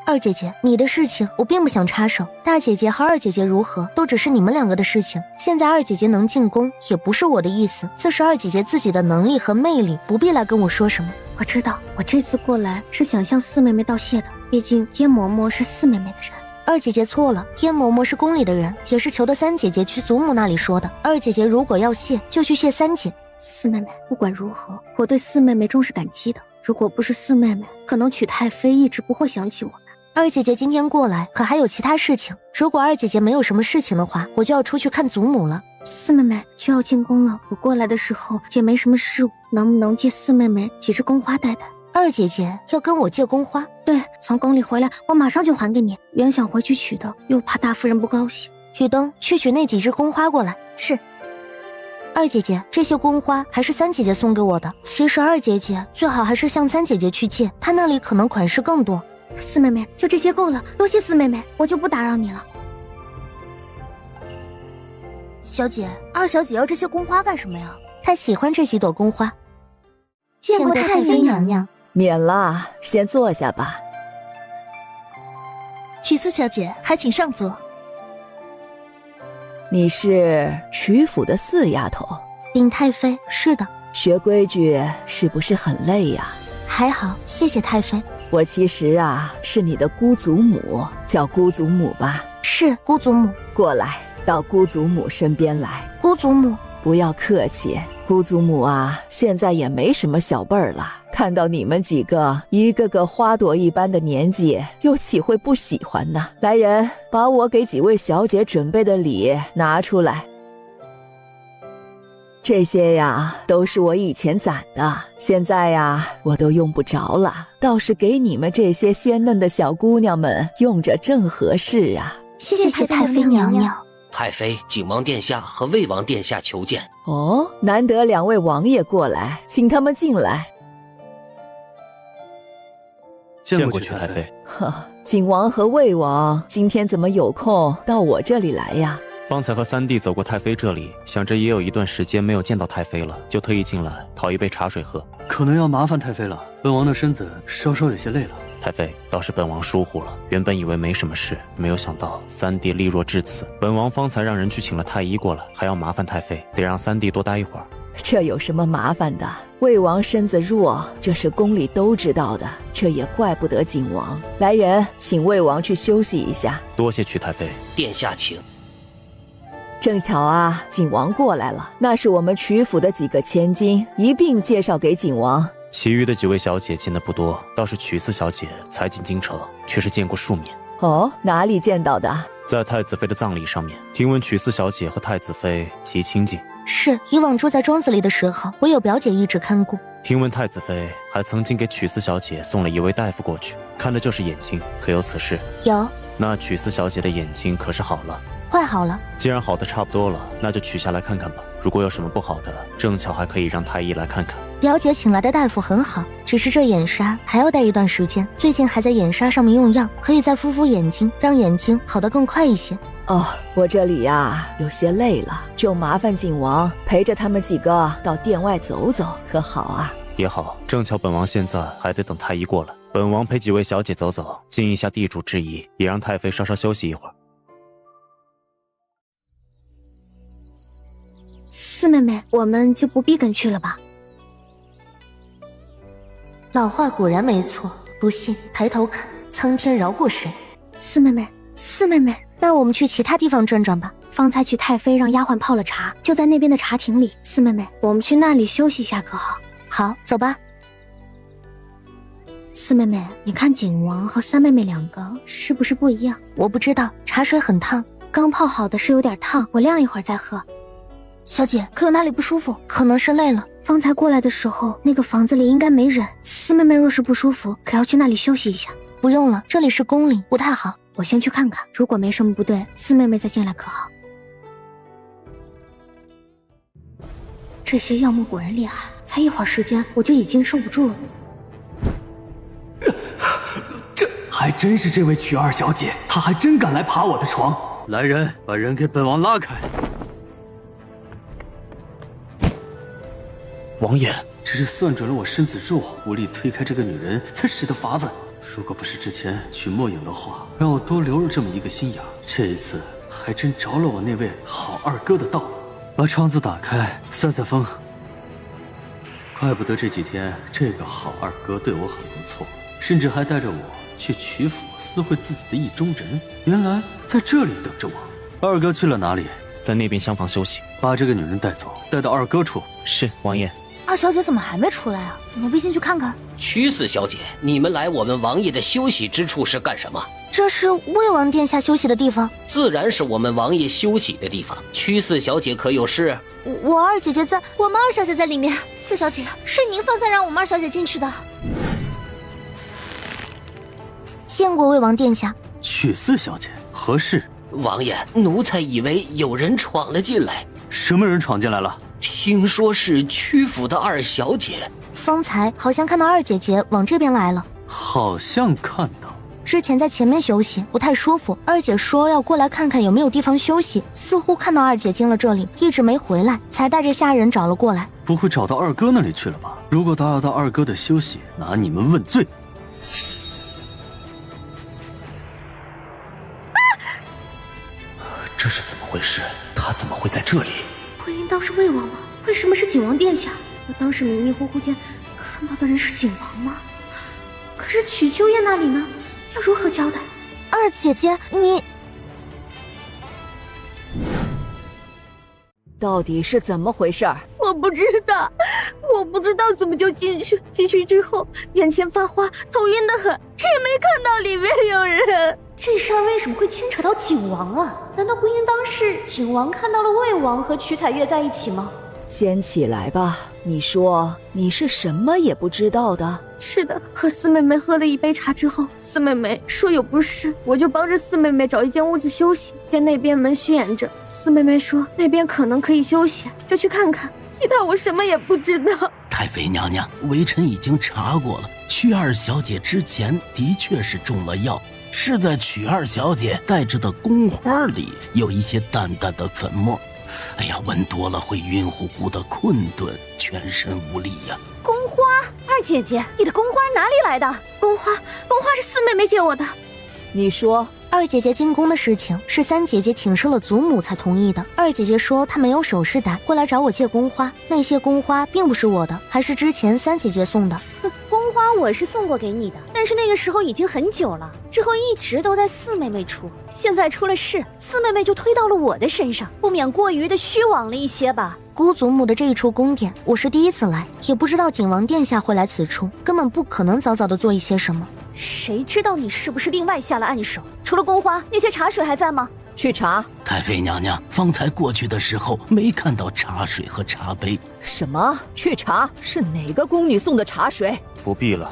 二姐姐，你的事情我并不想插手，大姐姐和二姐姐如何都只是你们两个的事情。现在二姐姐能进宫也不是我的意思，自是二姐姐自己的能力和魅力，不必来跟我说什么。我知道，我这次过来是想向四妹妹道谢的，毕竟燕嬷嬷是四妹妹的人。二姐姐错了，燕嬷嬷是宫里的人，也是求的三姐姐去祖母那里说的。二姐姐如果要谢，就去谢三姐。四妹妹，不管如何，我对四妹妹终是感激的。如果不是四妹妹，可能曲太妃一直不会想起我们。二姐姐今天过来，可还有其他事情。如果二姐姐没有什么事情的话，我就要出去看祖母了。四妹妹就要进宫了，我过来的时候也没什么事物，能不能借四妹妹几枝宫花带带？二姐姐要跟我借宫花？对，从宫里回来，我马上就还给你。原想回去取的，又怕大夫人不高兴。雨灯，去取那几枝宫花过来。是。二姐姐，这些宫花还是三姐姐送给我的。其实二姐姐最好还是向三姐姐去借，她那里可能款式更多。四妹妹，就这些够了，多谢四妹妹，我就不打扰你了。小姐，二小姐要这些宫花干什么呀？她喜欢这几朵宫花。见过太妃娘娘。免了，先坐下吧。曲思小姐，还请上座。你是曲府的四丫头？禀太妃，是的。学规矩是不是很累呀？还好，谢谢太妃。我其实啊是你的姑祖母，叫姑祖母吧？是姑祖母。过来，到姑祖母身边来。姑祖母，不要客气。姑祖母啊，现在也没什么小辈儿了，看到你们几个一个个花朵一般的年纪，又岂会不喜欢呢？来人，把我给几位小姐准备的礼拿出来。这些呀，都是我以前攒的，现在呀，我都用不着了，倒是给你们这些鲜嫩的小姑娘们用着正合适啊。谢谢太妃娘娘。太妃、景王殿下和魏王殿下求见。哦，难得两位王爷过来，请他们进来。见过曲太妃。呵，景王和魏王今天怎么有空到我这里来呀？方才和三弟走过太妃这里，想着也有一段时间没有见到太妃了，就特意进来讨一杯茶水喝。可能要麻烦太妃了，本王的身子稍稍有些累了。太妃，倒是本王疏忽了，原本以为没什么事，没有想到三弟力弱至此。本王方才让人去请了太医过来，还要麻烦太妃，得让三弟多待一会儿。这有什么麻烦的？魏王身子弱，这是宫里都知道的，这也怪不得景王。来人，请魏王去休息一下。多谢曲太妃。殿下请。正巧啊，景王过来了，那是我们曲府的几个千金，一并介绍给景王。其余的几位小姐见得不多，倒是曲四小姐才进京城，却是见过数面。哦，哪里见到的？在太子妃的葬礼上面，听闻曲四小姐和太子妃极亲近。是，以往住在庄子里的时候，我有表姐一直看顾。听闻太子妃还曾经给曲四小姐送了一位大夫过去，看的就是眼睛，可有此事？有。那曲四小姐的眼睛可是好了？快好了。既然好的差不多了，那就取下来看看吧。如果有什么不好的，正巧还可以让太医来看看。表姐请来的大夫很好，只是这眼纱还要戴一段时间，最近还在眼纱上面用药，可以再敷敷眼睛，让眼睛好得更快一些。哦，我这里呀有些累了，就麻烦景王陪着他们几个到殿外走走，可好啊？也好，正巧本王现在还得等太医过来，本王陪几位小姐走走，尽一下地主之谊，也让太妃稍稍休息一会儿。四妹妹，我们就不必跟去了吧？老话果然没错，不信抬头看，苍天饶过谁。四妹妹，四妹妹，那我们去其他地方转转吧。方才曲太妃让丫鬟泡了茶，就在那边的茶亭里。四妹妹，我们去那里休息一下可好？好，走吧。四妹妹，你看景王和三妹妹两个是不是不一样？我不知道，茶水很烫，刚泡好的是有点烫，我晾一会儿再喝。小姐，可有哪里不舒服？可能是累了。方才过来的时候，那个房子里应该没人。四妹妹若是不舒服，可要去那里休息一下。不用了，这里是宫里，不太好。我先去看看，如果没什么不对，四妹妹再进来可好？这些药木果然厉害，才一会儿时间，我就已经受不住了。这还真是这位曲二小姐，她还真敢来爬我的床。来人，把人给本王拉开。王爷，只是算准了我身子弱，无力推开这个女人，才使的法子。如果不是之前曲墨影的话，让我多留了这么一个心眼，这一次还真着了我那位好二哥的道。把窗子打开，散散风。怪不得这几天这个好二哥对我很不错，甚至还带着我去曲府私会自己的意中人。原来在这里等着我。二哥去了哪里？在那边厢房休息。把这个女人带走，带到二哥处。是，王爷。二小姐怎么还没出来啊？奴婢进去看看。曲四小姐，你们来我们王爷的休息之处是干什么？这是魏王殿下休息的地方，自然是我们王爷休息的地方。曲四小姐可有事？我二姐姐在，我们二小姐在里面。四小姐，是您方才让我们二小姐进去的。见过魏王殿下。曲四小姐，何事？王爷，奴才以为有人闯了进来。什么人闯进来了？听说是曲府的二小姐。方才好像看到二姐姐往这边来了。好像看到。之前在前面休息不太舒服，二姐说要过来看看有没有地方休息，似乎看到二姐进了这里，一直没回来，才带着下人找了过来。不会找到二哥那里去了吧？如果打扰到二哥的休息，拿你们问罪。这是怎么回事？他怎么会在这里？不应当是魏王吗？为什么是景王殿下？我当时迷迷糊糊间看到的人是景王吗？可是曲秋叶那里呢？要如何交代？二姐姐，你到底是怎么回事？我不知道，我不知道怎么就进去之后，眼前发花，头晕得很，也没看到里面有人。这事儿为什么会牵扯到景王啊？难道不应当是景王看到了魏王和曲彩月在一起吗？先起来吧，你说你是什么也不知道的？是的，和四妹妹喝了一杯茶之后，四妹妹说有不适，我就帮着四妹妹找一间屋子休息，见那边门虚掩着，四妹妹说那边可能可以休息，就去看看。其他我什么也不知道。太妃娘娘，微臣已经查过了，曲二小姐之前的确是中了药，是在曲二小姐带着的宫花里有一些淡淡的粉末。哎呀，闻多了会晕乎乎的困顿，全身无力呀。宫花，二姐姐，你的宫花哪里来的？宫花是四妹妹借我的。你说。二姐姐进宫的事情是三姐姐请示了祖母才同意的。二姐姐说她没有首饰戴，过来找我借宫花。那些宫花并不是我的，还是之前三姐姐送的。宫花我是送过给你的，但是那个时候已经很久了，之后一直都在四妹妹出。现在出了事，四妹妹就推到了我的身上，不免过于的虚妄了一些吧。姑祖母的这一处宫殿，我是第一次来，也不知道景王殿下会来此处，根本不可能早早的做一些什么。谁知道你是不是另外下了暗手？除了宫花，那些茶水还在吗？去查。太妃娘娘，方才过去的时候没看到茶水和茶杯。什么？去查？是哪个宫女送的茶水？不必了。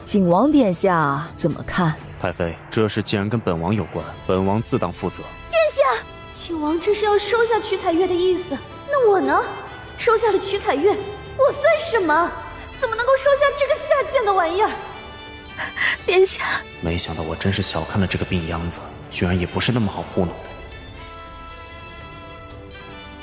景王殿下怎么看？太妃，这事既然跟本王有关，本王自当负责。殿下，景王这是要收下曲彩月的意思，那我呢？收下了曲彩月，我算什么？怎么能够收下这个下贱的玩意儿？殿下，没想到我真是小看了这个病秧子，居然也不是那么好糊弄的。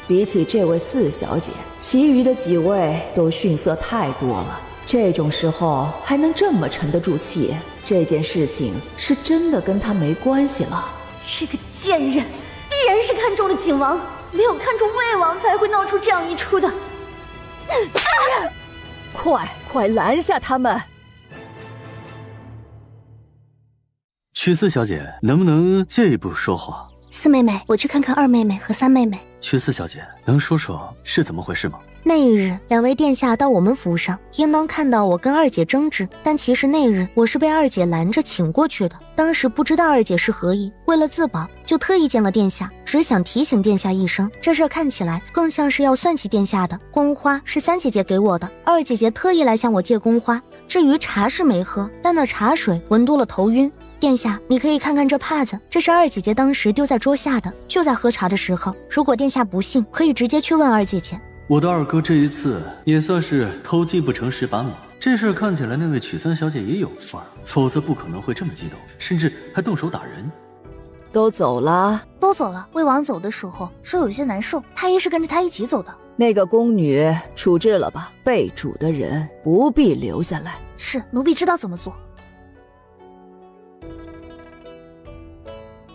比起这位四小姐，其余的几位都逊色太多了。这种时候还能这么沉得住气，这件事情是真的跟她没关系了。这个贱人必然是看中了景王，没有看中魏王才会闹出这样一出的。快拦下他们！曲四小姐，能不能借一步说话？四妹妹，我去看看二妹妹和三妹妹。曲四小姐，能说说是怎么回事吗？那一日，两位殿下到我们府上，应当看到我跟二姐争执，但其实那日我是被二姐拦着请过去的。当时不知道二姐是何意，为了自保，就特意见了殿下，只想提醒殿下一声。这事儿看起来更像是要算计殿下的。宫花是三姐姐给我的，二姐姐特意来向我借宫花。至于茶是没喝，但那茶水闻多了头晕。殿下，你可以看看这帕子，这是二姐姐当时丢在桌下的，就在喝茶的时候。如果殿下不信，可以直接去问二姐姐。我的二哥这一次也算是偷鸡不成蚀把米，这事看起来那位曲三小姐也有份儿，否则不可能会这么激动，甚至还动手打人。都走了？都走了。魏王走的时候说有些难受，太医是跟着他一起走的。那个宫女处置了吧，被主的人不必留下来。是，奴婢知道怎么做。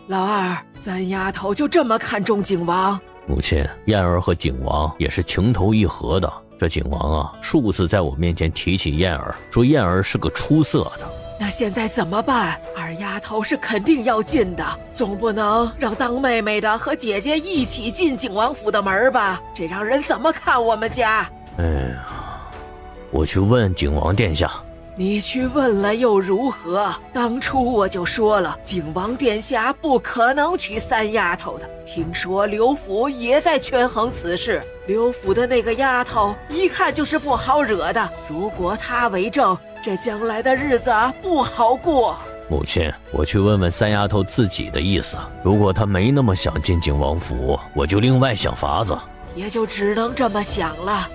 老二，三丫头就这么看重景王？母亲，燕儿和景王也是情投意合的。这景王啊，数次在我面前提起燕儿，说燕儿是个出色的。那现在怎么办？二丫头是肯定要进的，总不能让当妹妹的和姐姐一起进景王府的门吧？这让人怎么看我们家？哎呀，我去问景王殿下。你去问了又如何？当初我就说了，景王殿下不可能娶三丫头的。听说刘府也在权衡此事，刘府的那个丫头一看就是不好惹的，如果她为政，这将来的日子不好过。母亲，我去问问三丫头自己的意思，如果她没那么想进景王府，我就另外想法子。也就只能这么想了。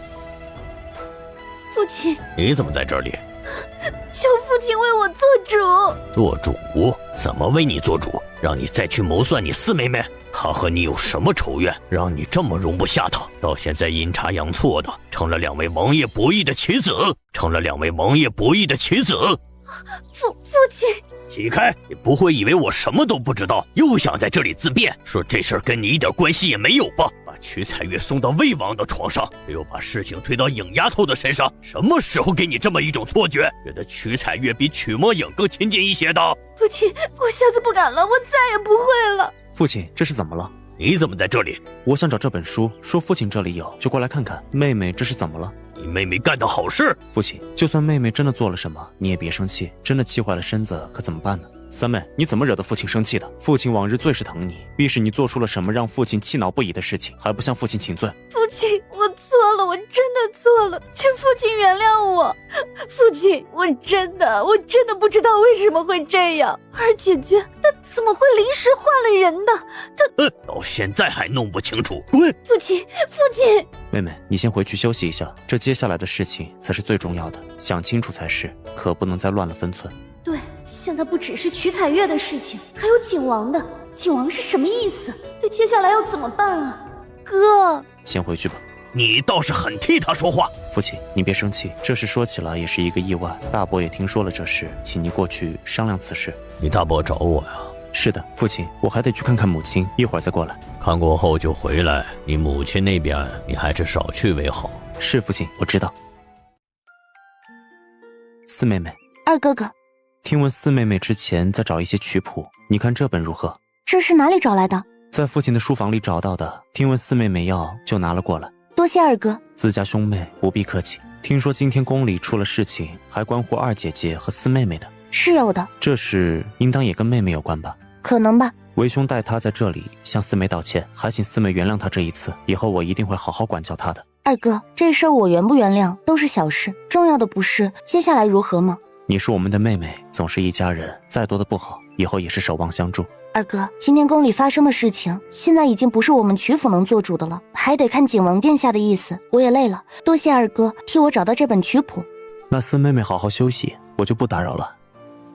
父亲，你怎么在这里？求父亲为我做主。做主？怎么为你做主？让你再去谋算你四妹妹？她和你有什么仇怨，让你这么容不下她？到现在阴差阳错的，成了两位王爷伯义的棋子，父亲，起开！你不会以为我什么都不知道，又想在这里自辩，说这事儿跟你一点关系也没有吧？把曲彩月送到魏王的床上，又把事情推到影丫头的身上，什么时候给你这么一种错觉，觉得曲彩月比曲墨影更亲近一些的？父亲，我下次不敢了，我再也不会了。父亲，这是怎么了？你怎么在这里？我想找这本书，说父亲这里有，就过来看看。妹妹，这是怎么了？你妹妹干的好事。父亲，就算妹妹真的做了什么，你也别生气，真的气坏了身子，可怎么办呢？三妹，你怎么惹得父亲生气的？父亲往日最是疼你，必是你做出了什么让父亲气恼不已的事情，还不向父亲请罪？父亲，我错了，我真的错了，请父亲原谅我。父亲，我真的不知道为什么会这样。二姐姐她怎么会临时换了人的？她到现在还弄不清楚，滚！父亲，妹妹，你先回去休息一下，这接下来的事情才是最重要的，想清楚才是，可不能再乱了分寸。对，现在不只是曲彩月的事情，还有景王的。景王是什么意思？对，接下来要怎么办啊？哥，先回去吧。你倒是很替他说话。父亲，你别生气，这事说起来也是一个意外。大伯也听说了这事，请你过去商量此事。你大伯找我呀？是的，父亲，我还得去看看母亲，一会儿再过来。看过后就回来。你母亲那边，你还是少去为好。是父亲，我知道。四妹妹，二哥哥，听闻四妹妹之前在找一些曲谱，你看这本如何？这是哪里找来的？在父亲的书房里找到的，听闻四妹妹要，就拿了过来。多谢二哥。自家兄妹不必客气。听说今天宫里出了事情，还关乎二姐姐和四妹妹的。是有的。这事应当也跟妹妹有关吧？可能吧。为兄带她在这里向四妹道歉，还请四妹原谅她这一次，以后我一定会好好管教她的。二哥，这事儿我原不原谅都是小事，重要的不是接下来如何吗？你是我们的妹妹，总是一家人，再多的不好，以后也是守望相助。二哥，今天宫里发生的事情，现在已经不是我们曲府能做主的了，还得看景王殿下的意思。我也累了，多谢二哥替我找到这本曲谱。那四妹妹好好休息，我就不打扰了。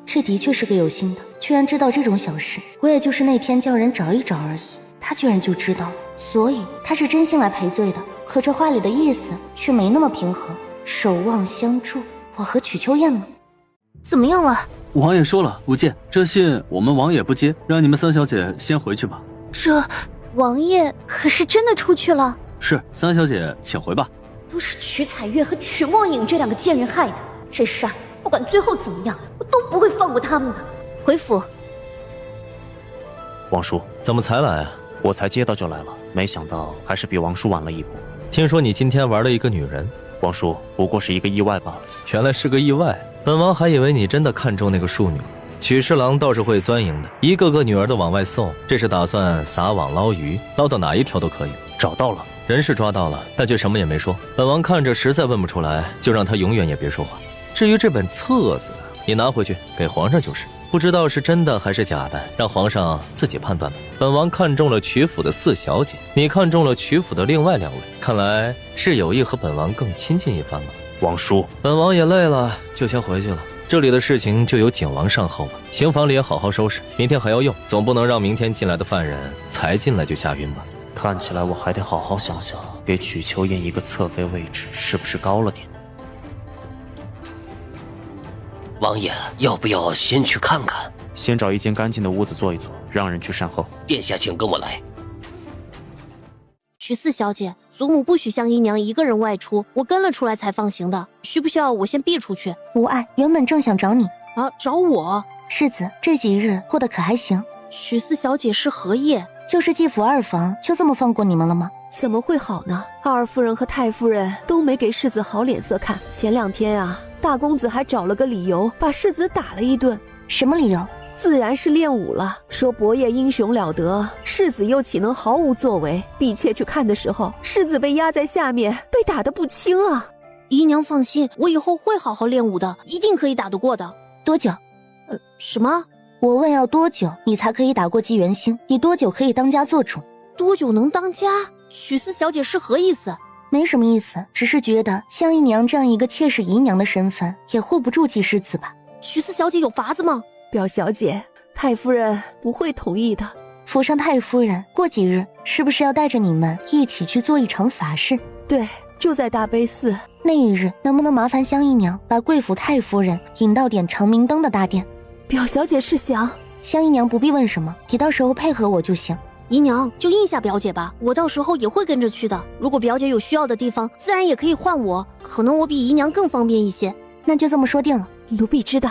这的确是个有心的，居然知道这种小事。我也就是那天叫人找一找而已，他居然就知道，所以他是真心来赔罪的。可这话里的意思却没那么平和，守望相助，我和曲秋燕吗？怎么样了？王爷说了不接，这信我们王爷不接，让你们三小姐先回去吧。这王爷可是真的出去了？是，三小姐请回吧。都是曲彩月和曲墨影这两个贱人害的，这事儿不管最后怎么样，我都不会放过他们的。回府。王叔，怎么才来啊？我才接到就来了，没想到还是比王叔晚了一步。听说你今天玩了一个女人。王叔，不过是一个意外罢了。原来是个意外，本王还以为你真的看中那个庶女。曲侍郎倒是会钻营的，一个个女儿都往外送，这是打算撒网捞鱼，捞到哪一条都可以。找到了，人是抓到了，但却什么也没说。本王看着实在问不出来，就让他永远也别说话。至于这本册子，你拿回去给皇上就是，不知道是真的还是假的，让皇上自己判断吧。本王看中了曲府的四小姐，你看中了曲府的另外两位，看来是有意和本王更亲近一番了。王叔，本王也累了，就先回去了。这里的事情就由景王善后吧，刑房里也好好收拾，明天还要用，总不能让明天进来的犯人才进来就吓晕吧。看起来我还得好好想想，给曲秋燕一个侧妃位置是不是高了点？王爷，要不要先去看看？先找一间干净的屋子坐一坐，让人去善后。殿下，请跟我来。曲四小姐，祖母不许香姨娘一个人外出，我跟了出来才放行的，需不需要我先避出去？无碍，原本正想找你啊，找我？世子，这几日过得可还行？曲四小姐是何意？就是继府二房就这么放过你们了吗？怎么会好呢？二夫人和太夫人都没给世子好脸色看。前2天啊，大公子还找了个理由把世子打了一顿。什么理由？自然是练武了，说伯爷英雄了得，世子又岂能毫无作为？婢妾去看的时候，世子被压在下面，被打得不轻啊！姨娘放心，我以后会好好练武的，一定可以打得过的。多久？什么？我问要多久你才可以打过纪元星？你多久可以当家做主？多久能当家？曲四小姐是何意思？没什么意思，只是觉得香姨娘这样一个妾室姨娘的身份也护不住季世子吧。曲四小姐有法子吗？表小姐，太夫人不会同意的。府上太夫人过几日是不是要带着你们一起去做一场法事？对，就在大悲寺。那一日能不能麻烦香姨娘把贵府太夫人引到点长明灯的大殿？表小姐是想……香姨娘不必问什么，你到时候配合我就行。姨娘就应下表姐吧，我到时候也会跟着去的。如果表姐有需要的地方，自然也可以换我，可能我比姨娘更方便一些。那就这么说定了。奴婢知道。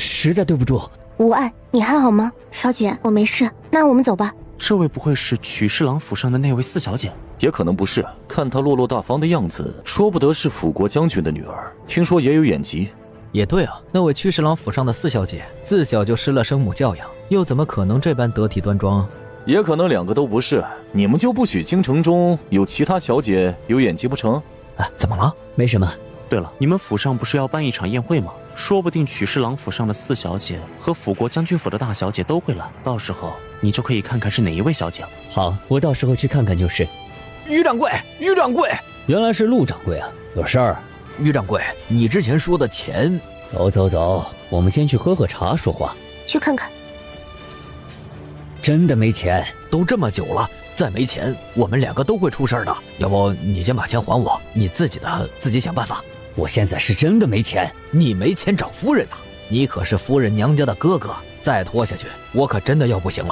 实在对不住。无碍，你还好吗？小姐，我没事。那我们走吧。这位不会是曲侍郎府上的那位四小姐？也可能不是，看她落落大方的样子，说不得是辅国将军的女儿，听说也有眼疾。也对啊，那位曲侍郎府上的四小姐，自小就失了生母教养，又怎么可能这般得体端庄？也可能两个都不是。你们就不许京城中有其他小姐有演技不成？哎，怎么了？没什么。对了，你们府上不是要办一场宴会吗？说不定曲侍郎府上的4小姐和辅国将军府的大小姐都会来，到时候你就可以看看是哪一位小姐了。好，我到时候去看看就是。于掌柜，于掌柜，原来是陆掌柜啊，有事儿？于掌柜，你之前说的钱……走走走，我们先去喝喝茶说话。去看看。真的没钱？都这么久了，再没钱，我们两个都会出事的。要不你先把钱还我，你自己想办法。我现在是真的没钱。你没钱找夫人呐？你可是夫人娘家的哥哥，再拖下去，我可真的要不行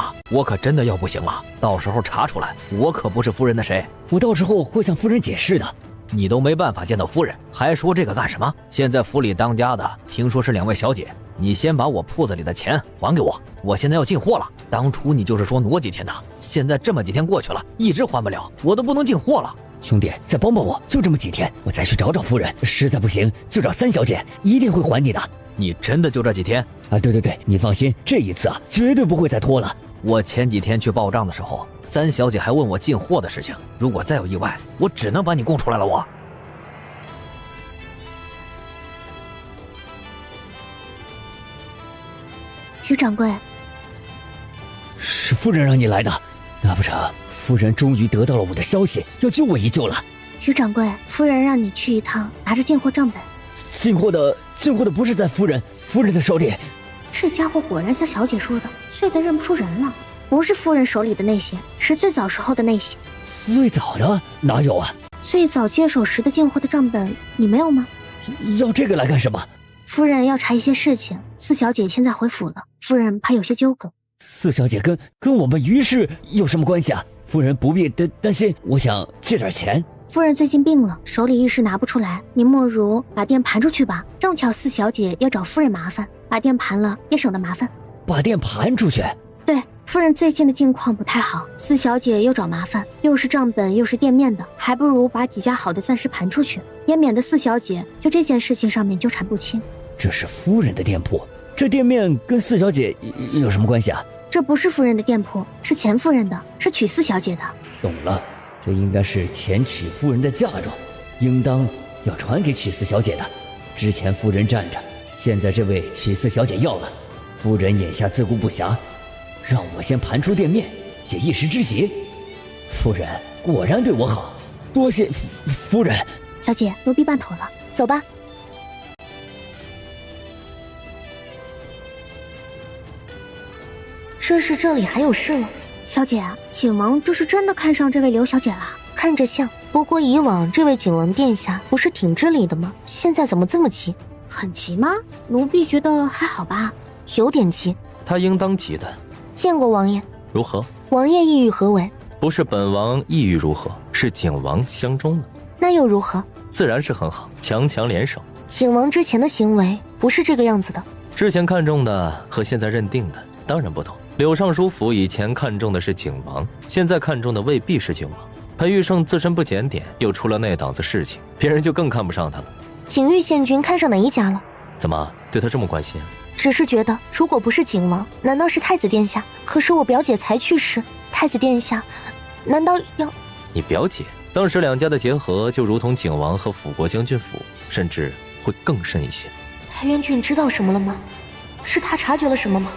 了。到时候查出来，我可不是夫人的谁。我到时候会向夫人解释的。你都没办法见到夫人，还说这个干什么？现在府里当家的，听说是2位小姐。你先把我铺子里的钱还给我，我现在要进货了。当初你就是说挪几天的，现在这么几天过去了，一直还不了，我都不能进货了。兄弟，再帮帮我，就这么几天，我再去找找夫人，实在不行就找3小姐，一定会还你的。你真的就这几天啊？对，你放心，这一次啊，绝对不会再拖了。我前几天去报账的时候，3小姐还问我进货的事情，如果再有意外，我只能把你供出来了。我。于掌柜，是夫人让你来的，那不成，夫人终于得到了我的消息，要救我一救了。于掌柜，夫人让你去一趟，拿着进货账本。进货的不是在夫人的手里。这家伙果然像小姐说的，碎得认不出人了。不是夫人手里的那些，是最早时候的那些。最早的哪有啊？最早接手时的进货的账本，你没有吗？要这个来干什么？夫人要查一些事情，4小姐现在回府了，夫人怕有些纠葛。4小姐跟我们于氏有什么关系啊？夫人不必担心，我想借点钱。夫人最近病了，手里一时拿不出来，你莫如把店盘出去吧。正巧4小姐要找夫人麻烦，把店盘了也省得麻烦。把店盘出去？对，夫人最近的境况不太好，4小姐又找麻烦，又是账本又是店面的，还不如把几家好的暂时盘出去，也免得4小姐就这件事情上面纠缠不清。这是夫人的店铺，这店面跟4小姐有什么关系啊？这不是夫人的店铺，是前夫人的，是娶4小姐的。懂了，这应该是前娶夫人的嫁妆，应当要传给娶4小姐的。之前夫人站着，现在这位娶4小姐要了，夫人眼下自顾不暇，让我先盘出店面，解一时之急。夫人果然对我好，多谢夫人。小姐，奴婢办妥了，走吧。这是这里还有事了？小姐，景王这是真的看上这位刘小姐了？看着像，不过以往这位景王殿下不是挺知礼的吗？现在怎么这么急？很急吗？奴婢觉得还好吧。有点急。他应当急的。见过王爷。如何？王爷意欲何为？不是本王意欲如何，是景王相中了。那又如何？自然是很好，强强联手。景王之前的行为不是这个样子的。之前看中的和现在认定的当然不同。柳尚书府以前看中的是景王，现在看中的未必是景王。裴玉胜自身不检点，又出了那档子事情，别人就更看不上他了。景玉县君看上哪一家了？怎么对他这么关心啊？只是觉得，如果不是景王，难道是太子殿下？可是我表姐才去世，太子殿下，难道要……你表姐当时2家的结合，就如同景王和辅国将军府，甚至会更甚一些。裴元俊知道什么了吗？是他察觉了什么吗？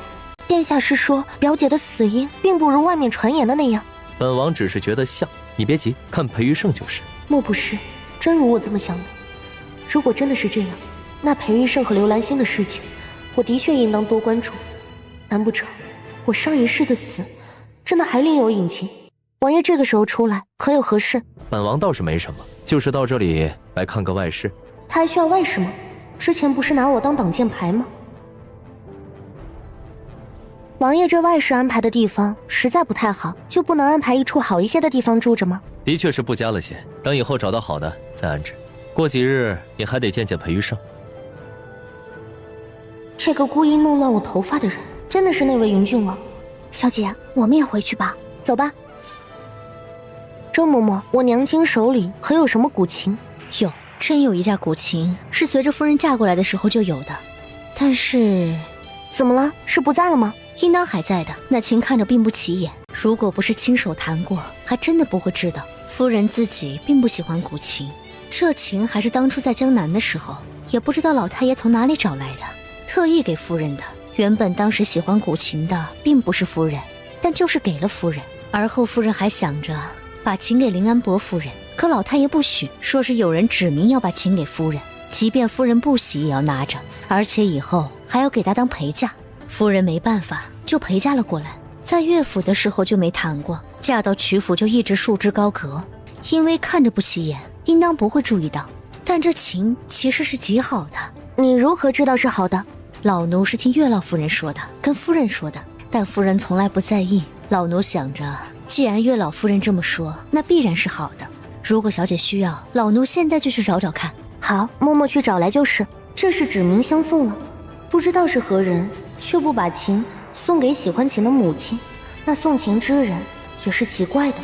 殿下是说表姐的死因并不如外面传言的那样？本王只是觉得像，你别急，看裴玉胜就是。莫不是真如我这么想的？如果真的是这样，那裴玉胜和刘兰心的事情，我的确应当多关注。难不成我上一世的死，真的还另有隐情？王爷这个时候出来，可有何事？本王倒是没什么，就是到这里来看个外事。他还需要外事吗？之前不是拿我当挡箭牌吗？王爷这外事安排的地方实在不太好，就不能安排一处好一些的地方住着吗？的确是不佳了些，等以后找到好的再安置。过几日也还得见见裴玉胜。这个故意弄乱我头发的人，真的是那位云郡王？小姐，我们也回去吧，走吧。周嬷嬷，我娘亲手里可有什么古琴？有，真有一架古琴，是随着夫人嫁过来的时候就有的，但是……怎么了？是不在了吗？应当还在的，那琴看着并不起眼，如果不是亲手弹过，还真的不会知道夫人自己并不喜欢古琴。这琴还是当初在江南的时候，也不知道老太爷从哪里找来的，特意给夫人的。原本当时喜欢古琴的并不是夫人，但就是给了夫人。而后夫人还想着把琴给林安伯夫人，可老太爷不许，说是有人指明要把琴给夫人，即便夫人不喜也要拿着，而且以后还要给她当陪嫁。夫人没办法，就陪嫁了过来。在乐府的时候就没弹过，嫁到曲府就一直束之高阁，因为看着不起眼，应当不会注意到。但这琴其实是极好的。你如何知道是好的？老奴是听月老夫人说的，跟夫人说的，但夫人从来不在意。老奴想着，既然月老夫人这么说，那必然是好的。如果小姐需要，老奴现在就去找找看。好，默默去找来就是。这是指明相送了，不知道是何人，却不把琴送给喜欢琴的母亲，那送琴之人也是奇怪的。